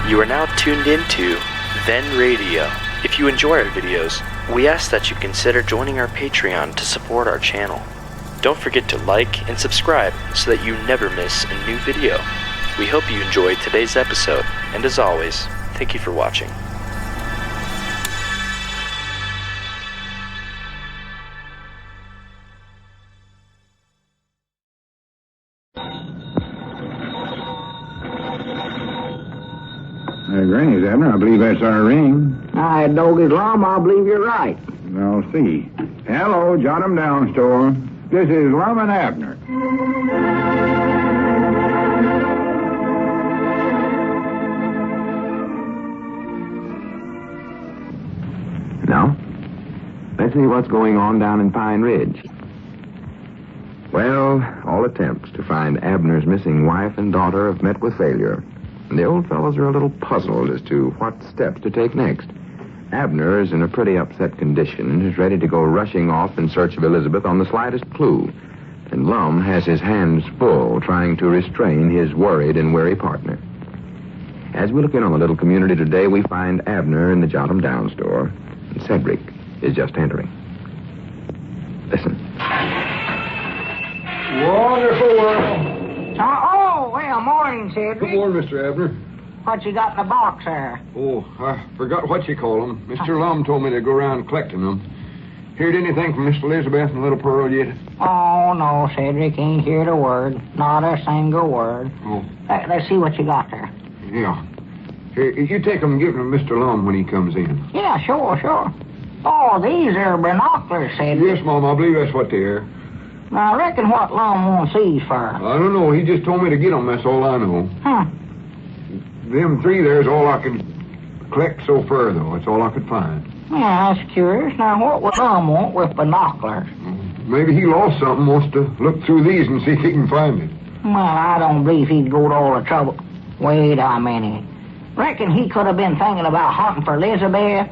You are now tuned into Then Radio. If you enjoy our videos, we ask that you consider joining our Patreon to support our channel. Don't forget to like and subscribe so that you never miss a new video. We hope you enjoyed today's episode, and as always, thank you for watching. Granny's, Abner. I believe that's our ring. Doggies, Lum, I believe you're right. I'll see. Hello, jot 'em down, store. This is Lum and Abner. Now, let's see what's going on down in Pine Ridge. Well, all attempts to find Abner's missing wife and daughter have met with failure. And the old fellows are a little puzzled as to what steps to take next. Abner is in a pretty upset condition and is ready to go rushing off in search of Elizabeth on the slightest clue. And Lum has his hands full trying to restrain his worried and weary partner. As we look in on the little community today, we find Abner in the Jot 'em Down store, and Cedric is just entering. Listen. Wonderful world. Well, morning, Cedric. Good morning, Mr. Abner. What you got in the box there? Oh, I forgot what you call them. Mr. Lum told me to go around collecting them. Heard anything from Miss Elizabeth and Little Pearl yet? Oh, no, Cedric, ain't heard a word. Not a single word. Oh. Let's see what you got there. Yeah. Here, you take them and give them to Mr. Lum when he comes in. Yeah, sure. Oh, these are binoculars, Cedric. Yes, Mom, I believe that's what they are. Now, I reckon what Lum wants these for. I don't know. He just told me to get them. That's all I know. Them three there's all I could collect so far, though. That's all I could find. Yeah, that's curious. Now, what would Lum want with binoculars? Maybe he lost something, wants to look through these and see if he can find it. Well, I don't believe he'd go to all the trouble. Wait a minute. Reckon he could have been thinking about hunting for Elizabeth?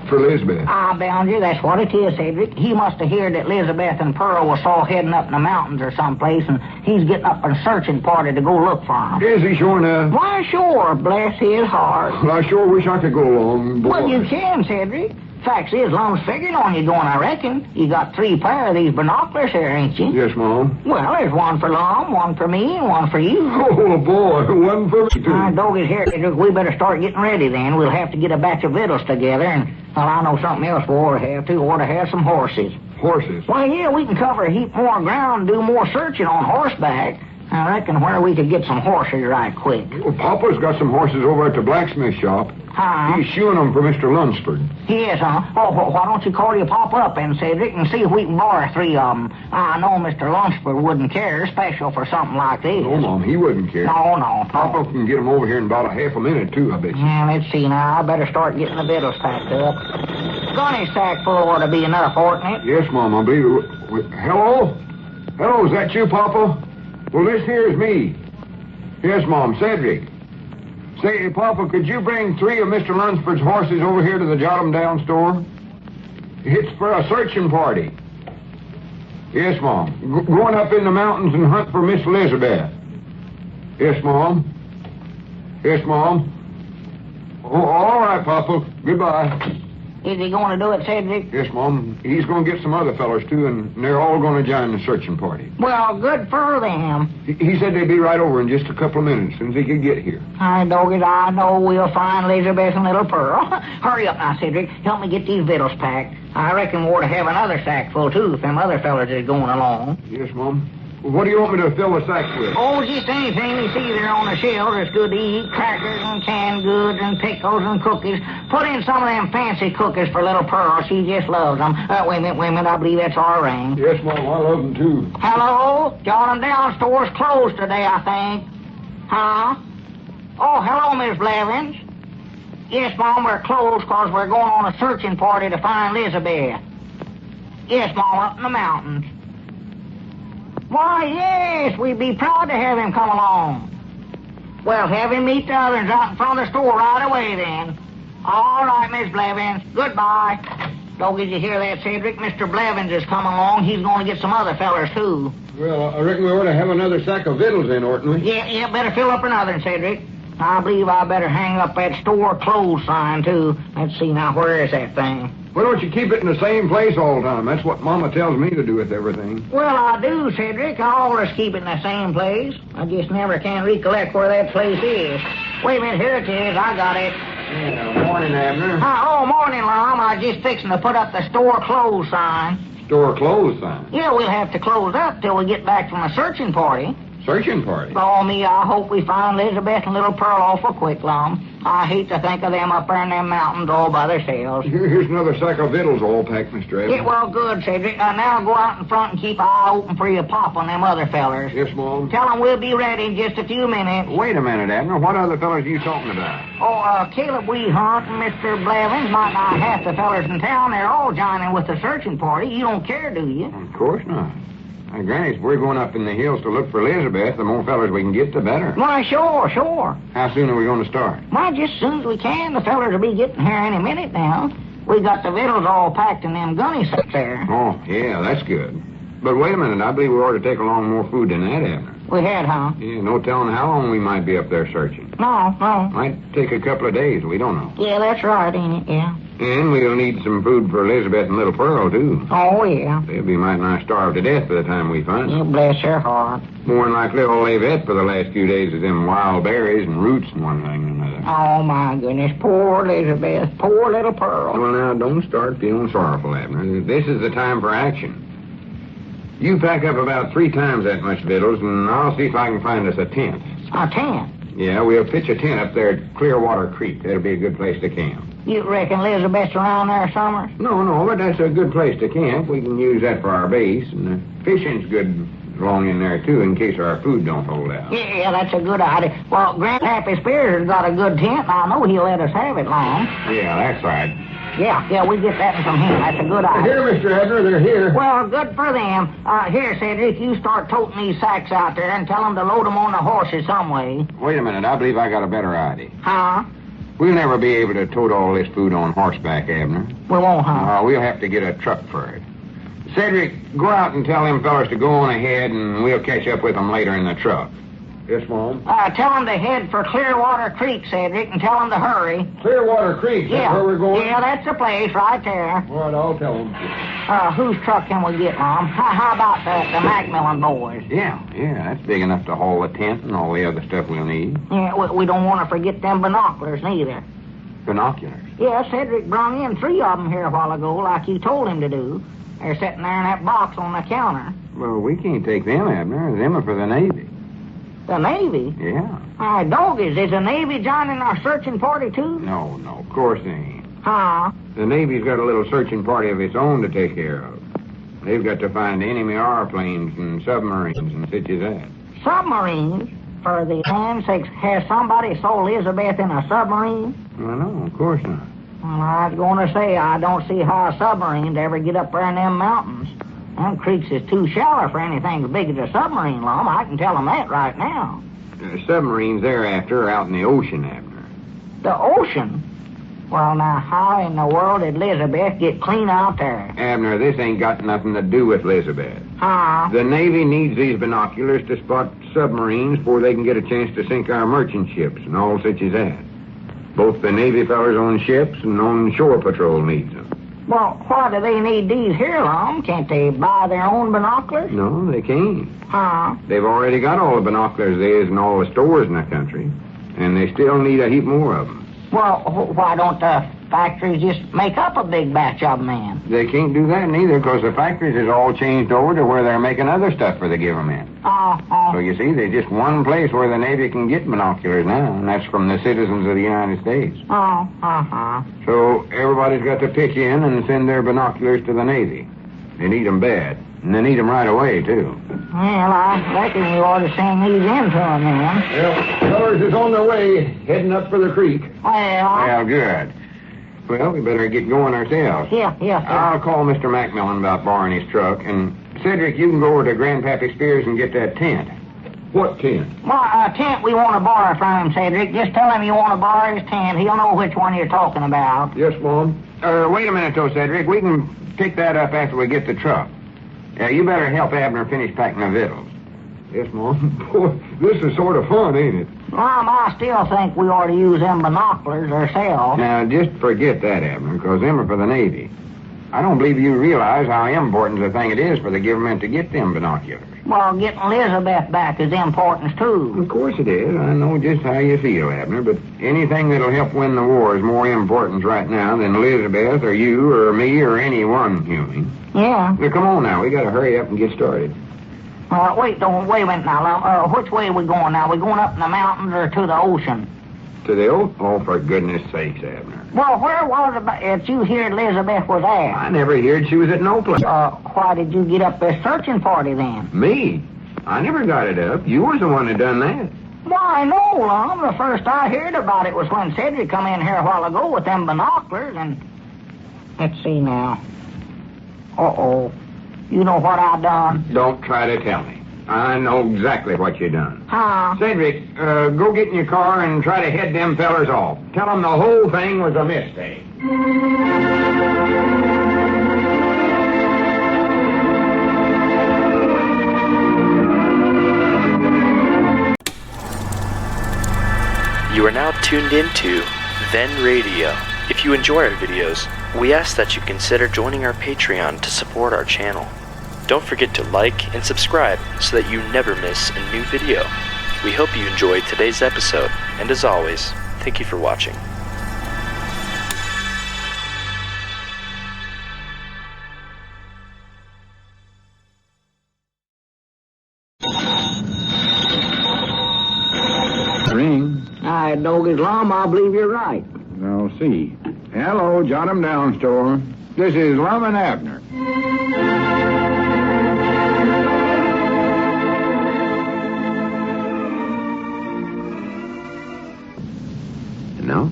for Elizabeth. I bound you, that's what it is, Cedric. He must have heard that Elizabeth and Pearl was all heading up in the mountains or someplace, and he's getting up a searching party to go look for them. Is he sure enough? Why, sure, bless his heart. Well, I sure wish I could go along, boy. Well, you can, Cedric. Fact is, Lum's figuring on you going, I reckon. You got 3 pair of these binoculars here, ain't you? Yes, Mom. Well, there's one for Lum, one for me, and one for you. Oh, boy, one for me, too. Doggy's here, Cedric. We better start getting ready, then. We'll have to get a batch of victuals together, and, well, I know something else we ought to have, too. We ought to have some horses. Horses? Well, yeah, we can cover a heap more ground and do more searching on horseback. I reckon where we could get some horses right quick. Well, Papa's got some horses over at the blacksmith shop. Huh? He's shoeing them for Mr. Lunsford. Yes, huh? Oh, why don't you call your pop up and Cedric and see if we can borrow 3 of them? I know Mr. Lunsford wouldn't care, special for something like this. No, Mom, he wouldn't care. No. Papa can get them over here in about a half a minute, too, I bet you. Yeah, let's see now. I better start getting the victuals packed up. Gunny sack full ought to be enough, oughtn't it? Yes, Mom, I believe it. Hello? Hello, is that you, Papa? Well, this here's me. Yes, Mom, Cedric. Say, Papa, could you bring 3 of Mr. Lunsford's horses over here to the Jot 'em Down store? It's for a searching party. Yes, Mom. Going up in the mountains and hunt for Miss Elizabeth. Yes, Mom. Yes, Mom. Oh, all right, Papa. Goodbye. Is he going to do it, Cedric? Yes, Mom. He's going to get some other fellows, too, and they're all going to join the searching party. Well, good for them. He said they'd be right over in just a couple of minutes, as soon as he could get here. Hi, doggies, I know we'll find Elizabeth and little Pearl. Hurry up now, Cedric. Help me get these victuals packed. I reckon we ought to have another sack full, too, if them other fellas is going along. Yes, Mom. What do you want me to fill the sack with? Oh, just anything you see there on the shelves that's good to eat. Crackers and canned goods and pickles and cookies. Put in some of them fancy cookies for little Pearl. She just loves them. Wait a minute. I believe that's our ring. Yes, Mom. I love them, too. Hello? Jot 'em Down store's closed today, I think. Huh? Oh, hello, Miss Blevins. Yes, Mom, we're closed because we're going on a searching party to find Elizabeth. Yes, Mom, up in the mountains. Why, yes, we'd be proud to have him come along. Well, have him meet the others out in front of the store right away, then. All right, Miss Blevins. Goodbye. Don't did you hear that, Cedric? Mr. Blevins is coming along. He's going to get some other fellers, too. Well, I reckon we ought to have another sack of victuals in, oughtn't we? Yeah, better fill up another, Cedric. I believe I better hang up that store closed sign, too. Let's see now, where is that thing? Why don't you keep it in the same place all the time? That's what Mama tells me to do with everything. Well, I do, Cedric. I always keep it in the same place. I just never can recollect where that place is. Wait a minute, here it is. I got it. Yeah, morning, Abner. Morning, Lum. I was just fixing to put up the store closed sign. Store closed sign? Yeah, we'll have to close up till we get back from a searching party. Searching party? Oh, me, I hope we find Elizabeth and little Pearl awful quick, Lum. I hate to think of them up there in them mountains all by themselves. Here's another sack of victuals all packed, Mr. Evans. Yeah, well, good, Cedric. Now go out in front and keep an eye open for your pop on them other fellers. Yes, Mom. Tell them we'll be ready in just a few minutes. Wait a minute, Abner. What other fellers are you talking about? Oh, Caleb Weehunt and Mr. Blevins, might not half the fellers in town. They're all joining with the searching party. You don't care, do you? Of course not. Granny, if we're going up in the hills to look for Elizabeth, the more fellers we can get, the better. Why, sure. How soon are we going to start? Why, just as soon as we can. The fellers will be getting here any minute now. We got the victuals all packed in them gunny sacks there. Oh, yeah, that's good. But wait a minute, I believe we ought to take along more food than that, Abner. We had, huh? Yeah, no telling how long we might be up there searching. No. Might take a couple of days, we don't know. Yeah, that's right, ain't it? Yeah. And we'll need some food for Elizabeth and little Pearl, too. Oh, yeah. They'll be mighty nigh starved to death by the time we find them. Yeah, bless her heart. More than likely all they've ate for the last few days is them wild berries and roots and one thing and another. Oh, my goodness. Poor Elizabeth. Poor little Pearl. Well, now, don't start feeling sorrowful, Abner. This is the time for action. You pack up about 3 times that much victuals, and I'll see if I can find us a tent. A tent? Yeah, we'll pitch a tent up there at Clearwater Creek. That'll be a good place to camp. You reckon Elizabeth's around there, Summers? No, but that's a good place to camp. We can use that for our base, and the fishing's good along in there, too, in case our food don't hold out. Yeah, that's a good idea. Well, Grant Happy Spears has got a good tent, and I know he'll let us have it long. Yeah, that's right. Yeah, we get that from him. That's a good idea. Here, Mr. Abner, they're here. Well, good for them. Here, Cedric, you start toting these sacks out there and tell them to load them on the horses some way. Wait a minute, I believe I got a better idea. Huh? We'll never be able to tote all this food on horseback, Abner. We won't, huh? We'll have to get a truck for it. Cedric, go out and tell them fellas to go on ahead, and we'll catch up with them later in the truck. Yes, Mom? Tell them to head for Clearwater Creek, Cedric, and tell them to hurry. Clearwater Creek? That's where we're going? Yeah, that's the place right there. All right, I'll tell them. Whose truck can we get, Mom? How about the Macmillan boys? Yeah, that's big enough to haul the tent and all the other stuff we'll need. Yeah, we don't want to forget them binoculars, neither. Binoculars? Yeah, Cedric brought in 3 of them here a while ago, like you told him to do. They're sitting there in that box on the counter. Well, we can't take them, Abner. Them are for the Navy. The Navy? Yeah. Doggies, is the Navy joining our searching party, too? No, of course they ain't. Huh? The Navy's got a little searching party of its own to take care of. They've got to find enemy airplanes and submarines and such as that. Submarines? For the land's sakes, has somebody sold Elizabeth in a submarine? Well, no, of course not. Well, I was going to say, I don't see how a submarine'd ever get up there in them mountains. Them creeks is too shallow for anything as big as a submarine, Lum. I can tell them that right now. The submarines thereafter are out in the ocean, Abner. The ocean? Well, now, how in the world did Elizabeth get clean out there? Abner, this ain't got nothing to do with Elizabeth. Huh? The Navy needs these binoculars to spot submarines before they can get a chance to sink our merchant ships and all such as that. Both the Navy fellers on ships and on shore patrol needs them. Well, why do they need these here, Lum? Can't they buy their own binoculars? No, they can't. Huh? They've already got all the binoculars there is in all the stores in the country, and they still need a heap more of them. Well, why don't the factories just make up a big batch of them, then? They can't do that neither, because the factories is all changed over to where they're making other stuff for the government. So you see, there's just one place where the Navy can get binoculars now, and that's from the citizens of the United States. So everybody's got to pitch in and send their binoculars to the Navy. They need them bad, and they need them right away, too. Well, I reckon we ought to send these in to them, then. Well, fellas is on their way, heading up for the creek. Well, good. Well, we better get going ourselves. Yeah. I'll call Mr. Macmillan about borrowing his truck, and Cedric, you can go over to Grandpappy Spears and get that tent. What tent? Well, a tent we want to borrow from him, Cedric. Just tell him you want to borrow his tent. He'll know which one you're talking about. Yes, Mom. Wait a minute, though, Cedric. We can pick that up after we get the truck. You better help Abner finish packing the victuals. Yes, Mom. Boy, this is sort of fun, ain't it? Mom, I still think we ought to use them binoculars ourselves. Now, just forget that, Abner, because them are for the Navy. I don't believe you realize how important a thing it is for the government to get them binoculars. Well, getting Elizabeth back is important, too. Of course it is. I know just how you feel, Abner, but anything that'll help win the war is more important right now than Elizabeth or you or me or any one human. Yeah. Now, come on now. We got to hurry up and get started. Wait a minute now, Lum. Which way are we going now? We going up in the mountains or to the ocean? To the ocean? Oh, for goodness sakes, Abner. Well, where was it that you heard Elizabeth was at? I never heard she was at no place. Why did you get up this searching party then? Me? I never got it up. You was the one that done that. Why, no, Lum. The first I heard about it was when Cedric come in here a while ago with them binoculars, and... Let's see now. Uh-oh. You know what I done? Don't try to tell me. I know exactly what you done. Huh? Cedric, go get in your car and try to head them fellers off. Tell them the whole thing was a mistake. You are now tuned into Then Radio. If you enjoy our videos, we ask that you consider joining our Patreon to support our channel. Don't forget to like and subscribe so that you never miss a new video. We hope you enjoyed today's episode, and as always, thank you for watching. Ring. Doggies, Lum, I believe you're right. I'll see. Hello, jot 'em down, store. This is Lum and Abner. And now,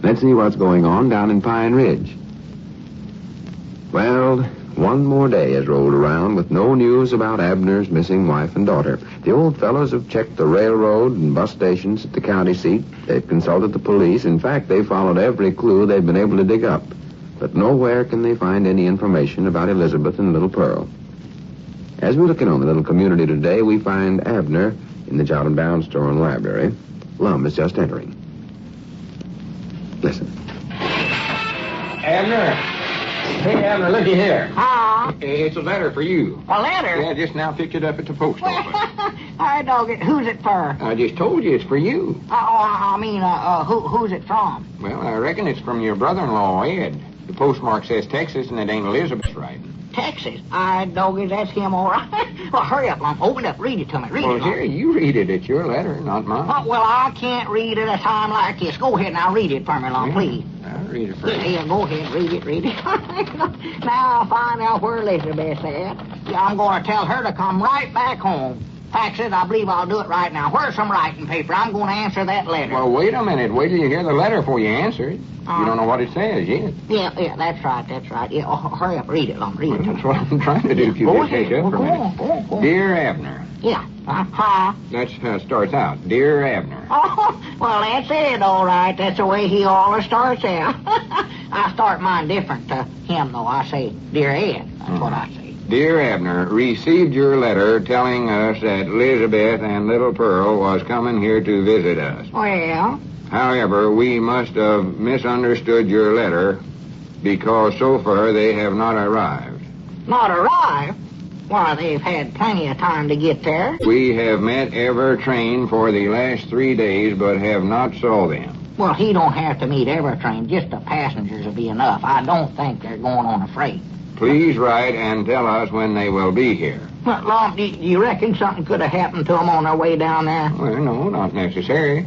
let's see what's going on down in Pine Ridge. Well, One more day has rolled around with no news about Abner's missing wife and daughter. The old fellows have checked the railroad and bus stations at the county seat. They've consulted the police. In fact, they've followed every clue they've been able to dig up. But nowhere can they find any information about Elizabeth and little Pearl. As we look in on the little community today, we find Abner in the Jot 'em Down store and library. Lum is just entering. Listen. Abner! Hey, Abner, looky here. Ah, It's a letter for you. a letter? Yeah, just now picked it up at the post office. All right, dog. Who's it for? I just told you it's for you. Who's it from? Well, I reckon it's from your brother-in-law, Ed. The postmark says Texas, and it ain't Elizabeth's writing. Texas. Doggy, that's him, all right. Well, hurry up, Lum. Open it up. Read it to me. Read Well, it. Lum. here, you read it. It's your letter, not mine. Oh, well, I can't read at a time like this. Go ahead now. Read it for me, Lum, Yeah, please. I'll read it for you. Yeah, go ahead. Read it. Now I'll find out where Elizabeth's at. Yeah, I'm going to tell her to come right back home. Fact is, I believe I'll do it right now. Where's some writing paper? I'm going to answer that letter. Well, wait a minute. Wait till you hear the letter before you answer it. You don't know what it says yet. Yeah, that's right. Yeah, hurry up. Read it, Lum. Read it. That's what I'm trying to do. If you Go just catch ahead. up for a Well, minute. go on. Dear Abner. Yeah. Huh? That's how it starts out. Dear Abner. Oh, well, that's it, all right. That's the way he always starts out. I start mine different to him, though. I say, Dear Ed. That's what I say. Dear Abner, received your letter telling us that Elizabeth and little Pearl was coming here to visit us. Well? However, we must have misunderstood your letter because so far they have not arrived. Not arrived? Why, they've had plenty of time to get there. We have met every train for the last 3 days but have not saw them. Well, he don't have to meet every train. Just the passengers will be enough. I don't think they're going on a freight. Please write and tell us when they will be here. Well, Lum, do you reckon something could have happened to them on their way down there? Well, no, not necessary.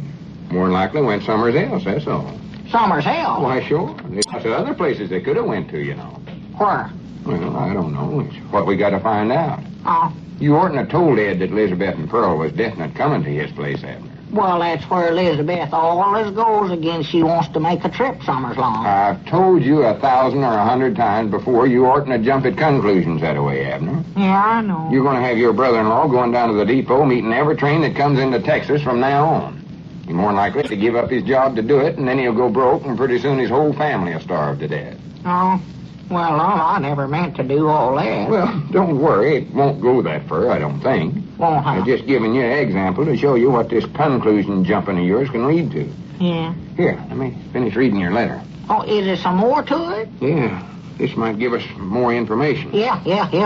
More than likely went somewhere else, that's all. Somewhere's hell? Why, sure. There's lots of other places they could have went to, you know. Where? Well, I don't know. It's what we got to find out. Oh. You oughtn't have told Ed that Elizabeth and Pearl was definite coming to his place, Abner. Well, that's where Elizabeth always goes again. She wants to make a trip summers long. I've told you 1,000 or 100 times before you oughtn't to jump at conclusions that way, Abner. Yeah, I know. You're going to have your brother-in-law going down to the depot meeting every train that comes into Texas from now on. He's more likely to give up his job to do it, and then he'll go broke, and pretty soon his whole family will starve to death. Oh, well, Lum, I never meant to do all that. Well, don't worry. It won't go that far, I don't think. Won't, huh? I'm just giving you an example to show you what this conclusion jumping of yours can lead to. Yeah. Here, let me finish reading your letter. Oh, is there some more to it? Yeah, this might give us more information. Yeah,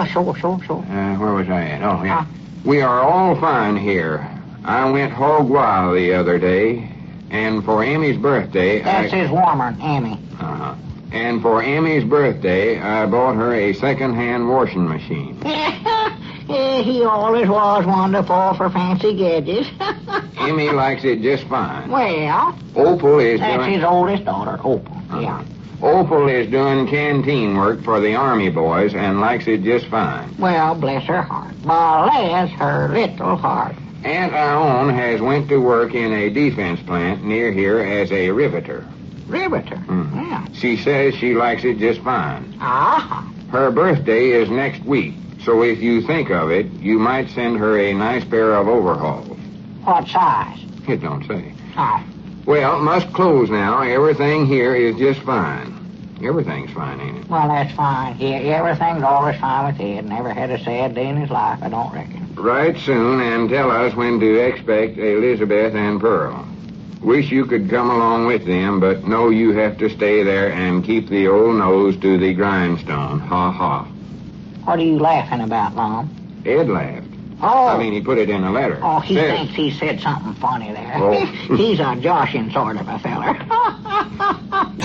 sure. Where was I at? Oh, yeah. We are all fine here. I went hog wild the other day, and for Amy's birthday... That's his woman, Amy. Uh-huh. And for Amy's birthday, I bought her a second-hand washing machine. Yeah, he always was wonderful for fancy gadgets. Amy likes it just fine. Well, Opal is that's doing... his oldest daughter, Opal. Yeah. Opal is doing canteen work for the Army boys and likes it just fine. Well, bless her heart. Bless her little heart. Aunt Ione has went to work in a defense plant near here as a riveter. Riveter? Yeah. She says she likes it just fine. Ah. Her birthday is next week, so if you think of it, you might send her a nice pair of overalls. What size? It don't say. Oh. Well, must close now. Everything here is just fine. Everything's fine, ain't it? Well, that's fine. Yeah, everything's always fine with Ed. Never had a sad day in his life, I don't reckon. Write soon and tell us when to expect Elizabeth and Pearl. Wish you could come along with them, but know you have to stay there and keep the old nose to the grindstone. Ha ha. What are you laughing about, Lum? Ed laughed. Oh. I mean, he put it in a letter. Oh, he thinks he said something funny there. Oh. He's a joshing sort of a feller.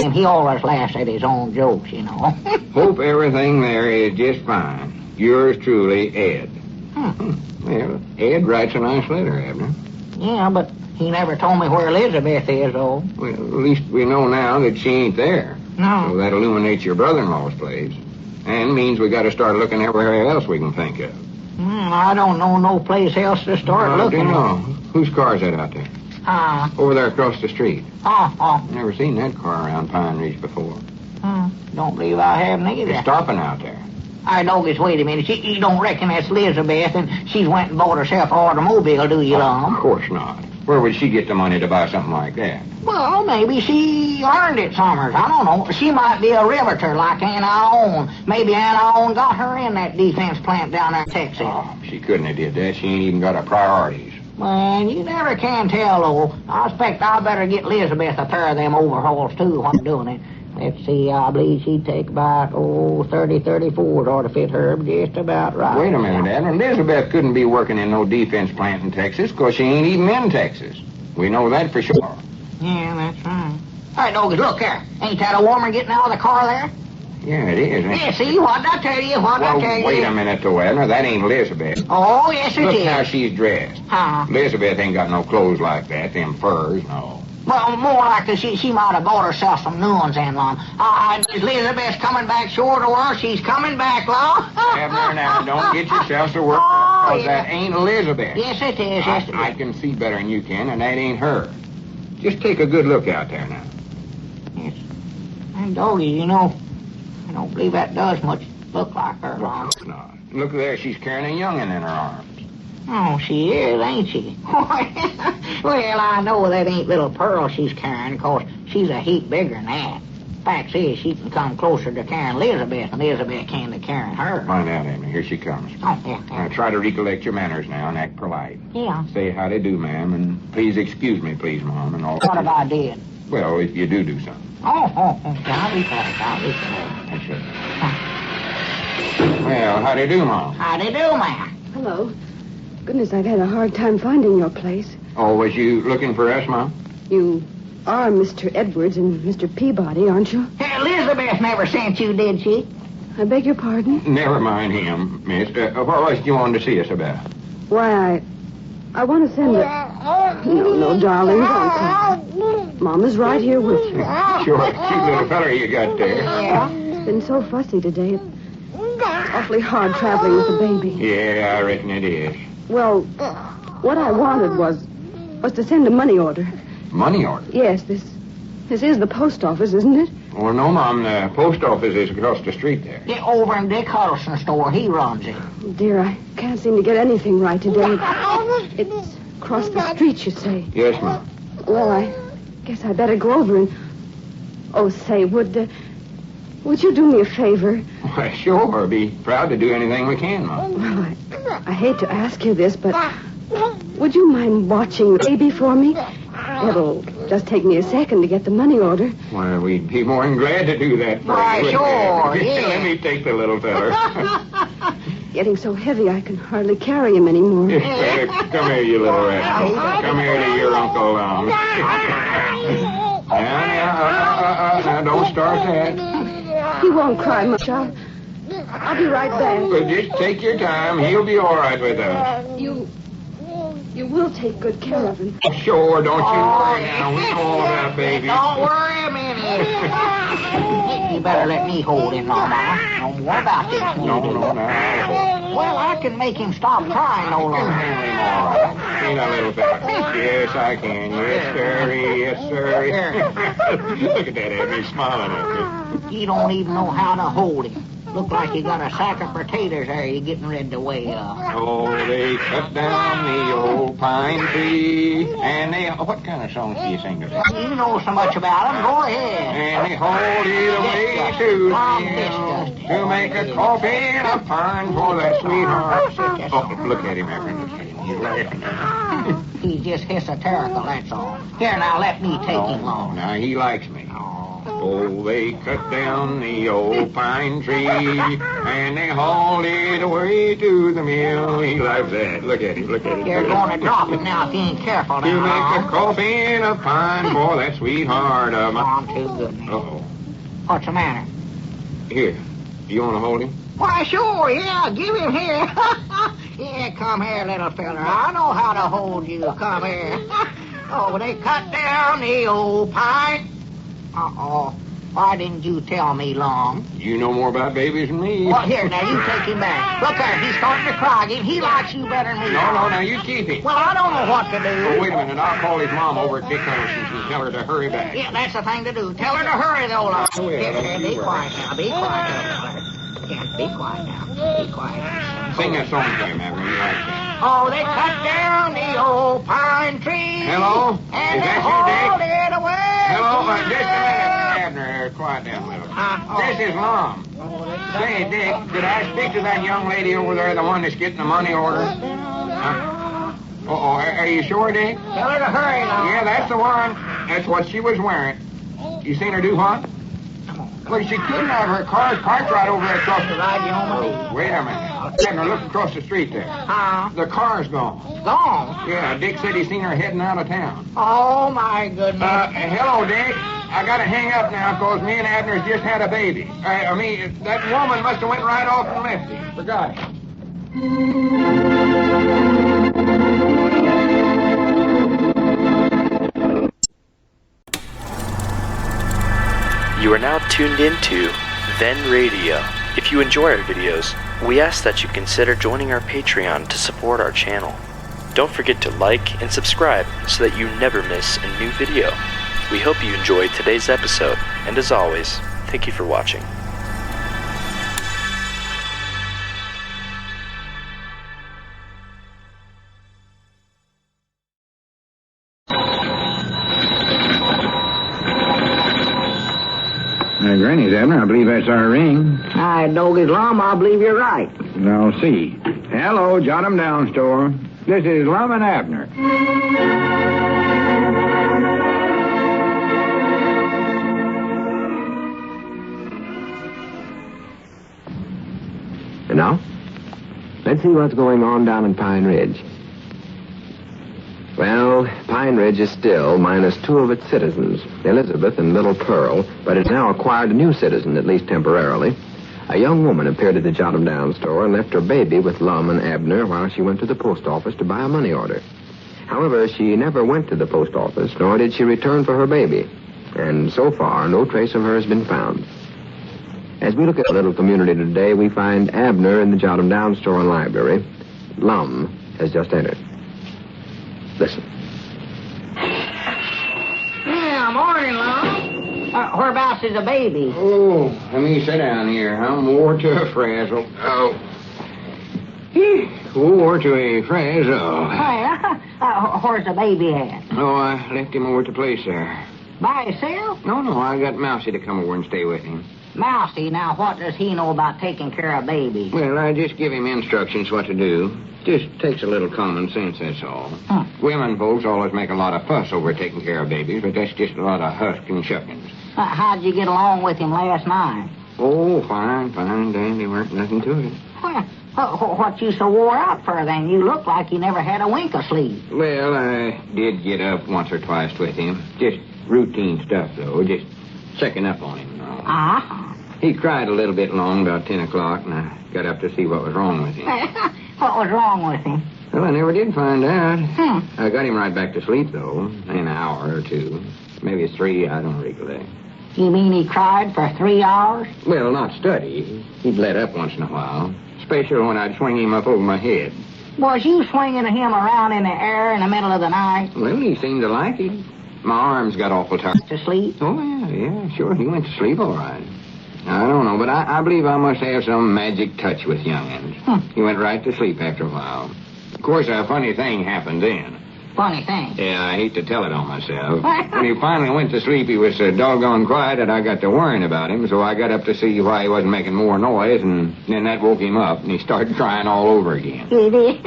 And he always laughs at his own jokes, you know. Hope everything there is just fine. Yours truly, Ed. Well, Ed writes a nice letter, Abner. Yeah, but he never told me where Elizabeth is, though. Well, at least we know now that she ain't there. No. So that illuminates your brother-in-law's place. And means we got to start looking everywhere else we can think of. I don't know no place else to start looking. No. Whose car is that out there? Over there across the street. Never seen that car around Pine Ridge before. Don't believe I haven't either. It's stopping out there. All right, Doggies, wait a minute. You don't reckon that's Elizabeth and she's went and bought herself an automobile, do you, Lum? Of course not. Where would she get the money to buy something like that? Well, maybe she earned it somewhere. I don't know. She might be a realtor like Anna Owen. Maybe Anna Owen got her in that defense plant down there in Texas. Oh, she couldn't have did that. She ain't even got her priorities. Man, you never can tell, though. I expect I better get Elizabeth a pair of them overalls, too, while I'm doing it. Let's see, I believe she'd take about, 30, 34 ought to fit her just about right. Wait a minute, Abner. Elizabeth couldn't be working in no defense plant in Texas because she ain't even in Texas. We know that for sure. Yeah, that's right. All right, Doggies, look there. Ain't that a woman getting out of the car there? Yeah, it is. Yeah, see, what'd I tell you? Wait a minute, though, Abner. That ain't Elizabeth. Oh, yes, it is. Look how she's dressed. Huh? Elizabeth ain't got no clothes like that, them furs, no. Well, more likely she might have bought herself some new ones, then, Lum. Elizabeth's coming back short of her. She's coming back, Lum. Abner, now, don't get yourself to work, because that ain't Elizabeth. Yes, it is. Yes, it is. I can see better than you can, and that ain't her. Just take a good look out there now. Yes. And, Doggy, you know, I don't believe that does much look like her, Lum. No. Look there, she's carrying a young'un in her arms. Oh, she is, ain't she? Well, I know that ain't little Pearl she's carrying, 'cause she's a heap bigger than that. Fact is, she can come closer to carrying Elizabeth than Elizabeth can to carrying her. Find out, Abner. Here she comes. Oh, yeah. Now, try to recollect your manners now and act polite. Yeah. Say how they do, ma'am, and please excuse me, please, Mom, and all. What if I did? Well, if you do something. Oh, I'll be polite. That's it. Well, how do you do, Mom? How do you do, ma'am? Hello. Goodness, I've had a hard time finding your place. Oh, was you looking for us, Mom? You are Mr. Edwards and Mr. Peabody, aren't you? Hey, Elizabeth never sent you, did she? I beg your pardon? Never mind him, miss. What was it you wanted to see us about? Why, I want to send a... No, darling, don't cry. Mama's right here with you. Sure, cute little feller you got there. Yeah. It's been so fussy today. It's awfully hard traveling with a baby. Yeah, I reckon it is. Well, what I wanted was to send a money order. Money order? Yes, this is the post office, isn't it? Well, no, Mom. The post office is across the street there. Yeah, over in Dick Huddleston's store. He runs it. Oh, dear, I can't seem to get anything right today. It's across the street, you say? Yes, Mom. Well, I guess I better go over and... Oh, say, would you do me a favor? Why, sure. Be proud to do anything we can, Mom. Well, I hate to ask you this, but would you mind watching the baby for me? It'll just take me a second to get the money order. Well, we'd be more than glad to do that for Why, you. sure, yeah. Let me take the little feller. Getting so heavy I can hardly carry him anymore. Come here, you little rascal. Come here to your Uncle Lum. Now, don't start that. He won't cry much. I'll be right back. Well, just take your time. He'll be all right with us. You will take good care of him. Sure, don't you worry now. We know all about baby. Don't worry a minute. You better let me hold him, Mama. No more about this. No. Well, I can make him stop crying no longer. Handle him all right. See that little fella? Yes, I can. Yes, sir. Yes, sir. Look at that, Abby, smiling at me. You don't even know how to hold him. Look like you got a sack of potatoes there you're getting ready to weigh up. Oh, they cut down the old pine tree, and they... What kind of songs do you sing to that? You know so much about them. Go ahead. And they hold it away to to make a coffee and a pine for that sweetheart. Oh, look at him, Abner. He's laughing. He's just hysterical, that's all. Here, now, let me take him along. Now, he likes me. Oh, they cut down the old pine tree, and they hauled it away to the mill. He loves that. Look at him, look at him. You're going to drop it now if you ain't careful now. To make a coffee and a pine for that sweetheart of mine. I'm too good now. Uh-oh. What's the matter? Here, you want to hold him? Why, sure, yeah, give him here. Yeah, come here, little fella. I know how to hold you. Come here. Oh, they cut down the old pine. Uh-oh. Why didn't you tell me, Lum? You know more about babies than me. Well, here, now, you take him back. Look there, he's starting to cry again. He likes you better than me. No, now, you keep him. Well, I don't know what to do. Oh, wait a minute. I'll call his mom over at Dick Huddleston's and tell her to hurry back. Yeah, that's the thing to do. Tell her to hurry, though, Lum. Oh, yeah, Be quiet now. Be quiet. Kent. Be quiet now. Be quiet. Sing a song to him, Abner. You like that. Oh, they cut down the old pine tree. Hello? And Is they that hauled you, Dick? it away. Hello? Just a minute, Abner. Quiet down a little. This is Lum. Say, Dick, did I speak to that young lady over there, the one that's getting the money order? Are you sure, Dick? Tell her to hurry now. Yeah, that's the one. That's what she was wearing. You seen her do what? Well, she couldn't have. Her car's parked right over there across the ride you home. Wait a minute. Abner, look across the street there. The car's gone. Gone? Yeah, Dick said he seen her heading out of town. Oh, my goodness. Hello, Dick. I gotta hang up now, because me and Abner's just had a baby. I mean, that woman must have went right off and left him. Forgot it. You are now tuned into Then Radio. If you enjoy our videos, we ask that you consider joining our Patreon to support our channel. Don't forget to like and subscribe so that you never miss a new video. We hope you enjoyed today's episode, and as always, thank you for watching. Granny's, Abner. I believe that's our ring. Hi, Doggy's Lum. I believe you're right. I'll see. Hello, jot 'em down, store. This is Lum and Abner. And now, let's see what's going on down in Pine Ridge. Well, Pine Ridge is still minus 2 of its citizens, Elizabeth and little Pearl, but it's now acquired a new citizen, at least temporarily. A young woman appeared at the Jot 'em Down store and left her baby with Lum and Abner while she went to the post office to buy a money order. However, she never went to the post office, nor did she return for her baby. And so far, no trace of her has been found. As we look at the little community today, we find Abner in the Jot 'em Down store and library. Lum has just entered. Listen. Yeah, morning, Lum. Whereabouts is the baby? Oh, let me sit down here. I'm wore to a frazzle. Oh. Wore to a frazzle. Hey, where's the baby at? Oh, I left him over at the place there. By himself? No, I got Mousey to come over and stay with him. Mousey, now what does he know about taking care of babies? Well, I just give him instructions what to do. Just takes a little common sense, that's all. Women folks always make a lot of fuss over taking care of babies, but that's just a lot of husk and shuckings. How'd you get along with him last night? Oh, fine, dandy. Weren't nothing to it. Well, what you so wore out for then? You look like you never had a wink of sleep. Well, I did get up once or twice with him. Just routine stuff, though. Just checking up on him. He cried a little bit long, about 10 o'clock, and I got up to see what was wrong with him. What was wrong with him? Well, I never did find out. I got him right back to sleep, though, in an hour or two. Maybe 3, I don't recollect. You mean he cried for 3 hours? Well, not study. He'd let up once in a while, especially when I'd swing him up over my head. Was you swinging him around in the air in the middle of the night? Well, he seemed to like it. My arms got awful tired. To sleep? Oh, yeah, sure. He went to sleep all right. I don't know, but I believe I must have some magic touch with young'uns. He went right to sleep after a while. Of course, a funny thing happened then. Funny thing? Yeah, I hate to tell it on myself. When he finally went to sleep, he was so doggone quiet that I got to worrying about him, so I got up to see why he wasn't making more noise, and then that woke him up, and he started crying all over again. He did?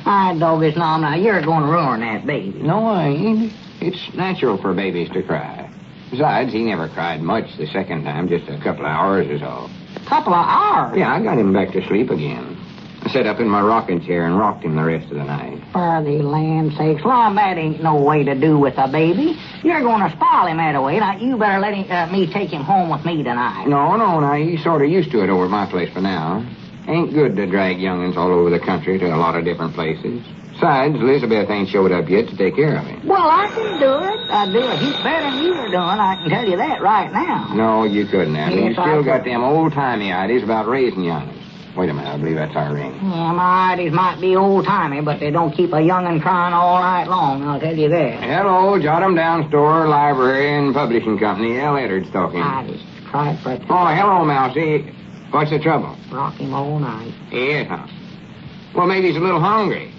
Doggies, now you're going to ruin that baby. No, I ain't. It's natural for babies to cry. Besides, he never cried much the second time, just a couple of hours is all. Couple of hours? Yeah, I got him back to sleep again. I sat up in my rocking chair and rocked him the rest of the night. For the land's sakes, Lum, that ain't no way to do with a baby. You're going to spoil him that way. Now, you better let me take him home with me tonight. No, now, he's sort of used to it over at my place for now. Ain't good to drag young'uns all over the country to a lot of different places. Besides, Elizabeth ain't showed up yet to take care of him. Well, I can do it. I'd do it heap better than you were doing. I can tell you that right now. No, you couldn't, Abner. Yes, You still got them old-timey ideas about raising young'uns. Wait a minute, I believe that's our ring. Yeah, my ideas might be old-timey, but they don't keep a young'un crying all night long, I'll tell you that. Hello, Jot 'em Down store, library, and publishing company. Eddards talking. I just tried for it. Oh, hello, Mousey. What's the trouble? Rock him all night. Yes, huh? Well, maybe he's a little hungry.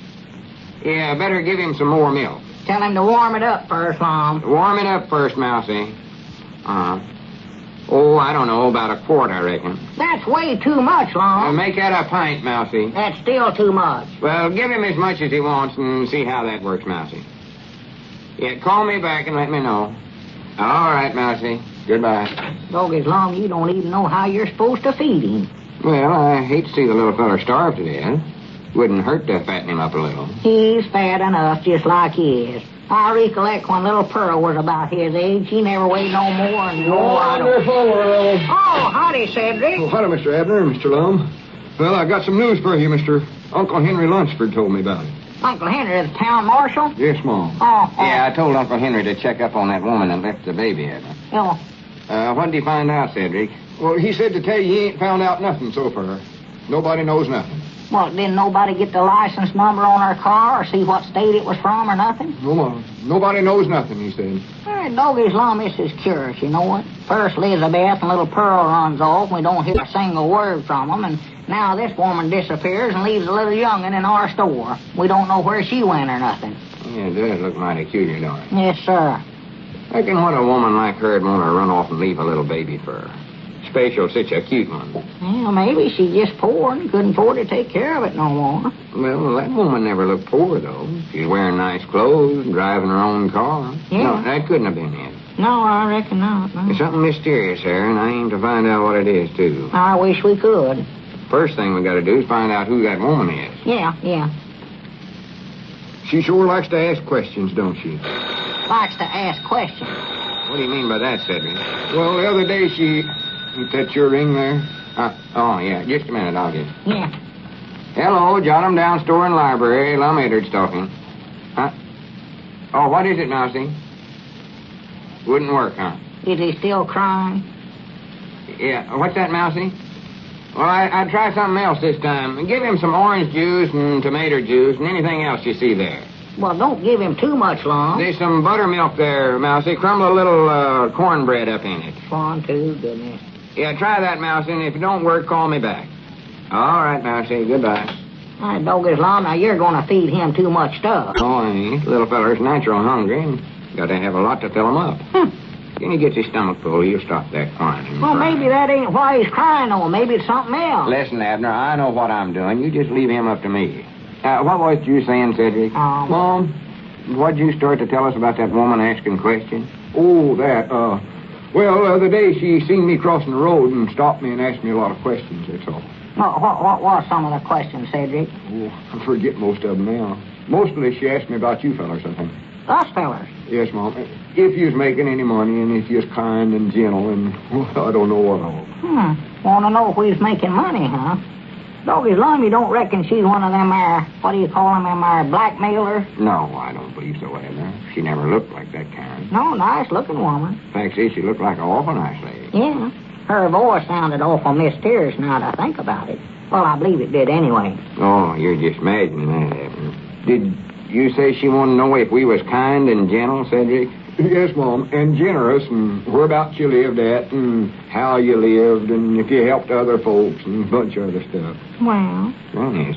Yeah, better give him some more milk. Tell him to warm it up first, Lum. Warm it up first, Mousey. Oh, I don't know, about a quart, I reckon. That's way too much, Lum. Make that a pint, Mousey. That's still too much. Well, give him as much as he wants and see how that works, Mousey. Yeah, call me back and let me know. All right, Mousey. Goodbye. Doggies, Lum, you don't even know how you're supposed to feed him. Well, I hate to see the little feller starve to death. Wouldn't hurt to fatten him up a little. He's fat enough just like he is. I recollect when little Pearl was about his age, she never weighed no more than Wonderful world. Oh, howdy, Cedric. Oh, howdy, Mr. Abner, Mr. Lum. Well, I got some news for you, Mr. Uncle Henry Lunsford told me about it. Uncle Henry, the town marshal? Yes, Mom. Oh. Yeah, I told Uncle Henry to check up on that woman that left the baby, Abner. Oh. What did he find out, Cedric? Well, he said to tell you he ain't found out nothing so far. Nobody knows nothing. Well, didn't nobody get the license number on her car or see what state it was from or nothing? No, Mom. Nobody knows nothing, he said. Doggies, Lum, this is curious, you know what? First Elizabeth and little Pearl runs off, and we don't hear a single word from them, and now this woman disappears and leaves a little young'un in our store. We don't know where she went or nothing. Yeah, it does look mighty curious, don't it? Yes, sir. I reckon what a woman like her'd want to run off and leave a little baby for. Special, such a cute one. Well, maybe she's just poor and couldn't afford to take care of it no more. Well, that woman never looked poor, though. She's wearing nice clothes and driving her own car. Yeah. No, that couldn't have been it. No, I reckon not. No. There's something mysterious there, and I aim to find out what it is, too. I wish we could. First thing we got to do is find out who that woman is. Yeah. She sure likes to ask questions, don't she? Likes to ask questions. What do you mean by that, Cedric? Well, the other day she... Is that your ring there? Oh, yeah. Just a minute, I'll get it. Yeah. Hello, jot 'em down, store and library. Lum Eddards talking. Huh? Oh, what is it, Mousey? Wouldn't work, huh? Is he still crying? Yeah. What's that, Mousey? Well, I'd try something else this time. Give him some orange juice and tomato juice and anything else you see there. Well, don't give him too much, Lum. There's some buttermilk there, Mousey. Crumble a little cornbread up in it. One, two, goodness. Yeah, try that, Mousey, and if it don't work, call me back. All right, Mousey. Goodbye. That doggies, Lum, now you're going to feed him too much stuff. Oh, I ain't. The little feller's natural hungry, and got to have a lot to fill him up. When he gets his stomach full, he'll stop that crying. Well, maybe that ain't why he's crying, though. Maybe it's something else. Listen, Abner, I know what I'm doing. You just leave him up to me. What was you saying, Cedric? Mom? What'd you start to tell us about that woman asking questions? Oh, that, well, the other day she seen me crossing the road and stopped me and asked me a lot of questions, that's all. What was some of the questions, Cedric? Oh, I forget most of them now. Mostly she asked me about you fellers, I think. Us fellers? Yes, Mom. If you was making any money and if you was kind and gentle and, well, I don't know what all. Want to know if we was making money, huh? Doggies, Lum, you don't reckon she's one of them, what do you call them, blackmailers? No, I don't believe so, Abner. She never looked like that kind. No, nice-looking woman. Fact is, she looked like an awful nice lady. Yeah. Her voice sounded awful mysterious now that I think about it. Well, I believe it did anyway. Oh, you're just imagining that, Abner. Did you say she wanted to know if we was kind and gentle, Cedric? Yes, Mom, and generous, and whereabouts you lived at, and how you lived, and if you helped other folks, and a bunch of other stuff. Well? Yes.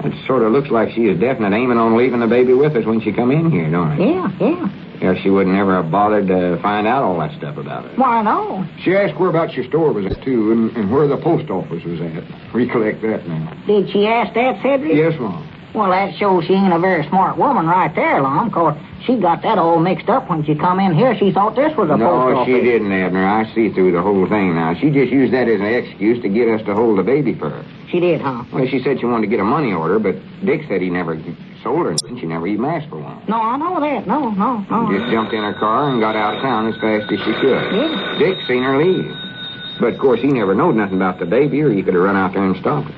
That sort of looks like she is definite aiming on leaving the baby with us when she come in here, don't it? Yeah. Else she wouldn't ever have bothered to find out all that stuff about it. Why, no. She asked whereabouts your store was at, too, and where the post office was at. Recollect that now. Did she ask that, Cedric? Yes, Mom. Well, that shows she ain't a very smart woman right there, Lum, 'cause she got that all mixed up when she come in here. She thought this was a post office. No, she didn't, Abner. I see through the whole thing now. She just used that as an excuse to get us to hold the baby for her. She did, huh? Well, she said she wanted to get a money order, but Dick said he never sold her, and she never even asked for one. No, I know that. No. Just jumped in her car and got out of town as fast as she could. Yeah. Dick seen her leave. But, of course, he never knowed nothing about the baby, or he could have run out there and stopped her.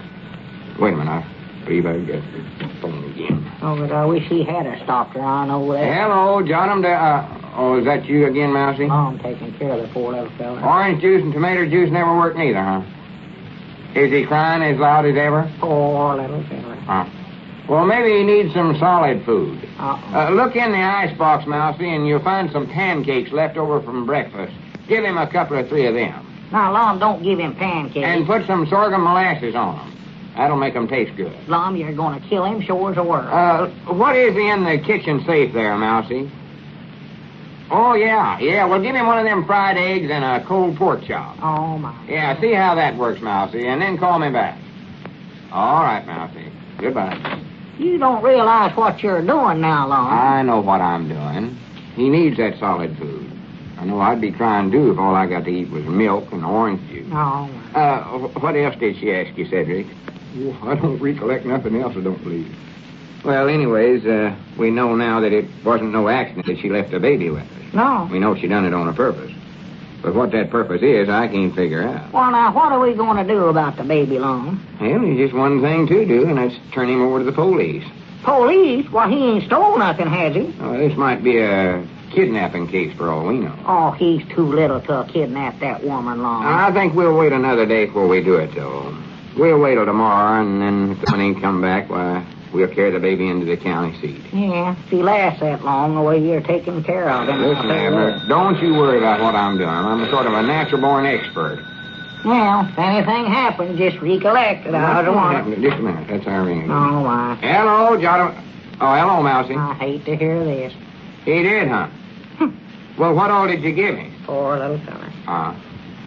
Wait a minute, I believe I got the phone again. Oh, but I wish he had stopped her. I know that. Hello, jot 'em down. Oh, is that you again, Mousey? Oh, I'm taking care of the poor little fella. Orange juice and tomato juice never work neither, huh? Is he crying as loud as ever? Poor little fella. Well, maybe he needs some solid food. Uh-oh. Look in the icebox, Mousey, and you'll find some pancakes left over from breakfast. Give him a couple or three of them. Now, Lum, don't give him pancakes. And put some sorghum molasses on them. That'll make them taste good. Lum, you're going to kill him, sure as a word. What is in the kitchen safe there, Mousey? Oh, yeah. Well, give him one of them fried eggs and a cold pork chop. Oh, my. Yeah, see how that works, Mousey, and then call me back. All right, Mousey. Goodbye. You don't realize what you're doing now, Lum. I know what I'm doing. He needs that solid food. I know I'd be trying to do if all I got to eat was milk and orange juice. Oh. What else did she ask you, Cedric? Oh, I don't recollect nothing else, I don't believe. Well, anyways, we know now that it wasn't no accident that she left the baby with us. No. We know she done it on a purpose. But what that purpose is, I can't figure out. Well, now, what are we going to do about the baby, Lum? Well, there's just one thing to do, and that's turn him over to the police. Police? Well, he ain't stole nothing, has he? Oh, this might be a kidnapping case for all we know. Oh, he's too little to kidnap that woman, Lum. I think we'll wait another day before we do it, though. We'll wait till tomorrow, and then if the one ain't come back, why, we'll carry the baby into the county seat. Yeah, if he lasts that long, the way you're taking care of him. Listen, Abner, don't you worry about what I'm doing. I'm sort of a natural-born expert. Well, if anything happens, just recollect it. I don't want it. Just a minute. That's our ring. Oh, my. Hello, John. Oh, hello, Mousey. I hate to hear this. He did, huh? Well, what all did you give him? Poor little fella.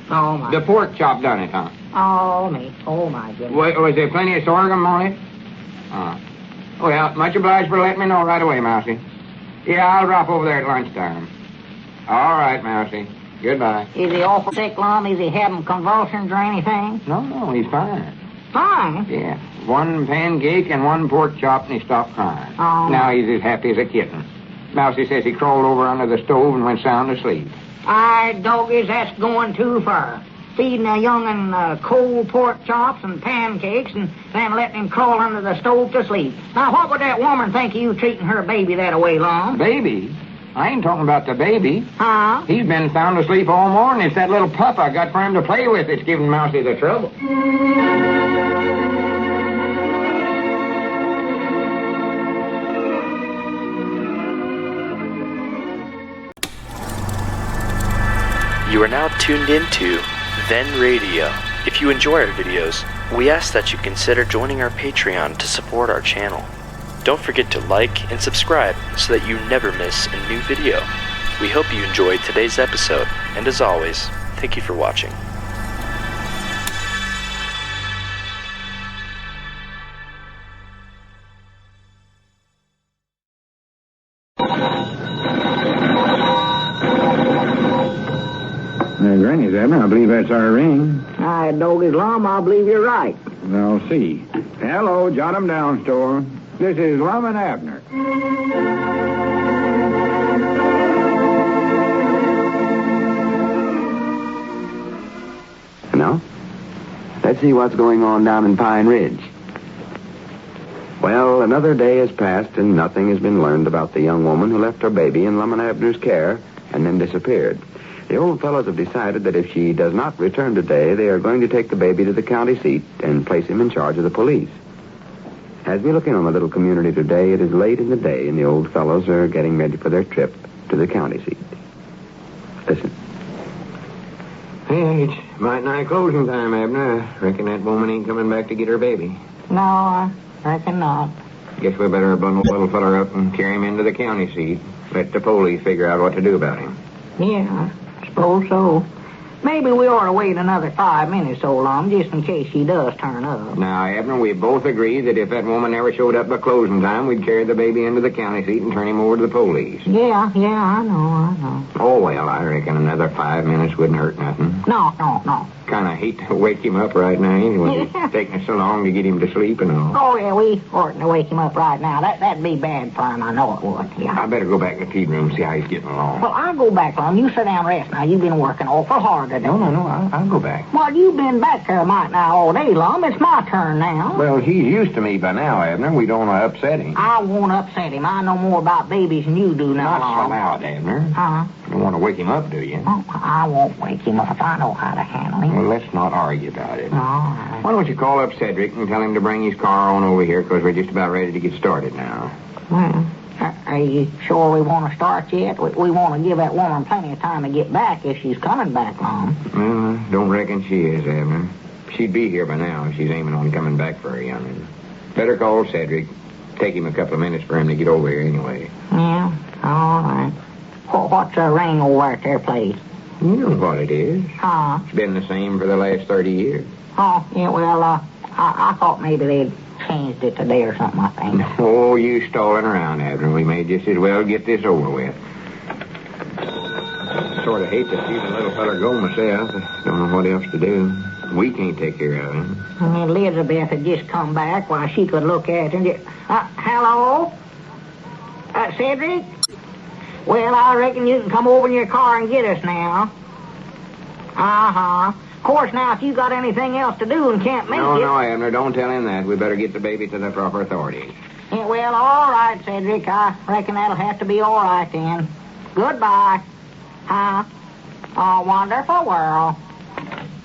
Oh, my. The pork chop done it, huh? Oh, me. Oh, my goodness. Was there plenty of sorghum on it? Well, much obliged for letting me know right away, Mousey. Yeah, I'll drop over there at lunchtime. All right, Mousey. Goodbye. Is he awful sick, Lum? Is he having convulsions or anything? No, he's fine. Fine? Yeah. One pancake and one pork chop, and he stopped crying. Oh. Now he's as happy as a kitten. Mousey says he crawled over under the stove and went sound asleep. Aye, doggies, that's going too far. Feeding a young'un cold pork chops and pancakes and then letting him crawl under the stove to sleep. Now, what would that woman think of you treating her baby that way, Lum? Baby? I ain't talking about the baby. Huh? He's been sound asleep all morning. It's that little pup I got for him to play with that's giving Mousey the trouble. You are now tuned into Then Radio. If you enjoy our videos, we ask that you consider joining our Patreon to support our channel. Don't forget to like and subscribe so that you never miss a new video. We hope you enjoyed today's episode, and as always, thank you for watching. Granny's, Abner. I believe that's our ring. Aye, doggies, Lum, I believe you're right. I'll see. Hello, jot 'em down, store. This is Lum and Abner. Now, let's see what's going on down in Pine Ridge. Well, another day has passed and nothing has been learned about the young woman who left her baby in Lum and Abner's care and then disappeared. The old fellows have decided that if she does not return today, they are going to take the baby to the county seat and place him in charge of the police. As we look in on the little community today, it is late in the day, and the old fellows are getting ready for their trip to the county seat. Listen. Hey, it's might nigh closing time, Abner. I reckon that woman ain't coming back to get her baby. No, I reckon not. Guess we better bundle the little feller up and carry him into the county seat. Let the police figure out what to do about him. Yeah, I suppose so. Maybe we ought to wait another 5 minutes so long, just in case she does turn up. Now, Abner, we both agree that if that woman never showed up by closing time, we'd carry the baby into the county seat and turn him over to the police. Yeah, I know. Oh, well, I reckon another 5 minutes wouldn't hurt nothing. No. Kind of hate to wake him up right now anyway. Yeah. It's taking us so long to get him to sleep and all. Oh, yeah, we oughtn't to wake him up right now. That'd be bad for him, I know it would. Yeah. I better go back to the feed room and see how he's getting along. Well, I'll go back, Lum. You sit down and rest now. You've been working awful hard today. No, I'll go back. Well, you've been back there might now all day, Lum. It's my turn now. Well, he's used to me by now, Abner. We don't want to upset him. I won't upset him. I know more about babies than you do now, Not so Lum. loud, Abner. Huh? You don't want to wake him up, do you? Oh, I won't wake him up. I know how to handle him. Well, let's not argue about it. All right. Why don't you call up Cedric and tell him to bring his car on over here, because we're just about ready to get started now. Well, Are you sure we want to start yet? We want to give that woman plenty of time to get back if she's coming back, Lum. Well, I don't reckon she is, Abner. She'd be here by now if she's aiming on coming back for her young'un. Better call Cedric. Take him a couple of minutes for him to get over here anyway. Yeah, all right. What's the ring over at their place? You know what it is. Huh? It's been the same for the last 30 years. Oh, yeah, well, I thought maybe they'd changed it today or something, I think. Oh, you stalling around, Abner. We may just as well get this over with. Sort of hate to see the little feller go myself. I don't know what else to do. We can't take care of him. Elizabeth had just come back while she could look at him. Hello? Cedric? Well, I reckon you can come over in your car and get us now. Uh-huh. Of course, now, if you got anything else to do and can't make it... No, Abner, don't tell him that. We better get the baby to the proper authorities. Yeah, well, all right, Cedric. I reckon that'll have to be all right then. Goodbye. Huh? Oh, wonderful world.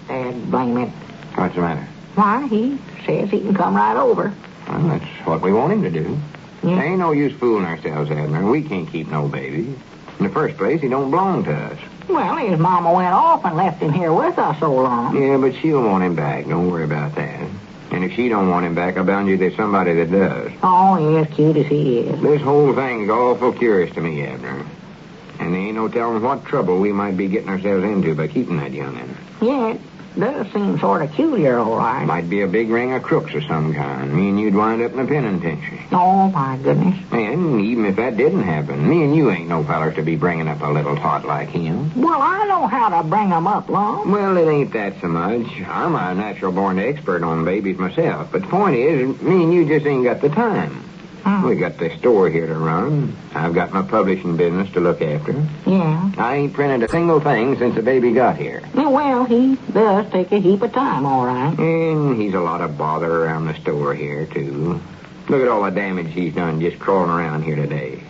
Dad, blame it. What's the matter? Why, he says he can come right over. Well, that's what we want him to do. Yeah. There ain't no use fooling ourselves, Abner. We can't keep no baby. In the first place, he don't belong to us. Well, his mama went off and left him here with us so long. Yeah, but she'll want him back. Don't worry about that. And if she don't want him back, I'll bound you there's somebody that does. Oh, yes, cute as he is. This whole thing's awful curious to me, Abner. And there ain't no telling what trouble we might be getting ourselves into by keeping that young'un. Yeah, it does seem sort of peculiar, all right. Might be a big ring of crooks of some kind. Me and you'd wind up in a penitentiary. Oh, my goodness. And even if that didn't happen, me and you ain't no fellers to be bringing up a little tot like him. Well, I know how to bring him up, Lum. Well, it ain't that so much. I'm a natural-born expert on babies myself. But the point is, me and you just ain't got the time. We got the store here to run. I've got my publishing business to look after. Yeah. I ain't printed a single thing since the baby got here. Yeah, well, he does take a heap of time, all right. And he's a lot of bother around the store here, too. Look at all the damage he's done just crawling around here today.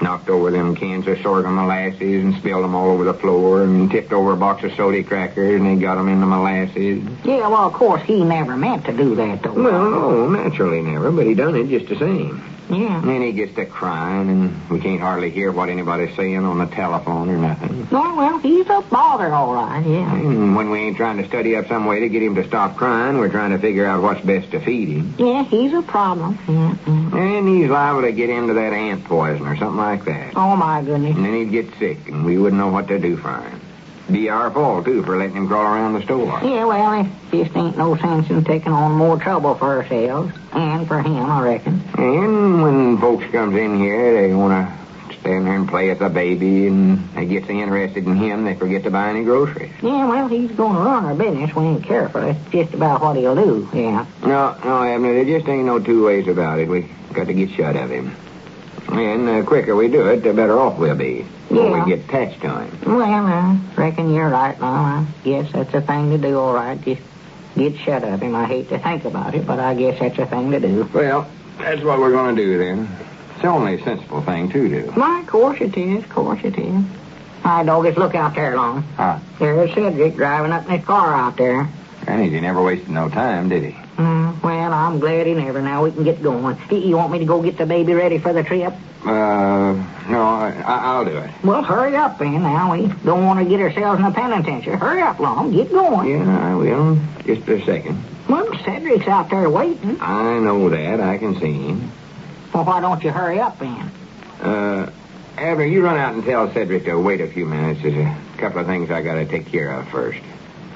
Knocked over them cans of sorghum molasses and spilled them all over the floor and tipped over a box of soda crackers and they got them in the molasses. Yeah, well, of course, he never meant to do that, though. Well, no, naturally never, but he done it just the same. Yeah. And then he gets to crying, and we can't hardly hear what anybody's saying on the telephone or nothing. Oh, well, he's a bother, all right, yeah. And when we ain't trying to study up some way to get him to stop crying, we're trying to figure out what's best to feed him. Yeah, he's a problem. Yeah. And he's liable to get into that ant poison or something like that. Oh, my goodness. And then he'd get sick, and we wouldn't know what to do for him. Be our fault, too, for letting him crawl around the store. Yeah, well, it just ain't no sense in taking on more trouble for ourselves. And for him, I reckon. And when folks comes in here, they want to stand there and play with the baby, and they get so interested in him, they forget to buy any groceries. Yeah, well, he's going to run our business. We ain't careful. That's just about what he'll do, yeah. No, Abner, there just ain't no two ways about it. We got to get shut of him. And the quicker we do it, the better off we'll be. When we get attached to him. Well, I reckon you're right, Lum. I guess that's a thing to do, all right. Just get shut of him. I hate to think about it, but I guess that's a thing to do. Well, that's what we're going to do, then. It's only a sensible thing to do. Why, of course it is. Of course it is. All right, doggies, look out there, Lum. Huh? There's Cedric driving up in his car out there. And he never wasted no time, did he? Well, I'm glad he never. Now we can get going. You want me to go get the baby ready for the trip? No, I'll do it. Well, hurry up, then. Now, we don't want to get ourselves in a penitentiary. Hurry up, Lum. Get going. Yeah, I will. Just a second. Well, Cedric's out there waiting. I know that. I can see him. Well, why don't you hurry up, then? Abner, you run out and tell Cedric to wait a few minutes. There's a couple of things I got to take care of first.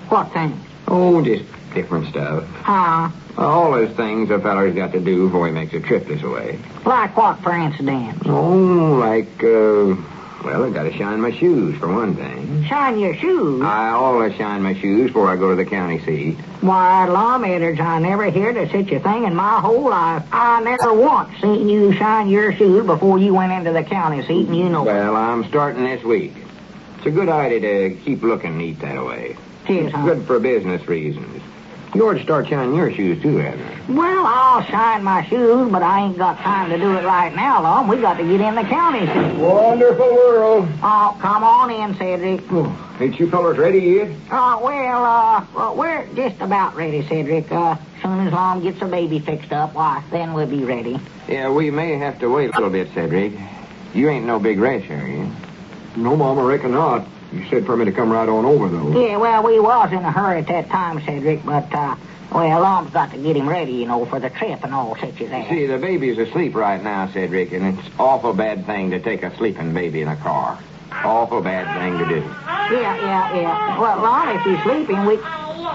What things? Oh, just different stuff. Huh? All those things a feller's got to do before he makes a trip this way. Like what, for instance? Oh, like, well, I got to shine my shoes, for one thing. Shine your shoes? I always shine my shoes before I go to the county seat. Why, Lum, Eddards, I never heard of such a thing in my whole life. I never once seen you shine your shoes before you went into the county seat, and you know. Well, I'm starting this week. It's a good idea to keep looking neat that way. Yes, It's good for business reasons. You ought to start shining your shoes, too, Abner. Well, I'll shine my shoes, but I ain't got time to do it right now, Lum. We got to get in the county seat. Wonderful world. Oh, come on in, Cedric. Oh, ain't you fellas ready yet? Well, we're just about ready, Cedric. Soon as Lum gets the baby fixed up, why, then we'll be ready. Yeah, we may have to wait a little bit, Cedric. You ain't no big rush, are you? No, Mom, I reckon not. You said for me to come right on over, though. Yeah, well, we was in a hurry at that time, Cedric, but, well, Lum's got to get him ready, for the trip and all such as that. See, the baby's asleep right now, Cedric, and it's awful bad thing to take a sleeping baby in a car. Awful bad thing to do. Yeah. Well, Lum, if he's sleeping, we...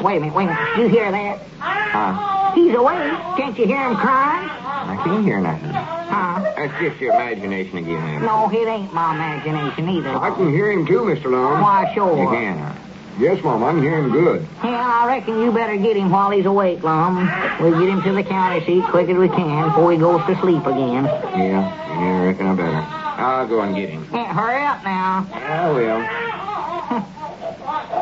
Wait a minute. Did you hear that? Huh? He's awake. Can't you hear him crying? I can't hear nothing. Huh? That's just your imagination again. No, it ain't my imagination either. I can hear him, too, Mr. Lum. Why, sure. You can, huh? Yes, Mom, I can hear him good. Yeah, I reckon you better get him while he's awake, Lum. We'll get him to the county seat quick as we can before he goes to sleep again. Yeah, I reckon I better. I'll go and get him. Yeah, hurry up now. I will.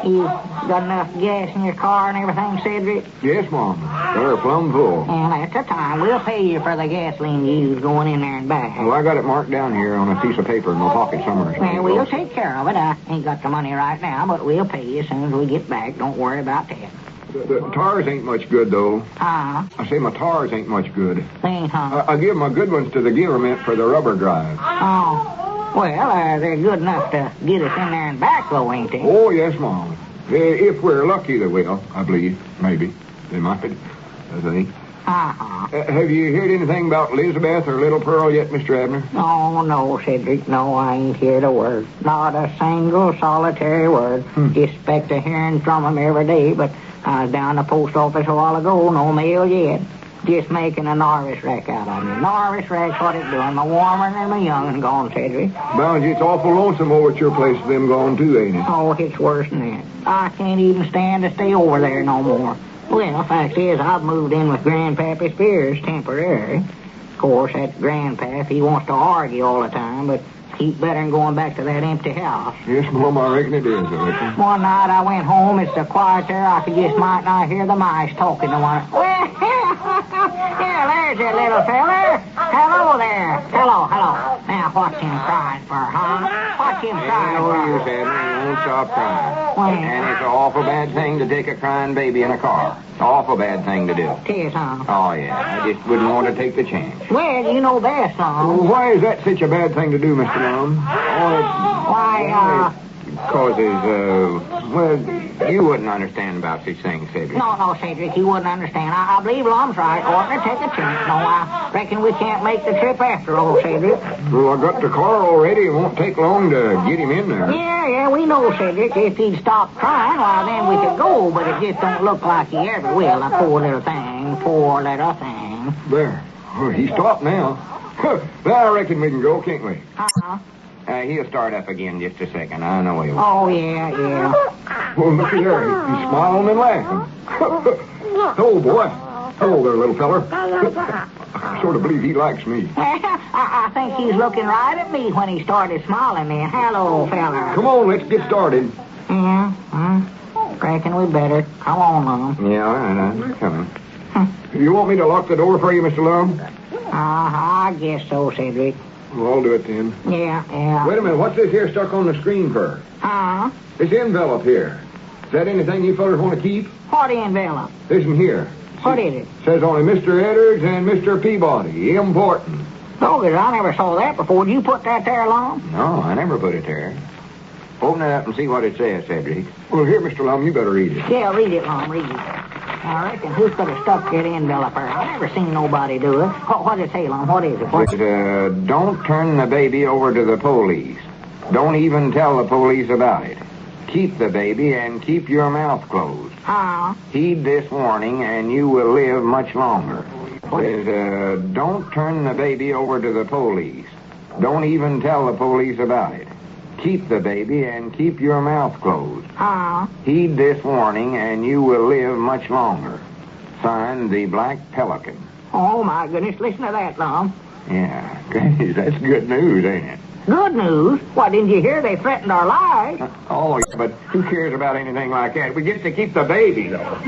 You got enough gas in your car and everything, Cedric? Yes, Mom. They're plumb full. And at the time, we'll pay you for the gasoline you used going in there and back. Well, I got it marked down here on a piece of paper in my pocket somewhere. Well, we'll take care of it. I ain't got the money right now, but we'll pay you as soon as we get back. Don't worry about that. The tires ain't much good, though. Uh-huh. I say my tires ain't much good. Ain't, huh? I give my good ones to the government for the rubber drive. Oh. Well, they're good enough to get us in there and back, though, ain't they? Oh, yes, Mom. If we're lucky, they will, I believe. Maybe. They might. I think. Uh-huh. Have you heard anything about Elizabeth or Little Pearl yet, Mr. Abner? Oh, no, Cedric. No, I ain't heard a word. Not a single solitary word. Expect to hearing from 'em every day, but I was down the post office a while ago. No mail yet. Just making a Norris rack out of me. Norris rack's what it's doing. My warmer than my young and gone, Cedric. Bound you, it's awful lonesome over at your place with them gone, too, ain't it? Oh, it's worse than that. I can't even stand to stay over there no more. Well, the fact is, I've moved in with Grandpappy Spears temporary. Of course, that Grandpap, he wants to argue all the time, but he's better than going back to that empty house. Yes, Mom, I reckon it is, I reckon. One night I went home, it's so quiet there, I could just might not hear the mice talking to one. Well, yeah, there's your little feller. Hello there. Hello. Now, what's him crying for, huh? What's him crying No for? use, Abner. He won't stop crying. Well, And it's an awful bad thing to take a crying baby in a car. Awful bad thing to do. tis, huh? Oh, yeah. I just wouldn't want to take the chance. Well, you know best, Well, Lum. why is that such a bad thing to do, Mr. Lum? Why, Causes, well, you wouldn't understand about such things, Cedric. No, Cedric, you wouldn't understand. I believe Lum's right. Oughtn't to take a chance. No, I reckon we can't make the trip after all, Cedric. Well, I got the car already. It won't take long to get him in there. Yeah, we know, Cedric. If he'd stop crying, well, then we could go, but it just don't look like he ever will. A poor little thing. There. Oh, he stopped now. Well, I reckon we can go, can't we? Uh-huh. He'll start up again just a second. I know he will. Oh, yeah. Well, look at there. He's smiling and laughing. Oh, boy. Hello there, little feller. I sort of believe he likes me. I think he's looking right at me when he started smiling then. Hello, fella. Come on, let's get started. Yeah, reckon we better. Come on, Lum. Yeah, all right. I'm coming. You want me to lock the door for you, Mr. Lum? I guess so, Cedric. Well, I'll do it then. Yeah. Wait a minute. What's this here stuck on the screen for? Huh? This envelope here. Is that anything you fellas want to keep? What envelope? Listen here. What is it? Says only Mr. Eddards and Mr. Peabody. Important. Doggers, I never saw that before. Did you put that there, Lum? No, I never put it there. Open it up and see what it says, Cedric. Well, here, Mr. Lum, you better read it. Yeah, read it, Lum, read it. I reckon who could have stuck that envelope there? I never seen nobody do it. What does it say, Lum? What is it? Don't turn the baby over to the police. Don't even tell the police about it. Keep the baby and keep your mouth closed. Huh? Heed this warning and you will live much longer. Don't turn the baby over to the police. Don't even tell the police about it. Keep the baby and keep your mouth closed. Huh? Heed this warning and you will live much longer. Signed, the Black Pelican. Oh, my goodness, listen to that, Lum. Yeah, that's good news, ain't it? Good news? Why, didn't you hear they threatened our lives? Oh, yeah, but who cares about anything like that? We get to keep the baby, though.